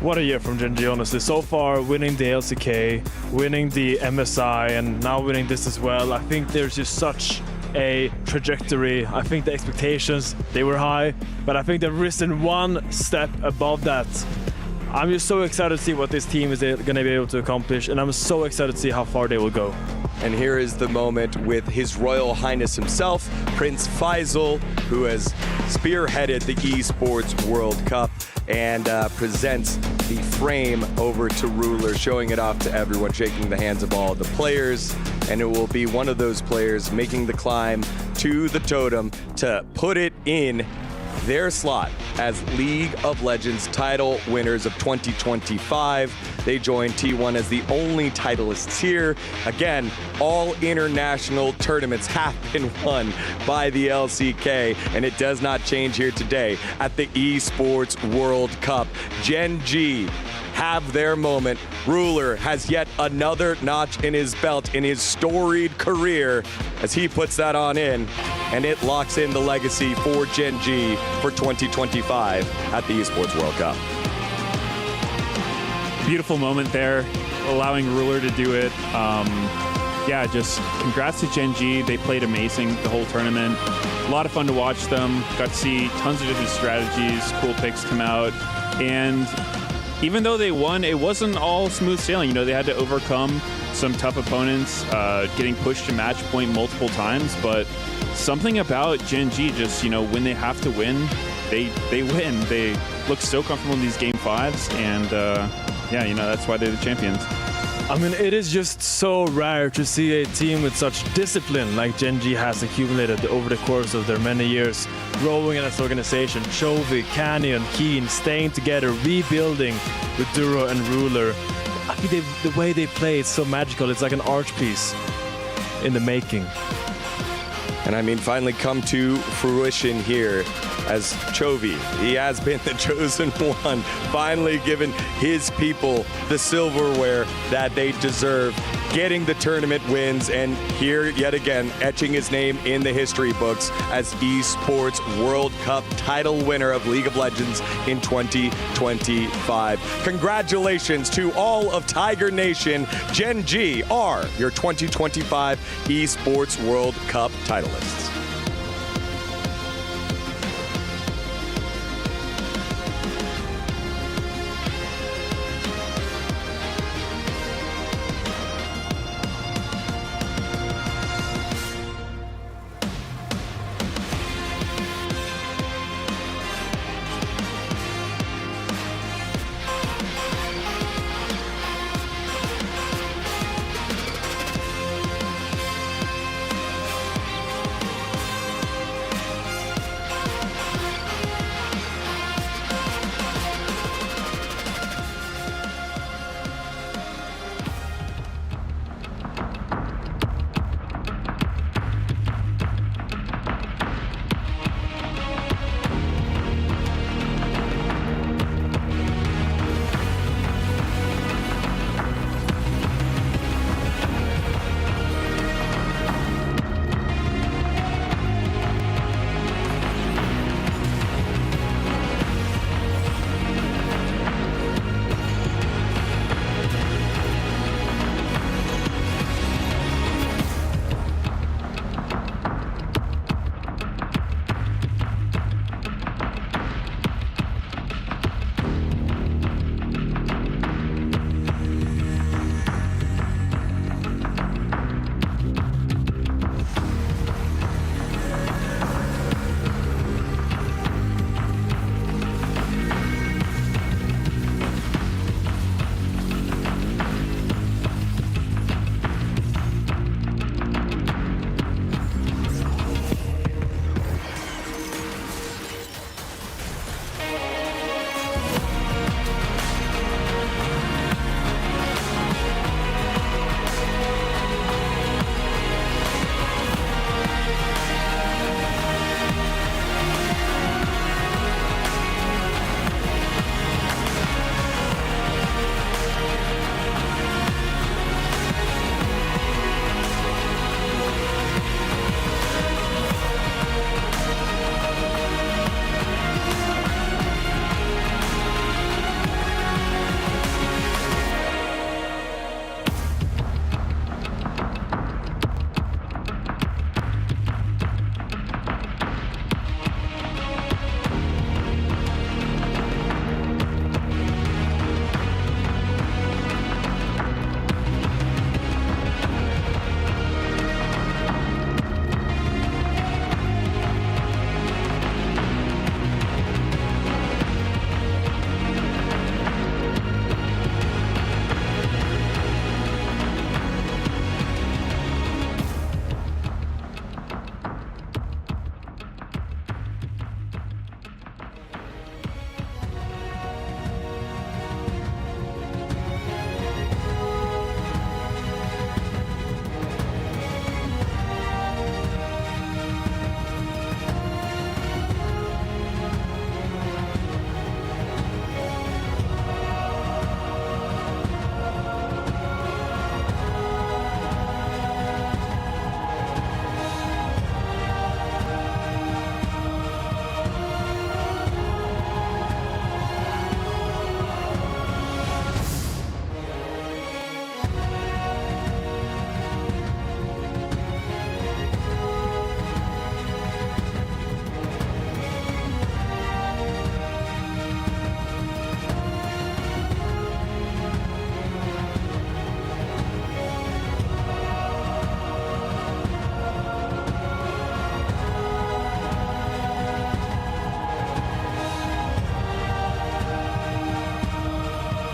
What a year from Gen.G, honestly. So far, winning the LCK, winning the MSI, and now winning this as well. I think there's just such a trajectory. I think the expectations, they were high, but I think they've risen one step above that. I'm just so excited to see what this team is going to be able to accomplish, and I'm so excited to see how far they will go. And here is the moment with His Royal Highness himself, Prince Faisal, who has spearheaded the Esports World Cup and presents the frame over to Ruler, showing it off to everyone, shaking the hands of all the players. And it will be one of those players making the climb to the totem to put it in their slot as League of Legends title winners of 2025. They join T1 as the only titleists here. Again, all international tournaments have been won by the LCK, and it does not change here today at the Esports World Cup. Gen.G have their moment. Ruler has yet another notch in his belt in his storied career as he puts that on in, and it locks in the legacy for Gen.G for 2025 at the Esports World Cup. Beautiful moment there, allowing Ruler to do it. Yeah, just congrats to Gen.G. They played amazing the whole tournament. A lot of fun to watch them. Got to see tons of different strategies, cool picks come out. And even though they won, it wasn't all smooth sailing. You know, they had to overcome some tough opponents, getting pushed to match point multiple times. But something about Gen.G, just, you know, when they have to win, they win. They look so comfortable in these game fives, and yeah, you know, that's why they're the champions. I mean, it is just so rare to see a team with such discipline like Gen.G has accumulated over the course of their many years, growing as an organization. Chovy, Canyon, Keen, staying together, rebuilding with Duro and Ruler. I think the way they play is so magical. It's like an art piece in the making. And I mean, finally come to fruition here as Chovy. He has been the chosen one, finally given his people the silverware that they deserve, getting the tournament wins, and here yet again, etching his name in the history books as Esports World Cup title winner of League of Legends in 2025. Congratulations to all of Tiger Nation. Gen.G are your 2025 Esports World Cup titleists.